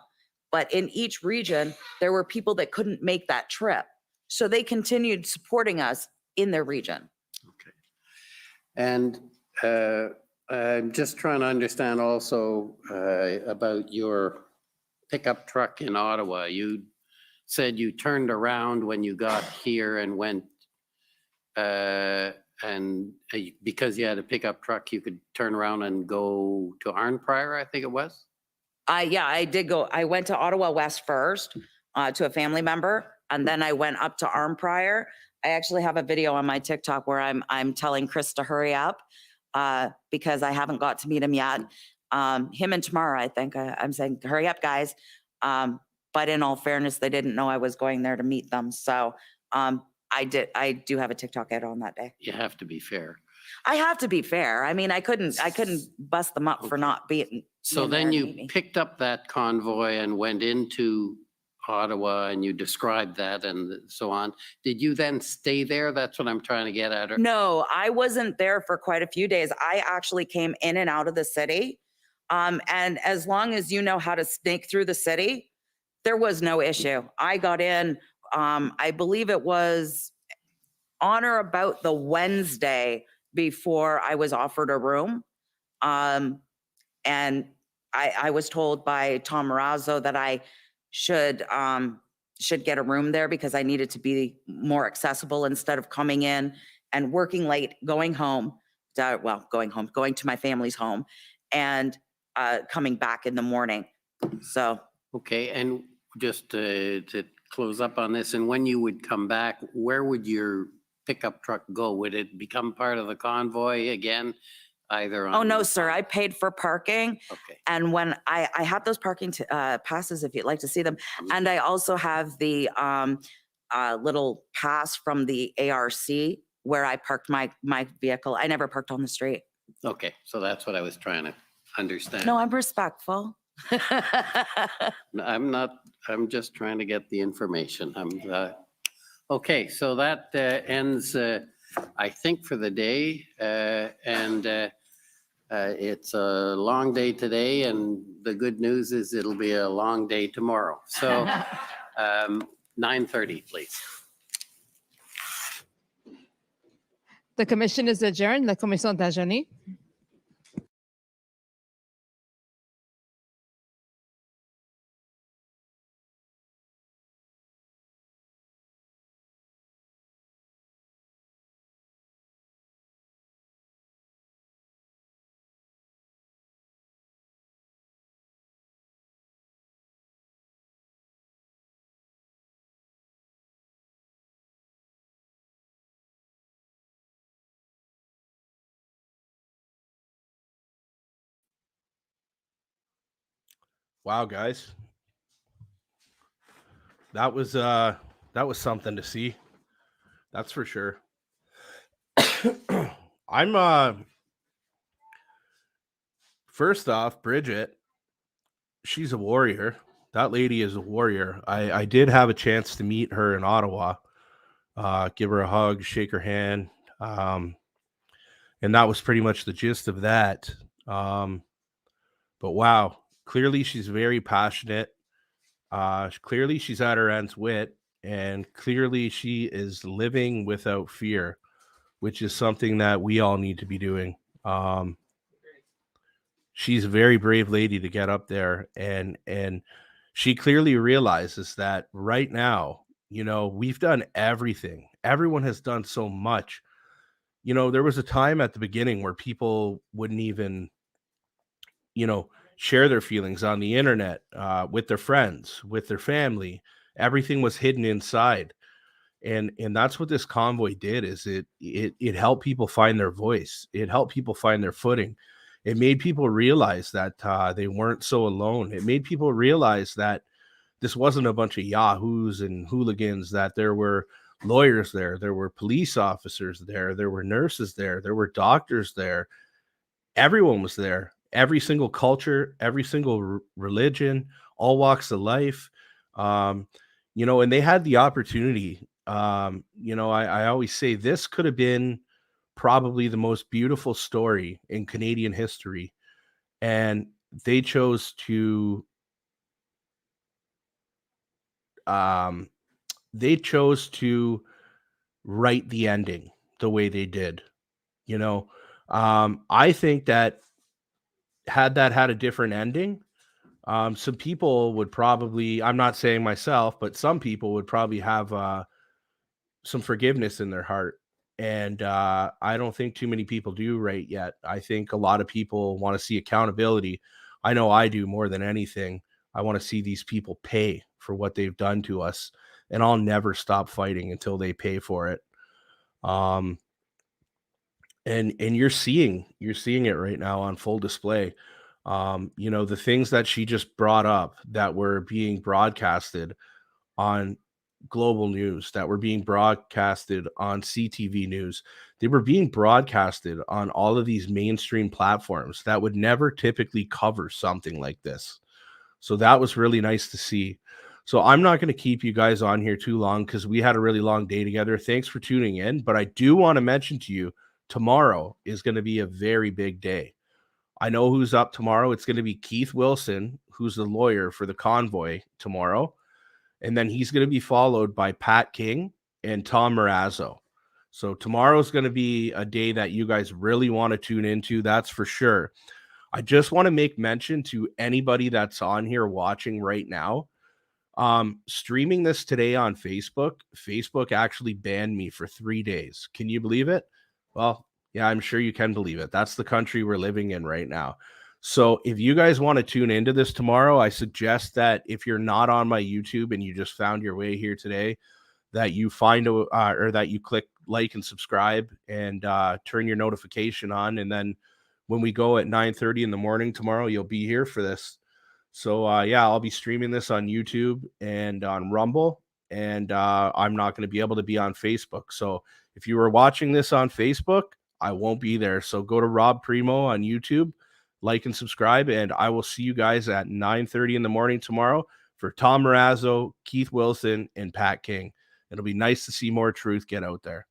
but in each region, there were people that couldn't make that trip. So they continued supporting us in their region. And I'm just trying to understand also about your pickup truck in Ottawa. You said you turned around when you got here and went, and because you had a pickup truck, you could turn around and go to Arnprior, I think it was? Yeah, I did go. I went to Ottawa West first to a family member, and then I went up to Arnprior. I actually have a video on my TikTok where I'm telling Chris to hurry up because I haven't got to meet him yet. Him and Tamara, I think. I'm saying, hurry up, guys. But in all fairness, they didn't know I was going there to meet them. So I do have a TikTok out on that day. You have to be fair. I have to be fair. I mean, I couldn't bust them up for not being. So then you picked up that convoy and went into Ottawa, and you described that and so on. Did you then stay there? That's what I'm trying to get at. No, I wasn't there for quite a few days. I actually came in and out of the city. And as long as you know how to sneak through the city, there was no issue. I got in, I believe it was on or about the Wednesday before I was offered a room. And I was told by Tom Marazzo that I should get a room there because I needed to be more accessible instead of coming in and working late, going home, going to my family's home and coming back in the morning. So. Okay, and just to close up on this, and when you would come back, where would your pickup truck go? Would it become part of the convoy again? Either on. Oh, no, sir. I paid for parking. Okay. And when I have those parking passes, if you'd like to see them. And I also have the little pass from the ARC where I parked my vehicle. I never parked on the street. Okay, so that's what I was trying to understand. No, I'm respectful. I'm not, I'm just trying to get the information. Okay, so that ends, I think, for the day. It's a long day today, and the good news is it'll be a long day tomorrow. So 9:30, please. The commission is adjourned. La commission est adjournée. Wow, guys. That was something to see. That's for sure. I'm first off, Bridgette, she's a warrior. That lady is a warrior. I did have a chance to meet her in Ottawa, give her a hug, shake her hand. And that was pretty much the gist of that. But wow, clearly she's very passionate. Clearly she's at her end's wit, and clearly she is living without fear, which is something that we all need to be doing. She's a very brave lady to get up there, and she clearly realizes that right now, we've done everything. Everyone has done so much. There was a time at the beginning where people wouldn't even, share their feelings on the internet, with their friends, with their family. Everything was hidden inside. And that's what this convoy did, is it helped people find their voice. It helped people find their footing. It made people realize that they weren't so alone. It made people realize that this wasn't a bunch of yahoos and hooligans, that there were lawyers there, there were police officers there, there were nurses there were doctors there. Everyone was there. Every single culture, every single religion, all walks of life. And they had the opportunity. I always say this could have been probably the most beautiful story in Canadian history. And they chose to write the ending the way they did. I think that had a different ending, some people would probably, I'm not saying myself, but some people would probably have some forgiveness in their heart. And I don't think too many people do right yet. I think a lot of people want to see accountability. I know I do more than anything. I want to see these people pay for what they've done to us, and I'll never stop fighting until they pay for it. And you're seeing it right now on full display. The things that she just brought up that were being broadcasted on global news, that were being broadcasted on CTV news, they were being broadcasted on all of these mainstream platforms that would never typically cover something like this. So that was really nice to see. So I'm not going to keep you guys on here too long, because we had a really long day together. Thanks for tuning in. But I do want to mention to you, tomorrow is going to be a very big day. I know who's up tomorrow. It's going to be Keith Wilson, who's the lawyer for the convoy tomorrow. And then he's going to be followed by Pat King and Tom Marazzo. So tomorrow's going to be a day that you guys really want to tune into. That's for sure. I just want to make mention to anybody that's on here watching right now. Streaming this today on Facebook actually banned me for 3 days. Can you believe it? Well, yeah, I'm sure you can believe it. That's the country we're living in right now. So if you guys want to tune into this tomorrow, I suggest that if you're not on my YouTube and you just found your way here today, that you find or that you click like and subscribe and turn your notification on. And then when we go at 9:30 in the morning tomorrow, you'll be here for this. So yeah, I'll be streaming this on YouTube and on Rumble, and I'm not going to be able to be on Facebook. So if you were watching this on Facebook, I won't be there. So go to Rob Primo on YouTube, like and subscribe, and I will see you guys at 9:30 in the morning tomorrow for Tom Marazzo, Keith Wilson, and Pat King. It'll be nice to see more truth get out there.